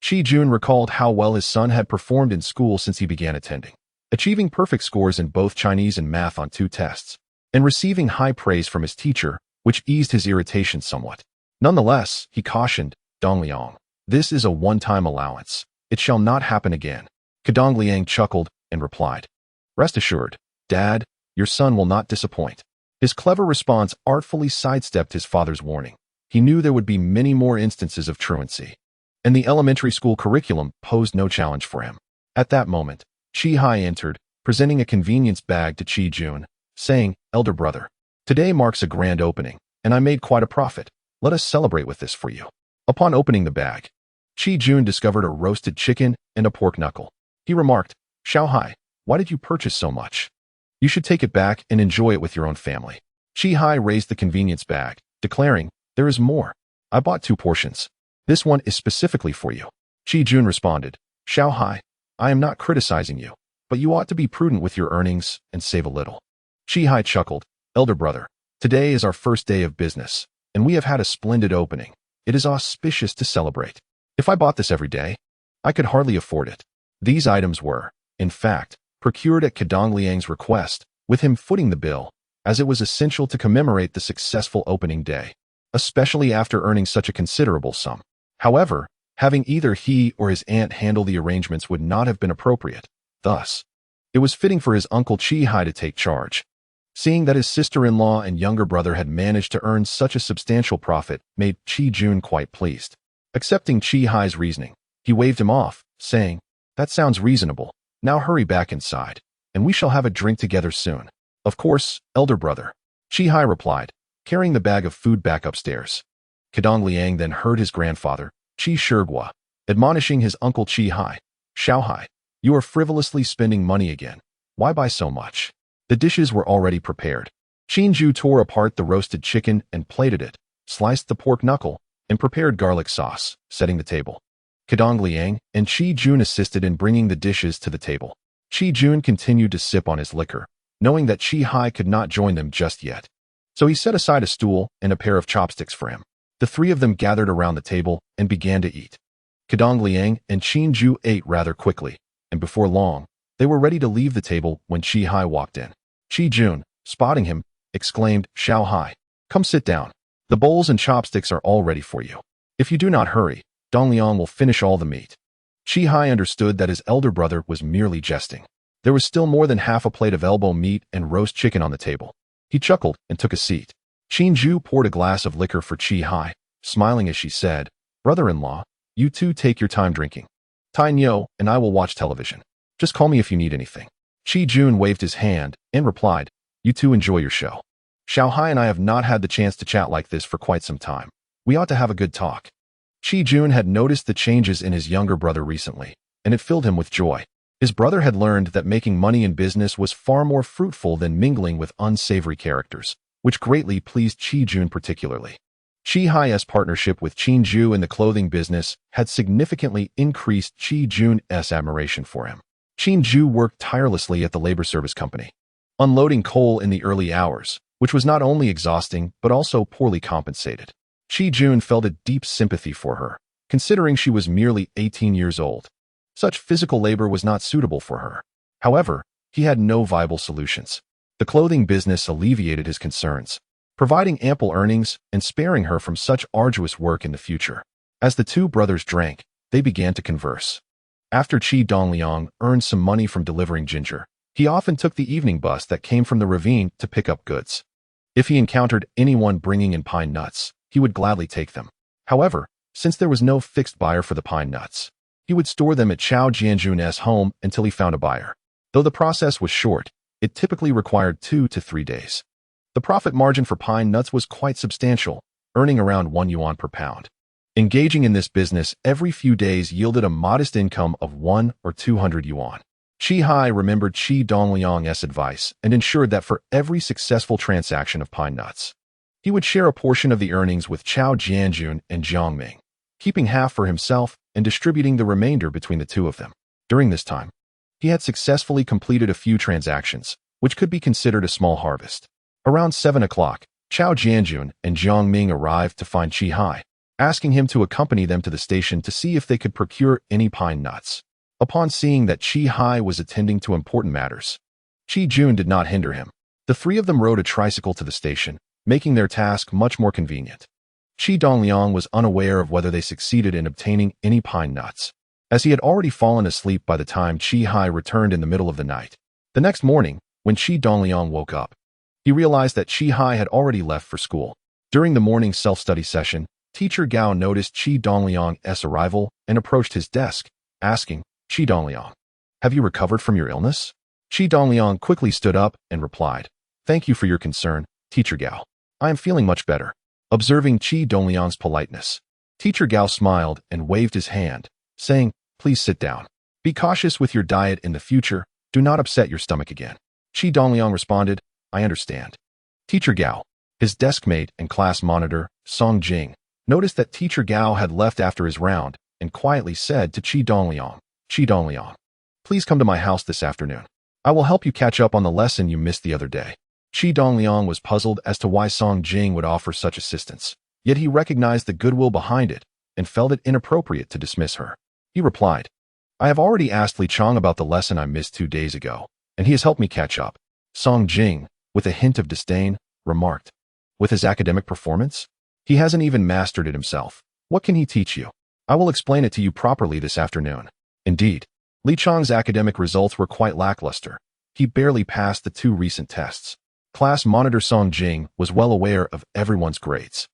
Qi Jun recalled how well his son had performed in school since he began attending, achieving perfect scores in both Chinese and math on 2 tests, and receiving high praise from his teacher, which eased his irritation somewhat. Nonetheless, he cautioned, "Dongliang, this is a one-time allowance. It shall not happen again." Qi Dongliang chuckled and replied, "Rest assured, Dad, your son will not disappoint." His clever response artfully sidestepped his father's warning. He knew there would be many more instances of truancy, and the elementary school curriculum posed no challenge for him. At that moment, Qi Hai entered, presenting a convenience bag to Qi Jun, saying, "Elder brother, today marks a grand opening, and I made quite a profit. Let us celebrate with this for you." Upon opening the bag, Qi Jun discovered a roasted chicken and a pork knuckle. He remarked, "Xiao, why did you purchase so much? You should take it back and enjoy it with your own family." Qi raised the convenience bag, declaring, "There is more. I bought 2 portions. This one is specifically for you." Qi Jun responded, "Xiao, I am not criticizing you, but you ought to be prudent with your earnings and save a little." Qi chuckled, "Elder brother, today is our first day of business, and we have had a splendid opening. It is auspicious to celebrate. If I bought this every day, I could hardly afford it." These items were, in fact, procured at Qi Dongliang's request, with him footing the bill, as it was essential to commemorate the successful opening day, especially after earning such a considerable sum. However, having either he or his aunt handle the arrangements would not have been appropriate. Thus, it was fitting for his uncle Qi to take charge. Seeing that his sister-in-law and younger brother had managed to earn such a substantial profit made Qi Jun quite pleased. Accepting Qi's reasoning, he waved him off, saying, "That sounds reasonable. Now hurry back inside, and we shall have a drink together soon." "Of course, elder brother," Qi replied, carrying the bag of food back upstairs. Qi Dongliang then heard his grandfather, Qi Shigua, admonishing his uncle Qi, "Xiao, you are frivolously spending money again. Why buy so much?" The dishes were already prepared. Qinju tore apart the roasted chicken and plated it, sliced the pork knuckle, and prepared garlic sauce, setting the table. Qi Dongliang and Qi Jun assisted in bringing the dishes to the table. Qi Jun continued to sip on his liquor, knowing that Qi could not join them just yet. So he set aside a stool and a pair of chopsticks for him. The 3 of them gathered around the table and began to eat. Qi Dongliang and Qinju ate rather quickly, and before long, they were ready to leave the table when Qi walked in. Qi Jun, spotting him, exclaimed, "Xiao, come sit down. The bowls and chopsticks are all ready for you. If you do not hurry, Dongliang will finish all the meat." Qi understood that his elder brother was merely jesting. There was still more than half a plate of elbow meat and roast chicken on the table. He chuckled and took a seat. Qinju poured a glass of liquor for Qi, smiling as she said, "Brother-in-law, you two take your time drinking. Tai Nyo and I will watch television. Just call me if you need anything." Qi Jun waved his hand and replied, "You two enjoy your show. Xiao and I have not had the chance to chat like this for quite some time. We ought to have a good talk." Qi Jun had noticed the changes in his younger brother recently, and it filled him with joy. His brother had learned that making money in business was far more fruitful than mingling with unsavory characters, which greatly pleased Qi Jun particularly. Qi's partnership with Qinju in the clothing business had significantly increased Qi Jun's admiration for him. Qinju worked tirelessly at the labor service company, unloading coal in the early hours, which was not only exhausting but also poorly compensated. Qi Jun felt a deep sympathy for her, considering she was merely 18 years old. Such physical labor was not suitable for her. However, he had no viable solutions. The clothing business alleviated his concerns, providing ample earnings and sparing her from such arduous work in the future. As the 2 brothers drank, they began to converse. After Qi Dongliang earned some money from delivering ginger, he often took the evening bus that came from the ravine to pick up goods. If he encountered anyone bringing in pine nuts, he would gladly take them. However, since there was no fixed buyer for the pine nuts, he would store them at Chao Jianjun's home until he found a buyer. Though the process was short, it typically required 2 to 3 days. The profit margin for pine nuts was quite substantial, earning around 1 yuan per pound. Engaging in this business every few days yielded a modest income of 1 or 200 yuan. Qi remembered Qi Dongliang's advice and ensured that for every successful transaction of pine nuts, he would share a portion of the earnings with Chao Jianjun and Zhongxing, keeping half for himself and distributing the remainder between the 2 of them. During this time, he had successfully completed a few transactions, which could be considered a small harvest. Around 7 o'clock, Chao Jianjun and Zhongxing arrived to find Qi, asking him to accompany them to the station to see if they could procure any pine nuts. Upon seeing that Qi was attending to important matters, Qi Jun did not hinder him. The 3 of them rode a tricycle to the station, making their task much more convenient. Qi Dongliang was unaware of whether they succeeded in obtaining any pine nuts, as he had already fallen asleep by the time Qi returned in the middle of the night. The next morning, when Qi Dongliang woke up, he realized that Qi had already left for school. During the morning self-study session, Teacher Gao noticed Qi Dongliang's arrival and approached his desk, asking, "Qi Dongliang, have you recovered from your illness?" Qi Dongliang quickly stood up and replied, "Thank you for your concern, Teacher Gao. I am feeling much better." Observing Qi Dongliang's politeness, Teacher Gao smiled and waved his hand, saying, "Please sit down. Be cautious with your diet in the future. Do not upset your stomach again." Qi Dongliang responded, "I understand." Teacher Gao, his deskmate and class monitor, Zhongxing, noticed that Teacher Gao had left after his round and quietly said to Qi Dongliang, "Please come to my house this afternoon. I will help you catch up on the lesson you missed the other day." Qi Dongliang was puzzled as to why Zhongxing would offer such assistance, yet he recognized the goodwill behind it and felt it inappropriate to dismiss her. He replied, "I have already asked Li Chang about the lesson I missed 2 days ago, and he has helped me catch up." Zhongxing, with a hint of disdain, remarked, "With his academic performance? He hasn't even mastered it himself. What can he teach you? I will explain it to you properly this afternoon." Indeed, Li Chang's academic results were quite lackluster. He barely passed the 2 recent tests. Class monitor Zhongxing was well aware of everyone's grades.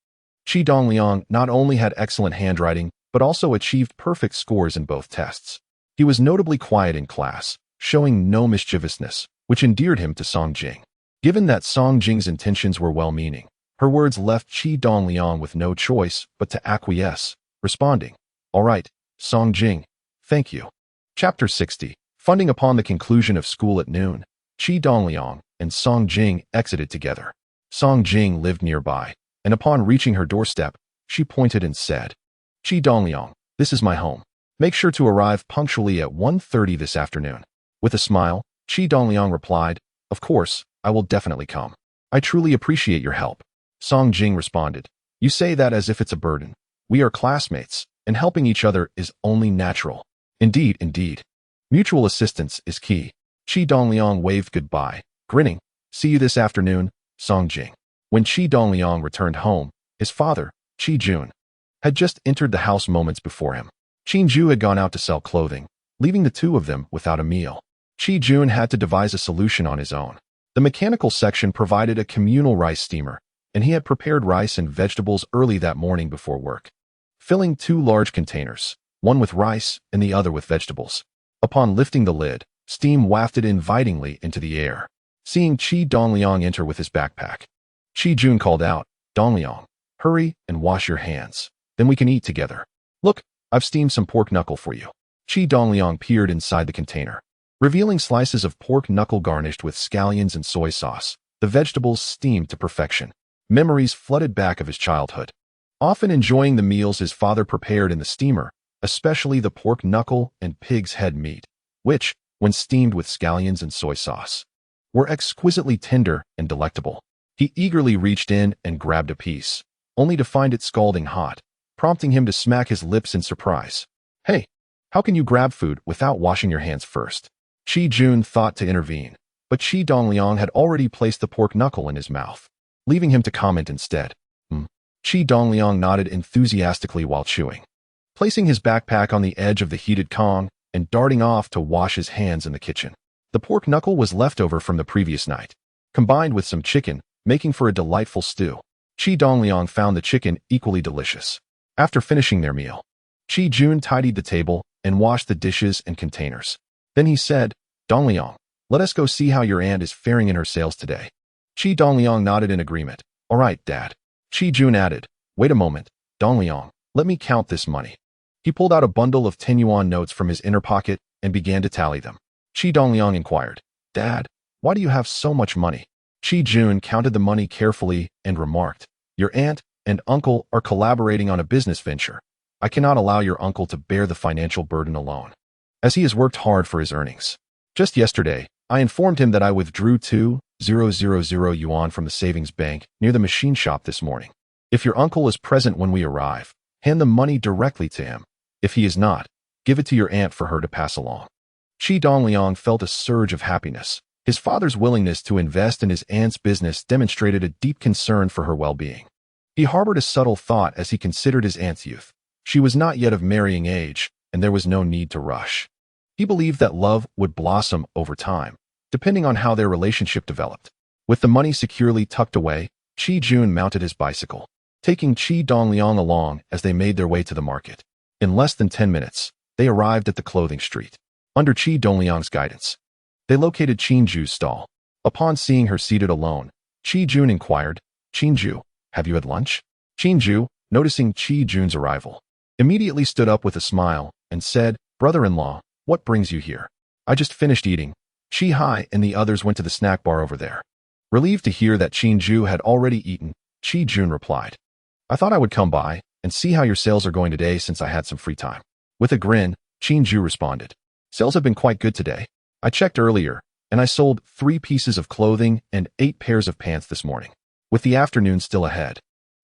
Qi Dongliang not only had excellent handwriting, but also achieved perfect scores in both tests. He was notably quiet in class, showing no mischievousness, which endeared him to Zhongxing. Given that Zhongxing's intentions were well-meaning, her words left Qi Dongliang with no choice but to acquiesce, responding, "All right, Zhongxing, thank you." Chapter 60. Funding. Upon the conclusion of school at noon, Qi Dongliang and Zhongxing exited together. Zhongxing lived nearby, and upon reaching her doorstep, she pointed and said, "Qi Dongliang, this is my home. Make sure to arrive punctually at 1:30 this afternoon." With a smile, Qi Dongliang replied, "Of course, I will definitely come. I truly appreciate your help." Zhongxing responded, "You say that as if it's a burden. We are classmates, and helping each other is only natural." Indeed. Mutual assistance is key." Qi Dongliang waved goodbye, grinning. "See you this afternoon, Zhongxing." When Qi Dongliang returned home, his father, Qi Jun, had just entered the house moments before him. Qi Ju had gone out to sell clothing, leaving the 2 of them without a meal. Qi Jun had to devise a solution on his own. The mechanical section provided a communal rice steamer, and he had prepared rice and vegetables early that morning before work, filling 2 large containers, one with rice and the other with vegetables. Upon lifting the lid, steam wafted invitingly into the air. Seeing Qi Dongliang enter with his backpack, Qi Jun called out, "Dongliang, hurry and wash your hands. Then we can eat together. Look, I've steamed some pork knuckle for you." Qi Dongliang peered inside the container, revealing slices of pork knuckle garnished with scallions and soy sauce, the vegetables steamed to perfection. Memories flooded back of his childhood, often enjoying the meals his father prepared in the steamer, especially the pork knuckle and pig's head meat, which, when steamed with scallions and soy sauce, were exquisitely tender and delectable. He eagerly reached in and grabbed a piece, only to find it scalding hot, prompting him to smack his lips in surprise. "Hey, how can you grab food without washing your hands first?" Qi Jun thought to intervene, but Qi Dongliang had already placed the pork knuckle in his mouth, leaving him to comment instead. Qi Dongliang nodded enthusiastically while chewing, placing his backpack on the edge of the heated Kong and darting off to wash his hands in the kitchen. The pork knuckle was leftover from the previous night, combined with some chicken, making for a delightful stew. Qi Dongliang found the chicken equally delicious. After finishing their meal, Qi Jun tidied the table and washed the dishes and containers. Then he said, "Dongliang, let us go see how your aunt is faring in her sales today." Qi Dongliang nodded in agreement. "All right, Dad." Qi Jun added, "Wait a moment, Dongliang, let me count this money." He pulled out a bundle of 10 yuan notes from his inner pocket and began to tally them. Qi Dongliang inquired, "Dad, why do you have so much money?" Qi Jun counted the money carefully and remarked, "Your aunt and uncle are collaborating on a business venture. I cannot allow your uncle to bear the financial burden alone, as he has worked hard for his earnings. Just yesterday, I informed him that I withdrew 2,000 yuan from the savings bank near the machine shop this morning. If your uncle is present when we arrive, hand the money directly to him. If he is not, give it to your aunt for her to pass along." Qi Dongliang felt a surge of happiness. His father's willingness to invest in his aunt's business demonstrated a deep concern for her well-being. He harbored a subtle thought as he considered his aunt's youth. She was not yet of marrying age, and there was no need to rush. He believed that love would blossom over time, depending on how their relationship developed. With the money securely tucked away, Qi Jun mounted his bicycle, taking Qi Dongliang along as they made their way to the market. In less than 10 minutes, they arrived at the clothing street. Under Qi Dongliang's guidance, they located Qinju's stall. Upon seeing her seated alone, Qi Jun inquired, "Qinju, have you had lunch?" Qinju, noticing Qi Jun's arrival, immediately stood up with a smile and said, "Brother-in-law, what brings you here?" "I just finished eating." Qi Hai and the others went to the snack bar over there. Relieved to hear that Qin Ju had already eaten, Qi Jun replied, "I thought I would come by and see how your sales are going today since I had some free time." With a grin, Qin Ju responded, "Sales have been quite good today. I checked earlier, and I sold 3 pieces of clothing and 8 pairs of pants this morning. With the afternoon still ahead,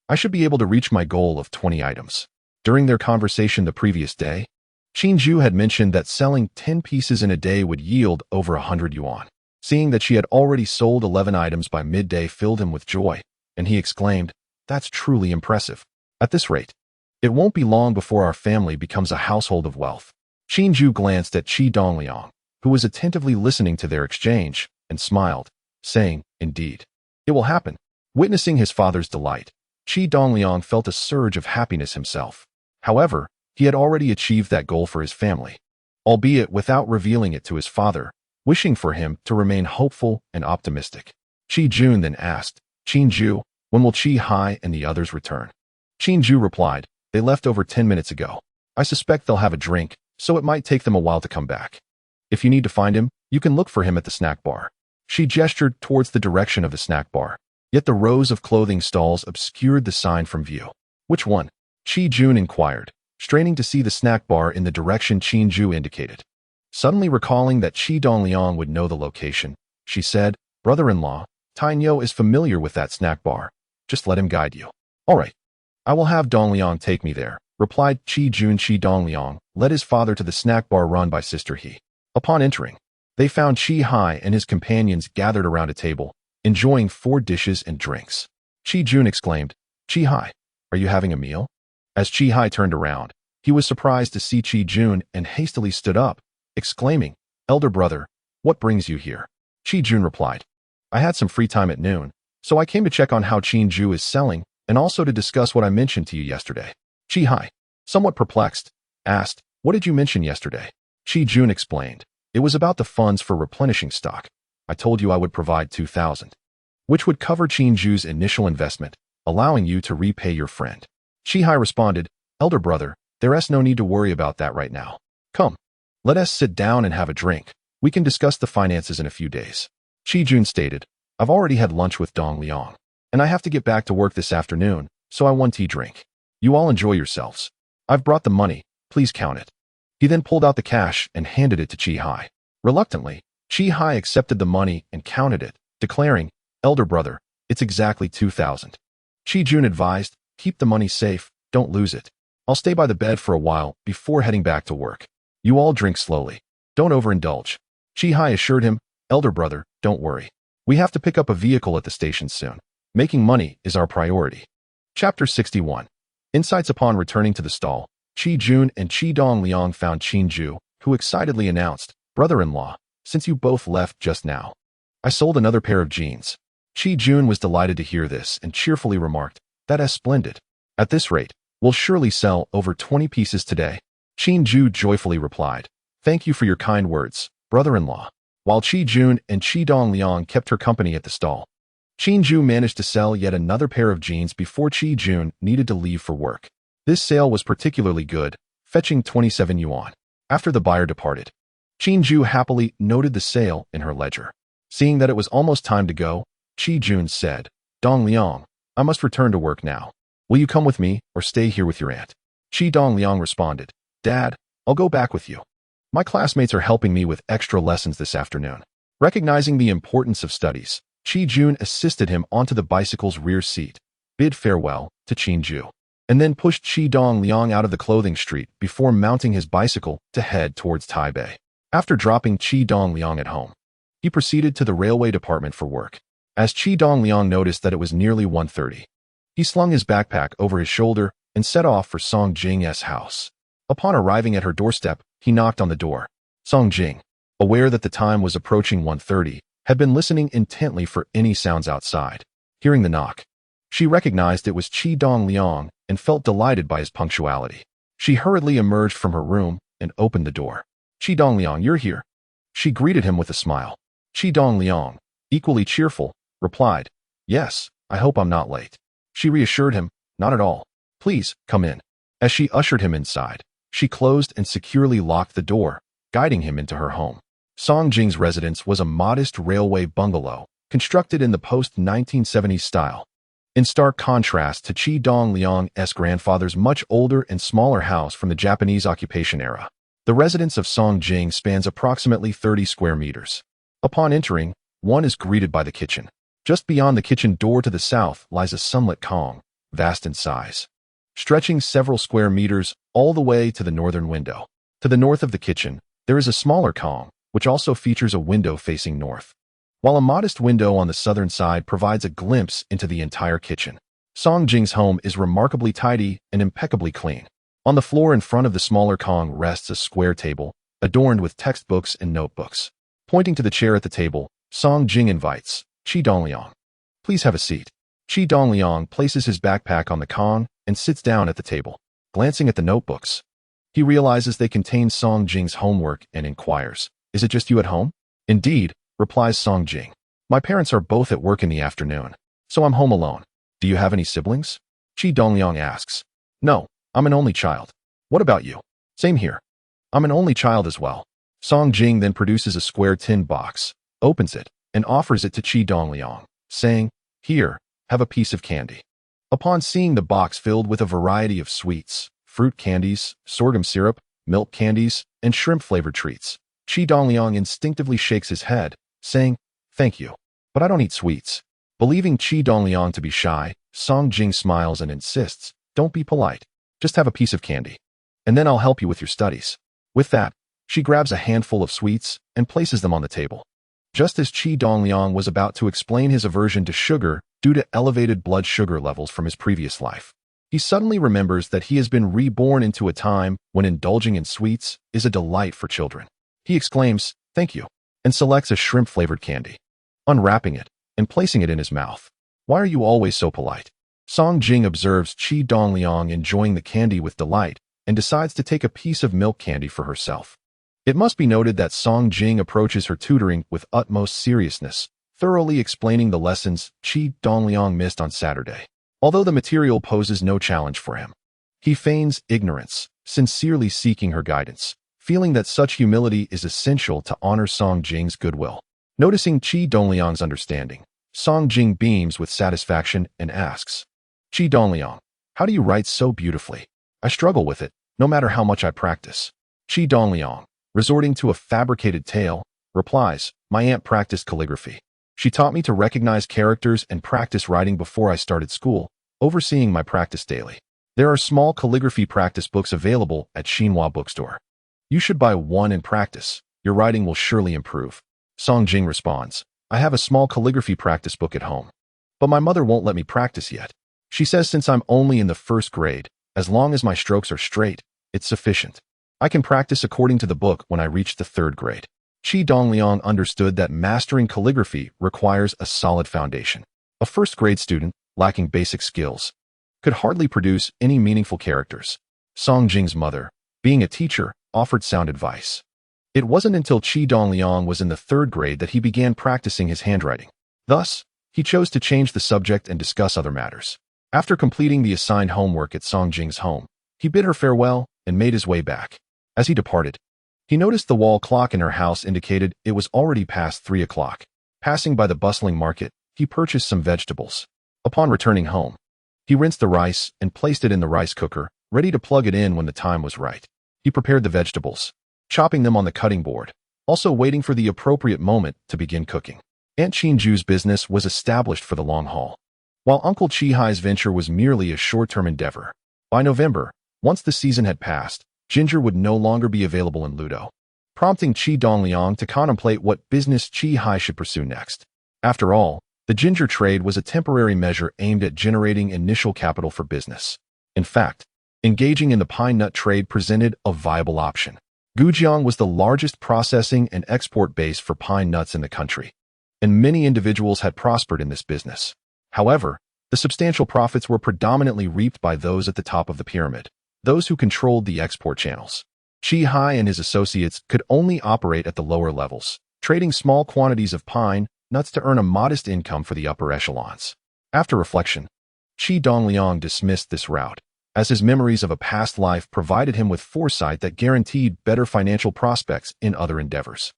I should be able to reach my goal of 20 items." During their conversation the previous day, Qin Ju had mentioned that selling 10 pieces in a day would yield over 100 yuan. Seeing that she had already sold 11 items by midday filled him with joy, and he exclaimed, "That's truly impressive. At this rate, it won't be long before our family becomes a household of wealth." Qin Ju glanced at Qi Dongliang, who was attentively listening to their exchange, and smiled, saying, "Indeed, it will happen." Witnessing his father's delight, Qi Dongliang felt a surge of happiness himself. However, he had already achieved that goal for his family, albeit without revealing it to his father, wishing for him to remain hopeful and optimistic. Qi Jun then asked, "Qin Ju, when will Qi Hai and the others return?" Qin Ju replied, "They left over 10 minutes ago. I suspect they'll have a drink, so it might take them a while to come back. If you need to find him, you can look for him at the snack bar." She gestured towards the direction of the snack bar, yet the rows of clothing stalls obscured the sign from view. "Which one?" Qi Jun inquired, straining to see the snack bar in the direction Qin Ju indicated. Suddenly recalling that Qi Dongliang would know the location, she said, "Brother-in-law, Tainyo is familiar with that snack bar. Just let him guide you." "All right. I will have Dongliang take me there," replied Qi Jun. Qi Dongliang led his father to the snack bar run by Sister He. Upon entering, they found Qi Hai and his companions gathered around a table, enjoying 4 dishes and drinks. Qi Jun exclaimed, "Qi Hai, are you having a meal?" As Qi Hai turned around, he was surprised to see Qi Jun and hastily stood up, exclaiming, "Elder brother, what brings you here?" Qi Jun replied, "I had some free time at noon, so I came to check on how Qin Ju is selling and also to discuss what I mentioned to you yesterday." Qi Hai, somewhat perplexed, asked, "What did you mention yesterday?" Qi Jun explained, "It was about the funds for replenishing stock. I told you I would provide 2,000, which would cover Qin Ju's initial investment, allowing you to repay your friend." Qi Hai responded, "Elder brother, there's no need to worry about that right now. Come, let us sit down and have a drink. We can discuss the finances in a few days." Qi Jun stated, "I've already had lunch with Dongliang, and I have to get back to work this afternoon, so I want tea drink. You all enjoy yourselves. I've brought the money, please count it." He then pulled out the cash and handed it to Qi Hai. Reluctantly, Qi Hai accepted the money and counted it, declaring, "Elder brother, it's exactly 2,000. Qi Jun advised, "Keep the money safe, don't lose it. I'll stay by the bed for a while before heading back to work. You all drink slowly. Don't overindulge." Qi Hai assured him, "Elder brother, don't worry. We have to pick up a vehicle at the station soon. Making money is our priority." Chapter 61. Insights. Upon returning to the stall, Qi Jun and Qi Dongliang found Qin Ju, who excitedly announced, "Brother-in-law, since you both left just now, I sold another pair of jeans." Qi Jun was delighted to hear this and cheerfully remarked, "That is splendid. At this rate, we'll surely sell over 20 pieces today." Qin Ju joyfully replied, "Thank you for your kind words, brother-in-law." While Qi Jun and Qi Dongliang kept her company at the stall, Qin Ju managed to sell yet another pair of jeans before Qi Jun needed to leave for work. This sale was particularly good, fetching 27 yuan. After the buyer departed, Qin Ju happily noted the sale in her ledger. Seeing that it was almost time to go, Qi Jun said, "Dongliang, I must return to work now. Will you come with me or stay here with your aunt?" Qi Dongliang responded, "Dad, I'll go back with you. My classmates are helping me with extra lessons this afternoon." Recognizing the importance of studies, Qi Jun assisted him onto the bicycle's rear seat, bid farewell to Qin Ju, and then pushed Qi Dongliang out of the clothing street before mounting his bicycle to head towards Taipei. After dropping Qi Dongliang at home, he proceeded to the railway department for work. As Qi Dongliang noticed that it was nearly 1:30, he slung his backpack over his shoulder and set off for Zhongxing's house. Upon arriving at her doorstep, he knocked on the door. Zhongxing, aware that the time was approaching 1:30, had been listening intently for any sounds outside. Hearing the knock, she recognized it was Qi Dongliang and felt delighted by his punctuality. She hurriedly emerged from her room and opened the door. "Qi Dongliang, you're here." She greeted him with a smile. Qi Dongliang, equally cheerful, replied, "Yes, I hope I'm not late." She reassured him, "Not at all. Please, come in. As she ushered him inside, she closed and securely locked the door, guiding him into her home. Zhongxing's residence was a modest railway bungalow, constructed in the post-1970s style. In stark contrast to Qi Dongliang's grandfather's much older and smaller house from the Japanese occupation era, the residence of Zhongxing spans approximately 30 square meters. Upon entering, one is greeted by the kitchen. Just beyond the kitchen door to the south lies a sunlit kong, vast in size, stretching several square meters all the way to the northern window. To the north of the kitchen, there is a smaller kong, which also features a window facing north, while a modest window on the southern side provides a glimpse into the entire kitchen. Zhongxing's home is remarkably tidy and impeccably clean. On the floor in front of the smaller kong rests a square table, adorned with textbooks and notebooks. Pointing to the chair at the table, Zhongxing invites, Qi Dongliang. Please have a seat. Qi Dongliang places his backpack on the kong and sits down at the table. Glancing at the notebooks, he realizes they contain Zhongxing's homework and inquires, "Is it just you at home?" "Indeed," replies Zhongxing. "My parents are both at work in the afternoon, so I'm home alone." "Do you have any siblings?" Qi Dongliang asks. "No, I'm an only child." "What about you?" "Same here. I'm an only child as well." Zhongxing then produces a square tin box, opens it, and offers it to Qi Dongliang, saying, "Here, have a piece of candy." Upon seeing the box filled with a variety of sweets, fruit candies, sorghum syrup, milk candies, and shrimp-flavored treats, Qi Dongliang instinctively shakes his head, saying, "Thank you, but I don't eat sweets." Believing Qi Dongliang to be shy, Zhongxing smiles and insists, "Don't be polite. Just have a piece of candy, and then I'll help you with your studies." With that, she grabs a handful of sweets and places them on the table. Just as Qi Dongliang was about to explain his aversion to sugar due to elevated blood sugar levels from his previous life, he suddenly remembers that he has been reborn into a time when indulging in sweets is a delight for children. He exclaims, "Thank you," and selects a shrimp-flavored candy, unwrapping it and placing it in his mouth. "Why are you always so polite?" Zhongxing observes Qi Dongliang enjoying the candy with delight and decides to take a piece of milk candy for herself. It must be noted that Zhongxing approaches her tutoring with utmost seriousness, thoroughly explaining the lessons Qi Dongliang missed on Saturday. Although the material poses no challenge for him, he feigns ignorance, sincerely seeking her guidance, feeling that such humility is essential to honor Zhongxing's goodwill. Noticing Qi Dongliang's understanding, Zhongxing beams with satisfaction and asks, "Qi Dongliang, how do you write so beautifully? I struggle with it, no matter how much I practice." Qi Dongliang, resorting to a fabricated tale, replies, "My aunt practiced calligraphy. She taught me to recognize characters and practice writing before I started school, overseeing my practice daily. There are small calligraphy practice books available at Xinhua bookstore. You should buy one and practice. Your writing will surely improve." Zhongxing responds, "I have a small calligraphy practice book at home, but my mother won't let me practice yet. She says since I'm only in the first grade, as long as my strokes are straight, it's sufficient. I can practice according to the book when I reach the third grade." Qi Dongliang understood that mastering calligraphy requires a solid foundation. A first-grade student, lacking basic skills, could hardly produce any meaningful characters. Zhongxing's mother, being a teacher, offered sound advice. It wasn't until Qi Dongliang was in the third grade that he began practicing his handwriting. Thus, he chose to change the subject and discuss other matters. After completing the assigned homework at Zhongxing's home, he bid her farewell and made his way back. As he departed, he noticed the wall clock in her house indicated it was already past 3 o'clock. Passing by the bustling market, he purchased some vegetables. Upon returning home, he rinsed the rice and placed it in the rice cooker, ready to plug it in when the time was right. He prepared the vegetables, chopping them on the cutting board, also waiting for the appropriate moment to begin cooking. Aunt Chinju's business was established for the long haul, while Uncle Chihai's venture was merely a short-term endeavor. By November, once the season had passed, ginger would no longer be available in Ludo, prompting Qi Dongliang to contemplate what business Chihai should pursue next. After all, the ginger trade was a temporary measure aimed at generating initial capital for business. In fact, engaging in the pine nut trade presented a viable option. Gujang was the largest processing and export base for pine nuts in the country, and many individuals had prospered in this business. However, the substantial profits were predominantly reaped by those at the top of the pyramid, those who controlled the export channels. Chihai and his associates could only operate at the lower levels, trading small quantities of pine nuts to earn a modest income for the upper echelons. After reflection, Qi Dongliang dismissed this route, as his memories of a past life provided him with foresight that guaranteed better financial prospects in other endeavors.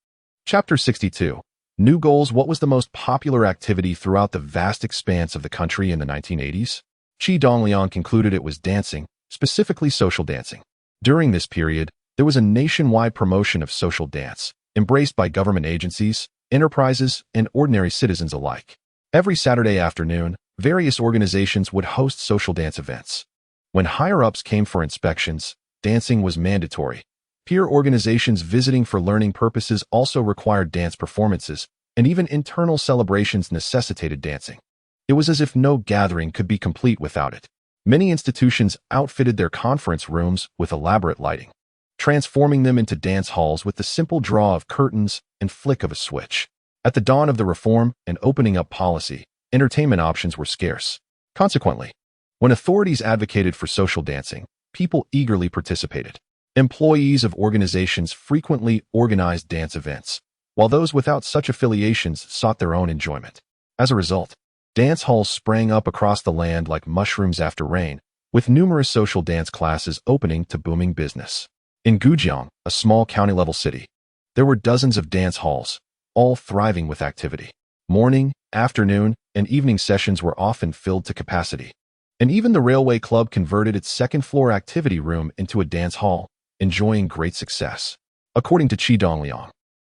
Chapter 62. New Goals. What was the most popular activity throughout the vast expanse of the country in the 1980s? Qi Dongliang concluded it was dancing, specifically social dancing. During this period, there was a nationwide promotion of social dance, embraced by government agencies, enterprises, and ordinary citizens alike. Every Saturday afternoon, various organizations would host social dance events. When higher-ups came for inspections, dancing was mandatory. Peer organizations visiting for learning purposes also required dance performances, and even internal celebrations necessitated dancing. It was as if no gathering could be complete without it. Many institutions outfitted their conference rooms with elaborate lighting, transforming them into dance halls with the simple draw of curtains and flick of a switch. At the dawn of the reform and opening up policy, entertainment options were scarce. Consequently, when authorities advocated for social dancing, people eagerly participated. Employees of organizations frequently organized dance events, while those without such affiliations sought their own enjoyment. As a result, dance halls sprang up across the land like mushrooms after rain, with numerous social dance classes opening to booming business. In Gujang, a small county-level city, there were dozens of dance halls, all thriving with activity. Morning, afternoon, and evening sessions were often filled to capacity. And even the railway club converted its second-floor activity room into a dance hall, enjoying great success. According to Qi Dongliang,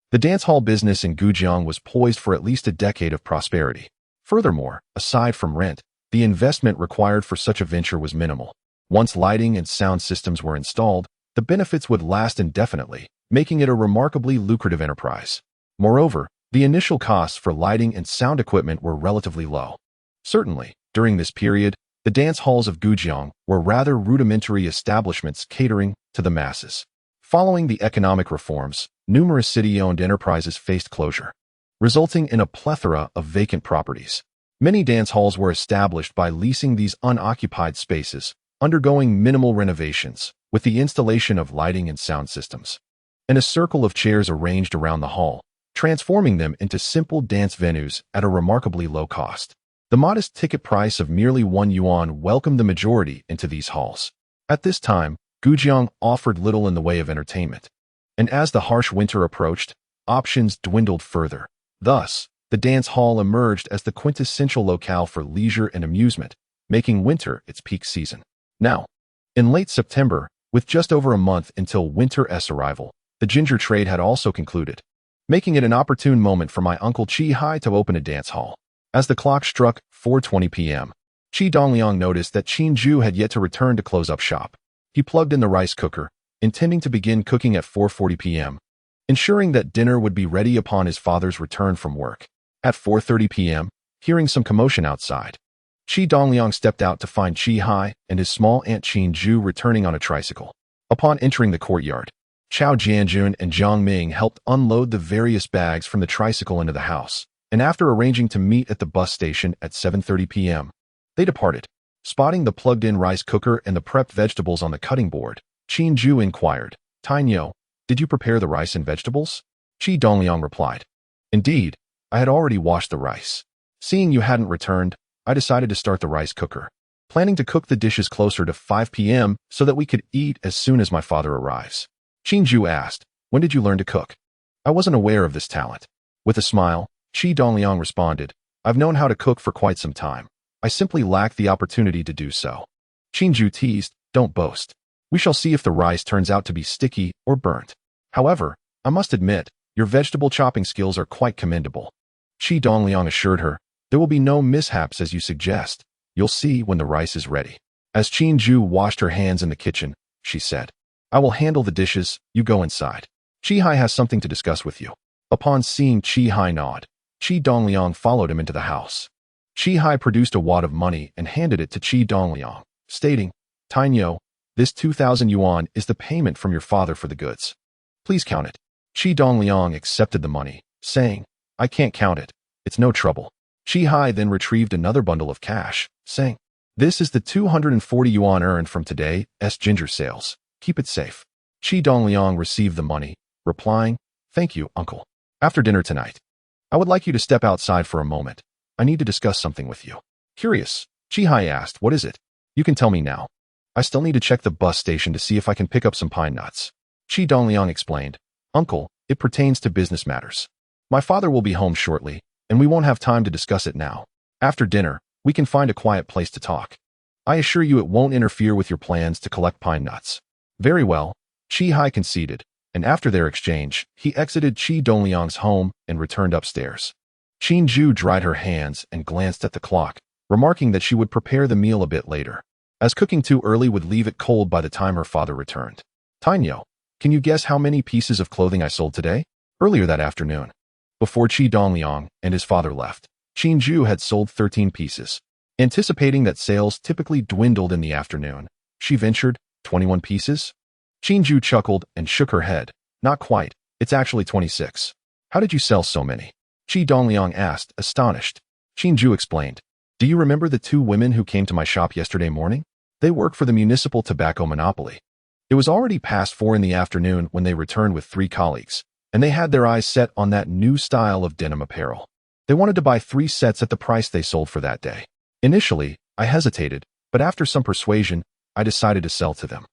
the dance hall business in Gujang was poised for at least a decade of prosperity. Furthermore, aside from rent, the investment required for such a venture was minimal. Once lighting and sound systems were installed, the benefits would last indefinitely, making it a remarkably lucrative enterprise. Moreover, the initial costs for lighting and sound equipment were relatively low. Certainly, during this period, the dance halls of Gujang were rather rudimentary establishments catering to the masses. Following the economic reforms, numerous city-owned enterprises faced closure, resulting in a plethora of vacant properties. Many dance halls were established by leasing these unoccupied spaces, undergoing minimal renovations, with the installation of lighting and sound systems, and a circle of chairs arranged around the hall, transforming them into simple dance venues at a remarkably low cost. The modest ticket price of merely 1 yuan welcomed the majority into these halls. At this time, Gujang offered little in the way of entertainment, and as the harsh winter approached, options dwindled further. Thus, the dance hall emerged as the quintessential locale for leisure and amusement, making winter its peak season. Now, in late September, with just over a month until winter's arrival, the ginger trade had also concluded, making it an opportune moment for my uncle Qi Hai to open a dance hall. As the clock struck 4:20 p.m., Qi Dongliang noticed that Qin Zhu had yet to return to close up shop. He plugged in the rice cooker, intending to begin cooking at 4:40 p.m., ensuring that dinner would be ready upon his father's return from work. At 4:30 p.m., hearing some commotion outside, Qi Dongliang stepped out to find Qi Hai and his small aunt Qin Zhu returning on a tricycle. Upon entering the courtyard, Chao Jianjun and Zhang Ming helped unload the various bags from the tricycle into the house, and after arranging to meet at the bus station at 7:30 p.m., they departed. Spotting the plugged-in rice cooker and the prepped vegetables on the cutting board, Qin Zhu inquired, "Tainyo, did you prepare the rice and vegetables?" Qi Dongliang replied, "Indeed, I had already washed the rice. Seeing you hadn't returned, I decided to start the rice cooker, planning to cook the dishes closer to 5 p.m. so that we could eat as soon as my father arrives." Qin Zhu asked, "When did you learn to cook?" "I wasn't aware of this talent." With a smile, Qi Dongliang responded, "I've known how to cook for quite some time. I simply lack the opportunity to do so." Qin Zhu teased, "Don't boast. We shall see if the rice turns out to be sticky or burnt. However, I must admit, your vegetable chopping skills are quite commendable." Qi Dongliang assured her, "There will be no mishaps as you suggest. You'll see when the rice is ready." As Qin Zhu washed her hands in the kitchen, she said, "I will handle the dishes, you go inside. Qi Hai has something to discuss with you." Upon seeing Qi Hai nod, Qi Dongliang followed him into the house. Qi Hai produced a wad of money and handed it to Qi Dongliang, stating, "Tainyo, this 2,000 yuan is the payment from your father for the goods. Please count it." Qi Dongliang accepted the money, saying, "I can't count it. It's no trouble." Qi Hai then retrieved another bundle of cash, saying, "This is the 240 yuan earned from today's ginger sales. Keep it safe." Qi Dongliang received the money, replying, "Thank you, uncle. After dinner tonight, I would like you to step outside for a moment. I need to discuss something with you." Curious, Qi Hai asked, "What is it?" "You can tell me now." I still need to check the bus station to see if I can pick up some pine nuts. Qi Dongliang explained. Uncle, it pertains to business matters. My father will be home shortly, and we won't have time to discuss it now. After dinner, we can find a quiet place to talk. I assure you it won't interfere with your plans to collect pine nuts. Very well, Qi Hai conceded, and after their exchange, he exited Qi Dongliang's home and returned upstairs. Qin Zhu dried her hands and glanced at the clock, remarking that she would prepare the meal a bit later, as cooking too early would leave it cold by the time her father returned. Tainyo, can you guess how many pieces of clothing I sold today? Earlier that afternoon, before Qi Dongliang and his father left, Qin Zhu had sold 13 pieces. Anticipating that sales typically dwindled in the afternoon, she ventured, 21 pieces? Qin Zhu chuckled and shook her head. Not quite, it's actually 26. How did you sell so many? Qi Dongliang asked, astonished. Qin Zhu explained. Do you remember the 2 women who came to my shop yesterday morning? They work for the municipal tobacco monopoly. It was already past 4 in the afternoon when they returned with 3 colleagues, and they had their eyes set on that new style of denim apparel. They wanted to buy 3 sets at the price they sold for that day. Initially, I hesitated, but after some persuasion, I decided to sell to them.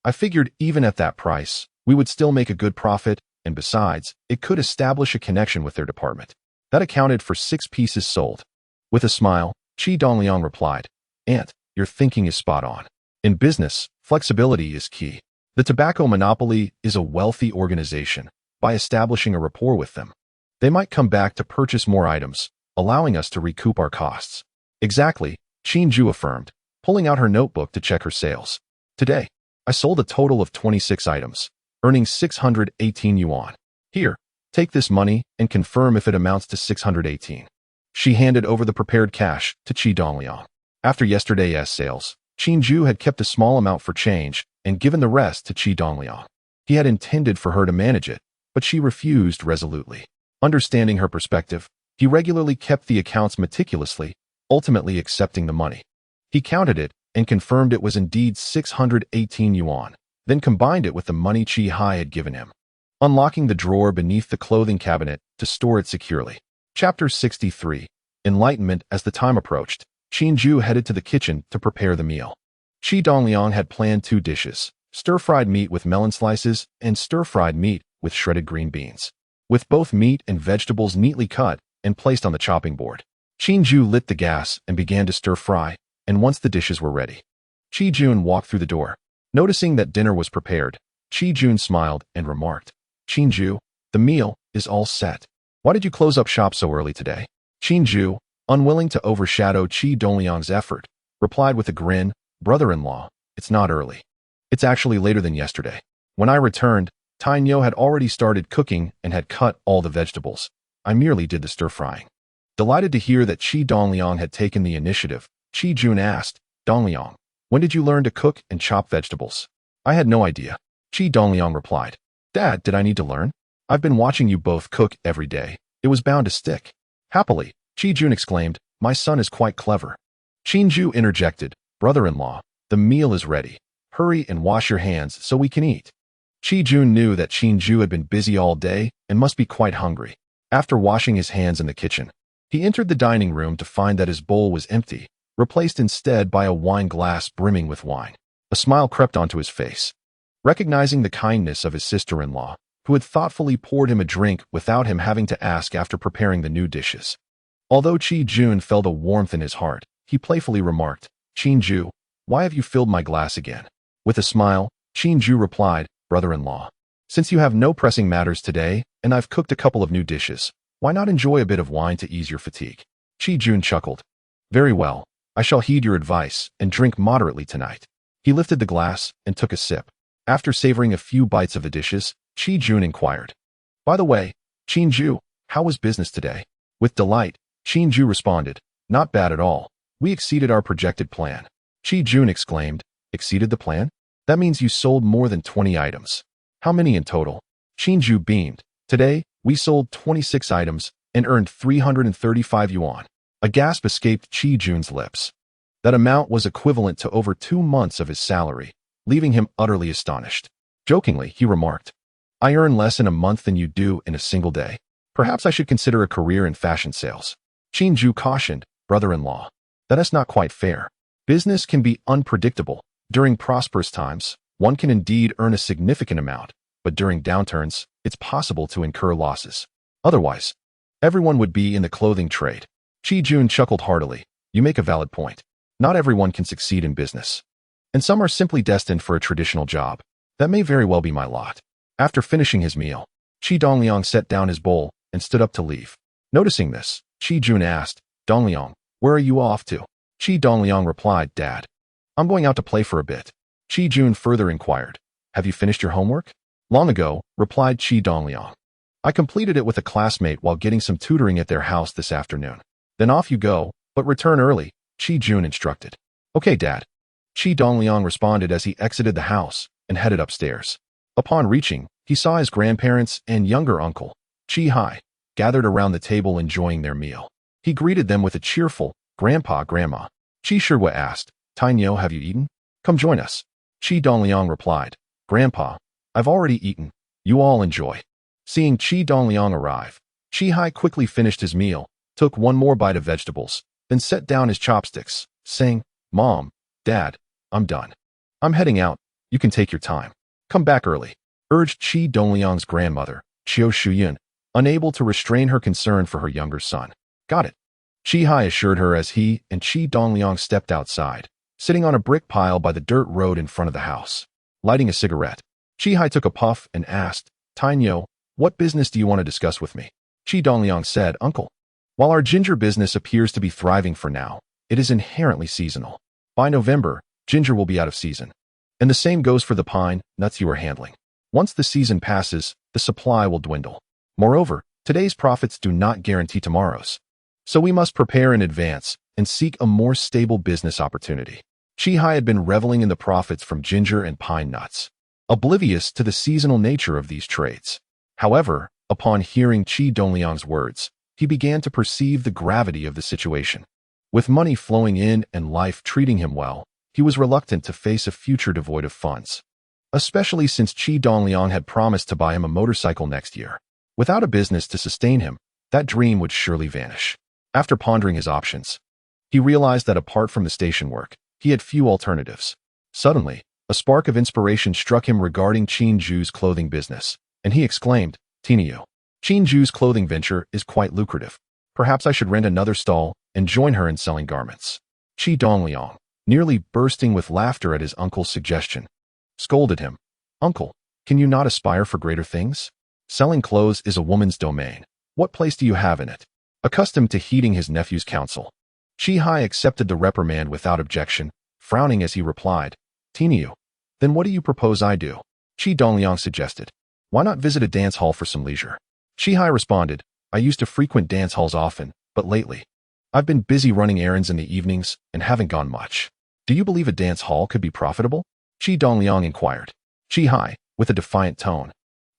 I figured even at that price, we would still make a good profit, and besides, it could establish a connection with their department. That accounted for 6 pieces sold. With a smile, Qi Dongliang replied, Aunt, your thinking is spot on. In business, flexibility is key. The tobacco monopoly is a wealthy organization. By establishing a rapport with them, they might come back to purchase more items, allowing us to recoup our costs. Exactly, Qin Zhu affirmed, pulling out her notebook to check her sales. Today, I sold a total of 26 items, earning 618 yuan. Here, take this money and confirm if it amounts to 618. She handed over the prepared cash to Qi Dongliang. After yesterday's sales, Qin Zhu had kept a small amount for change and given the rest to Qi Dongliang. He had intended for her to manage it, but she refused resolutely. Understanding her perspective, he regularly kept the accounts meticulously, ultimately accepting the money. He counted it and confirmed it was indeed 618 yuan, then combined it with the money Qi Hai had given him, unlocking the drawer beneath the clothing cabinet to store it securely. Chapter 63. Enlightenment. As the time approached, Qin Zhu headed to the kitchen to prepare the meal. Qi Dongliang had planned 2 dishes, stir-fried meat with melon slices and stir-fried meat with shredded green beans, with both meat and vegetables neatly cut and placed on the chopping board. Qin Zhu lit the gas and began to stir-fry, and once the dishes were ready, Qi Jun walked through the door. Noticing that dinner was prepared, Qi Jun smiled and remarked, Qin Zhu, the meal is all set. Why did you close up shop so early today? Qin Zhu, unwilling to overshadow Qi Dongliang's effort, replied with a grin, Brother-in-law, it's not early. It's actually later than yesterday. When I returned, Tainyo had already started cooking and had cut all the vegetables. I merely did the stir-frying. Delighted to hear that Qi Dongliang had taken the initiative, Qi Jun asked, Dongliang, when did you learn to cook and chop vegetables? I had no idea. Qi Dongliang replied. Dad, did I need to learn? I've been watching you both cook every day. It was bound to stick. Happily, Qi Jun exclaimed, my son is quite clever. Qin Zhu interjected, Brother-in-law, the meal is ready. Hurry and wash your hands so we can eat. Qi Jun knew that Qin Zhu had been busy all day and must be quite hungry. After washing his hands in the kitchen, he entered the dining room to find that his bowl was empty, replaced instead by a wine glass brimming with wine. A smile crept onto his face. Recognizing the kindness of his sister-in-law, who had thoughtfully poured him a drink without him having to ask after preparing the new dishes. Although Qi Jun felt a warmth in his heart, he playfully remarked, Qin Zhu, why have you filled my glass again? With a smile, Qin Zhu replied, Brother-in-law, since you have no pressing matters today, and I've cooked a couple of new dishes, why not enjoy a bit of wine to ease your fatigue? Qi Jun chuckled. Very well, I shall heed your advice and drink moderately tonight. He lifted the glass and took a sip. After savoring a few bites of the dishes, Qi Jun inquired, by the way, Qin Zhu, how was business today? With delight, Qin Zhu responded, not bad at all. We exceeded our projected plan. Qi Jun exclaimed, exceeded the plan? That means you sold more than 20 items. How many in total? Qin Zhu beamed. Today, we sold 26 items and earned 335 yuan. A gasp escaped Qi Jun's lips. That amount was equivalent to over 2 months of his salary, leaving him utterly astonished. Jokingly, he remarked, I earn less in a month than you do in a single day. Perhaps I should consider a career in fashion sales. Qin Zhu cautioned, Brother-in-law, that is not quite fair. Business can be unpredictable. During prosperous times, one can indeed earn a significant amount, but during downturns, it's possible to incur losses. Otherwise, everyone would be in the clothing trade. Qi Jun chuckled heartily. You make a valid point. Not everyone can succeed in business. And some are simply destined for a traditional job. That may very well be my lot. After finishing his meal, Qi Dongliang set down his bowl and stood up to leave. Noticing this, Qi Jun asked, Dongliang, where are you off to? Qi Dongliang replied, Dad, I'm going out to play for a bit. Qi Jun further inquired, have you finished your homework? Long ago, replied Qi Dongliang. I completed it with a classmate while getting some tutoring at their house this afternoon. Then off you go, but return early, Qi Jun instructed. Okay, Dad. Qi Dongliang responded as he exited the house and headed upstairs. Upon reaching, he saw his grandparents and younger uncle, Qi Hai, gathered around the table enjoying their meal. He greeted them with a cheerful, Grandpa, Grandma. Qi Shihua asked, Tainyo, have you eaten? Come join us. Qi Dongliang replied, Grandpa, I've already eaten. You all enjoy. Seeing Qi Dongliang arrive, Qi Hai quickly finished his meal, took one more bite of vegetables, then set down his chopsticks, saying, Mom, Dad, I'm done. I'm heading out. You can take your time. Come back early, urged Qi Dongliang's grandmother, Qiu Shuyun, unable to restrain her concern for her younger son. Got it. Qi Hai assured her as he and Qi Dongliang stepped outside, sitting on a brick pile by the dirt road in front of the house. Lighting a cigarette, Qi Hai took a puff and asked, Tainyo, what business do you want to discuss with me? Qi Dongliang said, Uncle, while our ginger business appears to be thriving for now, it is inherently seasonal. By November, ginger will be out of season. And the same goes for the pine nuts you are handling. Once the season passes, the supply will dwindle. Moreover, today's profits do not guarantee tomorrow's. So we must prepare in advance and seek a more stable business opportunity. Qi Hai had been reveling in the profits from ginger and pine nuts, oblivious to the seasonal nature of these trades. However, upon hearing Qi Dongliang's words, he began to perceive the gravity of the situation. With money flowing in and life treating him well, he was reluctant to face a future devoid of funds, especially since Qi Dongliang had promised to buy him a motorcycle next year. Without a business to sustain him, that dream would surely vanish. After pondering his options, he realized that apart from the station work, he had few alternatives. Suddenly, a spark of inspiration struck him regarding Qin Zhu's clothing business, and he exclaimed, Tiniu, Qin Zhu's clothing venture is quite lucrative. Perhaps I should rent another stall and join her in selling garments. Qi Dongliang, nearly bursting with laughter at his uncle's suggestion, scolded him. Uncle, can you not aspire for greater things? Selling clothes is a woman's domain. What place do you have in it? Accustomed to heeding his nephew's counsel, Qi Hai accepted the reprimand without objection, frowning as he replied, Tiniu, then what do you propose I do? Qi Dongliang suggested. Why not visit a dance hall for some leisure? Qi Hai responded, I used to frequent dance halls often, but lately, I've been busy running errands in the evenings and haven't gone much. Do you believe a dance hall could be profitable? Qi Dongliang inquired. Qi Hai, with a defiant tone,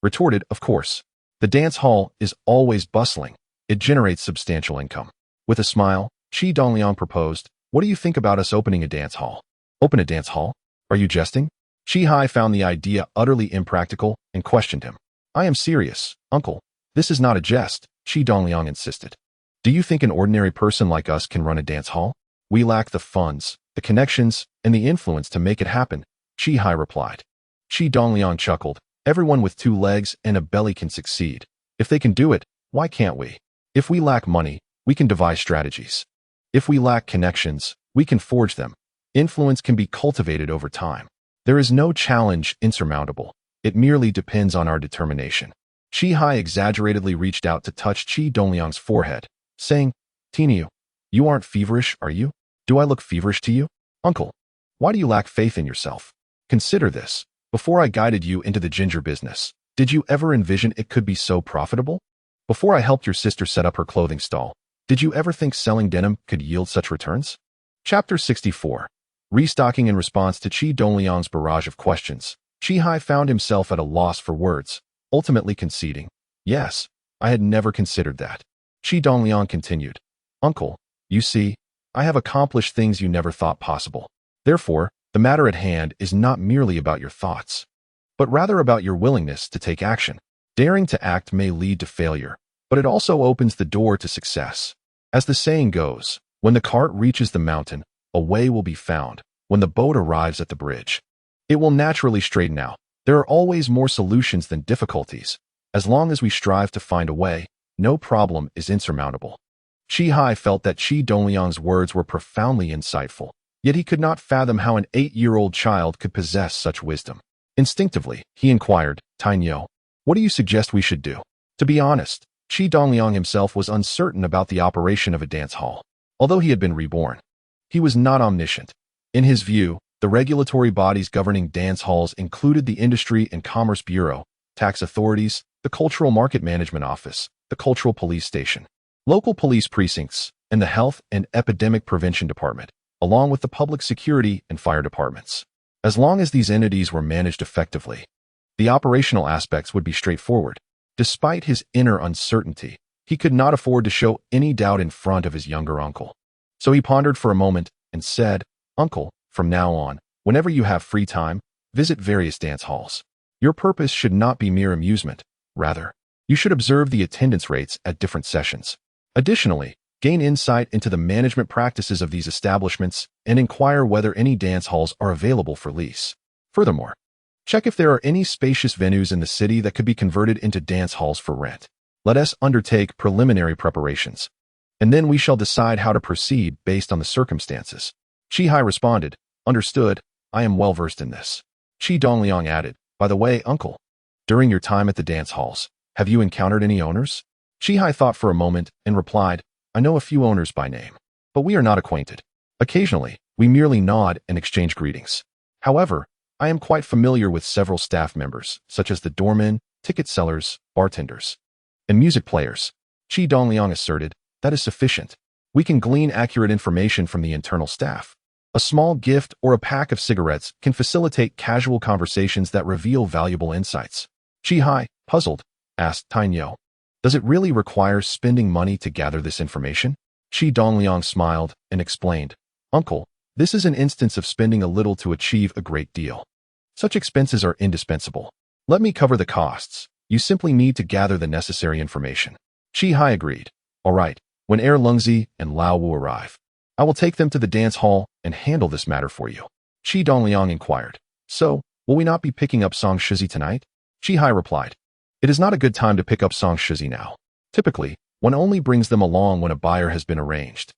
retorted, of course. The dance hall is always bustling. It generates substantial income. With a smile, Qi Dongliang proposed, what do you think about us opening a dance hall? Open a dance hall? Are you jesting? Qi Hai found the idea utterly impractical and questioned him. I am serious, uncle. This is not a jest, Qi Dongliang insisted. Do you think an ordinary person like us can run a dance hall? We lack the funds, the connections, and the influence to make it happen, Qi Hai replied. Qi Dongliang chuckled. Everyone with 2 legs and a belly can succeed. If they can do it, why can't we? If we lack money, we can devise strategies. If we lack connections, we can forge them. Influence can be cultivated over time. There is no challenge insurmountable. It merely depends on our determination. Qi Hai exaggeratedly reached out to touch Qi Dongliang's forehead, saying, Tiniu, you aren't feverish, are you? Do I look feverish to you? Uncle, why do you lack faith in yourself? Consider this. Before I guided you into the ginger business, did you ever envision it could be so profitable? Before I helped your sister set up her clothing stall, did you ever think selling denim could yield such returns? Chapter 64. Restocking. In response to Qi Dongliang's barrage of questions, Qi Hai found himself at a loss for words, ultimately conceding, yes, I had never considered that. Qi Dongliang continued, Uncle, you see, I have accomplished things you never thought possible. Therefore, the matter at hand is not merely about your thoughts, but rather about your willingness to take action. Daring to act may lead to failure, but it also opens the door to success. As the saying goes, when the cart reaches the mountain, a way will be found. when the boat arrives at the bridge. It will naturally straighten out. There are always more solutions than difficulties. As long as we strive to find a way, no problem is insurmountable. Qi felt that Qi Dongliang's words were profoundly insightful, yet he could not fathom how an 8-year-old child could possess such wisdom. Instinctively, he inquired, Tainyo, what do you suggest we should do? To be honest, Qi Dongliang himself was uncertain about the operation of a dance hall. Although he had been reborn, he was not omniscient. In his view, the regulatory bodies governing dance halls included the Industry and Commerce Bureau, tax authorities, the Cultural Market Management Office, the Cultural Police Station, local police precincts, and the Health and Epidemic Prevention Department, along with the Public Security and Fire Departments. As long as these entities were managed effectively, the operational aspects would be straightforward. Despite his inner uncertainty, he could not afford to show any doubt in front of his younger uncle. So he pondered for a moment and said, Uncle, from now on, whenever you have free time, visit various dance halls. Your purpose should not be mere amusement. Rather, you should observe the attendance rates at different sessions. Additionally, gain insight into the management practices of these establishments and inquire whether any dance halls are available for lease. Furthermore, check if there are any spacious venues in the city that could be converted into dance halls for rent. Let us undertake preliminary preparations, and then we shall decide how to proceed based on the circumstances. Qi responded, Understood, I am well versed in this. Qi Dongliang added, By the way, uncle, during your time at the dance halls, have you encountered any owners? Qi thought for a moment and replied, I know a few owners by name, but we are not acquainted. Occasionally, we merely nod and exchange greetings. However, I am quite familiar with several staff members, such as the doormen, ticket sellers, bartenders, and music players. Qi Dongliang asserted, That is sufficient. We can glean accurate information from the internal staff. A small gift or a pack of cigarettes can facilitate casual conversations that reveal valuable insights. Qi, puzzled, asked Tainyo, Does it really require spending money to gather this information? Qi Dongliang smiled and explained, Uncle, this is an instance of spending a little to achieve a great deal. Such expenses are indispensable. Let me cover the costs. You simply need to gather the necessary information. Qi agreed. All right, when Lungzi and Lao Wu arrive, I will take them to the dance hall and handle this matter for you. Qi Dongliang inquired. So, will we not be picking up Song Shizi tonight? Qi replied. It is not a good time to pick up Song Shizi now. Typically, one only brings them along when a buyer has been arranged.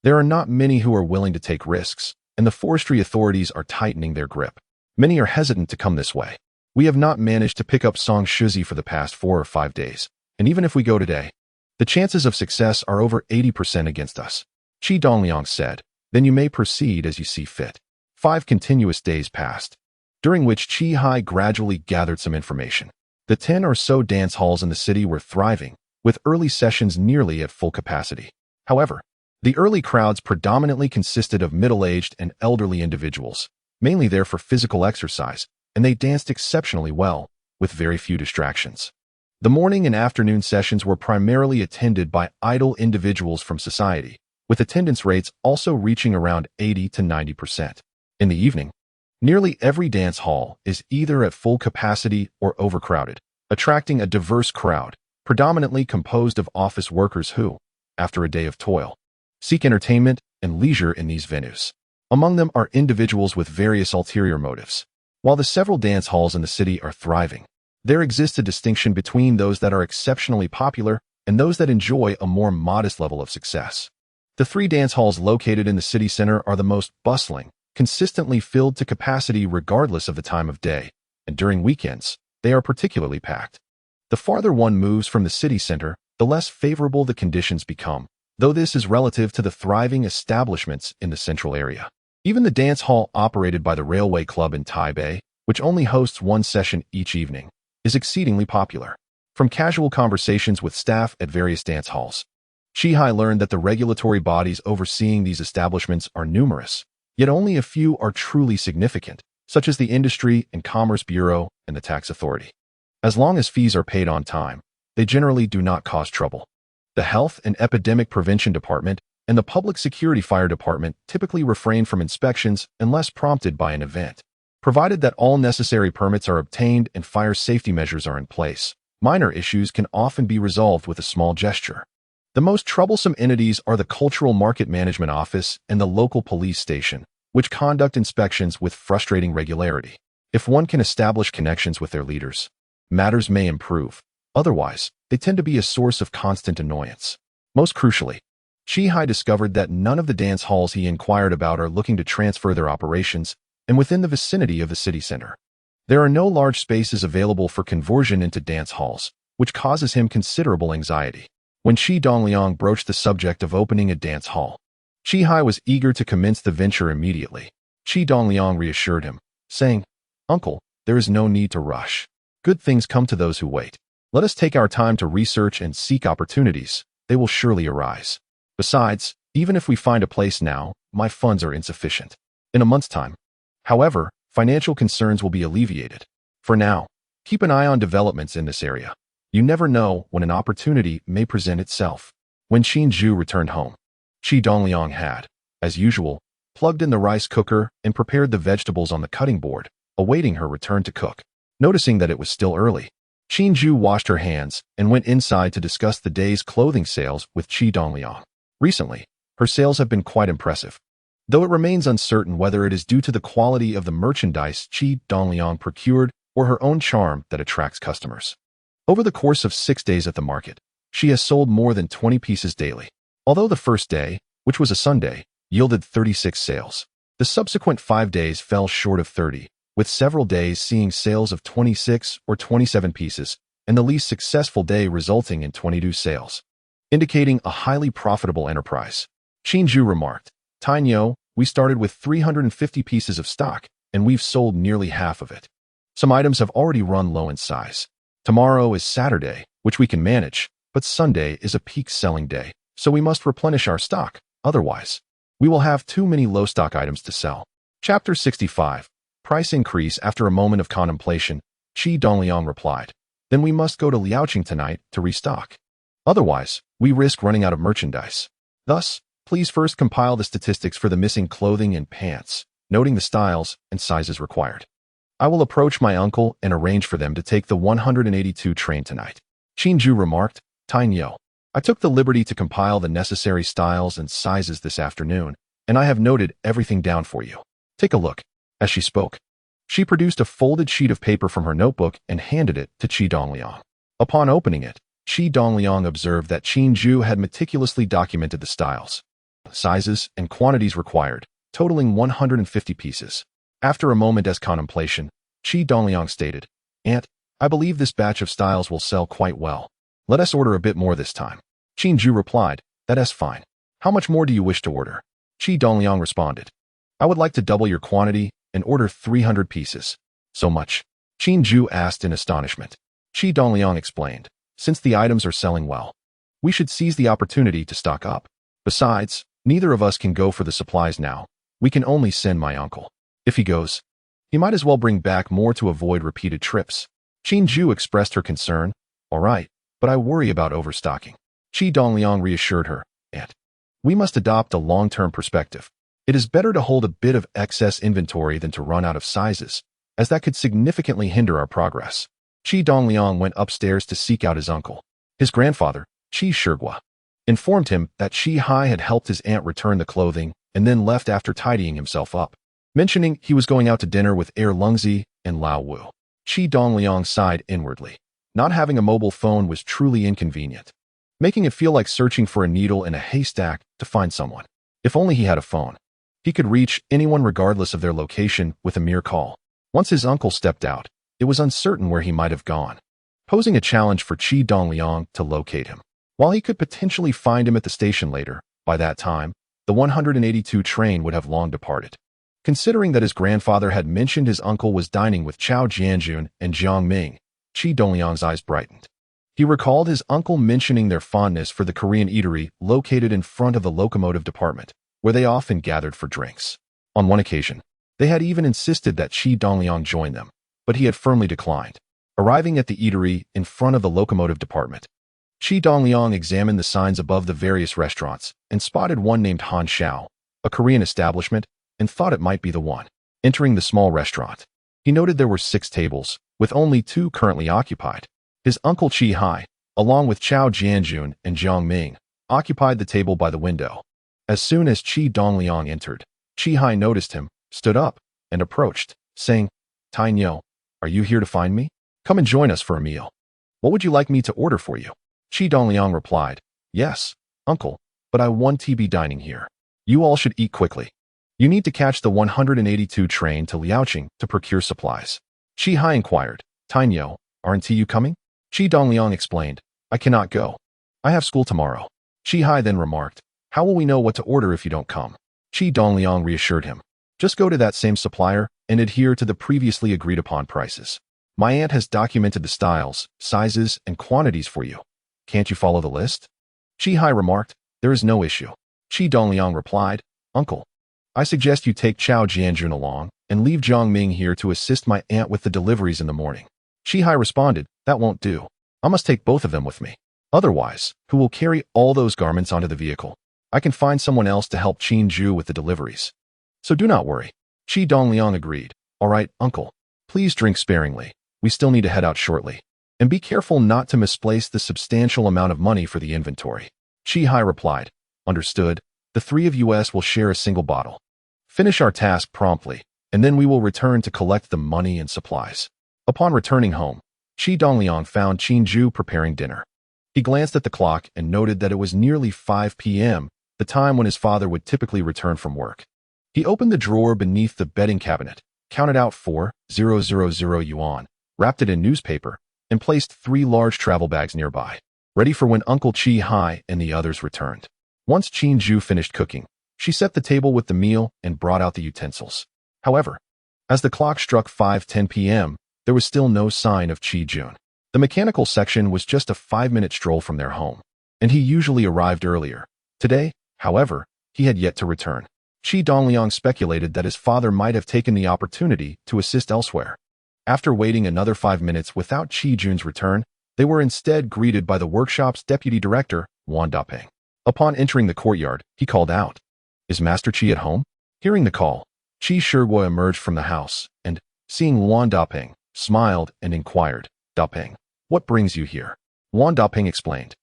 There are not many who are willing to take risks, and the forestry authorities are tightening their grip. Many are hesitant to come this way. We have not managed to pick up Song Shizi for the past 4 or 5 days, and even if we go today, the chances of success are over 80% against us. Qi Dongliang said, Then you may proceed as you see fit. 5 continuous days passed, during which Qi gradually gathered some information. The 10 or so dance halls in the city were thriving, with early sessions nearly at full capacity. However, the early crowds predominantly consisted of middle-aged and elderly individuals, mainly there for physical exercise, and they danced exceptionally well, with very few distractions. The morning and afternoon sessions were primarily attended by idle individuals from society, with attendance rates also reaching around 80 to 90%. In the evening, nearly every dance hall is either at full capacity or overcrowded, attracting a diverse crowd, predominantly composed of office workers who, after a day of toil, seek entertainment and leisure in these venues. Among them are individuals with various ulterior motives. While the several dance halls in the city are thriving, there exists a distinction between those that are exceptionally popular and those that enjoy a more modest level of success. The 3 dance halls located in the city center are the most bustling, consistently filled to capacity regardless of the time of day, and during weekends, they are particularly packed. The farther one moves from the city center, the less favorable the conditions become, though this is relative to the thriving establishments in the central area. Even the dance hall operated by the Railway Club in Taipei, which only hosts 1 session each evening, is exceedingly popular. From casual conversations with staff at various dance halls, Qi learned that the regulatory bodies overseeing these establishments are numerous, yet only a few are truly significant, such as the Industry and Commerce Bureau and the Tax Authority. As long as fees are paid on time, they generally do not cause trouble. The Health and Epidemic Prevention Department and the Public Security Fire Department typically refrain from inspections unless prompted by an event. Provided that all necessary permits are obtained and fire safety measures are in place, minor issues can often be resolved with a small gesture. The most troublesome entities are the Cultural Market Management Office and the local police station, which conduct inspections with frustrating regularity. If one can establish connections with their leaders, matters may improve. Otherwise, they tend to be a source of constant annoyance. Most crucially, Qi discovered that none of the dance halls he inquired about are looking to transfer their operations and within the vicinity of the city center. There are no large spaces available for conversion into dance halls, which causes him considerable anxiety. When Qi Dongliang broached the subject of opening a dance hall, Qi was eager to commence the venture immediately. Qi Dongliang reassured him, saying, "Uncle, there is no need to rush. Good things come to those who wait. Let us take our time to research and seek opportunities. They will surely arise. Besides, even if we find a place now, my funds are insufficient. In a month's time, however, financial concerns will be alleviated. For now, keep an eye on developments in this area. You never know when an opportunity may present itself." When Qinju returned home, Qi Dongliang had, as usual, plugged in the rice cooker and prepared the vegetables on the cutting board, awaiting her return to cook. Noticing that it was still early, Qinju washed her hands and went inside to discuss the day's clothing sales with Qi Dongliang. Recently, her sales have been quite impressive, though it remains uncertain whether it is due to the quality of the merchandise Qi Dongliang procured or her own charm that attracts customers. Over the course of 6 days at the market, she has sold more than 20 pieces daily. Although the first day, which was a Sunday, yielded 36 sales, the subsequent 5 days fell short of 30, with several days seeing sales of 26 or 27 pieces, and the least successful day resulting in 22 sales, indicating a highly profitable enterprise. Qinju remarked, "Tainyo, we started with 350 pieces of stock, and we've sold nearly half of it. Some items have already run low in size. Tomorrow is Saturday, which we can manage, but Sunday is a peak selling day, so we must replenish our stock. Otherwise, we will have too many low stock items to sell." Chapter 65. Price increase. After a moment of contemplation, Qi Dongliang replied, "Then we must go to Liaoqing tonight to restock. Otherwise, we risk running out of merchandise. Thus, please first compile the statistics for the missing clothing and pants, noting the styles and sizes required. I will approach my uncle and arrange for them to take the 182 train tonight." Qinju remarked, "Tainyo, I took the liberty to compile the necessary styles and sizes this afternoon, and I have noted everything down for you. Take a look." As she spoke, she produced a folded sheet of paper from her notebook and handed it to Qi Dongliang. Upon opening it, Qi Dongliang observed that Qinju had meticulously documented the styles, sizes, and quantities required, totaling 150 pieces. After a moment as contemplation, Qi Dongliang stated, "Aunt, I believe this batch of styles will sell quite well. Let us order a bit more this time." Qinju replied, "That is fine. How much more do you wish to order?" Qi Dongliang responded, "I would like to double your quantity and order 300 pieces." "So much?" Qinju asked in astonishment. Qi Dongliang explained, "Since the items are selling well, we should seize the opportunity to stock up. Besides, neither of us can go for the supplies now. We can only send my uncle. If he goes, he might as well bring back more to avoid repeated trips." Qinju expressed her concern. "All right, but I worry about overstocking." Qi Dongliang reassured her, "Aunt, we must adopt a long-term perspective. It is better to hold a bit of excess inventory than to run out of sizes, as that could significantly hinder our progress." Qi Dongliang went upstairs to seek out his uncle. His grandfather, Qi Shigua, informed him that Qi had helped his aunt return the clothing and then left after tidying himself up, mentioning he was going out to dinner with Lungzi and Lao Wu. Qi Dongliang sighed inwardly. Not having a mobile phone was truly inconvenient, making it feel like searching for a needle in a haystack to find someone. If only he had a phone, he could reach anyone regardless of their location with a mere call. Once his uncle stepped out, it was uncertain where he might have gone, posing a challenge for Qi Dongliang to locate him. While he could potentially find him at the station later, by that time, the 182 train would have long departed. Considering that his grandfather had mentioned his uncle was dining with Chao Jianjun and Jiang Ming, Qi Dongliang's eyes brightened. He recalled his uncle mentioning their fondness for the Korean eatery located in front of the locomotive department, where they often gathered for drinks. On one occasion, they had even insisted that Qi Dongliang join them, but he had firmly declined. Arriving at the eatery in front of the locomotive department, Qi Dongliang examined the signs above the various restaurants and spotted one named Han Shao, a Korean establishment, and thought it might be the one. Entering the small restaurant, he noted there were 6 tables, with only 2 currently occupied. His uncle Qi, along with Chao Jianjun and Jiang Ming, occupied the table by the window. As soon as Qi Dongliang entered, Qi Hai noticed him, stood up, and approached, saying, Tai Niu, are you here to find me? Come and join us for a meal. What would you like me to order for you? Qi Dongliang replied, yes, uncle, but I want to be dining here. You all should eat quickly. You need to catch the 182 train to Liaoqing to procure supplies. Qi Hai inquired, Tai Niu, aren't you coming? Qi Dongliang explained, I cannot go. I have school tomorrow. Qi Hai then remarked, how will we know what to order if you don't come? Qi Dongliang reassured him, just go to that same supplier and adhere to the previously agreed upon prices. My aunt has documented the styles, sizes, and quantities for you. Can't you follow the list? Qi Hai remarked, there is no issue. Qi Dongliang replied, uncle, I suggest you take Chao Jianjun along and leave Zhongxing here to assist my aunt with the deliveries in the morning. Qi Hai responded, that won't do. I must take both of them with me. Otherwise, who will carry all those garments onto the vehicle? I can find someone else to help Qin Ju with the deliveries. So do not worry. Qi Dongliang agreed. All right, uncle. Please drink sparingly. We still need to head out shortly. And be careful not to misplace the substantial amount of money for the inventory. Qi Hai replied, understood. The three of us will share a single bottle. Finish our task promptly, and then we will return to collect the money and supplies. Upon returning home, Qi Dongliang found Qin Ju preparing dinner. He glanced at the clock and noted that it was nearly 5 p.m., the time when his father would typically return from work. He opened the drawer beneath the bedding cabinet, counted out 4,000 yuan, wrapped it in newspaper, and placed 3 large travel bags nearby, ready for when Uncle Qi Hai and the others returned. Once Qin Ju finished cooking, she set the table with the meal and brought out the utensils. However, as the clock struck 5:10 p.m., there was still no sign of Qi Jun. The mechanical section was just a 5-minute stroll from their home, and he usually arrived earlier. Today, however, he had yet to return. Qi Dongliang speculated that his father might have taken the opportunity to assist elsewhere. After waiting another 5 minutes without Qi Jun's return, they were instead greeted by the workshop's deputy director, Wan Dapeng. Upon entering the courtyard, he called out, is Master Qi at home? Hearing the call, Qi Shiguo emerged from the house and, seeing Wan Dapeng, smiled and inquired, Dapeng, what brings you here? Wan Dapeng explained,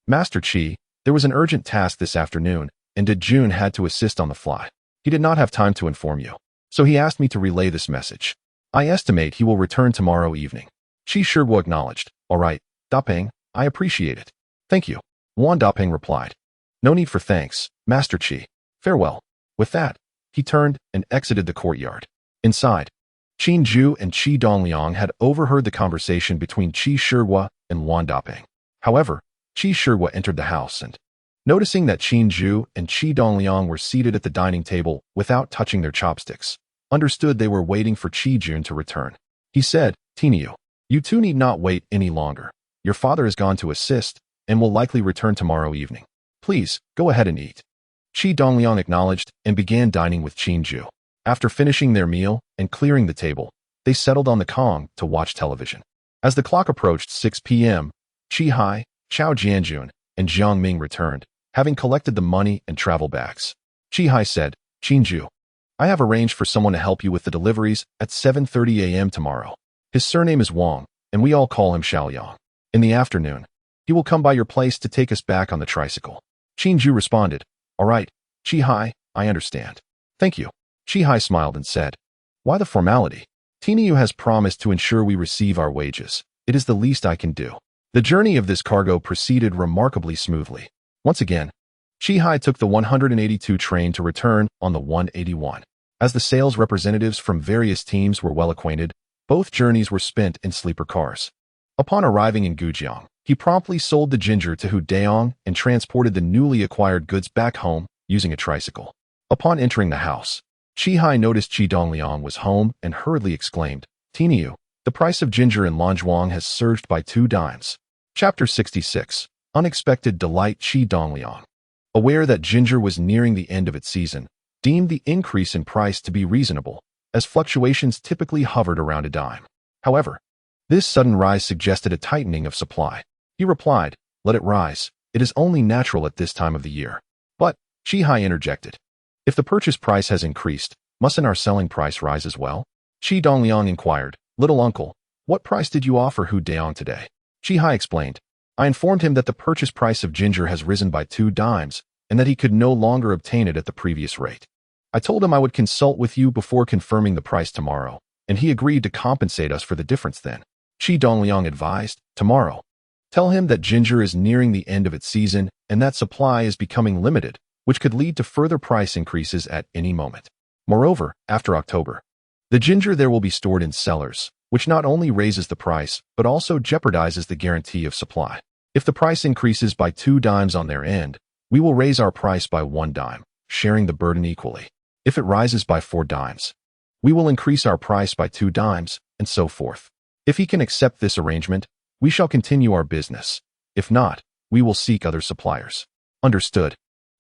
Master Qi, there was an urgent task this afternoon, and Jun had to assist on the fly. He did not have time to inform you, so he asked me to relay this message. I estimate he will return tomorrow evening. Qi Shiguo acknowledged, all right, Dapeng, I appreciate it. Thank you. Wan Dapeng replied, no need for thanks, Master Qi. Farewell. With that, he turned and exited the courtyard. Inside, Qin Ju and Qi Dongliang had overheard the conversation between Qi Shiguo and Wan Dapeng. However, Qi Shiguo entered the house and, noticing that Qin Ju and Qi Dongliang were seated at the dining table without touching their chopsticks, understood they were waiting for Qi Jun to return. He said, Tiniu, you two need not wait any longer. Your father has gone to assist and will likely return tomorrow evening. Please, go ahead and eat. Qi Dongliang acknowledged and began dining with Qin Ju. After finishing their meal and clearing the table, they settled on the Kong to watch television. As the clock approached 6 p.m., Qi Hai, Chao Jianjun, and Zhongxing returned, having collected the money and travel bags. Qi Hai said, Qin Ju, I have arranged for someone to help you with the deliveries at 7:30 a.m. tomorrow. His surname is Wang, and we all call him Xiaoyang. In the afternoon, he will come by your place to take us back on the tricycle. Qin Ju responded, all right, Qi Hai, I understand. Thank you. Qi Hai smiled and said, why the formality? Tiniu has promised to ensure we receive our wages. It is the least I can do. The journey of this cargo proceeded remarkably smoothly. Once again, Qi Hai took the 182 train to return on the 181. As the sales representatives from various teams were well acquainted, both journeys were spent in sleeper cars. Upon arriving in Gujang, he promptly sold the ginger to Hu Daong and transported the newly acquired goods back home using a tricycle. Upon entering the house, Qi Hai noticed Qi Dongliang was home and hurriedly exclaimed, Tiniu, the price of ginger in Lanzhuang has surged by 2 dimes. Chapter 66. Unexpected Delight. Qi Dongliang, aware that ginger was nearing the end of its season, deemed the increase in price to be reasonable, as fluctuations typically hovered around a dime. However, this sudden rise suggested a tightening of supply. He replied, let it rise. It is only natural at this time of the year. But, Qi Hai interjected, if the purchase price has increased, mustn't our selling price rise as well? Qi Dongliang inquired, little uncle, what price did you offer Hu Daong today? Qi Hai explained, I informed him that the purchase price of ginger has risen by 2 dimes and that he could no longer obtain it at the previous rate. I told him I would consult with you before confirming the price tomorrow, and he agreed to compensate us for the difference then. Qi Dongliang advised, tomorrow. Tell him that ginger is nearing the end of its season and that supply is becoming limited, which could lead to further price increases at any moment. Moreover, after October, the ginger there will be stored in cellars, which not only raises the price, but also jeopardizes the guarantee of supply. If the price increases by 2 dimes on their end, we will raise our price by 1 dime, sharing the burden equally. If it rises by 4 dimes, we will increase our price by 2 dimes, and so forth. If he can accept this arrangement, we shall continue our business. If not, we will seek other suppliers. Understood.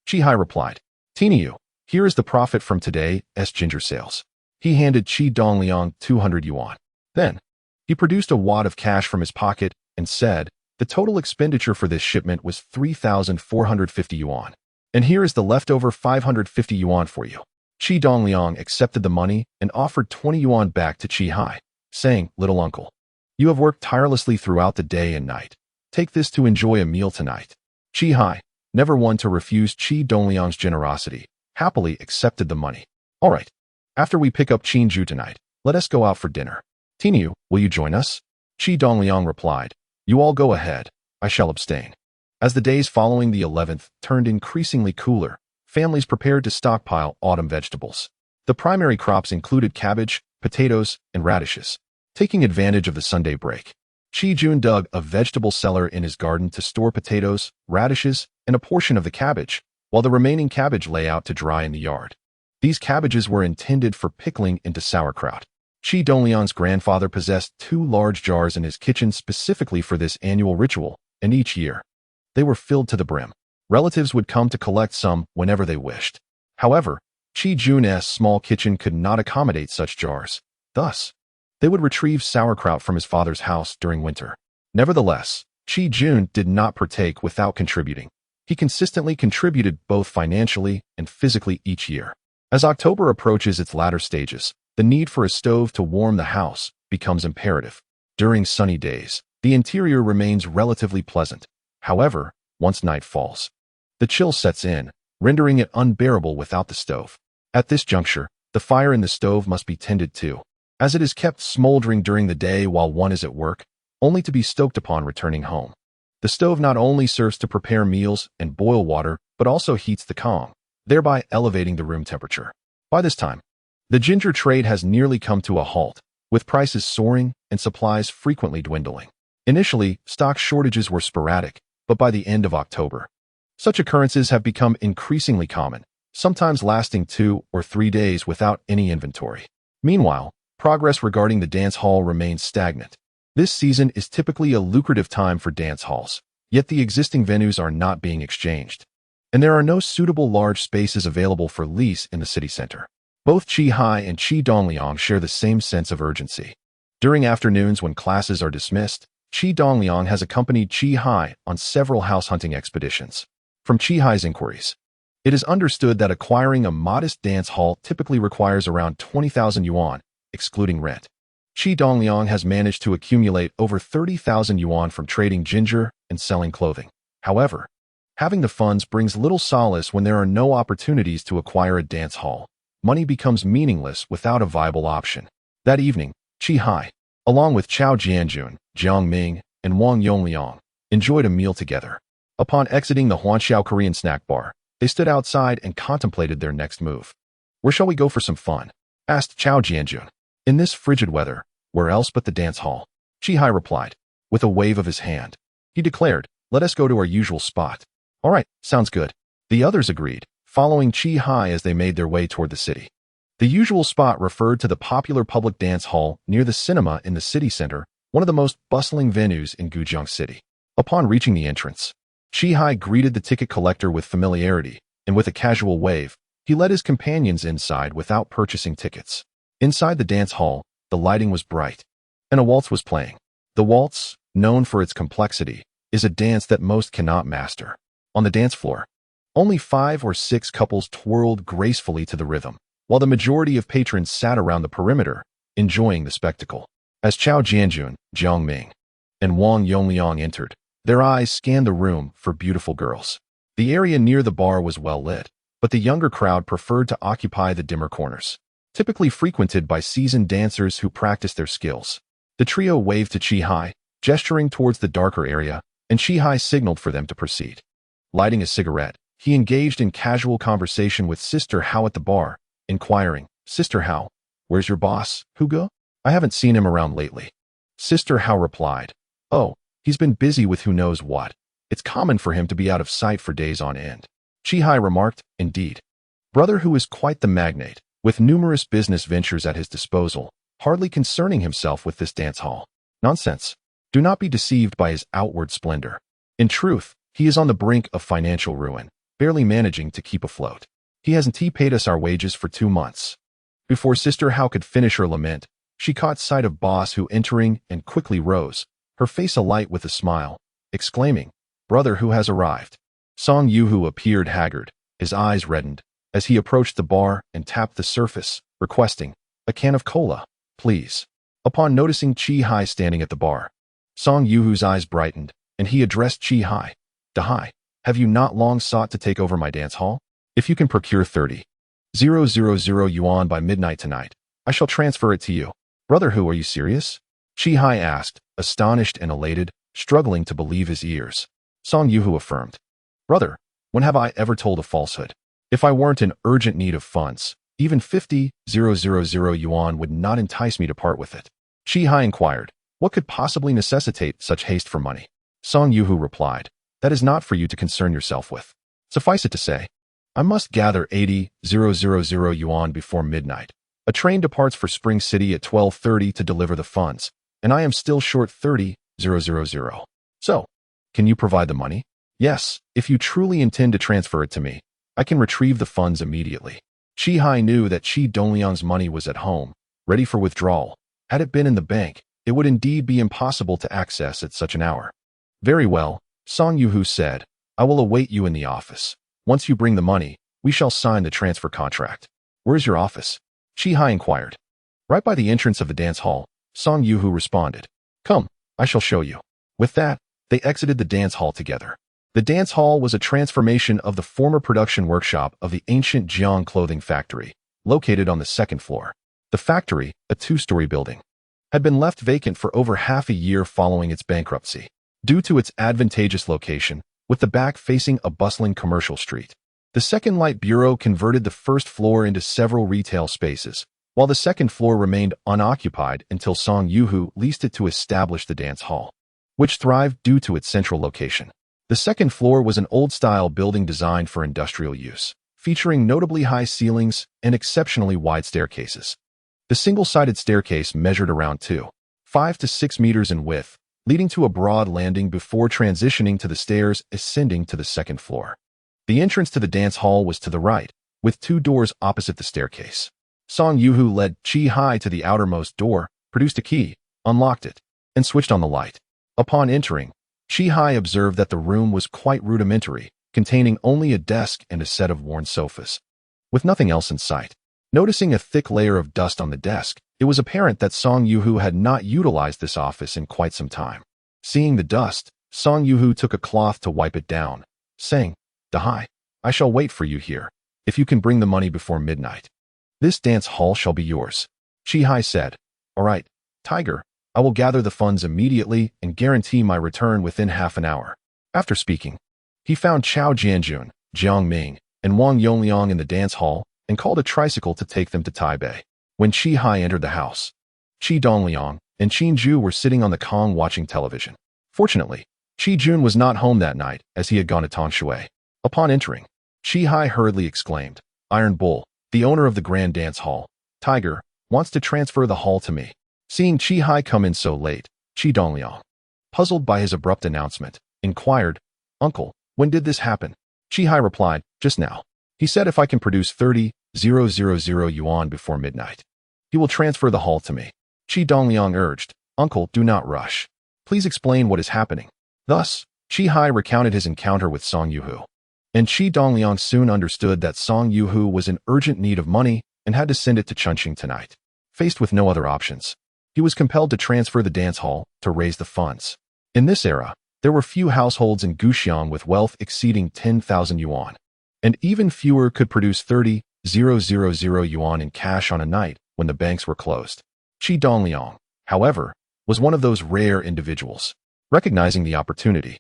Qi Hai replied. Tiniu, here is the profit from today's ginger sales. He handed Qi Dongliang 200 yuan. Then, he produced a wad of cash from his pocket and said, the total expenditure for this shipment was 3,450 yuan. And here is the leftover 550 yuan for you. Qi Dongliang accepted the money and offered 20 yuan back to Qi Hai, saying, Little uncle, you have worked tirelessly throughout the day and night. Take this to enjoy a meal tonight. Qi Hai, never one to refuse Qi Dongliang's generosity, happily accepted the money. All right, after we pick up Qinju tonight, let us go out for dinner. Tiniu, will you join us? Qi Dongliang replied, you all go ahead, I shall abstain. As the days following the 11th turned increasingly cooler, families prepared to stockpile autumn vegetables. The primary crops included cabbage, potatoes, and radishes. Taking advantage of the Sunday break, Qi Jun dug a vegetable cellar in his garden to store potatoes, radishes, and a portion of the cabbage, while the remaining cabbage lay out to dry in the yard. These cabbages were intended for pickling into sauerkraut. Qi Dongliang's grandfather possessed 2 large jars in his kitchen specifically for this annual ritual, and each year, they were filled to the brim. Relatives would come to collect some whenever they wished. However, Qi Jun's small kitchen could not accommodate such jars. Thus, they would retrieve sauerkraut from his father's house during winter. Nevertheless, Qi Jun did not partake without contributing. He consistently contributed both financially and physically each year. As October approaches its latter stages, the need for a stove to warm the house becomes imperative. During sunny days, the interior remains relatively pleasant. However, once night falls, the chill sets in, rendering it unbearable without the stove. At this juncture, the fire in the stove must be tended to, as it is kept smoldering during the day while one is at work, only to be stoked upon returning home. The stove not only serves to prepare meals and boil water, but also heats the kong, thereby elevating the room temperature. By this time, the ginger trade has nearly come to a halt, with prices soaring and supplies frequently dwindling. Initially, stock shortages were sporadic, but by the end of October, such occurrences have become increasingly common, sometimes lasting 2 or 3 days without any inventory. Meanwhile, progress regarding the dance hall remains stagnant. This season is typically a lucrative time for dance halls, yet the existing venues are not being exchanged, and there are no suitable large spaces available for lease in the city center. Both Qi Hai and Qi Dongliang share the same sense of urgency. During afternoons when classes are dismissed, Qi Dongliang has accompanied Qi Hai on several house hunting expeditions. From Qi Hai's inquiries, it is understood that acquiring a modest dance hall typically requires around 20,000 yuan, excluding rent. Qi Dongliang has managed to accumulate over 30,000 yuan from trading ginger and selling clothing. However, having the funds brings little solace when there are no opportunities to acquire a dance hall. Money becomes meaningless without a viable option. That evening, Qi Hai, along with Chao Jianjun, Jiang Ming, and Wang Yongliang, enjoyed a meal together. Upon exiting the Huanxiao Korean snack bar, they stood outside and contemplated their next move. Where shall we go for some fun? Asked Chao Jianjun. In this frigid weather, where else but the dance hall? Qi Hai replied, with a wave of his hand. He declared, let us go to our usual spot. All right, sounds good. The others agreed, following Qi Hai as they made their way toward the city. The usual spot referred to the popular public dance hall near the cinema in the city center, one of the most bustling venues in Gujang City. Upon reaching the entrance, Qi Hai greeted the ticket collector with familiarity, and with a casual wave, he led his companions inside without purchasing tickets. Inside the dance hall, the lighting was bright, and a waltz was playing. The waltz, known for its complexity, is a dance that most cannot master. On the dance floor, only 5 or 6 couples twirled gracefully to the rhythm, while the majority of patrons sat around the perimeter, enjoying the spectacle. As Chao Jianjun, Jiang Ming, and Wang Yongliang entered, their eyes scanned the room for beautiful girls. The area near the bar was well lit, but the younger crowd preferred to occupy the dimmer corners, typically frequented by seasoned dancers who practice their skills. The trio waved to Qi Hai, gesturing towards the darker area, and Qi Hai signaled for them to proceed. Lighting a cigarette, he engaged in casual conversation with Sister Hao at the bar, inquiring, "Sister Hao, where's your boss, Hugo? I haven't seen him around lately." Sister Hao replied, "Oh, he's been busy with who knows what. It's common for him to be out of sight for days on end." Qi Hai remarked, "Indeed. Brother who is quite the magnate, with numerous business ventures at his disposal, hardly concerning himself with this dance hall. Nonsense. Do not be deceived by his outward splendor. In truth, he is on the brink of financial ruin, barely managing to keep afloat. He hasn't paid us our wages for 2 months." Before Sister Hao could finish her lament, she caught sight of Boss Hu entering and quickly rose, her face alight with a smile, exclaiming, "Brother who has arrived." Song Yuhu appeared haggard, his eyes reddened, as he approached the bar and tapped the surface, requesting, "A can of cola, please." Upon noticing Qi Hai standing at the bar, Song Yuhu's eyes brightened, and he addressed Qi Hai. "Dahai, have you not long sought to take over my dance hall? If you can procure 30,000 yuan by midnight tonight, I shall transfer it to you." "Brother Hu, are you serious?" Qi Hai asked, astonished and elated, struggling to believe his ears. Song Yuhu affirmed, "Brother, when have I ever told a falsehood? If I weren't in urgent need of funds, even 50,000 yuan would not entice me to part with it." Qi Hai inquired, "What could possibly necessitate such haste for money?" Song Yuhu replied, "That is not for you to concern yourself with. Suffice it to say, I must gather 80,000 yuan before midnight. A train departs for Spring City at 12:30 to deliver the funds, and I am still short 30,000. So, can you provide the money?" "Yes, if you truly intend to transfer it to me, I can retrieve the funds immediately." Qi Hai knew that Qi Dongliang's money was at home, ready for withdrawal. Had it been in the bank, it would indeed be impossible to access at such an hour. "Very well," Song Yuhu said, "I will await you in the office. Once you bring the money, we shall sign the transfer contract." "Where's your office?" Qi Hai inquired. "Right by the entrance of the dance hall," Song Yuhu responded. "Come, I shall show you." With that, they exited the dance hall together. The dance hall was a transformation of the former production workshop of the ancient Gujang clothing factory, located on the second floor. The factory, a 2-story building, had been left vacant for over half a year following its bankruptcy, due to its advantageous location, with the back facing a bustling commercial street. The second light bureau converted the first floor into several retail spaces, while the second floor remained unoccupied until Song Yuhu leased it to establish the dance hall, which thrived due to its central location. The second floor was an old-style building designed for industrial use, featuring notably high ceilings and exceptionally wide staircases. The single-sided staircase measured around 2.5 to 6 meters in width, leading to a broad landing before transitioning to the stairs ascending to the second floor. The entrance to the dance hall was to the right, with 2 doors opposite the staircase. Song Yuhu led Qi Hai to the outermost door, produced a key, unlocked it, and switched on the light. Upon entering, Qi Hai observed that the room was quite rudimentary, containing only a desk and a set of worn sofas, with nothing else in sight. Noticing a thick layer of dust on the desk, it was apparent that Song Yuhu had not utilized this office in quite some time. Seeing the dust, Song Yuhu took a cloth to wipe it down, saying, "Dahai, I shall wait for you here, if you can bring the money before midnight. This dance hall shall be yours." Qi Hai said, "All right, Tiger, I will gather the funds immediately and guarantee my return within half an hour." After speaking, he found Chao Jianjun, Jiang Ming, and Wang Yongliang in the dance hall and called a tricycle to take them to Taipei. When Qi Hai entered the house, Qi Dongliang and Qin Ju were sitting on the Kong watching television. Fortunately, Qi Jun was not home that night as he had gone to Tongshui. Upon entering, Qi Hai hurriedly exclaimed, "Iron Bull, the owner of the Grand Dance Hall, Tiger, wants to transfer the hall to me." Seeing Qi Hai come in so late, Qi Dongliang, puzzled by his abrupt announcement, inquired, "Uncle, when did this happen?" Qi Hai replied, "Just now. He said if I can produce 30,000 yuan before midnight, he will transfer the hall to me." Qi Dongliang urged, "Uncle, do not rush. Please explain what is happening." Thus, Qi Hai recounted his encounter with Song Yuhu, and Qi Dongliang soon understood that Song Yuhu was in urgent need of money and had to send it to Zhongxing tonight. Faced with no other options, he was compelled to transfer the dance hall to raise the funds. In this era, there were few households in Gujang with wealth exceeding 10,000 yuan. and even fewer could produce 30,000 yuan in cash on a night when the banks were closed. Qi Dongliang, however, was one of those rare individuals. Recognizing the opportunity,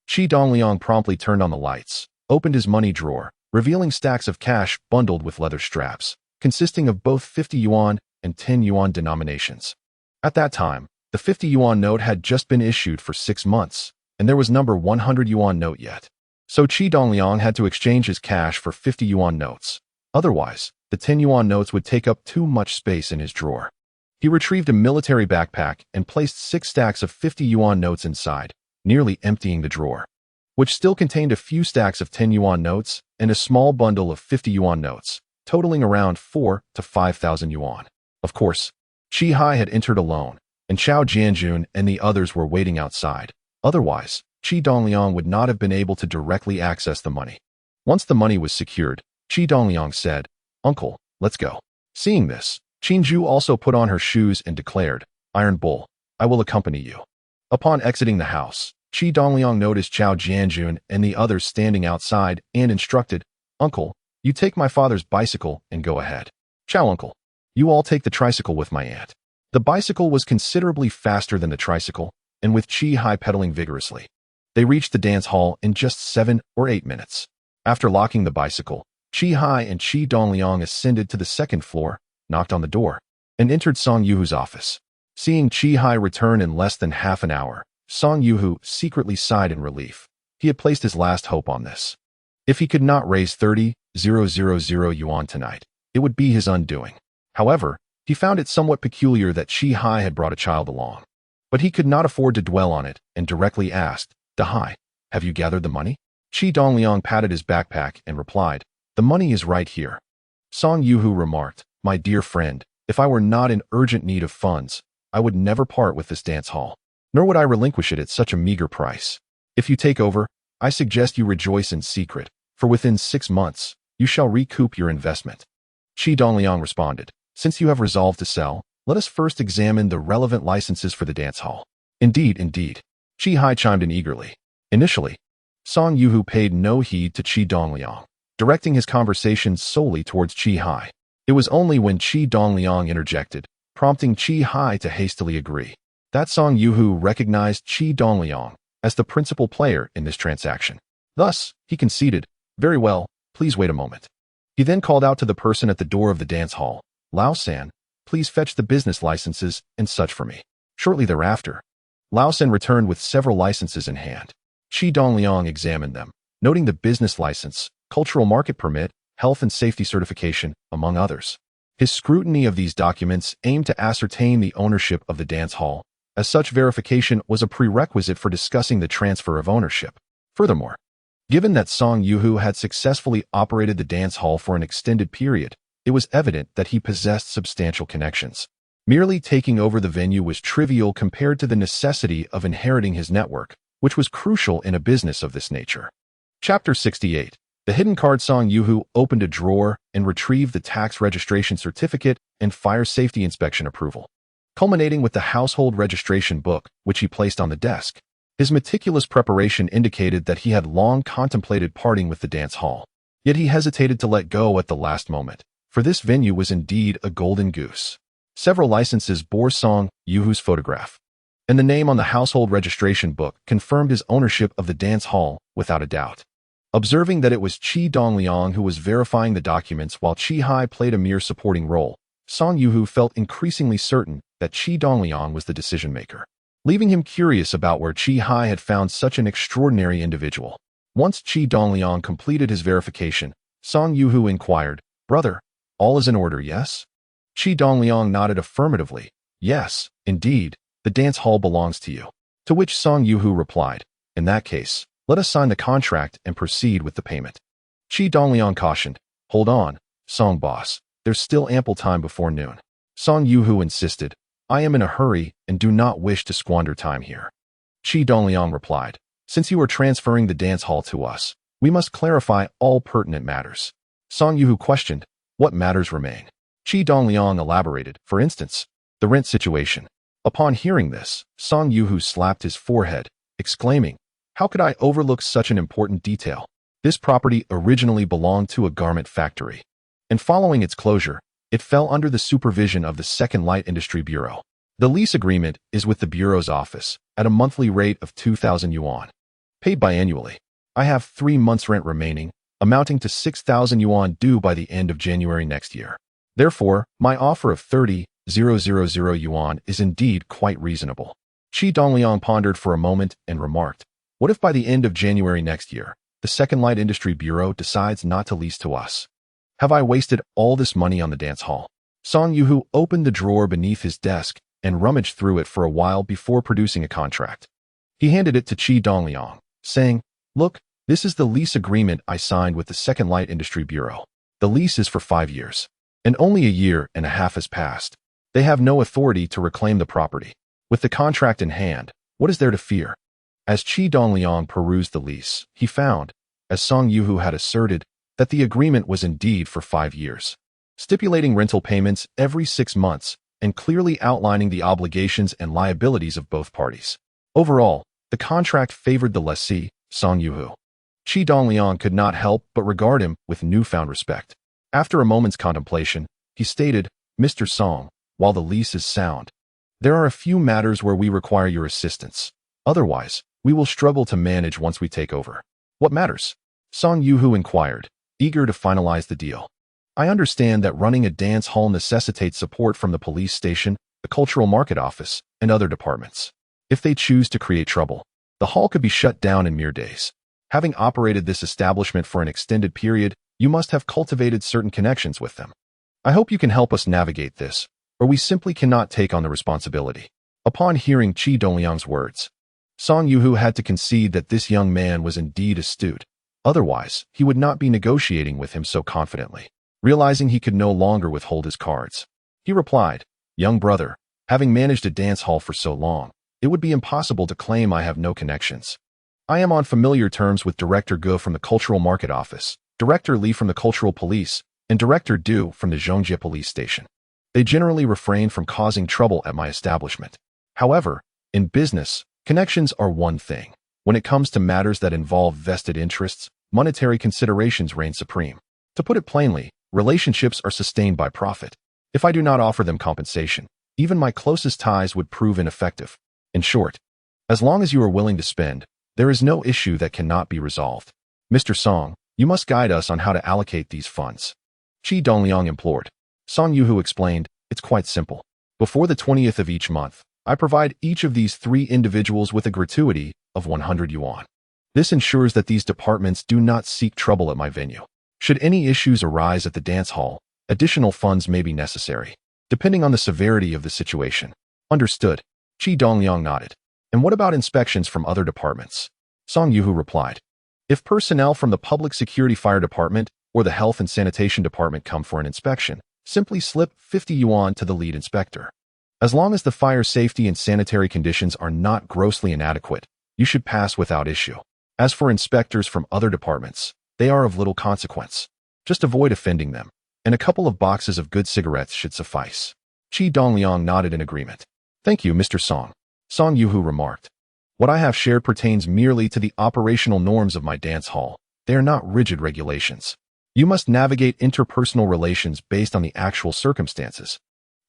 Qi Dongliang promptly turned on the lights, opened his money drawer, revealing stacks of cash bundled with leather straps, consisting of both 50 yuan and 10 yuan denominations. At that time, the 50 yuan note had just been issued for 6 months, and there was number 100 yuan note yet. So Qi Dongliang had to exchange his cash for 50 yuan notes. Otherwise, the 10 yuan notes would take up too much space in his drawer. He retrieved a military backpack and placed 6 stacks of 50 yuan notes inside, nearly emptying the drawer, which still contained a few stacks of 10 yuan notes and a small bundle of 50 yuan notes, totaling around 4,000 to 5,000 yuan. Of course, Qi Hai had entered alone, and Chao Jianjun and the others were waiting outside. Otherwise, Qi Dongliang would not have been able to directly access the money. Once the money was secured, Qi Dongliang said, "Uncle, let's go." Seeing this, Qinju also put on her shoes and declared, "Iron Bull, I will accompany you." Upon exiting the house, Qi Dongliang noticed Chao Jianjun and the others standing outside and instructed, "Uncle, you take my father's bicycle and go ahead. Chao uncle, you all take the tricycle with my aunt." The bicycle was considerably faster than the tricycle, and with Qi Hai pedaling vigorously, they reached the dance hall in just 7 or 8 minutes. After locking the bicycle, Qi Hai and Qi Dongliang ascended to the 2nd floor, knocked on the door, and entered Song Yuhu's office. Seeing Qi Hai return in less than half an hour, Song Yuhu secretly sighed in relief. He had placed his last hope on this. If he could not raise 30,000 yuan tonight, it would be his undoing. However, he found it somewhat peculiar that Qi Hai had brought a child along. But he could not afford to dwell on it and directly asked, "Da Hai, have you gathered the money?" Qi Dongliang patted his backpack and replied, "The money is right here." Song Yuhu remarked, "My dear friend, if I were not in urgent need of funds, I would never part with this dance hall, nor would I relinquish it at such a meager price. If you take over, I suggest you rejoice in secret, for within 6 months, you shall recoup your investment." Qi Dongliang responded, "Since you have resolved to sell, let us first examine the relevant licenses for the dance hall." Indeed, indeed. Qi Hai chimed in eagerly. Initially, Song Yuhu paid no heed to Qi Dongliang, directing his conversation solely towards Qi Hai. It was only when Qi Dongliang interjected, prompting Qi Hai to hastily agree, that Song Yuhu recognized Qi Dongliang as the principal player in this transaction. Thus, he conceded, "Very well, please wait a moment." He then called out to the person at the door of the dance hall, "Lao San, please fetch the business licenses and such for me." Shortly thereafter, Lao San returned with several licenses in hand. Qi Dongliang examined them, noting the business license, cultural market permit, health and safety certification, among others. His scrutiny of these documents aimed to ascertain the ownership of the dance hall, as such verification was a prerequisite for discussing the transfer of ownership. Furthermore, given that Song Yuhu had successfully operated the dance hall for an extended period, it was evident that he possessed substantial connections. Merely taking over the venue was trivial compared to the necessity of inheriting his network, which was crucial in a business of this nature. Chapter 68. The hidden card. Song Yuhu opened a drawer and retrieved the tax registration certificate and fire safety inspection approval, culminating with the household registration book, which he placed on the desk. His meticulous preparation indicated that he had long contemplated parting with the dance hall, yet he hesitated to let go at the last moment, for this venue was indeed a golden goose. Several licenses bore Song Yuhu's photograph, and the name on the household registration book confirmed his ownership of the dance hall without a doubt. Observing that it was Qi Dongliang who was verifying the documents while Qi Hai played a mere supporting role, Song Yuhu felt increasingly certain that Qi Dongliang was the decision-maker, leaving him curious about where Qi Hai had found such an extraordinary individual. Once Qi Dongliang completed his verification, Song Yuhu inquired, "Brother, all is in order, yes?" Qi Dongliang nodded affirmatively, "Yes, indeed, the dance hall belongs to you." To which Song Yuhu replied, "In that case, let us sign the contract and proceed with the payment." Qi Dongliang cautioned, "Hold on, Song boss, there's still ample time before noon." Song Yuhu insisted, "I am in a hurry and do not wish to squander time here." Qi Dongliang replied, "Since you are transferring the dance hall to us, we must clarify all pertinent matters." Song Yuhu questioned, "What matters remain?" Qi Dongliang elaborated, "For instance, the rent situation." Upon hearing this, Song Yuhu slapped his forehead, exclaiming, "How could I overlook such an important detail?" This property originally belonged to a garment factory, and following its closure, it fell under the supervision of the Second Light Industry Bureau. The lease agreement is with the Bureau's office at a monthly rate of 2,000 yuan, paid biannually. I have 3 months' rent remaining, amounting to 6,000 yuan due by the end of January next year. Therefore, my offer of 30,000 yuan is indeed quite reasonable. Qi Dongliang pondered for a moment and remarked, what if by the end of January next year, the Second Light Industry Bureau decides not to lease to us? Have I wasted all this money on the dance hall? Song Yuhu opened the drawer beneath his desk and rummaged through it for a while before producing a contract. He handed it to Qi Dongliang, saying, look, this is the lease agreement I signed with the Second Light Industry Bureau. The lease is for 5 years, and only 1.5 years has passed. They have no authority to reclaim the property. With the contract in hand, what is there to fear? As Qi Dongliang perused the lease, he found, as Song Yuhu had asserted, that the agreement was indeed for 5 years, stipulating rental payments every 6 months and clearly outlining the obligations and liabilities of both parties. Overall, the contract favored the lessee, Song Yuhu. Qi Dongliang could not help but regard him with newfound respect. After a moment's contemplation, he stated, Mr. Song, while the lease is sound, there are a few matters where we require your assistance. Otherwise, we will struggle to manage once we take over. What matters? Song Yuhu inquired, eager to finalize the deal. I understand that running a dance hall necessitates support from the police station, the cultural market office, and other departments. If they choose to create trouble, the hall could be shut down in mere days. Having operated this establishment for an extended period, you must have cultivated certain connections with them. I hope you can help us navigate this, or we simply cannot take on the responsibility. Upon hearing Qi Dongliang's words, Song Yuhu had to concede that this young man was indeed astute. Otherwise, he would not be negotiating with him so confidently. Realizing he could no longer withhold his cards, he replied, young brother, having managed a dance hall for so long, it would be impossible to claim I have no connections. I am on familiar terms with Director Gu from the Cultural Market Office, Director Li from the Cultural Police, and Director Du from the Zhongxing Police Station. They generally refrain from causing trouble at my establishment. However, in business, connections are one thing. When it comes to matters that involve vested interests, monetary considerations reign supreme. To put it plainly, relationships are sustained by profit. If I do not offer them compensation, even my closest ties would prove ineffective. In short, as long as you are willing to spend, there is no issue that cannot be resolved. Mr. Song, you must guide us on how to allocate these funds. Qi Dongliang implored. Song Yuhu explained, it's quite simple. Before the 20th of each month, I provide each of these 3 individuals with a gratuity of 100 yuan. This ensures that these departments do not seek trouble at my venue. Should any issues arise at the dance hall, additional funds may be necessary, depending on the severity of the situation. Understood. Qi Dongliang nodded. And what about inspections from other departments? Song Yuhu replied. If personnel from the Public Security Fire Department or the Health and Sanitation Department come for an inspection, simply slip 50 yuan to the lead inspector. As long as the fire safety and sanitary conditions are not grossly inadequate, you should pass without issue. As for inspectors from other departments, they are of little consequence. Just avoid offending them, and a couple of boxes of good cigarettes should suffice. Qi Dongliang nodded in agreement. Thank you, Mr. Song. Song Yuhu remarked. What I have shared pertains merely to the operational norms of my dance hall. They are not rigid regulations. You must navigate interpersonal relations based on the actual circumstances.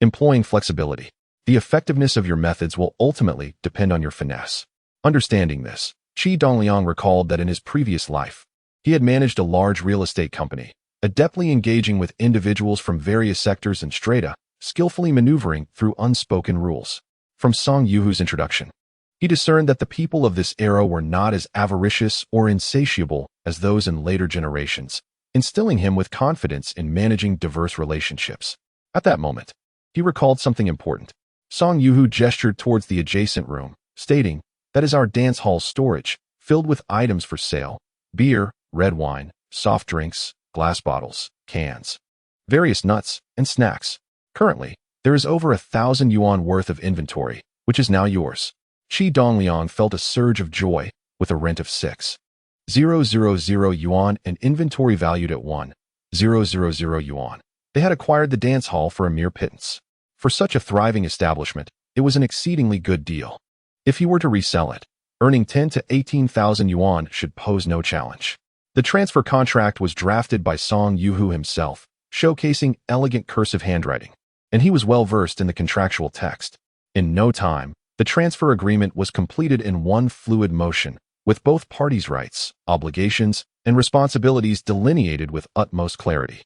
Employing flexibility. The effectiveness of your methods will ultimately depend on your finesse. Understanding this, Qi Dongliang recalled that in his previous life, he had managed a large real estate company, adeptly engaging with individuals from various sectors and strata, skillfully maneuvering through unspoken rules. From Song Yuhu's introduction, he discerned that the people of this era were not as avaricious or insatiable as those in later generations, instilling him with confidence in managing diverse relationships. At that moment, he recalled something important. Song Yuhu gestured towards the adjacent room, stating, that is our dance hall storage, filled with items for sale, beer, red wine, soft drinks, glass bottles, cans, various nuts, and snacks. Currently, there is over 1,000 yuan worth of inventory, which is now yours. Qi Dongliang felt a surge of joy with a rent of 6,000 yuan and inventory valued at 1,000 yuan. They had acquired the dance hall for a mere pittance. For such a thriving establishment, it was an exceedingly good deal. If he were to resell it, earning 10 to 18,000 yuan should pose no challenge. The transfer contract was drafted by Song Yuhu himself, showcasing elegant cursive handwriting, and he was well versed in the contractual text. In no time, the transfer agreement was completed in one fluid motion, with both parties' rights, obligations, and responsibilities delineated with utmost clarity.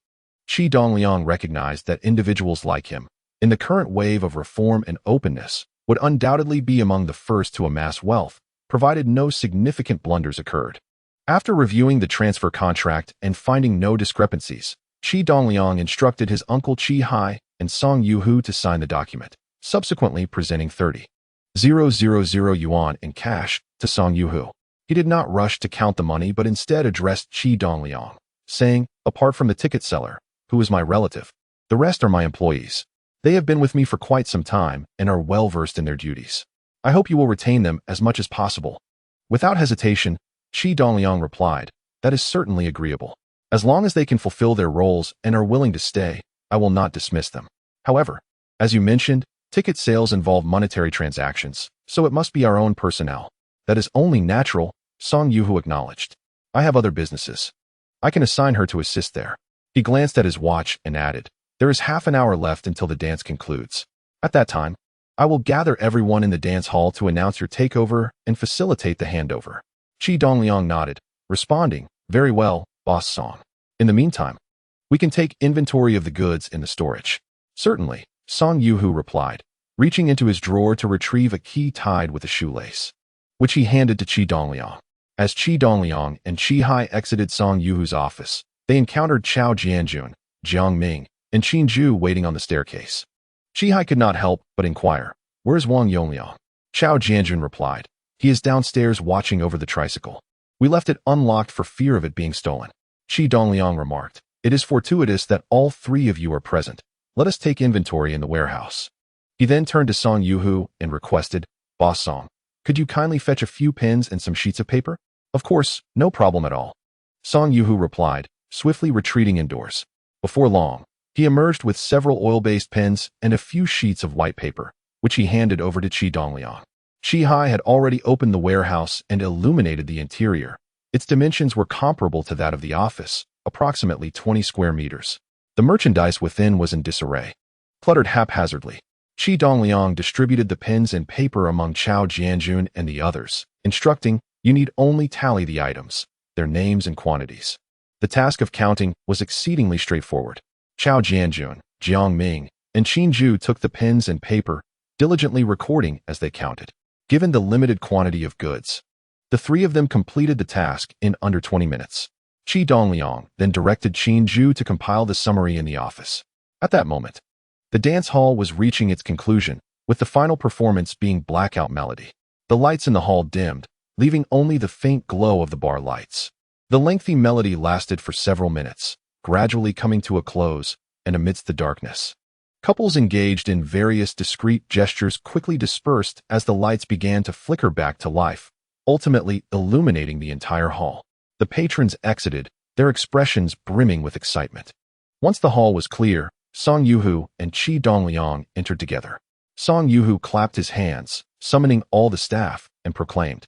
Qi Dongliang recognized that individuals like him, in the current wave of reform and openness, would undoubtedly be among the first to amass wealth, provided no significant blunders occurred. After reviewing the transfer contract and finding no discrepancies, Qi Dongliang instructed his uncle Qi Hai and Song Yuhu to sign the document, subsequently presenting 30,000 yuan in cash to Song Yuhu. He did not rush to count the money but instead addressed Qi Dongliang, saying, "Apart from the ticket seller, who is my relative, the rest are my employees. They have been with me for quite some time and are well versed in their duties. I hope you will retain them as much as possible." Without hesitation, Qi Dongliang replied, "That is certainly agreeable. As long as they can fulfill their roles and are willing to stay, I will not dismiss them. However, as you mentioned, ticket sales involve monetary transactions, so it must be our own personnel." "That is only natural," Song Yuhu acknowledged. "I have other businesses. I can assign her to assist there." He glanced at his watch and added, "There is half an hour left until the dance concludes. At that time, I will gather everyone in the dance hall to announce your takeover and facilitate the handover." Qi Dongliang nodded, responding, "Very well, Boss Song. In the meantime, we can take inventory of the goods in the storage." "Certainly," Song Yuhu replied, reaching into his drawer to retrieve a key tied with a shoelace, which he handed to Qi Dongliang. As Qi Dongliang and Qi Hai exited Song Yuhu's office, they encountered Chao Jianjun, Jiang Ming, and Qin Zhu waiting on the staircase. Qi Hai could not help but inquire, "Where's Wang Yongliang?" Chao Jianjun replied, "He is downstairs watching over the tricycle. We left it unlocked for fear of it being stolen." Qi Dongliang remarked, "It is fortuitous that all three of you are present. Let us take inventory in the warehouse." He then turned to Song Yuhu and requested, "Boss Song, could you kindly fetch a few pens and some sheets of paper?" "Of course, no problem at all," Song Yuhu replied, swiftly retreating indoors. Before long, he emerged with several oil-based pens and a few sheets of white paper, which he handed over to Qi Dongliang. Qi Hai had already opened the warehouse and illuminated the interior. Its dimensions were comparable to that of the office, approximately 20 square meters. The merchandise within was in disarray, cluttered haphazardly. Qi Dongliang distributed the pens and paper among Chao Jianjun and the others, instructing, "You need only tally the items, their names and quantities." The task of counting was exceedingly straightforward. Chao Jianjun, Jiang Ming, and Qin Zhu took the pens and paper, diligently recording as they counted. Given the limited quantity of goods, the three of them completed the task in under 20 minutes. Qi Dongliang then directed Qin Zhu to compile the summary in the office. At that moment, the dance hall was reaching its conclusion, with the final performance being Blackout Melody. The lights in the hall dimmed, leaving only the faint glow of the bar lights. The lengthy melody lasted for several minutes, gradually coming to a close, and amidst the darkness, couples engaged in various discreet gestures quickly dispersed as the lights began to flicker back to life, ultimately illuminating the entire hall. The patrons exited, their expressions brimming with excitement. Once the hall was clear, Song Yuhu and Qi Dongliang entered together. Song Yuhu clapped his hands, summoning all the staff, and proclaimed,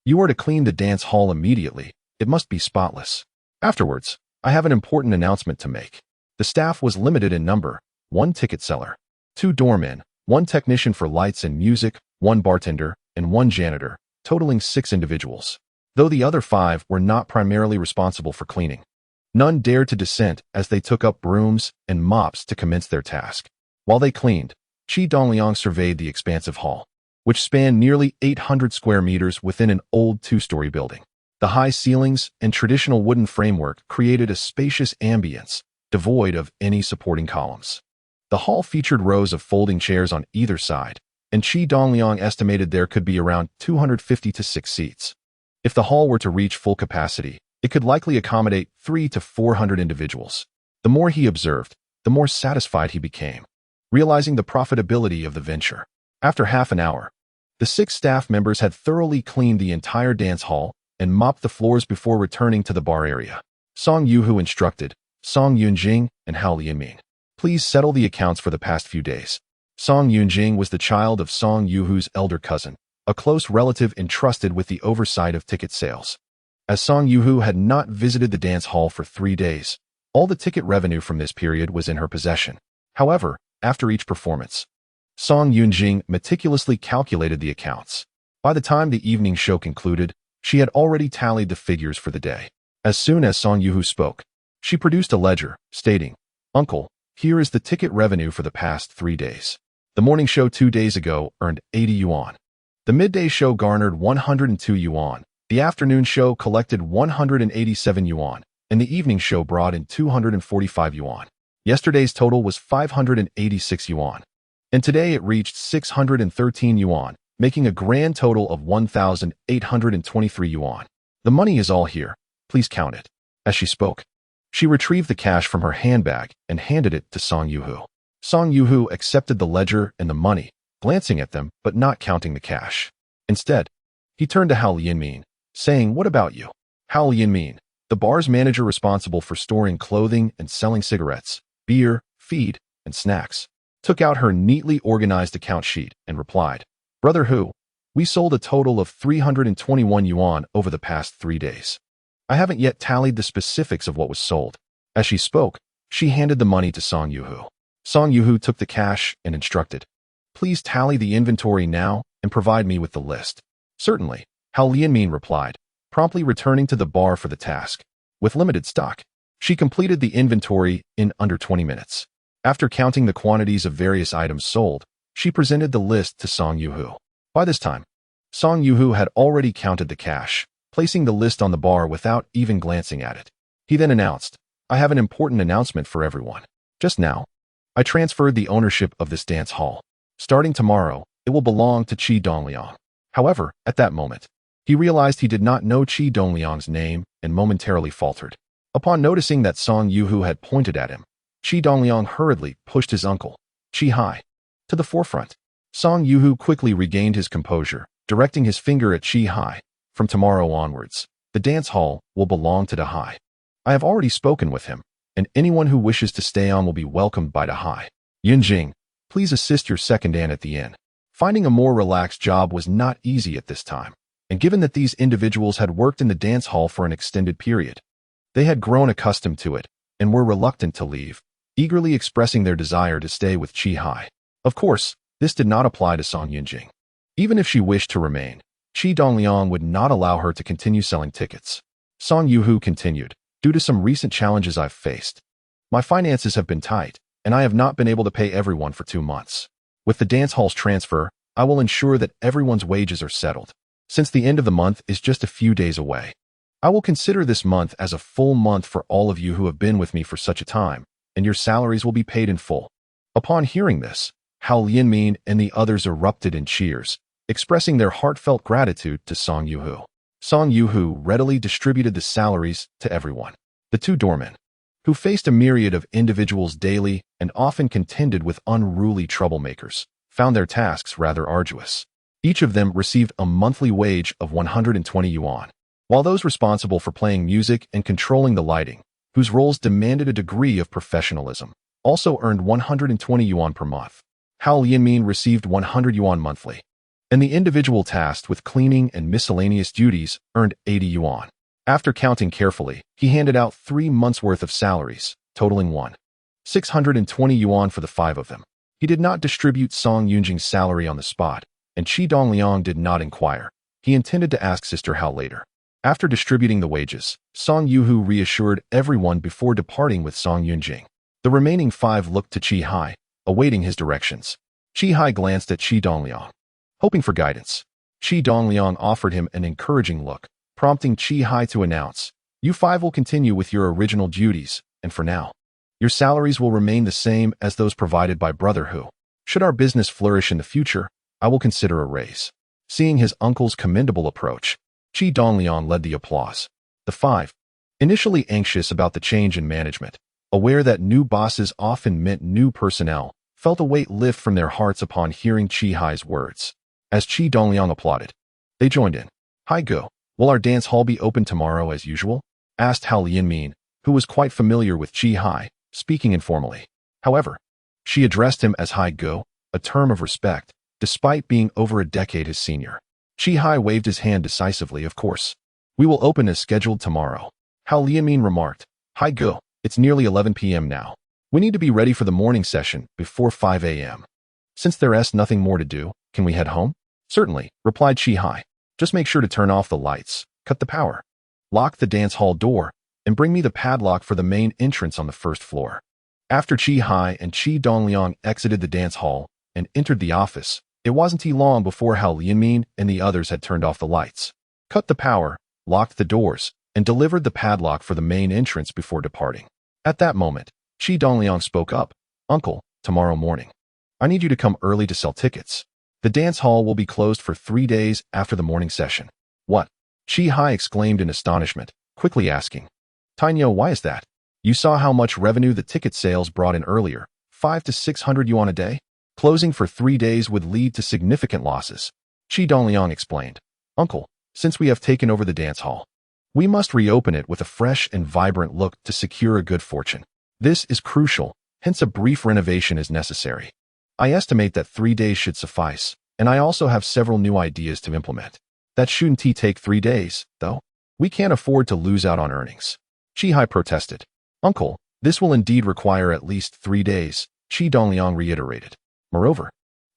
"You are to clean the dance hall immediately. It must be spotless. Afterwards, I have an important announcement to make." The staff was limited in number: 1 ticket seller, 2 doormen, 1 technician for lights and music, 1 bartender, and 1 janitor, totaling 6 individuals. Though the other 5 were not primarily responsible for cleaning, none dared to dissent as they took up brooms and mops to commence their task. While they cleaned, Qi Dongliang surveyed the expansive hall, which spanned nearly 800 square meters within an old 2-story building. The high ceilings and traditional wooden framework created a spacious ambience, devoid of any supporting columns. The hall featured rows of folding chairs on either side, and Qi Dongliang estimated there could be around 250 to 6 seats. If the hall were to reach full capacity, it could likely accommodate 300 to 400 individuals. The more he observed, the more satisfied he became, realizing the profitability of the venture. After half an hour, the 6 staff members had thoroughly cleaned the entire dance hall and mopped the floors before returning to the bar area. Song Yuhu instructed, "Song Yunjing and Hao Lianming, please settle the accounts for the past few days." Song Yunjing was the child of Song Yuhu's elder cousin, a close relative entrusted with the oversight of ticket sales. As Song Yuhu had not visited the dance hall for 3 days, all the ticket revenue from this period was in her possession. However, after each performance, Song Yunjing meticulously calculated the accounts. By the time the evening show concluded, she had already tallied the figures for the day. As soon as Song Yuhu spoke, she produced a ledger, stating, "Uncle, here is the ticket revenue for the past 3 days. The morning show 2 days ago earned 80 yuan. The midday show garnered 102 yuan. The afternoon show collected 187 yuan, and the evening show brought in 245 yuan. Yesterday's total was 586 yuan. And today it reached 613 yuan, making a grand total of 1,823 yuan. The money is all here. Please count it." As she spoke, she retrieved the cash from her handbag and handed it to Song Yuhu. Song Yuhu accepted the ledger and the money, glancing at them but not counting the cash. Instead, he turned to Hao Lianmin, saying, "What about you?" Hao Lianmin, the bar's manager responsible for storing clothing and selling cigarettes, beer, feed, and snacks, took out her neatly organized account sheet and replied, "Brother Hu, we sold a total of 321 yuan over the past 3 days. I haven't yet tallied the specifics of what was sold." As she spoke, she handed the money to Song Yuhu. Song Yuhu took the cash and instructed, "Please tally the inventory now and provide me with the list." "Certainly," Hao Lianmin replied, promptly returning to the bar for the task. With limited stock, she completed the inventory in under 20 minutes. After counting the quantities of various items sold, she presented the list to Song Yuhu. By this time, Song Yuhu had already counted the cash, placing the list on the bar without even glancing at it. He then announced, "I have an important announcement for everyone. Just now, I transferred the ownership of this dance hall. Starting tomorrow, it will belong to Qi Dongliang." However, at that moment, he realized he did not know Qi Dongliang's name and momentarily faltered. Upon noticing that Song Yuhu had pointed at him, Qi Dongliang hurriedly pushed his uncle, Qi Hai, to the forefront. Song Yuhu quickly regained his composure, directing his finger at Qi Hai. "From tomorrow onwards, the dance hall will belong to Da Hai. I have already spoken with him, and anyone who wishes to stay on will be welcomed by Da Hai. Yunjing, please assist your second aunt at the inn." Finding a more relaxed job was not easy at this time, and given that these individuals had worked in the dance hall for an extended period, they had grown accustomed to it and were reluctant to leave, eagerly expressing their desire to stay with Qi Hai. Of course, this did not apply to Song Yunjing. Even if she wished to remain, Qi Dongliang would not allow her to continue selling tickets. Song Yuhu continued, "Due to some recent challenges I've faced, my finances have been tight, and I have not been able to pay everyone for 2 months. With the dance hall's transfer, I will ensure that everyone's wages are settled. Since the end of the month is just a few days away, I will consider this month as a full month for all of you who have been with me for such a time, and your salaries will be paid in full." Upon hearing this, Hao Lianmin and the others erupted in cheers, expressing their heartfelt gratitude to Song Yuhu. Song Yuhu readily distributed the salaries to everyone. The two doormen, who faced a myriad of individuals daily and often contended with unruly troublemakers, found their tasks rather arduous. Each of them received a monthly wage of 120 yuan, while those responsible for playing music and controlling the lighting, whose roles demanded a degree of professionalism, also earned 120 yuan per month. Hao Lianmin received 100 yuan monthly, and the individual tasked with cleaning and miscellaneous duties earned 80 yuan. After counting carefully, he handed out 3 months' worth of salaries, totaling 620 yuan for the 5 of them. He did not distribute Song Yunjing's salary on the spot, and Qi Dongliang did not inquire. He intended to ask Sister Hao later. After distributing the wages, Song Yuhu reassured everyone before departing with Song Yunjing. The remaining 5 looked to Qi Hai, awaiting his directions. Qi Hai glanced at Qi Dongliang, hoping for guidance. Qi Dongliang offered him an encouraging look, prompting Qi Hai to announce, "You 5 will continue with your original duties, and for now, your salaries will remain the same as those provided by Brother Hu. Should our business flourish in the future, I will consider a raise." Seeing his uncle's commendable approach, Qi Dongliang led the applause. The 5, initially anxious about the change in management, aware that new bosses often meant new personnel, felt a weight lift from their hearts upon hearing Qi Hai's words. As Qi Dongliang applauded, they joined in. "Hai Go, will our dance hall be open tomorrow as usual?" asked Hao Lianmin, who was quite familiar with Qi Hai, speaking informally. However, she addressed him as Hai Go, a term of respect, despite being over a decade his senior. Qi Hai waved his hand decisively, "Of course. We will open as scheduled tomorrow. Hao Lianmin remarked. Hi Go, it's nearly 11 p.m. now. We need to be ready for the morning session before 5 a.m. Since there's nothing more to do, can we head home? Certainly, replied Qi Hai. Just make sure to turn off the lights, cut the power, lock the dance hall door, and bring me the padlock for the main entrance on the first floor. After Qi Hai and Qi Dongliang exited the dance hall and entered the office, it wasn't long before Hao Lianmin and the others had turned off the lights, cut the power, locked the doors, and delivered the padlock for the main entrance before departing. At that moment, Qi Dongliang spoke up. Uncle, tomorrow morning, I need you to come early to sell tickets. The dance hall will be closed for 3 days after the morning session. What? Qi Hai exclaimed in astonishment, quickly asking. Tainyo, why is that? You saw how much revenue the ticket sales brought in earlier, 500 to 600 yuan a day? Closing for 3 days would lead to significant losses. Qi Dongliang explained. Uncle, since we have taken over the dance hall, we must reopen it with a fresh and vibrant look to secure a good fortune. This is crucial, hence a brief renovation is necessary. I estimate that 3 days should suffice, and I also have several new ideas to implement. That shouldn't take 3 days, though. We can't afford to lose out on earnings. Qi Hai protested. Uncle, this will indeed require at least 3 days, Qi Dongliang reiterated. Moreover,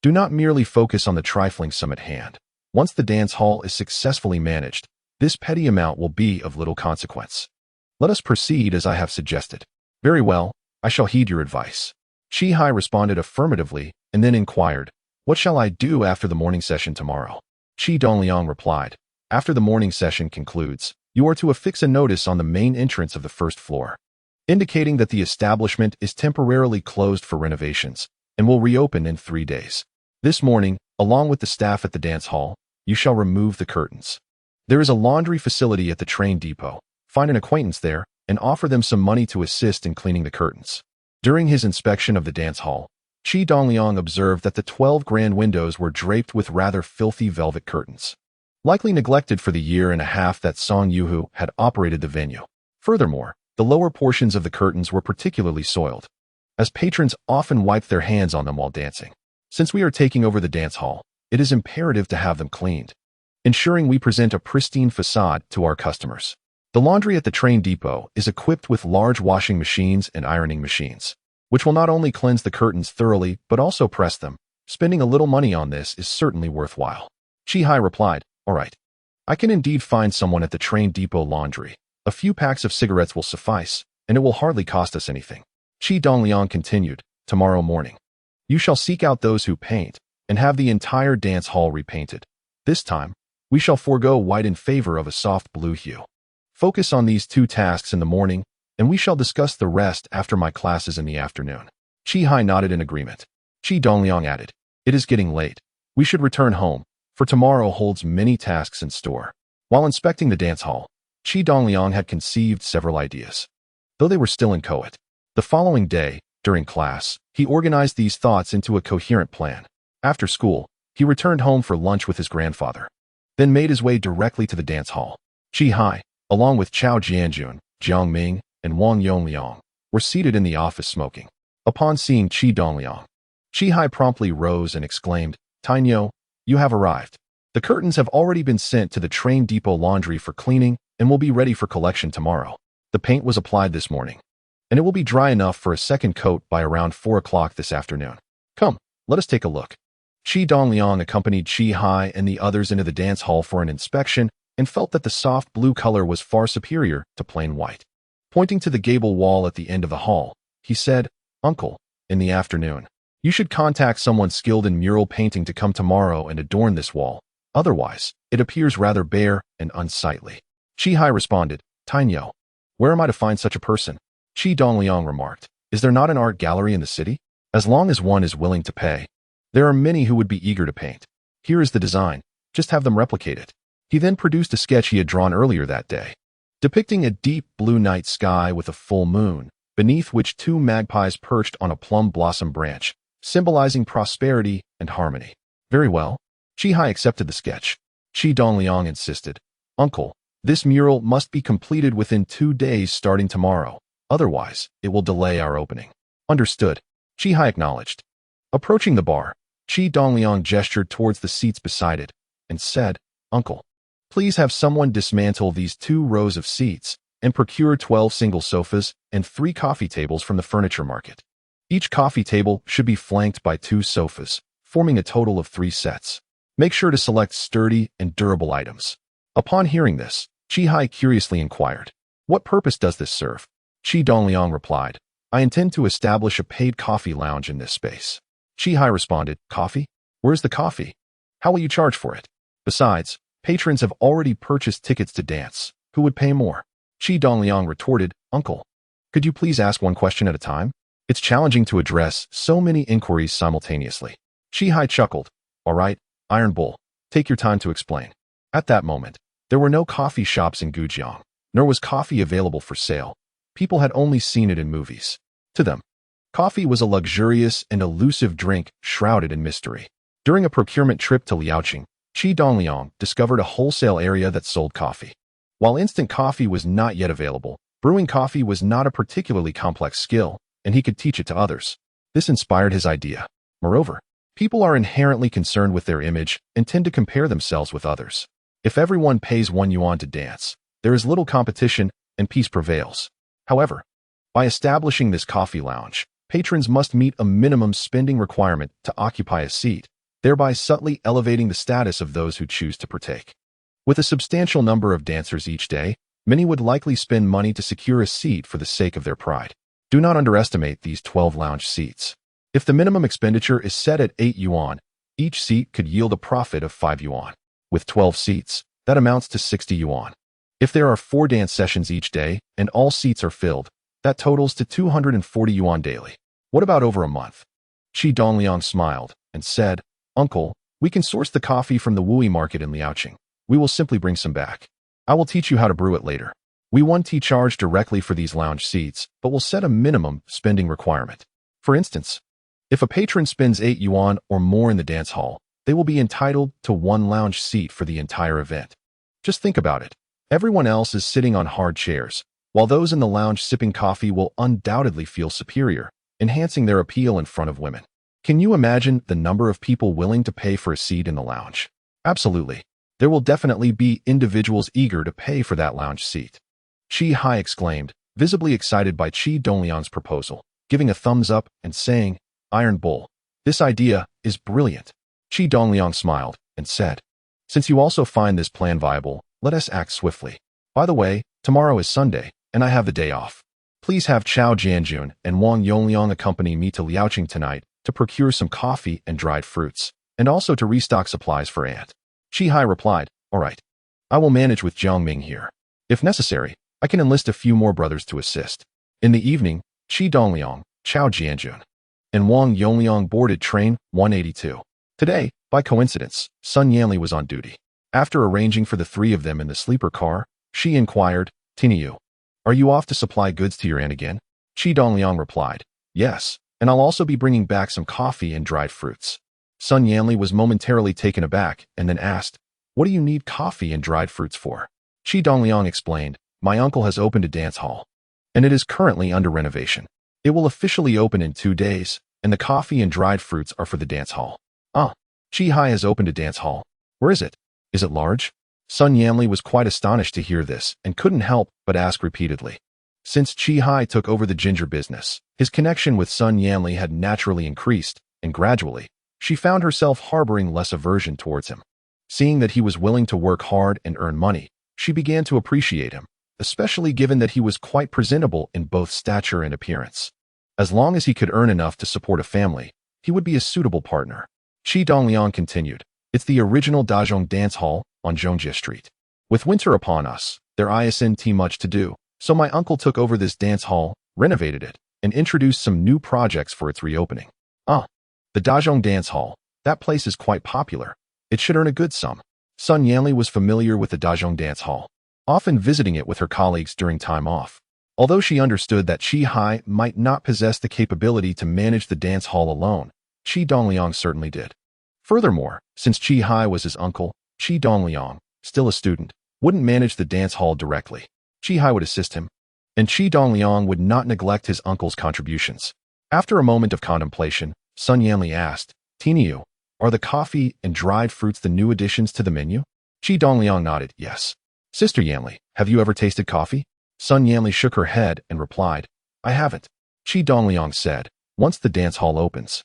do not merely focus on the trifling sum at hand. Once the dance hall is successfully managed, this petty amount will be of little consequence. Let us proceed as I have suggested. Very well, I shall heed your advice. Qi Hai responded affirmatively and then inquired, what shall I do after the morning session tomorrow? Qi Dongliang replied, after the morning session concludes, you are to affix a notice on the main entrance of the first floor, indicating that the establishment is temporarily closed for renovations and will reopen in 3 days. This morning, along with the staff at the dance hall, you shall remove the curtains. There is a laundry facility at the train depot. Find an acquaintance there and offer them some money to assist in cleaning the curtains. During his inspection of the dance hall, Qi Dongliang observed that the 12 grand windows were draped with rather filthy velvet curtains, likely neglected for the year and a half that Song Yuhu had operated the venue. Furthermore, the lower portions of the curtains were particularly soiled, as patrons often wiped their hands on them while dancing. Since we are taking over the dance hall, it is imperative to have them cleaned, ensuring we present a pristine facade to our customers. The laundry at the train depot is equipped with large washing machines and ironing machines, which will not only cleanse the curtains thoroughly but also press them. Spending a little money on this is certainly worthwhile. Qi Hai replied, all right. I can indeed find someone at the train depot laundry. A few packs of cigarettes will suffice, and it will hardly cost us anything. Qi Dongliang continued, tomorrow morning, you shall seek out those who paint and have the entire dance hall repainted. This time, we shall forego white in favor of a soft blue hue. Focus on these 2 tasks in the morning, and we shall discuss the rest after my classes in the afternoon. Qi Hai nodded in agreement. Qi Dongliang added, it is getting late. We should return home, for tomorrow holds many tasks in store. While inspecting the dance hall, Qi Dongliang had conceived several ideas, though they were still inchoate. The following day, during class, he organized these thoughts into a coherent plan. After school, he returned home for lunch with his grandfather, then made his way directly to the dance hall. Qi Hai, along with Chao Jianjun, Jiang Ming, and Wang Yongliang, were seated in the office smoking. Upon seeing Qi Dongliang, Qi Hai promptly rose and exclaimed, Tainyo, you have arrived. The curtains have already been sent to the train depot laundry for cleaning and will be ready for collection tomorrow. The paint was applied this morning, and it will be dry enough for a second coat by around 4 o'clock this afternoon. Come, let us take a look. Qi Dongliang accompanied Qi Hai and the others into the dance hall for an inspection and felt that the soft blue color was far superior to plain white. Pointing to the gable wall at the end of the hall, he said, Uncle, in the afternoon, you should contact someone skilled in mural painting to come tomorrow and adorn this wall. Otherwise, it appears rather bare and unsightly. Qi Hai responded, Tainyo, where am I to find such a person? Qi Dongliang remarked, is there not an art gallery in the city? As long as one is willing to pay, there are many who would be eager to paint. Here is the design, just have them replicate it. He then produced a sketch he had drawn earlier that day, depicting a deep blue night sky with a full moon, beneath which 2 magpies perched on a plum blossom branch, symbolizing prosperity and harmony. Very well. Qi Hai accepted the sketch. Qi Dongliang insisted, Uncle, this mural must be completed within 2 days starting tomorrow. Otherwise, it will delay our opening. Understood. Qi Hai acknowledged. Approaching the bar, Qi Dongliang gestured towards the seats beside it and said, Uncle, Please have someone dismantle these 2 rows of seats and procure 12 single sofas and 3 coffee tables from the furniture market. Each coffee table should be flanked by 2 sofas, forming a total of 3 sets. Make sure to select sturdy and durable items. Upon hearing this, Qi curiously inquired, "What purpose does this serve?" Qi Dongliang replied, "I intend to establish a paid coffee lounge in this space." Qi responded, "Coffee? Where's the coffee? How will you charge for it? Besides, patrons have already purchased tickets to dance. Who would pay more?" Qi Dongliang retorted, "Uncle, could you please ask one question at a time? It's challenging to address so many inquiries simultaneously." Qi chuckled, "All right, Iron Bull, take your time to explain." At that moment, there were no coffee shops in Gujang, nor was coffee available for sale. People had only seen it in movies. To them, coffee was a luxurious and elusive drink shrouded in mystery. During a procurement trip to Liaoqing, Qi Dongliang discovered a wholesale area that sold coffee. While instant coffee was not yet available, brewing coffee was not a particularly complex skill, and he could teach it to others. This inspired his idea. Moreover, people are inherently concerned with their image and tend to compare themselves with others. If everyone pays 1 yuan to dance, there is little competition and peace prevails. However, by establishing this coffee lounge, patrons must meet a minimum spending requirement to occupy a seat, thereby subtly elevating the status of those who choose to partake. With a substantial number of dancers each day, many would likely spend money to secure a seat for the sake of their pride. Do not underestimate these 12 lounge seats. If the minimum expenditure is set at 8 yuan, each seat could yield a profit of 5 yuan. With 12 seats, that amounts to 60 yuan. If there are 4 dance sessions each day and all seats are filled, that totals to 240 yuan daily. What about over a month? Qi Dongliang smiled and said, "Uncle, we can source the coffee from the Wui market in Liaoqing. We will simply bring some back. I will teach you how to brew it later. We won't charge directly for these lounge seats, but will set a minimum spending requirement. For instance, if a patron spends 8 yuan or more in the dance hall, they will be entitled to 1 lounge seat for the entire event. Just think about it. Everyone else is sitting on hard chairs, while those in the lounge sipping coffee will undoubtedly feel superior, enhancing their appeal in front of women. Can you imagine the number of people willing to pay for a seat in the lounge? Absolutely. There will definitely be individuals eager to pay for that lounge seat." Qi exclaimed, visibly excited by Qi Dongliang's proposal, giving a thumbs up and saying, "Iron Bull, this idea is brilliant." Qi Dongliang smiled and said, "Since you also find this plan viable, let us act swiftly. By the way, tomorrow is Sunday, and I have the day off. Please have Chao Jianjun and Wang Yongliang accompany me to Liaoqing tonight to procure some coffee and dried fruits, and also to restock supplies for Aunt." Qi replied, "All right. I will manage with Zhongxing here. If necessary, I can enlist a few more brothers to assist." In the evening, Qi Dongliang, Chao Jianjun, and Wang Yongliang boarded train 182. Today, by coincidence, Sun Yanli was on duty. After arranging for the 3 of them in the sleeper car, she inquired, "Tiniu, are you off to supply goods to your aunt again?" Qi Dongliang replied, "Yes, and I'll also be bringing back some coffee and dried fruits." Sun Yanli was momentarily taken aback and then asked, "What do you need coffee and dried fruits for?" Qi Dongliang explained, "My uncle has opened a dance hall, and it is currently under renovation. It will officially open in 2 days, and the coffee and dried fruits are for the dance hall." "Ah, Qi has opened a dance hall. Where is it? Is it large?" Sun Yanli was quite astonished to hear this and couldn't help but ask repeatedly. Since Qi took over the ginger business, his connection with Sun Yanli had naturally increased, and gradually, she found herself harboring less aversion towards him. Seeing that he was willing to work hard and earn money, she began to appreciate him, especially given that he was quite presentable in both stature and appearance. As long as he could earn enough to support a family, he would be a suitable partner. Qi Dongliang continued, "It's the original Dazhong dance hall on Zhongjie Street. With winter upon us, there isn't much to do, so my uncle took over this dance hall, renovated it, and introduced some new projects for its reopening." "Ah, the Dazhong dance hall. That place is quite popular. It should earn a good sum." Sun Yanli was familiar with the Dazhong dance hall, often visiting it with her colleagues during time off. Although she understood that Qi might not possess the capability to manage the dance hall alone, Qi Dongliang certainly did. Furthermore, since Qi was his uncle, Qi Dongliang, still a student, wouldn't manage the dance hall directly. Qi would assist him, and Qi Dongliang would not neglect his uncle's contributions. After a moment of contemplation, Sun Yanli asked, "Tiniu, are the coffee and dried fruits the new additions to the menu?" Qi Dongliang nodded, yes. Sister Yanli, have you ever tasted coffee? Sun Yanli shook her head and replied, I haven't. Qi Dongliang said, once the dance hall opens,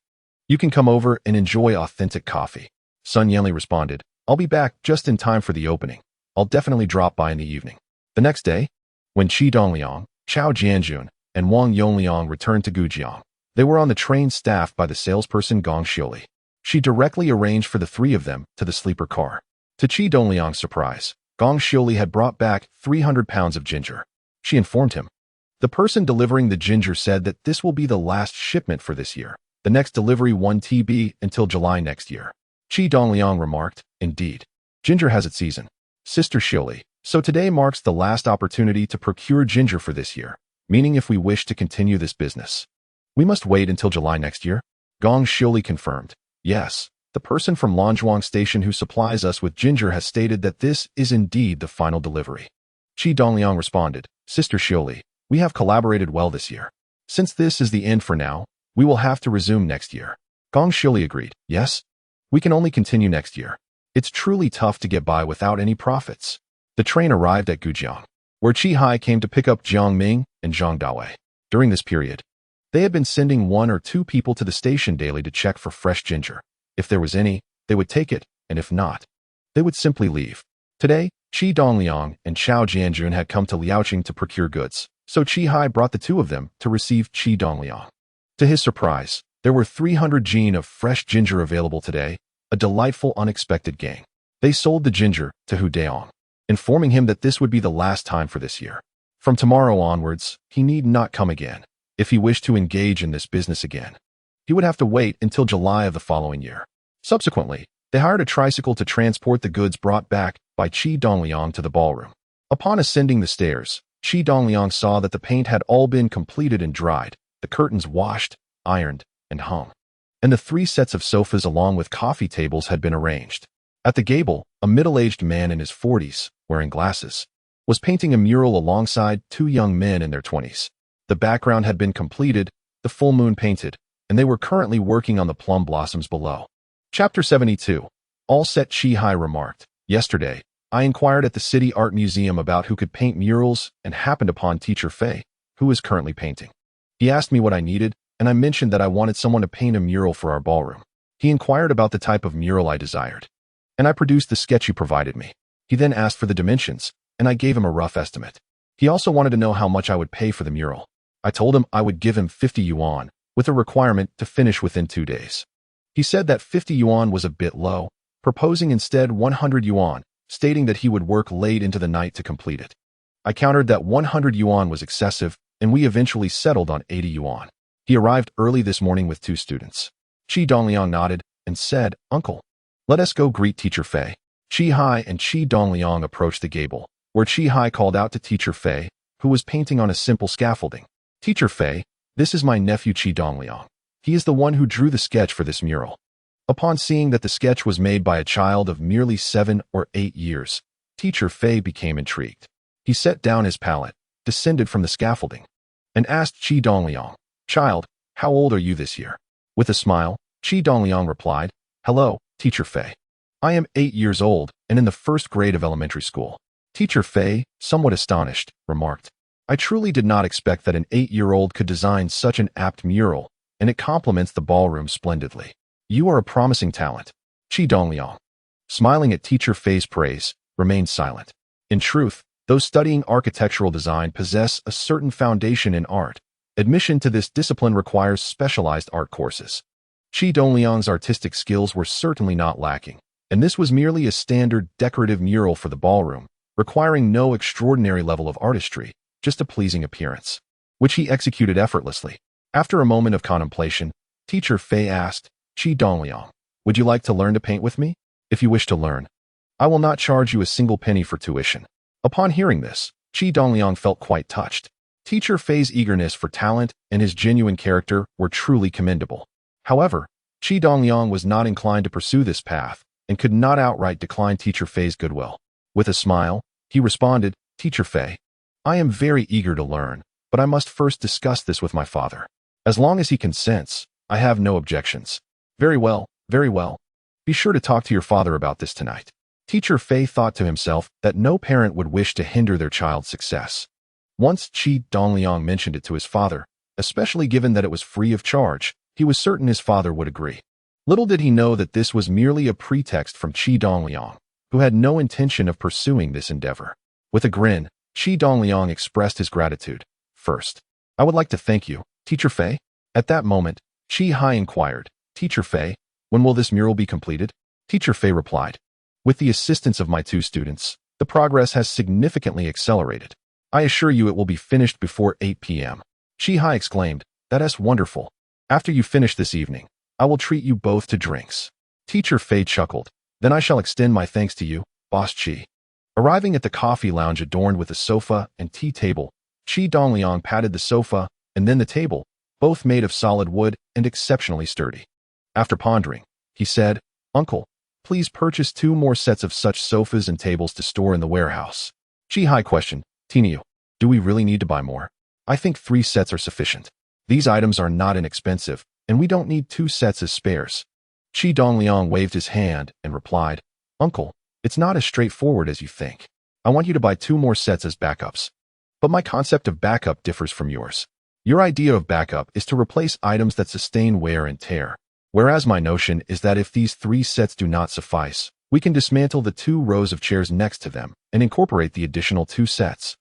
you can come over and enjoy authentic coffee. Sun Yanli responded, I'll be back just in time for the opening. I'll definitely drop by in the evening. The next day, when Qi Dongliang, Chao Jianjun, and Wang Yongliang returned to Gujang, they were on the train staffed by the salesperson Gong Xiuli. She directly arranged for the three of them to the sleeper car. To Qi Dongliang's surprise, Gong Xiuli had brought back 300 pounds of ginger. She informed him. The person delivering the ginger said that this will be the last shipment for this year. The next delivery 1 TB until July next year. Qi Dongliang remarked, indeed. Ginger has its season. Sister Xiuli, so today marks the last opportunity to procure ginger for this year, meaning if we wish to continue this business, we must wait until July next year? Gong Xiuli confirmed. Yes, the person from Lonzhuang Station who supplies us with ginger has stated that this is indeed the final delivery. Qi Dongliang responded, Sister Xiuli, we have collaborated well this year. Since this is the end for now, we will have to resume next year. Gong Xiuli agreed. Yes? We can only continue next year. It's truly tough to get by without any profits. The train arrived at Gujang, where Qi Hai came to pick up Jiang Ming and Zhang Dawei. During this period, they had been sending 1 or 2 people to the station daily to check for fresh ginger. If there was any, they would take it, and if not, they would simply leave. Today, Qi Dongliang and Chao Jianjun had come to Liaoqing to procure goods, so Qi Hai brought the two of them to receive Qi Dongliang. To his surprise, there were 300 jin of fresh ginger available today, a delightful unexpected gain. They sold the ginger to Hu Daong, informing him that this would be the last time for this year. From tomorrow onwards, he need not come again. If he wished to engage in this business again, he would have to wait until July of the following year. Subsequently, they hired a tricycle to transport the goods brought back by Qi Dongliang to the ballroom. Upon ascending the stairs, Qi Dongliang saw that the paint had all been completed and dried, the curtains washed, ironed, and hung, and the 3 sets of sofas along with coffee tables had been arranged. At the gable, a middle-aged man in his 40s, wearing glasses, was painting a mural alongside 2 young men in their 20s. The background had been completed, the full moon painted, and they were currently working on the plum blossoms below. Chapter 72. All set. Qi Hai remarked, yesterday, I inquired at the City Art Museum about who could paint murals and happened upon Teacher Fei, who is currently painting. He asked me what I needed, and I mentioned that I wanted someone to paint a mural for our ballroom. He inquired about the type of mural I desired, and I produced the sketch you provided me. He then asked for the dimensions, and I gave him a rough estimate. He also wanted to know how much I would pay for the mural. I told him I would give him 50 yuan, with a requirement to finish within 2 days. He said that 50 yuan was a bit low, proposing instead 100 yuan, stating that he would work late into the night to complete it. I countered that 100 yuan was excessive, and we eventually settled on 80 yuan. He arrived early this morning with 2 students. Qi Dongliang nodded and said, Uncle, let us go greet Teacher Fei. Qi Hai and Qi Dongliang approached the gable, where Qi Hai called out to Teacher Fei, who was painting on a simple scaffolding. Teacher Fei, this is my nephew Qi Dongliang. He is the one who drew the sketch for this mural. Upon seeing that the sketch was made by a child of merely 7 or 8 years, Teacher Fei became intrigued. He set down his palette, descended from the scaffolding, and asked Qi Dongliang, Child, how old are you this year? With a smile, Qi Dongliang replied, Hello, Teacher Fei. I am 8 years old and in the 1st grade of elementary school. Teacher Fei, somewhat astonished, remarked, I truly did not expect that an 8-year-old could design such an apt mural, and it complements the ballroom splendidly. You are a promising talent. Qi Dongliang, smiling at Teacher Fei's praise, remained silent. In truth, those studying architectural design possess a certain foundation in art. Admission to this discipline requires specialized art courses. Qi Dongliang's artistic skills were certainly not lacking, and this was merely a standard decorative mural for the ballroom, requiring no extraordinary level of artistry, just a pleasing appearance, which he executed effortlessly. After a moment of contemplation, Teacher Fei asked, Qi Dongliang, would you like to learn to paint with me? If you wish to learn, I will not charge you a single penny for tuition. Upon hearing this, Qi Dongliang felt quite touched. Teacher Fei's eagerness for talent and his genuine character were truly commendable. However, Qi Dongliang was not inclined to pursue this path and could not outright decline Teacher Fei's goodwill. With a smile, he responded, Teacher Fei, I am very eager to learn, but I must first discuss this with my father. As long as he consents, I have no objections. Very well, very well. Be sure to talk to your father about this tonight. Teacher Fei thought to himself that no parent would wish to hinder their child's success. Once Qi Dongliang mentioned it to his father, especially given that it was free of charge, he was certain his father would agree. Little did he know that this was merely a pretext from Qi Dongliang, who had no intention of pursuing this endeavor. With a grin, Qi Dongliang expressed his gratitude. First, I would like to thank you, Teacher Fei. At that moment, Qi Hai inquired, Teacher Fei, when will this mural be completed? Teacher Fei replied, with the assistance of my 2 students, the progress has significantly accelerated. I assure you it will be finished before 8 p.m. Qi Hai exclaimed, that's wonderful. After you finish this evening, I will treat you both to drinks. Teacher Fei chuckled, then I shall extend my thanks to you, Boss Qi. Arriving at the coffee lounge adorned with a sofa and tea table, Qi Dongliang patted the sofa and then the table, both made of solid wood and exceptionally sturdy. After pondering, he said, Uncle, please purchase 2 more sets of such sofas and tables to store in the warehouse. Qi Hai questioned, Tiniu, do we really need to buy more? I think 3 sets are sufficient. These items are not inexpensive, and we don't need 2 sets as spares. Qi Dongliang waved his hand and replied, Uncle, it's not as straightforward as you think. I want you to buy 2 more sets as backups. But my concept of backup differs from yours. Your idea of backup is to replace items that sustain wear and tear, whereas my notion is that if these 3 sets do not suffice, we can dismantle the 2 rows of chairs next to them and incorporate the additional 2 sets.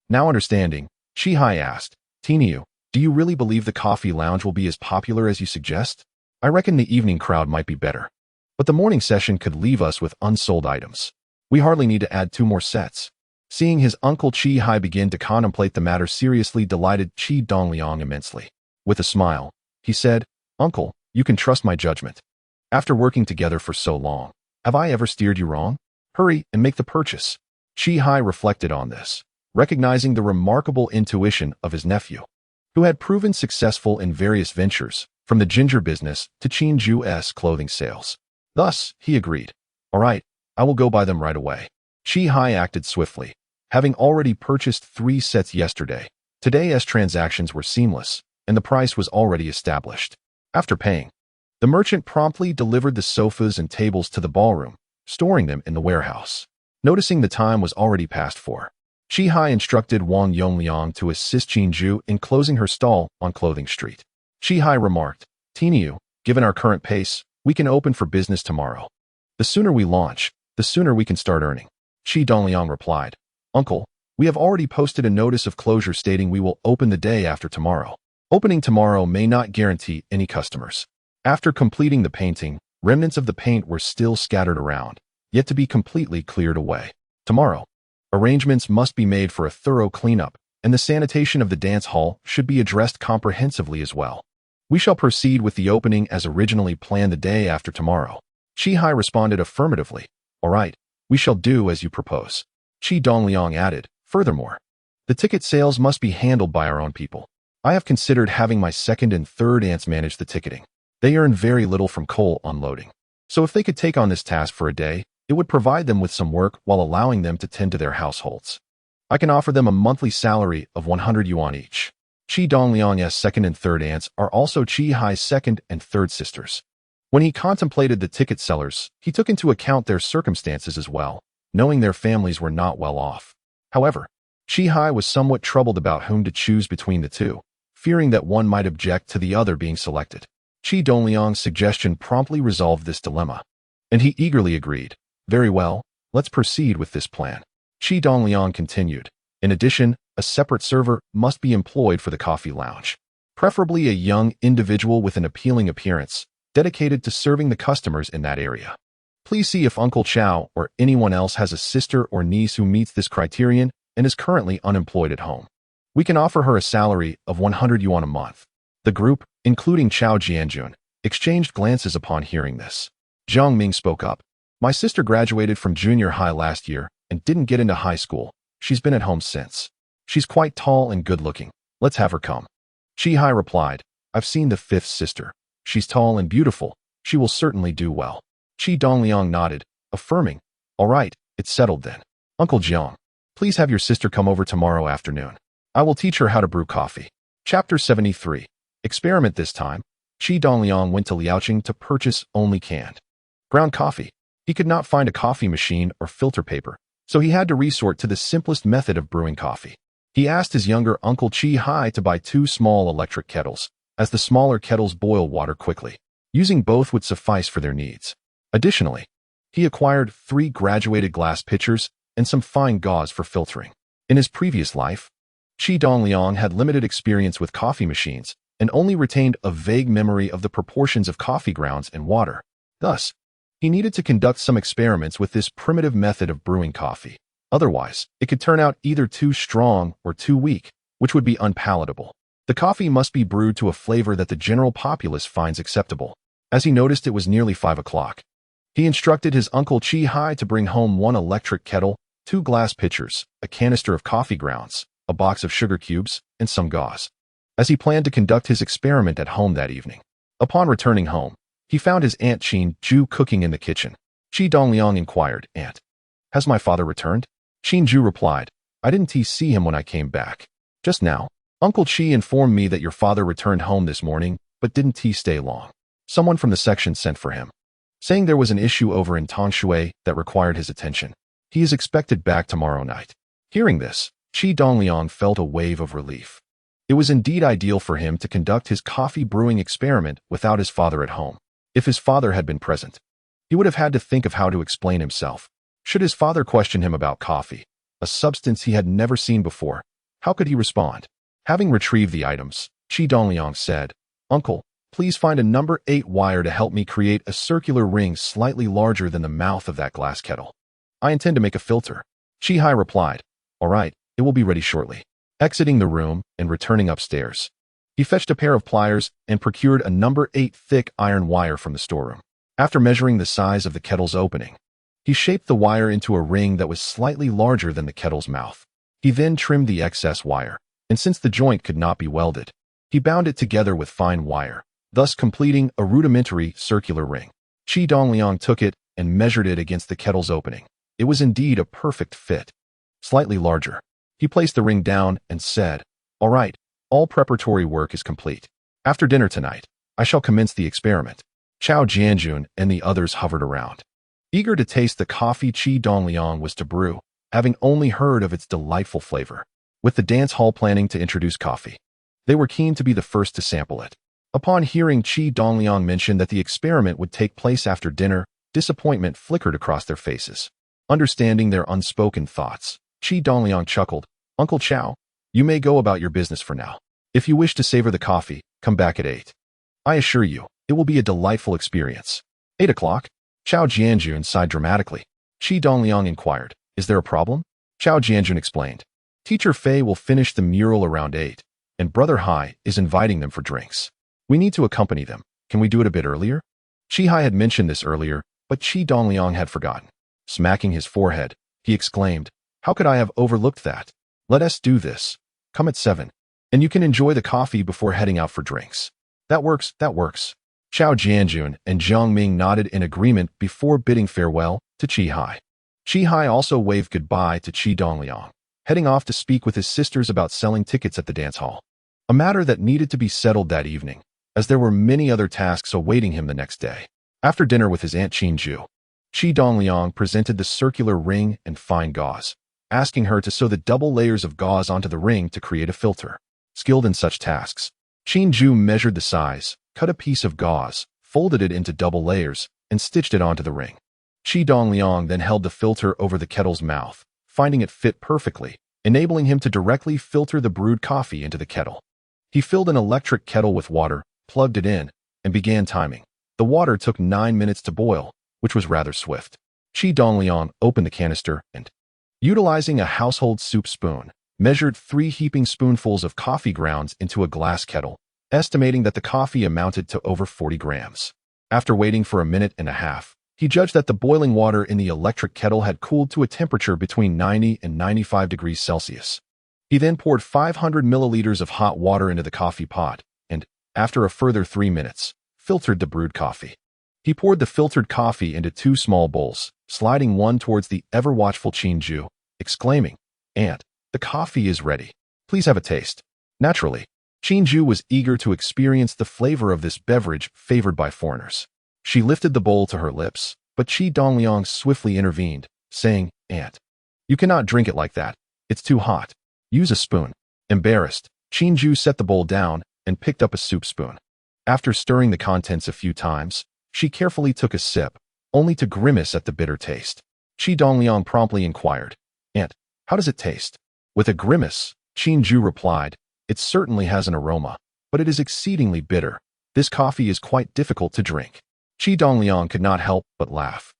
Now understanding, Qi Hai asked, Tiniu, do you really believe the coffee lounge will be as popular as you suggest? I reckon the evening crowd might be better. But the morning session could leave us with unsold items. We hardly need to add 2 more sets. Seeing his uncle Qi Hai begin to contemplate the matter seriously delighted Qi Dongliang immensely. With a smile, he said, Uncle, you can trust my judgment. After working together for so long, have I ever steered you wrong? Hurry and make the purchase. Qi Hai reflected on this, recognizing the remarkable intuition of his nephew, who had proven successful in various ventures, from the ginger business to Qinju's clothing sales. Thus, he agreed, all right, I will go buy them right away. Qi Hai acted swiftly, having already purchased 3 sets yesterday. Today's transactions were seamless, and the price was already established. After paying, the merchant promptly delivered the sofas and tables to the ballroom, storing them in the warehouse. Noticing the time was already past 4, Qi Hai instructed Wang Yongliang to assist Qinju in closing her stall on Clothing Street. Qi Hai remarked, Tiniu, given our current pace, we can open for business tomorrow. The sooner we launch, the sooner we can start earning. Qi Dongliang replied, Uncle, we have already posted a notice of closure stating we will open the day after tomorrow. Opening tomorrow may not guarantee any customers. After completing the painting, remnants of the paint were still scattered around, yet to be completely cleared away. Tomorrow, arrangements must be made for a thorough cleanup, and the sanitation of the dance hall should be addressed comprehensively as well. We shall proceed with the opening as originally planned the day after tomorrow. Qi Hai responded affirmatively. All right, we shall do as you propose. Qi Dongliang added, furthermore, the ticket sales must be handled by our own people. I have considered having my 2nd and 3rd aunts manage the ticketing. They earn very little from coal unloading. So if they could take on this task for a day, it would provide them with some work while allowing them to tend to their households. I can offer them a monthly salary of 100 yuan each. Qi Dongliang's 2nd and 3rd aunts are also Qi Hai's 2nd and 3rd sisters. When he contemplated the ticket sellers, he took into account their circumstances as well, knowing their families were not well off. However, Qi Hai was somewhat troubled about whom to choose between the 2, fearing that one might object to the other being selected. Qi Dongliang's suggestion promptly resolved this dilemma, and he eagerly agreed. Very well, let's proceed with this plan. Qi Dongliang continued. In addition, a separate server must be employed for the coffee lounge, preferably a young individual with an appealing appearance, dedicated to serving the customers in that area. Please see if Uncle Chow or anyone else has a sister or niece who meets this criterion and is currently unemployed at home. We can offer her a salary of 100 yuan a month. The group, including Chao Jianjun, exchanged glances upon hearing this. Zhang Ming spoke up. My sister graduated from junior high last year and didn't get into high school. She's been at home since. She's quite tall and good-looking. Let's have her come. Qi Hai replied, I've seen the 5th sister. She's tall and beautiful. She will certainly do well. Qi Dongliang nodded, affirming, all right, it's settled then. Uncle Jiang, please have your sister come over tomorrow afternoon. I will teach her how to brew coffee. Chapter 73. Experiment this time. Qi Dongliang went to Liaoqing to purchase only canned ground coffee. He could not find a coffee machine or filter paper, so he had to resort to the simplest method of brewing coffee. He asked his younger uncle Qi Hai to buy 2 small electric kettles, as the smaller kettles boil water quickly. Using both would suffice for their needs. Additionally, he acquired 3 graduated glass pitchers and some fine gauze for filtering. In his previous life, Qi Dongliang had limited experience with coffee machines and only retained a vague memory of the proportions of coffee grounds and water. Thus, he needed to conduct some experiments with this primitive method of brewing coffee. Otherwise, it could turn out either too strong or too weak, which would be unpalatable. The coffee must be brewed to a flavor that the general populace finds acceptable. As he noticed it was nearly 5 o'clock, he instructed his uncle Qi Hai to bring home 1 electric kettle, 2 glass pitchers, a canister of coffee grounds, a box of sugar cubes, and some gauze, as he planned to conduct his experiment at home that evening. Upon returning home, he found his Aunt Qin Ju cooking in the kitchen. Qi Dongliang inquired, "Aunt, has my father returned?" Qin Ju replied, "I didn't see him when I came back. Just now, Uncle Qi informed me that your father returned home this morning, but didn't stay long. Someone from the section sent for him, saying there was an issue over in Tongshui that required his attention. He is expected back tomorrow night." Hearing this, Qi Dongliang felt a wave of relief. It was indeed ideal for him to conduct his coffee brewing experiment without his father at home. If his father had been present, he would have had to think of how to explain himself. Should his father question him about coffee, a substance he had never seen before, how could he respond? Having retrieved the items, Qi Dongliang said, "Uncle, please find a number 8 wire to help me create a circular ring slightly larger than the mouth of that glass kettle. I intend to make a filter." Qi Hai replied, "All right, it will be ready shortly." Exiting the room and returning upstairs, he fetched a pair of pliers and procured a number 8 thick iron wire from the storeroom. After measuring the size of the kettle's opening, he shaped the wire into a ring that was slightly larger than the kettle's mouth. He then trimmed the excess wire, and since the joint could not be welded, he bound it together with fine wire, thus completing a rudimentary circular ring. Qi Dongliang took it and measured it against the kettle's opening. It was indeed a perfect fit. Slightly larger. He placed the ring down and said, "All right, all preparatory work is complete. After dinner tonight, I shall commence the experiment." Chao Jianjun and the others hovered around, eager to taste the coffee Qi Dongliang was to brew, having only heard of its delightful flavor. With the dance hall planning to introduce coffee, they were keen to be the first to sample it. Upon hearing Qi Dongliang mention that the experiment would take place after dinner, disappointment flickered across their faces. Understanding their unspoken thoughts, Qi Dongliang chuckled, "Uncle Chao, you may go about your business for now. If you wish to savor the coffee, come back at 8. I assure you, it will be a delightful experience." 8 o'clock? Chao Jianjun sighed dramatically. Qi Dongliang inquired, "Is there a problem?" Chao Jianjun explained, "Teacher Fei will finish the mural around 8, and Brother Hai is inviting them for drinks. We need to accompany them. Can we do it a bit earlier?" Qi Hai had mentioned this earlier, but Qi Dongliang had forgotten. Smacking his forehead, he exclaimed, "How could I have overlooked that? Let us do this. Come at 7, and you can enjoy the coffee before heading out for drinks." That works, that works." Chao Jianjun and Zhang Ming nodded in agreement before bidding farewell to Qi Hai. Qi Hai also waved goodbye to Qi Dongliang, heading off to speak with his sisters about selling tickets at the dance hall, a matter that needed to be settled that evening, as there were many other tasks awaiting him the next day. After dinner with his Aunt Qin Ju, Qi Dongliang presented the circular ring and fine gauze, asking her to sew the double layers of gauze onto the ring to create a filter. Skilled in such tasks, Qin Ju measured the size, cut a piece of gauze, folded it into double layers, and stitched it onto the ring. Qi Dongliang then held the filter over the kettle's mouth, finding it fit perfectly, enabling him to directly filter the brewed coffee into the kettle. He filled an electric kettle with water, plugged it in, and began timing. The water took 9 minutes to boil, which was rather swift. Qi Dongliang opened the canister and, utilizing a household soup spoon, measured 3 heaping spoonfuls of coffee grounds into a glass kettle, estimating that the coffee amounted to over 40 grams. After waiting for a minute and a half, he judged that the boiling water in the electric kettle had cooled to a temperature between 90 and 95 degrees Celsius. He then poured 500 milliliters of hot water into the coffee pot and, after a further 3 minutes, filtered the brewed coffee. He poured the filtered coffee into 2 small bowls, sliding one towards the ever-watchful Qin Ju, exclaiming, "Aunt, the coffee is ready. Please have a taste." Naturally, Qin Ju was eager to experience the flavor of this beverage favored by foreigners. She lifted the bowl to her lips, But Qi Dongliang swiftly intervened, saying, "Aunt, you cannot drink it like that. It's too hot. Use a spoon." Embarrassed, Qinju set the bowl down and picked up a soup spoon. After stirring the contents a few times, she carefully took a sip, only to grimace at the bitter taste. Qi Dongliang promptly inquired, "Aunt, how does it taste?" With a grimace, Qinju replied, "It certainly has an aroma, but it is exceedingly bitter. This coffee is quite difficult to drink." Qi Dongliang could not help but laugh,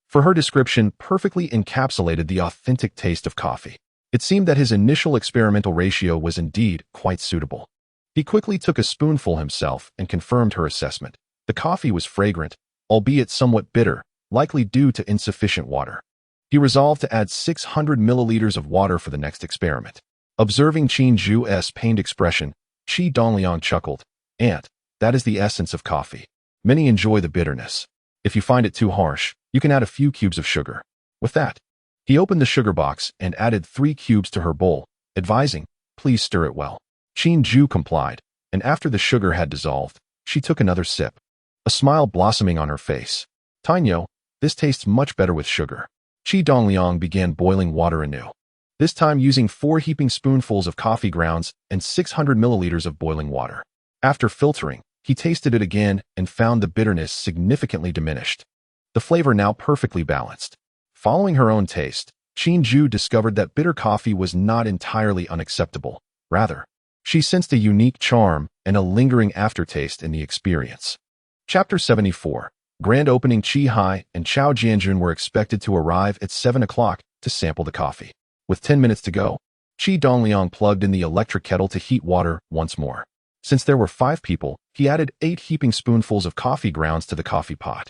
for her description perfectly encapsulated the authentic taste of coffee. It seemed that his initial experimental ratio was indeed quite suitable. He quickly took a spoonful himself and confirmed her assessment. The coffee was fragrant, albeit somewhat bitter, likely due to insufficient water. He resolved to add 600 milliliters of water for the next experiment. Observing Qinju's pained expression, Qi Dongliang chuckled, "Aunt, that is the essence of coffee. Many enjoy the bitterness. If you find it too harsh, you can add a few cubes of sugar." With that, he opened the sugar box and added 3 cubes to her bowl, advising, "Please stir it well." Qinju complied, and after the sugar had dissolved, she took another sip, a smile blossoming on her face. "Tainyo, this tastes much better with sugar." Qi Dongliang began boiling water anew, this time using 4 heaping spoonfuls of coffee grounds and 600 milliliters of boiling water. After filtering, he tasted it again and found the bitterness significantly diminished, the flavor now perfectly balanced. Following her own taste, Qinju discovered that bitter coffee was not entirely unacceptable. Rather, she sensed a unique charm and a lingering aftertaste in the experience. Chapter 74. Grand opening. Qi Hai and Chao Jianjun were expected to arrive at 7 o'clock to sample the coffee. With 10 minutes to go, Qi Dongliang plugged in the electric kettle to heat water once more. Since there were 5 people, he added 8 heaping spoonfuls of coffee grounds to the coffee pot.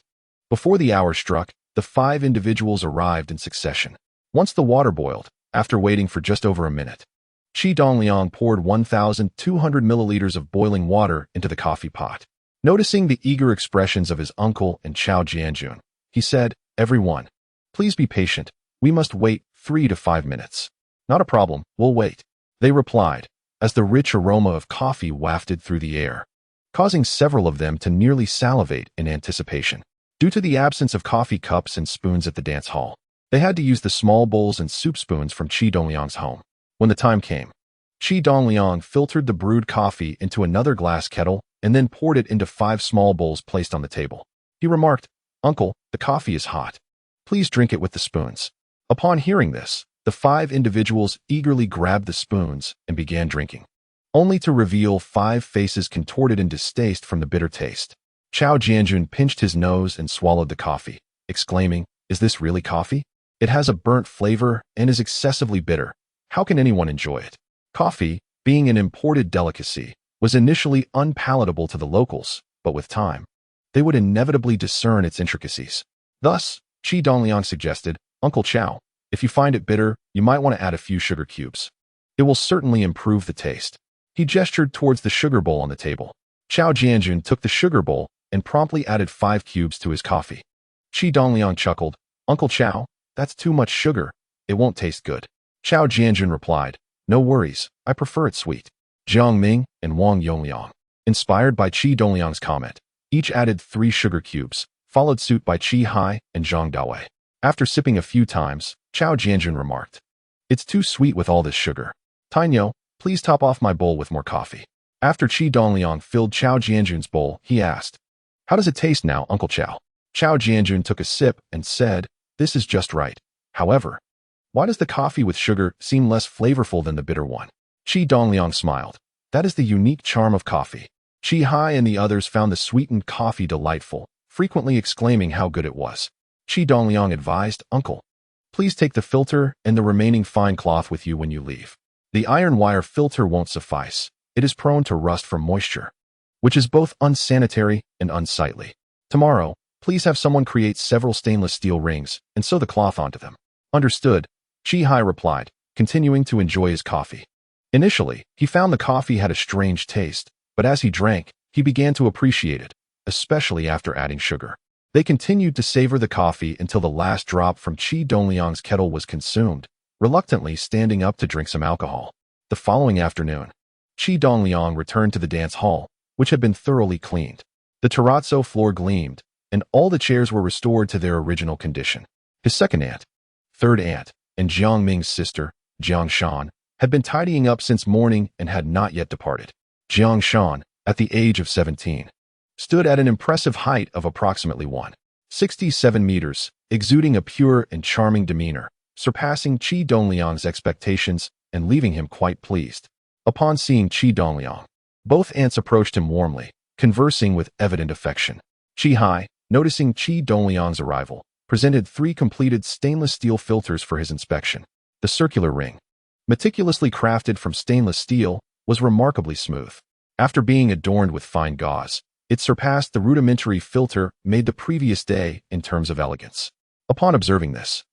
Before the hour struck, the 5 individuals arrived in succession. Once the water boiled, after waiting for just over a minute, Qi Dongliang poured 1,200 milliliters of boiling water into the coffee pot. Noticing the eager expressions of his uncle and Chao Jianjun, he said, "Everyone, please be patient. We must wait 3 to 5 minutes." "Not a problem, we'll wait," they replied, as the rich aroma of coffee wafted through the air, causing several of them to nearly salivate in anticipation. Due to the absence of coffee cups and spoons at the dance hall, they had to use the small bowls and soup spoons from Qi Dongliang's home. When the time came, Qi Dongliang filtered the brewed coffee into another glass kettle and then poured it into 5 small bowls placed on the table. He remarked, "Uncle, the coffee is hot. Please drink it with the spoons." Upon hearing this, the 5 individuals eagerly grabbed the spoons and began drinking, only to reveal 5 faces contorted in distaste from the bitter taste. Chao Jianjun pinched his nose and swallowed the coffee, exclaiming, "Is this really coffee? It has a burnt flavor and is excessively bitter. How can anyone enjoy it?" Coffee, being an imported delicacy, was initially unpalatable to the locals, but with time, they would inevitably discern its intricacies. Thus, Qi Dongliang suggested, "Uncle Chao, if you find it bitter, you might want to add a few sugar cubes. It will certainly improve the taste." He gestured towards the sugar bowl on the table. Chao Jianjun took the sugar bowl and promptly added 5 cubes to his coffee. Qi Dongliang chuckled, "Uncle Chao, that's too much sugar. It won't taste good." Chao Jianjun replied, "No worries, I prefer it sweet." Jiang Ming and Wang Yongliang, inspired by Qi Dongliang's comment, each added 3 sugar cubes, followed suit by Qi Hai and Zhang Dawei. After sipping a few times, Chao Jianjun remarked, "It's too sweet with all this sugar. Tainyo, please top off my bowl with more coffee." After Qi Dongliang filled Chao Jianjun's bowl, he asked, "How does it taste now, Uncle Chao?" Chao Jianjun took a sip and said, "This is just right. However, why does the coffee with sugar seem less flavorful than the bitter one?" Qi Dongliang smiled. "That is the unique charm of coffee." Qi Hai and the others found the sweetened coffee delightful, frequently exclaiming how good it was. Qi Dongliang advised, "Uncle, please take the filter and the remaining fine cloth with you when you leave. The iron wire filter won't suffice. It is prone to rust from moisture, which is both unsanitary and unsightly. Tomorrow, please have someone create several stainless steel rings and sew the cloth onto them." "Understood," Qi Hai replied, continuing to enjoy his coffee. Initially, he found the coffee had a strange taste, but as he drank, he began to appreciate it, especially after adding sugar. They continued to savor the coffee until the last drop from Qi Dongliang's kettle was consumed, reluctantly standing up to drink some alcohol. The following afternoon, Qi Dongliang returned to the dance hall, which had been thoroughly cleaned. The terrazzo floor gleamed, and all the chairs were restored to their original condition. His second aunt, third aunt, and Jiang Ming's sister, Jiang Shan, had been tidying up since morning and had not yet departed. Jiang Shan, at the age of 17, stood at an impressive height of approximately 167 meters, exuding a pure and charming demeanor, surpassing Qi Dongliang's expectations and leaving him quite pleased. Upon seeing Qi Dongliang, both aunts approached him warmly, conversing with evident affection. Qi Hai, noticing Qi Dongliang's arrival, presented 3 completed stainless steel filters for his inspection. The circular ring, meticulously crafted from stainless steel, was remarkably smooth. After being adorned with fine gauze, it surpassed the rudimentary filter made the previous day in terms of elegance. Upon observing this,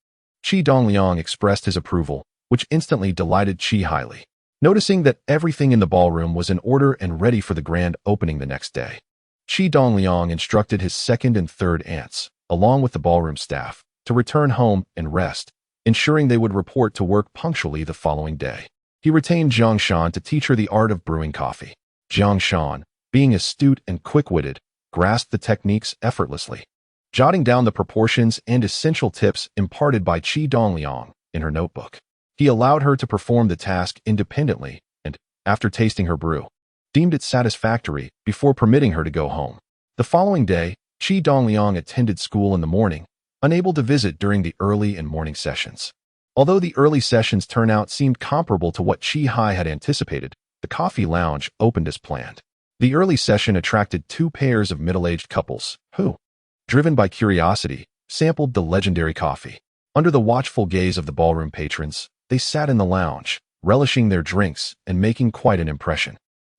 Qi Dongliang expressed his approval, which instantly delighted Qi highly. Noticing that everything in the ballroom was in order and ready for the grand opening the next day, Qi Dongliang instructed his second and third aunts, along with the ballroom staff, to return home and rest, ensuring they would report to work punctually the following day. He retained Jiang Shan to teach her the art of brewing coffee. Jiang Shan, being astute and quick-witted, grasped the techniques effortlessly, jotting down the proportions and essential tips imparted by Qi Dongliang in her notebook. He allowed her to perform the task independently and, after tasting her brew, deemed it satisfactory before permitting her to go home. The following day, Qi Dongliang attended school in the morning, unable to visit during the early and morning sessions. Although the early sessions' turnout seemed comparable to what Qi Hai had anticipated, the coffee lounge opened as planned. The early session attracted 2 pairs of middle-aged couples who, driven by curiosity, sampled the legendary coffee. Under the watchful gaze of the ballroom patrons, they sat in the lounge, relishing their drinks and making quite an impression.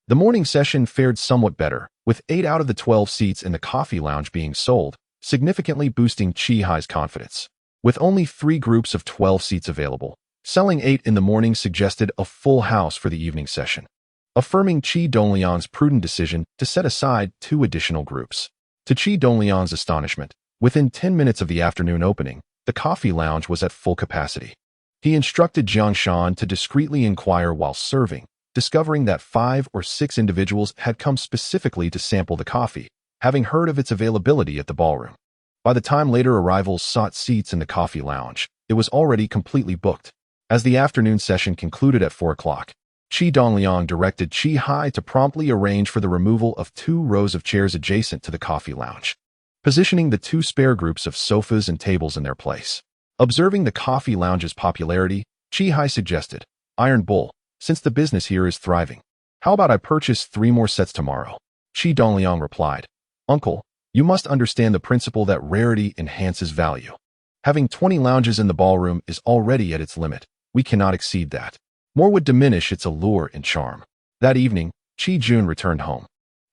The morning session fared somewhat better, with 8 out of the 12 seats in the coffee lounge being sold, significantly boosting Qi Hai's confidence. With only 3 groups of 12 seats available, selling 8 in the morning suggested a full house for the evening session, affirming Qi Dongliang's prudent decision to set aside 2 additional groups. To Qi Dongliang's astonishment, within 10 minutes of the afternoon opening, the coffee lounge was at full capacity. He instructed Jiang Shan to discreetly inquire while serving, discovering that 5 or 6 individuals had come specifically to sample the coffee, having heard of its availability at the ballroom. By the time later arrivals sought seats in the coffee lounge, it was already completely booked. As the afternoon session concluded at 4 o'clock, Qi Dongliang directed Qi Hai to promptly arrange for the removal of 2 rows of chairs adjacent to the coffee lounge, positioning the 2 spare groups of sofas and tables in their place. Observing the coffee lounge's popularity, Qi Hai suggested, "Iron Bull, since the business here is thriving, how about I purchase 3 more sets tomorrow?" Qi Dongliang replied, "Uncle, you must understand the principle that rarity enhances value. Having 20 lounges in the ballroom is already at its limit. We cannot exceed that. More would diminish its allure and charm." That evening, Qi Jun returned home.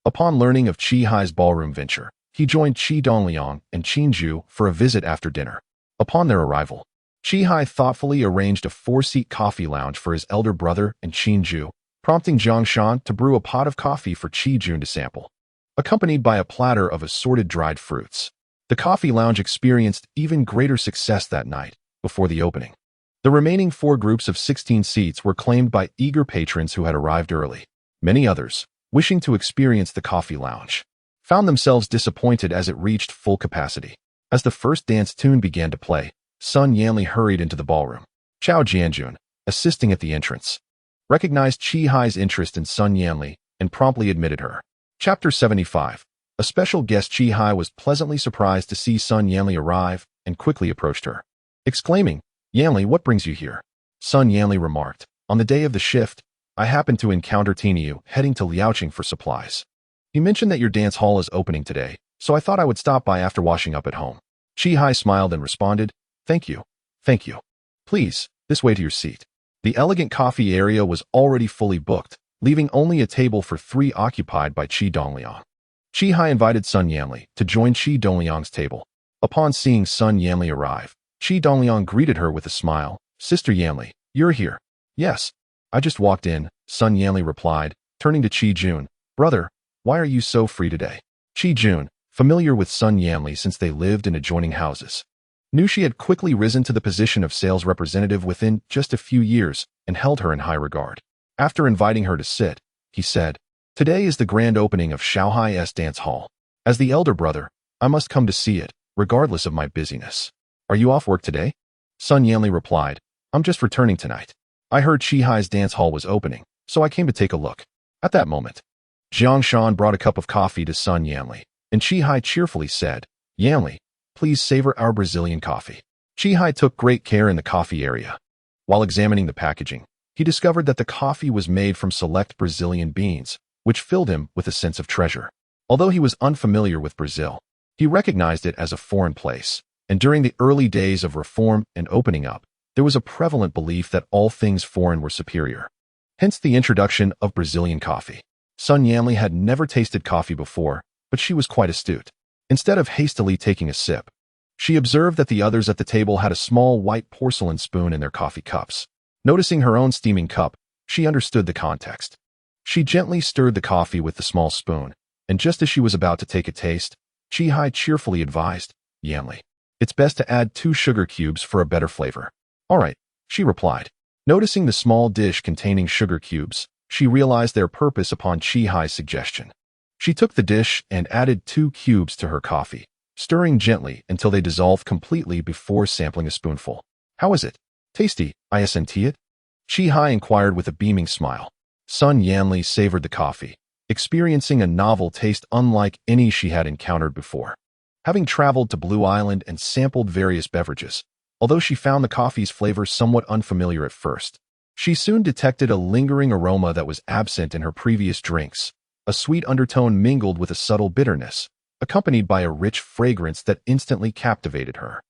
Upon learning of Qi Hai's ballroom venture, he joined Qi Dongliang and Qin Ju for a visit after dinner. Upon their arrival, Qi Hai thoughtfully arranged a 4-seat coffee lounge for his elder brother and Qin Ju, prompting Jiang Shan to brew a pot of coffee for Qi Jun to sample, accompanied by a platter of assorted dried fruits. The coffee lounge experienced even greater success that night, before the opening. The remaining 4 groups of 16 seats were claimed by eager patrons who had arrived early. Many others, wishing to experience the coffee lounge, found themselves disappointed as it reached full capacity. As the first dance tune began to play, Sun Yanli hurried into the ballroom. Chao Jianjun, assisting at the entrance, recognized Qi Hai's interest in Sun Yanli and promptly admitted her. Chapter 75. A special guest Qi Hai was pleasantly surprised to see Sun Yanli arrive and quickly approached her, exclaiming, "Yanli, what brings you here?" Sun Yanli remarked, "On the day of the shift, I happened to encounter Tiniu heading to Liaoqing for supplies. He mentioned that your dance hall is opening today, so I thought I would stop by after washing up at home." Qi Hai smiled and responded, "Thank you. Thank you. Please, this way to your seat." The elegant coffee area was already fully booked, leaving only a table for 3 occupied by Qi Dongliang. Qi Hai invited Sun Yanli to join Qi Dongliang's table. Upon seeing Sun Yanli arrive, Qi Dongliang greeted her with a smile. "Sister Yanli, you're here." "Yes, I just walked in," Sun Yanli replied, turning to Qi Jun. "Brother, why are you so free today?" Qi Jun, familiar with Sun Yanli since they lived in adjoining houses, knew she had quickly risen to the position of sales representative within just a few years and held her in high regard. After inviting her to sit, he said, "Today is the grand opening of Shaohai's dance hall. As the elder brother, I must come to see it, regardless of my busyness. Are you off work today? Sun Yanli replied, I'm just returning tonight. I heard Qihai's dance hall was opening, so I came to take a look. At that moment, Zhongxing brought a cup of coffee to Sun Yanli, and Qihai cheerfully said, Yanli, please savor our Brazilian coffee. Qihai took great care in the coffee area. While examining the packaging, he discovered that the coffee was made from select Brazilian beans, which filled him with a sense of treasure. Although he was unfamiliar with Brazil, he recognized it as a foreign place, and during the early days of reform and opening up, there was a prevalent belief that all things foreign were superior. Hence the introduction of Brazilian coffee. Sun Yanli had never tasted coffee before, but she was quite astute. Instead of hastily taking a sip, she observed that the others at the table had a small white porcelain spoon in their coffee cups. Noticing her own steaming cup, she understood the context. She gently stirred the coffee with the small spoon, and just as she was about to take a taste, Qihai cheerfully advised, Yanli, it's best to add 2 sugar cubes for a better flavor. All right, she replied. Noticing the small dish containing sugar cubes, she realized their purpose upon Qihai's suggestion. She took the dish and added 2 cubes to her coffee, stirring gently until they dissolved completely before sampling a spoonful. How is it? Tasty, isn't it? Qihai inquired with a beaming smile. Sun Yanli savored the coffee, experiencing a novel taste unlike any she had encountered before. Having traveled to Blue Island and sampled various beverages, although she found the coffee's flavor somewhat unfamiliar at first, she soon detected a lingering aroma that was absent in her previous drinks, a sweet undertone mingled with a subtle bitterness, accompanied by a rich fragrance that instantly captivated her.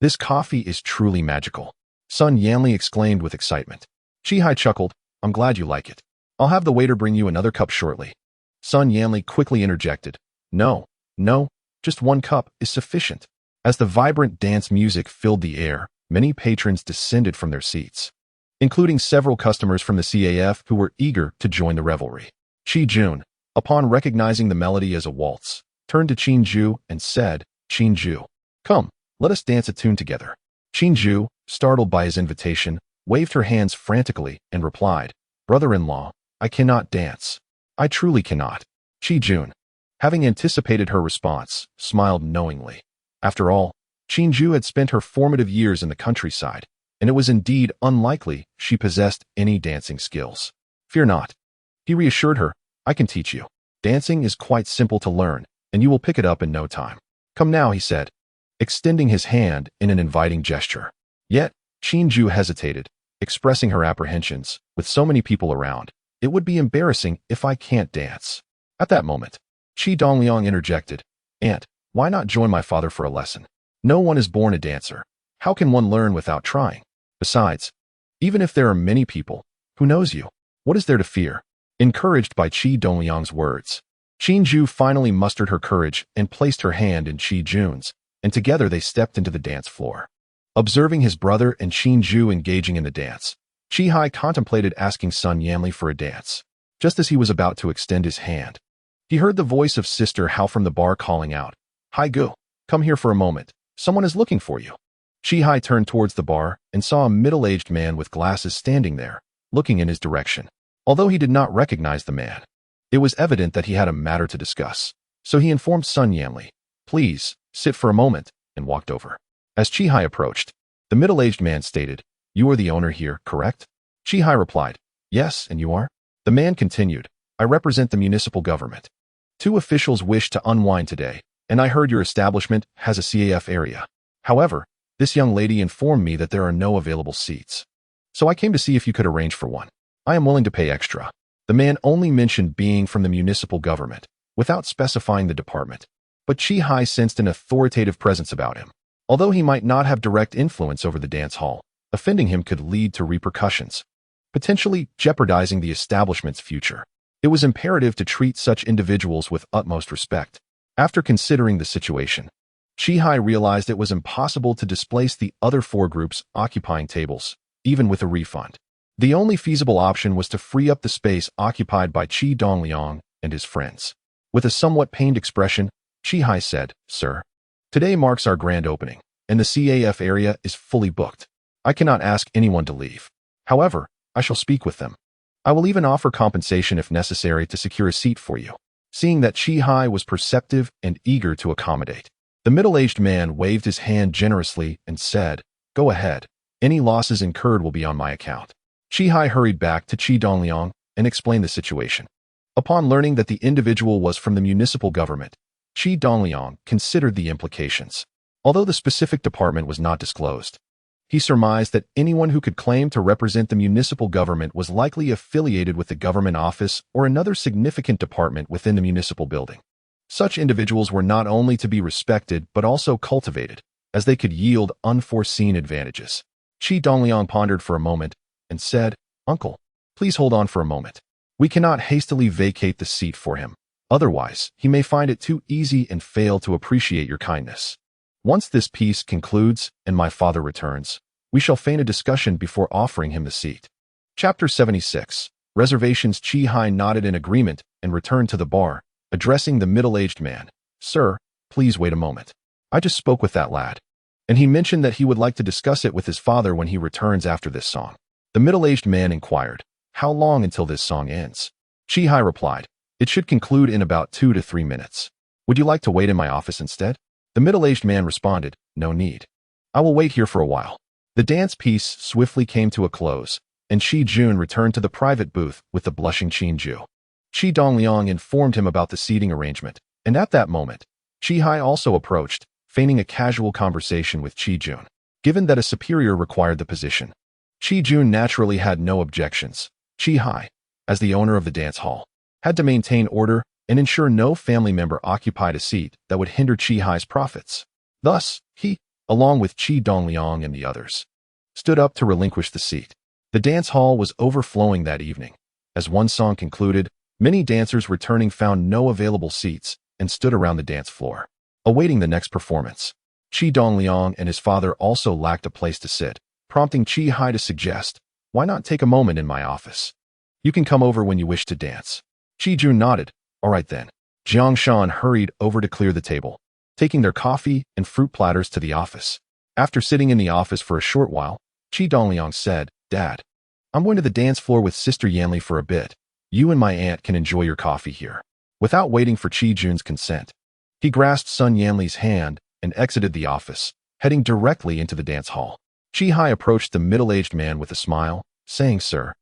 This coffee is truly magical, Sun Yanli exclaimed with excitement. Qihai chuckled, I'm glad you like it. I'll have the waiter bring you another cup shortly. Sun Yanli quickly interjected, No, just 1 cup is sufficient. As the vibrant dance music filled the air, many patrons descended from their seats, including several customers from the CAF who were eager to join the revelry. Qi Jun, upon recognizing the melody as a waltz, turned to Qinju and said, Qinju, come, let us dance a tune together. Qinju, startled by his invitation, waved her hands frantically and replied, Brother-in-law, I cannot dance. I truly cannot. Qi Jun, having anticipated her response, smiled knowingly. After all, Qinju had spent her formative years in the countryside, and it was indeed unlikely she possessed any dancing skills. Fear not. He reassured her, I can teach you. Dancing is quite simple to learn, and you will pick it up in no time. Come now, he said, extending his hand in an inviting gesture. Yet, Qinju hesitated, expressing her apprehensions. With so many people around, it would be embarrassing if I can't dance. At that moment, Qi Dongliang interjected, Aunt, why not join my father for a lesson? No one is born a dancer. How can one learn without trying? Besides, even if there are many people, who knows you? What is there to fear? Encouraged by Qi Dongliang's words, Qinju finally mustered her courage and placed her hand in Qi Jun's, and together they stepped into the dance floor. Observing his brother and Qinju engaging in the dance, Qihai contemplated asking Sun Yanli for a dance. Just as he was about to extend his hand, he heard the voice of Sister Hao from the bar calling out, Hai Gu, come here for a moment. Someone is looking for you. Qihai turned towards the bar and saw a middle-aged man with glasses standing there, looking in his direction. Although he did not recognize the man, it was evident that he had a matter to discuss, so he informed Sun Yanli, Please, sit for a moment, and walked over. As Qihai approached, the middle-aged man stated, You are the owner here, correct? Qihai replied, Yes, and you are? The man continued, I represent the municipal government. 2 officials wish to unwind today, and I heard your establishment has a CAF area. However, this young lady informed me that there are no available seats. So I came to see if you could arrange for one. I am willing to pay extra. The man only mentioned being from the municipal government, without specifying the department. But Qihai sensed an authoritative presence about him. Although he might not have direct influence over the dance hall, offending him could lead to repercussions, potentially jeopardizing the establishment's future. It was imperative to treat such individuals with utmost respect. After considering the situation, Qihai realized it was impossible to displace the other 4 groups occupying tables, even with a refund. The only feasible option was to free up the space occupied by Qi Dongliang and his friends. With a somewhat pained expression, Qihai said, Sir, today marks our grand opening, and the CAF area is fully booked. I cannot ask anyone to leave. However, I shall speak with them. I will even offer compensation if necessary to secure a seat for you. Seeing that Qihai was perceptive and eager to accommodate, The middle-aged man waved his hand generously and said, "Go ahead. Any losses incurred will be on my account." Qi Hai hurried back to Qi Dongliang and explained the situation. Upon learning that the individual was from the municipal government, Qi Dongliang considered the implications. Although the specific department was not disclosed, he surmised that anyone who could claim to represent the municipal government was likely affiliated with the government office or another significant department within the municipal building. Such individuals were not only to be respected but also cultivated, as they could yield unforeseen advantages. Qi Dongliang pondered for a moment and said, "Uncle, please hold on for a moment. We cannot hastily vacate the seat for him. Otherwise, he may find it too easy and fail to appreciate your kindness. Once this peace concludes and my father returns, we shall feign a discussion before offering him the seat." Chapter 76. Reservations. Qi Hai nodded in agreement and returned to the bar, addressing the middle-aged man. "Sir, please wait a moment. I just spoke with that lad, and he mentioned that he would like to discuss it with his father when he returns after this song." The middle-aged man inquired, "How long until this song ends?" Qi Hai replied, "It should conclude in about 2 to 3 minutes. Would you like to wait in my office instead?" The middle-aged man responded, "No need. I will wait here for a while." The dance piece swiftly came to a close, and Qi Jun returned to the private booth with the blushing Qin Ju. Qi Dongliang informed him about the seating arrangement, and at that moment, Qi Hai also approached, feigning a casual conversation with Qi Jun. Given that a superior required the position, Qi Jun naturally had no objections. Qi Hai, as the owner of the dance hall, had to maintain order and ensure no family member occupied a seat that would hinder Qi Hai's profits. Thus, he, along with Qi Dongliang and the others, stood up to relinquish the seat. The dance hall was overflowing that evening. As one song concluded, many dancers returning found no available seats and stood around the dance floor, awaiting the next performance. Qi Dongliang and his father also lacked a place to sit, prompting Qi Hai to suggest, "Why not take a moment in my office? You can come over when you wish to dance." Qi Jun nodded. "All right then." Zhongxing hurried over to clear the table, taking their coffee and fruit platters to the office. After sitting in the office for a short while, Qi Dongliang said, "Dad, I'm going to the dance floor with Sister Yanli for a bit. You and my aunt can enjoy your coffee here." Without waiting for Qi Jun's consent, he grasped son Yanli's hand and exited the office, heading directly into the dance hall. Qi Hai approached the middle-aged man with a smile, saying, "Sir,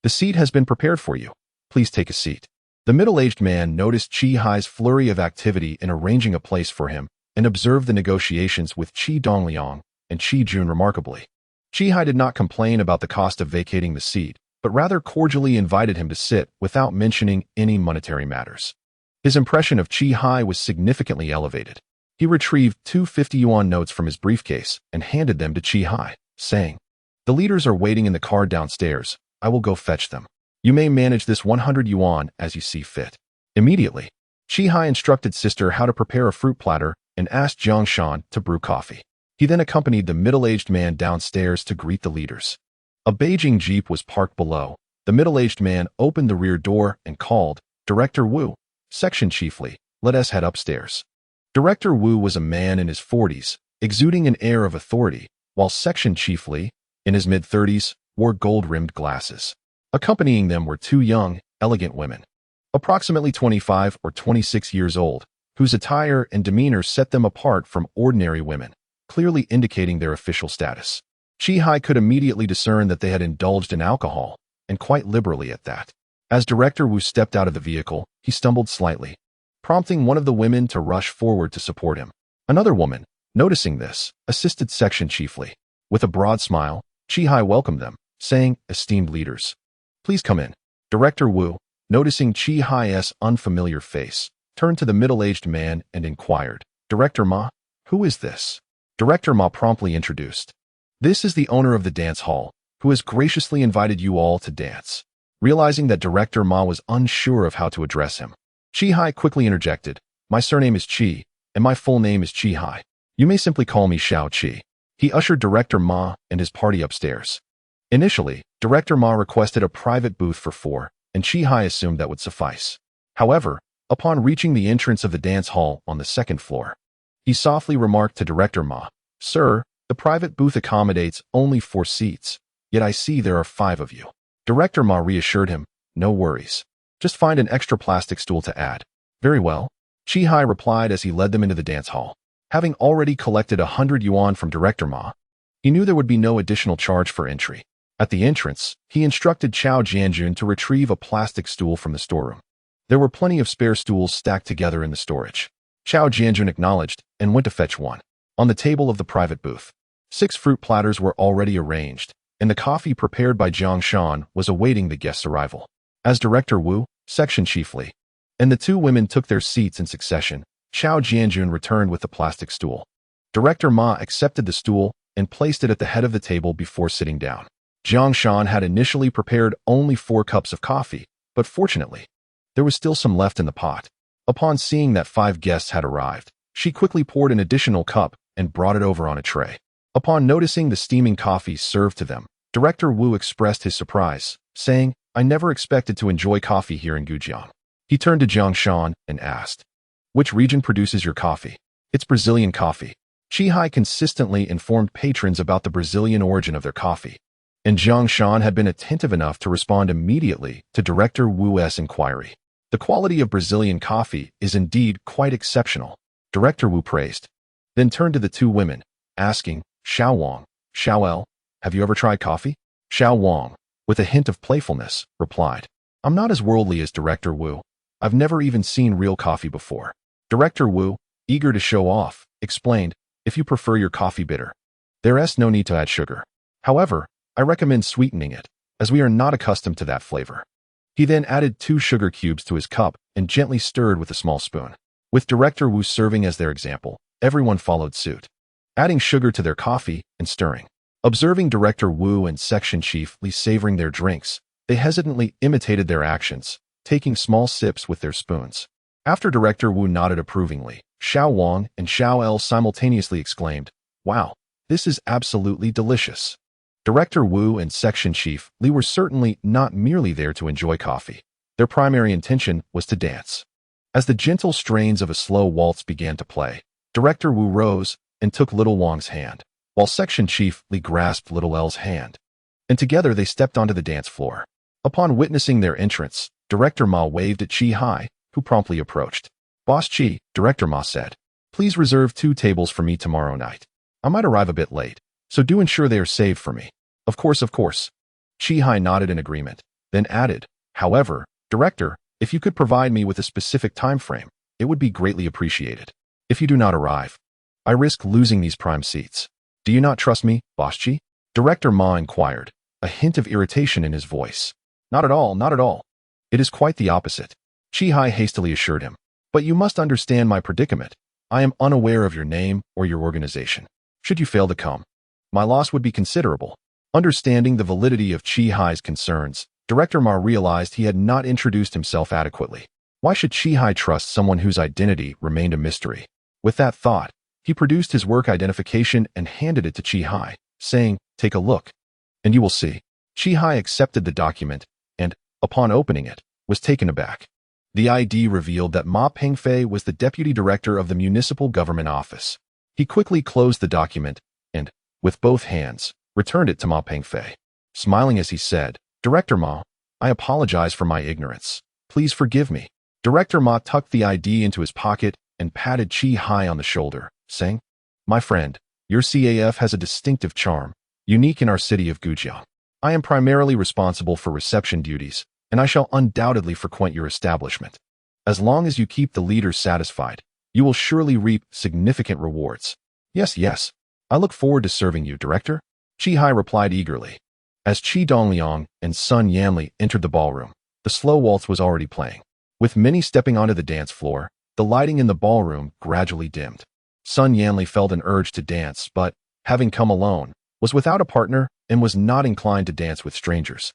the seat has been prepared for you. Please take a seat." The middle-aged man noticed Qi Hai's flurry of activity in arranging a place for him and observed the negotiations with Qi Dongliang and Qi Jun remarkably. Qi Hai did not complain about the cost of vacating the seat, but rather cordially invited him to sit without mentioning any monetary matters. His impression of Qi Hai was significantly elevated. He retrieved 2 50-yuan notes from his briefcase and handed them to Qi Hai, saying, "The leaders are waiting in the car downstairs. I will go fetch them. You may manage this 100 yuan as you see fit." Immediately, Qi Hai instructed Sister how to prepare a fruit platter and asked Zhongxing to brew coffee. He then accompanied the middle-aged man downstairs to greet the leaders. A Beijing jeep was parked below. The middle-aged man opened the rear door and called, "Director Wu, Section Chiefly, let us head upstairs." Director Wu was a man in his 40s, exuding an air of authority, while Section Chiefly, in his mid-30s, wore gold-rimmed glasses. Accompanying them were 2 young, elegant women, approximately 25 or 26 years old, whose attire and demeanor set them apart from ordinary women, clearly indicating their official status. Qi Hai could immediately discern that they had indulged in alcohol, and quite liberally at that. As Director Wu stepped out of the vehicle, he stumbled slightly, prompting one of the women to rush forward to support him. Another woman, noticing this, assisted Section Chiefly. With a broad smile, Qi Hai welcomed them, saying, "Esteemed leaders, please come in." Director Wu, noticing Qi Hai's unfamiliar face, turned to the middle-aged man and inquired, "Director Ma, who is this?" Director Ma promptly introduced, "This is the owner of the dance hall, who has graciously invited you all to dance." Realizing that Director Ma was unsure of how to address him, Qi Hai quickly interjected, "My surname is Qi, and my full name is Qi Hai. You may simply call me Xiao Qi." He ushered Director Ma and his party upstairs. Initially, Director Ma requested a private booth for 4, and Qi Hai assumed that would suffice. However, upon reaching the entrance of the dance hall on the 2nd floor, he softly remarked to Director Ma, "Sir, the private booth accommodates only 4 seats, yet I see there are 5 of you." Director Ma reassured him, "No worries. Just find an extra plastic stool to add." "Very well," Qi Hai replied as he led them into the dance hall. Having already collected 100 yuan from Director Ma, he knew there would be no additional charge for entry. At the entrance, he instructed Chao Jianjun to retrieve a plastic stool from the storeroom. There were plenty of spare stools stacked together in the storage. Chao Jianjun acknowledged and went to fetch one. On the table of the private booth, 6 fruit platters were already arranged, and the coffee prepared by Zhongxing was awaiting the guest's arrival. As Director Wu, section chief Li, and the 2 women took their seats in succession, Chao Jianjun returned with the plastic stool. Director Ma accepted the stool and placed it at the head of the table before sitting down. Zhongxing had initially prepared only 4 cups of coffee, but fortunately, there was still some left in the pot. Upon seeing that 5 guests had arrived, she quickly poured an additional cup and brought it over on a tray. Upon noticing the steaming coffee served to them, Director Wu expressed his surprise, saying, "I never expected to enjoy coffee here in Gujang." He turned to Zhongxing and asked, "Which region produces your coffee?" "It's Brazilian coffee." Qi consistently informed patrons about the Brazilian origin of their coffee, and Zhongxing had been attentive enough to respond immediately to Director Wu's inquiry. "The quality of Brazilian coffee is indeed quite exceptional," Director Wu praised, then turned to the 2 women, asking, "Xiao Wang, Xiao El, have you ever tried coffee?" Xiao Wang, with a hint of playfulness, replied, "I'm not as worldly as Director Wu. I've never even seen real coffee before." Director Wu, eager to show off, explained, "If you prefer your coffee bitter, there's no need to add sugar. However, I recommend sweetening it, as we are not accustomed to that flavor." He then added 2 sugar cubes to his cup and gently stirred with a small spoon. With Director Wu serving as their example, everyone followed suit, adding sugar to their coffee and stirring. Observing Director Wu and Section Chief Li savoring their drinks, they hesitantly imitated their actions, taking small sips with their spoons. After Director Wu nodded approvingly, Xiao Wang and Xiao El simultaneously exclaimed, "Wow, this is absolutely delicious." Director Wu and Section Chief Li were certainly not merely there to enjoy coffee. Their primary intention was to dance. As the gentle strains of a slow waltz began to play, Director Wu rose and took Little Wang's hand, while Section Chief Li grasped Little El's hand, and together they stepped onto the dance floor. Upon witnessing their entrance, Director Ma waved at Qi, who promptly approached. "Boss Qi," Director Ma said, "please reserve 2 tables for me tomorrow night. I might arrive a bit late, so do ensure they are saved for me." Of course. Qi nodded in agreement, then added, "However, Director, if you could provide me with a specific time frame, it would be greatly appreciated. If you do not arrive, I risk losing these prime seats." "Do you not trust me, Boss Qi?" Director Ma inquired, a hint of irritation in his voice. "Not at all, not at all. It is quite the opposite," Qi hastily assured him. "But you must understand my predicament. I am unaware of your name or your organization. Should you fail to come, my loss would be considerable." Understanding the validity of Qi concerns, Director Ma realized he had not introduced himself adequately. Why should Qi trust someone whose identity remained a mystery? With that thought, he produced his work identification and handed it to Qi, saying, "Take a look, and you will see." Qi accepted the document and, upon opening it, was taken aback. The ID revealed that Ma Pengfei was the deputy director of the municipal government office. He quickly closed the document and, with both hands, returned it to Ma Pengfei. Smiling as he said, "Director Ma, I apologize for my ignorance. Please forgive me." Director Ma tucked the ID into his pocket and patted Qi on the shoulder, saying, "My friend, your CAF has a distinctive charm, unique in our city of Gujang. I am primarily responsible for reception duties, and I shall undoubtedly frequent your establishment. As long as you keep the leaders satisfied, you will surely reap significant rewards." Yes, I look forward to serving you, Director," Qi replied eagerly. As Qi Dongliang and Sun Yanli entered the ballroom, the slow waltz was already playing. With many stepping onto the dance floor, the lighting in the ballroom gradually dimmed. Sun Yanli felt an urge to dance, but, having come alone, was without a partner and was not inclined to dance with strangers.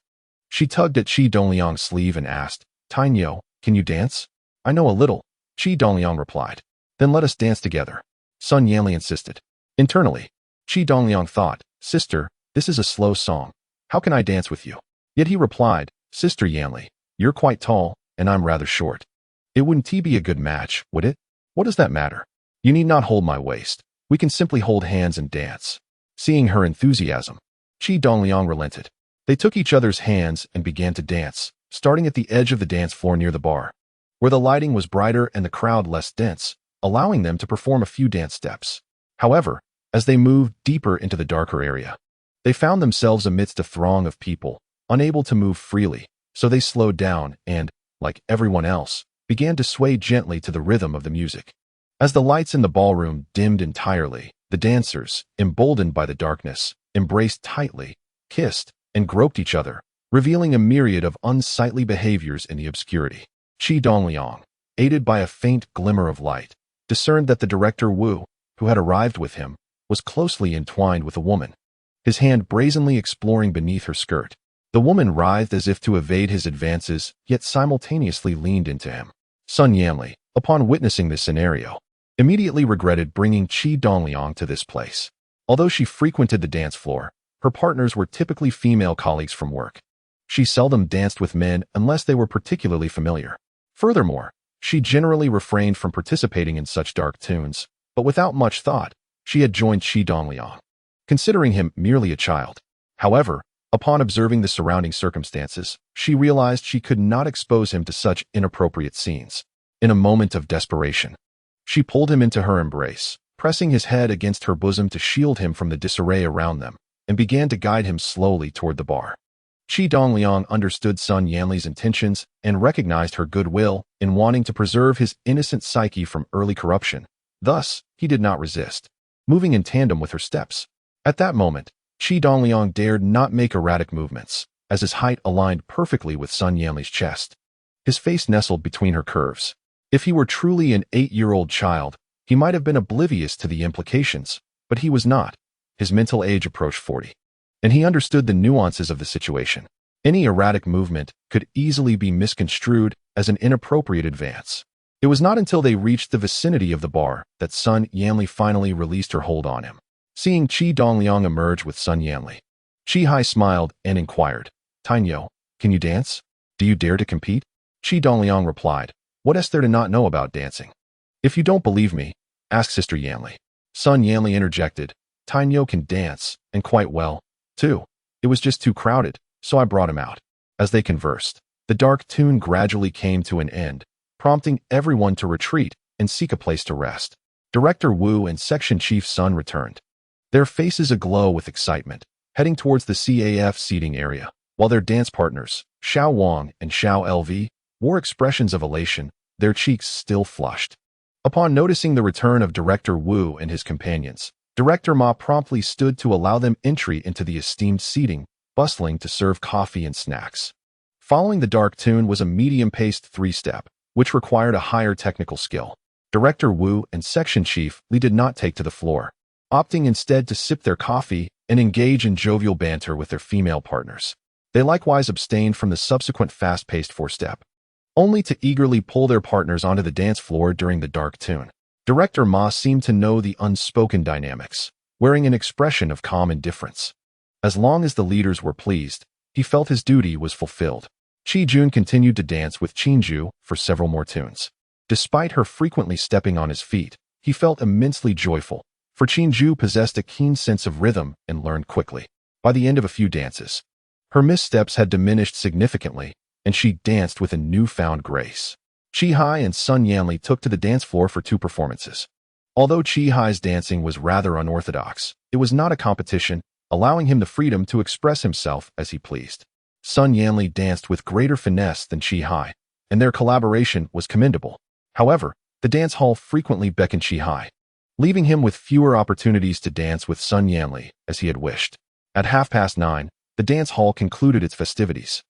She tugged at Qi Dongliang's sleeve and asked, "Tainyo, can you dance?" "I know a little," Qi Dongliang replied. "Then let us dance together," Sun Yanli insisted. Internally, Qi Dongliang thought, "Sister, this is a slow song. How can I dance with you?" Yet he replied, "Sister Yanli, you're quite tall, and I'm rather short. It wouldn't be a good match, would it?" "What does that matter? You need not hold my waist. We can simply hold hands and dance." Seeing her enthusiasm, Qi Dongliang relented. They took each other's hands and began to dance, starting at the edge of the dance floor near the bar. Where the lighting was brighter and the crowd less dense, allowing them to perform a few dance steps. However, as they moved deeper into the darker area, they found themselves amidst a throng of people, unable to move freely, so they slowed down and, like everyone else, began to sway gently to the rhythm of the music. As the lights in the ballroom dimmed entirely, the dancers, emboldened by the darkness, embraced tightly, kissed, and groped each other, revealing a myriad of unsightly behaviors in the obscurity. Qi Dongliang, aided by a faint glimmer of light, discerned that the director Wu, who had arrived with him, was closely entwined with a woman, his hand brazenly exploring beneath her skirt. The woman writhed as if to evade his advances, yet simultaneously leaned into him. Sun Yanli, upon witnessing this scenario, immediately regretted bringing Qi Dongliang to this place. Although she frequented the dance floor, her partners were typically female colleagues from work. She seldom danced with men unless they were particularly familiar. Furthermore, she generally refrained from participating in such dark tunes, but without much thought, she had joined Qi Dongliang, considering him merely a child. However, upon observing the surrounding circumstances, she realized she could not expose him to such inappropriate scenes. In a moment of desperation, she pulled him into her embrace, pressing his head against her bosom to shield him from the disarray around them, and began to guide him slowly toward the bar. Qi Dongliang understood Sun Yanli's intentions and recognized her goodwill in wanting to preserve his innocent psyche from early corruption. Thus, he did not resist, moving in tandem with her steps. At that moment, Qi Dongliang dared not make erratic movements, as his height aligned perfectly with Sun Yanli's chest. His face nestled between her curves. If he were truly an 8-year-old child, he might have been oblivious to the implications, but he was not. His mental age approached 40, and he understood the nuances of the situation. Any erratic movement could easily be misconstrued as an inappropriate advance. It was not until they reached the vicinity of the bar that Sun Yanli finally released her hold on him. Seeing Qi Dongliang emerge with Sun Yanli, Qi Hai smiled and inquired, "Tainyo, can you dance? Do you dare to compete?" Qi Dongliang replied, "What is there to not know about dancing? If you don't believe me, ask Sister Yanli." Sun Yanli interjected, "Tainyo can dance, and quite well, too. It was just too crowded, so I brought him out." As they conversed, the dark tune gradually came to an end, prompting everyone to retreat and seek a place to rest. Director Wu and Section Chief Sun returned, their faces aglow with excitement, heading towards the CAF seating area, while their dance partners, Xiao Wang and Xiao LV, wore expressions of elation, their cheeks still flushed. Upon noticing the return of Director Wu and his companions, Director Ma promptly stood to allow them entry into the esteemed seating, bustling to serve coffee and snacks. Following the dark tune was a medium-paced three-step, which required a higher technical skill. Director Wu and Section Chief Li did not take to the floor, opting instead to sip their coffee and engage in jovial banter with their female partners. They likewise abstained from the subsequent fast-paced four-step, only to eagerly pull their partners onto the dance floor during the dark tune. Director Ma seemed to know the unspoken dynamics, wearing an expression of calm indifference. As long as the leaders were pleased, he felt his duty was fulfilled. Qi Jun continued to dance with Qinju for several more tunes. Despite her frequently stepping on his feet, he felt immensely joyful, for Qinju possessed a keen sense of rhythm and learned quickly. By the end of a few dances, her missteps had diminished significantly, and she danced with a newfound grace. Qi Hai and Sun Yanli took to the dance floor for 2 performances. Although Qi Hai's dancing was rather unorthodox, it was not a competition, allowing him the freedom to express himself as he pleased. Sun Yanli danced with greater finesse than Qi Hai, and their collaboration was commendable. However, the dance hall frequently beckoned Qi Hai, leaving him with fewer opportunities to dance with Sun Yanli as he had wished. At 9:30, the dance hall concluded its festivities,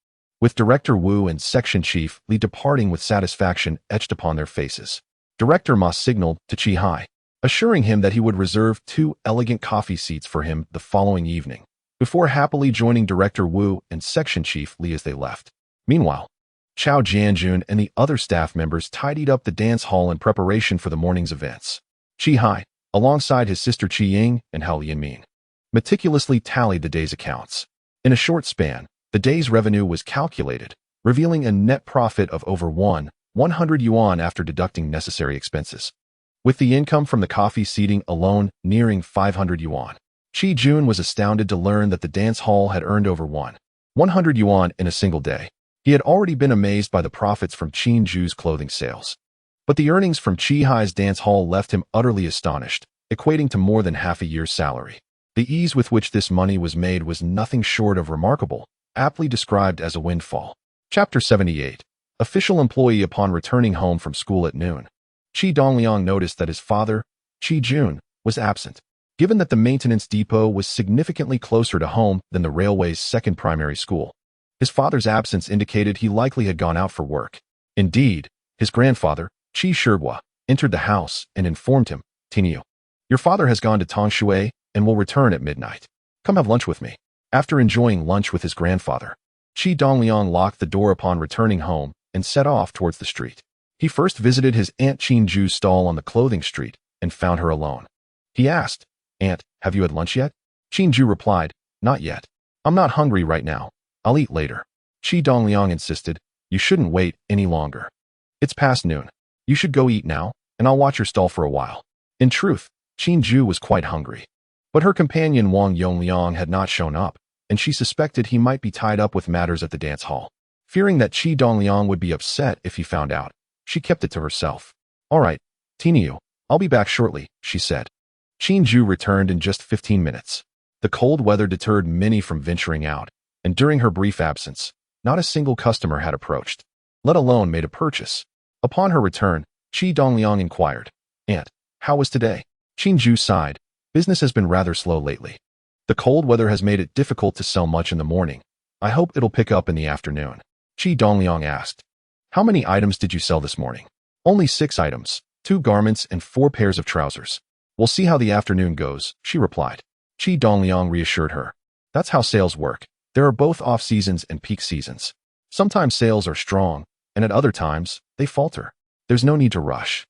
with Director Wu and Section Chief Li departing with satisfaction etched upon their faces. Director Ma signaled to Qi Hai, assuring him that he would reserve 2 elegant coffee seats for him the following evening, before happily joining Director Wu and Section Chief Li as they left. Meanwhile, Chao Jianjun and the other staff members tidied up the dance hall in preparation for the morning's events. Qi Hai, alongside his sister Qi Ying and Hao Lianmin, meticulously tallied the day's accounts. In a short span, the day's revenue was calculated, revealing a net profit of over 100 yuan after deducting necessary expenses, with the income from the coffee seating alone nearing 500 yuan. Qi Jun was astounded to learn that the dance hall had earned over 100 yuan in a single day. He had already been amazed by the profits from Qinju's clothing sales, But the earnings from Qi Hai's dance hall left him utterly astonished, equating to more than half a year's salary. The ease with which this money was made was nothing short of remarkable, aptly described as a windfall. Chapter 78. Official employee upon returning home from school at noon. Qi Dongliang noticed that his father, Qi Jun, was absent. Given that the maintenance depot was significantly closer to home than the railway's second primary school, his father's absence indicated he likely had gone out for work. Indeed, his grandfather, Qi Shihua, entered the house and informed him, "Tinyu, your father has gone to Tongshui and will return at midnight. Come have lunch with me." After enjoying lunch with his grandfather, Qi Dongliang locked the door upon returning home and set off towards the street. He first visited his Aunt Qinju's stall on the clothing street and found her alone. He asked, "Aunt, have you had lunch yet?" Qinju replied, "Not yet. I'm not hungry right now. I'll eat later." Qi Dongliang insisted, "You shouldn't wait any longer. It's past noon. You should go eat now, and I'll watch your stall for a while." In truth, Qinju was quite hungry. But her companion Wang Yongliang had not shown up, and she suspected he might be tied up with matters at the dance hall. Fearing that Qi Dongliang would be upset if he found out, she kept it to herself. "All right, Tinyu, I'll be back shortly," she said. Qinju returned in just 15 minutes. The cold weather deterred many from venturing out, and during her brief absence, not a single customer had approached, let alone made a purchase. Upon her return, Qi Dongliang inquired, "Aunt, how was today?" Qinju sighed. "Business has been rather slow lately. The cold weather has made it difficult to sell much in the morning. I hope it'll pick up in the afternoon." Qi Dongliang asked, "How many items did you sell this morning?" "Only 6 items, 2 garments and 4 pairs of trousers." "We'll see how the afternoon goes," she replied. Qi Dongliang reassured her. "That's how sales work. There are both off-seasons and peak seasons. Sometimes sales are strong, and at other times, they falter. There's no need to rush.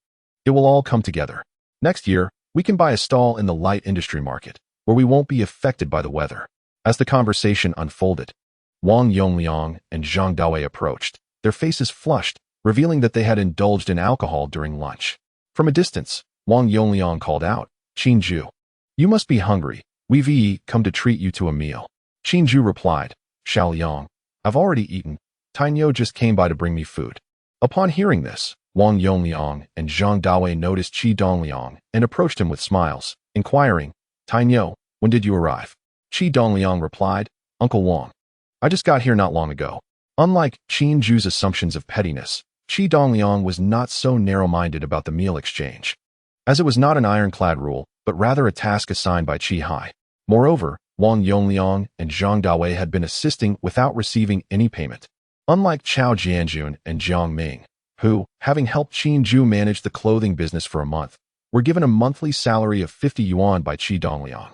It will all come together. Next year, we can buy a stall in the light industry market, where we won't be affected by the weather." As the conversation unfolded, Wang Yongliang and Zhang Dawei approached, their faces flushed, revealing that they had indulged in alcohol during lunch. From a distance, Wang Yongliang called out, "Qinju, you must be hungry. We've come to treat you to a meal." Qinju replied, "Xiaoliang, I've already eaten. Tainyo just came by to bring me food." Upon hearing this, Wang Yongliang and Zhang Dawei noticed Qi Dongliang and approached him with smiles, inquiring, "Tainyo, when did you arrive?" Qi Dongliang replied, "Uncle Wang, I just got here not long ago." Unlike Qinju's assumptions of pettiness, Qi Dongliang was not so narrow-minded about the meal exchange, as it was not an ironclad rule, but rather a task assigned by Qi Hai. Moreover, Wang Yongliang and Zhang Dawei had been assisting without receiving any payment, unlike Chao Jianjun and Jiang Ming, who, having helped Qinju manage the clothing business for a month, were given a monthly salary of 50 yuan by Qi Dongliang,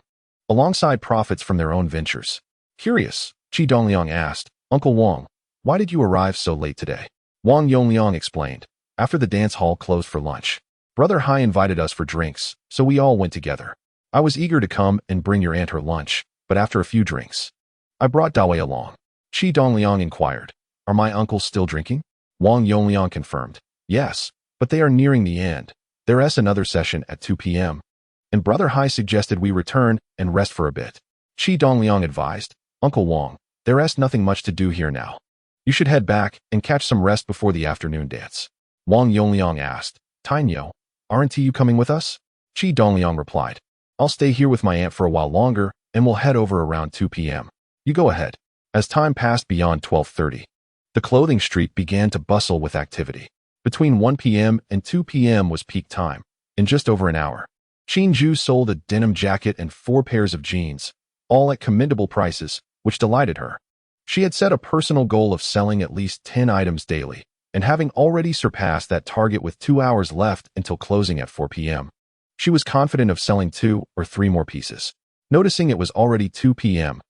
alongside profits from their own ventures. Curious, Qi Dongliang asked, "Uncle Wang, why did you arrive so late today?" Wang Yongliang explained, "After the dance hall closed for lunch, Brother Hai invited us for drinks, so we all went together. I was eager to come and bring your aunt her lunch, but after a few drinks, I brought Dawei along." Qi Dongliang inquired, "Are my uncles still drinking?" Wang Yongliang confirmed, "Yes, but they are nearing the end. There's another session at 2 p.m., and Brother Hai suggested we return and rest for a bit." Qi Dongliang advised, "Uncle Wang, there's nothing much to do here now. You should head back and catch some rest before the afternoon dance." Wang Yongliang asked, "Tainyo, aren't you coming with us?" Qi Dongliang replied, "I'll stay here with my aunt for a while longer, and we'll head over around 2 p.m. You go ahead." As time passed beyond 12:30, the clothing street began to bustle with activity. Between 1 p.m. and 2 p.m. was peak time. In just over an hour, Qinju sold a denim jacket and 4 pairs of jeans, all at commendable prices, which delighted her. She had set a personal goal of selling at least 10 items daily, and having already surpassed that target with 2 hours left until closing at 4 p.m., she was confident of selling 2 or 3 more pieces. Noticing it was already 2 p.m.,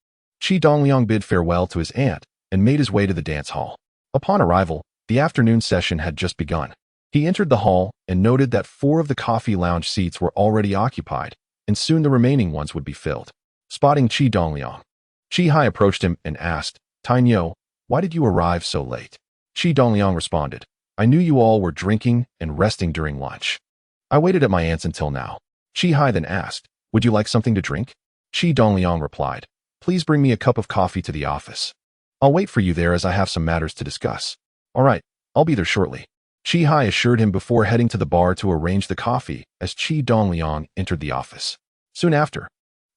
Qi Dongliang bid farewell to his aunt and made his way to the dance hall. Upon arrival, the afternoon session had just begun. He entered the hall and noted that 4 of the coffee lounge seats were already occupied, and soon the remaining ones would be filled. Spotting Qi Dongliang, Qi Hai approached him and asked, "Tainyo, why did you arrive so late?" Qi Dongliang responded, "I knew you all were drinking and resting during lunch. I waited at my aunt's until now." Qi Hai then asked, "Would you like something to drink?" Qi Dongliang replied, "Please bring me a cup of coffee to the office. I'll wait for you there as I have some matters to discuss." "All right, I'll be there shortly." Qi Hai assured him before heading to the bar to arrange the coffee as Qi Dongliang entered the office. Soon after,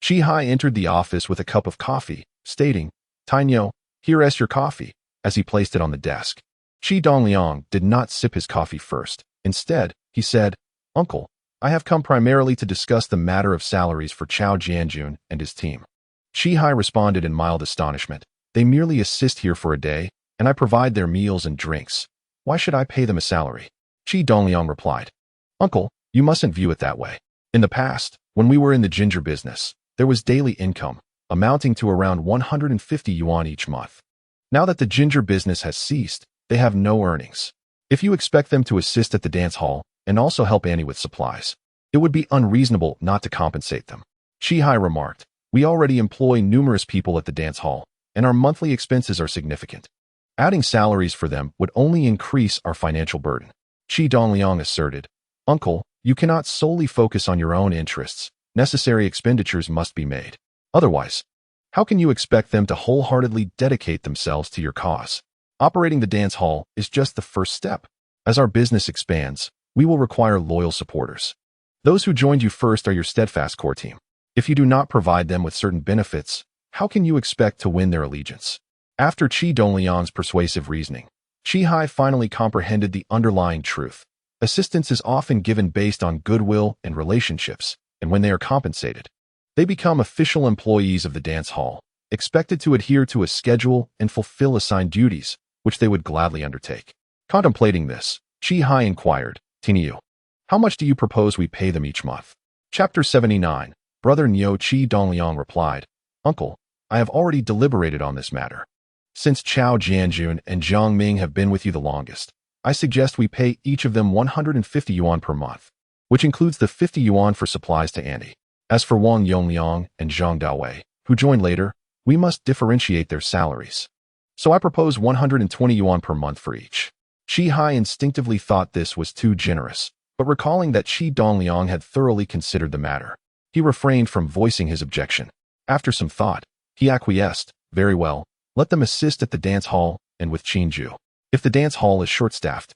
Qi Hai entered the office with a cup of coffee, stating, "Tainyo, here's your coffee," as he placed it on the desk. Qi Dongliang did not sip his coffee first. Instead, he said, "Uncle, I have come primarily to discuss the matter of salaries for Chao Jianjun and his team." Qi Hai responded in mild astonishment. "They merely assist here for a day, and I provide their meals and drinks. Why should I pay them a salary?" Qi Dongliang replied, "Uncle, you mustn't view it that way. In the past, when we were in the ginger business, there was daily income, amounting to around 150 yuan each month. Now that the ginger business has ceased, they have no earnings. If you expect them to assist at the dance hall and also help Annie with supplies, it would be unreasonable not to compensate them." Qi Hai remarked, "We already employ numerous people at the dance hall, and our monthly expenses are significant. Adding salaries for them would only increase our financial burden." Qi Dongliang asserted, "Uncle, you cannot solely focus on your own interests. Necessary expenditures must be made. Otherwise, how can you expect them to wholeheartedly dedicate themselves to your cause? Operating the dance hall is just the first step. As our business expands, we will require loyal supporters. Those who joined you first are your steadfast core team. If you do not provide them with certain benefits, how can you expect to win their allegiance?" After Qi Dongliang's persuasive reasoning, Qi Hai finally comprehended the underlying truth. Assistance is often given based on goodwill and relationships, and when they are compensated, they become official employees of the dance hall, expected to adhere to a schedule and fulfill assigned duties, which they would gladly undertake. Contemplating this, Qi Hai inquired, "Tinyu, how much do you propose we pay them each month?" Chapter 79. Brother Nyo. Qi Dongliang replied, "Uncle, I have already deliberated on this matter. Since Chao Jianjun and Zhongxing have been with you the longest, I suggest we pay each of them 150 yuan per month, which includes the 50 yuan for supplies to Annie. As for Wang Yongliang and Zhang Daowei, who joined later, we must differentiate their salaries. So I propose 120 yuan per month for each." Qi Hai instinctively thought this was too generous, but recalling that Qi Dongliang had thoroughly considered the matter, he refrained from voicing his objection. After some thought, he acquiesced, "Very well, let them assist at the dance hall and with Qinju. If the dance hall is short-staffed,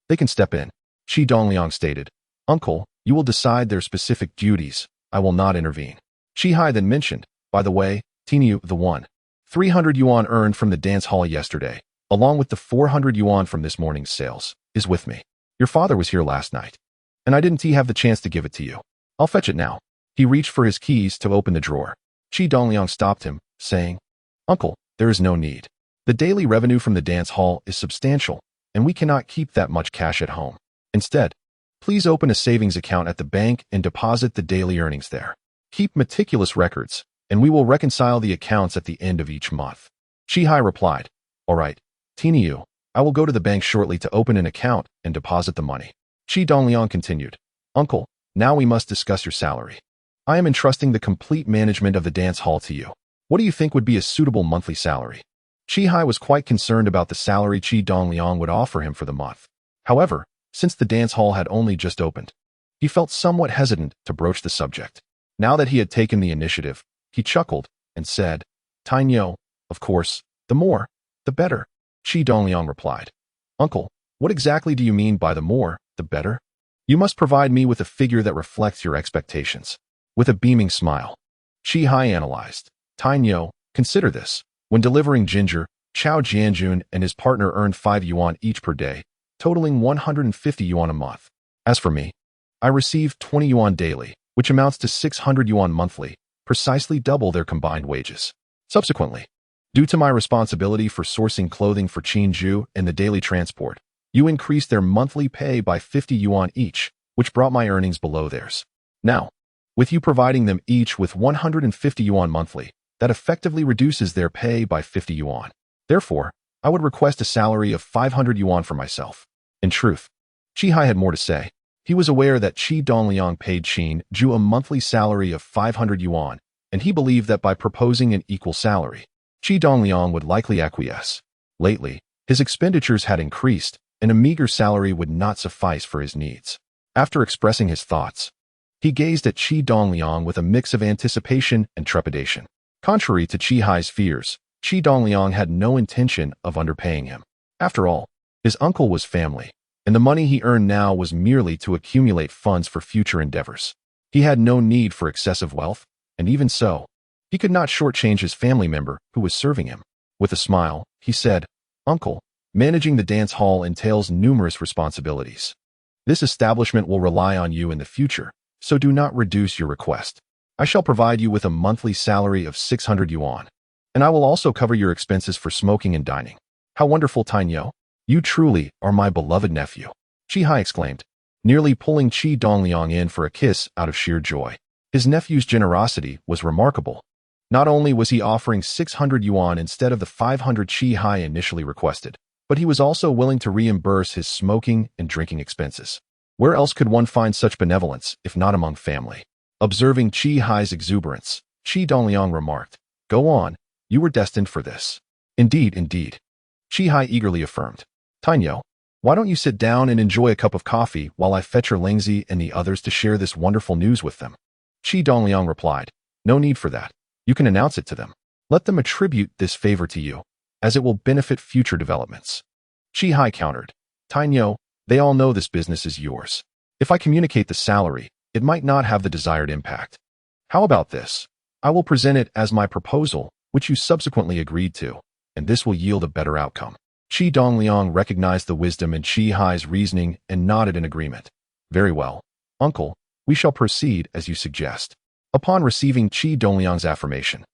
they can step in." Qi Dongliang stated, "Uncle, you will decide their specific duties. I will not intervene." Qi Hai then mentioned, "By the way, Tinyu, the 300 yuan earned from the dance hall yesterday, along with the 400 yuan from this morning's sales, is with me. Your father was here last night, and I didn't have the chance to give it to you. I'll fetch it now." He reached for his keys to open the drawer. Qi Dongliang stopped him, saying, "Uncle, there is no need. The daily revenue from the dance hall is substantial, and we cannot keep that much cash at home. Instead, please open a savings account at the bank and deposit the daily earnings there. Keep meticulous records, and we will reconcile the accounts at the end of each month." Qi Hai replied, "All right, Tinyu, I will go to the bank shortly to open an account and deposit the money." Qi Dongliang continued, "Uncle, now we must discuss your salary. I am entrusting the complete management of the dance hall to you. What do you think would be a suitable monthly salary?" Qi Hai was quite concerned about the salary Qi Dongliang would offer him for the month. However, since the dance hall had only just opened, he felt somewhat hesitant to broach the subject. Now that he had taken the initiative, he chuckled and said, "Tainyo, of course, the more, the better." Qi Dongliang replied, "Uncle, what exactly do you mean by the more, the better? You must provide me with a figure that reflects your expectations." With a beaming smile, Qi Hai analyzed, "Tainyo, consider this. When delivering ginger, Chao Jianjun and his partner earned 5 yuan each per day, totaling 150 yuan a month. As for me, I receive 20 yuan daily, which amounts to 600 yuan monthly, precisely double their combined wages. Subsequently, due to my responsibility for sourcing clothing for Qinju and the daily transport, you increased their monthly pay by 50 yuan each, which brought my earnings below theirs. Now, with you providing them each with 150 yuan monthly, that effectively reduces their pay by 50 yuan. Therefore, I would request a salary of 500 yuan for myself." In truth, Qi Hai had more to say. He was aware that Qi Dongliang paid Qinju a monthly salary of 500 yuan, and he believed that by proposing an equal salary, Qi Dongliang would likely acquiesce. Lately, his expenditures had increased, and a meager salary would not suffice for his needs. After expressing his thoughts, he gazed at Qi Dongliang with a mix of anticipation and trepidation. Contrary to Qi Hai's fears, Qi Dongliang had no intention of underpaying him. After all, his uncle was family, and the money he earned now was merely to accumulate funds for future endeavors. He had no need for excessive wealth, and even so, he could not shortchange his family member who was serving him. With a smile, he said, "Uncle, managing the dance hall entails numerous responsibilities. This establishment will rely on you in the future, so do not reduce your request. I shall provide you with a monthly salary of 600 yuan, and I will also cover your expenses for smoking and dining." "How wonderful, Tainyo! You truly are my beloved nephew," Qi Hai exclaimed, nearly pulling Qi Dongliang in for a kiss out of sheer joy. His nephew's generosity was remarkable. Not only was he offering 600 yuan instead of the 500 Qi Hai initially requested, but he was also willing to reimburse his smoking and drinking expenses. Where else could one find such benevolence, if not among family? Observing Qi Hai's exuberance, Qi Dongliang remarked, "Go on, you were destined for this." "Indeed, indeed," Qi Hai eagerly affirmed. "Tainyo, why don't you sit down and enjoy a cup of coffee while I fetch your Lingzi and the others to share this wonderful news with them?" Qi Dongliang replied, "No need for that. You can announce it to them. Let them attribute this favor to you, as it will benefit future developments." Qi Hai countered, "Tainyo, they all know this business is yours. If I communicate the salary, it might not have the desired impact. How about this? I will present it as my proposal, which you subsequently agreed to, and this will yield a better outcome." Qi Dongliang recognized the wisdom in Qi Hai's reasoning and nodded in agreement. "Very well, uncle, we shall proceed as you suggest." Upon receiving Qi Dongliang's affirmation,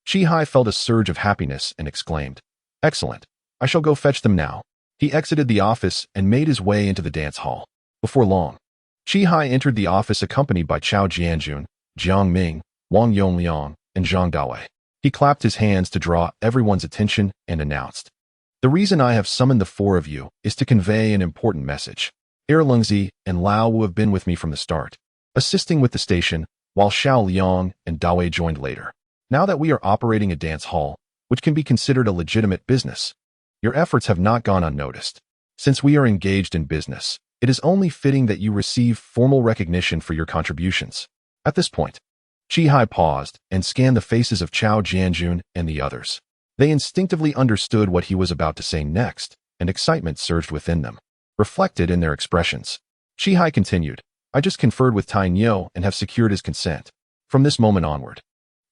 Qi Hai felt a surge of happiness and exclaimed, "Excellent, I shall go fetch them now." He exited the office and made his way into the dance hall. Before long, Qi Hai entered the office accompanied by Chao Jianjun, Jiang Ming, Wang Yongliang, and Zhang Dawei. He clapped his hands to draw everyone's attention and announced, "The reason I have summoned the four of you is to convey an important message. Lingzi and Lao Wu have been with me from the start, assisting with the station, while Xiao Liang and Dawei joined later. Now that we are operating a dance hall, which can be considered a legitimate business, your efforts have not gone unnoticed. Since we are engaged in business, it is only fitting that you receive formal recognition for your contributions." At this point, Qi Hai paused and scanned the faces of Chao Jianjun and the others. They instinctively understood what he was about to say next, and excitement surged within them, reflected in their expressions. Qi Hai continued, "I just conferred with Tainyo and have secured his consent. From this moment onward,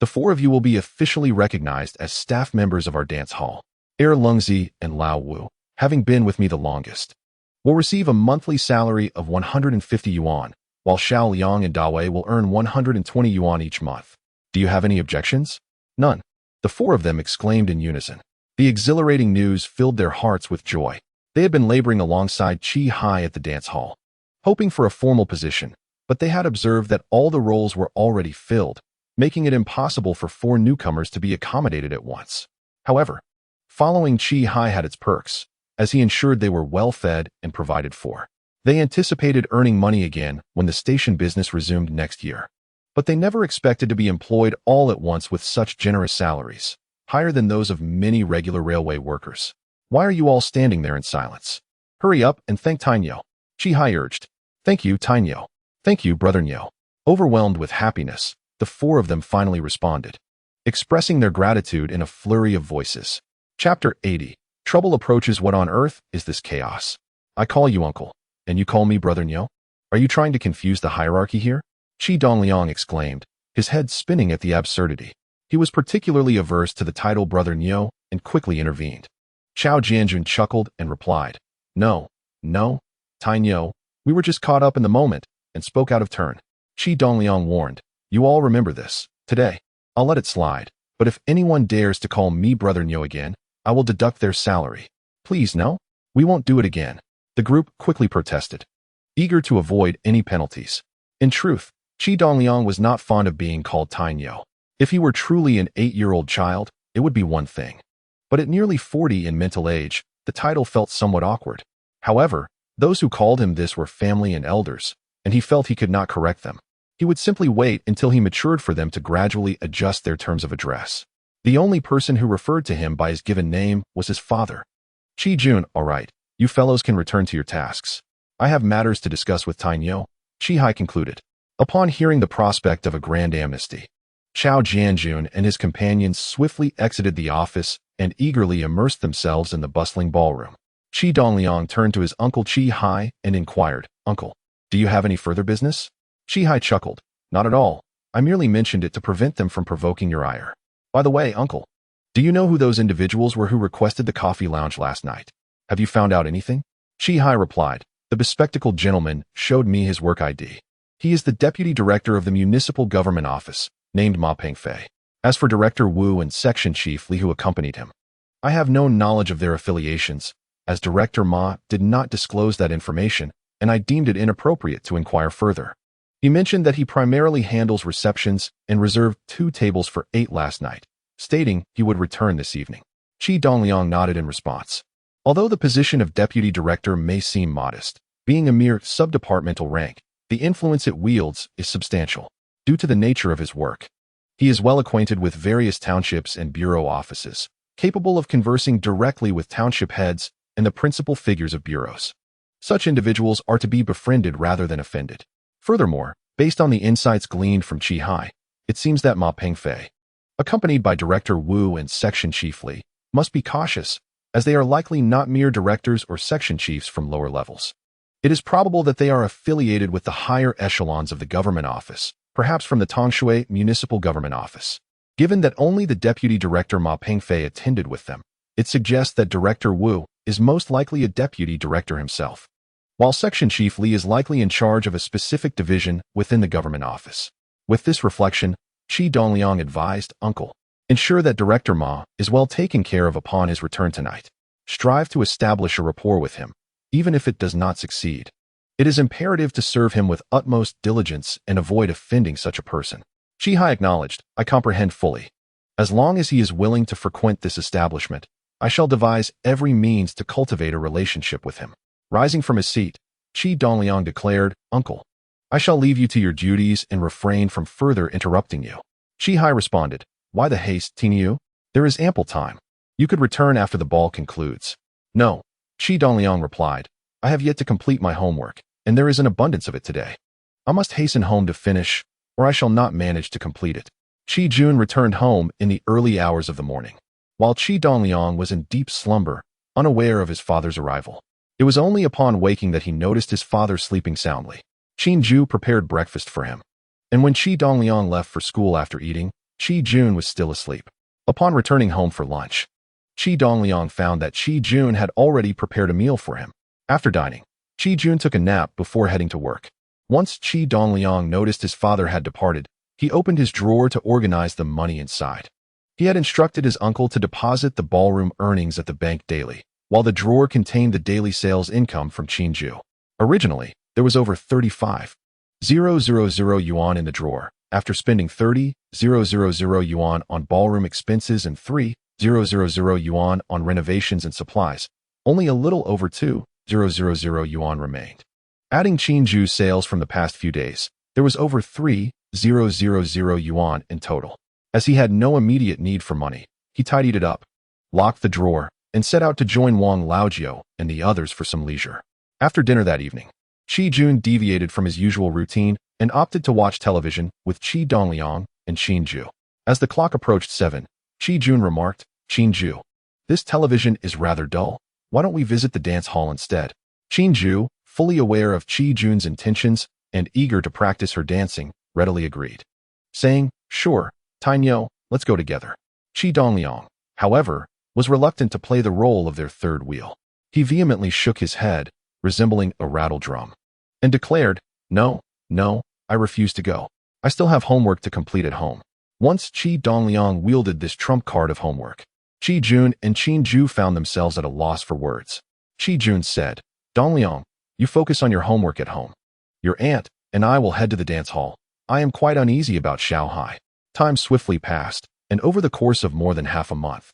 the four of you will be officially recognized as staff members of our dance hall. Lingzi and Lao Wu, having been with me the longest, will receive a monthly salary of 150 yuan, while Xiao Liang and Dawei will earn 120 yuan each month. Do you have any objections?" "None," the four of them exclaimed in unison. The exhilarating news filled their hearts with joy. They had been laboring alongside Qi Hai at the dance hall, hoping for a formal position, but they had observed that all the roles were already filled, making it impossible for four newcomers to be accommodated at once. However, following Qi Hai had its perks, as he ensured they were well fed and provided for. They anticipated earning money again when the station business resumed next year. But they never expected to be employed all at once with such generous salaries, higher than those of many regular railway workers. "Why are you all standing there in silence? Hurry up and thank Tainyo," Qi Hai urged. "Thank you, Tainyo. Thank you, Brother Nyo." Overwhelmed with happiness, the four of them finally responded, expressing their gratitude in a flurry of voices. Chapter 80. Trouble approaches. What on earth is this chaos? I call you uncle, and you call me Brother Nyo? Are you trying to confuse the hierarchy here? Qi Dongliang exclaimed, his head spinning at the absurdity. He was particularly averse to the title Brother Nyo and quickly intervened. Chao Jianjun chuckled and replied, No, Tainyo, we were just caught up in the moment and spoke out of turn. Qi Dongliang warned, "You all remember this. Today, I'll let it slide, but if anyone dares to call me Brother Nyo again, I will deduct their salary." "Please, no, we won't do it again," the group quickly protested, eager to avoid any penalties. In truth, Qi Dongliang was not fond of being called Tainyo. If he were truly an 8-year-old child, it would be one thing. But at nearly 40 in mental age, the title felt somewhat awkward. However, those who called him this were family and elders, and he felt he could not correct them. He would simply wait until he matured for them to gradually adjust their terms of address. The only person who referred to him by his given name was his father. Qi Jun, all right, you fellows can return to your tasks. I have matters to discuss with Tainyo, Qi Hai concluded. Upon hearing the prospect of a grand amnesty, Chao Jianjun and his companions swiftly exited the office and eagerly immersed themselves in the bustling ballroom. Qi Dongliang turned to his uncle Qi Hai and inquired, "Uncle, do you have any further business?" Qi Hai chuckled, "Not at all. I merely mentioned it to prevent them from provoking your ire. By the way, uncle, do you know who those individuals were who requested the coffee lounge last night? Have you found out anything?" Qi Hai replied, "The bespectacled gentleman showed me his work ID. He is the deputy director of the municipal government office, named Ma Pengfei. As for Director Wu and section chief Li who accompanied him, I have no knowledge of their affiliations, as Director Ma did not disclose that information, and I deemed it inappropriate to inquire further. He mentioned that he primarily handles receptions and reserved 2 tables for 8 last night, stating he would return this evening." Qi Dongliang nodded in response. Although the position of deputy director may seem modest, being a mere subdepartmental rank, the influence it wields is substantial. Due to the nature of his work, he is well acquainted with various townships and bureau offices, capable of conversing directly with township heads and the principal figures of bureaus. Such individuals are to be befriended rather than offended. Furthermore, based on the insights gleaned from Qi Hai, it seems that Ma Pengfei, accompanied by Director Wu and section chief Li, must be cautious, as they are likely not mere directors or section chiefs from lower levels. It is probable that they are affiliated with the higher echelons of the government office, perhaps from the Tongshui municipal government office. Given that only the deputy director Ma Pengfei attended with them, it suggests that Director Wu is most likely a deputy director himself, while section chief Li is likely in charge of a specific division within the government office. With this reflection, Qi Dongliang advised, "Uncle, ensure that Director Ma is well taken care of upon his return tonight. Strive to establish a rapport with him, even if it does not succeed. It is imperative to serve him with utmost diligence and avoid offending such a person." Qi Hai acknowledged, "I comprehend fully. As long as he is willing to frequent this establishment, I shall devise every means to cultivate a relationship with him." Rising from his seat, Qi Dongliang declared, "Uncle, I shall leave you to your duties and refrain from further interrupting you." Qi Hai responded, "Why the haste, Tingyu? There is ample time. You could return after the ball concludes." "No," Qi Dongliang replied, "I have yet to complete my homework, and there is an abundance of it today. I must hasten home to finish, or I shall not manage to complete it." Qi Jun returned home in the early hours of the morning, while Qi Dongliang was in deep slumber, unaware of his father's arrival. It was only upon waking that he noticed his father sleeping soundly. Qin Ju prepared breakfast for him, and when Qi Dongliang left for school after eating, Qi Jun was still asleep. Upon returning home for lunch, Qi Dongliang found that Qi Jun had already prepared a meal for him. After dining, Qi Jun took a nap before heading to work. Once Qi Dongliang noticed his father had departed, he opened his drawer to organize the money inside. He had instructed his uncle to deposit the ballroom earnings at the bank daily, while the drawer contained the daily sales income from Qinju. Originally, there was over 35,000 yuan in the drawer. After spending 30,000 yuan on ballroom expenses and 3,000 yuan on renovations and supplies, only a little over 2,000 yuan remained. Adding Qinju's sales from the past few days, there was over 3,000 yuan in total. As he had no immediate need for money, he tidied it up, locked the drawer, and set out to join Wang Laojiu and the others for some leisure. After dinner that evening, Qi Jun deviated from his usual routine and opted to watch television with Qi Dongliang and Qinju. As the clock approached 7, Qi Jun remarked, "Qinju, this television is rather dull. Why don't we visit the dance hall instead?" Qinju, fully aware of Qi Jun's intentions and eager to practice her dancing, readily agreed, saying, "Sure, Tainyo, let's go together." Qi Dongliang, however, was reluctant to play the role of their third wheel. He vehemently shook his head, resembling a rattle drum, and declared, No, I refuse to go. I still have homework to complete at home." Once Qi Dongliang wielded this trump card of homework, Qi Jun and Qinju found themselves at a loss for words. Qi Jun said, "Dongliang, you focus on your homework at home. Your aunt and I will head to the dance hall. I am quite uneasy about Shanghai." Time swiftly passed, and over the course of more than half a month,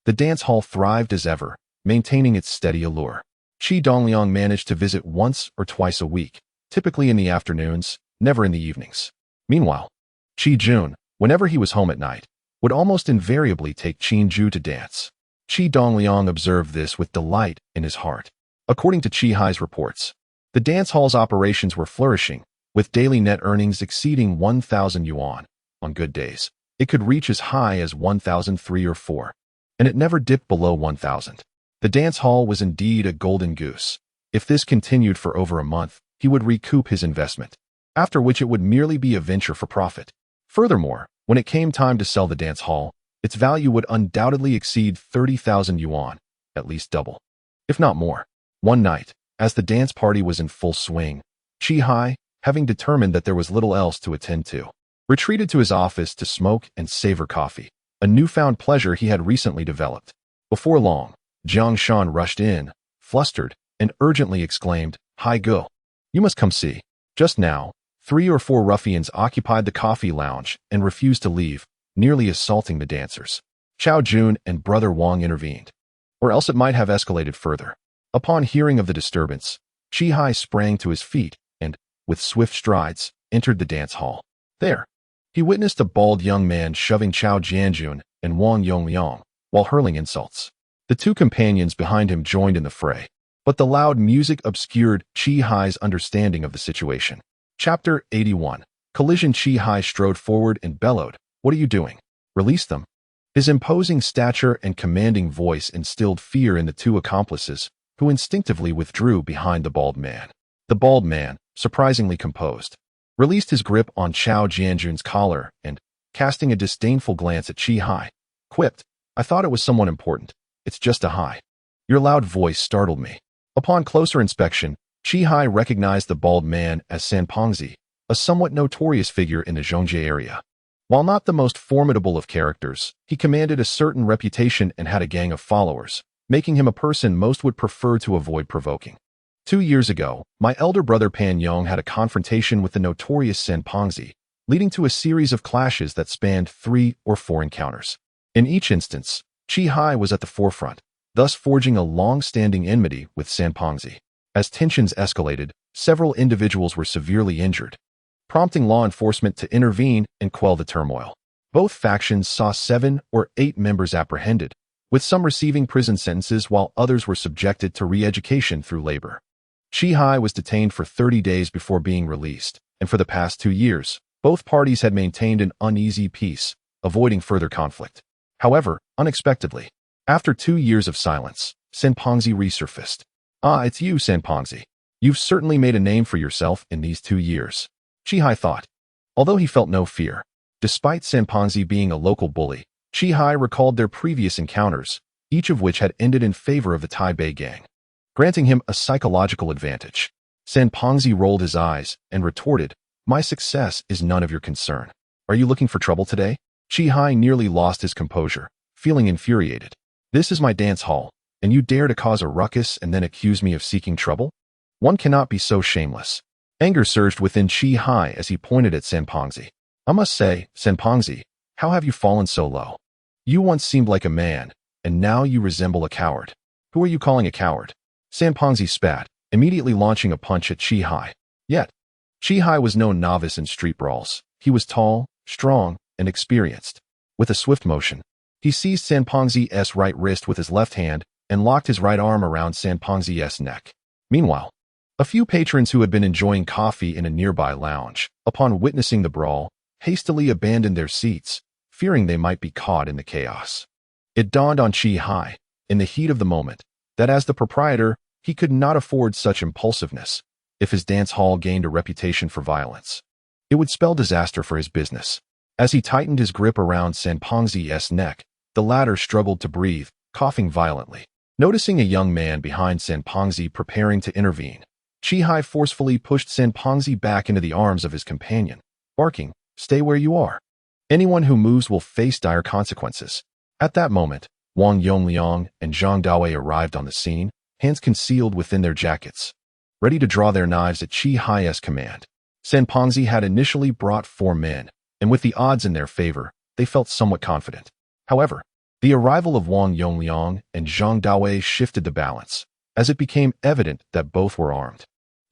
the dance hall thrived as ever, maintaining its steady allure. Qi Dongliang managed to visit once or twice a week, typically in the afternoons, never in the evenings. Meanwhile, Qi Jun, whenever he was home at night, would almost invariably take Qinju to dance. Qi Dongliang observed this with delight in his heart. According to Qi Hai's reports, the dance hall's operations were flourishing, with daily net earnings exceeding 1,000 yuan. On good days, it could reach as high as 1,003 or 4, and it never dipped below 1,000. The dance hall was indeed a golden goose. If this continued for over a month, he would recoup his investment, after which it would merely be a venture for profit. Furthermore, when it came time to sell the dance hall, its value would undoubtedly exceed 30,000 yuan, at least double, if not more. One night, as the dance party was in full swing, Qi, having determined that there was little else to attend to, retreated to his office to smoke and savor coffee, a newfound pleasure he had recently developed. Before long, Zhongxing rushed in, flustered, and urgently exclaimed, "Hi Go! You must come see." Just now, 3 or 4 ruffians occupied the coffee lounge and refused to leave, nearly assaulting the dancers. Chao Jun and brother Wang intervened, or else it might have escalated further. Upon hearing of the disturbance, Qi sprang to his feet and, with swift strides, entered the dance hall. There, he witnessed a bald young man shoving Chao Jianjun and Wang Dongliang while hurling insults. The 2 companions behind him joined in the fray, but the loud music obscured Qi's understanding of the situation. Chapter 81. Collision. Qi strode forward and bellowed, "What are you doing? Release them." His imposing stature and commanding voice instilled fear in the 2 accomplices, who instinctively withdrew behind the bald man. The bald man, surprisingly composed, released his grip on Chao Jianjun's collar and, casting a disdainful glance at Qi, quipped, "I thought it was someone important. It's just a Hai. Your loud voice startled me." Upon closer inspection, Qi recognized the bald man as Sanpongzi, a somewhat notorious figure in the Zhongxing area. While not the most formidable of characters, he commanded a certain reputation and had a gang of followers, making him a person most would prefer to avoid provoking. 2 years ago, my elder brother Pan Yong had a confrontation with the notorious Sanpongzi, leading to a series of clashes that spanned 3 or 4 encounters. In each instance, Qi was at the forefront, thus forging a long-standing enmity with Sanpongzi. As tensions escalated, several individuals were severely injured, prompting law enforcement to intervene and quell the turmoil. Both factions saw 7 or 8 members apprehended, with some receiving prison sentences while others were subjected to re-education through labor. Qi was detained for 30 days before being released, and for the past 2 years, both parties had maintained an uneasy peace, avoiding further conflict. However, unexpectedly, after 2 years of silence, Sanpongzi resurfaced. "Ah, it's you, Sanpongzi. You've certainly made a name for yourself in these 2 years." Qi thought. Although he felt no fear, despite Sanpongzi being a local bully, Qi recalled their previous encounters, each of which had ended in favor of the Taipei gang, granting him a psychological advantage. Sanpongzi rolled his eyes and retorted, "My success is none of your concern. Are you looking for trouble today?" Qi nearly lost his composure, feeling infuriated. "This is my dance hall, and you dare to cause a ruckus and then accuse me of seeking trouble? One cannot be so shameless." Anger surged within Qi as he pointed at Sanpongzi. "I must say, Sanpongzi, how have you fallen so low? You once seemed like a man, and now you resemble a coward. Who are you calling a coward?" Sanpongzi spat, immediately launching a punch at Qi. Yet, Qi was no novice in street brawls. He was tall, strong, and experienced. With a swift motion, he seized Sanpongzi's right wrist with his left hand and locked his right arm around Sanpongzi's neck. Meanwhile, a few patrons who had been enjoying coffee in a nearby lounge, upon witnessing the brawl, hastily abandoned their seats, fearing they might be caught in the chaos. It dawned on Qi, in the heat of the moment, that as the proprietor, he could not afford such impulsiveness. If his dance hall gained a reputation for violence, it would spell disaster for his business. As he tightened his grip around Sanpongzi's neck, the latter struggled to breathe, coughing violently. Noticing a young man behind Sanpongzi preparing to intervene, Qi forcefully pushed Sanpongzi back into the arms of his companion, barking, "Stay where you are. Anyone who moves will face dire consequences." At that moment, Wang Dongliang and Zhang Dawei arrived on the scene, hands concealed within their jackets, ready to draw their knives at Qi's command. Sanpongzi had initially brought 4 men, and with the odds in their favor, they felt somewhat confident. However, the arrival of Wang Dongliang and Zhang Dawei shifted the balance, as it became evident that both were armed.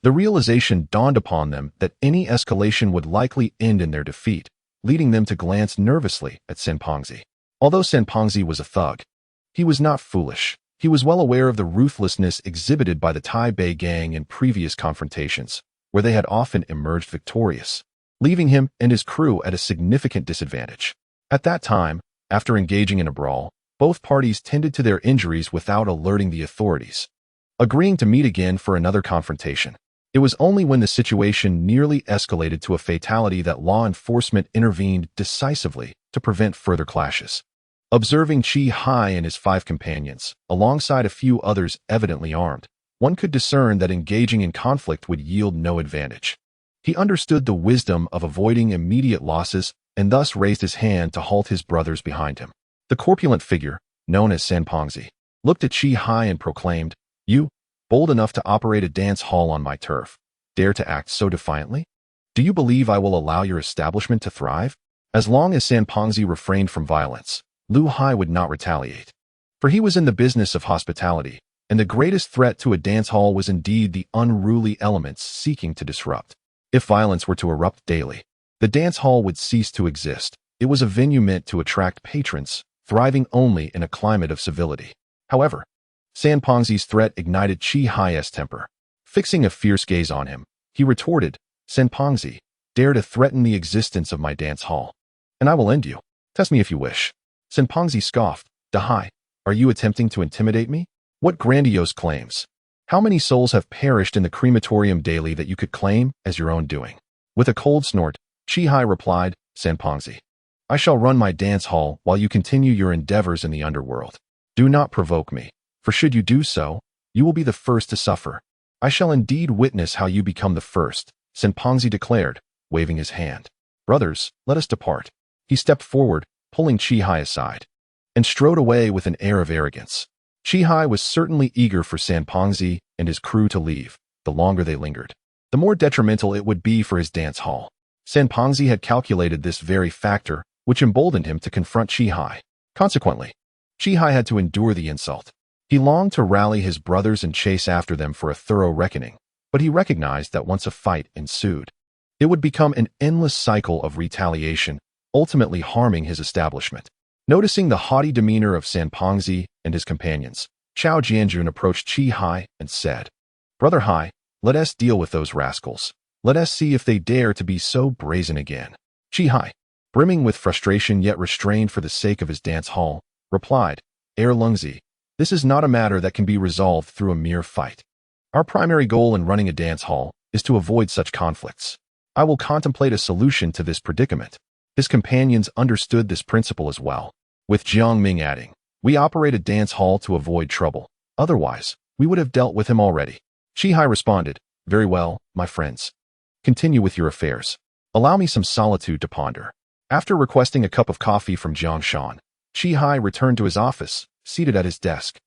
The realization dawned upon them that any escalation would likely end in their defeat, leading them to glance nervously at Sanpongzi. Although Sanpongzi was a thug, he was not foolish. He was well aware of the ruthlessness exhibited by the Taipei gang in previous confrontations, where they had often emerged victorious, leaving him and his crew at a significant disadvantage. At that time, after engaging in a brawl, Both parties tended to their injuries without alerting the authorities, agreeing to meet again for another confrontation. It was only when the situation nearly escalated to a fatality that law enforcement intervened decisively to prevent further clashes. Observing Qi Hai and his 5 companions, alongside a few others evidently armed, one could discern that engaging in conflict would yield no advantage. He understood the wisdom of avoiding immediate losses and thus raised his hand to halt his brothers behind him. The corpulent figure, known as Sanpongzi, looked at Qi Hai and proclaimed, "You, bold enough to operate a dance hall on my turf, dare to act so defiantly? Do you believe I will allow your establishment to thrive?" As long as Sanpongzi refrained from violence, Lu Hai would not retaliate. For he was in the business of hospitality, and the greatest threat to a dance hall was indeed the unruly elements seeking to disrupt. If violence were to erupt daily, the dance hall would cease to exist. It was a venue meant to attract patrons, thriving only in a climate of civility. However, Sanpongzi's threat ignited Qi Hai's temper. Fixing a fierce gaze on him, he retorted, "Sanpongzi, dare to threaten the existence of my dance hall, and I will end you. Test me if you wish." Sanpongzi scoffed, "Dahai, are you attempting to intimidate me? What grandiose claims! How many souls have perished in the crematorium daily that you could claim as your own doing?" With a cold snort, Qi Hai replied, "Sanpongzi, I shall run my dance hall while you continue your endeavors in the underworld. Do not provoke me, for should you do so, you will be the first to suffer. I shall indeed witness how you become the first," Sanpongzi declared, waving his hand. "Brothers, let us depart." He stepped forward, pulling Qi Hai aside, and strode away with an air of arrogance. Qi Hai was certainly eager for Sanpongzi and his crew to leave. The longer they lingered, the more detrimental it would be for his dance hall. Sanpongzi had calculated this very factor, which emboldened him to confront Qi Hai. Consequently, Qi Hai had to endure the insult. He longed to rally his brothers and chase after them for a thorough reckoning, but he recognized that once a fight ensued, it would become an endless cycle of retaliation, ultimately harming his establishment. Noticing the haughty demeanor of Sanpongzi and his companions, Chao Jianjun approached Qi Hai and said, "Brother Hai, let us deal with those rascals. Let us see if they dare to be so brazen again." Qi Hai, brimming with frustration yet restrained for the sake of his dance hall, replied, "Lungzi, this is not a matter that can be resolved through a mere fight. Our primary goal in running a dance hall is to avoid such conflicts. I will contemplate a solution to this predicament." His companions understood this principle as well, with Zhongxing adding, "We operate a dance hall to avoid trouble. Otherwise, we would have dealt with him already." Qi Hai responded, "Very well, my friends. Continue with your affairs. Allow me some solitude to ponder." After requesting a cup of coffee from Zhongxing, Qi Hai returned to his office, seated at his desk,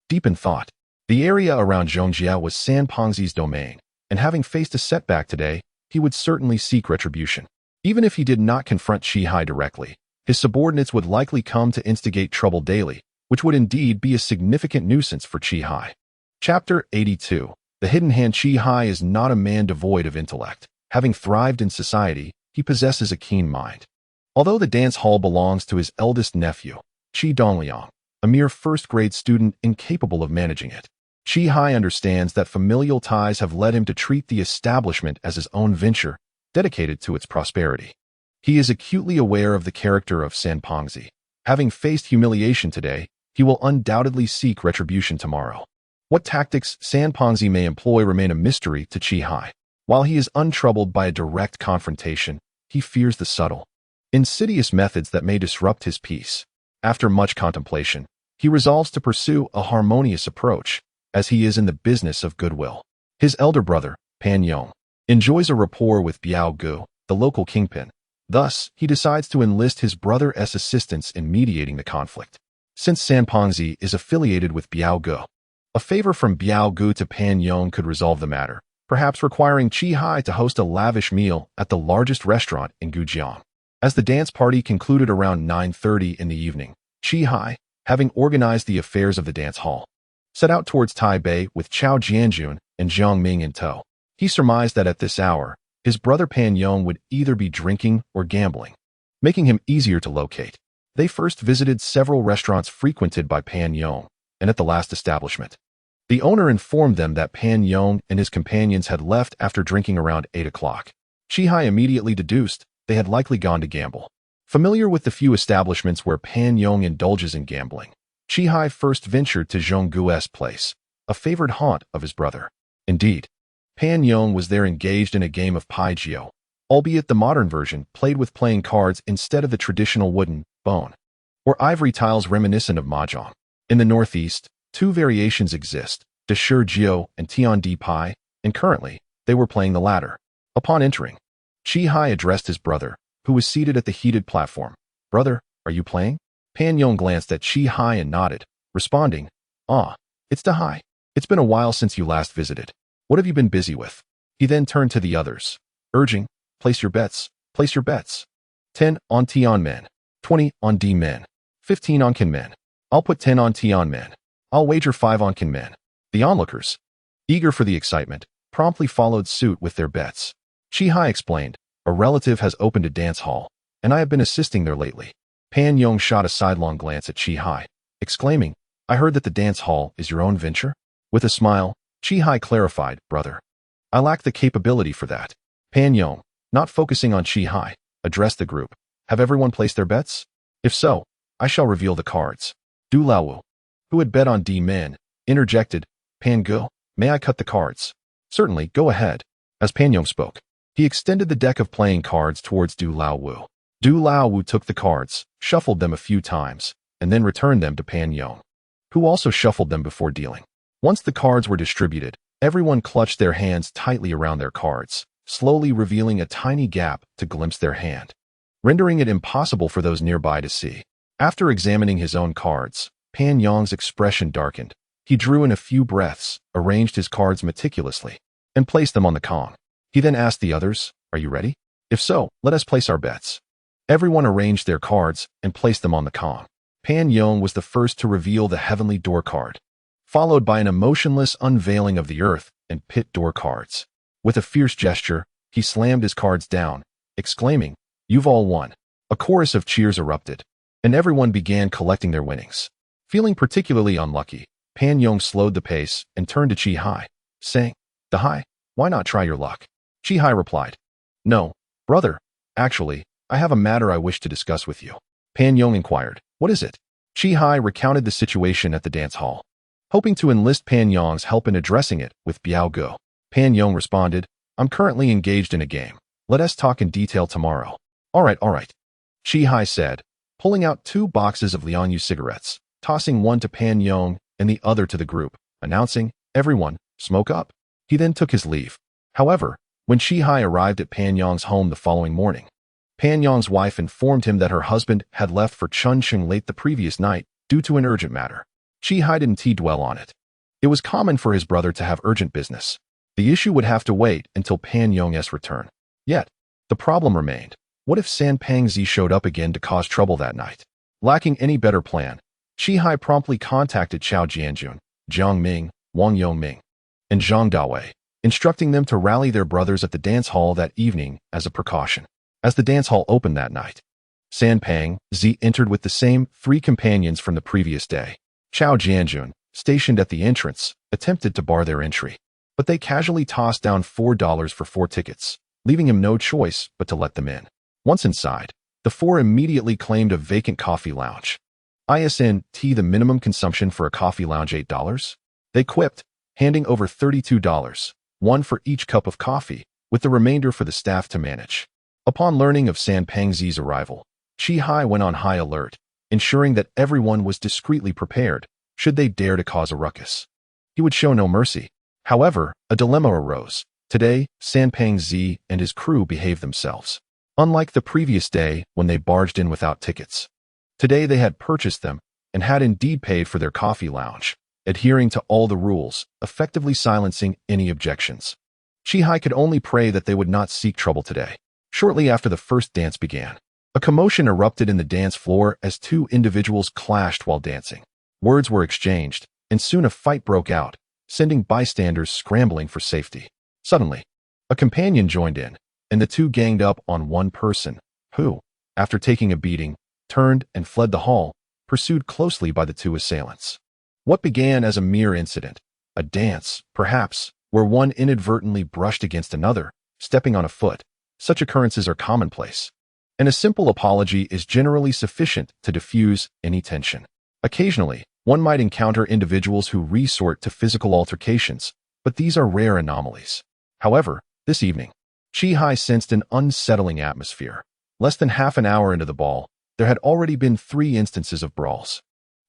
deep in thought. The area around Zhongxing was Sanpongzi's domain, and having faced a setback today, he would certainly seek retribution. Even if he did not confront Qi Hai directly, his subordinates would likely come to instigate trouble daily, which would indeed be a significant nuisance for Qi Hai. Chapter 82. The Hidden Hand. Qi Hai is not a man devoid of intellect. Having thrived in society, he possesses a keen mind. Although the dance hall belongs to his eldest nephew, Qi Dongliang, a mere first-grade student incapable of managing it, Qi Hai understands that familial ties have led him to treat the establishment as his own venture, dedicated to its prosperity. He is acutely aware of the character of Sanpongzi. Having faced humiliation today, he will undoubtedly seek retribution tomorrow. What tactics Sanpongzi may employ remain a mystery to Qi Hai. While he is untroubled by a direct confrontation, he fears the subtle, insidious methods that may disrupt his peace. After much contemplation, he resolves to pursue a harmonious approach, as he is in the business of goodwill. His elder brother, Pan Yong, enjoys a rapport with Biao Gu, the local kingpin. Thus, he decides to enlist his brother's assistance in mediating the conflict. Since Sanpongzi is affiliated with Biao Gu, a favor from Biao Gu to Pan Yong could resolve the matter, perhaps requiring Qi Hai to host a lavish meal at the largest restaurant in Gujang. As the dance party concluded around 9:30 in the evening, Qi Hai, having organized the affairs of the dance hall, set out towards Taipei with Chao Jianjun and Zhang Ming in tow. He surmised that at this hour, his brother Pan Yong would either be drinking or gambling, making him easier to locate. They first visited several restaurants frequented by Pan Yong, and at the last establishment, the owner informed them that Pan Yong and his companions had left after drinking around 8 o'clock. Qi Hai immediately deduced they had likely gone to gamble. Familiar with the few establishments where Pan Yong indulges in gambling, Qi Hai first ventured to Zhonggu's place, a favored haunt of his brother. Indeed, Pan Yong was there engaged in a game of Pai Jiu, albeit the modern version played with playing cards instead of the traditional wooden, bone, or ivory tiles reminiscent of mahjong. In the Northeast, two variations exist, De Shi Jiu and Tian Di Pai, and currently, they were playing the latter. Upon entering, Qi Hai addressed his brother, who was seated at the heated platform. "Brother, are you playing?" Pan Yong glanced at Qi Hai and nodded, responding, "Ah, it's De Hai. It's been a while since you last visited. What have you been busy with?" He then turned to the others, urging, place your bets, place your bets. 10 on Tian men, 20 on D men, 15 on Kin men. I'll put 10 on Tian men. I'll wager 5 on Kin men. The onlookers, eager for the excitement, promptly followed suit with their bets. Qi Hai explained, "A relative has opened a dance hall, and I have been assisting there lately." Pan Yong shot a sidelong glance at Qi Hai, exclaiming, "I heard that the dance hall is your own venture?" With a smile, Qi Hai clarified, "Brother, I lack the capability for that." Pan Yong, not focusing on Qi Hai, addressed the group. "Have everyone placed their bets? If so, I shall reveal the cards." Du Laowu, who had bet on D men, interjected, "Pan Ge, may I cut the cards?" "Certainly, go ahead." As Pan Yong spoke, he extended the deck of playing cards towards Du Laowu. Du Laowu took the cards, shuffled them a few times, and then returned them to Pan Yong, who also shuffled them before dealing. Once the cards were distributed, everyone clutched their hands tightly around their cards, slowly revealing a tiny gap to glimpse their hand, rendering it impossible for those nearby to see. After examining his own cards, Pan Yong's expression darkened. He drew in a few breaths, arranged his cards meticulously, and placed them on the Kong. He then asked the others, "Are you ready? If so, let us place our bets." Everyone arranged their cards and placed them on the Kong. Pan Yong was the first to reveal the Heavenly Door card, followed by an emotionless unveiling of the Earth and Pit Door cards. With a fierce gesture, he slammed his cards down, exclaiming, "You've all won." A chorus of cheers erupted, and everyone began collecting their winnings. Feeling particularly unlucky, Pan Yong slowed the pace and turned to Qi Hai, saying, "De Hai, why not try your luck?" Qi Hai replied, "No, brother, actually, I have a matter I wish to discuss with you." Pan Yong inquired, "What is it?" Qi Hai recounted the situation at the dance hall, hoping to enlist Pan Yong's help in addressing it with Biao Ge. Pan Yong responded, "I'm currently engaged in a game. Let us talk in detail tomorrow." All right. Qi Hai said, pulling out 2 boxes of Lianyu cigarettes, tossing one to Pan Yong and the other to the group, announcing, "Everyone, smoke up." He then took his leave. However, when Qi Hai arrived at Pan Yong's home the following morning, Pan Yong's wife informed him that her husband had left for Chongqing late the previous night due to an urgent matter. Qi Hai didn't dwell on it. It was common for his brother to have urgent business. The issue would have to wait until Pan Yong's return. Yet, the problem remained. What if San Pangzi showed up again to cause trouble that night? Lacking any better plan, Qi Hai promptly contacted Chao Jianjun, Jiang Ming, Wang Yongming, and Zhang Dawei, instructing them to rally their brothers at the dance hall that evening as a precaution. As the dance hall opened that night, San Pangzi entered with the same 3 companions from the previous day. Chao Jianjun, stationed at the entrance, attempted to bar their entry, but they casually tossed down $4 for 4 tickets, leaving him no choice but to let them in. Once inside, the 4 immediately claimed a vacant coffee lounge. "Isn't the minimum consumption for a coffee lounge $8? They quipped, handing over $32, one for each cup of coffee, with the remainder for the staff to manage. Upon learning of San Pangzi's arrival, Qi Hai went on high alert, ensuring that everyone was discreetly prepared should they dare to cause a ruckus. He would show no mercy. However, a dilemma arose. Today, San Pangzi and his crew behaved themselves. Unlike the previous day when they barged in without tickets, today they had purchased them and had indeed paid for their coffee lounge, adhering to all the rules, effectively silencing any objections. Qi Hai could only pray that they would not seek trouble today. Shortly after the first dance began, a commotion erupted in the dance floor as 2 individuals clashed while dancing. Words were exchanged, and soon a fight broke out, sending bystanders scrambling for safety. Suddenly, a companion joined in, and the 2 ganged up on one person, who, after taking a beating, turned and fled the hall, pursued closely by the 2 assailants. What began as a mere incident, a dance, perhaps, where one inadvertently brushed against another, stepping on a foot, such occurrences are commonplace, and a simple apology is generally sufficient to diffuse any tension. Occasionally, One might encounter individuals who resort to physical altercations, but these are rare anomalies. However, this evening, Qi sensed an unsettling atmosphere. Less than half an hour into the ball, there had already been 3 instances of brawls.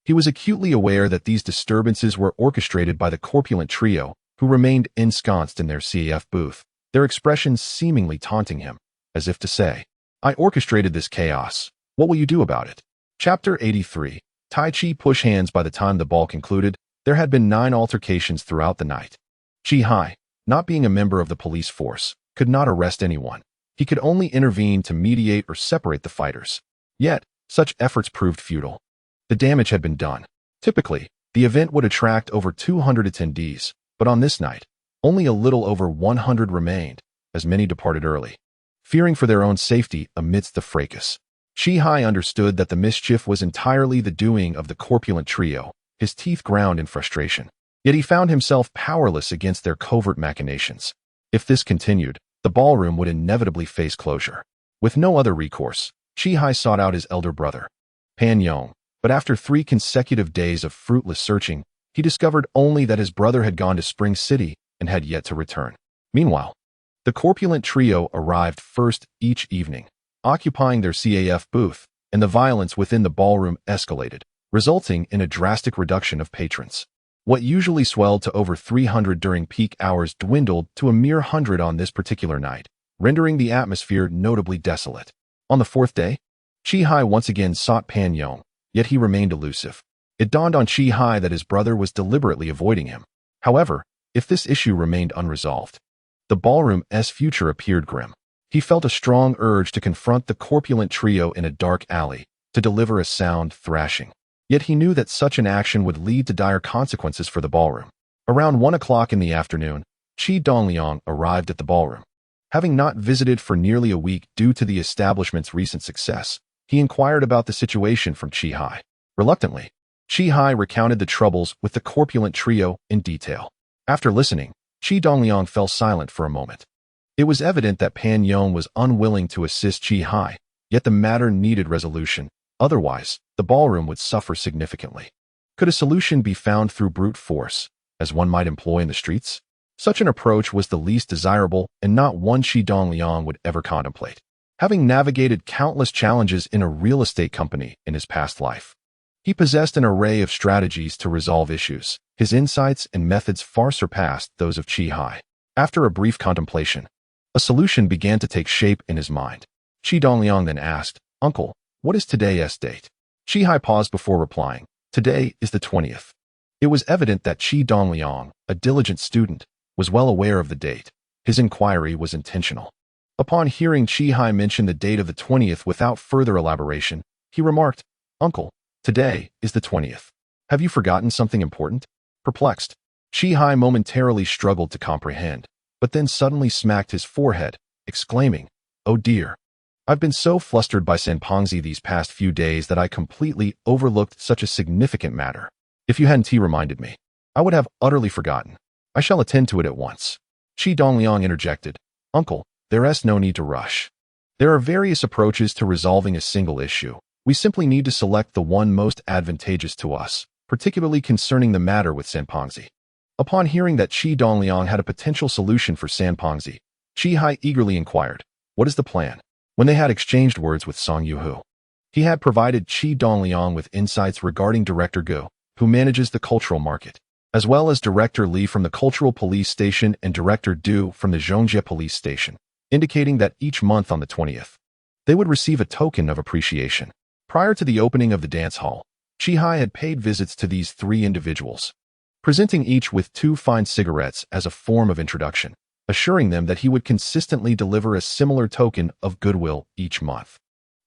He was acutely aware that these disturbances were orchestrated by the corpulent trio, who remained ensconced in their CAF booth, their expressions seemingly taunting him, as if to say, "I orchestrated this chaos. What will you do about it?" Chapter 83. Tai Chi push hands. By the time the ball concluded, there had been 9 altercations throughout the night. Qi, not being a member of the police force, could not arrest anyone. He could only intervene to mediate or separate the fighters. Yet, such efforts proved futile. The damage had been done. Typically, the event would attract over 200 attendees, but on this night, only a little over 100 remained, as many departed early. Fearing for their own safety amidst the fracas, Qi understood that the mischief was entirely the doing of the corpulent trio, his teeth ground in frustration. Yet he found himself powerless against their covert machinations. If this continued, the ballroom would inevitably face closure. With no other recourse, Qi sought out his elder brother, Pan Yong, but after 3 consecutive days of fruitless searching, he discovered only that his brother had gone to Spring City and had yet to return. Meanwhile, the corpulent trio arrived first each evening, occupying their CAF booth, and the violence within the ballroom escalated, resulting in a drastic reduction of patrons. What usually swelled to over 300 during peak hours dwindled to a mere 100 on this particular night, rendering the atmosphere notably desolate. On the 4th day, Qi once again sought Pan Yong, yet he remained elusive. It dawned on Qi that his brother was deliberately avoiding him. However, if this issue remained unresolved, the ballroom's future appeared grim. He felt a strong urge to confront the corpulent trio in a dark alley, to deliver a sound thrashing. Yet he knew that such an action would lead to dire consequences for the ballroom. Around 1 o'clock in the afternoon, Qi Dongliang arrived at the ballroom. Having not visited for nearly a week due to the establishment's recent success, he inquired about the situation from Qi. Reluctantly, Qi recounted the troubles with the corpulent trio in detail. After listening, Qi Dongliang fell silent for a moment. It was evident that Pan Yong was unwilling to assist Qi, yet the matter needed resolution. Otherwise, the ballroom would suffer significantly. Could a solution be found through brute force, as one might employ in the streets? Such an approach was the least desirable and not one Qi Dongliang would ever contemplate. Having navigated countless challenges in a real estate company in his past life, he possessed an array of strategies to resolve issues. His insights and methods far surpassed those of Qi. After a brief contemplation, a solution began to take shape in his mind. Qi Dongliang then asked, "Uncle, what is today's date?" Qi paused before replying, "Today is the 20th. It was evident that Qi Dongliang, a diligent student, was well aware of the date. His inquiry was intentional. Upon hearing Qi mention the date of the 20th without further elaboration, he remarked, "Uncle, today is the 20th. Have you forgotten something important?" Perplexed, Qi momentarily struggled to comprehend, but then suddenly smacked his forehead, exclaiming, "Oh dear. I've been so flustered by Sanpongzi these past few days that I completely overlooked such a significant matter. If you hadn't reminded me, I would have utterly forgotten. I shall attend to it at once." Qi Dongliang interjected, "Uncle, there's no need to rush. There are various approaches to resolving a single issue. We simply need to select the one most advantageous to us, particularly concerning the matter with Sanpongzi." Upon hearing that Qi Dongliang had a potential solution for Sanpongzi, Qi eagerly inquired, "What is the plan?" When they had exchanged words with Song Yuhu, he had provided Qi Dongliang with insights regarding Director Gu, who manages the cultural market, as well as Director Li from the Cultural Police Station and Director Du from the Zhongxing Police Station, indicating that each month on the 20th, they would receive a token of appreciation. Prior to the opening of the dance hall, Qi had paid visits to these 3 individuals, presenting each with 2 fine cigarettes as a form of introduction, assuring them that he would consistently deliver a similar token of goodwill each month.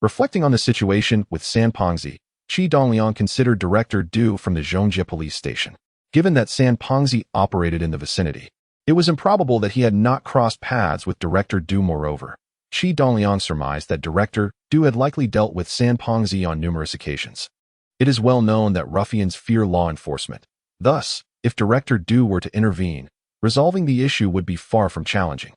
Reflecting on the situation with Sanpongzi, Qi Dongliang considered Director Du from the Zhongxing Police Station. Given that Sanpongzi operated in the vicinity, it was improbable that he had not crossed paths with Director Du. Moreover, Qi Dongliang surmised that Director Du had likely dealt with Sanpongzi on numerous occasions. It is well known that ruffians fear law enforcement. Thus, if Director Du were to intervene, resolving the issue would be far from challenging.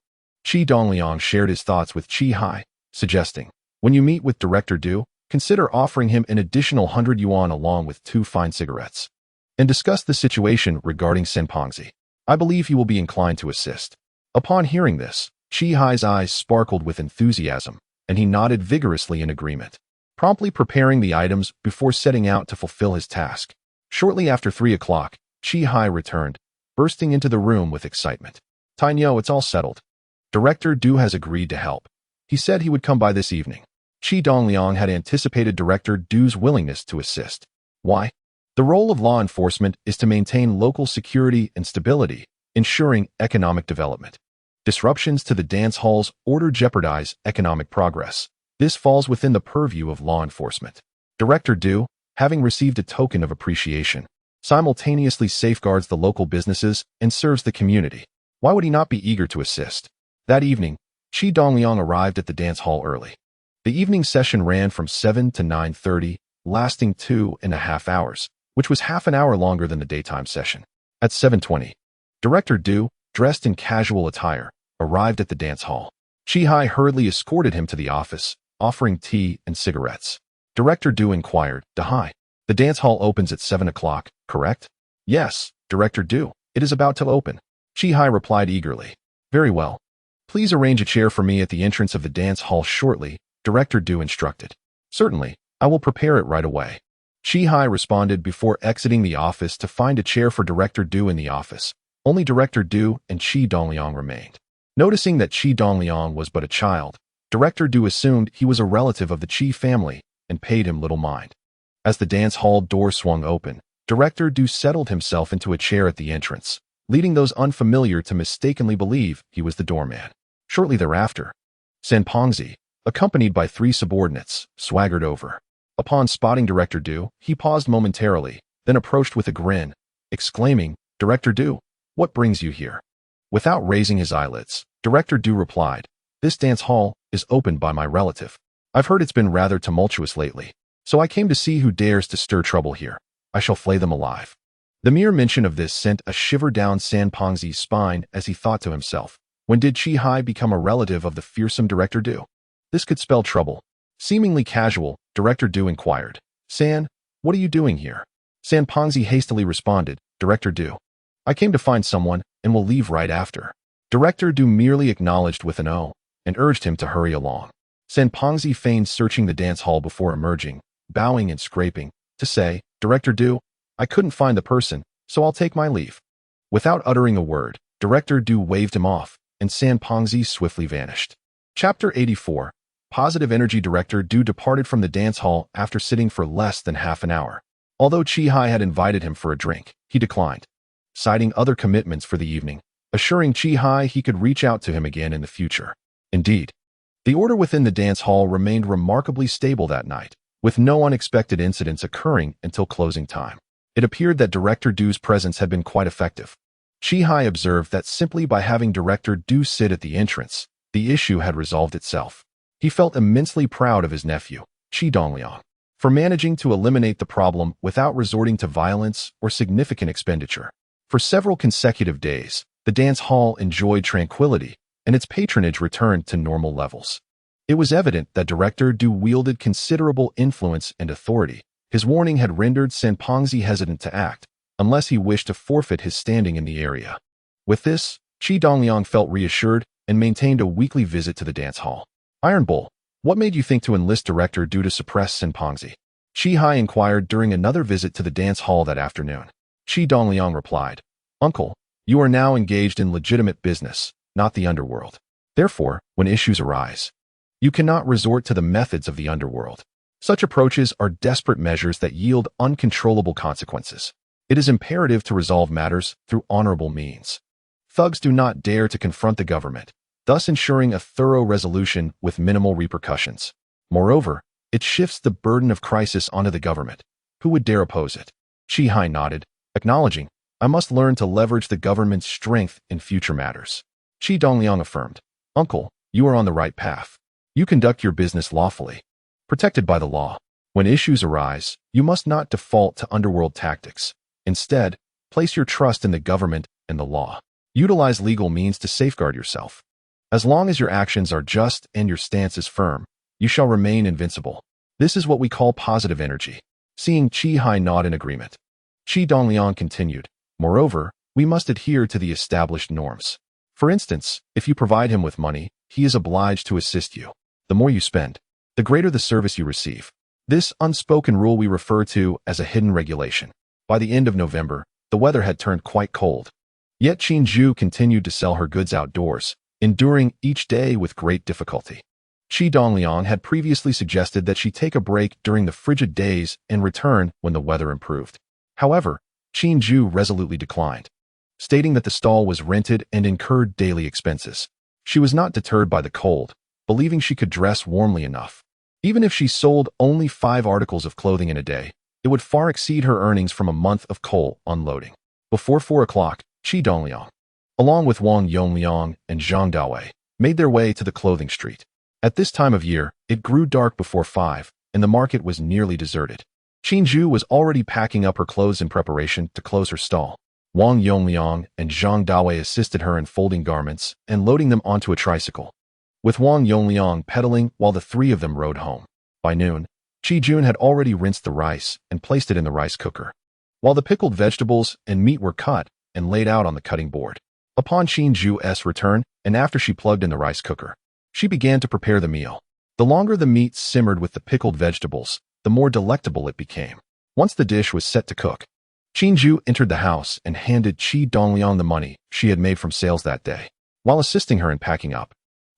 Qi Dongliang shared his thoughts with Qi, suggesting, "When you meet with Director Du, consider offering him an additional 100 yuan along with 2 fine cigarettes." and discuss the situation regarding Senpongzi. I believe he will be inclined to assist. Upon hearing this, Qi Hai's eyes sparkled with enthusiasm, and he nodded vigorously in agreement, promptly preparing the items before setting out to fulfill his task. Shortly after 3 o'clock, Qi Hai returned, bursting into the room with excitement. "Tainyo, it's all settled. Director Du has agreed to help. He said he would come by this evening." Qi Dongliang had anticipated Director Du's willingness to assist. Why? The role of law enforcement is to maintain local security and stability, ensuring economic development. Disruptions to the dance hall's order jeopardize economic progress. This falls within the purview of law enforcement. Director Du, having received a token of appreciation, simultaneously safeguards the local businesses and serves the community. Why would he not be eager to assist? That evening, Qi Dongliang arrived at the dance hall early. The evening session ran from 7 to 9:30, lasting 2.5 hours, which was half an hour longer than the daytime session. At 7:20, Director Du, dressed in casual attire, arrived at the dance hall. Qi Hai hurriedly escorted him to the office, offering tea and cigarettes. Director Du inquired, "Hai, the dance hall opens at 7 o'clock, correct?" "Yes, Director Du, it is about to open." Qi Hai replied eagerly. "Very well. Please arrange a chair for me at the entrance of the dance hall shortly," Director Du instructed. "Certainly, I will prepare it right away." Qi Hai responded before exiting the office to find a chair for Director Du in the office. Only Director Du and Qi Dongliang remained. Noticing that Qi Dongliang was but a child, Director Du assumed he was a relative of the Qi family and paid him little mind. As the dance hall door swung open, Director Du settled himself into a chair at the entrance, leading those unfamiliar to mistakenly believe he was the doorman. Shortly thereafter, Senpongzi, accompanied by 3 subordinates, swaggered over. Upon spotting Director Du, he paused momentarily, then approached with a grin, exclaiming, "Director Du, what brings you here?" Without raising his eyelids, Director Du replied, "This dance hall is opened by my relative. I've heard it's been rather tumultuous lately, so I came to see who dares to stir trouble here. I shall flay them alive." The mere mention of this sent a shiver down Senpongzi's spine as he thought to himself, when did Qi Hai become a relative of the fearsome Director Du? This could spell trouble. Seemingly casual, Director Du inquired, "San, what are you doing here?" Senpongzi hastily responded, "Director Du, I came to find someone and will leave right after." Director Du merely acknowledged with an "oh" and urged him to hurry along. Senpongzi feigned searching the dance hall before emerging, bowing and scraping, to say, "Director Du, I couldn't find the person, so I'll take my leave." Without uttering a word, Director Du waved him off, and Senpongzi swiftly vanished. Chapter 84. Positive Energy. Director Du departed from the dance hall after sitting for less than half an hour. Although Qi Hai had invited him for a drink, he declined, citing other commitments for the evening, assuring Qi Hai he could reach out to him again in the future. Indeed, the order within the dance hall remained remarkably stable that night, with no unexpected incidents occurring until closing time. It appeared that Director Du's presence had been quite effective. Qi Hai observed that simply by having Director Du sit at the entrance, the issue had resolved itself. He felt immensely proud of his nephew, Qi Dongliang, for managing to eliminate the problem without resorting to violence or significant expenditure. For several consecutive days, the dance hall enjoyed tranquility, and its patronage returned to normal levels. It was evident that Director Du wielded considerable influence and authority. His warning had rendered Senpongzi hesitant to act, unless he wished to forfeit his standing in the area. With this, Qi Dongliang felt reassured and maintained a weekly visit to the dance hall. Iron Bull, what made you think to enlist Director Du to suppress Senpongzi? Qi Hai inquired during another visit to the dance hall that afternoon. Qi Dongliang replied, "Uncle, you are now engaged in legitimate business, not the underworld. Therefore, when issues arise, you cannot resort to the methods of the underworld. Such approaches are desperate measures that yield uncontrollable consequences. It is imperative to resolve matters through honorable means. Thugs do not dare to confront the government, thus ensuring a thorough resolution with minimal repercussions. Moreover, it shifts the burden of crisis onto the government. Who would dare oppose it?" Qi Hai nodded, acknowledging, "I must learn to leverage the government's strength in future matters." Qi Dongliang affirmed, "Uncle, you are on the right path. You conduct your business lawfully, protected by the law. When issues arise, you must not default to underworld tactics. Instead, place your trust in the government and the law. Utilize legal means to safeguard yourself. As long as your actions are just and your stance is firm, you shall remain invincible. This is what we call positive energy." Seeing Qi Hai nod in agreement, Qi Dongliang continued. Moreover, we must adhere to the established norms. For instance, if you provide him with money, he is obliged to assist you. The more you spend, the greater the service you receive. This unspoken rule we refer to as a hidden regulation. By the end of November, the weather had turned quite cold. Yet Qin Zhu continued to sell her goods outdoors, enduring each day with great difficulty. Qi Dongliang had previously suggested that she take a break during the frigid days and return when the weather improved. However, Qin Zhu resolutely declined, stating that the stall was rented and incurred daily expenses. She was not deterred by the cold, believing she could dress warmly enough. Even if she sold only 5 articles of clothing in a day, it would far exceed her earnings from a month of coal unloading. Before 4 o'clock, Qi Dongliang, along with Wang Yongliang and Zhang Dawei, made their way to the clothing street. At this time of year, it grew dark before 5, and the market was nearly deserted. Qin Zhu was already packing up her clothes in preparation to close her stall. Wang Yongliang and Zhang Dawei assisted her in folding garments and loading them onto a tricycle, with Wang Yongliang pedaling while the 3 of them rode home. By noon, Qi Jun had already rinsed the rice and placed it in the rice cooker, while the pickled vegetables and meat were cut and laid out on the cutting board. Upon Qin Zhu's return, and after she plugged in the rice cooker, she began to prepare the meal. The longer the meat simmered with the pickled vegetables, the more delectable it became. Once the dish was set to cook, Qin Zhu entered the house and handed Qi Dongliang the money she had made from sales that day. While assisting her in packing up,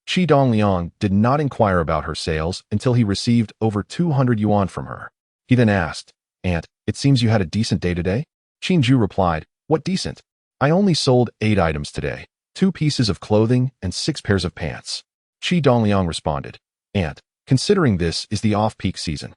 Qi Dongliang did not inquire about her sales until he received over 200 yuan from her. He then asked, "Aunt, it seems you had a decent day today?" Qin Zhu replied, "What decent? I only sold 8 items today, 2 pieces of clothing and 6 pairs of pants." Qi Dongliang responded, "Aunt, considering this is the off-peak season,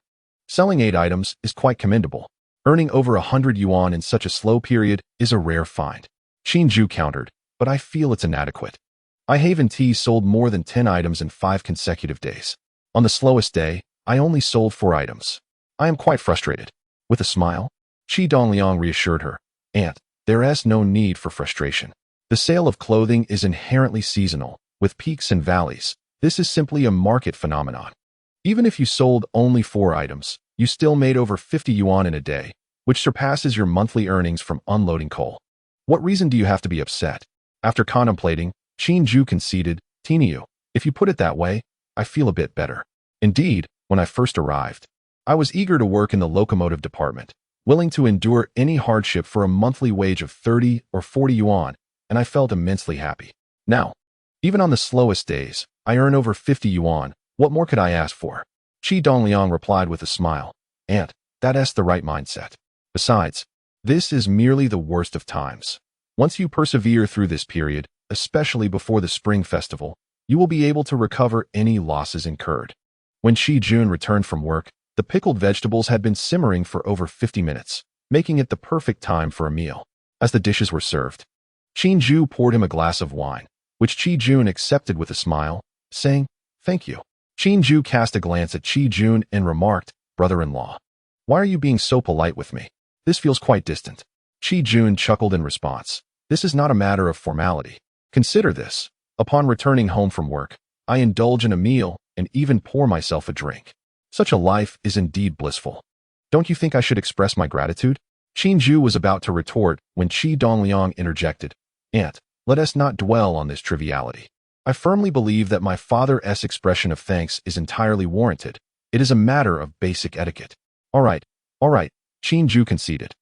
selling 8 items is quite commendable. Earning over 100 yuan in such a slow period is a rare find." Qin Zhu countered, "But I feel it's inadequate. I Haven Tea sold more than 10 items in 5 consecutive days. On the slowest day, I only sold 4 items. I am quite frustrated." With a smile, Qi Dongliang reassured her, "Aunt, there is no need for frustration. The sale of clothing is inherently seasonal, with peaks and valleys. This is simply a market phenomenon. Even if you sold only 4 items, you still made over 50 yuan in a day, which surpasses your monthly earnings from unloading coal. What reason do you have to be upset?" After contemplating, Qin Zhu conceded, "Tiniu, if you put it that way, I feel a bit better. Indeed, when I first arrived, I was eager to work in the locomotive department, willing to endure any hardship for a monthly wage of 30 or 40 yuan, and I felt immensely happy. Now, even on the slowest days, I earn over 50 yuan. What more could I ask for?" Qi Dongliang replied with a smile, "Aunt, that's the right mindset. Besides, this is merely the worst of times. Once you persevere through this period, especially before the spring festival, you will be able to recover any losses incurred." When Qi Jun returned from work, the pickled vegetables had been simmering for over 50 minutes, making it the perfect time for a meal. As the dishes were served, Qin Zhu poured him a glass of wine, which Qi Jun accepted with a smile, saying, "Thank you." Qin Zhu cast a glance at Qi Jun and remarked, "Brother-in-law, why are you being so polite with me? This feels quite distant." Qi Jun chuckled in response, "This is not a matter of formality. Consider this. Upon returning home from work, I indulge in a meal and even pour myself a drink. Such a life is indeed blissful. Don't you think I should express my gratitude?" Qin Zhu was about to retort when Qi Dongliang interjected, "Aunt, let us not dwell on this triviality. I firmly believe that my father's expression of thanks is entirely warranted. It is a matter of basic etiquette." All right, Qin Zhu conceded.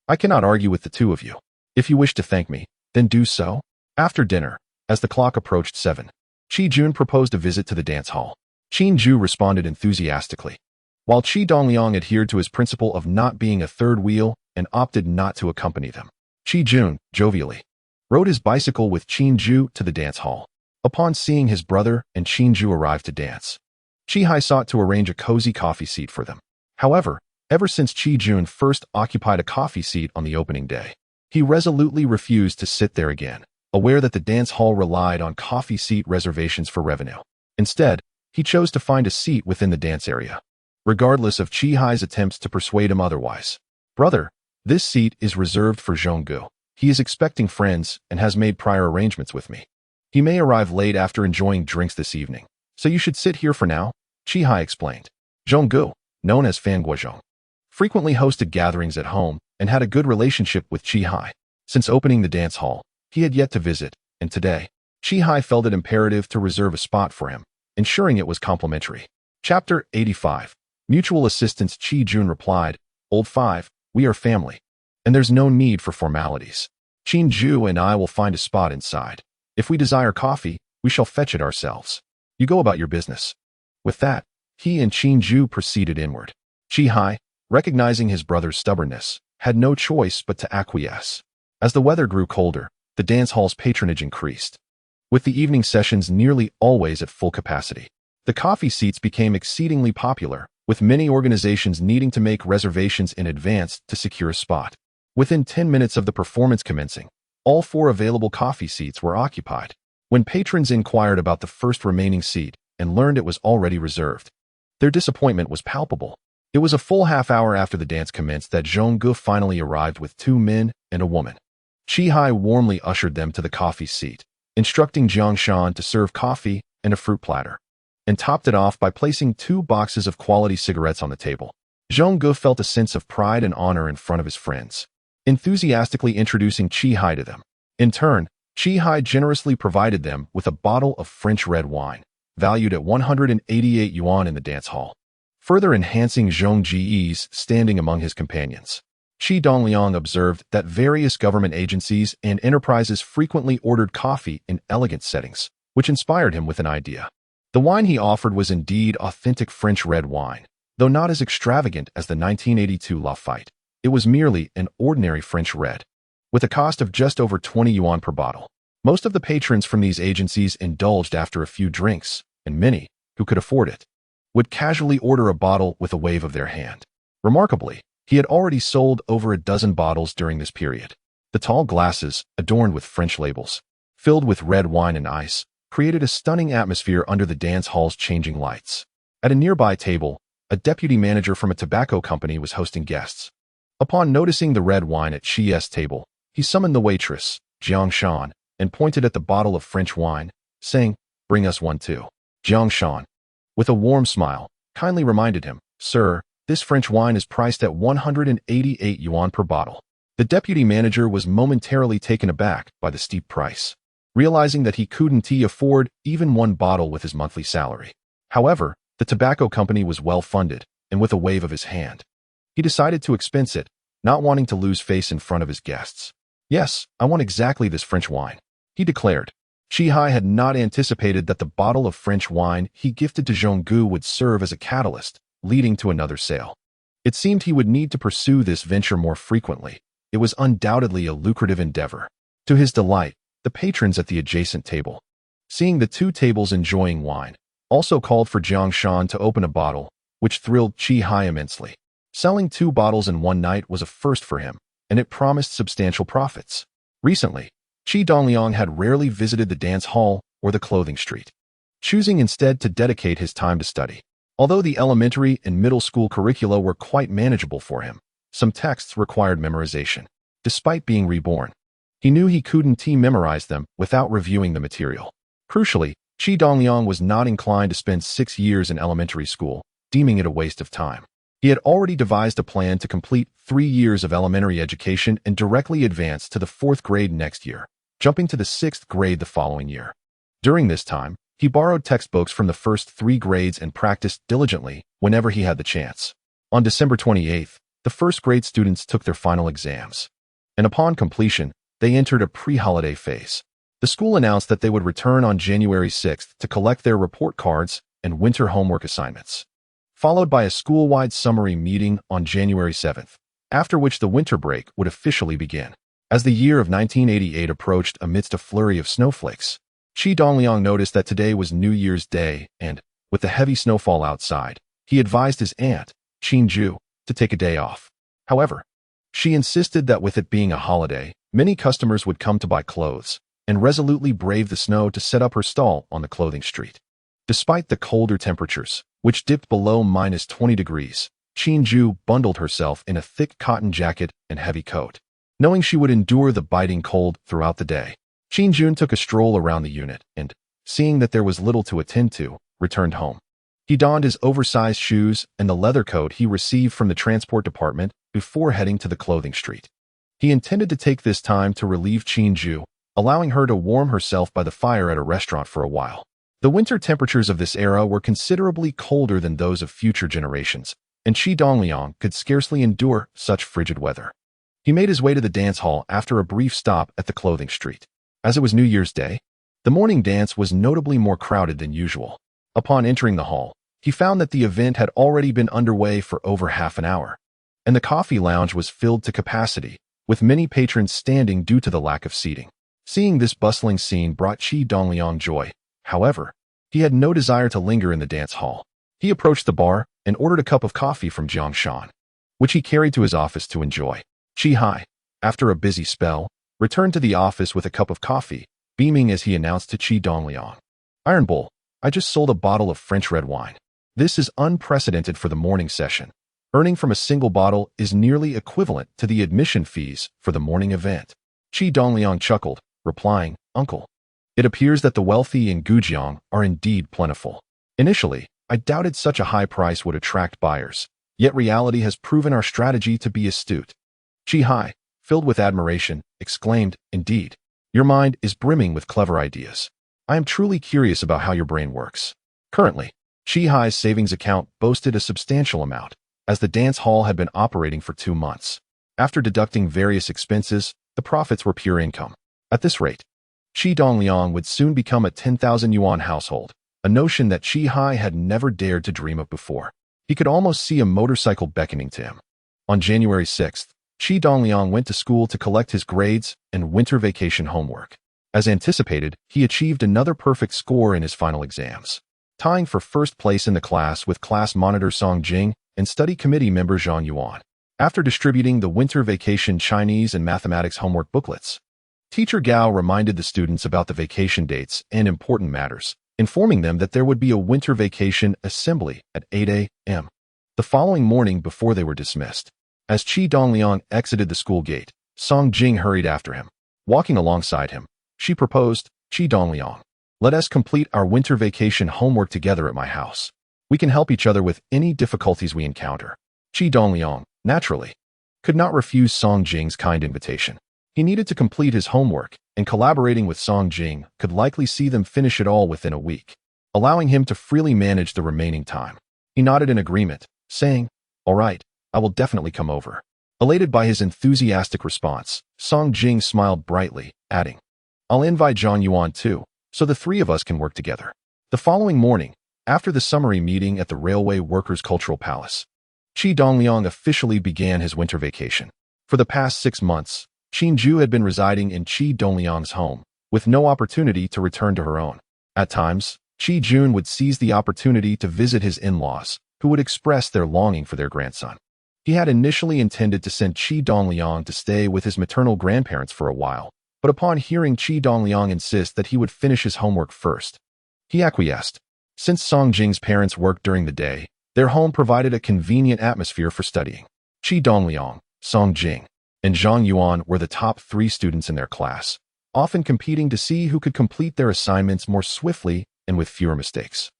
"I cannot argue with the 2 of you. If you wish to thank me, then do so." After dinner, as the clock approached 7, Qi Jun proposed a visit to the dance hall. Qin Zhu responded enthusiastically, while Qi Dongliang adhered to his principle of not being a third wheel and opted not to accompany them. Qi Jun, jovially, rode his bicycle with Qin Zhu to the dance hall. Upon seeing his brother and Qin Zhu arrive to dance, Qi Hai sought to arrange a cozy coffee seat for them. However, ever since Qi Jun first occupied a coffee seat on the opening day, he resolutely refused to sit there again, aware that the dance hall relied on coffee seat reservations for revenue. Instead, he chose to find a seat within the dance area, regardless of Qi Hai's attempts to persuade him otherwise. "Brother, this seat is reserved for Zhonggu. He is expecting friends and has made prior arrangements with me. He may arrive late after enjoying drinks this evening, so you should sit here for now," Qi Hai explained. Zhonggu, known as Fan Gujang, frequently hosted gatherings at home and had a good relationship with Qi Hai. Since opening the dance hall, he had yet to visit, and today, Qi Hai felt it imperative to reserve a spot for him, ensuring it was complimentary. Chapter 85. Mutual Assistance. Qi Jun replied, "Old 5, we are family, and there's no need for formalities. Qin Ju and I will find a spot inside. If we desire coffee, we shall fetch it ourselves. You go about your business." With that, he and Qin Ju proceeded inward. Qi Hai, recognizing his brother's stubbornness, had no choice but to acquiesce. As the weather grew colder, the dance hall's patronage increased. With the evening sessions nearly always at full capacity, the coffee seats became exceedingly popular, with many organizations needing to make reservations in advance to secure a spot. Within 10 minutes of the performance commencing, all 4 available coffee seats were occupied. When patrons inquired about the first remaining seat and learned it was already reserved, their disappointment was palpable. It was a full half-hour after the dance commenced that Zhongxing finally arrived with 2 men and a woman. Qi Hai warmly ushered them to the coffee seat, instructing Zhongxing to serve coffee and a fruit platter, and topped it off by placing 2 boxes of quality cigarettes on the table. Zhongxing felt a sense of pride and honor in front of his friends, enthusiastically introducing Qi Hai to them. In turn, Qi Hai generously provided them with a bottle of French red wine, valued at 188 yuan in the dance hall, further enhancing Zhongxi's standing among his companions. Qi Dongliang observed that various government agencies and enterprises frequently ordered coffee in elegant settings, which inspired him with an idea. The wine he offered was indeed authentic French red wine, though not as extravagant as the 1982 Lafite. It was merely an ordinary French red, with a cost of just over 20 yuan per bottle. Most of the patrons from these agencies indulged after a few drinks, and many, who could afford it, would casually order a bottle with a wave of their hand. Remarkably, he had already sold over a dozen bottles during this period. The tall glasses, adorned with French labels, filled with red wine and ice, created a stunning atmosphere under the dance hall's changing lights. At a nearby table, a deputy manager from a tobacco company was hosting guests. Upon noticing the red wine at Qi's table, he summoned the waitress, Zhongxing, and pointed at the bottle of French wine, saying, "Bring us one too." Zhongxing, with a warm smile, kindly reminded him, "Sir, this French wine is priced at 188 yuan per bottle." The deputy manager was momentarily taken aback by the steep price, realizing that he couldn't afford even one bottle with his monthly salary. However, the tobacco company was well-funded, and with a wave of his hand, he decided to expense it, not wanting to lose face in front of his guests. "Yes, I want exactly this French wine," he declared. Qi Hai had not anticipated that the bottle of French wine he gifted to Zhongxing would serve as a catalyst, leading to another sale. It seemed he would need to pursue this venture more frequently. It was undoubtedly a lucrative endeavor. To his delight, the patrons at the adjacent table, seeing the 2 tables enjoying wine, also called for Zhongxing to open a bottle, which thrilled Qi Hai immensely. Selling 2 bottles in one night was a first for him, and it promised substantial profits. Recently, Qi Dongliang had rarely visited the dance hall or the clothing street, choosing instead to dedicate his time to study. Although the elementary and middle school curricula were quite manageable for him, some texts required memorization. Despite being reborn, he knew he couldn't memorize them without reviewing the material. Crucially, Qi Dongliang was not inclined to spend 6 years in elementary school, deeming it a waste of time. He had already devised a plan to complete 3 years of elementary education and directly advance to the 4th grade next year, jumping to the 6th grade the following year. During this time, he borrowed textbooks from the first 3 grades and practiced diligently whenever he had the chance. On December 28th, the first grade students took their final exams, and upon completion, they entered a pre-holiday phase. The school announced that they would return on January 6th to collect their report cards and winter homework assignments, followed by a school-wide summary meeting on January 7th, after which the winter break would officially begin. As the year of 1988 approached amidst a flurry of snowflakes, Qi Dongliang noticed that today was New Year's Day and, with the heavy snowfall outside, he advised his aunt, Qin Ju, to take a day off. However, she insisted that with it being a holiday, many customers would come to buy clothes, and resolutely braved the snow to set up her stall on the clothing street. Despite the colder temperatures, which dipped below -20 degrees, Qin Ju bundled herself in a thick cotton jacket and heavy coat, knowing she would endure the biting cold throughout the day. Qin Jun took a stroll around the unit and, seeing that there was little to attend to, returned home. He donned his oversized shoes and the leather coat he received from the transport department before heading to the clothing street. He intended to take this time to relieve Qinju, allowing her to warm herself by the fire at a restaurant for a while. The winter temperatures of this era were considerably colder than those of future generations, and Qi Dongliang could scarcely endure such frigid weather. He made his way to the dance hall after a brief stop at the clothing street. As it was New Year's Day, the morning dance was notably more crowded than usual. Upon entering the hall, he found that the event had already been underway for over half an hour, and the coffee lounge was filled to capacity, with many patrons standing due to the lack of seating. Seeing this bustling scene brought Qi Dongliang joy. However, he had no desire to linger in the dance hall. He approached the bar and ordered a cup of coffee from Zhongxing, which he carried to his office to enjoy. Qi Hai, after a busy spell, returned to the office with a cup of coffee, beaming as he announced to Qi Dongliang, "Iron Bull, I just sold a bottle of French red wine. This is unprecedented for the morning session. Earning from a single bottle is nearly equivalent to the admission fees for the morning event." Qi Dongliang chuckled, replying, "Uncle, it appears that the wealthy in Gujang are indeed plentiful. Initially, I doubted such a high price would attract buyers, yet reality has proven our strategy to be astute." Qi Hai, filled with admiration, exclaimed, "Indeed, your mind is brimming with clever ideas. I am truly curious about how your brain works." Currently, Qi Hai's savings account boasted a substantial amount, as the dance hall had been operating for 2 months. After deducting various expenses, the profits were pure income. At this rate, Qi Dongliang would soon become a 10,000 yuan household, a notion that Qi Hai had never dared to dream of before. He could almost see a motorcycle beckoning to him. On January 6th, Qi Dongliang went to school to collect his grades and winter vacation homework. As anticipated, he achieved another perfect score in his final exams, tying for first place in the class with class monitor Zhongxing and study committee member Zhang Yuan. After distributing the winter vacation Chinese and mathematics homework booklets, Teacher Gao reminded the students about the vacation dates and important matters, informing them that there would be a winter vacation assembly at 8 a.m. the following morning before they were dismissed. As Qi Dongliang exited the school gate, Zhongxing hurried after him. Walking alongside him, she proposed, "Qi Dongliang, let us complete our winter vacation homework together at my house. We can help each other with any difficulties we encounter." Qi Dongliang, naturally, could not refuse Zhongxing's kind invitation. He needed to complete his homework, and collaborating with Zhongxing could likely see them finish it all within a week, allowing him to freely manage the remaining time. He nodded in agreement, saying, "All right, I will definitely come over." Elated by his enthusiastic response, Zhongxing smiled brightly, adding, "I'll invite Zhang Yuan too, so the 3 of us can work together." The following morning, after the summary meeting at the Railway Workers' Cultural Palace, Qi Dongliang officially began his winter vacation. For the past 6 months, Qinju had been residing in Qi Dongliang's home, with no opportunity to return to her own. At times, Qi Jun would seize the opportunity to visit his in-laws, who would express their longing for their grandson. He had initially intended to send Qi Dongliang to stay with his maternal grandparents for a while, but upon hearing Qi Dongliang insist that he would finish his homework first, he acquiesced. Since Zhongxing's parents worked during the day, their home provided a convenient atmosphere for studying. Qi Dongliang, Zhongxing, and Zhang Yuan were the top 3 students in their class, often competing to see who could complete their assignments more swiftly and with fewer mistakes,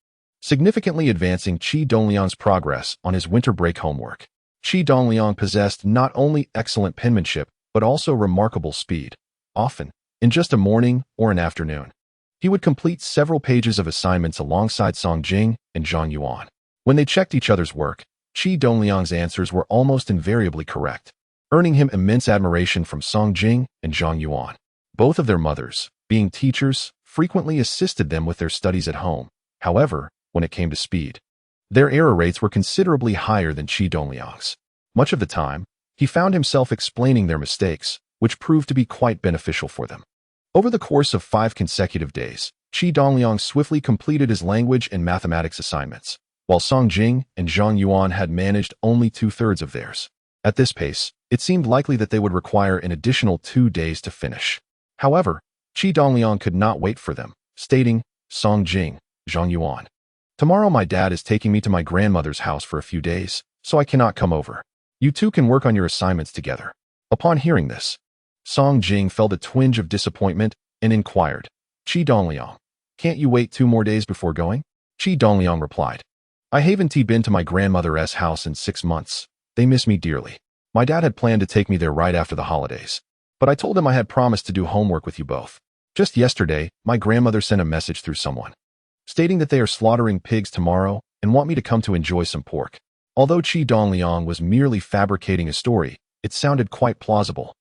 significantly advancing Qi Dongliang's progress on his winter break homework. Qi Dongliang possessed not only excellent penmanship, but also remarkable speed. Often, in just a morning or an afternoon, he would complete several pages of assignments alongside Zhongxing and Zhang Yuan. When they checked each other's work, Qi Dongliang's answers were almost invariably correct, earning him immense admiration from Zhongxing and Zhang Yuan. Both of their mothers, being teachers, frequently assisted them with their studies at home. However, when it came to speed, their error rates were considerably higher than Qi Dongliang's. Much of the time, he found himself explaining their mistakes, which proved to be quite beneficial for them. Over the course of 5 consecutive days, Qi Dongliang swiftly completed his language and mathematics assignments, while Zhongxing and Zhang Yuan had managed only 2/3 of theirs. At this pace, it seemed likely that they would require an additional 2 days to finish. However, Qi Dongliang could not wait for them, stating, "Zhongxing, Zhang Yuan, tomorrow my dad is taking me to my grandmother's house for a few days, so I cannot come over. You 2 can work on your assignments together." Upon hearing this, Zhongxing felt a twinge of disappointment and inquired, "Qi Dongliang, can't you wait 2 more days before going?" Qi Dongliang replied, "I haven't been to my grandmother's house in 6 months. They miss me dearly. My dad had planned to take me there right after the holidays, but I told him I had promised to do homework with you both. Just yesterday, my grandmother sent a message through someone, stating that they are slaughtering pigs tomorrow and want me to come to enjoy some pork. Although Qi Dongliang was merely fabricating a story, it sounded quite plausible,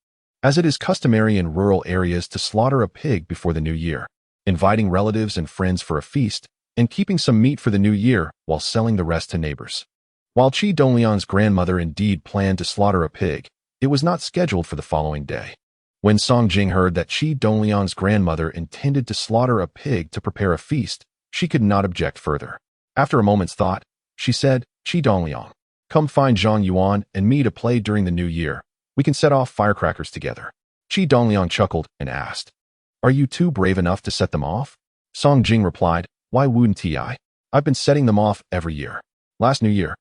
as it is customary in rural areas to slaughter a pig before the new year, inviting relatives and friends for a feast, and keeping some meat for the new year while selling the rest to neighbors. While Qi Dongliang's grandmother indeed planned to slaughter a pig, it was not scheduled for the following day. When Zhongxing heard that Qi Dongliang's grandmother intended to slaughter a pig to prepare a feast, she could not object further. After a moment's thought, she said, "Qi Dongliang, come find Zhang Yuan and me to play during the new year. We can set off firecrackers together." Qi Dongliang chuckled and asked, "Are you two brave enough to set them off?" Zhongxing replied, "Why wouldn't I? I've been setting them off every year. Last New Year,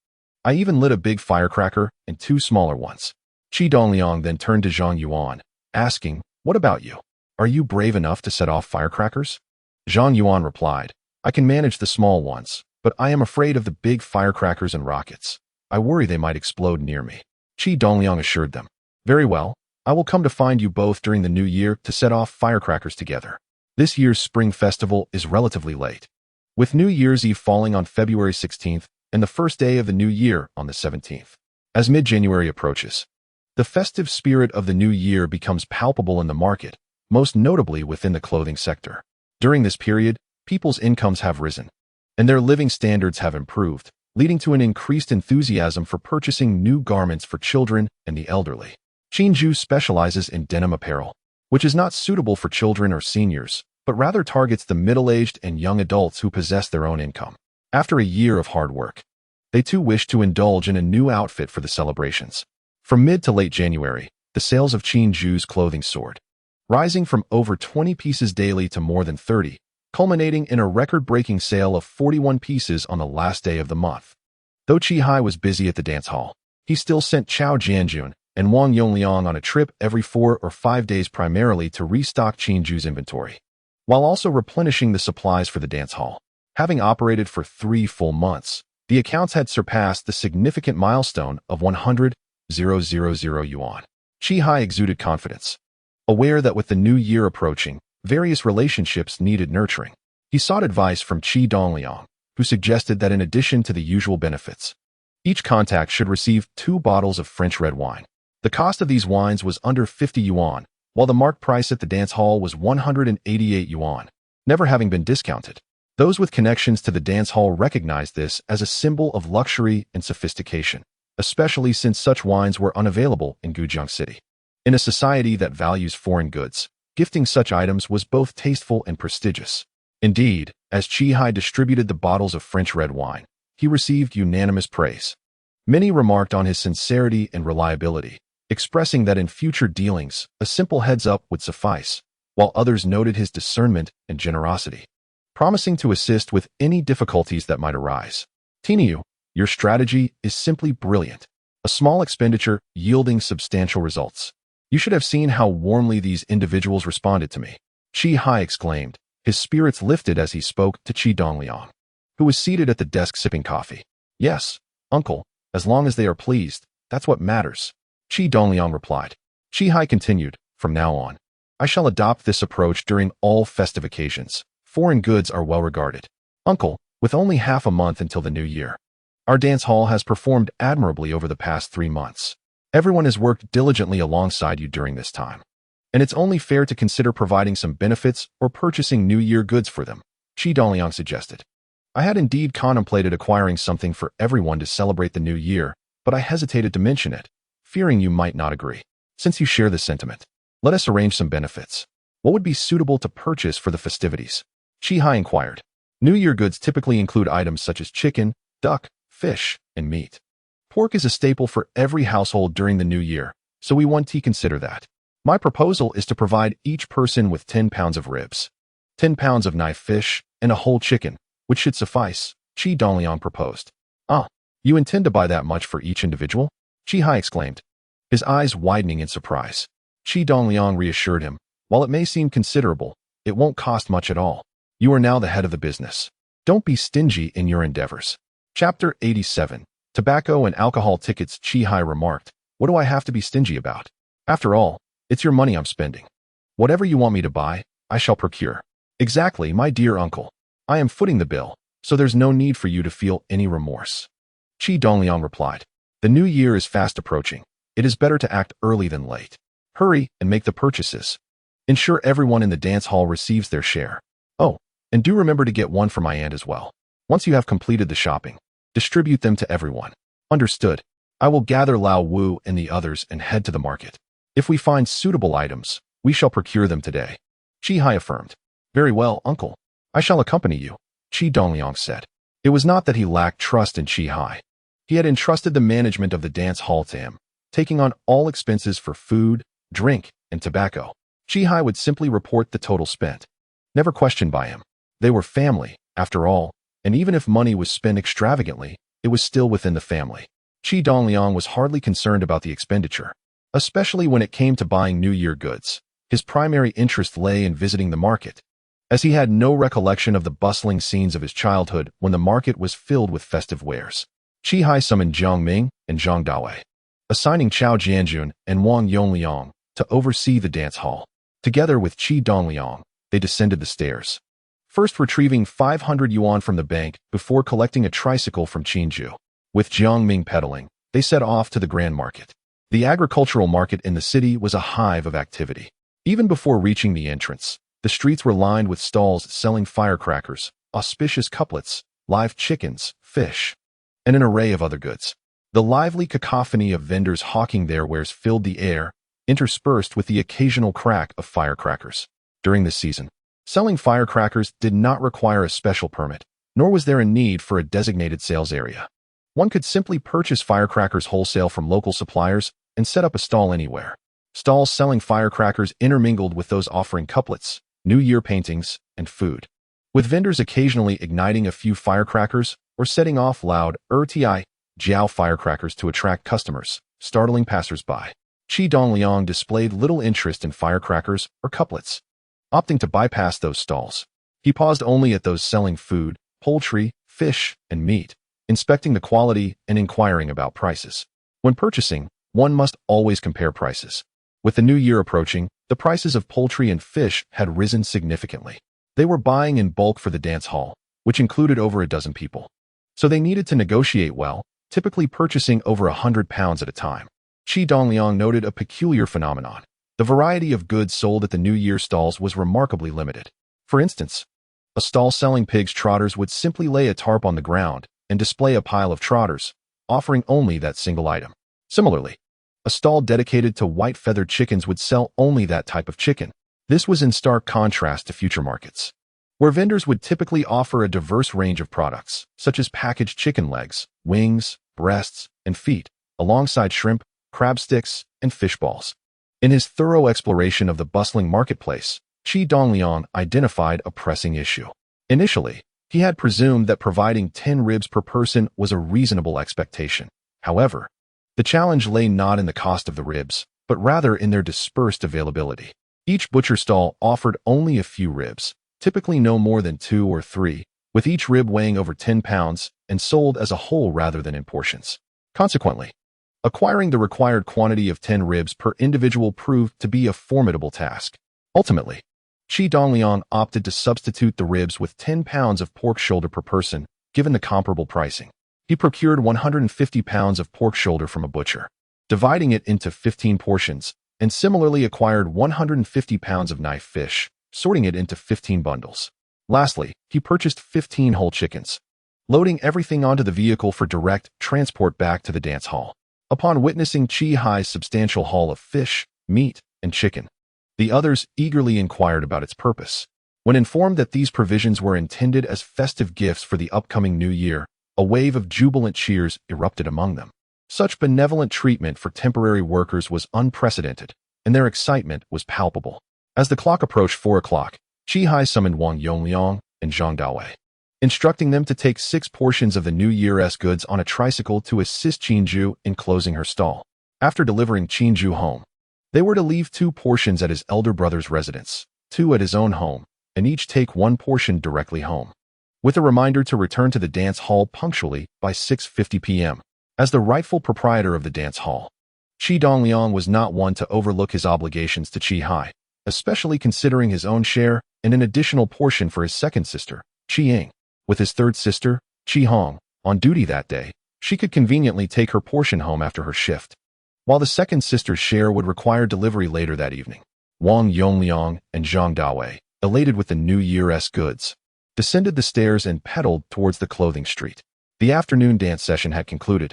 I even lit a big firecracker and 2 smaller ones." Qi Dongliang then turned to Zhang Yuan, asking, "What about you? Are you brave enough to set off firecrackers?" Zhang Yuan replied, "I can manage the small ones, but I am afraid of the big firecrackers and rockets. I worry they might explode near me." Qi Dongliang assured them, "Very well, I will come to find you both during the new year to set off firecrackers together. This year's spring festival is relatively late, with New Year's Eve falling on February 16th and the first day of the new year on the 17th. As mid-January approaches, the festive spirit of the new year becomes palpable in the market, most notably within the clothing sector. During this period, people's incomes have risen, and their living standards have improved, leading to an increased enthusiasm for purchasing new garments for children and the elderly. Qinju specializes in denim apparel, which is not suitable for children or seniors, but rather targets the middle-aged and young adults who possess their own income. After a year of hard work, they too wish to indulge in a new outfit for the celebrations. From mid to late January, the sales of Qinju's clothing soared, rising from over 20 pieces daily to more than 30, culminating in a record-breaking sale of 41 pieces on the last day of the month. Though Qi Hai was busy at the dance hall, he still sent Chao Jianjun and Wang Yongliang on a trip every 4 or 5 days primarily to restock Qinju's inventory, while also replenishing the supplies for the dance hall. Having operated for 3 full months, the accounts had surpassed the significant milestone of 100,000 yuan. Qi Hai exuded confidence, aware that with the new year approaching, various relationships needed nurturing. He sought advice from Qi Dongliang, who suggested that in addition to the usual benefits, each contact should receive 2 bottles of French red wine. The cost of these wines was under 50 yuan, while the marked price at the dance hall was 188 yuan, never having been discounted. Those with connections to the dance hall recognized this as a symbol of luxury and sophistication, especially since such wines were unavailable in Gujang City. In a society that values foreign goods, gifting such items was both tasteful and prestigious. Indeed, as Qi Hai distributed the bottles of French red wine, he received unanimous praise. Many remarked on his sincerity and reliability, expressing that in future dealings, a simple heads-up would suffice, while others noted his discernment and generosity, promising to assist with any difficulties that might arise. Tiniu, your strategy is simply brilliant. A small expenditure yielding substantial results. You should have seen how warmly these individuals responded to me. Qi Hai exclaimed, his spirits lifted as he spoke to Qi Dongliang, who was seated at the desk sipping coffee. "Yes, uncle, as long as they are pleased, that's what matters," Qi Dongliang replied. Qi Hai continued, "From now on, I shall adopt this approach during all festive occasions. Foreign goods are well regarded. Uncle, with only half a month until the new year, our dance hall has performed admirably over the past 3 months. Everyone has worked diligently alongside you during this time, and it's only fair to consider providing some benefits or purchasing New Year goods for them," Qi Dongliang suggested. "I had indeed contemplated acquiring something for everyone to celebrate the new year, but I hesitated to mention it, fearing you might not agree. Since you share this sentiment, let us arrange some benefits. What would be suitable to purchase for the festivities?" Qi Hai inquired. New Year goods typically include items such as chicken, duck, fish, and meat. Pork is a staple for every household during the new year, so we want to consider that. My proposal is to provide each person with 10 pounds of ribs, 10 pounds of knife fish, and a whole chicken, which should suffice, Qi Dongliang proposed. "Ah, you intend to buy that much for each individual?" Qi Hai exclaimed, his eyes widening in surprise. Qi Dongliang reassured him, "While it may seem considerable, it won't cost much at all. You are now the head of the business. Don't be stingy in your endeavors." Chapter 87. Tobacco and alcohol tickets. Qi Hai remarked, What do I have to be stingy about? After all, it's your money I'm spending. Whatever you want me to buy, I shall procure. Exactly, my dear uncle. I am footing the bill, so there's no need for you to feel any remorse. Qi Dongliang replied. The new year is fast approaching. It is better to act early than late. Hurry and make the purchases. Ensure everyone in the dance hall receives their share. Oh, and do remember to get one for my aunt as well. Once you have completed the shopping, distribute them to everyone. Understood. I will gather Lao Wu and the others and head to the market. If we find suitable items, we shall procure them today. Qi Hai affirmed. Very well, uncle. I shall accompany you, Qi Dongliang said. It was not that he lacked trust in Qi Hai. He had entrusted the management of the dance hall to him, taking on all expenses for food, drink, and tobacco. Qi Hai would simply report the total spent. Never questioned by him. They were family, after all, and even if money was spent extravagantly, it was still within the family. Qi Dongliang was hardly concerned about the expenditure, especially when it came to buying New Year goods. His primary interest lay in visiting the market, as he had no recollection of the bustling scenes of his childhood when the market was filled with festive wares. Qi Hai summoned Jiang Ming and Zhang Dawei, assigning Chao Jianjun and Wang Yongliang to oversee the dance hall. Together with Qi Dongliang, they descended the stairs, first retrieving 500 yuan from the bank before collecting a tricycle from Qinju. With Jiang Ming pedaling, they set off to the Grand Market. The agricultural market in the city was a hive of activity. Even before reaching the entrance, the streets were lined with stalls selling firecrackers, auspicious couplets, live chickens, fish, and an array of other goods. The lively cacophony of vendors hawking their wares filled the air, interspersed with the occasional crack of firecrackers. During this season, selling firecrackers did not require a special permit, nor was there a need for a designated sales area. One could simply purchase firecrackers wholesale from local suppliers and set up a stall anywhere. Stalls selling firecrackers intermingled with those offering couplets, New Year paintings, and food, with vendors occasionally igniting a few firecrackers or setting off loud jiao firecrackers to attract customers, startling passers-by. Qi Dongliang displayed little interest in firecrackers or couplets, opting to bypass those stalls. He paused only at those selling food, poultry, fish, and meat, inspecting the quality and inquiring about prices. When purchasing, one must always compare prices. With the new year approaching, the prices of poultry and fish had risen significantly. They were buying in bulk for the dance hall, which included over a dozen people. So they needed to negotiate well, typically purchasing over 100 pounds at a time. Qi Dongliang noted a peculiar phenomenon. The variety of goods sold at the New Year stalls was remarkably limited. For instance, a stall selling pigs' trotters would simply lay a tarp on the ground and display a pile of trotters, offering only that single item. Similarly, a stall dedicated to white feathered chickens would sell only that type of chicken. This was in stark contrast to future markets, where vendors would typically offer a diverse range of products, such as packaged chicken legs, wings, breasts, and feet, alongside shrimp, crab sticks, and fish balls. In his thorough exploration of the bustling marketplace, Qi Dongliang identified a pressing issue. Initially, he had presumed that providing 10 ribs per person was a reasonable expectation. However, the challenge lay not in the cost of the ribs, but rather in their dispersed availability. Each butcher stall offered only a few ribs, typically no more than 2 or 3, with each rib weighing over 10 pounds and sold as a whole rather than in portions. Consequently, acquiring the required quantity of 10 ribs per individual proved to be a formidable task. Ultimately, Qi Dongliang opted to substitute the ribs with 10 pounds of pork shoulder per person, given the comparable pricing. He procured 150 pounds of pork shoulder from a butcher, dividing it into 15 portions, and similarly acquired 150 pounds of knife fish, sorting it into 15 bundles. Lastly, he purchased 15 whole chickens, loading everything onto the vehicle for direct transport back to the dance hall. Upon witnessing Qi Hai's substantial haul of fish, meat, and chicken, the others eagerly inquired about its purpose. When informed that these provisions were intended as festive gifts for the upcoming new year, a wave of jubilant cheers erupted among them. Such benevolent treatment for temporary workers was unprecedented, and their excitement was palpable. As the clock approached 4 o'clock, Qi Hai summoned Wang Yongliang and Zhang Dawei, instructing them to take 6 portions of the New Year's goods on a tricycle to assist Qinju in closing her stall. After delivering Qinju home, they were to leave 2 portions at his elder brother's residence, 2 at his own home, and each take 1 portion directly home, with a reminder to return to the dance hall punctually by 6:50 p.m. As the rightful proprietor of the dance hall, Qi Dongliang was not one to overlook his obligations to Qi Hai, especially considering his own share and an additional portion for his second sister, Qi Ying. With his third sister, Qi Hong, on duty that day, she could conveniently take her portion home after her shift. While the second sister's share would require delivery later that evening, Wang Yongliang and Zhang Dawei, elated with the New Year's goods, descended the stairs and pedaled towards the clothing street. The afternoon dance session had concluded,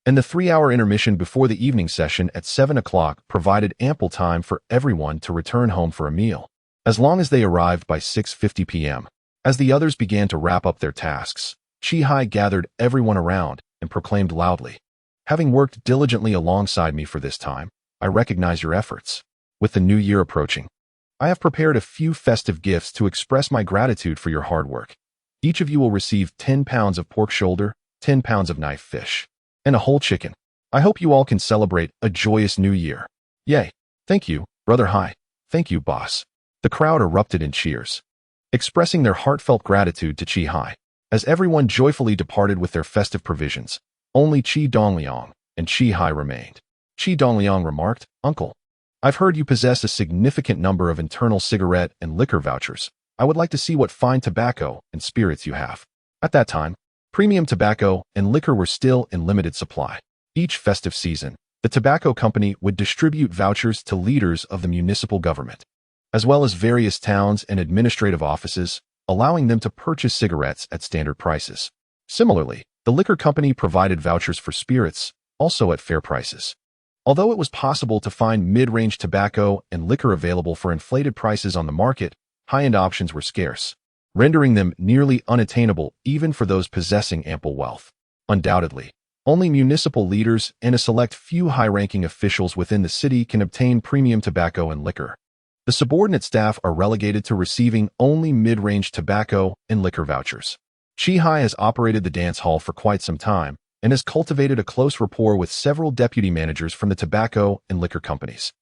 and the 3-hour intermission before the evening session at 7 o'clock provided ample time for everyone to return home for a meal, as long as they arrived by 6:50 p.m. As the others began to wrap up their tasks, Qi Hai gathered everyone around and proclaimed loudly, "Having worked diligently alongside me for this time, I recognize your efforts. With the new year approaching, I have prepared a few festive gifts to express my gratitude for your hard work. Each of you will receive 10 pounds of pork shoulder, 10 pounds of knife fish, and a whole chicken. I hope you all can celebrate a joyous new year." "Yay! Thank you, Brother Hai. Thank you, boss." The crowd erupted in cheers, expressing their heartfelt gratitude to Qi Hai. As everyone joyfully departed with their festive provisions, only Qi Dongliang and Qi Hai remained. Qi Dongliang remarked, "Uncle, I've heard you possess a significant number of internal cigarette and liquor vouchers. I would like to see what fine tobacco and spirits you have." At that time, premium tobacco and liquor were still in limited supply. Each festive season, the tobacco company would distribute vouchers to leaders of the municipal government, as well as various towns and administrative offices, allowing them to purchase cigarettes at standard prices. Similarly, the liquor company provided vouchers for spirits, also at fair prices. Although it was possible to find mid-range tobacco and liquor available for inflated prices on the market, high-end options were scarce, rendering them nearly unattainable even for those possessing ample wealth. Undoubtedly, only municipal leaders and a select few high-ranking officials within the city can obtain premium tobacco and liquor. The subordinate staff are relegated to receiving only mid-range tobacco and liquor vouchers. Qi Hai has operated the dance hall for quite some time and has cultivated a close rapport with several deputy managers from the tobacco and liquor companies.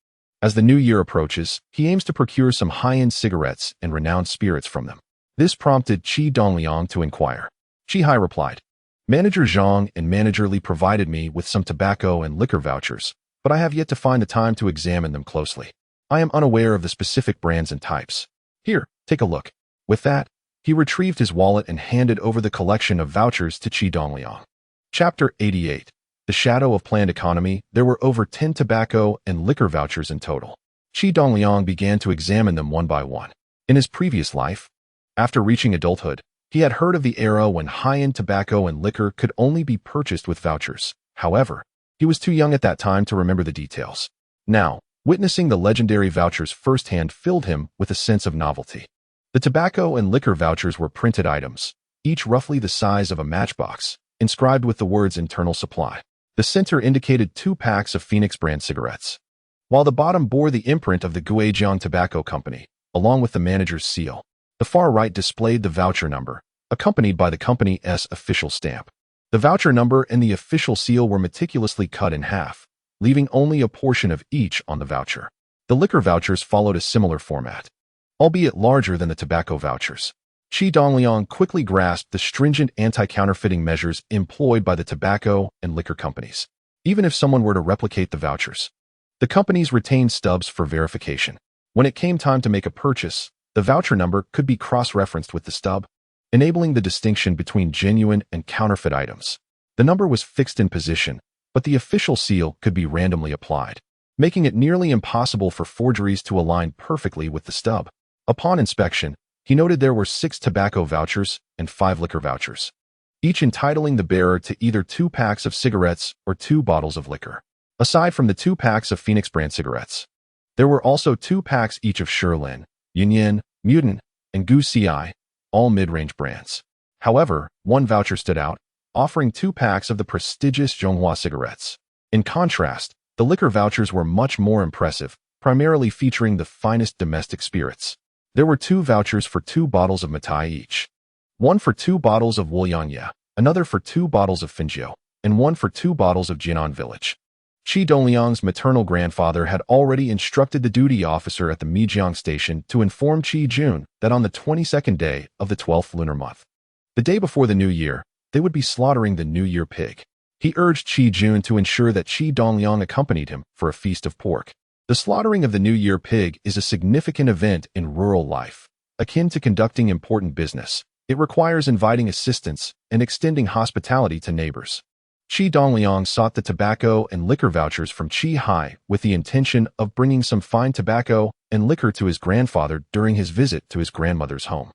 As the new year approaches, he aims to procure some high-end cigarettes and renowned spirits from them. This prompted Qi Dongliang to inquire. Qi Hai replied, "Manager Zhang and Manager Li provided me with some tobacco and liquor vouchers, but I have yet to find the time to examine them closely. I am unaware of the specific brands and types. Here, take a look." With that, he retrieved his wallet and handed over the collection of vouchers to Qi Dongliang. Chapter 88. The Shadow of Planned Economy. There were over 10 tobacco and liquor vouchers in total. Qi Dongliang began to examine them one by one. In his previous life, after reaching adulthood, he had heard of the era when high-end tobacco and liquor could only be purchased with vouchers. However, he was too young at that time to remember the details. Now, witnessing the legendary vouchers firsthand filled him with a sense of novelty. The tobacco and liquor vouchers were printed items, each roughly the size of a matchbox, inscribed with the words internal supply. The center indicated 2 packs of Phoenix brand cigarettes, while the bottom bore the imprint of the Gujang Tobacco Company, along with the manager's seal. The far right displayed the voucher number, accompanied by the company's official stamp. The voucher number and the official seal were meticulously cut in half, leaving only a portion of each on the voucher. The liquor vouchers followed a similar format, albeit larger than the tobacco vouchers. Qi Dongliang quickly grasped the stringent anti-counterfeiting measures employed by the tobacco and liquor companies. Even if someone were to replicate the vouchers, the companies retained stubs for verification. When it came time to make a purchase, the voucher number could be cross-referenced with the stub, enabling the distinction between genuine and counterfeit items. The number was fixed in position, but the official seal could be randomly applied, making it nearly impossible for forgeries to align perfectly with the stub. Upon inspection, he noted there were 6 tobacco vouchers and 5 liquor vouchers, each entitling the bearer to either 2 packs of cigarettes or 2 bottles of liquor. Aside from the 2 packs of Phoenix brand cigarettes, there were also 2 packs each of Shilin, Yinyin, Mutant, and Gu Ci, all mid-range brands. However, one voucher stood out, offering 2 packs of the prestigious Zhonghua cigarettes. In contrast, the liquor vouchers were much more impressive, primarily featuring the finest domestic spirits. There were 2 vouchers for 2 bottles of Matai each. One for 2 bottles of Wuliangye, another for 2 bottles of Finjiu, and one for 2 bottles of Jinan Village. Qi Dongliang's maternal grandfather had already instructed the duty officer at the Mijiang station to inform Qi Jun that on the 22nd day of the 12th lunar month, the day before the new year, they would be slaughtering the New Year pig. He urged Qi Jun to ensure that Qi Dongliang accompanied him for a feast of pork. The slaughtering of the New Year pig is a significant event in rural life. Akin to conducting important business, it requires inviting assistance and extending hospitality to neighbors. Qi Dongliang sought the tobacco and liquor vouchers from Qi Hai with the intention of bringing some fine tobacco and liquor to his grandfather during his visit to his grandmother's home.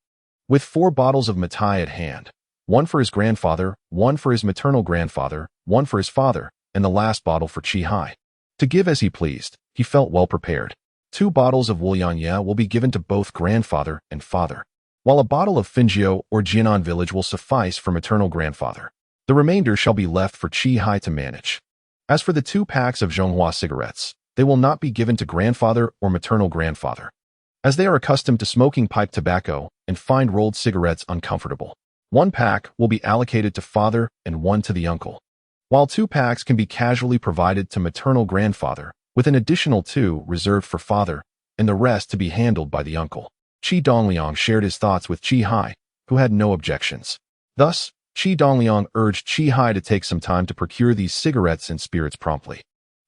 With 4 bottles of mitai at hand, one for his grandfather, one for his maternal grandfather, one for his father, and the last bottle for Qi Hai. To give as he pleased, he felt well prepared. 2 bottles of Wulianye will be given to both grandfather and father, while a bottle of Finjiu or Jinan village will suffice for maternal grandfather. The remainder shall be left for Qi Hai to manage. As for the 2 packs of Zhonghua cigarettes, they will not be given to grandfather or maternal grandfather, as they are accustomed to smoking pipe tobacco and find rolled cigarettes uncomfortable. 1 pack will be allocated to father and 1 to the uncle, while 2 packs can be casually provided to maternal grandfather, with an additional 2 reserved for father, and the rest to be handled by the uncle. Qi Dongliang shared his thoughts with Qi Hai, who had no objections. Thus, Qi Dongliang urged Qi Hai to take some time to procure these cigarettes and spirits promptly,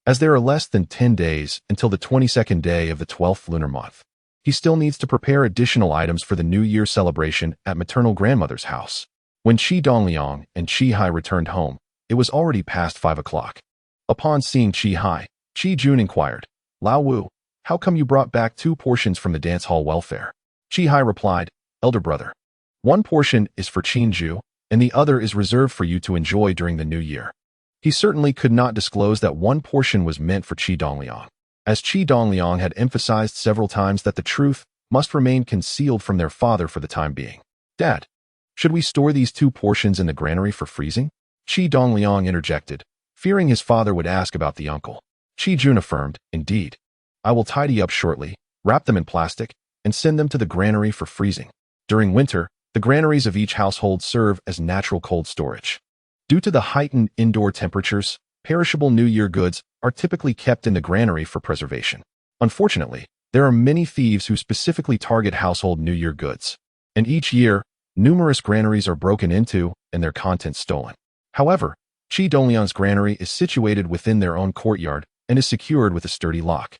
as there are less than 10 days until the 22nd day of the 12th lunar month. He still needs to prepare additional items for the New Year celebration at maternal grandmother's house. When Qi Dongliang and Qi Hai returned home, it was already past 5 o'clock. Upon seeing Qi Hai, Qi Jun inquired, "Lao Wu, how come you brought back 2 portions from the dance hall welfare?" Qi Hai replied, "Elder brother, 1 portion is for Qinju, and the other is reserved for you to enjoy during the New Year." He certainly could not disclose that 1 portion was meant for Qi Dongliang, as Qi Dongliang had emphasized several times that the truth must remain concealed from their father for the time being. "Dad, should we store these 2 portions in the granary for freezing?" Qi Dongliang interjected, fearing his father would ask about the uncle. Qi Jun affirmed, "Indeed. I will tidy up shortly, wrap them in plastic, and send them to the granary for freezing. During winter, the granaries of each household serve as natural cold storage. Due to the heightened indoor temperatures, perishable New Year goods are typically kept in the granary for preservation. Unfortunately, there are many thieves who specifically target household New Year goods, and each year, numerous granaries are broken into and their contents stolen. However, Qi Dongliang's granary is situated within their own courtyard and is secured with a sturdy lock,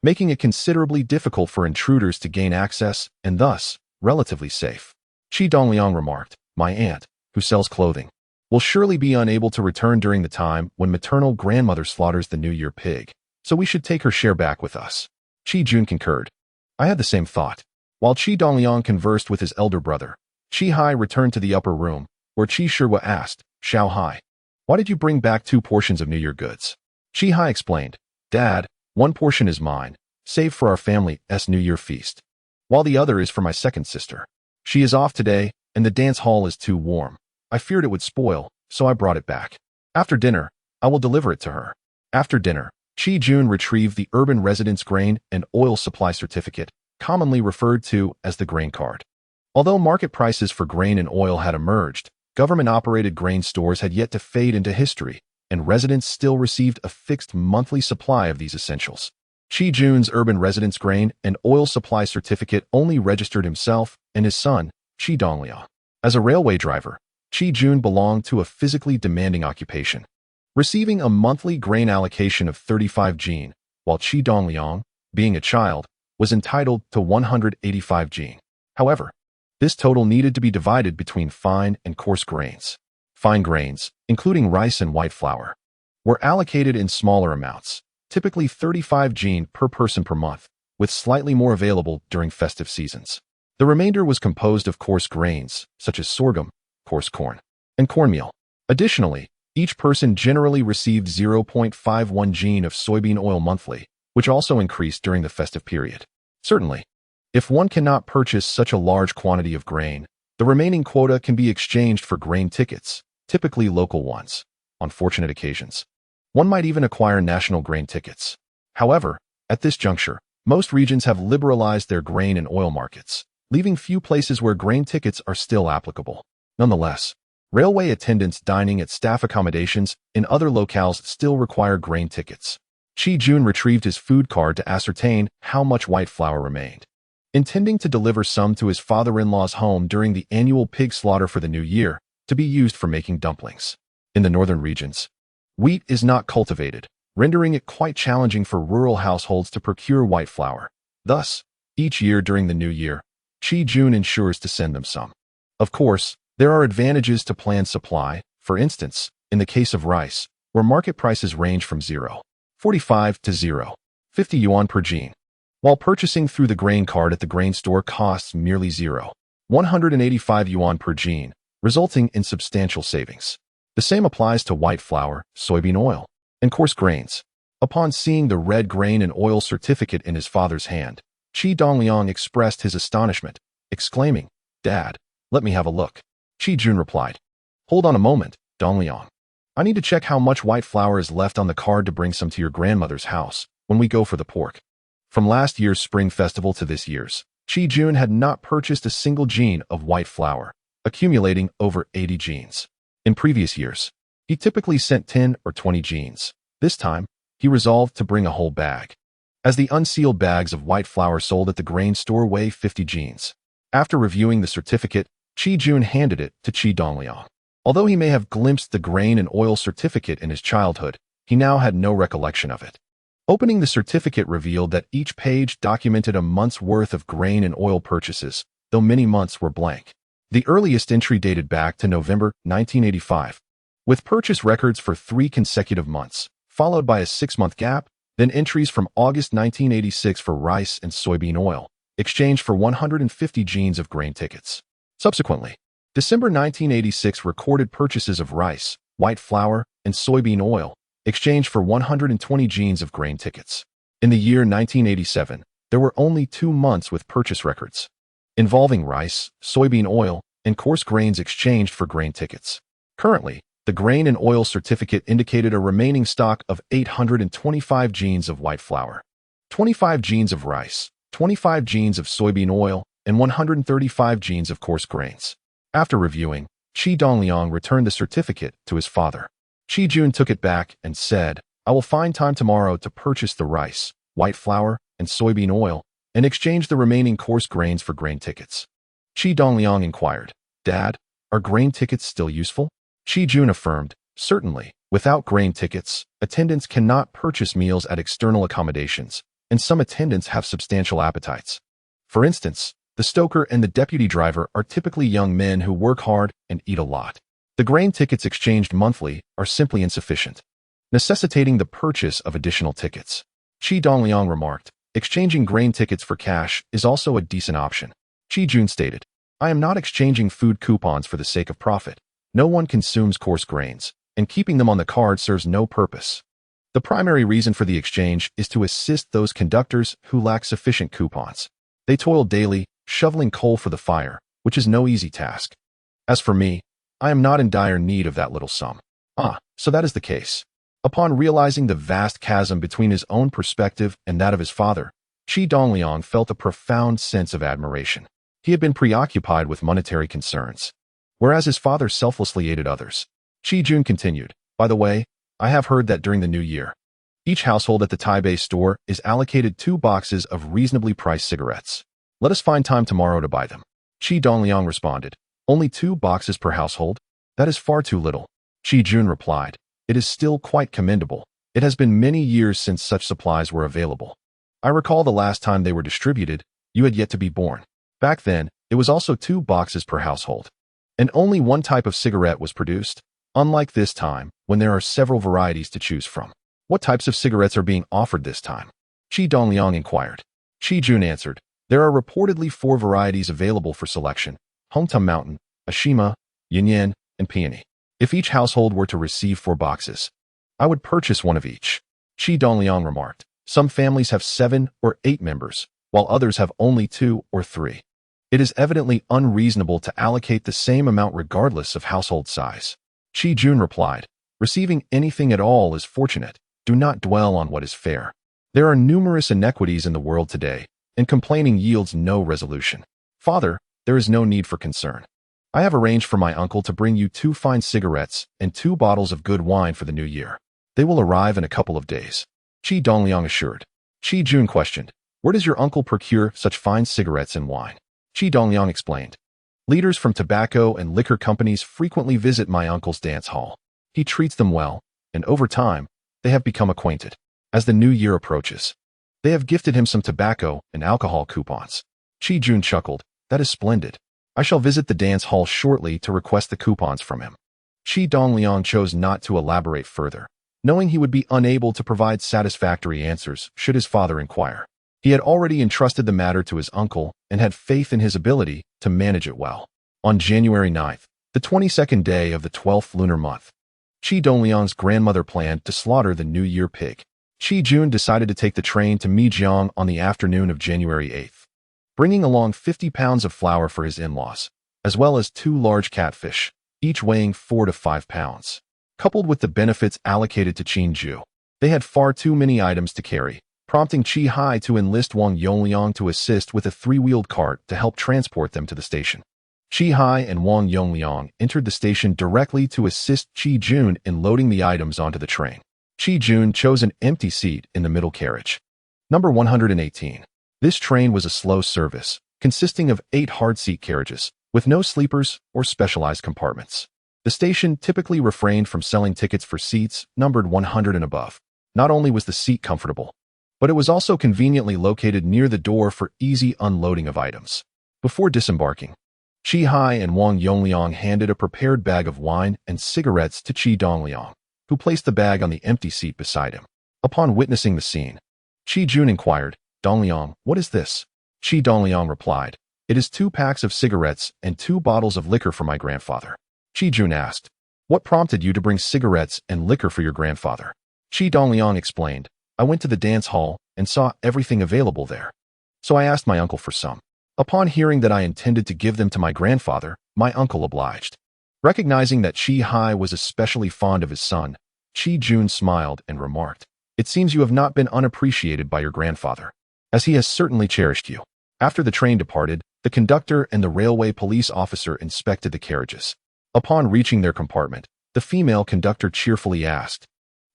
making it considerably difficult for intruders to gain access and thus relatively safe. Qi Dongliang remarked, "My aunt, who sells clothing, will surely be unable to return during the time when maternal grandmother slaughters the New Year pig, so we should take her share back with us." Qi Jun concurred. I had the same thought. While Qi Dongliang conversed with his elder brother, Qi Hai returned to the upper room, where Qi Shihua asked, "Xiao Hai, why did you bring back 2 portions of New Year goods?" Qi Hai explained, "Dad, 1 portion is mine, saved for our family's New Year feast, while the other is for my second sister. She is off today, and the dance hall is too warm. I feared it would spoil, so I brought it back. After dinner, I will deliver it to her." After dinner, Qi Jun retrieved the urban residence grain and oil supply certificate, commonly referred to as the grain card. Although market prices for grain and oil had emerged, government-operated grain stores had yet to fade into history, and residents still received a fixed monthly supply of these essentials. Qi Jun's urban residence grain and oil supply certificate only registered himself and his son, Qi Dongliang. As a railway driver, Qi Jun belonged to a physically demanding occupation, receiving a monthly grain allocation of 35 jin, while Qi Dongliang, being a child, was entitled to 185 jin. However, this total needed to be divided between fine and coarse grains. Fine grains, including rice and white flour, were allocated in smaller amounts, typically 35 jin per person per month, with slightly more available during festive seasons. The remainder was composed of coarse grains, such as sorghum, coarse corn, and cornmeal. Additionally, each person generally received 0.51 jin of soybean oil monthly, which also increased during the festive period. Certainly, if one cannot purchase such a large quantity of grain, the remaining quota can be exchanged for grain tickets, typically local ones. On fortunate occasions, one might even acquire national grain tickets. However, at this juncture, most regions have liberalized their grain and oil markets, leaving few places where grain tickets are still applicable. Nonetheless, railway attendants dining at staff accommodations in other locales still require grain tickets. Qi Jun retrieved his food card to ascertain how much white flour remained, intending to deliver some to his father-in-law's home during the annual pig slaughter for the new year, to be used for making dumplings. In the northern regions, Wheat is not cultivated, rendering it quite challenging for rural households to procure white flour. Thus, each year during the new year, Qi Jun ensures to send them some. Of course, there are advantages to planned supply, for instance, in the case of rice, where market prices range from 0.45 to 0.50 yuan per jin, while purchasing through the grain cart at the grain store costs merely 0.185 yuan per jin, resulting in substantial savings. The same applies to white flour, soybean oil, and coarse grains. Upon seeing the red grain and oil certificate in his father's hand, Qi Dongliang expressed his astonishment, exclaiming, "Dad, let me have a look." Qi Jun replied, "Hold on a moment, Dongliang. I need to check how much white flour is left on the card to bring some to your grandmother's house when we go for the pork." From last year's spring festival to this year's, Qi Jun had not purchased a single jin of white flour, accumulating over 80 jins. In previous years, he typically sent 10 or 20 jins. This time, he resolved to bring a whole bag, as the unsealed bags of white flour sold at the grain store weigh 50 jins. After reviewing the certificate, Qi Jun handed it to Qi Dongliang. Although he may have glimpsed the grain and oil certificate in his childhood, he now had no recollection of it. Opening the certificate revealed that each page documented a month's worth of grain and oil purchases, though many months were blank. The earliest entry dated back to November 1985, with purchase records for 3 consecutive months, followed by a 6-month gap, then entries from August 1986 for rice and soybean oil, exchanged for 150 jins of grain tickets. Subsequently, December 1986 recorded purchases of rice, white flour, and soybean oil, exchanged for 120 jins of grain tickets. In the year 1987, there were only 2 months with purchase records, involving rice, soybean oil, and coarse grains exchanged for grain tickets. Currently, the grain and oil certificate indicated a remaining stock of 825 jins of white flour, 25 jins of rice, 25 jins of soybean oil, and 135 jins of coarse grains. After reviewing, Qi Dongliang returned the certificate to his father. Qi Jun took it back and said, "I will find time tomorrow to purchase the rice, white flour, and soybean oil, and exchange the remaining coarse grains for grain tickets." Qi Dongliang inquired, "Dad, are grain tickets still useful?" Qi Jun affirmed, "Certainly. Without grain tickets, attendants cannot purchase meals at external accommodations, and some attendants have substantial appetites. For instance, the stoker and the deputy driver are typically young men who work hard and eat a lot. The grain tickets exchanged monthly are simply insufficient, necessitating the purchase of additional tickets." Qi Dongliang remarked, "Exchanging grain tickets for cash is also a decent option." Qi Jun stated, "I am not exchanging food coupons for the sake of profit. No one consumes coarse grains, and keeping them on the card serves no purpose. The primary reason for the exchange is to assist those conductors who lack sufficient coupons. They toil daily, shoveling coal for the fire, which is no easy task. As for me, I am not in dire need of that little sum." So that is the case. Upon realizing the vast chasm between his own perspective and that of his father, Qi Dongliang felt a profound sense of admiration. He had been preoccupied with monetary concerns, whereas his father selflessly aided others. Qi Jun continued, "By the way, I have heard that during the new year, each household at the Taipei store is allocated 2 boxes of reasonably priced cigarettes. Let us find time tomorrow to buy them." Qi Dongliang responded, "Only 2 boxes per household? That is far too little." Qi Jun replied, "It is still quite commendable. It has been many years since such supplies were available. I recall the last time they were distributed, you had yet to be born. Back then, it was also 2 boxes per household, and only one type of cigarette was produced, unlike this time, when there are several varieties to choose from." "What types of cigarettes are being offered this time?" Qi Dongliang inquired. Qi Jun answered, "There are reportedly 4 varieties available for selection: Hongtum Mountain, Ashima, Yinyan, and Peony. If each household were to receive 4 boxes, I would purchase one of each." Qi Dongliang remarked, "Some families have 7 or 8 members, while others have only 2 or 3. It is evidently unreasonable to allocate the same amount regardless of household size." Qi Jun replied, "Receiving anything at all is fortunate. Do not dwell on what is fair. There are numerous inequities in the world today, and complaining yields no resolution. Father, there is no need for concern. I have arranged for my uncle to bring you 2 fine cigarettes and 2 bottles of good wine for the new year. They will arrive in a couple of days." Qi Dongliang assured. Qi Jun questioned, "Where does your uncle procure such fine cigarettes and wine?" Qi Dongliang explained, "Leaders from tobacco and liquor companies frequently visit my uncle's dance hall. He treats them well, and over time, they have become acquainted. As the new year approaches, they have gifted him some tobacco and alcohol coupons. Qi Jun chuckled. That is splendid. I shall visit the dance hall shortly to request the coupons from him. Qi Dongliang chose not to elaborate further, knowing he would be unable to provide satisfactory answers should his father inquire. He had already entrusted the matter to his uncle and had faith in his ability to manage it well. On January 9th, the 22nd day of the 12th lunar month, Qi Dongliang's grandmother planned to slaughter the New Year pig. Qi Jun decided to take the train to Gujang on the afternoon of January 8th, bringing along 50 pounds of flour for his in-laws, as well as 2 large catfish, each weighing 4 to 5 pounds. Coupled with the benefits allocated to Qin Ju, they had far too many items to carry, prompting Qi Hai to enlist Wang Yongliang to assist with a 3-wheeled cart to help transport them to the station. Qi Hai and Wang Yongliang entered the station directly to assist Qi Jun in loading the items onto the train. Qi Jun chose an empty seat in the middle carriage. Number 118. This train was a slow service, consisting of 8 hard-seat carriages, with no sleepers or specialized compartments. The station typically refrained from selling tickets for seats numbered 100 and above. Not only was the seat comfortable, but it was also conveniently located near the door for easy unloading of items. Before disembarking, Qi Hai and Wang Yongliang handed a prepared bag of wine and cigarettes to Qi Dongliang, who placed the bag on the empty seat beside him. Upon witnessing the scene, Qi Jun inquired, "Dongliang, what is this?" Qi Dongliang replied, "It is 2 packs of cigarettes and 2 bottles of liquor for my grandfather." Qi Jun asked, "What prompted you to bring cigarettes and liquor for your grandfather?" Qi Dongliang explained, "I went to the dance hall and saw everything available there. So I asked my uncle for some. Upon hearing that I intended to give them to my grandfather, my uncle obliged." Recognizing that Qi Hai was especially fond of his son, Qi Jun smiled and remarked, "It seems you have not been unappreciated by your grandfather, as he has certainly cherished you." After the train departed, the conductor and the railway police officer inspected the carriages. Upon reaching their compartment, the female conductor cheerfully asked,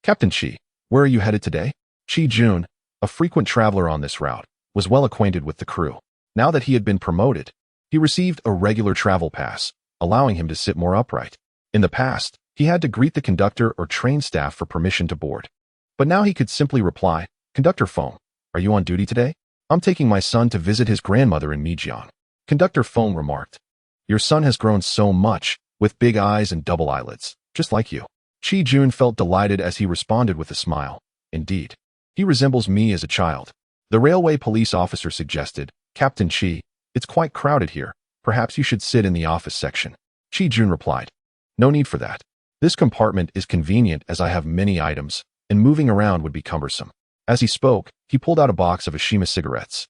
"Captain Qi, where are you headed today?" Qi Jun, a frequent traveler on this route, was well acquainted with the crew. Now that he had been promoted, he received a regular travel pass, allowing him to sit more upright. In the past, he had to greet the conductor or train staff for permission to board. But now he could simply reply, "Conductor Feng, are you on duty today? I'm taking my son to visit his grandmother in Mijiang." Conductor Feng remarked, "Your son has grown so much, with big eyes and double eyelids, just like you." Qi Jun felt delighted as he responded with a smile. "Indeed, he resembles me as a child." The railway police officer suggested, "Captain Qi, it's quite crowded here. Perhaps you should sit in the office section." Qi Jun replied, "No need for that. This compartment is convenient as I have many items, and moving around would be cumbersome." As he spoke, he pulled out a box of Ashima cigarettes,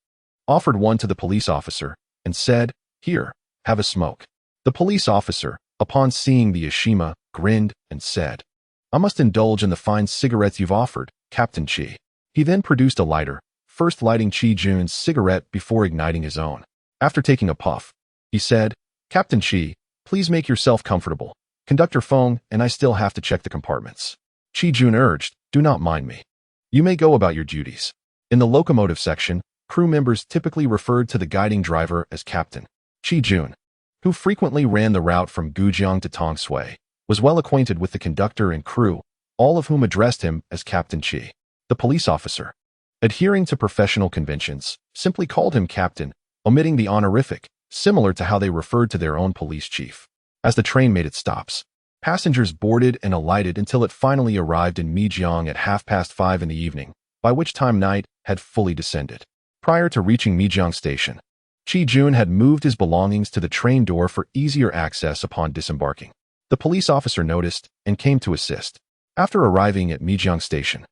offered one to the police officer, and said, "Here, have a smoke." The police officer, upon seeing the Ashima, grinned and said, "I must indulge in the fine cigarettes you've offered, Captain Qi." He then produced a lighter, first lighting Qi Jun's cigarette before igniting his own. After taking a puff, he said, "Captain Qi, please make yourself comfortable. Conductor Feng and I still have to check the compartments." Qi Jun urged, "Do not mind me. You may go about your duties." In the locomotive section, crew members typically referred to the guiding driver as Captain. Qi Jun, who frequently ran the route from Gujang to Tongshui, was well acquainted with the conductor and crew, all of whom addressed him as Captain Qi. The police officer, adhering to professional conventions, simply called him Captain, omitting the honorific, similar to how they referred to their own police chief. As the train made its stops, passengers boarded and alighted until it finally arrived in Mijiang at 5:30 in the evening, by which time night had fully descended. Prior to reaching Mijiang Station, Qi Jun had moved his belongings to the train door for easier access upon disembarking. The police officer noticed and came to assist. After arriving at Mijiang Station,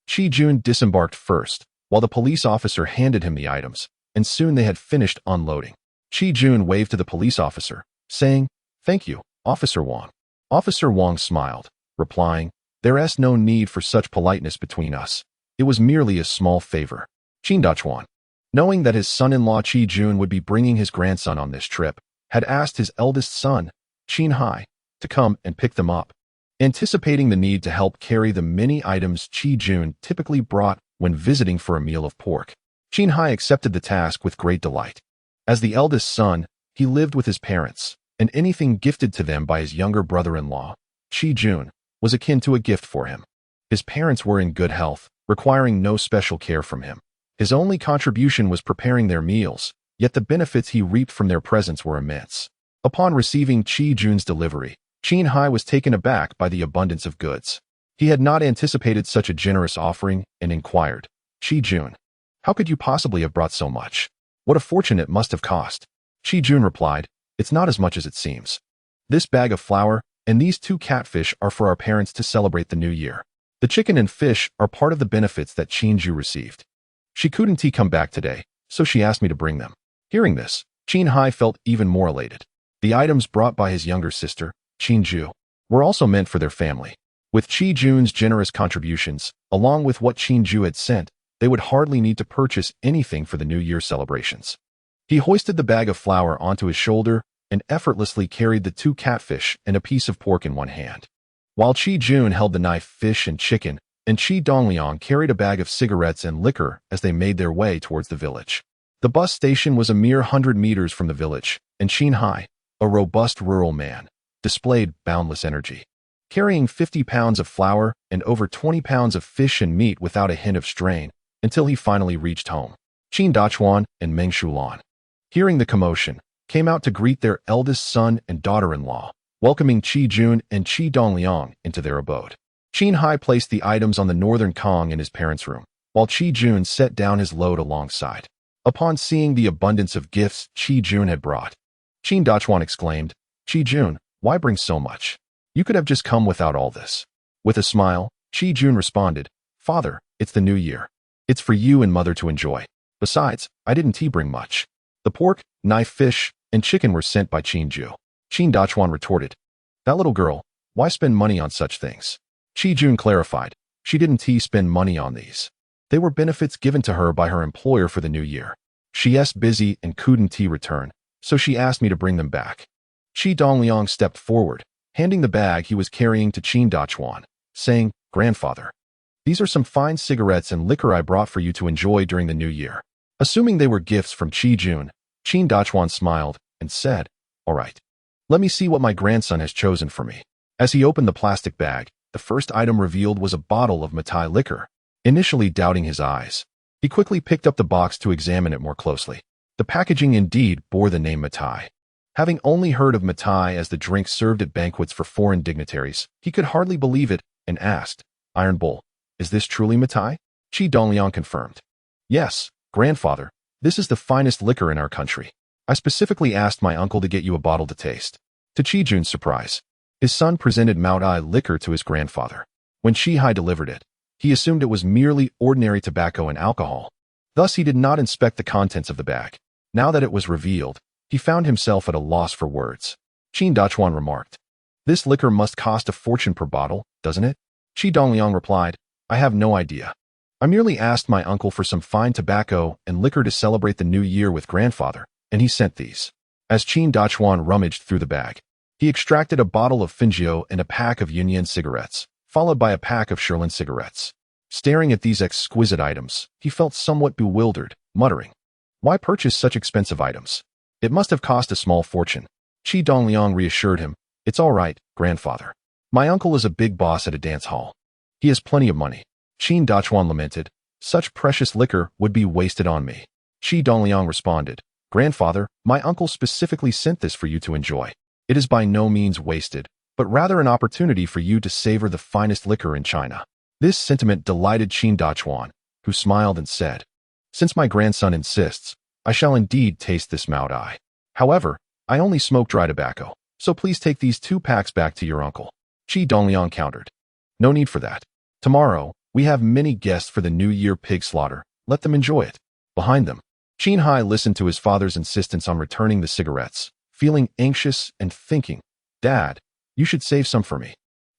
Qi Jun disembarked first, while the police officer handed him the items, and soon they had finished unloading. Qi Jun waved to the police officer, saying, "Thank you, Officer Wang." Officer Wang smiled, replying, "There's no need for such politeness between us. It was merely a small favor." Qin Dachuan, knowing that his son-in-law Qi Jun would be bringing his grandson on this trip, had asked his eldest son, Qin Hai, to come and pick them up. Anticipating the need to help carry the many items Qi Jun typically brought when visiting for a meal of pork, Qin Hai accepted the task with great delight. As the eldest son, he lived with his parents, and anything gifted to them by his younger brother-in-law, Qi Jun, was akin to a gift for him. His parents were in good health, requiring no special care from him. His only contribution was preparing their meals, yet the benefits he reaped from their presence were immense. Upon receiving Qi Jun's delivery, Qin Hai was taken aback by the abundance of goods. He had not anticipated such a generous offering and inquired, "Qi Jun, how could you possibly have brought so much? What a fortune it must have cost." Qi Jun replied, "It's not as much as it seems. This bag of flour and these 2 catfish are for our parents to celebrate the new year. The chicken and fish are part of the benefits that Qinju received. She couldn't come back today, so she asked me to bring them." Hearing this, Qin Hai felt even more elated. The items brought by his younger sister, Qinju, were also meant for their family. With Qi Jun's generous contributions, along with what Qinju had sent, they would hardly need to purchase anything for the New Year celebrations. He hoisted the bag of flour onto his shoulder and effortlessly carried the 2 catfish and a piece of pork in one hand, while Qi Jun held the knife, fish, and chicken, and Qi Dongliang carried a bag of cigarettes and liquor as they made their way towards the village. The bus station was a mere 100 meters from the village, and Qin Hai, a robust rural man, displayed boundless energy, carrying 50 pounds of flour and over 20 pounds of fish and meat without a hint of strain until he finally reached home. Qin Dachuan and Meng Shulan, hearing the commotion, came out to greet their eldest son and daughter-in-law, welcoming Qi Jun and Qi Dongliang into their abode. Qin Hai placed the items on the northern Kong in his parents' room, while Qi Jun set down his load alongside. Upon seeing the abundance of gifts Qi Jun had brought, Qin Dachuan exclaimed, "Qi Jun, why bring so much? You could have just come without all this." With a smile, Qi Jun responded, "Father, it's the new year. It's for you and mother to enjoy. Besides, I didn't bring much. The pork, knife, fish, and chicken were sent by Qinju." Qin Dachuan retorted, "That little girl, why spend money on such things?" Qi Jun clarified, "She didn't spend money on these. They were benefits given to her by her employer for the new year. She's busy and couldn't return, so she asked me to bring them back." Qi Dongliang stepped forward, handing the bag he was carrying to Qin Dachuan, saying, "Grandfather, these are some fine cigarettes and liquor I brought for you to enjoy during the new year." Assuming they were gifts from Qi Jun, Qin Dachuan smiled and said, "All right, let me see what my grandson has chosen for me." As he opened the plastic bag, the first item revealed was a bottle of Matai liquor. Initially doubting his eyes, he quickly picked up the box to examine it more closely. The packaging indeed bore the name Matai. Having only heard of Matai as the drink served at banquets for foreign dignitaries, he could hardly believe it and asked, "Iron Bull, is this truly Matai?" Qi Dongliang confirmed, "Yes, grandfather, this is the finest liquor in our country. I specifically asked my uncle to get you a bottle to taste." To Qi Jun's surprise, his son presented Matai liquor to his grandfather. When Qi Hai delivered it, he assumed it was merely ordinary tobacco and alcohol. Thus, he did not inspect the contents of the bag. Now that it was revealed, he found himself at a loss for words. Qin Dachuan remarked, "This liquor must cost a fortune per bottle, doesn't it?" Qi Dongliang replied, "I have no idea. I merely asked my uncle for some fine tobacco and liquor to celebrate the new year with grandfather, and he sent these." As Qin Dachuan rummaged through the bag, he extracted a bottle of Fingio and a pack of Yunyan cigarettes, followed by a pack of Sherlin cigarettes. Staring at these exquisite items, he felt somewhat bewildered, muttering, "Why purchase such expensive items? It must have cost a small fortune." Qi Dongliang reassured him, "It's all right, grandfather. My uncle is a big boss at a dance hall. He has plenty of money." Qin Dachuan lamented, "Such precious liquor would be wasted on me." Qi Dongliang responded, "Grandfather, my uncle specifically sent this for you to enjoy. It is by no means wasted, but rather an opportunity for you to savor the finest liquor in China." This sentiment delighted Qin Dachuan, who smiled and said, "Since my grandson insists, I shall indeed taste this Matai. However, I only smoke dry tobacco, so please take these 2 packs back to your uncle." Qi Dongliang countered, "No need for that. Tomorrow, we have many guests for the New Year pig slaughter. Let them enjoy it." Behind them, Qin Hai listened to his father's insistence on returning the cigarettes, feeling anxious and thinking, "Dad, you should save some for me."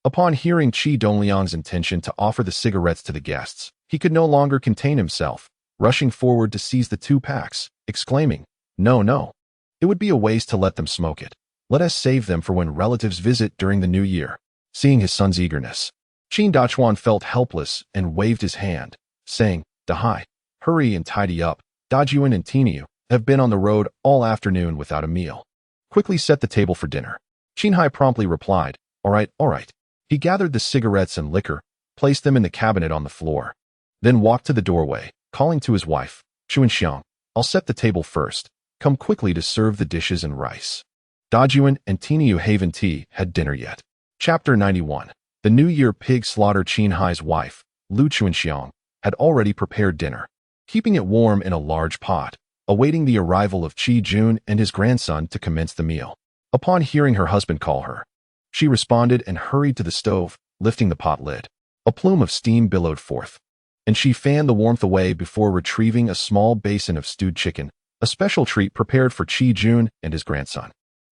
Upon hearing Qi Dongliang's intention to offer the cigarettes to the guests, he could no longer contain himself, rushing forward to seize the 2 packs, exclaiming, "No, no. It would be a waste to let them smoke it. Let us save them for when relatives visit during the new year." Seeing his son's eagerness, Qin Dachuan felt helpless and waved his hand, saying, "Dahai, hurry and tidy up. Dajuan and Tiniu have been on the road all afternoon without a meal. Quickly set the table for dinner." Qin Hai promptly replied, "All right, all right." He gathered the cigarettes and liquor, placed them in the cabinet on the floor, then walked to the doorway, calling to his wife, Xuanxiang, I'll set the table first. Come quickly to serve the dishes and rice. Dajuan and Tiniu haven't had dinner yet. Chapter 91. The New Year pig slaughter. Qin Hai's wife, Lu Xuanxiang, had already prepared dinner, keeping it warm in a large pot, awaiting the arrival of Qi Jun and his grandson to commence the meal. Upon hearing her husband call her, she responded and hurried to the stove, lifting the pot lid. A plume of steam billowed forth, and she fanned the warmth away before retrieving a small basin of stewed chicken, a special treat prepared for Qi Jun and his grandson.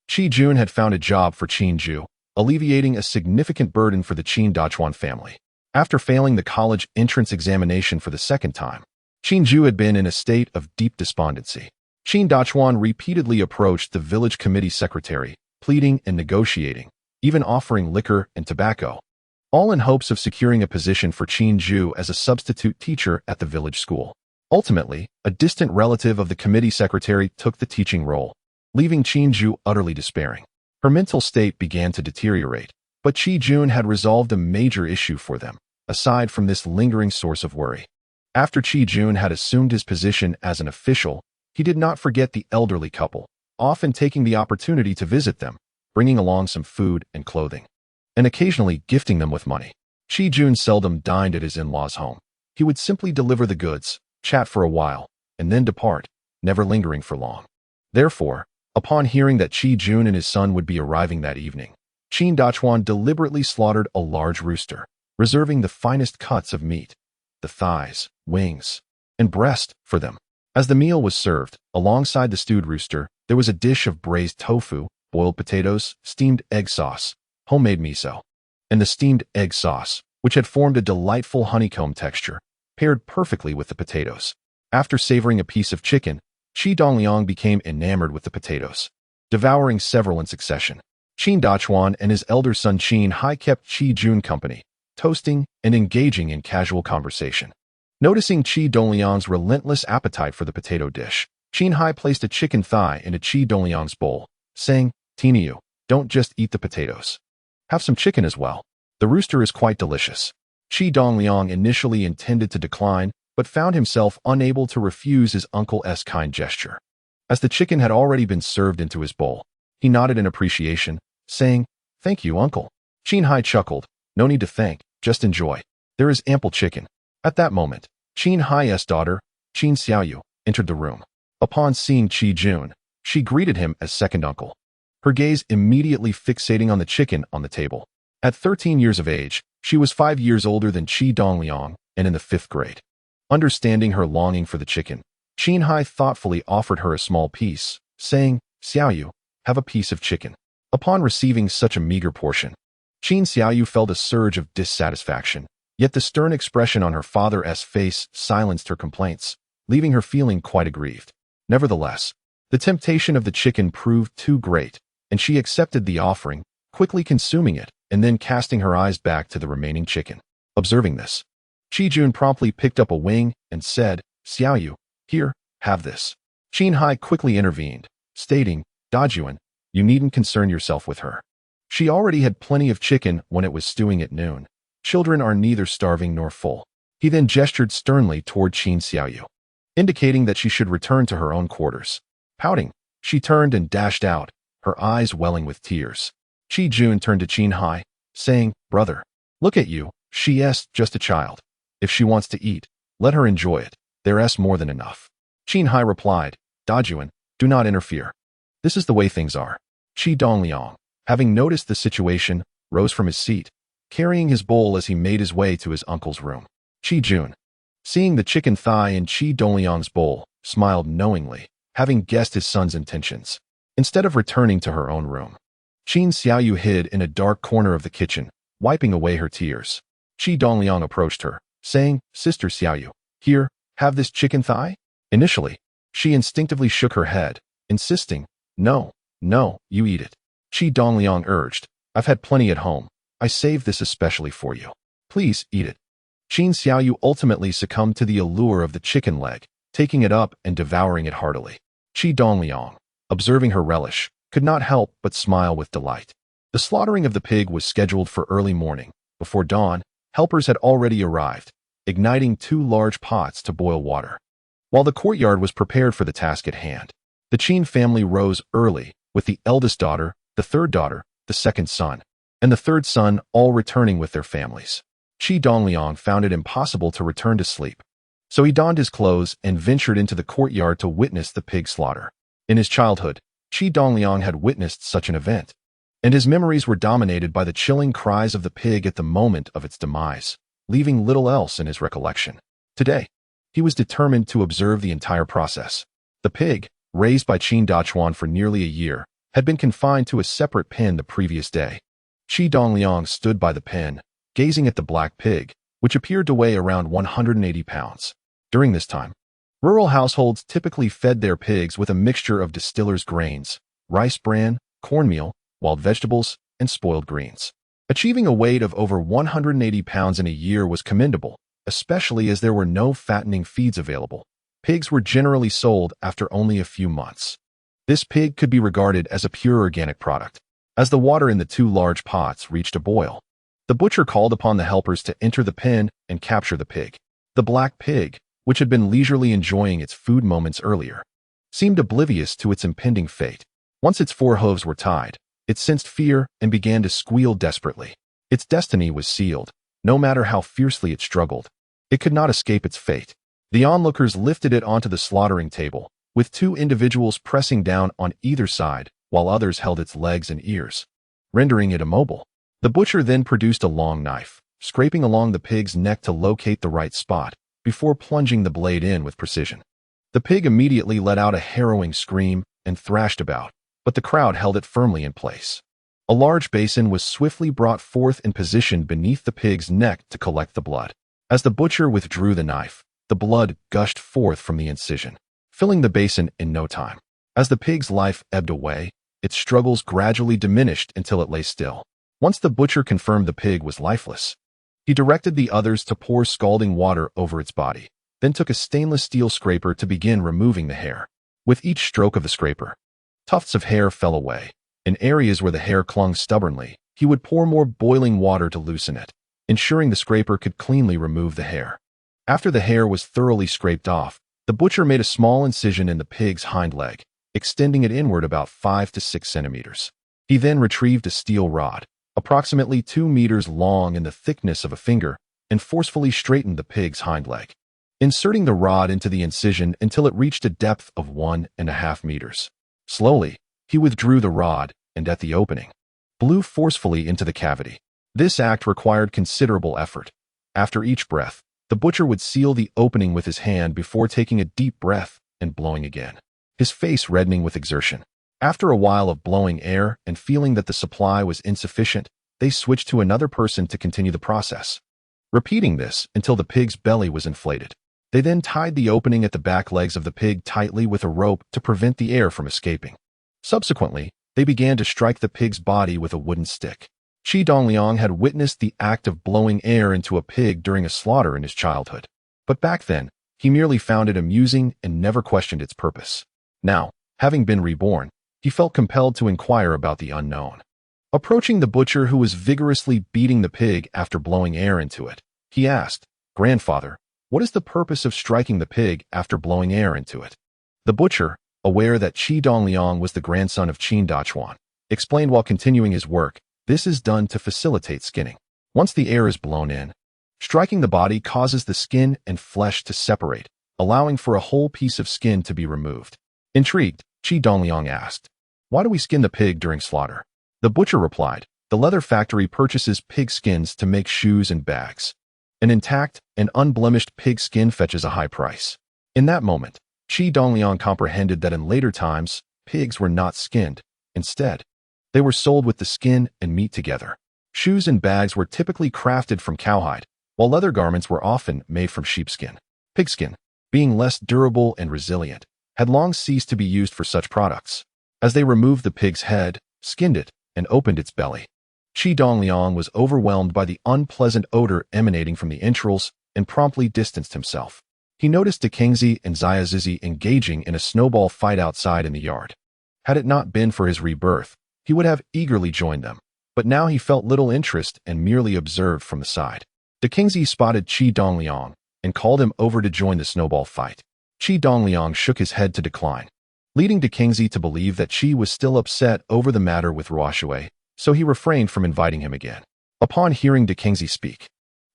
Qi Jun had found a job for Qin Ju, alleviating a significant burden for the Qin Dachuan family. After failing the college entrance examination for the second time, Qin Ju had been in a state of deep despondency. Qin Dachuan repeatedly approached the village committee secretary, pleading and negotiating, even offering liquor and tobacco, all in hopes of securing a position for Qin Ju as a substitute teacher at the village school. Ultimately, a distant relative of the committee secretary took the teaching role, leaving Qin Ju utterly despairing. Her mental state began to deteriorate, but Qi Jun had resolved a major issue for them, aside from this lingering source of worry. After Qi Jun had assumed his position as an official, he did not forget the elderly couple, often taking the opportunity to visit them, bringing along some food and clothing, and occasionally gifting them with money. Qi Jun seldom dined at his in-laws' home. He would simply deliver the goods, chat for a while, and then depart, never lingering for long. Therefore, upon hearing that Qi Jun and his son would be arriving that evening, Qin Dachuan deliberately slaughtered a large rooster, reserving the finest cuts of meat, the thighs, wings, and breast, for them. As the meal was served, alongside the stewed rooster, there was a dish of braised tofu, boiled potatoes, steamed egg sauce, homemade miso, and the steamed egg sauce, which had formed a delightful honeycomb texture, paired perfectly with the potatoes. After savoring a piece of chicken, Qi Dongliang became enamored with the potatoes, devouring several in succession. Qin Dachuan and his elder son Qin Hai kept Qi Jun company, toasting and engaging in casual conversation. Noticing Qi Dongliang's relentless appetite for the potato dish, Qin Hai placed a chicken thigh into Qi Dongliang's bowl, saying, Tiniu, don't just eat the potatoes. Have some chicken as well. The rooster is quite delicious. Qi Dongliang initially intended to decline, but found himself unable to refuse his uncle's kind gesture. As the chicken had already been served into his bowl, he nodded in appreciation, saying, Thank you, uncle. Qin Hai chuckled, No need to thank, just enjoy. There is ample chicken. At that moment, Qin Hai's daughter, Qin Xiaoyu, entered the room. Upon seeing Qi Jun, she greeted him as second uncle, her gaze immediately fixating on the chicken on the table. At 13 years of age, she was 5 years older than Qi Dongliang and in the 5th grade. Understanding her longing for the chicken, Qin Hai thoughtfully offered her a small piece, saying, Xiaoyu, have a piece of chicken. Upon receiving such a meager portion, Qin Xiaoyu felt a surge of dissatisfaction, yet the stern expression on her father's face silenced her complaints, leaving her feeling quite aggrieved. Nevertheless, the temptation of the chicken proved too great, and she accepted the offering, quickly consuming it, and then casting her eyes back to the remaining chicken. Observing this, Qi Jun promptly picked up a wing and said, Xiaoyu, here, have this. Qin Hai quickly intervened, stating, Dajuan, you needn't concern yourself with her. She already had plenty of chicken when it was stewing at noon. Children are neither starving nor full. He then gestured sternly toward Qin Xiaoyu, indicating that she should return to her own quarters. Pouting, she turned and dashed out, her eyes welling with tears. Qi Jun turned to Qin Hai, saying, Brother, look at you, she's just a child. If she wants to eat, let her enjoy it. There's more than enough. Qin Hai replied, Dajuan, do not interfere. This is the way things are. Qi Dongliang, having noticed the situation, rose from his seat, carrying his bowl as he made his way to his uncle's room. Qi Jun, seeing the chicken thigh in Qi Dongliang's bowl, smiled knowingly, having guessed his son's intentions. Instead of returning to her own room, Qin Xiaoyu hid in a dark corner of the kitchen, wiping away her tears. Qi Dongliang approached her, saying, Sister Xiaoyu, here, have this chicken thigh? Initially, she instinctively shook her head, insisting, No, you eat it. Qi Dongliang urged, I've had plenty at home. I saved this especially for you. Please eat it. Qin Xiaoyu ultimately succumbed to the allure of the chicken leg, taking it up and devouring it heartily. Qi Dongliang, observing her relish, could not help but smile with delight. The slaughtering of the pig was scheduled for early morning. Before dawn, Helpers had already arrived, igniting 2 large pots to boil water. While the courtyard was prepared for the task at hand, the Qin family rose early, with the eldest daughter, the third daughter, the second son, and the third son all returning with their families. Qi Dongliang found it impossible to return to sleep, so he donned his clothes and ventured into the courtyard to witness the pig slaughter. In his childhood, Qi Dongliang had witnessed such an event, and his memories were dominated by the chilling cries of the pig at the moment of its demise, leaving little else in his recollection. Today, he was determined to observe the entire process. The pig, raised by Qi Dongliang for nearly a year, had been confined to a separate pen the previous day. Qi Dongliang stood by the pen, gazing at the black pig, which appeared to weigh around 180 pounds. During this time, rural households typically fed their pigs with a mixture of distiller's grains, rice bran, cornmeal, wild vegetables, and spoiled greens. Achieving a weight of over 180 pounds in a year was commendable, especially as there were no fattening feeds available. Pigs were generally sold after only a few months. This pig could be regarded as a pure organic product. As the water in the 2 large pots reached a boil, the butcher called upon the helpers to enter the pen and capture the pig. The black pig, which had been leisurely enjoying its food moments earlier, seemed oblivious to its impending fate. Once its 4 hooves were tied, it sensed fear and began to squeal desperately. Its destiny was sealed. No matter how fiercely it struggled, it could not escape its fate. The onlookers lifted it onto the slaughtering table, with 2 individuals pressing down on either side, while others held its legs and ears, rendering it immobile. The butcher then produced a long knife, scraping along the pig's neck to locate the right spot, before plunging the blade in with precision. The pig immediately let out a harrowing scream and thrashed about, but the crowd held it firmly in place. A large basin was swiftly brought forth and positioned beneath the pig's neck to collect the blood. As the butcher withdrew the knife, the blood gushed forth from the incision, filling the basin in no time. As the pig's life ebbed away, its struggles gradually diminished until it lay still. Once the butcher confirmed the pig was lifeless, he directed the others to pour scalding water over its body, then took a stainless steel scraper to begin removing the hair. With each stroke of the scraper, tufts of hair fell away. In areas where the hair clung stubbornly, he would pour more boiling water to loosen it, ensuring the scraper could cleanly remove the hair. After the hair was thoroughly scraped off, the butcher made a small incision in the pig's hind leg, extending it inward about 5 to 6 centimeters. He then retrieved a steel rod, approximately 2 meters long and the thickness of a finger, and forcefully straightened the pig's hind leg, inserting the rod into the incision until it reached a depth of 1.5 meters. Slowly, he withdrew the rod and, at the opening, blew forcefully into the cavity. This act required considerable effort. After each breath, the butcher would seal the opening with his hand before taking a deep breath and blowing again, his face reddening with exertion. After a while of blowing air and feeling that the supply was insufficient, they switched to another person to continue the process, repeating this until the pig's belly was inflated. They then tied the opening at the back legs of the pig tightly with a rope to prevent the air from escaping. Subsequently, they began to strike the pig's body with a wooden stick. Qi Dongliang had witnessed the act of blowing air into a pig during a slaughter in his childhood, but back then, he merely found it amusing and never questioned its purpose. Now, having been reborn, he felt compelled to inquire about the unknown. Approaching the butcher who was vigorously beating the pig after blowing air into it, he asked, "Grandfather, what is the purpose of striking the pig after blowing air into it?" The butcher, aware that Qi Dongliang was the grandson of Qi Dongliang, explained while continuing his work, "This is done to facilitate skinning. Once the air is blown in, striking the body causes the skin and flesh to separate, allowing for a whole piece of skin to be removed." Intrigued, Qi Dongliang asked, "Why do we skin the pig during slaughter?" The butcher replied, "The leather factory purchases pig skins to make shoes and bags. An intact and unblemished pig skin fetches a high price." In that moment, Qi Dongliang comprehended that in later times, pigs were not skinned. Instead, they were sold with the skin and meat together. Shoes and bags were typically crafted from cowhide, while leather garments were often made from sheepskin. Pigskin, being less durable and resilient, had long ceased to be used for such products. As they removed the pig's head, skinned it, and opened its belly, Qi Dongliang was overwhelmed by the unpleasant odor emanating from the entrails and promptly distanced himself. He noticed Dikengzi and Xiaozizi engaging in a snowball fight outside in the yard. Had it not been for his rebirth, he would have eagerly joined them, but now he felt little interest and merely observed from the side. Qingzi spotted Qi Dongliang and called him over to join the snowball fight. Qi Dongliang shook his head to decline, leading Qingzi to believe that Qi was still upset over the matter with Ruoshui, so he refrained from inviting him again. Upon hearing Qingzi speak,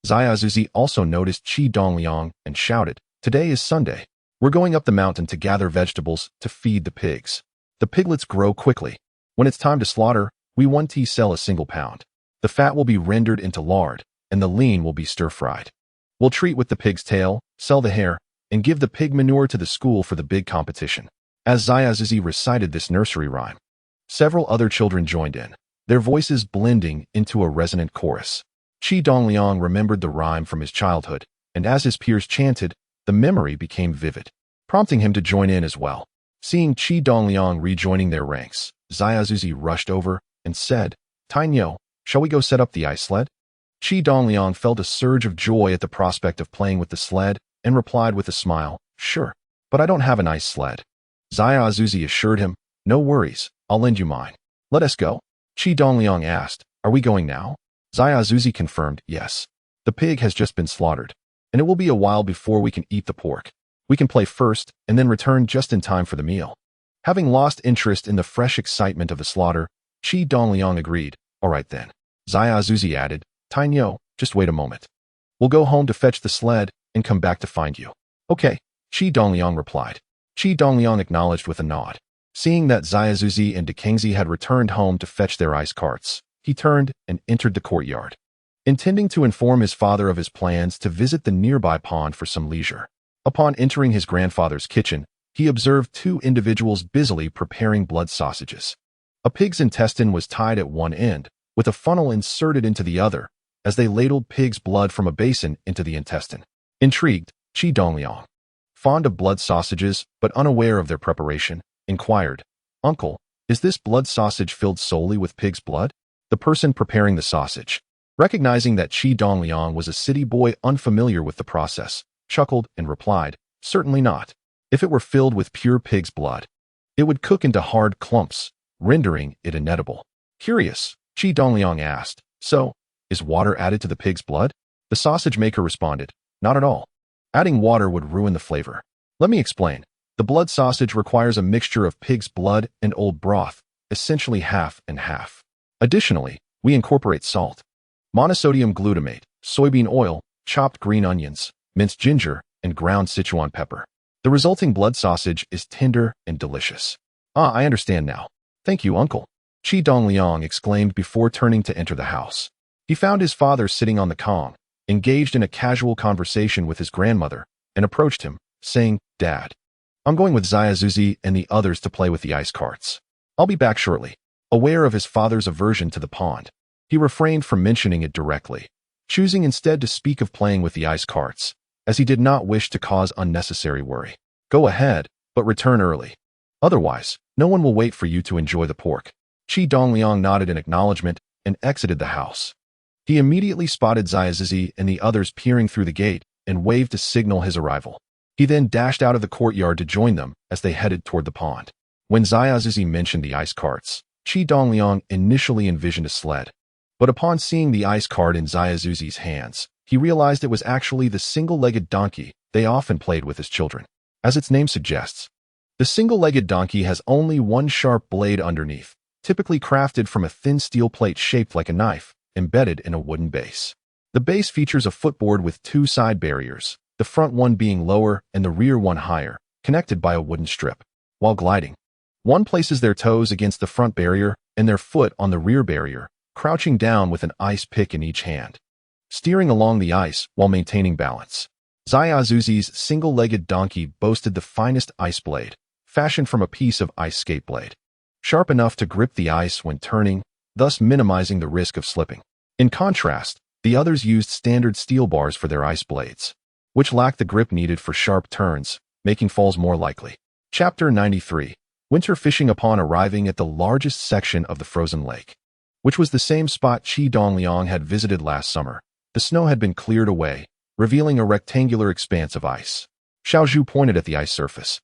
Ziazuzi also noticed Qi Dongliang and shouted, "Today is Sunday. We're going up the mountain to gather vegetables to feed the pigs. The piglets grow quickly. When it's time to slaughter, we want to sell a single pound. The fat will be rendered into lard, and the lean will be stir-fried. We'll treat with the pig's tail, sell the hair, and give the pig manure to the school for the big competition." As Ziazuzi recited this nursery rhyme, several other children joined in, their voices blending into a resonant chorus. Qi Dongliang remembered the rhyme from his childhood, and as his peers chanted, the memory became vivid, prompting him to join in as well. Seeing Qi Dongliang rejoining their ranks, Ziazuzi rushed over and said, "Tainyo, shall we go set up the ice sled?" Qi Dongliang felt a surge of joy at the prospect of playing with the sled and replied with a smile, "Sure, but I don't have an ice sled." Ziazuzi assured him, "No worries, I'll lend you mine. Let us go?" Qi Dongliang asked, "Are we going now?" Ziazuzi confirmed, "Yes. The pig has just been slaughtered, and it will be a while before we can eat the pork. We can play first and then return just in time for the meal." Having lost interest in the fresh excitement of the slaughter, Qi Dongliang agreed, "All right then." Ziazuzi added, "Tainyo, just wait a moment. We'll go home to fetch the sled and come back to find you." "Okay," Qi Dongliang replied. Qi Dongliang acknowledged with a nod. Seeing that Ziazuzi and Qingzi had returned home to fetch their ice carts, he turned and entered the courtyard, intending to inform his father of his plans to visit the nearby pond for some leisure. Upon entering his grandfather's kitchen, he observed two individuals busily preparing blood sausages. A pig's intestine was tied at one end, with a funnel inserted into the other, as they ladled pig's blood from a basin into the intestine. Intrigued, Qi Dongliang, fond of blood sausages but unaware of their preparation, inquired, "Uncle, is this blood sausage filled solely with pig's blood?" The person preparing the sausage, recognizing that Qi Dongliang was a city boy unfamiliar with the process, chuckled and replied, "Certainly not. If it were filled with pure pig's blood, it would cook into hard clumps, rendering it inedible." Curious, Qi Dongliang asked, "So, is water added to the pig's blood?" The sausage maker responded, "Not at all. Adding water would ruin the flavor. Let me explain. The blood sausage requires a mixture of pig's blood and old broth, essentially half and half. Additionally, we incorporate salt, monosodium glutamate, soybean oil, chopped green onions, minced ginger, and ground Sichuan pepper. The resulting blood sausage is tender and delicious." "Ah, I understand now. Thank you, uncle," Qi Dongliang exclaimed before turning to enter the house. He found his father sitting on the kong, engaged in a casual conversation with his grandmother, and approached him, saying, "Dad, I'm going with Ziazuzi and the others to play with the ice carts. I'll be back shortly." Aware of his father's aversion to the pond, he refrained from mentioning it directly, choosing instead to speak of playing with the ice carts, as he did not wish to cause unnecessary worry. "Go ahead, but return early. Otherwise, no one will wait for you to enjoy the pork." Qi Dongliang nodded in acknowledgement and exited the house. He immediately spotted Ziazuzi and the others peering through the gate and waved to signal his arrival. He then dashed out of the courtyard to join them as they headed toward the pond. When Ziazuzi mentioned the ice carts, Qi Dongliang initially envisioned a sled, but upon seeing the ice cart in Ziazuzi's hands, he realized it was actually the single-legged donkey they often played with as children. As its name suggests, the single-legged donkey has only one sharp blade underneath, typically crafted from a thin steel plate shaped like a knife, embedded in a wooden base. The base features a footboard with two side barriers, the front one being lower and the rear one higher, connected by a wooden strip. While gliding, one places their toes against the front barrier and their foot on the rear barrier, crouching down with an ice pick in each hand, steering along the ice while maintaining balance. Ziazuzi's single-legged donkey boasted the finest ice blade, fashioned from a piece of ice skate blade, sharp enough to grip the ice when turning, thus minimizing the risk of slipping. In contrast, the others used standard steel bars for their ice blades, which lacked the grip needed for sharp turns, making falls more likely. Chapter 93. Winter fishing. Upon arriving at the largest section of the frozen lake, which was the same spot Qi Dongliang had visited last summer, the snow had been cleared away, revealing a rectangular expanse of ice. Xiaozhu pointed at the ice surface,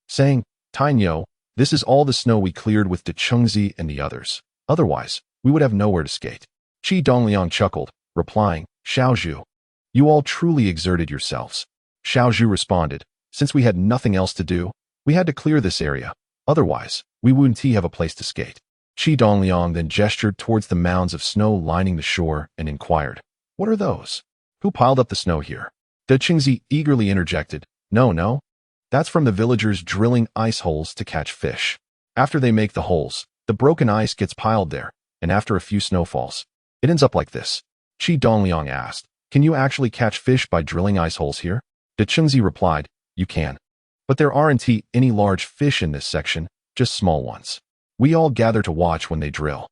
saying, "Tainyo, this is all the snow we cleared with Zhongxing and the others. Otherwise, we would have nowhere to skate." Qi Dongliang chuckled, replying, "Xiaozhu, You all truly exerted yourselves. Xiao Zhu responded. Since we had nothing else to do, we had to clear this area. Otherwise, we wouldn't have a place to skate. Qi Dongliang then gestured towards the mounds of snow lining the shore and inquired, "What are those? Who piled up the snow here?" De Qingzi eagerly interjected, No. That's from the villagers drilling ice holes to catch fish. After they make the holes, the broken ice gets piled there, and after a few snowfalls, it ends up like this." Qi Dongliang asked, "Can you actually catch fish by drilling ice holes here?" De Qingzi replied, "You can. But there aren't any large fish in this section, just small ones. We all gather to watch when they drill.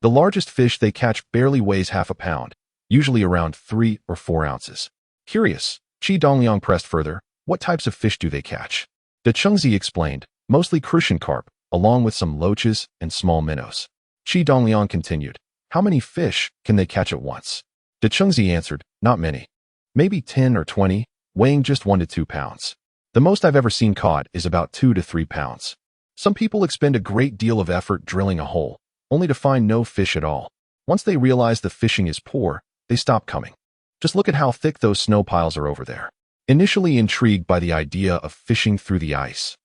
The largest fish they catch barely weighs half a pound, usually around 3 or 4 ounces." Curious, Qi Dongliang pressed further, "What types of fish do they catch?" De Qingzi explained, "Mostly crucian carp, along with some loaches and small minnows." Qi Dongliang continued, "How many fish can they catch at once?" De Qingzi answered, "Not many. Maybe 10 or 20, weighing just 1 to 2 pounds. The most I've ever seen caught is about 2 to 3 pounds. Some people expend a great deal of effort drilling a hole, only to find no fish at all. Once they realize the fishing is poor, they stop coming. Just look at how thick those snow piles are over there." Initially intrigued by the idea of fishing through the ice,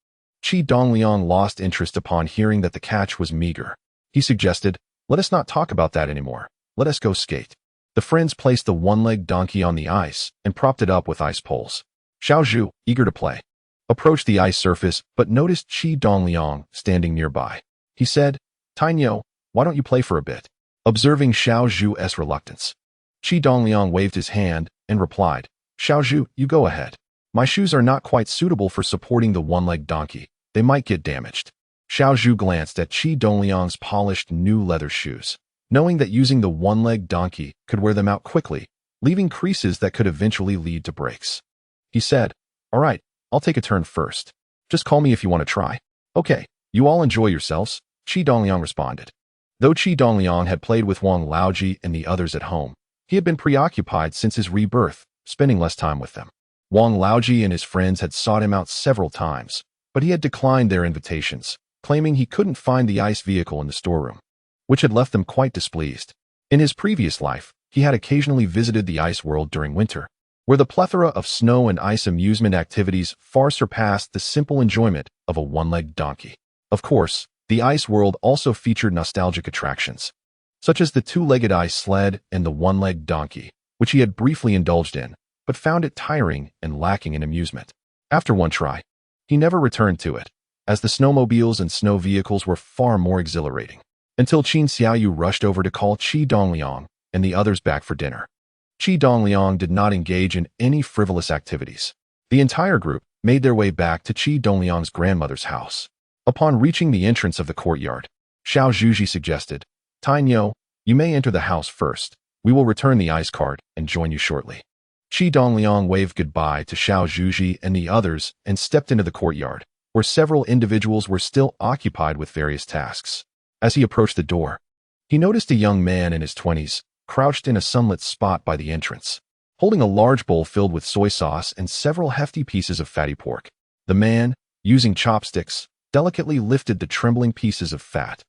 Qi Dongliang lost interest upon hearing that the catch was meager. He suggested, "Let us not talk about that anymore. Let us go skate." The friends placed the one-legged donkey on the ice and propped it up with ice poles. Xiao Zhu, eager to play, approached the ice surface but noticed Qi Dongliang standing nearby. He said, "Tainyo, why don't you play for a bit?" Observing Xiao Zhu's reluctance, Qi Dongliang waved his hand and replied, "Xiao Zhu, you go ahead. My shoes are not quite suitable for supporting the one-legged donkey. They might get damaged." Xiao Zhu glanced at Qi Dongliang's polished new leather shoes, knowing that using the one-legged donkey could wear them out quickly, leaving creases that could eventually lead to breaks. He said, "All right, I'll take a turn first. Just call me if you want to try." "Okay, you all enjoy yourselves," Qi Dongliang responded. Though Qi Dongliang had played with Wang Laoji and the others at home, he had been preoccupied since his rebirth, spending less time with them. Wang Laoji and his friends had sought him out several times, but he had declined their invitations, claiming he couldn't find the ice vehicle in the storeroom, which had left them quite displeased. In his previous life, he had occasionally visited the ice world during winter, where the plethora of snow and ice amusement activities far surpassed the simple enjoyment of a one-legged donkey. Of course, the ice world also featured nostalgic attractions, such as the two-legged ice sled and the one-legged donkey, which he had briefly indulged in, but found it tiring and lacking in amusement. After one try, he never returned to it, as the snowmobiles and snow vehicles were far more exhilarating, until Qin Xiaoyu rushed over to call Qi Dongliang and the others back for dinner. Qi Dongliang did not engage in any frivolous activities. The entire group made their way back to Qi Dongliang's grandmother's house. Upon reaching the entrance of the courtyard, Xiao Zhuji suggested, "Tainyo, you may enter the house first. We will return the ice cart and join you shortly." Qi Dongliang waved goodbye to Xiao Zhuji and the others and stepped into the courtyard, where several individuals were still occupied with various tasks. As he approached the door, he noticed a young man in his 20s, crouched in a sunlit spot by the entrance, holding a large bowl filled with soy sauce and several hefty pieces of fatty pork. The man, using chopsticks, delicately lifted the trembling pieces of fat,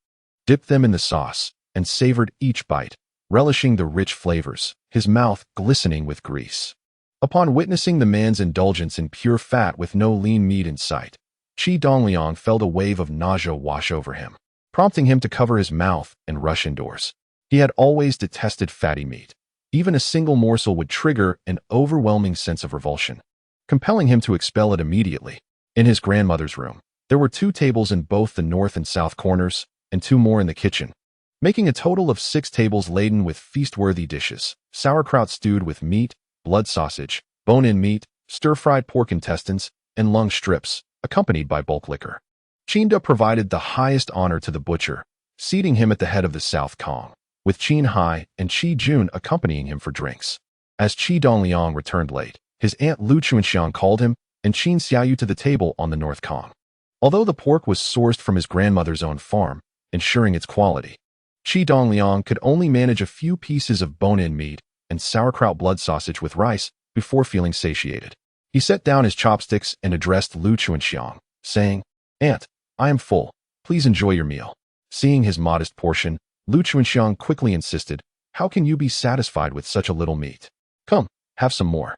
dipped them in the sauce, and savored each bite, relishing the rich flavors, his mouth glistening with grease. Upon witnessing the man's indulgence in pure fat with no lean meat in sight, Qi Dongliang felt a wave of nausea wash over him, prompting him to cover his mouth and rush indoors. He had always detested fatty meat. Even a single morsel would trigger an overwhelming sense of revulsion, compelling him to expel it immediately. In his grandmother's room, there were 2 tables in both the north and south corners, and 2 more in the kitchen, making a total of 6 tables laden with feast-worthy dishes: sauerkraut stewed with meat, blood sausage, bone-in meat, stir-fried pork intestines, and lung strips, accompanied by bulk liquor. Qinda provided the highest honor to the butcher, seating him at the head of the South Kong, with Qin Hai and Qi Jun accompanying him for drinks. As Qi Dongliang returned late, his aunt Lu Chuanxiang called him and Qin Xiaoyu to the table on the North Kong. Although the pork was sourced from his grandmother's own farm, ensuring its quality, Qi Dongliang could only manage a few pieces of bone-in meat and sauerkraut blood sausage with rice before feeling satiated. He set down his chopsticks and addressed Lu Chuanxiang, saying, "Aunt, I am full. Please enjoy your meal." Seeing his modest portion, Lu Chuanxiang quickly insisted, "How can you be satisfied with such a little meat? Come, Have some more.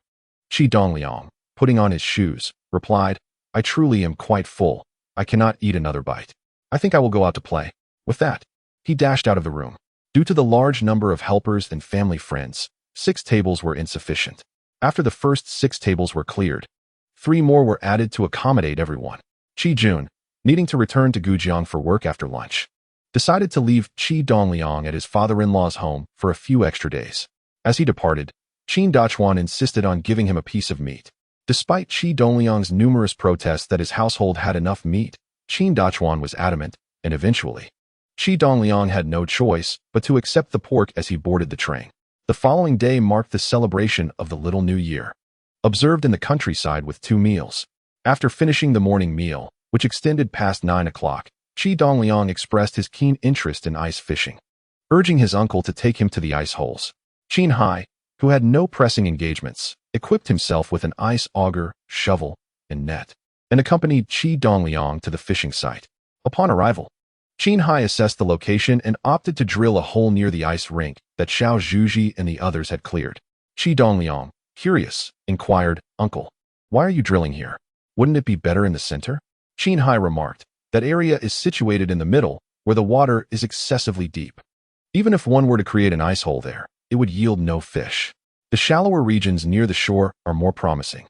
Qi Dongliang, putting on his shoes, replied, I truly am quite full. I cannot eat another bite. I think I will go out to play. With that, he dashed out of the room. Due to the large number of helpers and family friends, 6 tables were insufficient. After the first 6 tables were cleared, 3 more were added to accommodate everyone. Qi Jun, needing to return to Gujang for work after lunch, decided to leave Qi Dongliang at his father-in-law's home for a few extra days. As he departed, Qin Dachuan insisted on giving him a piece of meat. Despite Qi Dongliang's numerous protests that his household had enough meat, Qin Dachuan was adamant, and eventually, Qi Dongliang had no choice but to accept the pork as he boarded the train. The following day marked the celebration of the Little New Year, observed in the countryside with 2 meals. After finishing the morning meal, which extended past 9 o'clock, Qi Dongliang expressed his keen interest in ice fishing, urging his uncle to take him to the ice holes. Qin Hai, who had no pressing engagements, equipped himself with an ice auger, shovel, and net, and accompanied Qi Dongliang to the fishing site. Upon arrival, Qin Hai assessed the location and opted to drill a hole near the ice rink that Xiao Zhuji and the others had cleared. Qi Dongliang, curious, inquired, Uncle, why are you drilling here? Wouldn't it be better in the center? Qin Hai remarked, that area is situated in the middle, where the water is excessively deep. Even if one were to create an ice hole there, it would yield no fish. The shallower regions near the shore are more promising.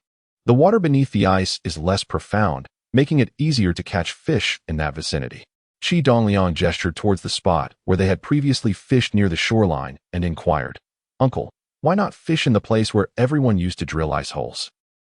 The water beneath the ice is less profound, making it easier to catch fish in that vicinity. Qi Dongliang gestured towards the spot where they had previously fished near the shoreline and inquired, Uncle, why not fish in the place where everyone used to drill ice holes?